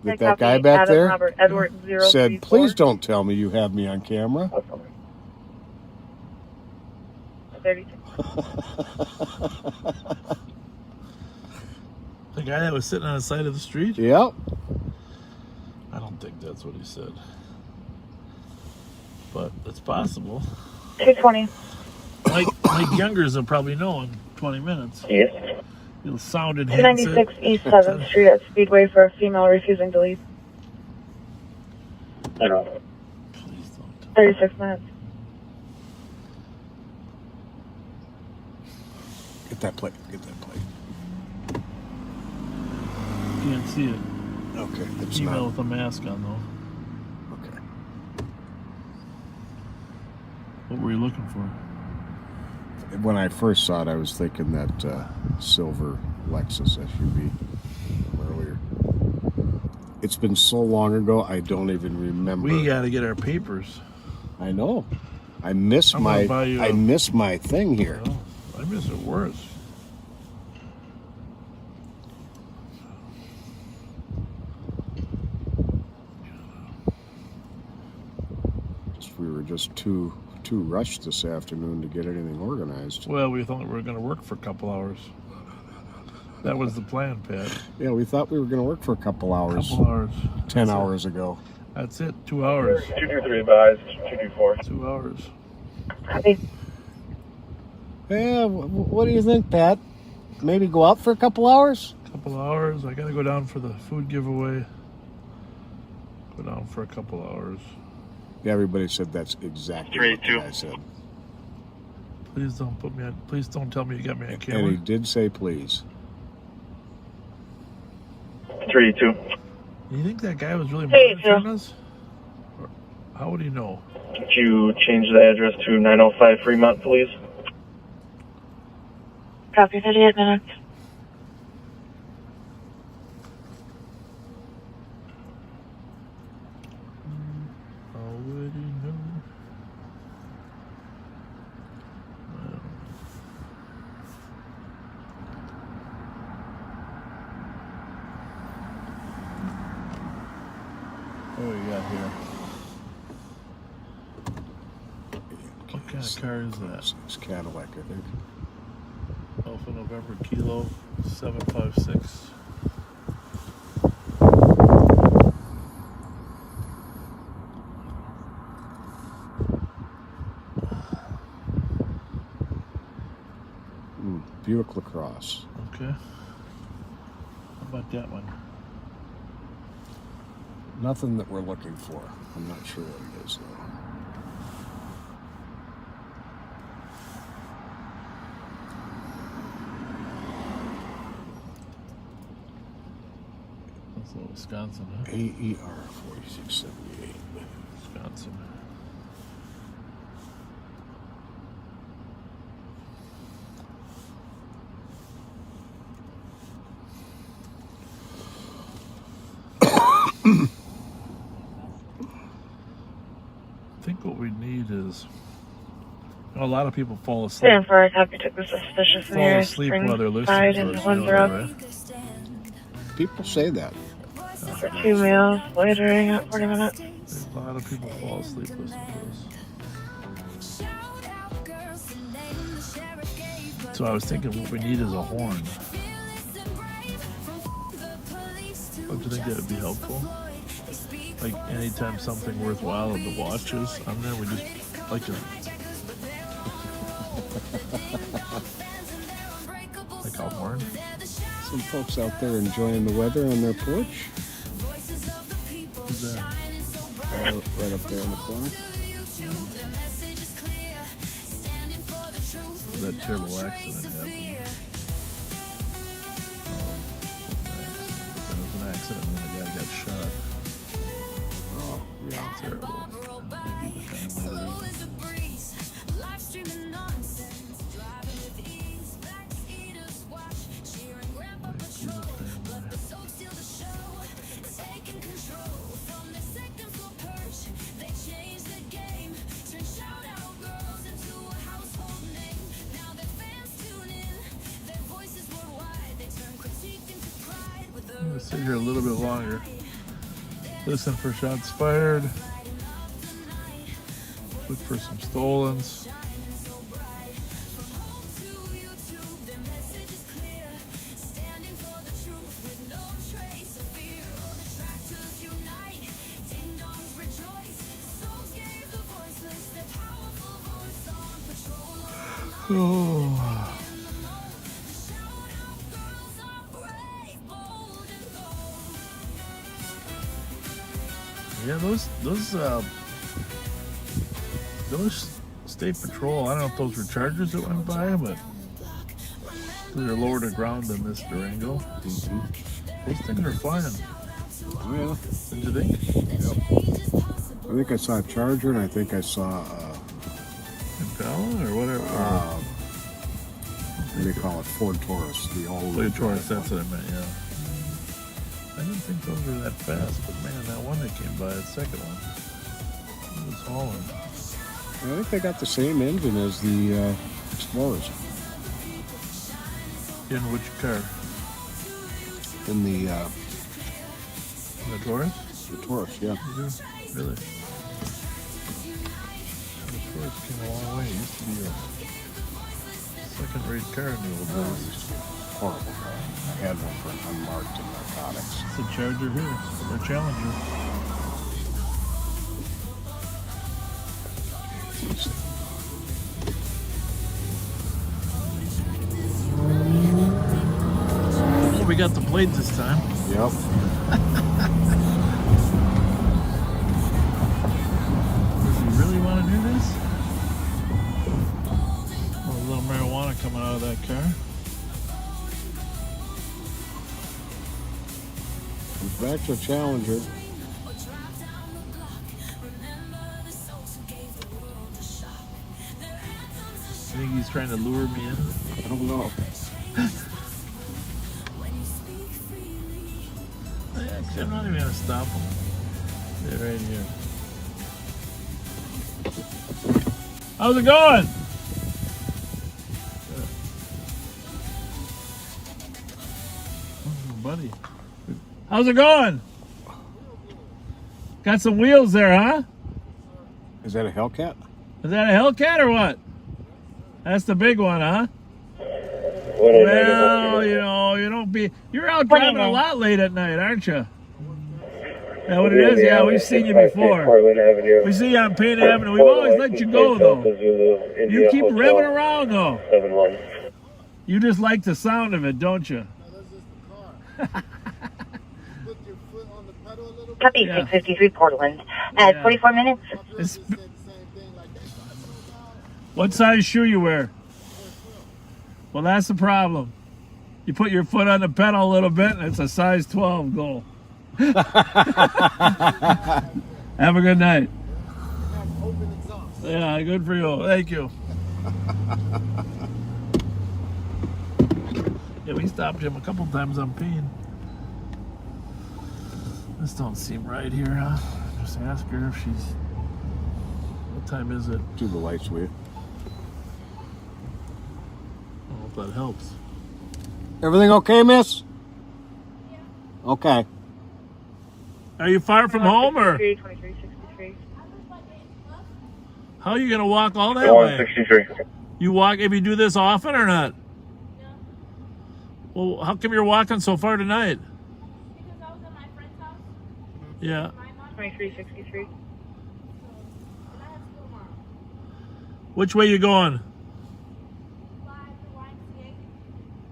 that guy back
Adam
there
Robert Edward
said, please don't tell me you have me on camera.
32.
The guy that was sitting on the side of the street?
Yep.
I don't think that's what he said. But it's possible.
220.
Mike Youngers will probably know in 20 minutes.
Yes.
It'll sound in
296 East 7th Street at Speedway for a female refusing to leave.
I know.
36 minutes.
Get that plate. Get that plate.
Can't see it.
Okay. It's
Female
not.
with a mask on, though.
Okay.
What were you looking for?
When I first saw it, I was thinking that silver Lexus SUV from earlier. It's been so long ago, I don't even remember.
We got to get our papers.
I know. I miss
I'm
my.
gonna buy you
I miss my thing here.
Well, I miss it worse.
We were just too rushed this afternoon to get anything organized.
Well, we thought we were going to work for a couple hours. That was the plan, Pat.
Yeah, we thought we were going to work for a couple hours. 10 hours ago.
That's it. 2 hours.
223 advised, 224.
2 hours.
Copy.
Yeah, what do you think, Pat? Maybe go out for a couple hours?
Couple hours. I got to go down for the food giveaway. Go down for a couple hours.
Yeah, everybody said that's exactly what I said.
Please don't put me on. Please don't tell me you got me on camera.
And he did say please.
382.
You think that guy was really
Hey,
monitoring us? Or how would he know?
Could you change the address to 905 Fremont, please?
Copy. 38 minutes.
Already know. What do we got here? What kind of car is that?
It's Cadillac, I think.
Alpha November Kilo 756.
Buick LaCrosse.
Okay. How about that one?
Nothing that we're looking for. I'm not sure what it is, though.
That's a little Wisconsin, huh?
AER 4678.
Wisconsin. I think what we need is, a lot of people fall asleep.
Stand for a copy. Took the suspicious
Fall asleep while they're listening to us.
and Windsor.
Right?
People say that.
For 2 males, loitering at 40 minutes.
A lot of people fall asleep listening to this. So I was thinking what we need is a horn. Don't you think that would be helpful? Like anytime something worthwhile of the watches on there, we just like a horn.
Some folks out there enjoying the weather on their porch.
Who's that?
Right up there in the corner.
That terrible accident happened. There was an accident when the guy got shot.
Oh, yeah.
Terrible. I'm gonna sit here a little bit longer. Listen for shots fired. Look for some stolens. Oh. Yeah, those state patrol, I don't know if those were Chargers that went by, but they're lower to ground than this Durango.
Mm-hmm.
Those things are flying.
Oh, yeah.
Did you think?
Yep. I think I saw a Charger, and I think I saw
Impala or whatever.
What do they call it? Ford Taurus. The old
Ford Taurus, that's what I meant, yeah. I didn't think those were that fast, but man, that one that came by, the second one, it was hauling.
I think they got the same engine as the Explorers.
In which car?
In the
Taurus?
The Taurus, yeah.
Really? The Taurus came a long way. It used to be a second-rate car in the old days.
Horrible car. I had one for an unmarked in narcotics.
It's a Charger here, or Challenger. Oh, we got the blade this time.
Yep.
Does he really want to do this? Oh, a little marijuana coming out of that car.
Back to Challenger.
I think he's trying to lure me in.
I don't know.
Actually, I'm not even going to stop him. They're right here. How's it going? Oh, buddy. How's it going? Got some wheels there, huh?
Is that a Hellcat?
Is that a Hellcat or what? That's the big one, huh? Well, you know, you're out driving a lot late at night, aren't you? Yeah, what it is? Yeah, we've seen you before. We see you on Payne Avenue. We've always let you go, though. You keep revving around, though. You just like the sound of it, don't you?
Copy, 653 Portland. At 44 minutes.
What size shoe you wear? Well, that's the problem. You put your foot on the pedal a little bit, and it's a size 12 goal. Have a good night. Yeah, good for you. Thank you. Yeah, we stopped him a couple times on Payne. This don't seem right here, huh? Just ask her if she's... What time is it?
Do the lights with you.
I don't know if that helps.
Everything okay, miss? Yeah. Okay.
Are you far from home, or
2363.
how are you gonna walk all that way?
163.
You walk if you do this often or not? Well, how come you're walking so far tonight?
Because I was at my friend's house.
Yeah.
2363.
Which way you going?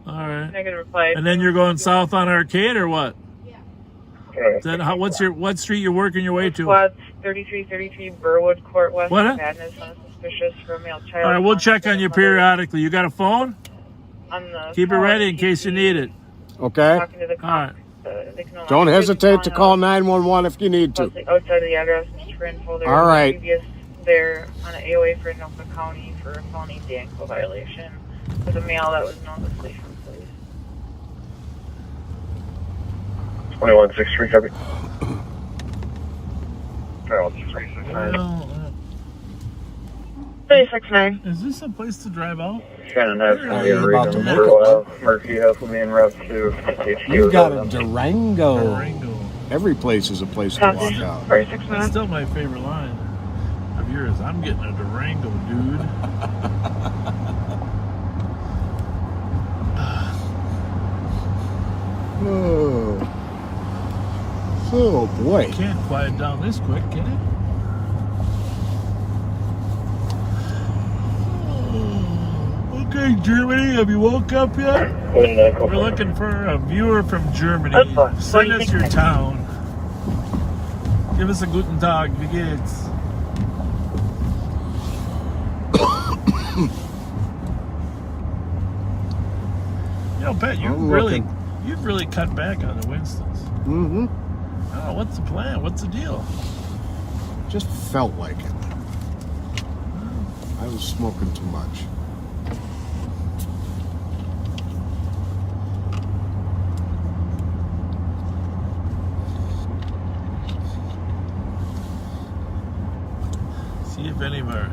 All right.
Negative reply.
And then you're going south on Arcade or what?
Yeah.
Then what street you're working your way to?
Squads 3333 Burwood Court West.
What?
Madness suspicious for a male child.
All right, we'll check on you periodically. You got a phone?
On the
Keep it ready in case you need it.
Okay.
Talking to the
All right.
they can no
Don't
longer
hesitate to
take
call 911 if you need to.
outside of the address just for info. There
All
was
right.
previous there on an AOA for Anoka County for a felony Danko violation with a male that was known to flee from police.
2163, copy. 2163.
Well,
369.
is this a place to drive out?
Shannon has
Are
plenty
you
of
about to
reason
make
for
it?
a while. Murphy has me en route to HQ.
You got a Durango.
Durango.
Every place is a place to
Copy.
walk out.
369.
That's still my favorite line of yours. I'm getting a Durango, dude.
Oh boy.
Can't quiet down this quick, can it? Okay, Germany, have you woke up yet? We're looking for a viewer from Germany. Send us your town. Give us a guten Tag, wie geht's? You know, Pat, you've really cut back on the Winstons.
Mm-hmm.
Oh, what's the plan? What's the deal?
Just felt like it. I was smoking too much.
See if any of our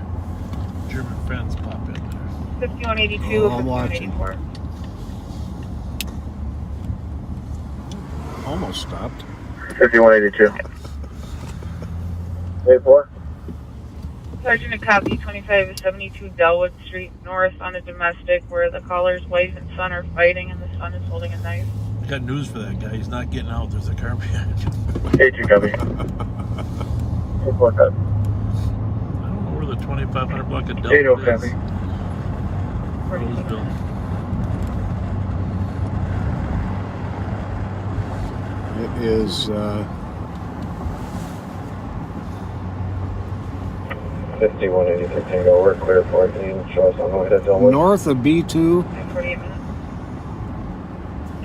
German friends pop in there.
5182,
I'm watching.
5184.
Almost stopped.
5182. 84.
Sergeant, a copy 2572 Delwood Street North on a domestic where the caller's wife and son are fighting and the son is holding a knife.
I got news for that guy. He's not getting out. There's a car behind him.
82, copy. 84, copy.
I don't know where the 2,500 block of Delta
80,
is.
copy.
Roseville.
It is
5183 Tango. We're clear for it. Can you show us on the way to Delwood?
north of B2.
48 minutes.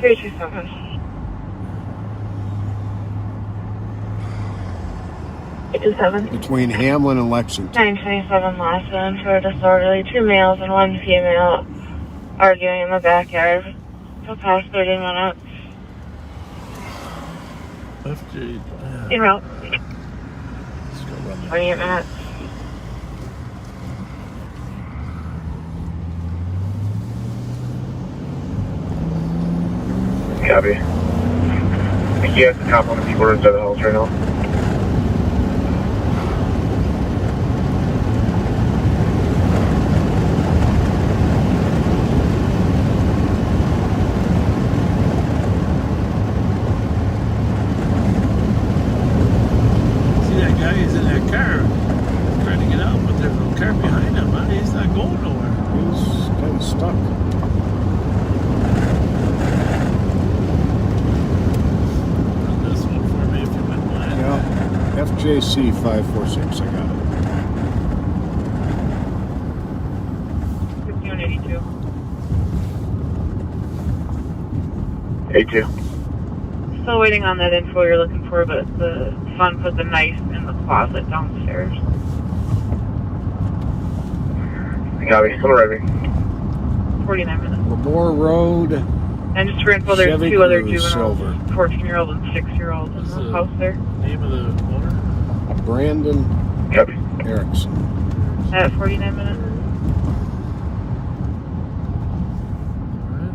327.
Between Hamlin and Lexington.
927 Lawson for a disorderly. 2 males and 1 female arguing in the backyard for the past 30 minutes.
FJ.
En route.
Let's go run that.
28 minutes.
Copy. You have to top on the people inside the house right now.
See that guy? He's in that car. He's trying to get out, but there's no car behind him. Huh? He's not going nowhere.
He's kind of stuck.
Run this one for me if you wouldn't mind.
Yeah. FJC 546. I got it.
5182.
82.
Still waiting on that info you're looking for, but the son put the knife in the closet downstairs.
Copy. I'm arriving.
49 minutes.
Labor Road.
And just for info, there's
Chevy
2 other
Cruze,
juveniles,
silver.
14-year-old and 6-year-old in the house there.
Name of the owner?
Brandon
Copy.
Erickson.
At 49 minutes.
All right.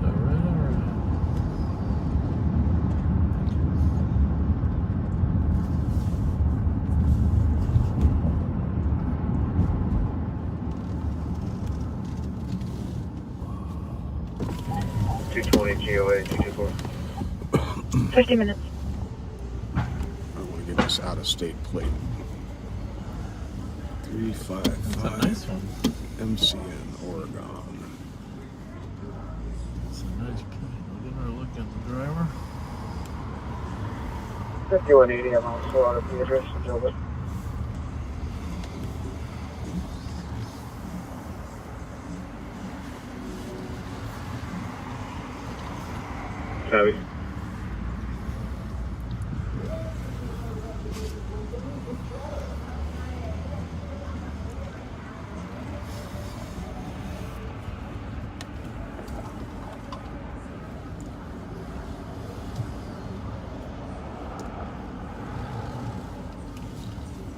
220 GOA 224.
50 minutes.
I want to get this out of state plate. 355.
That's a nice one.
MCN, Oregon.
It's a nice plane. We're gonna look at the driver.
5180, I'm on 4 out of the address. It's over. Copy.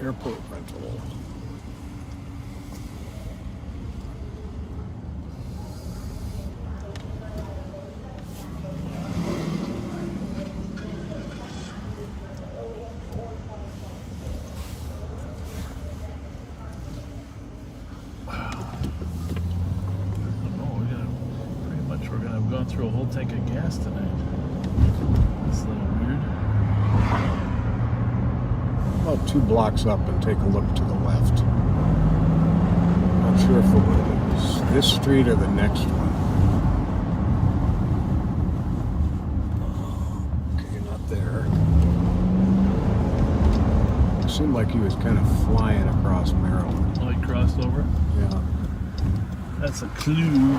Airport rental.
We're gonna have gone through a whole tank of gas tonight. That's a little weird.
About 2 blocks up and take a look to the left. Not sure if it was this street or the next one. Okay, not there. It seemed like he was kind of flying across Maryland.
Oh, he crossed over?
Yeah.
That's a clue.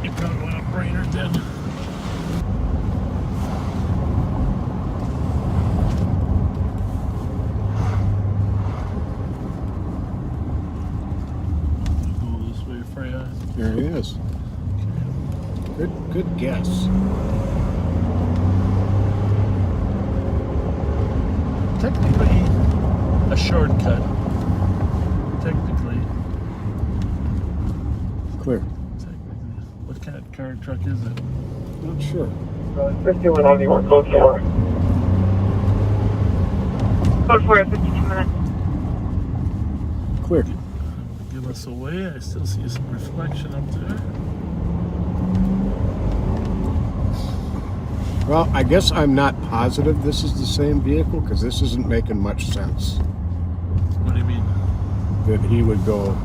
You probably went up Brainerd then. Go this way, Freya.
There he is. Good guess.
Technically, a shortcut. Technically.
Clear.
What kind of car truck is it?
Not sure.
5191, code 4.
Code 4, 52 minutes.
Clear.
Give us away. I still see some reflection up there.
Well, I guess I'm not positive this is the same vehicle because this isn't making much sense.
What do you mean?
That he would go.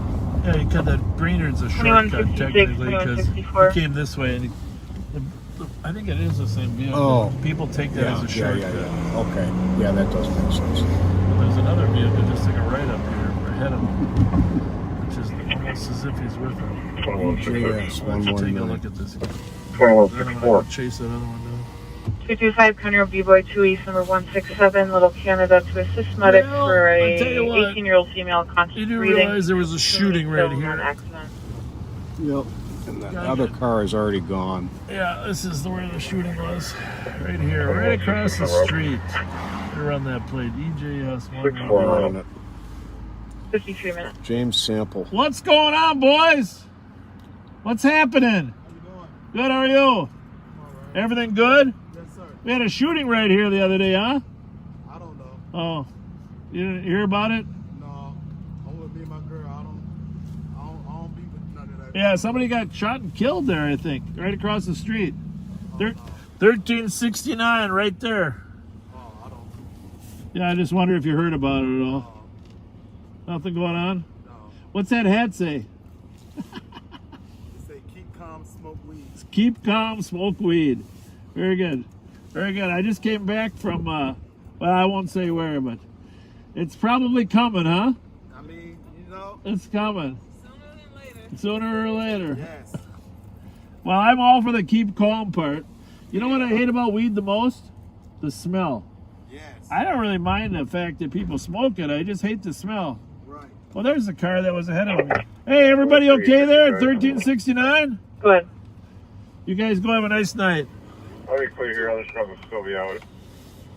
Yeah, because that Brainerd's a shortcut technically because he came this way and I think it is the same vehicle.
Oh.
People take that as a shortcut.
Yeah. Okay. Yeah, that does make sense.
Well, there's another vehicle just taking a right up here ahead of him, which is almost as if he's with him.
JS
Why don't you take a
119.
look at this?
2164.
Chase that other one down.
225 Conroe B-Boy 2 East number 167, Little Canada, to assist medics for a 18-year-old female conscious
You do
breathing.
realize there was a shooting right here.
Accident.
Yep. And that other car is already gone.
Yeah, this is where the shooting was. Right here, right across the street. Right on that plate. EJS 1.
53 minutes.
James Sample.
What's going on, boys? What's happening? Good, how are you? Everything good?
Yes, sir.
We had a shooting right here the other day, huh?
I don't know.
Oh, you didn't hear about it?
No. I'm with me and my girl. I don't be with none of that.
Yeah, somebody got shot and killed there, I think, right across the street. 1369 right there.
Oh, I don't.
Yeah, I just wonder if you heard about it at all. Nothing going on?
No.
What's that hat say?
They say keep calm, smoke weed.
Keep calm, smoke weed. Very good. Very good. I just came back from, well, I won't say where, but it's probably coming, huh?
I mean, you know.
It's coming. Sooner or later.
Yes.
Well, I'm all for the keep calm part. You know what I hate about weed the most? The smell.
Yes.
I don't really mind the fact that people smoke it. I just hate the smell.
Right.
Well, there's the car that was ahead of me. Hey, everybody okay there at 1369?
Good.
You guys go have a nice night.
I'll be clear here. Other truck will still be out.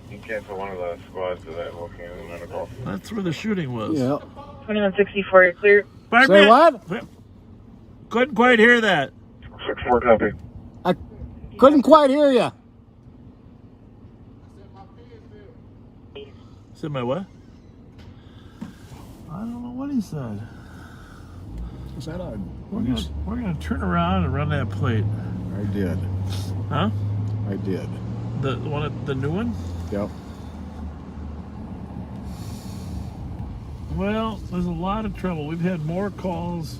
You cancel one of the squads to that looking at the medical.
That's where the shooting was.
Yeah.
2164, you're clear.
Say what?
Couldn't quite hear that.
64 copy.
I couldn't quite hear you.
Said my what? I don't know what he said.
Is that a...
We're gonna turn around and run that plate.
I did.
Huh?
I did.
The one, the new one?
Yep.
Well, there's a lot of trouble. We've had more calls,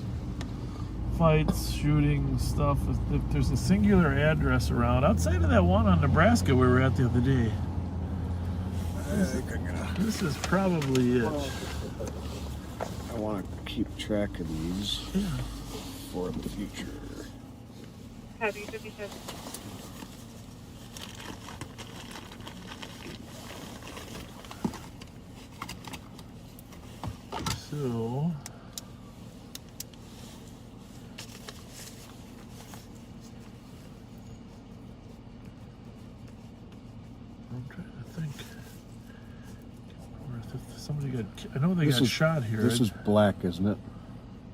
fights, shooting, stuff. If there's a singular address around, outside of that one on Nebraska we were at the other day. This is probably it.
I want to keep track of these for the future.
Copy 57.
So, I'm trying to think. If somebody got, I know they got shot here.
This is black, isn't it?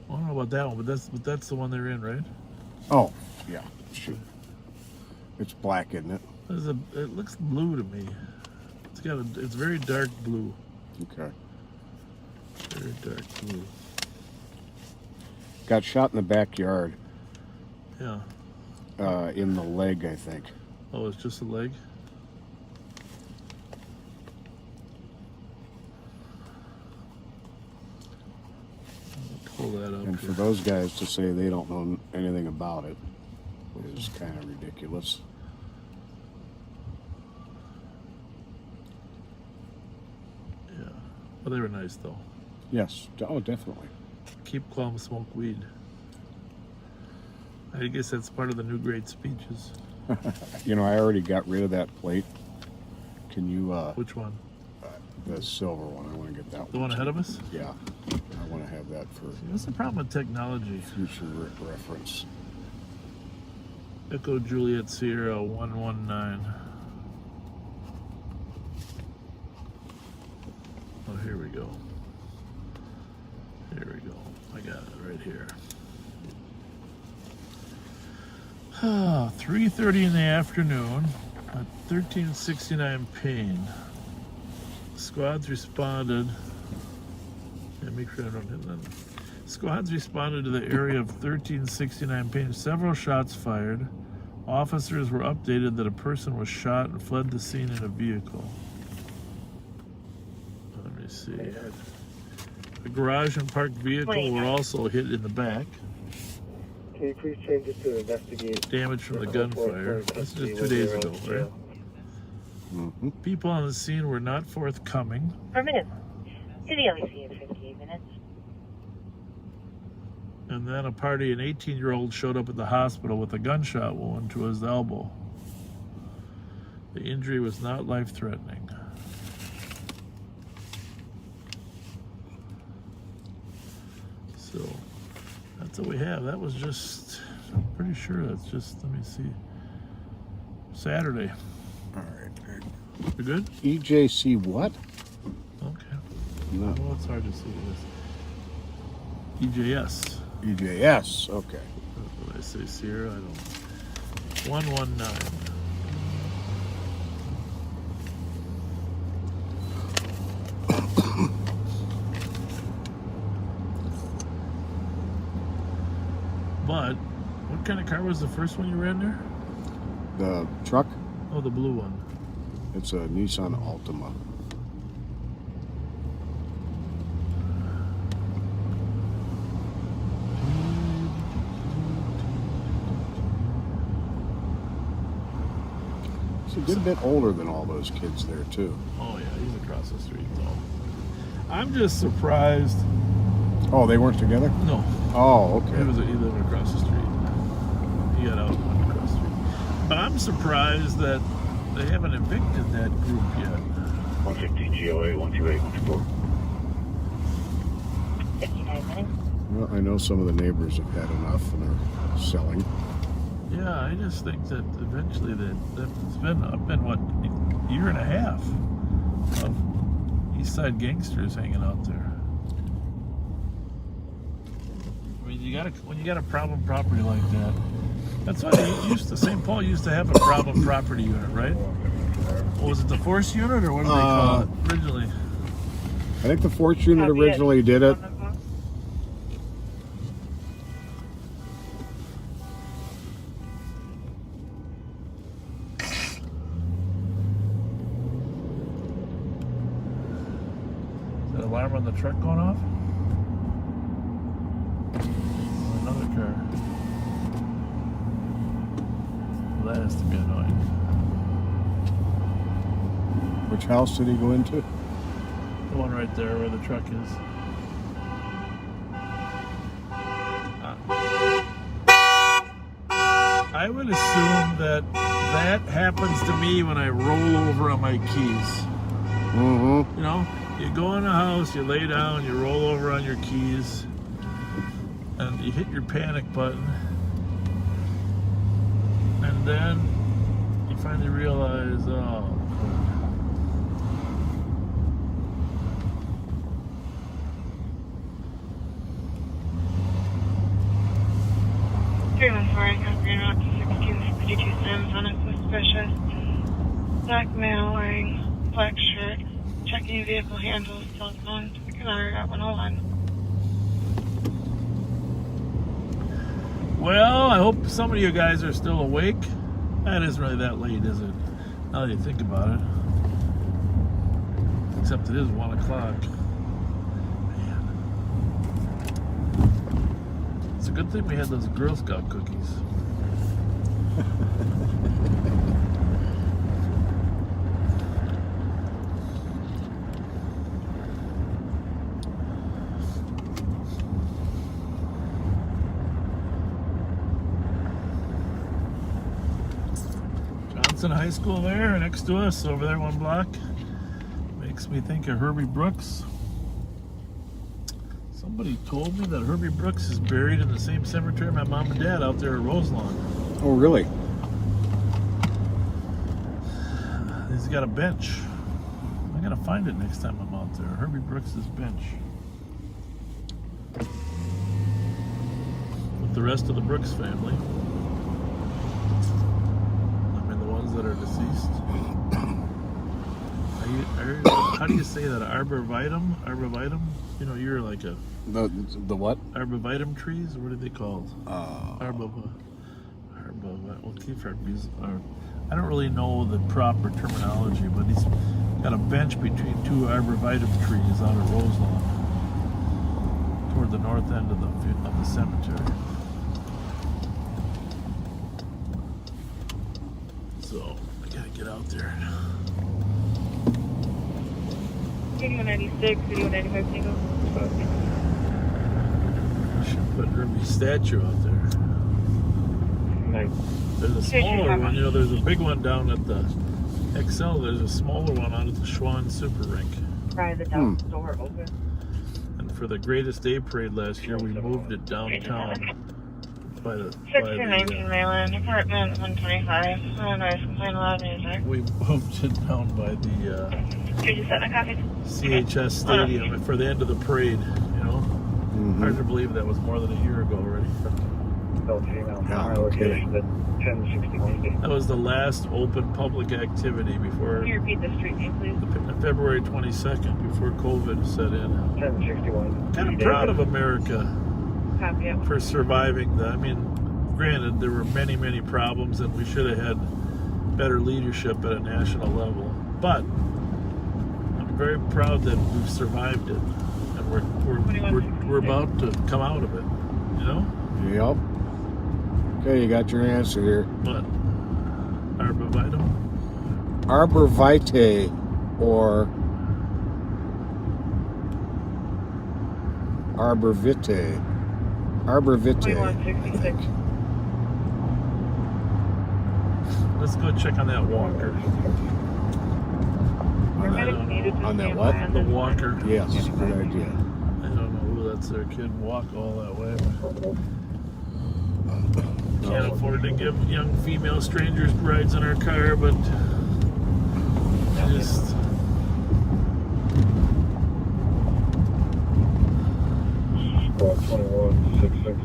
I don't know about that one, but that's the one they're in, right?
Oh, yeah. Shoot. It's black, isn't it?
It looks blue to me. It's very dark blue.
Okay.
Very dark blue.
Got shot in the backyard.
Yeah.
In the leg, I think.
Oh, it's just a leg? I'll pull that up.
And for those guys to say they don't know anything about it is kind of ridiculous.
Yeah. Well, they were nice, though.
Yes. Oh, definitely.
Keep calm, smoke weed. I guess that's part of the new great speeches.
You know, I already got rid of that plate. Can you...
Which one?
The silver one. I want to get that one.
The one ahead of us?
Yeah. I want to have that for...
What's the problem with technology?
Future reference.
Echo Juliet Sierra 119. Oh, here we go. Here we go. I got it right here. 3:30 in the afternoon at 1369 Payne. Squads responded. Yeah, make sure I don't hit that. Squads responded to the area of 1369 Payne. Several shots fired. Officers were updated that a person was shot and fled the scene in a vehicle. Let me see. The garage and parked vehicle were also hit in the back.
Can you please change it to investigate?
Damage from the gunfire. This is just 2 days ago, right?
Mm-hmm.
People on the scene were not forthcoming.
Affirmative. To the LEC in 58 minutes.
And then a party, an 18-year-old showed up at the hospital with a gunshot wound to his elbow. The injury was not life-threatening. So, that's what we have. That was just, I'm pretty sure that's just, let me see, Saturday.
All right.
You good?
EJC what?
Okay.
No.
Well, it's hard to see this. EJS.
EJS, okay.
What did I say, Sierra? I don't know. 119. But, what kind of car was the first one you ran there?
The truck?
Oh, the blue one.
It's a Nissan Altima. He's a good bit older than all those kids there, too.
Oh, yeah, he's across the street, though. I'm just surprised.
Oh, they weren't together?
No.
Oh, okay.
He lived across the street. He got out and went across the street. But I'm surprised that they haven't evicted that group yet.
150 GOA 128 124.
59 minutes.
Well, I know some of the neighbors have had enough and are selling.
Yeah, I just think that eventually it's been what, a year and a half of East Side gangsters hanging out there. I mean, when you got a problem property like that, that's why St. Paul used to have a problem property unit, right? Or was it the force unit, or what do they call it originally?
I think the force unit originally did it.
alarm on the truck going off? Or another car? Well, that has to be annoying.
Which house did he go into?
The one right there where the truck is. I would assume that happens to me when I roll over on my keys.
Mm-hmm.
You know, you go in a house, you lay down, you roll over on your keys, and you hit your panic button, and then you finally realize, oh,
314, copy route to 1662 Sims on a suspicious black male wearing black shirt, checking vehicle handles, cell phone to the canary at 101.
well, I hope some of you guys are still awake. That isn't really that late, is it? Now that you think about it. Except it is 1 o'clock. It's a good thing we had those Girl Scout cookies. Johnson High School there, next to us, over there 1 block. Makes me think of Herbie Brooks. Somebody told me that Herbie Brooks is buried in the same cemetery my mom and dad out there at Roselawn.
Oh, really?
He's got a bench. I gotta find it next time I'm out there. Herbie Brooks' bench. With the rest of the Brooks family. I mean, the ones that are deceased. How do you say that? Arborvitae? Arborvitae? You know, you're like a...
The what?
Arborvitae trees? What are they called? Well, Keith Harvey's... I don't really know the proper terminology, but he's got a bench between 2 arborvitae trees out at Roselawn, toward the north end of the cemetery. So I gotta get out there.
8196, 8195, single.
I should put Herbie's statue out there. There's a smaller one, you know, there's a big one down at the XL, there's a smaller one out at the Schwann Super Rink.
Try the down door open.
And for the Greatest Day Parade last year, we moved it downtown by the...
1619 Mainland, apartment 125. Oh, nice, playing loud music.
We moved it down by the
Did you set a copy?
CHS Stadium for the end of the parade, you know? Hard to believe that was more than a year ago already.
Location at 1061.
That was the last open public activity before...
Can you repeat the street name, please?
February 22nd, before COVID set in.
1061.
Kind of proud of America
Copy.
for surviving that. I mean, granted, there were many, many problems, and we should have had better leadership at a national level. But I'm very proud that we've survived it, and we're about to come out of it. You know?
Yep. Okay, you got your answer here.
What? Arborvitae?
Arborvitae, or arborvitae. Arborvitae.
2166.
Let's go check on that walker.
On that what?
The walker.
Yes, good idea.
I don't know who that's their kid walk all that way. Can't afford to give young female strangers rides in our car, but just...
Squad 2166.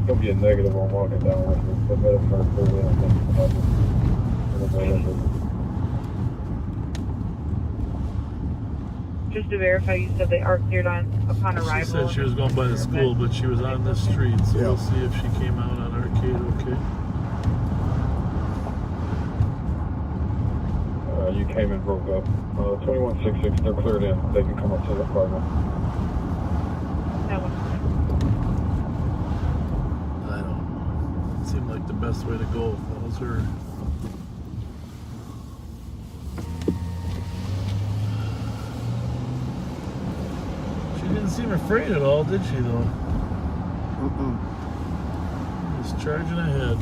Don't be a negative on walking down with me. The metaphor clearly on
Just to verify, you said they are cleared upon arrival.
She said she was going by the school, but she was on the street, so we'll see if she came out on Arcade okay.
you came and broke up. 2166, they're cleared in. They can come up to the apartment.
I don't know. It seemed like the best way to go if that was her. She didn't seem afraid at all, did she, though? Just charging ahead.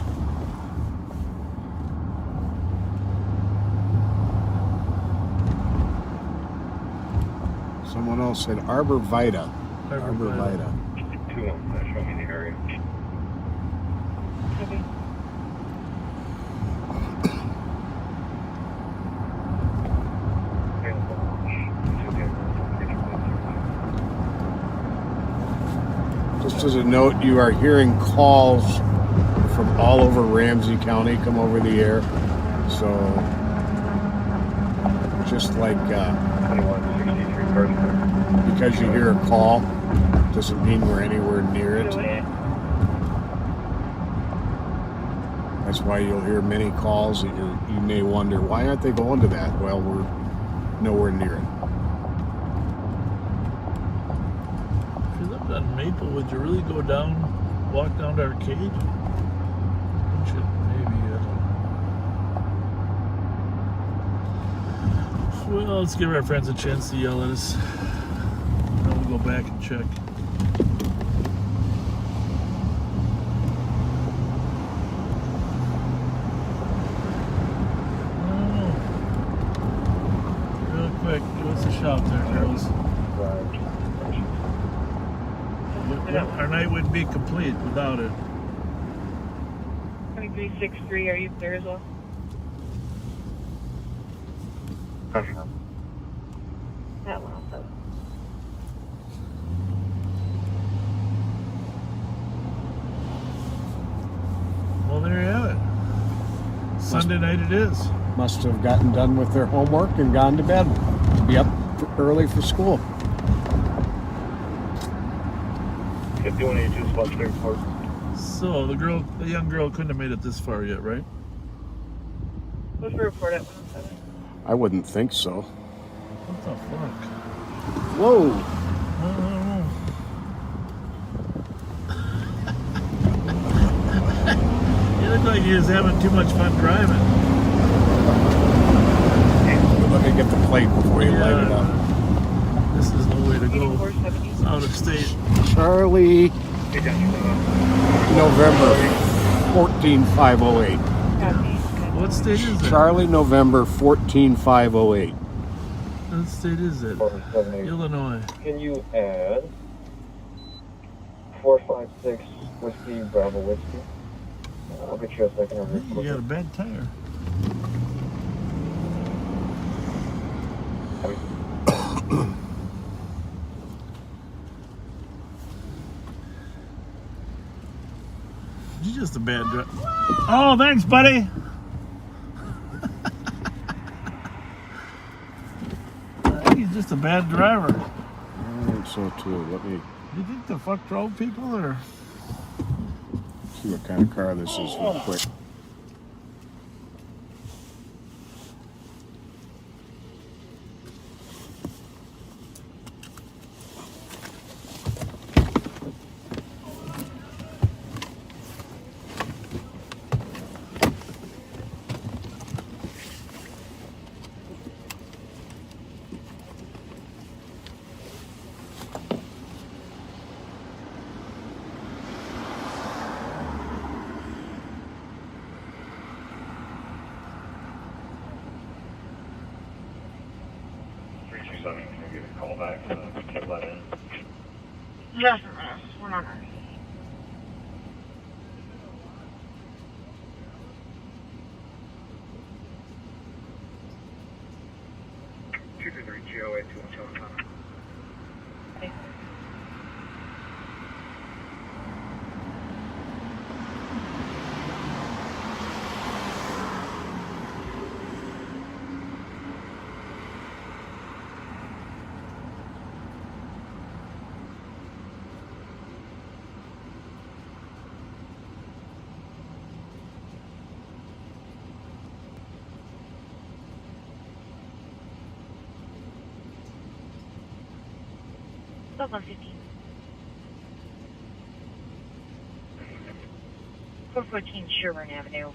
Someone else said Arbor Vita.
Arbor
Vita.
2-1, show me the area.
Just as a note, you are hearing calls from all over Ramsey County come over the air. So, just like because you hear a call, doesn't mean we're anywhere near it. That's why you'll hear many calls that you may wonder, why aren't they going to that? Well, we're nowhere near it.
If you lived on Maple, would you really go down, walk down to Arcade? Wouldn't you? Maybe, I don't know. Well, let's give our friends a chance to yell at us. Then we'll go back and check. Real quick, give us a shout there, girls. Our night wouldn't be complete without it.
2363, are you there as well? That one also.
Well, there you have it. Sunday night it is.
Must have gotten done with their homework and gone to bed to be up early for school.
So the young girl couldn't have made it this far yet, right?
What's the report at 107?
I wouldn't think so.
What the fuck?
Whoa!
I don't know. You look like he was having too much fun driving.
Let me get the plate before you light it up.
This is no way to go. Out of state.
Charlie, November 14508.
What state is it?
Charlie, November 14508.
What state is it? Illinois.
Can you add 456 Whiskey, Bravo Whiskey? I'll get you a second over here.
You got a bad tire. You're just a bad driver. Oh, thanks, buddy. I think he's just a bad driver.
I think so too. Let me
You think the fuck drove people or?
see what kind of car this is real quick.
Yes, we're not.
223 GOA 217.
115. 414 Sherburne Avenue.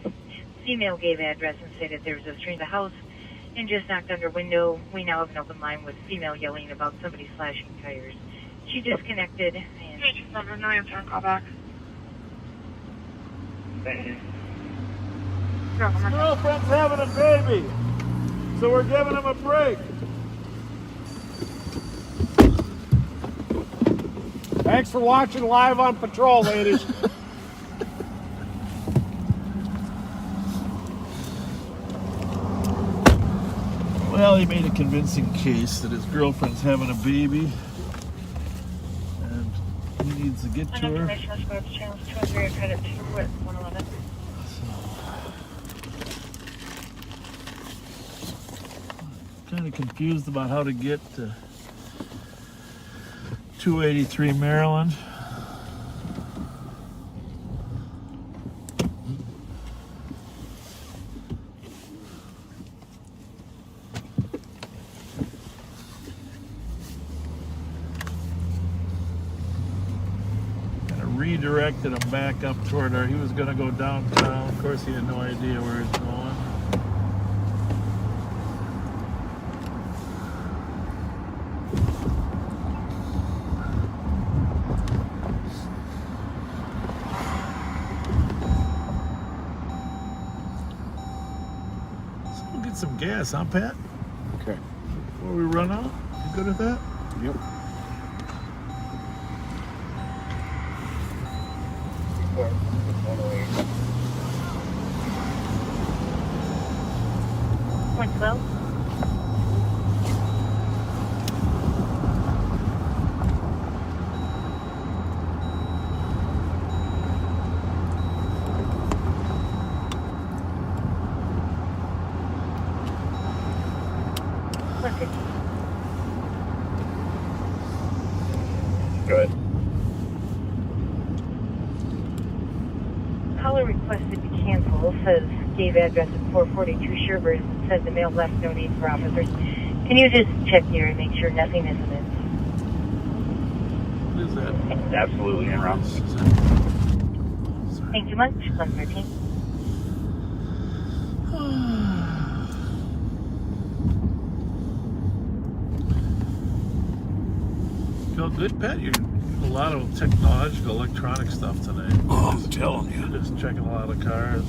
Female gave address and stated there was a stranger in the house and just knocked on her window. We now have an open line with female yelling about somebody slashing tires. She disconnected and...
No answer, call back.
Thank you.
Girlfriend's having a baby, so we're giving him a break.
Thanks for watching Live on Patrol, ladies.
Well, he made a convincing case that his girlfriend's having a baby, and he needs to get to her.
Information response channels 2 and 3 credit 2 with 111.
Kind of confused about how to get to 283 Maryland. Kind of redirected him back up toward her. He was going to go downtown. Of course, he had no idea where he's going. Some gas, huh, Pat?
Okay.
Before we run out? You good with that?
Yep.
Point 12.
Good.
Caller requested to cancel, says gave address at 442 Sherburne, said the mail left no need for officers. Can you just check here and make sure nothing is amiss?
What is that?
Absolutely wrong.
Thank you much. 113.
Feel good, Pat? You're a lot of technological, electronic stuff tonight.
Oh, I'm telling you.
Just checking a lot of cars.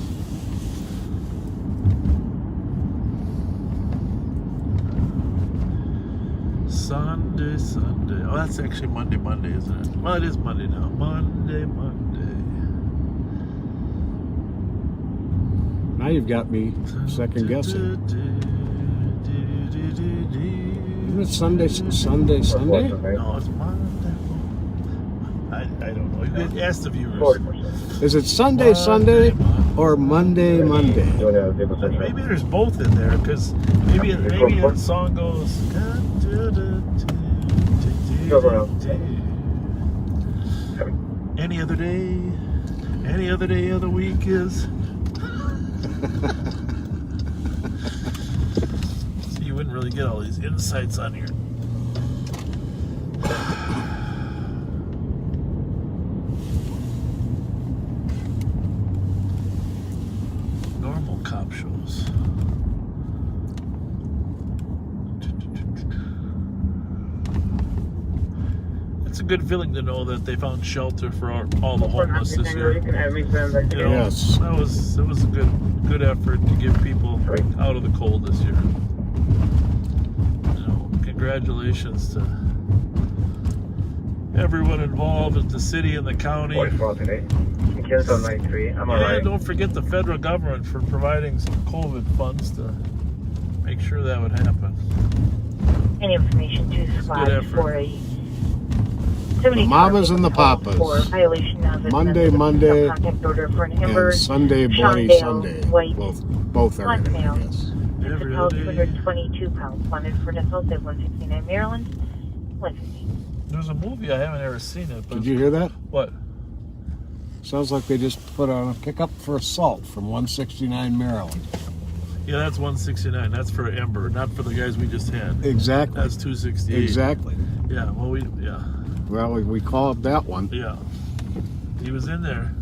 Sunday, Sunday. Oh, that's actually Monday, isn't it? Well, it is Monday now. Monday.
Now you've got me second guessing. Isn't it Sunday?
No, it's Monday. I don't know. You asked the viewers.
Is it Sunday or Monday?
Maybe there's both in there, because maybe the song goes. Any other day of the week is. So you wouldn't really get all these insights on here. Normal cop shows. It's a good feeling to know that they found shelter for all the homeless this year. You know,
Yes.
It was a good effort to get people out of the cold this year. You know, congratulations to everyone involved at the city and the county. And don't forget the federal government for providing some COVID funds to make sure that would happen.
Any information to squad for a
The mamas and the papas.
for violation of
Monday,
contact order for an Ember,
and Sunday, Bloody
Shondale,
Sunday.
White,
Both are in it, I
male.
guess.
It's held 222 pounds. Wanted for an assault at 169 Maryland. 150.
There's a movie, I haven't ever seen it. But
Did you hear that?
What?
Sounds like they just put on a pickup for assault from 169 Maryland.
Yeah, that's 169. That's for Ember, not for the guys we just had.
Exactly.
That's 268.
Exactly.
Yeah, well, yeah.
Well, we called that one.
Yeah. He was in there.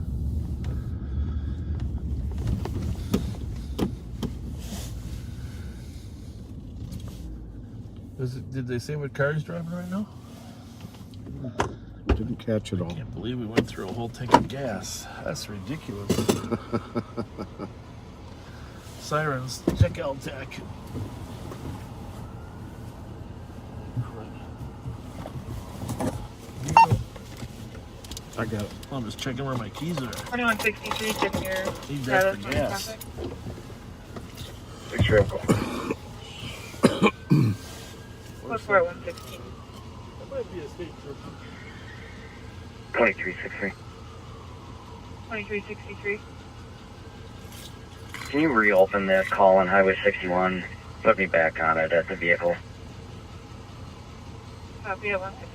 Did they say what car he's driving right now?
Didn't catch it all.
I can't believe we went through a whole tank of gas. That's ridiculous. Sirens, check out tech. I got it. I'm just checking where my keys are.
2163, checking your
Need
status
that for
on
gas.
traffic.
Make sure I'm going.
What's 4116?
That might be a state trooper.
2363.
2363.
Can you reopen that call on Highway 61? Put me back on it at the vehicle.
Copy at 116.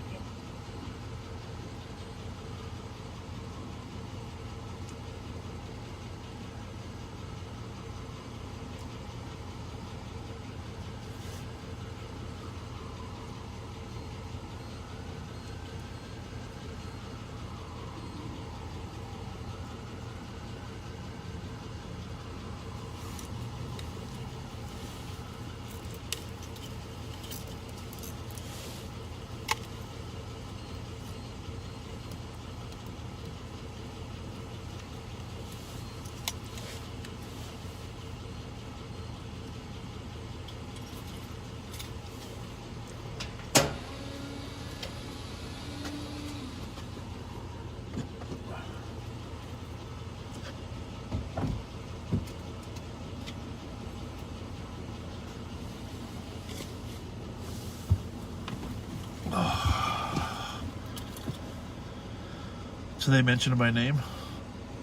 So they mentioned my name,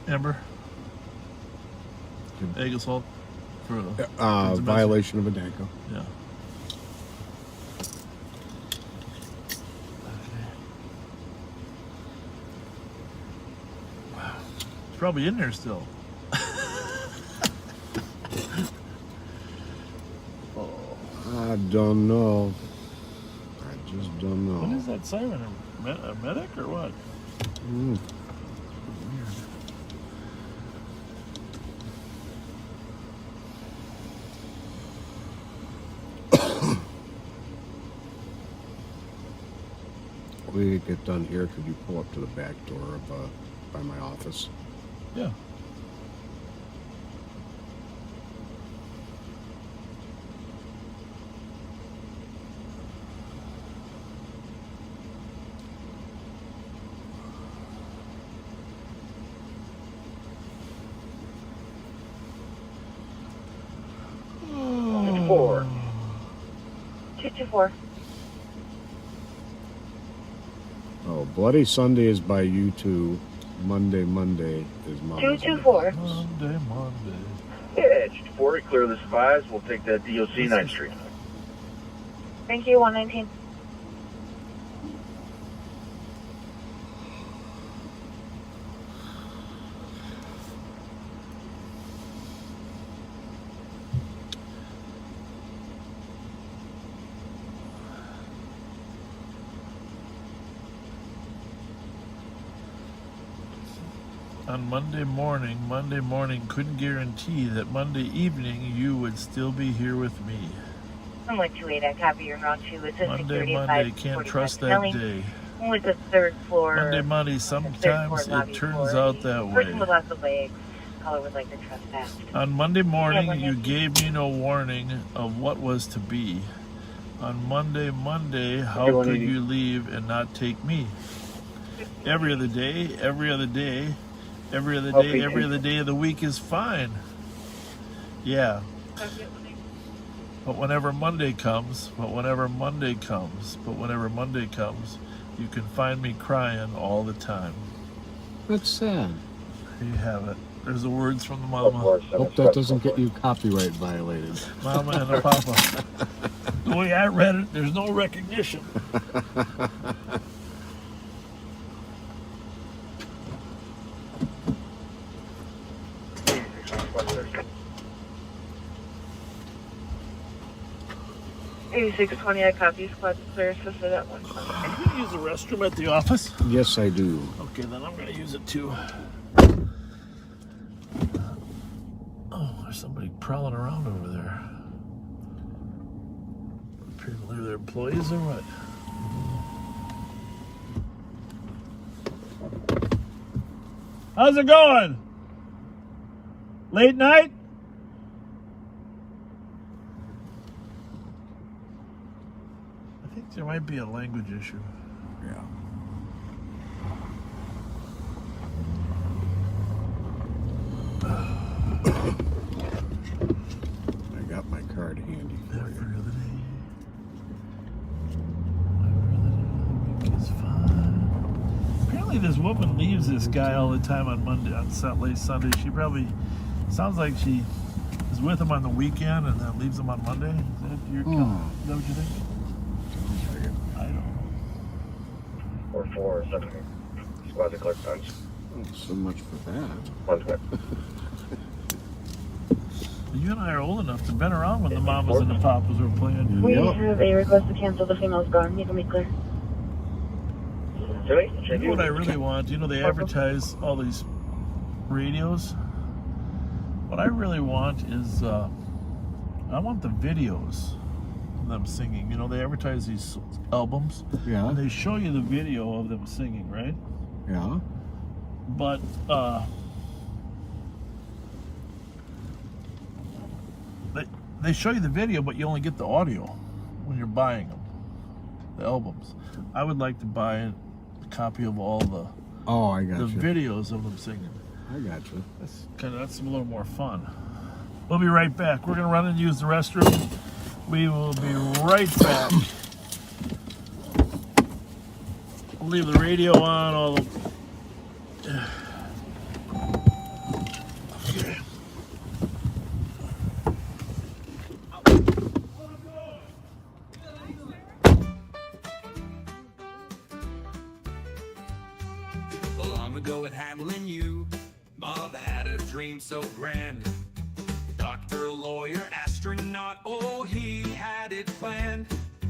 Amber? Egg assault? For
violation of a DANCO.
Yeah. It's probably in there still.
I don't know. I just don't know.
What is that siren? A medic or what?
Mm. We get done here. Could you pull up to the back door of by my office?
Yeah.
Four.
224.
Oh, Bloody Sunday is by you two. Monday is Mama's.
224.
Monday.
Yeah, just before we clear this Vries, we'll take that DOC 9th Street.
Thank you, 119.
On Monday morning, couldn't guarantee that Monday evening you would still be here with me.
Sunlight 28, I copy your route 2. It's a security
Monday, can't trust that day.
With the third floor.
Monday, sometimes it turns out that way.
Person with lots of legs. Caller would like to trespass.
On Monday morning, you gave me no warning of what was to be. On Monday, how could you leave and not take me? Every other day of the week is fine. Yeah. But whenever Monday comes, you can find me crying all the time.
That's sad.
There you have it. There's the words from the mama.
Hope that doesn't get you copyright violated.
Mama and the papa. The way I read it, there's no recognition.
8620, I copy. Squad clear, assisted at 1 o'clock.
Are you going to use the restroom at the office?
Yes, I do.
Okay, then I'm going to use it too. Oh, there's somebody prowling around over there. Apparently they're employees or what? How's it going? Late night? I think there might be a language issue.
Yeah. I got my card handy for you.
Apparently this woman leaves this guy all the time on Monday, on late Sunday. She probably sounds like she is with him on the weekend and then leaves him on Monday. Is that your is that what you think? I don't know.
Or 4 or 7 squads of clerk punch.
So much for that.
One's good.
You and I are old enough to have been around when the mamas and the papas were playing.
We have a request to cancel. The female's gone. You can be clear.
You know what I really want? You know, they advertise all these radios. What I really want is, I want the videos of them singing. You know, they advertise these albums.
Yeah.
And they show you the video of them singing, right?
Yeah.
But, they show you the video, but you only get the audio when you're buying them, the albums. I would like to buy a copy of all the videos of them singing.
I got you.
That's a little more fun. We'll be right back. We're gonna run and use the restroom. We will be right back. We'll leave the radio on. All the
Go at handling you. Mom had a dream so grand. Doctor, lawyer, astronaut, oh, he had it planned.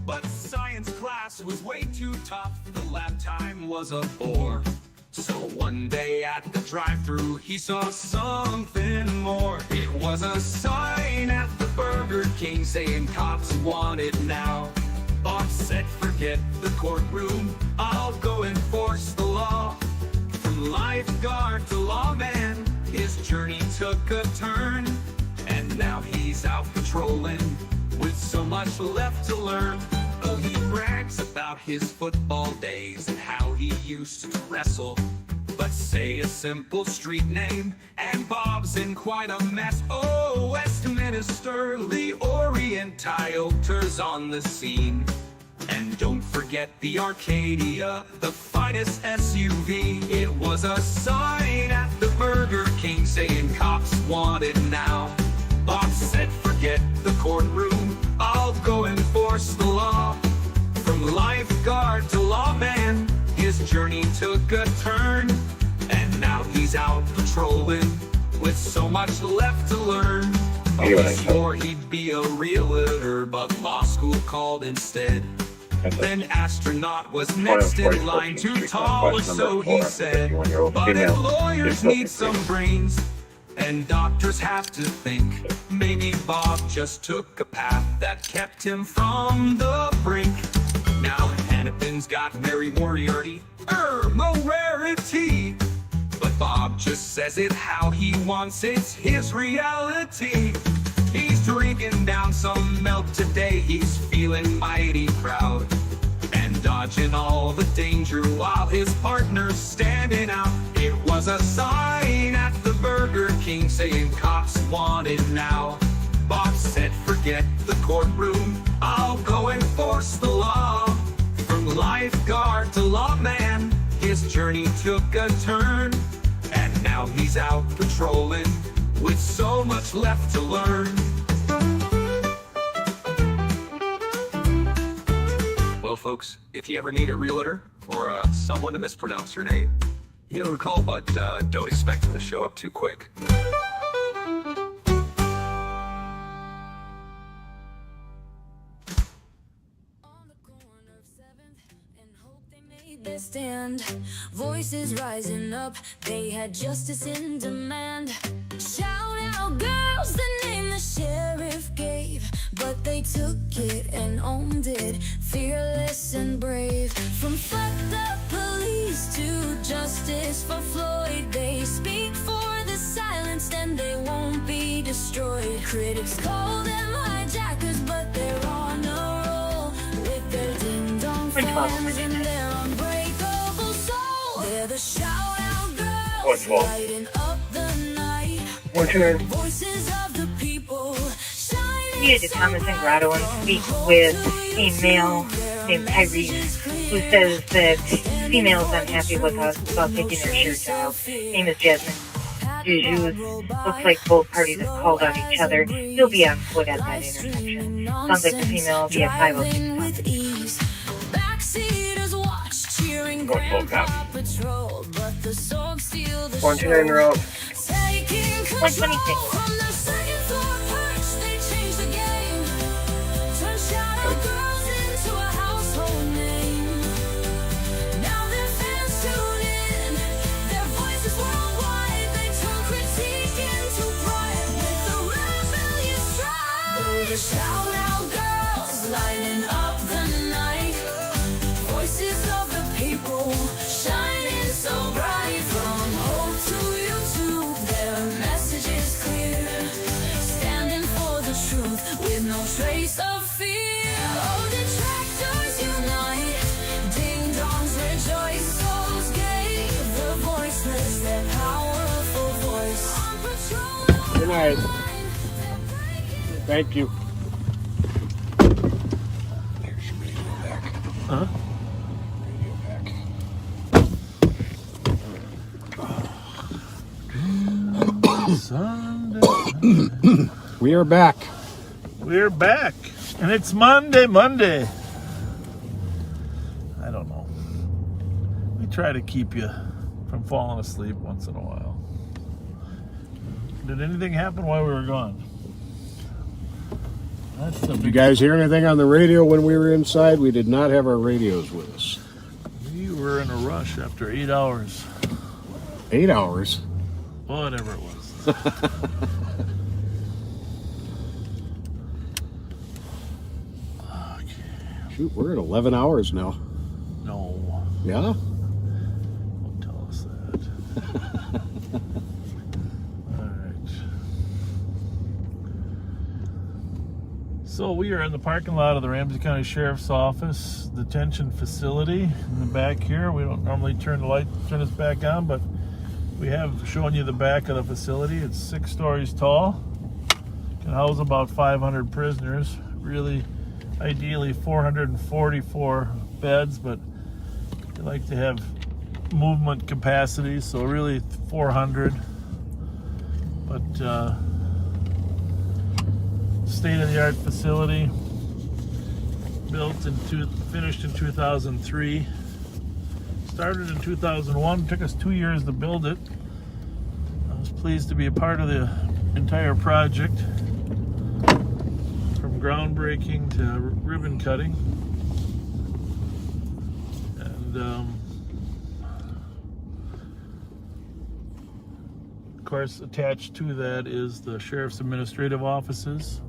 But science class was way too tough. The lab time was a bore. So one day at the drive-thru, he saw something more. It was a sign at the Burger King saying cops want it now. Bob said, forget the courtroom, I'll go enforce the law. From lifeguard to lawman, his journey took a turn. And now he's out patrolling with so much left to learn. Oh, he brags about his football days and how he used to wrestle. But say a simple street name and Bob's in quite a mess. Oh, Westminster, the Orient Toyota's on the scene. And don't forget the Arcadia, the finest SUV. It was a sign at the Burger King saying cops want it now. Bob said, forget the courtroom, I'll go enforce the law. From lifeguard to lawman, his journey took a turn. And now he's out patrolling with so much left to learn. Oh, he swore he'd be a realtor, but law school called instead. Then astronaut was next in line, too tall or so he said. But if lawyers need some brains and doctors have to think, maybe Bob just took a path that kept him from the brink. Now Hennepin's got Mary Moriarty, no rarity. But Bob just says it how he wants, it's his reality. He's drinking down some milk today, he's feeling mighty proud. And dodging all the danger while his partner's standing out. It was a sign at the Burger King saying cops want it now. Bob said, forget the courtroom, I'll go enforce the law. From lifeguard to lawman, his journey took a turn. And now he's out patrolling with so much left to learn. Well, folks, if you ever need a realtor or someone to mispronounce your name, you know, call, but don't expect them to show up too quick.
stand. Voices rising up, they had justice in demand. Shout out girls, the name the sheriff gave, but they took it and owned it, fearless and brave. From fucked up police to justice for Floyd, they speak for the silenced and they won't be destroyed. Critics call them hijackers, but they're on a roll with their ding-dong fans and their unbreakable soul. They're the shout-out girls, lighting up the night. Voices of the people.
Needed to Thomas and Grotto and speak with a male named Tyrese, who says that females unhappy with us about taking their shirts off. Name is Jasmine Jujus. Looks like both parties have called out each other. He'll be on foot at that intersection. Sounds like the female will be at 506.
Backseaters watch, cheering patrol, but the sword steal the
129 route.
126.
From the second floor perch, they change the game. Turn shadow girls into a household name. Now their fans tune in, their voices worldwide. They turn critique into pride with the rebellious stride. The shout out girls lighting up the night. Voices of the people shining so bright. From hope to YouTube, their message is clear. Standing for the truth with no trace of fear. Oh, detractors unite, ding-dongs rejoice. Souls gave the voiceless their powerful voice. On patrol.
Good night. Thank you. There's your radio back.
Huh?
Radio back.
Sunday.
We are back.
We're back. And it's Monday. I don't know. We try to keep you from falling asleep once in a while. Did anything happen while we were gone? That's the
Did you guys hear anything on the radio when we were inside? We did not have our radios with us.
We were in a rush after 8 hours.
8 hours?
Whatever it was.
Shoot, we're at 11 hours now.
No.
Yeah?
Don't tell us that. All right. So we are in the parking lot of the Ramsey County Sheriff's Office detention facility in the back here. We don't normally turn this back on, but we have shown you the back of the facility. It's 6 stories tall. Can house about 500 prisoners. Really, ideally 444 beds, but we like to have movement capacity, so really 400. But state-of-the-art facility, finished in 2003. Started in 2001, took us 2 years to build it. I was pleased to be a part of the entire project, from groundbreaking to ribbon cutting. And of course, attached to that is the Sheriff's Administrative Offices.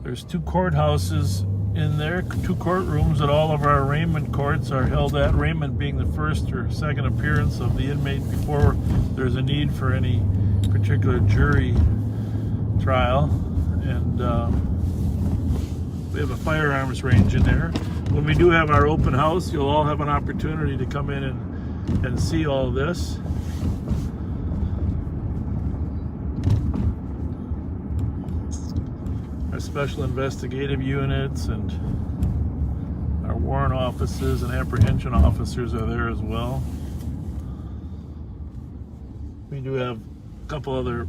There's 2 courthouses in there, 2 courtrooms that all of our arraignment courts are held at, arraignment being the first or second appearance of the inmate before there's a need for any particular jury trial. And we have a firearms range in there. When we do have our open house, you'll all have an opportunity to come in and see all of this. Our special investigative units and our warrant offices and apprehension officers are there as well. We do have a couple other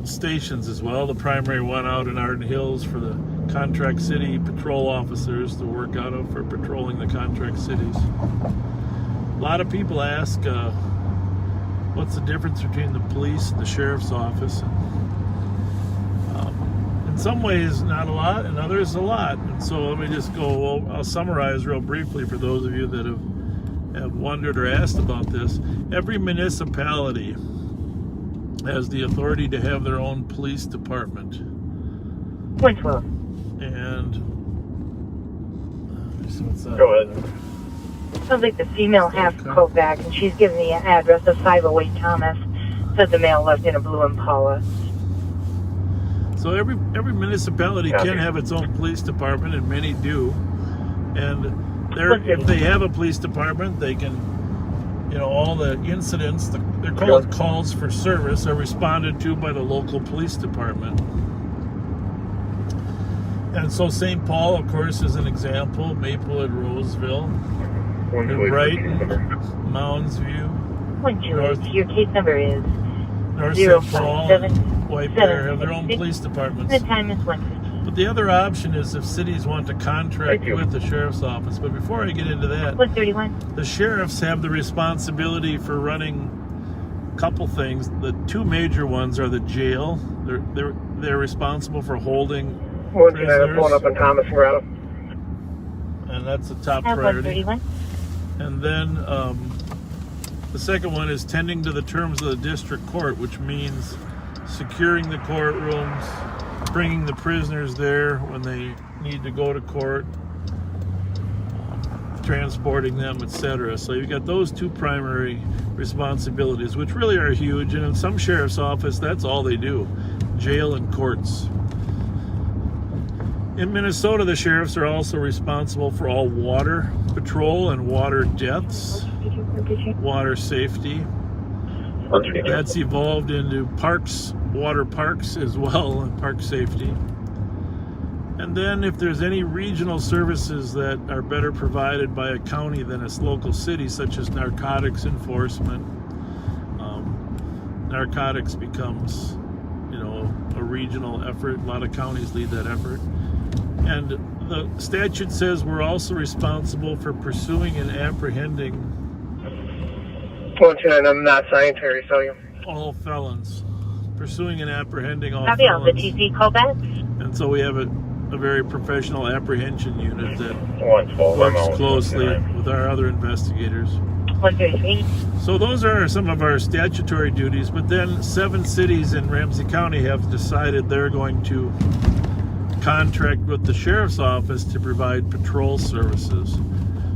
stations as well. The primary one out in Arden Hills for the contract city patrol officers to work out of for patrolling the contract cities. A lot of people ask what's the difference between the police and the sheriff's office. In some ways, not a lot, and others a lot. And so let me just go, well, I'll summarize real briefly for those of you that have wondered or asked about this. Every municipality has the authority to have their own police department. And so what's that?
Go ahead.
Sounds like the female has called back, and she's given the address of 508 Thomas. Said the male left in a blue Impala.
So every municipality can have its own police department, and many do. And if they have a police department, they can, all the incidents, they're called calls for service, are responded to by the local police department. And so St. Paul, of course, is an example. Maplewood, Roseville, Brighton, Mounds View,
your case number is
North St. Paul, White Bear have their own police departments.
The time is 1:15.
But the other option is if cities want to contract with the sheriff's office. But before I get into that,
131.
The sheriffs have the responsibility for running a couple things. The two major ones are the jail. They're responsible for holding prisoners.
Pulling up in Thomas and Grotto.
And that's a top priority. And then the second one is tending to the terms of the district court, which means securing the courtrooms, bringing the prisoners there when they need to go to court, transporting them, etc. So you've got those two primary responsibilities, which really are huge. And in some sheriff's office, that's all they do, jail and courts. In Minnesota, the sheriffs are also responsible for all water patrol and water deaths, water safety. That's evolved into parks, water parks as well, and park safety. And then if there's any regional services that are better provided by a county than its local city, such as narcotics enforcement, narcotics becomes, a regional effort. A lot of counties lead that effort. And the statute says we're also responsible for pursuing and apprehending
129, I'm not sanitary, so you.
all felons. Pursuing and apprehending all
Copy on the
felons.
TC callback.
And so we have a very professional apprehension unit that
112,
works closely with our other investigators.
133.
So those are some of our statutory duties, but then 7 cities in Ramsey County have decided they're going to contract with the sheriff's office to provide patrol services.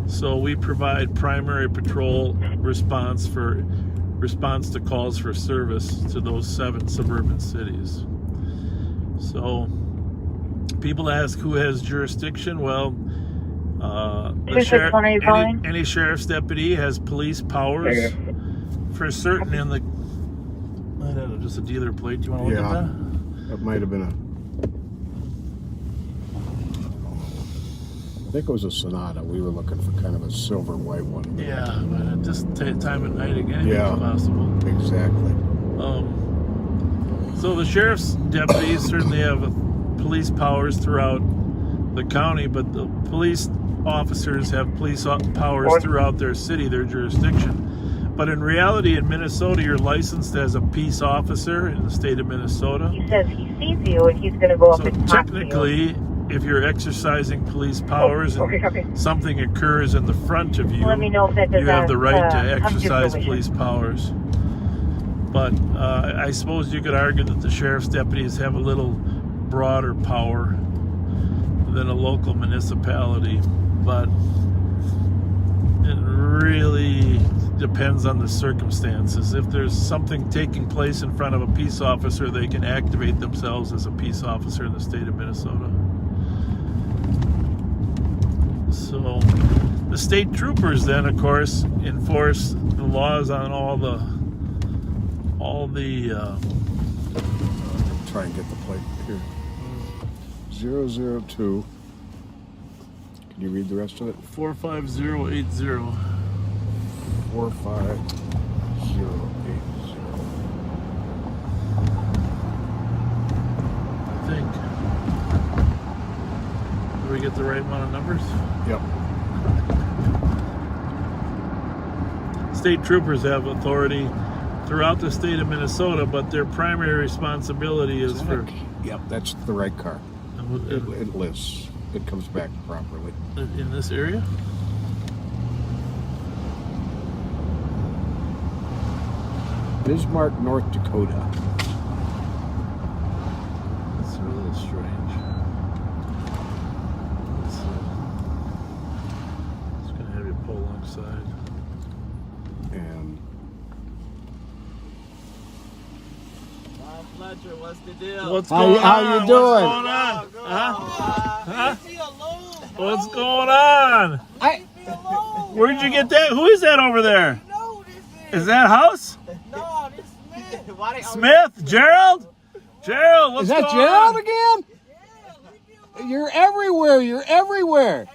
So we provide primary patrol response to calls for service to those 7 suburban cities. So people ask who has jurisdiction. Well, the any sheriff's deputy has police powers for certain in the. I don't know, just a dealer plate. Do you want to look at that?
That might have been I think it was a Sonata. We were looking for kind of a silver white one.
Yeah, but at this time of night, anything's possible.
Exactly.
So the sheriff's deputies certainly have police powers throughout the county, but the police officers have police powers throughout their city, their jurisdiction. But in reality, in Minnesota, you're licensed as a peace officer in the state of Minnesota.
He says he sees you and he's going to go up and talk to you.
Technically, if you're exercising police powers and something occurs in the front of you,
Let me know if that does
you have the right to
come to
exercise
fruition.
police powers. But I suppose you could argue that the sheriff's deputies have a little broader power than a local municipality. But it really depends on the circumstances. If there's something taking place in front of a peace officer, they can activate themselves as a peace officer in the state of Minnesota. So the state troopers then, of course, enforce the laws on all the
try and get the plate here. 002. Can you read the rest of it?
45080.
45080.
I think. Did we get the right amount of numbers?
Yep.
State troopers have authority throughout the state of Minnesota, but their primary responsibility is for...
Yep, that's the right car. It lists. It comes back properly.
In this area?
Bismarck, North Dakota.
That's a little strange. It's going to have you pull alongside.
And
Fletcher, what's the deal?
What's going on?
How you doing?
What's going on? Huh? What's going on? Where'd you get that? Who is that over there? Is that House?
No, this Smith.
Smith? Gerald? Gerald, what's
is that
going
Gerald
on?
again? You're everywhere. You're everywhere.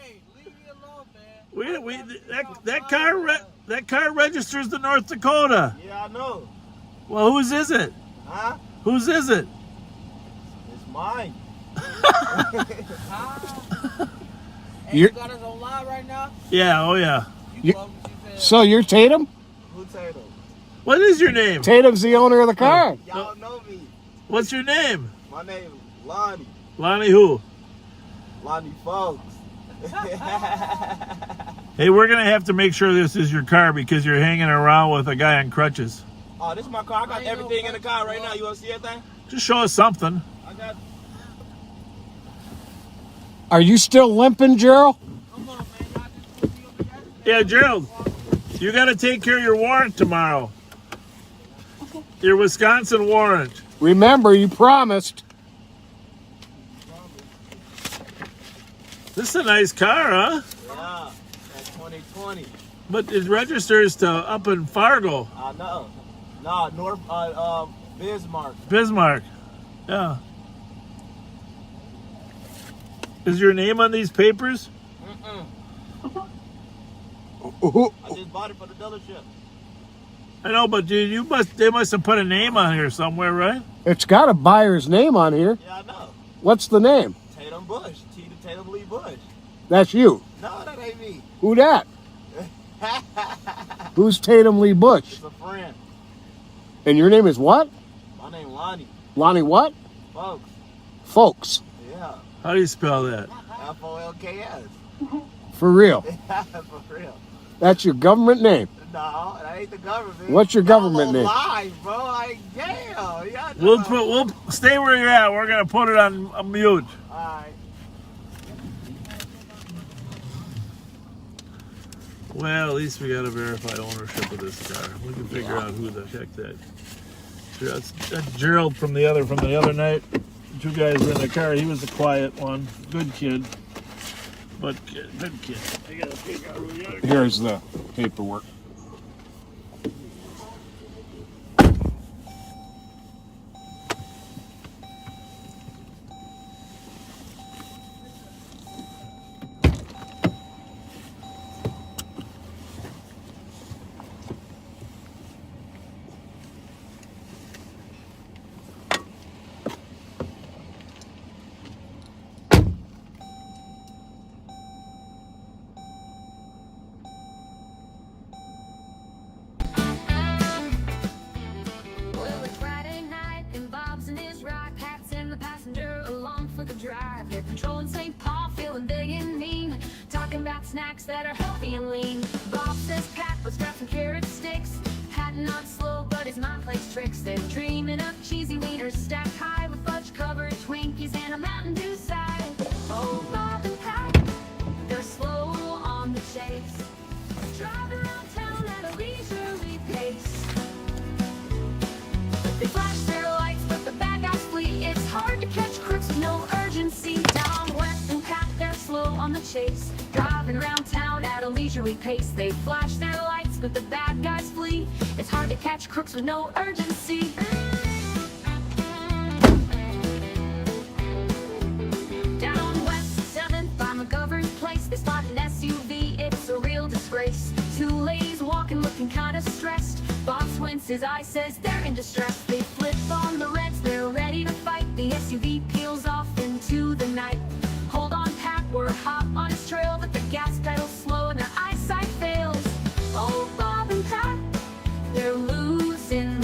That car registers to North Dakota.
Yeah, I know.
Well, whose is it?
Huh?
Whose is it?
It's mine. Hey,
You're-
you got us on live right now?
Yeah, oh yeah.
So you're Tatum?
Who Tatum?
What is your name?
Tatum's the owner of the car.
Y'all know me.
What's your name?
My name is Lonnie.
Lonnie who?
Lonnie Folks.
Hey, we're going to have to make sure this is your car because you're hanging around with a guy on crutches.
Oh, this is my car. I got everything in the car right now. You want to see everything?
Just show us something.
I got...
Are you still limping, Gerald?
Yeah, Gerald, you got to take care of your warrant tomorrow. Your Wisconsin warrant.
Remember, you promised.
This is a nice car, huh?
Yeah, that's 2020.
But it registers to up in Fargo.
I know. No, North, Bismarck.
Bismarck. Yeah. Is your name on these papers?
I just bought it for the dealership.
I know, but dude, they must have put a name on here somewhere, right?
It's got a buyer's name on here.
Yeah, I know.
What's the name?
Tatum Bush. T to Tatum Lee Bush.
That's you.
No, that ain't me.
Who that? Who's Tatum Lee Bush?
It's a friend.
And your name is what?
My name Lonnie.
Lonnie what?
Folks.
Folks.
Yeah.
How do you spell that?
Folks.
For real.
For real.
That's your government name.
No, that ain't the government.
What's your government name?
Live, bro. Like, damn. Yeah,
We'll stay where you're at. We're gonna put it on a mute.
All right.
Well, at least we got to verify ownership of this car. We can figure out who the heck that's Gerald from the other night. Two guys were in the car. He was the quiet one. Good kid. But good kid. I gotta figure out who the other guy.
Here's the paperwork.
Well, it's Friday night and Bob's in his ride. Pat's in the passenger along for the drive. They're patrolling St. Paul, feeling big and mean, talking about snacks that are healthy and lean. Bob says, Pat, let's grab some carrot sticks. Pat not slow, but his mind plays tricks. They're dreaming of cheesy wieners stacked high with fudge-covered Twinkies and a Mountain Dew side. Oh, Bob and Pat, they're slow on the chase, driving around town at a leisurely pace. They flash their lights, but the bad guys flee. It's hard to catch crooks with no urgency. Down west and Pat, they're slow on the chase, driving around town at a leisurely pace. They flash their lights, but the bad guys flee. It's hard to catch crooks with no urgency. Down west 7th by McGovern's place, they spot an SUV. It's a real disgrace. Two ladies walking, looking kinda stressed. Bob squints his eye, says they're in distress. They flip on the reds, they're ready to fight. The SUV peels off into the night. Hold on, Pat, we're hot on his trail, but the gas pedal's slow and their eyesight fails. Oh, Bob and Pat, they're losing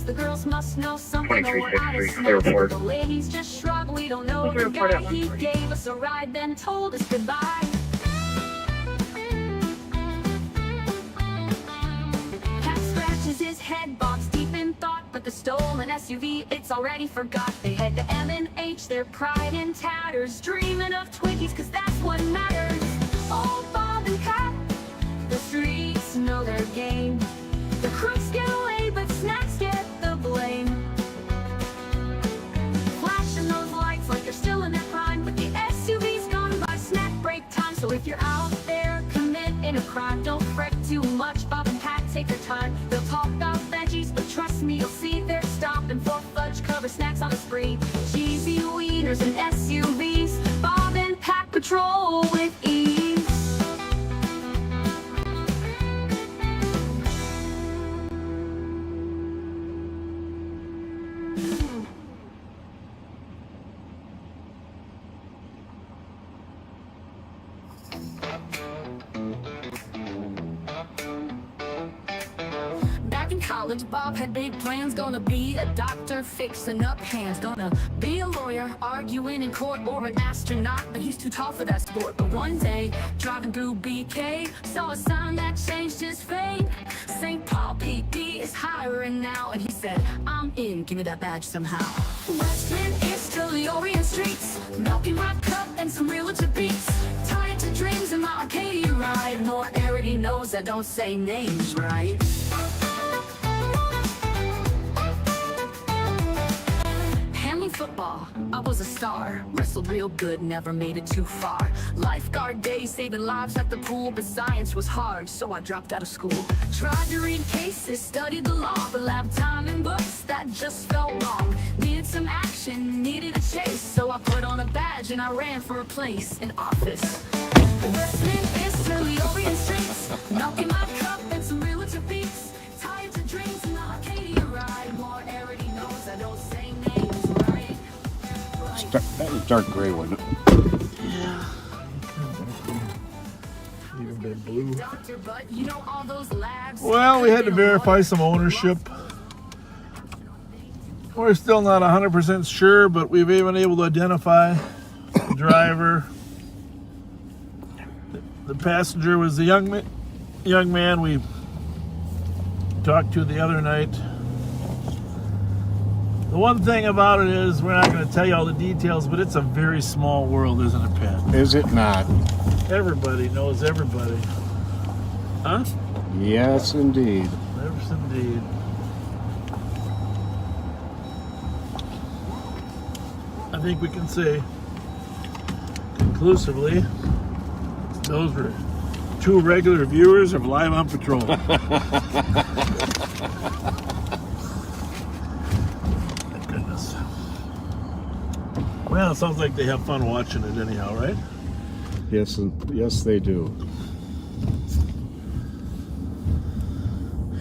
The girls must know something.
2363, report.
The ladies just shrug. We don't know the guy. He gave us a ride, then told us goodbye. Cat scratches his head, bobs deep in thought. But the stolen SUV, it's already forgot. They head to M&H, their pride in tatters, dreaming of Twinkies, cause that's what matters. Oh, Bob and Cat, the streets know their game. The crooks get away, but snacks get the blame. Flashing those lights like they're still in their prime, but the SUV's gone by snack break time. So if you're out there committing a crime, don't fret too much. Bob and Pat take their time. They'll talk about veggies, but trust me, you'll see they're stopping for fudge cover snacks on a spree. Cheesy wieners and SUVs, Bob and Pat patrol with ease. Back in college, Bob had big plans. Gonna be a doctor, fixing up hands. Gonna be a lawyer, arguing in court, or an astronaut. But he's too tall for that sport. But one day, driving through BK, saw a sign that changed his fate. St. Paul PD is hiring now. And he said, I'm in, give me that badge somehow. Westman is to the Orient streets, milking my cup and some realtor beats. Tied to dreams in my Arcadia ride. More already knows I don't say names right. Football, I was a star. Wrestled real good, never made it too far. Lifeguard days, saving lives at the pool. But science was hard, so I dropped out of school. Tried to read cases, studied the law, but lab time and books, that just felt wrong. Needed some action, needed a chase, so I put on a badge and I ran for a place in office. Westman is to the Orient streets, milking my cup and some realtor beats. Tied to dreams in the Arcadia ride. More already knows I don't say names.
That was dark gray, wasn't it?
Yeah. Even been blue. Well, we had to verify some ownership. We're still not 100% sure, but we've been able to identify the driver. The passenger was the young man we talked to the other night. The one thing about it is, we're not going to tell you all the details, but it's a very small world, isn't it, Pat?
Is it not?
Everybody knows everybody. Huh?
Yes, indeed.
Yes, indeed. I think we can say conclusively, those were two regular viewers of Live on Patrol. Well, it sounds like they have fun watching it anyhow, right?
Yes, yes, they do.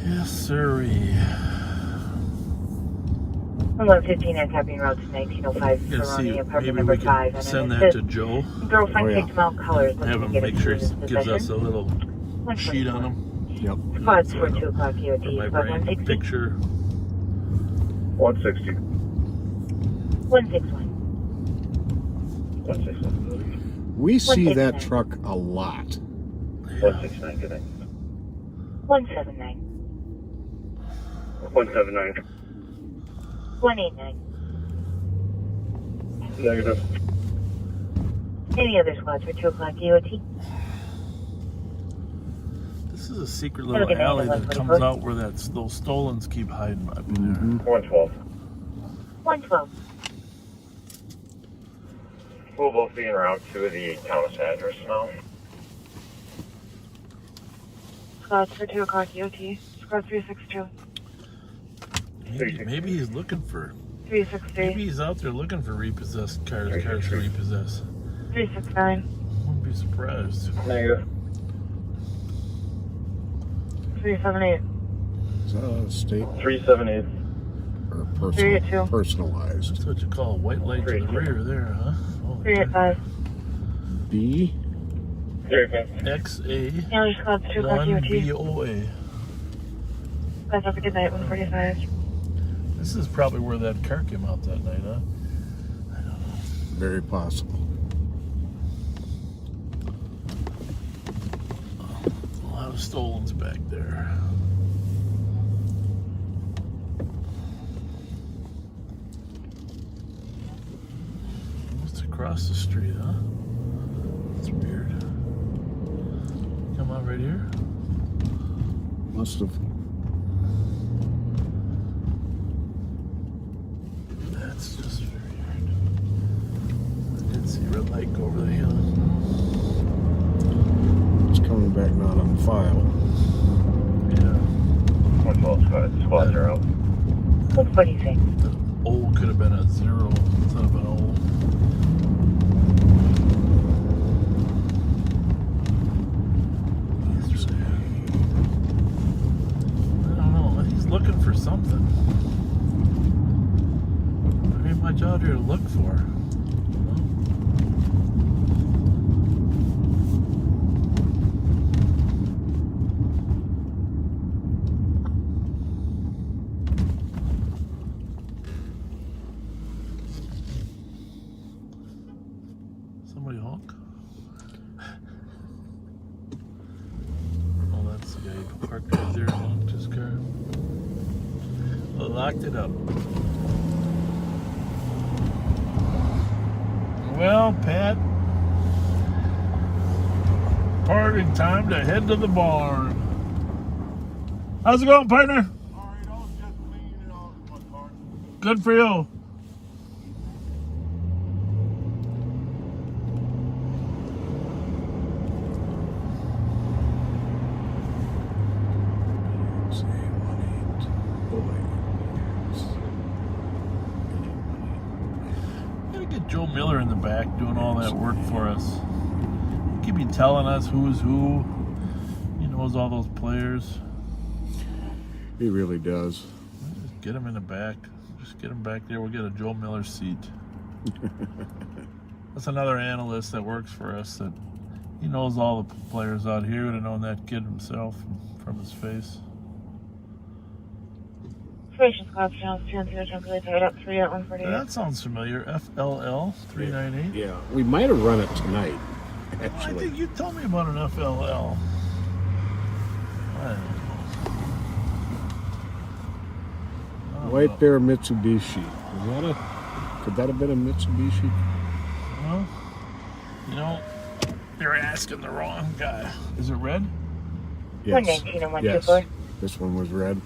Yes, sirree.
11:15 at Tapping Road to 1905 Ferroni, apartment number 5.
Send that to Joe.
Girlfriend picked him out colors.
Have him make sure he gives us a little sheet on him.
Yep.
Squads for 2 o'clock EOT.
My brain picture.
160.
161.
161.
We see that truck a lot.
169, good night.
179.
179.
189.
Negative.
Any other squads for 2 o'clock EOT?
This is a secret little alley that comes out where those stolens keep hiding up in there.
112.
112.
We'll both be en route to the Thomas address now.
Squads for 2 o'clock EOT. Squad 362.
Maybe he's looking for.
363.
Maybe he's out there looking for repossessed cars to repossess.
369.
Wouldn't be surprised.
Negative.
378.
State
378.
or
382.
personalized.
That's what you call a white light to the rear there, huh?
385.
B.
385.
XA.
County Squad 2 o'clock EOT.
1BOA.
Guys, have a good night. 145.
This is probably where that car came out that night, huh? I don't know.
Very possible.
A lot of stolens back there. Almost across the street, huh? That's weird. Come on right here.
Must have.
That's just very weird. I did see a red light go over the hill.
It's coming back not on file.
Yeah.
112 squads are out.
What do you think?
The O could have been a 0 instead of an O. I don't know. He's looking for something. There ain't much out here to look for. Somebody honk? Oh, that's the guy who parked right there and honked his car. Locked it up. Well, Pat, parting time to head to the barn. How's it going, partner?
Alright, I was just cleaning it off my car.
Good for you. Gotta get Joe Miller in the back doing all that work for us. He could be telling us who's who. He knows all those players.
He really does.
Just get him in the back. Just get him back there. We'll get a Joe Miller seat. That's another analyst that works for us that he knows all the players out here. He would have known that kid himself from his face. That sounds familiar. FLL 398.
Yeah, we might have run it tonight.
I
Actually,
think you told me about an FLL. I don't know.
White Bear Mitsubishi. Could that have been a Mitsubishi?
Well, you know, you're asking the wrong guy. Is it red?
Yes.
119 and 124.
Yes. This one was red.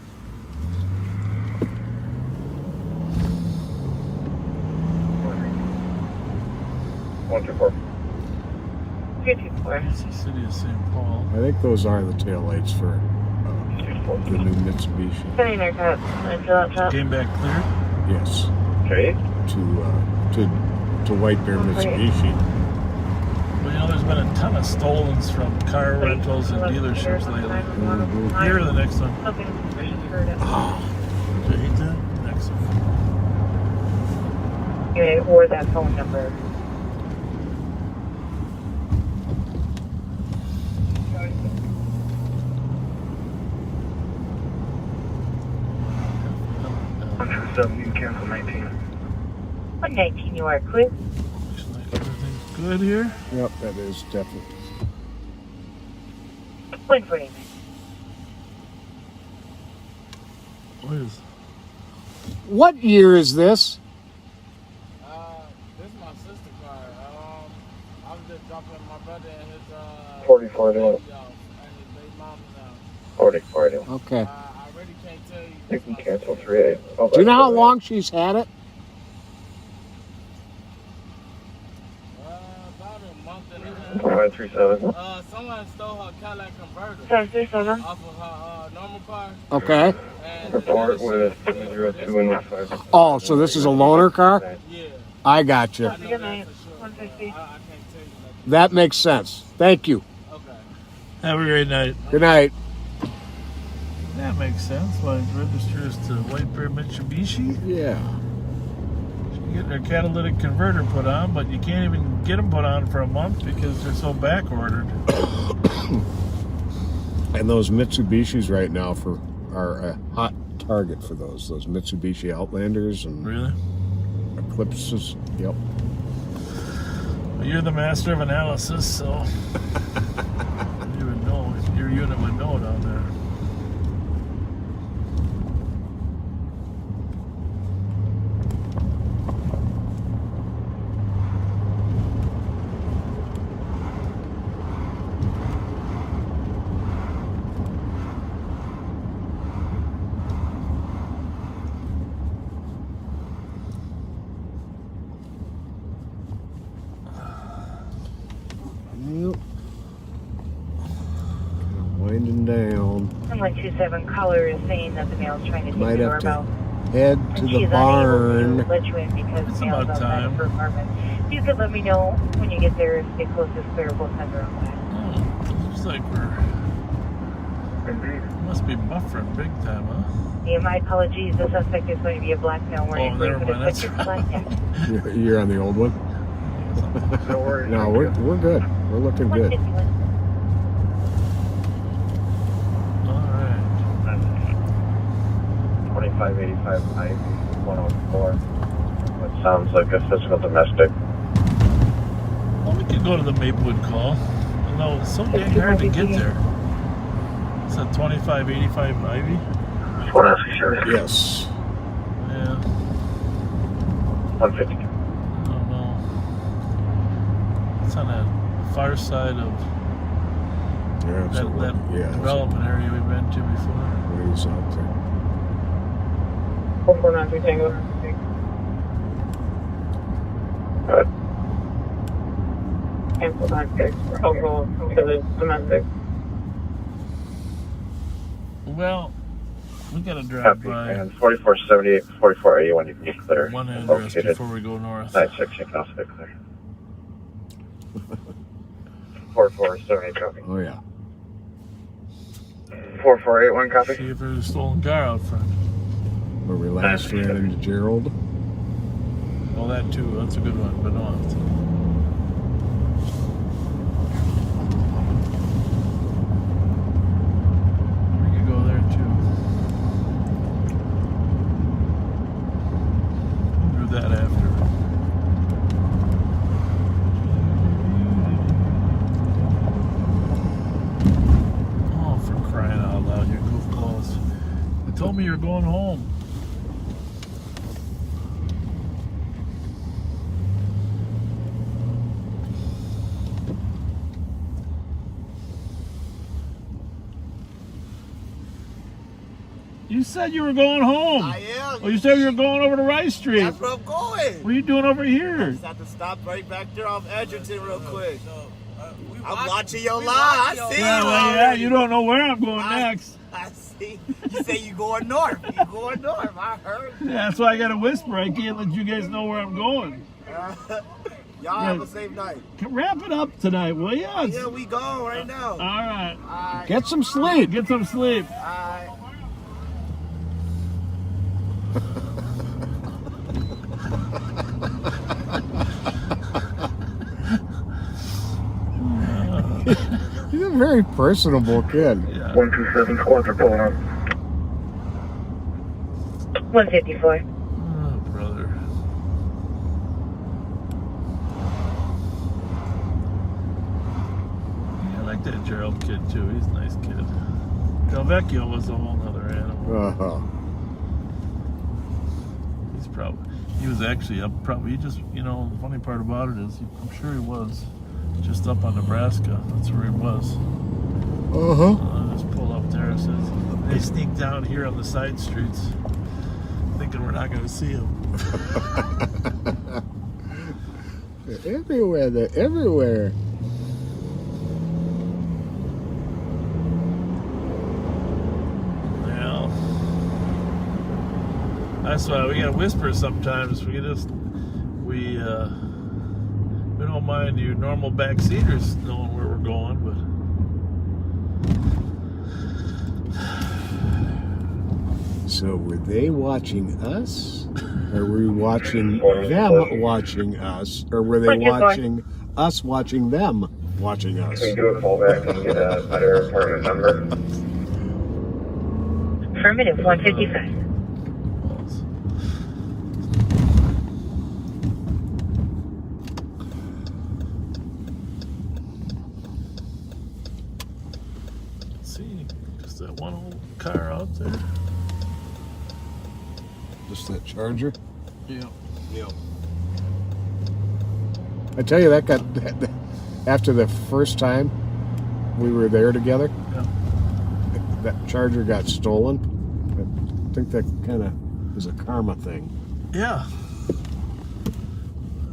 One, two, four.
224.
It's the city of St. Paul.
I think those are the taillights for the new Mitsubishi.
Sending our cup.
Came back clear?
Yes.
Okay.
To White Bear Mitsubishi.
Well, you know, there's been a ton of stolens from car rentals and dealerships lately. Here are the next one.
Oh.
Did you hate that? Next one.
Yeah, or that phone number.
You can cancel 19.
119, you are clear.
Looks like everything's good here.
Yep, that is definitely.
149.
What year is this?
This is my sister's car. I was just dropping my brother and his
44 to
and his baby mom's house.
44 to.
Okay.
I really can't tell you.
You can cancel 3-8. Oh,
Do you know how long she's had it?
About a month and a half.
537.
Someone stole her Cadillac converter
737.
off of her normal car.
Okay.
And
Report with 02 and 5.
Oh, so this is a loaner car?
Yeah.
I got you.
Good night. 150.
That makes sense. Thank you.
Have a great night.
Good night.
That makes sense. Why it registers to White Bear Mitsubishi?
Yeah.
You get their catalytic converter put on, but you can't even get them put on for a month because they're so back ordered.
And those Mitsubishis right now are hot target for those Mitsubishi Outlanders and
really
Eclipses. Yep.
Well, you're the master of analysis, so you would know. Your unit would know down there.
Yep. Winding down.
127 caller is saying that the male is trying to take
Might
the
have
doorbell.
to head to the barn.
Let you in because
It's
the male's
about
outside
time.
of her apartment. You could let me know when you get there. Stay close to clear both ends are on.
Oh, looks like we're must be buffering big time, huh?
Yeah, my apologies. The suspect is going to be a black male wearing
Oh, never
blue
mind. That's
hooded black hat.
You're on the old one.
No worries.
No, we're good. We're looking good.
2585 104. It sounds like a physical domestic.
Well, we could go to the Maplewood call. Although it's so dang hard to get there. It's at 2585 Ivy.
Yes.
Yeah.
150.
I don't know. It's on that far side of that development area we've been to before.
Ways out there.
449 Tango.
Good.
Cancel 96. Overall to the domestic.
Well, we gotta drive
Copy.
by
And 4478, 4481, you can be clear.
one address
Located
before we go north.
96, you can also be clear. 4478, copy.
Oh, yeah.
4481, copy.
See if there's a stolen car out front.
Where we last ran into Gerald.
Well, that too. That's a good one, but no. We could go there too. We'll do that after. Oh, for crying out loud, you goofballs. You told me you were going home. You said you were going home.
I am.
Well, you said you were going over to Rice Street.
That's where I'm going.
What are you doing over here?
I just have to stop right back there off Edgerton real quick. I'm watching your live. I see you.
Yeah, you don't know where I'm going next.
I see. You say you going north. You going north. I heard.
Yeah, that's why I got to whisper. I can't let you guys know where I'm going.
Y'all have a safe night.
Wrap it up tonight, will you?
Yeah, we go right now.
All right.
Get some sleep.
Get some sleep.
He's a very personable kid.
127 squads are pulling up.
154.
Oh, brother. Yeah, I like that Gerald kid, too. He's a nice kid. Del Vecchio was a whole other animal. He was actually up, probably, he just, you know, the funny part about it is, I'm sure he was just up on Nebraska. That's where he was. Just pull up there. It says they sneak down here on the side streets, thinking we're not going to see him.
They're everywhere. They're everywhere.
That's why we gotta whisper sometimes. We don't mind you normal backseaters knowing where we're going, but
So were they watching us, or were we watching them watching us, or were they watching us watching them watching us?
Can you do a fallback and get a better apartment number?
Affirmative, 155.
Let's see, just that one old car out there.
Just that Charger?
Yeah.
Yep. I tell you, that got, after the first time we were there together,
yeah,
that Charger got stolen. I think that kind of is a karma thing.
Yeah. I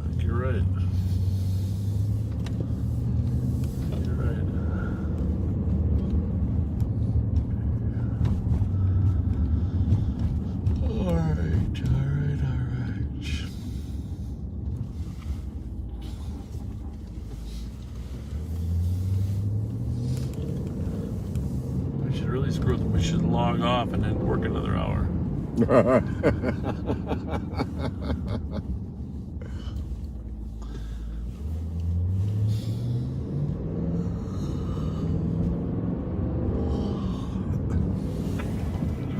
think you're right. You're right. All right. We should really screw them. We should log off and then work another hour.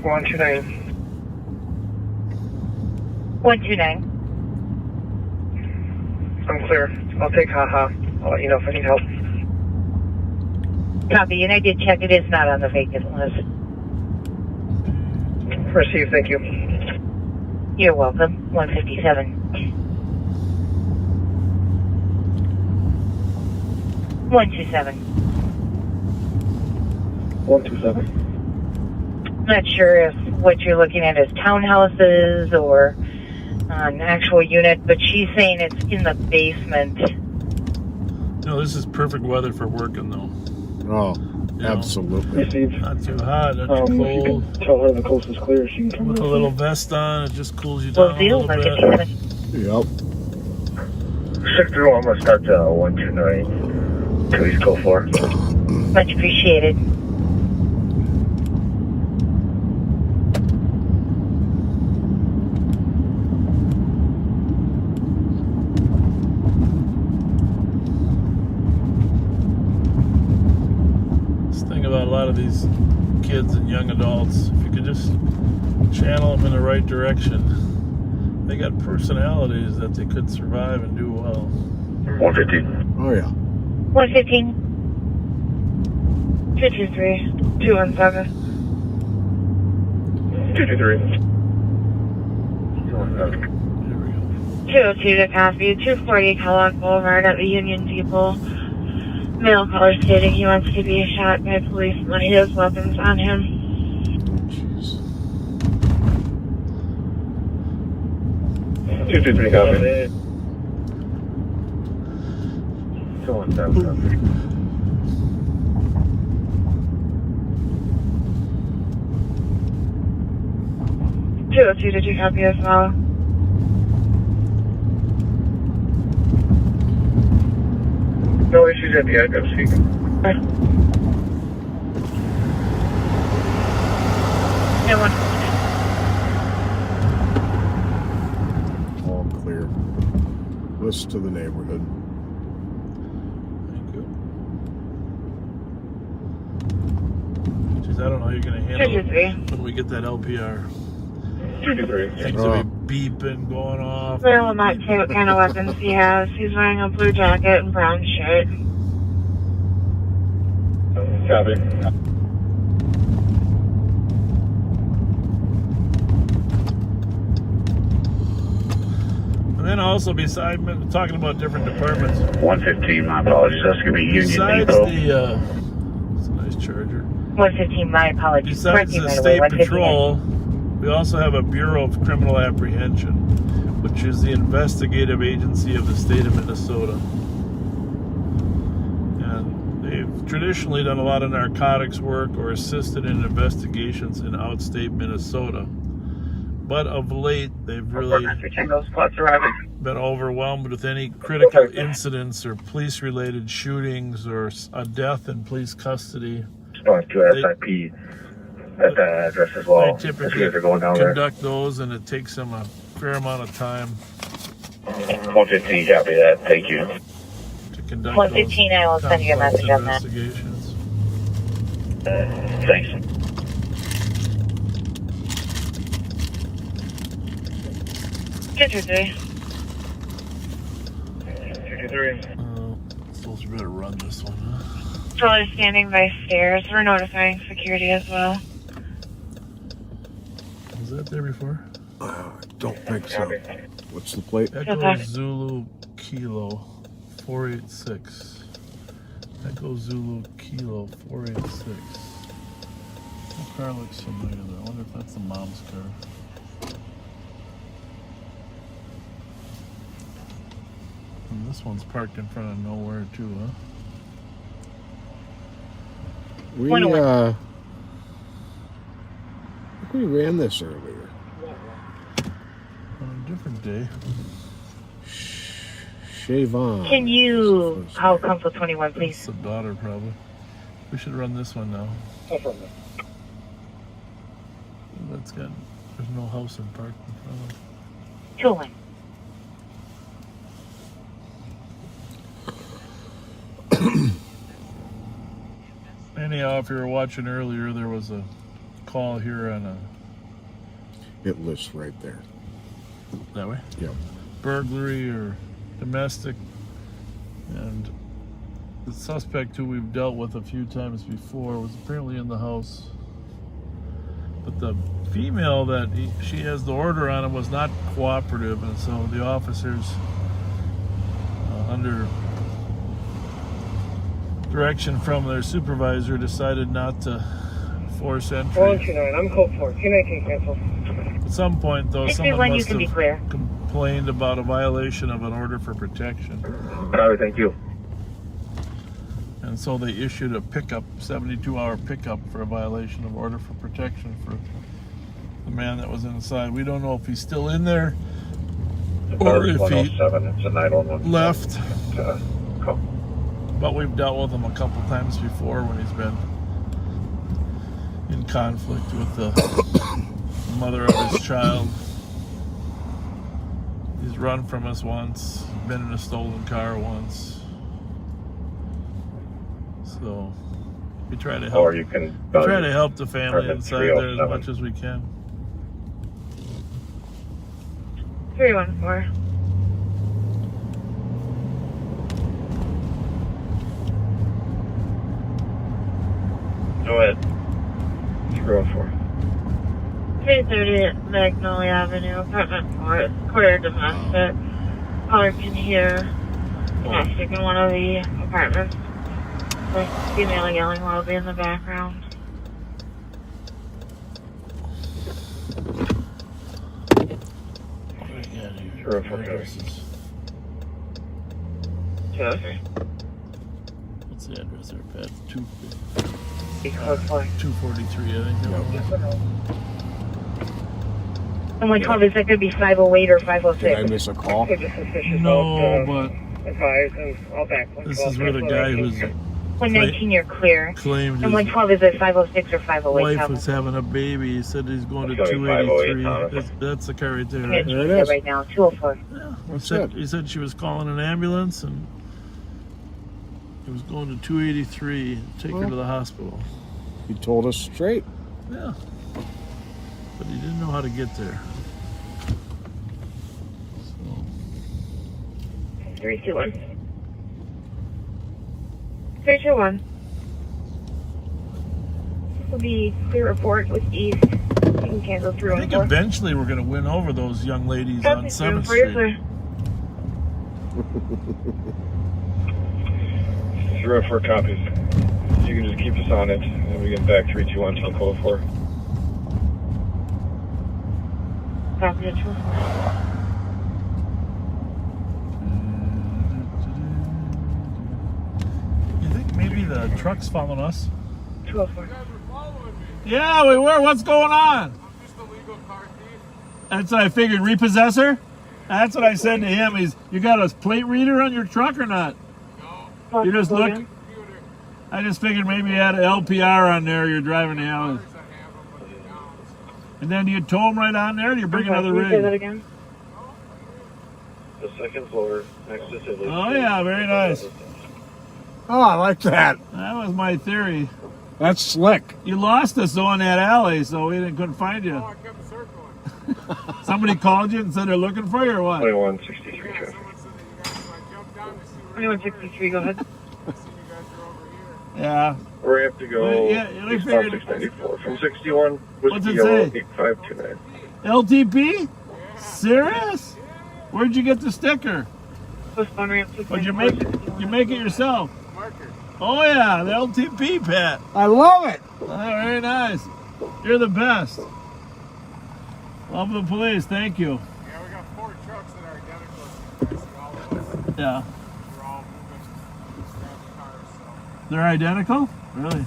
129.
129.
I'm clear. I'll take haha. I'll let you know if I need help.
Copy, and I did check. It is not on the vacant list.
Receive, thank you.
You're welcome. 157. 127.
127.
Not sure if what you're looking at is townhouses or an actual unit, but she's saying it's in the basement.
No, this is perfect weather for working, though.
Oh, absolutely.
Received.
Not too hot, not too
If you
cold.
can tell her the coast is clear, she can come
With a
with
little
me.
vest on, it just cools you down a little bit.
Yep.
6-0, I'm going to start 129. Please go for it.
Much appreciated.
This thing about a lot of these kids and young adults, if you could just channel them in the right direction, they got personalities that they could survive and do well.
115.
Oh, yeah.
115.
223. 217.
223.
202 to copy. 240 Kellogg Boulevard at the Union Depot. Male caller stating he wants to be shot by police when he has weapons on him.
Jeez.
223, copy. Go on down, copy.
202, did you copy as well?
No issues at the address, Cisco.
Yeah, one.
All clear. List to the neighborhood.
Thank you. Jeez, I don't know how you're going to handle it when we get that LPR.
223.
Things will be beeping, going off.
I will not say what kind of weapons he has. He's wearing a blue jacket and brown shirt.
Copy.
And then also, beside talking about different departments,
115, my apologies. That's going to be Union
besides
Depot.
it's a nice Charger.
115, my apologies.
Besides the state patrol, we also have a Bureau of Criminal Apprehension, which is the investigative agency of the state of Minnesota. And they've traditionally done a lot of narcotics work or assisted in investigations in outstate Minnesota. But of late, they've really been overwhelmed with any critical incidents or police-related shootings or a death in police custody.
Response to SIP at that address as well.
They typically
As are going down there.
conduct those, and it takes them a fair amount of time
115, copy that. Thank you.
to conduct
115, I will send you a
complex
message on that.
investigations.
Thanks.
223.
223.
Suppose we better run this one, huh?
Caller standing by stairs. We're notifying security as well.
Was that there before?
Don't think so. What's the plate?
Echo Zulu Kilo 486. Echo Zulu Kilo 486. That car looks familiar there. I wonder if that's the mom's car. And this one's parked in front of nowhere too, huh?
We ran this earlier.
On a different day.
Shavon.
Can you call Council 21, please?
It's the daughter, probably. We should run this one now. That's got. There's no house in park in front of it.
201.
Anyhow, if you were watching earlier, there was a call here on a.
It lists right there.
That way?
Yep.
Burglary or domestic. And the suspect who we've dealt with a few times before was apparently in the house. But the female that she has the order on him was not cooperative, and so the officers, under direction from their supervisor, decided not to force entry.
129, I'm code 4. 219 cancel.
At some point, though, someone
one, you
must
can be
have
clear.
complained about a violation of an order for protection.
Sorry, thank you.
And so they issued a pickup, 72-hour pickup for a violation of order for protection for the man that was inside. We don't know if he's still in there or if he
it's a 911.
left. But we've dealt with him a couple times before when he's been in conflict with the mother of his child. He's run from us once, been in a stolen car once. So we try to help.
Or you can
try to help the family inside there as much as we can.
314.
Go ahead. 304.
330 Magnolia Avenue, apartment 4, clear domestic. Caller can hear domestic in one of the apartments. The female yelling loudly in the background.
Sure, okay.
What's the address there, Pat?
243,
I think.
And my call is that could be 508 or 506.
Did I miss a call?
No, but
advise and all back.
this is where the guy who's
119, you're clear.
claimed
And
his
112 is at 506 or 508.
wife was having a baby. He said he's going to
It's gonna be 508,
283. That's the car right there.
Yeah,
Right?
she's there right now, 204.
He said she was calling an ambulance and he was going to 283 to take her to the hospital.
He told us straight.
Yeah. But he didn't know how to get there.
321. 321. This will be clear report with east. You can cancel through
I think eventually we're going to win over those young ladies on 7th Street.
304 copies. You can just keep us on it, and we get back 321 till code 4.
Copy it, 204.
You think maybe the truck's following us?
204.
Yeah, we were. What's going on? That's what I figured. Repossessor? That's what I said to him. You got a plate reader on your truck or not? No. You just look. I just figured maybe you had an LPR on there. You're driving the alley. And then you tow them right on there, and you bring another rig.
Say that again?
The second floor, next to Sibley.
Oh yeah, very nice.
Oh, I like that.
That was my theory.
That's slick.
You lost us though in that alley, so we couldn't find you.
Oh, I kept circling.
Somebody called you and said they're looking for you or what?
2163 traffic.
2163, go ahead.
Yeah.
We have to go
Well, yeah, we
eastbound
figured-
694 from 61
What's
Whiskey
it
Yellow
say?
8529.
LTP? Serious? Where'd you get the sticker?
Postpone ramp
Would you make it yourself? Oh yeah, the LTP pet.
I love it.
Oh, very nice. You're the best. Love the police. Thank you.
Yeah, we got 4 trucks that are identical. All of us.
Yeah.
We're all moving scrappy cars, so.
They're identical? Really?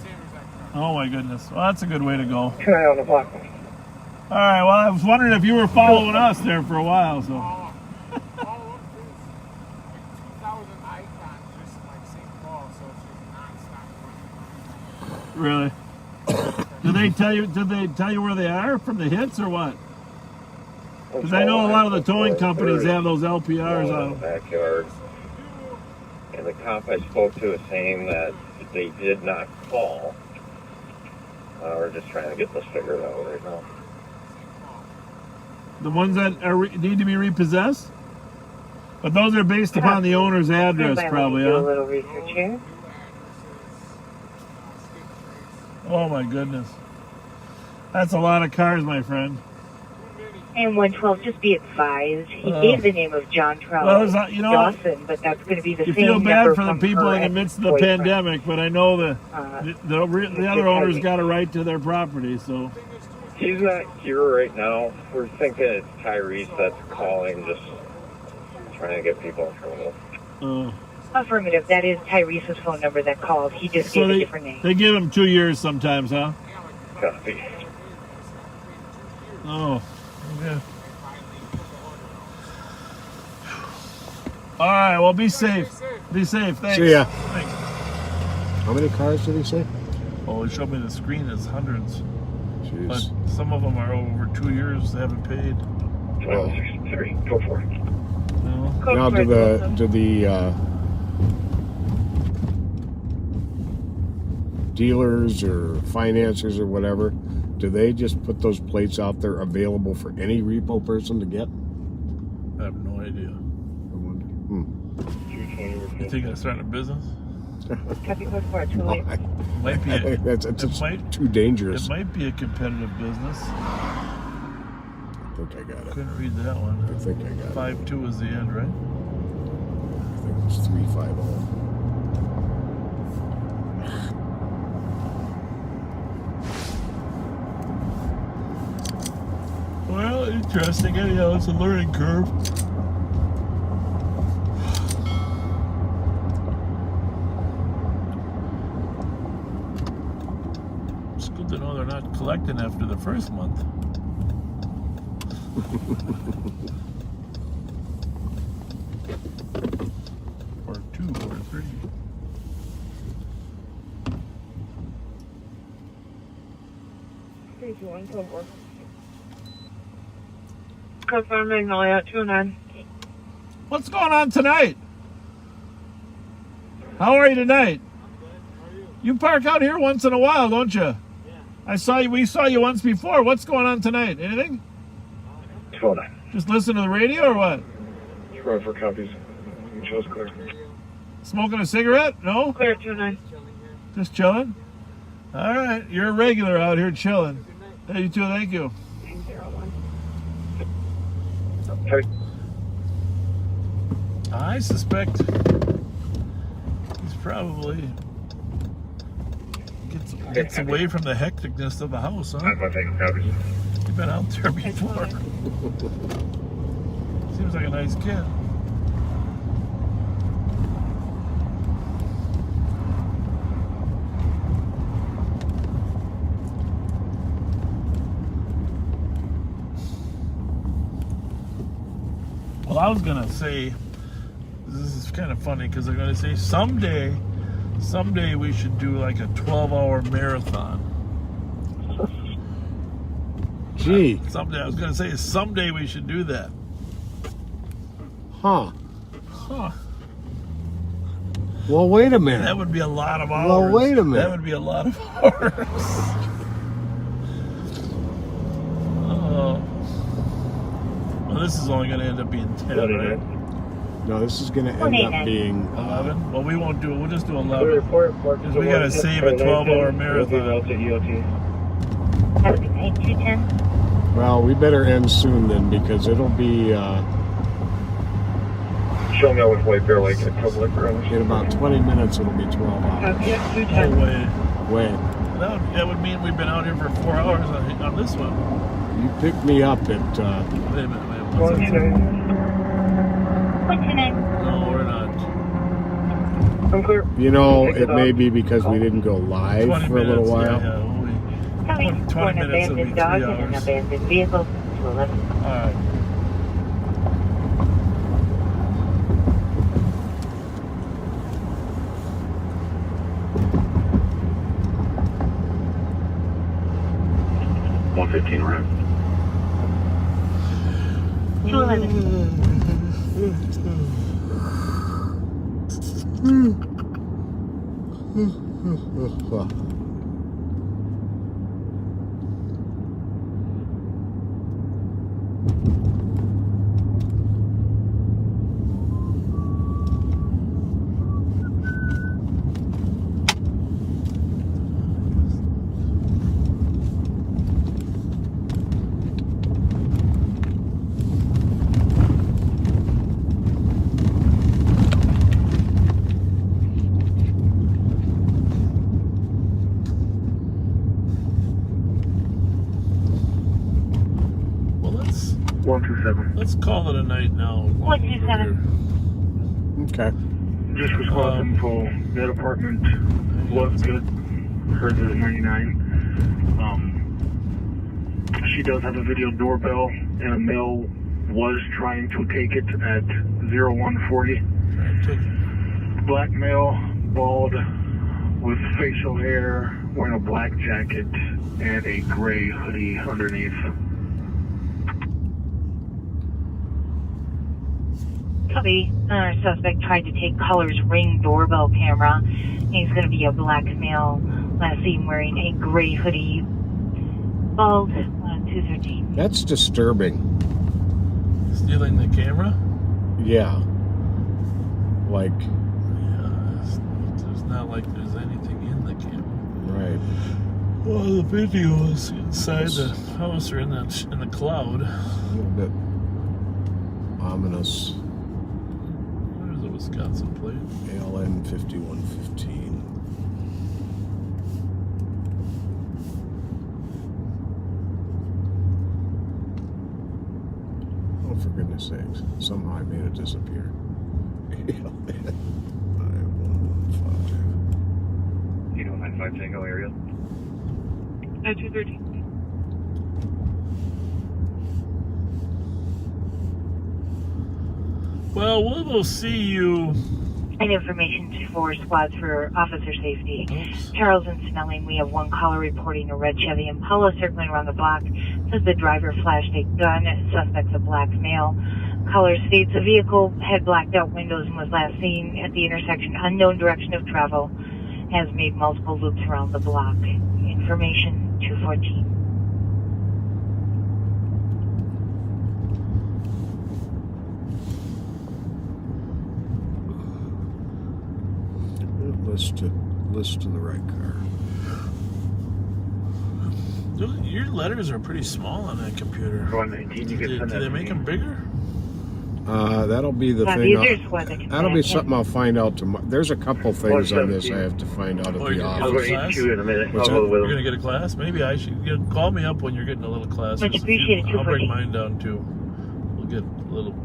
Oh my goodness. Well, that's a good way to go.
Can I on the block?
All right. Well, I was wondering if you were following us there for a while. So.
All of them is like 2,000 icons just like St. Paul, so it's just nonstop running.
Really? Did they tell you where they are from the hits or what? Because I know a lot of the towing companies have those LPRs on them.
Backyard. And the cop I spoke to is saying that they did not call. We're just trying to get this figured out right now.
The ones that need to be repossessed? But those are based upon the owner's address, probably,
Do a
huh?
little research here.
Oh my goodness. That's a lot of cars, my friend.
And 112, just be advised, he gave the name of John Trout
Well, it's not- you know,
Dawson, but that's going to be the
You
same
feel bad
number
for the
from
people
her
in the midst of the
ex-boyfriend.
pandemic, but I know the other owners got a right to their property, so.
He's not here right now. We're thinking it's Tyrese that's calling, just trying to get people in trouble.
Affirmative, that is Tyrese's phone number that called. He just
So
gave a different name.
they give them 2 years sometimes, huh?
Copy.
Oh, yeah. All right, well, be safe. Be safe. Thanks.
See ya.
Thanks.
How many cars did he say?
Oh, he showed me the screen is hundreds.
Jeez.
But some of them are over 2 years, they haven't paid.
2163, go for it.
No.
Now, do the dealers or financiers or whatever, do they just put those plates out there available for any repo person to get?
I have no idea. You think I'm starting a business?
Copy code 4, too late.
Might be a,
That's too dangerous.
It might be a competitive business.
I think I got it.
Couldn't read that one.
I think I got it.
5-2 is the end, right?
I think it's 350.
Well, interesting. Anyhow, it's a learning curve. It's good to know they're not collecting after the first month. Or 2 or 3.
Confirm Magnolia 209.
What's going on tonight? How are you tonight? You park out here once in a while, don't you? Yeah. We saw you once before. What's going on tonight? Anything?
209.
Just listen to the radio or what?
Just run for copies. Show's clear.
Smoking a cigarette? No?
Clear 209.
Just chilling? All right. You're a regular out here chilling. Hey, you too. Thank you.
Hey.
I suspect he's probably gets away from the hecticness of the house, huh?
I'm taking copies.
You've been out there before. Seems like a nice kid. Well, I was gonna say, this is kind of funny because they're gonna say someday we should do like a 12-hour marathon.
Gee.
Someday I was gonna say someday we should do that.
Huh.
Huh.
Well, wait a minute.
That would be a lot of hours.
Well, wait a minute.
That would be a lot of hours. this is only going to end up being 10, right?
No, this is going to end up being
11. Well, we won't do it. We'll just do 11. Because we got to save a 12-hour marathon.
Well, we better end soon then, because it'll be
Show me with White Bear Lake in a couple of hours.
in about 20 minutes. It'll be 12 hours. Way.
That would mean we've been out here for 4 hours on this one.
You picked me up at.
Wait a minute.
What's your name?
No, we're not.
I'm clear.
You know, it may be because we didn't go live for a little while.
Yeah, 20 minutes will be 3 hours.
Abandoned vehicle to 11.
All right.
Right.
211.
Let's call it a night now.
127.
Okay.
Just response info. That apartment was good. Hers is at 99. She does have a video doorbell, and a male was trying to take it at 0140. Black male, bald, with facial hair, wearing a black jacket and a gray hoodie underneath.
Copy. Suspect tried to take Color's Ring doorbell camera. He's going to be a black male. Last seen wearing a gray hoodie. Bald. 213.
That's disturbing.
Stealing the camera?
Yeah. Like.
Yeah, it's not like there's anything in the camera.
Right.
Well, the video is inside the house or in the cloud.
A little bit ominous.
There's a Wisconsin plate.
ALN 5115. Oh, for goodness sakes. Somehow I made it disappear. ALN 5115.
You know, 95 Tango area.
213.
Well, we'll see you.
And information for squads for officer safety.
Oops.
Charles and Snelling, we have one caller reporting a red Chevy Impala circling around the block. Says the driver flashed a gun. Suspect's a black male. Caller states the vehicle had blacked out windows and was last seen at the intersection. Unknown direction of travel. Has made multiple loops around the block. Information 214.
List to the right car.
Your letters are pretty small on that computer.
119, you
Do they make them bigger?
That'll be the thing. That'll be something I'll find out tomorrow. There's a couple things on this I have to find out at the office.
I'll go eat you in a minute.
What's
I'll go
that?
with
You're
them.
gonna get a class? Maybe I should call me up when you're getting a little class.
Much appreciated,
I'll bring
214.
mine down too. We'll get a little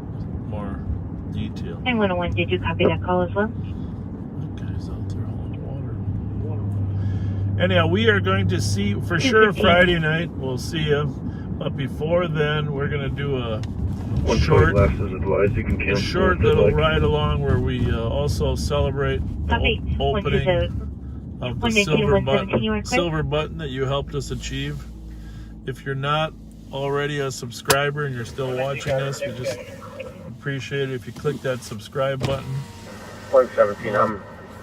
more detail.
And 101, did you copy that call as well?
Guys out there all in the water. Anyhow, we are going to see for sure Friday night. We'll see you. But before then, we're gonna do a short little ride along where we also celebrate the opening of the silver button that you helped us achieve. If you're not already a subscriber and you're still watching us, we just appreciate it if you click that subscribe button.
117, I'm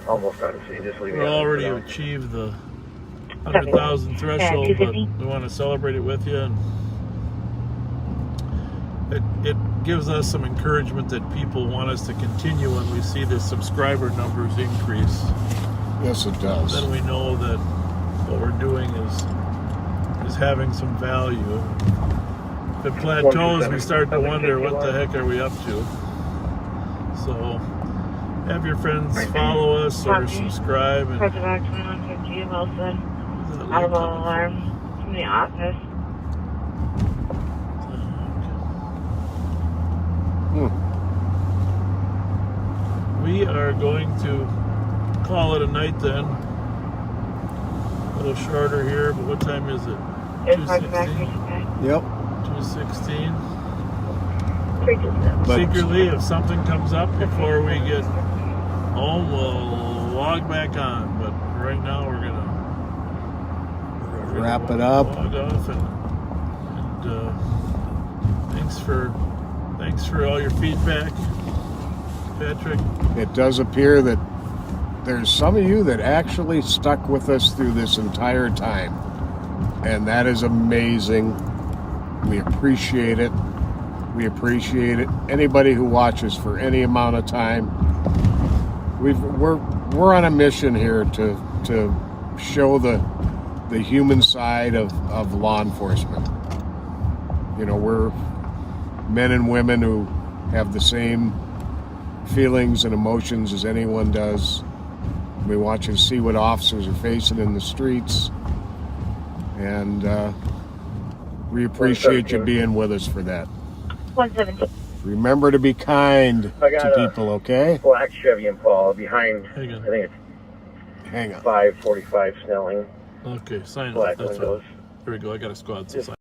almost out of seat. Just leave it.
We're already achieved the 100,000 threshold, but we want to celebrate it with you. And it gives us some encouragement that people want us to continue when we see the subscriber numbers increase.
Yes, it does.
Then we know that what we're doing is having some value. If it plateaus, we start to wonder what the heck are we up to. So have your friends follow us or subscribe. And
Back 2150 Wilson. Audible alarm from the office.
We are going to call it a night then. A little shorter here, but what time is it? 2:16?
Yep.
2:16.
But
secretly, if something comes up before we get home, we'll log back on. But right now, we're gonna
wrap it up.
Log off and thanks for all your feedback, Patrick.
It does appear that there's some of you that actually stuck with us through this entire time, and that is amazing. We appreciate it. We appreciate it. Anybody who watches for any amount of time, we're on a mission here to show the human side of law enforcement. You know, we're men and women who have the same feelings and emotions as anyone does. We want you to see what officers are facing in the streets, and we appreciate you being with us for that.
170.
Remember to be kind to people, okay?
Black Chevy Impala behind, I think it's
Hang on.
545 Snelling.
Okay, sign
Black
up. That's
windows.
Here we go. I got a squad. So sign.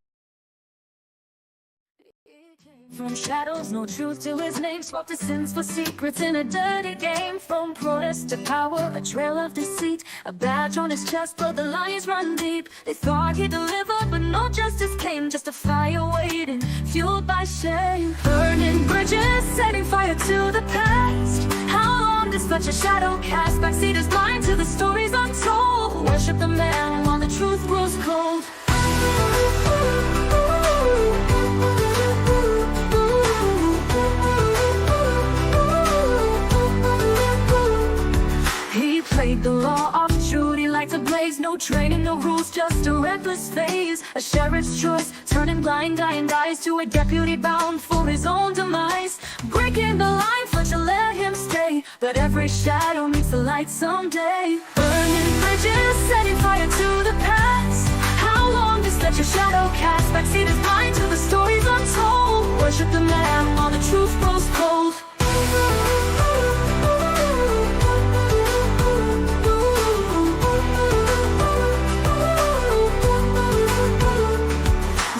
From shadows, no truth to his name. Swapped his sins for secrets in a dirty game. From protest to power, a trail of deceit. A badge on his chest, but the lions run deep. They thought he delivered, but no justice came. Just a fire waiting, fueled by shame. Burning bridges, setting fire to the past. How long does such a shadow cast? Backseat is blind to the stories untold. Worship the man while the truth grows cold. The law of duty like a blaze. No training, no rules, just a reckless phase. A sheriff's choice, turning blind dying eyes to a deputy bound for his own demise. Breaking the line, Fletcher let him stay, but every shadow meets the light someday. Burning bridges, setting fire to the past. How long does Fletcher shadow cast? Backseat is blind to the stories untold. Worship the man while the truth grows cold.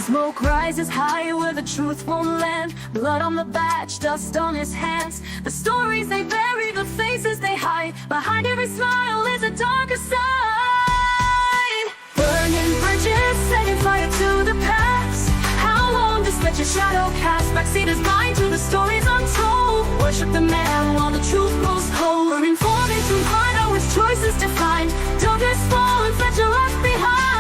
Smoke rises high where the truth won't land. Blood on the badge, dust on his hands. The stories they bury, the faces they hide. Behind every smile is a darker side. Burning bridges, setting fire to the past. How long does Fletcher shadow cast? Backseat is blind to the stories untold. Worship the man while the truth grows cold. We're informing through hard, always choices defined. Darkness fall and Fletcher left behind.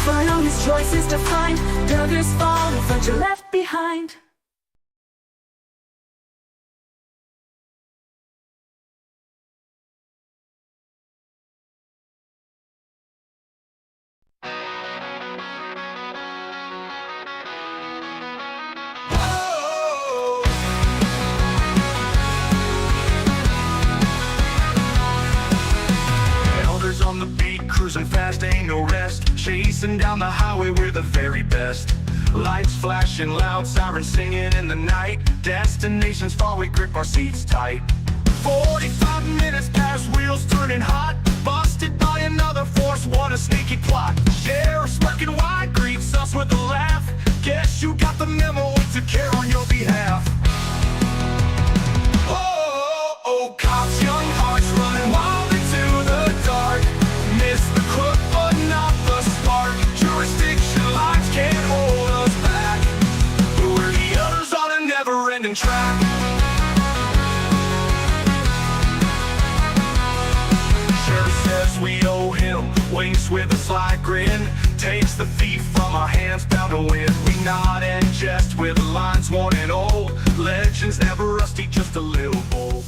Burn on his choices to find. Duggars fall, Fletcher left behind.
Elders on the beat, cruising fast, ain't no rest. Chasing down the highway, we're the very best. Lights flashing loud, sirens singing in the night. Destinations far, we grip our seats tight. 45 minutes past, wheels turning hot. Busted by another force, what a sneaky plot. Sheriff smirking wide, greets us with a laugh. Guess you got the memo, we took care on your behalf. Oh, cops, young hearts running wild into the dark. Missed the crook, but not the spark. Jurisdiction lines can't hold us back. We're the others on a never-ending track. face with a sly grin, takes the thief from our hands bound to win. We nod and jest with lines worn and old, legends never rusty, just a little bold.